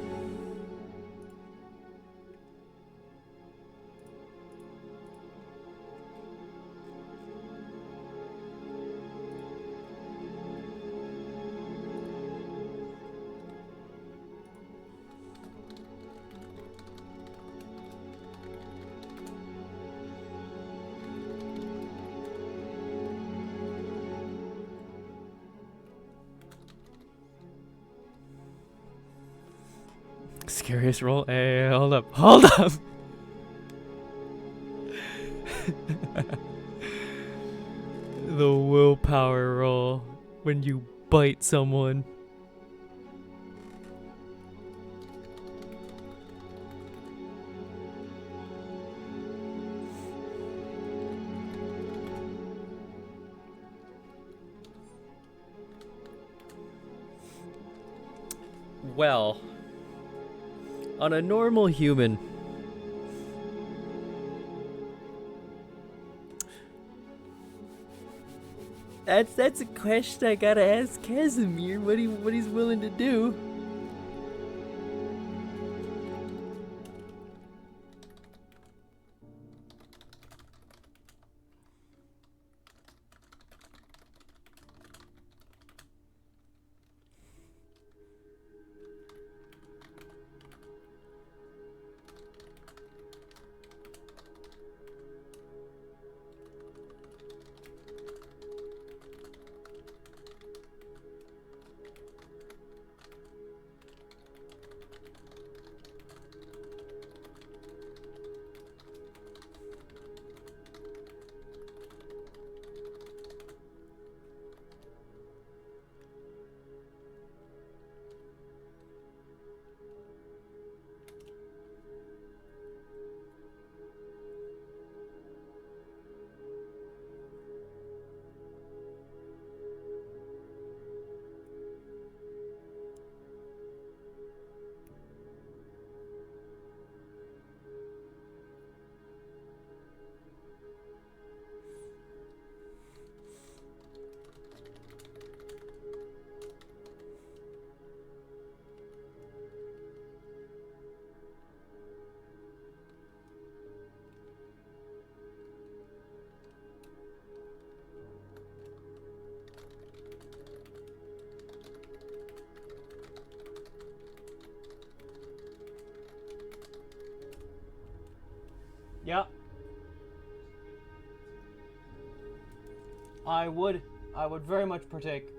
Scariest roll? Hey, hold up. Hold up! The willpower roll when you bite someone. Well, on a normal human, that's a question I gotta ask Casimir. What he's willing to do. Yeah. I would very much partake.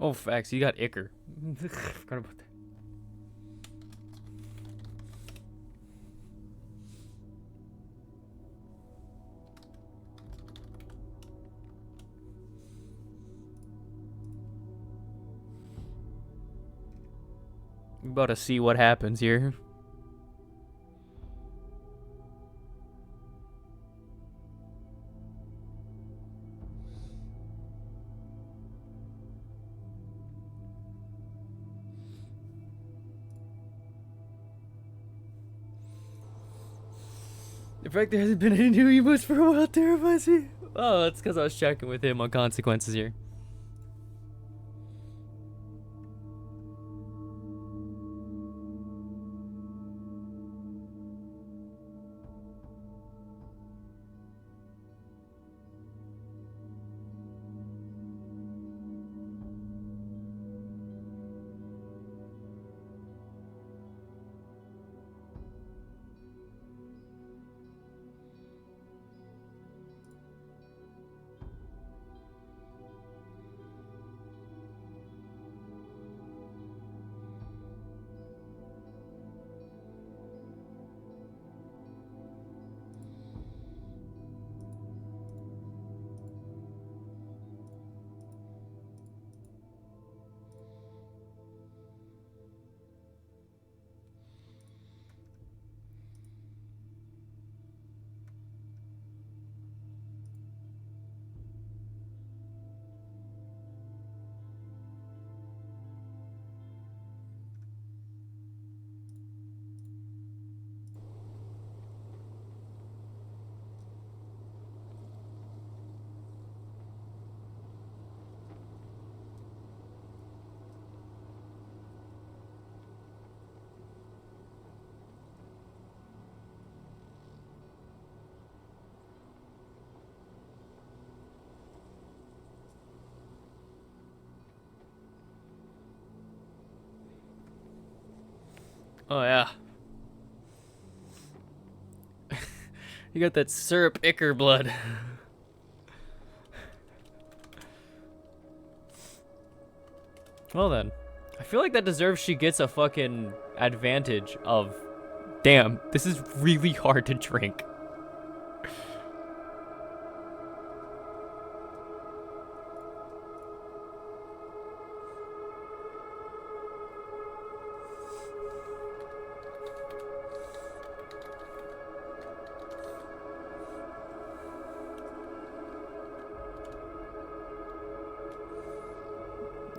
Oh, facts. You got Icker. Forgot about that. We're about to see what happens here. The fact there hasn't been any new emotes for a while terrifies me. Oh, that's because I was checking with him on consequences here. Oh yeah. You got that syrup icker blood. Well then. I feel like that deserves she gets a fucking advantage of, damn, this is really hard to drink.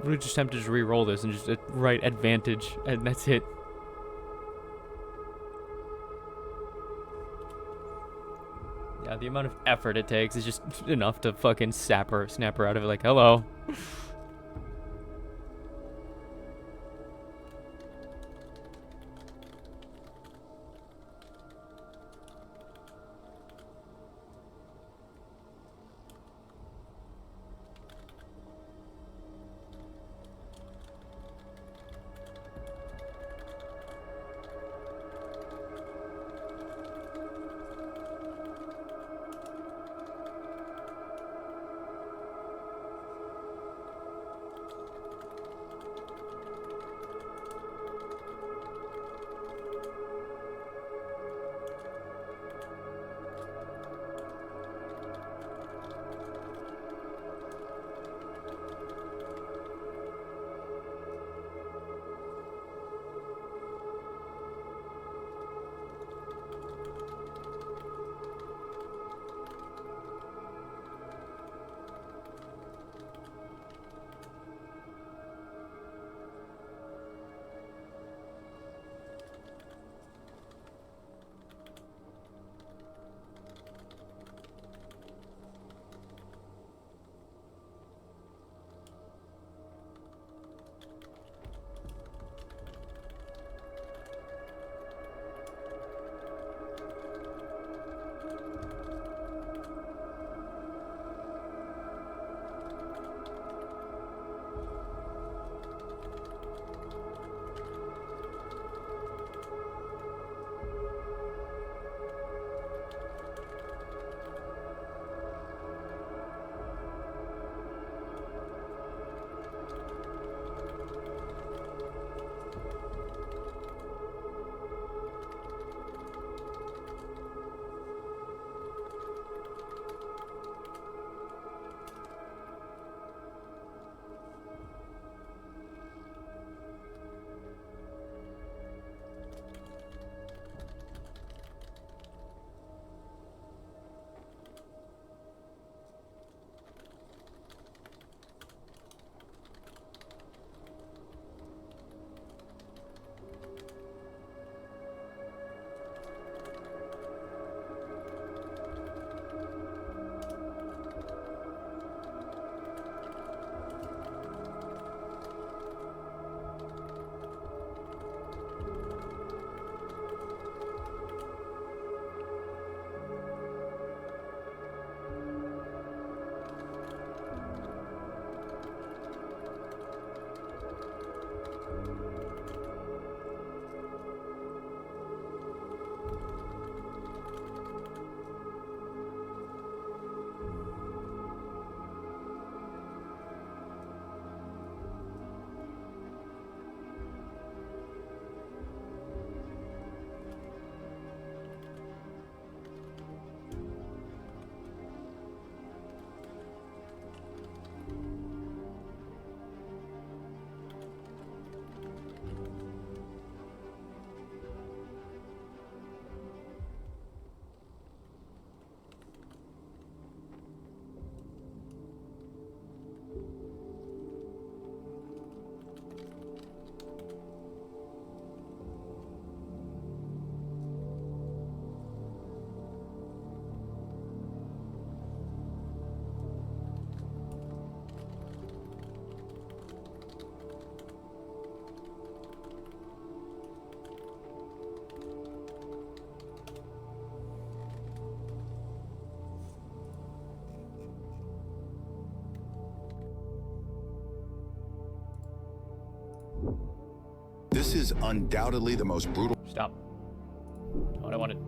I'm just tempted to re-roll this and just write advantage, and that's it. Yeah, the amount of effort it takes is just enough to fucking snap her out of it like, hello. This is undoubtedly the most brutal. Stop. Not what I wanted.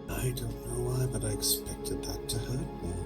I don't know why, but I expected that to hurt more.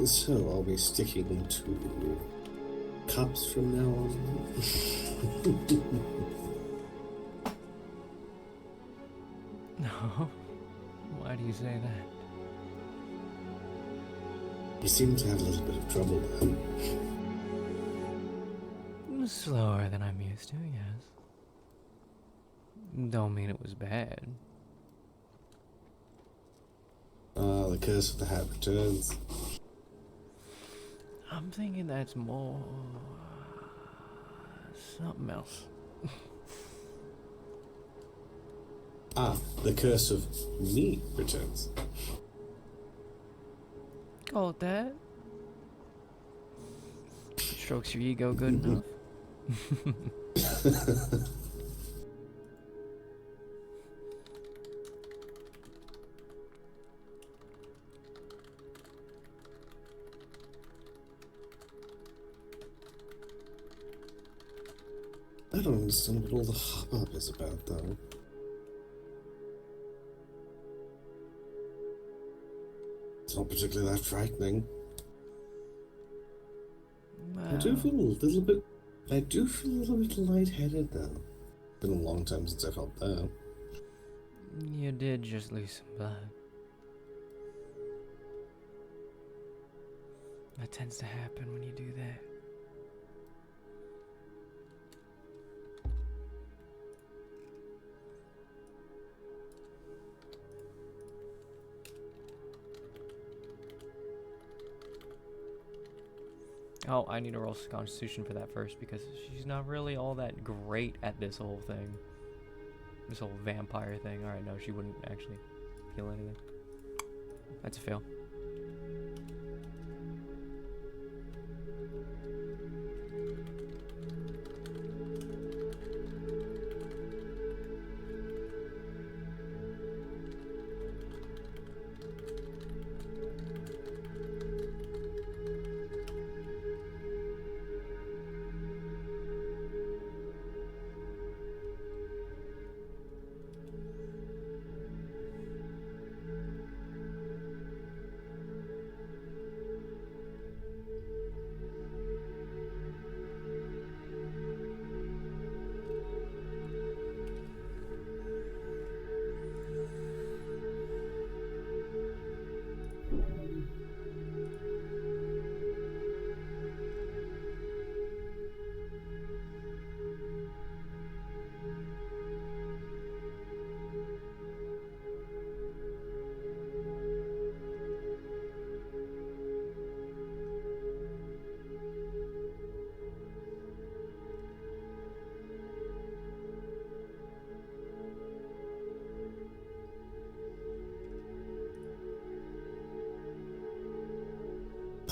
So, are we sticking to cups from now on? No. Why do you say that? You seem to have a little bit of trouble there. Slower than I'm used to, yes. Don't mean it was bad. Ah, the curse of the hat returns. I'm thinking that's more something else. Ah, the curse of me returns. Call it that. Strokes your ego good enough. I don't understand what all the hubbub is about, though. It's not particularly that frightening. I do feel a little bit. I do feel a little bit lightheaded, though. Been a long time since I felt that. You did just lose some blood. That tends to happen when you do that. Oh, I need to roll Constitution for that first because she's not really all that great at this whole thing. This whole vampire thing. Alright, no, she wouldn't actually feel anything. That's a fail.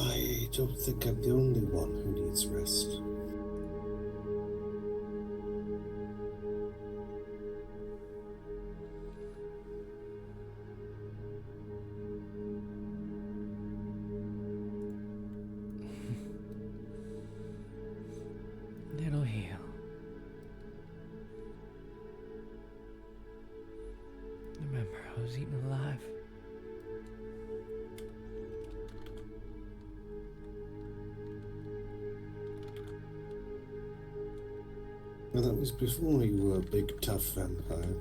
I don't think I'm the only one who needs rest. It'll heal. Remember, I was eaten alive. Well, that was before you were a big, tough vampire.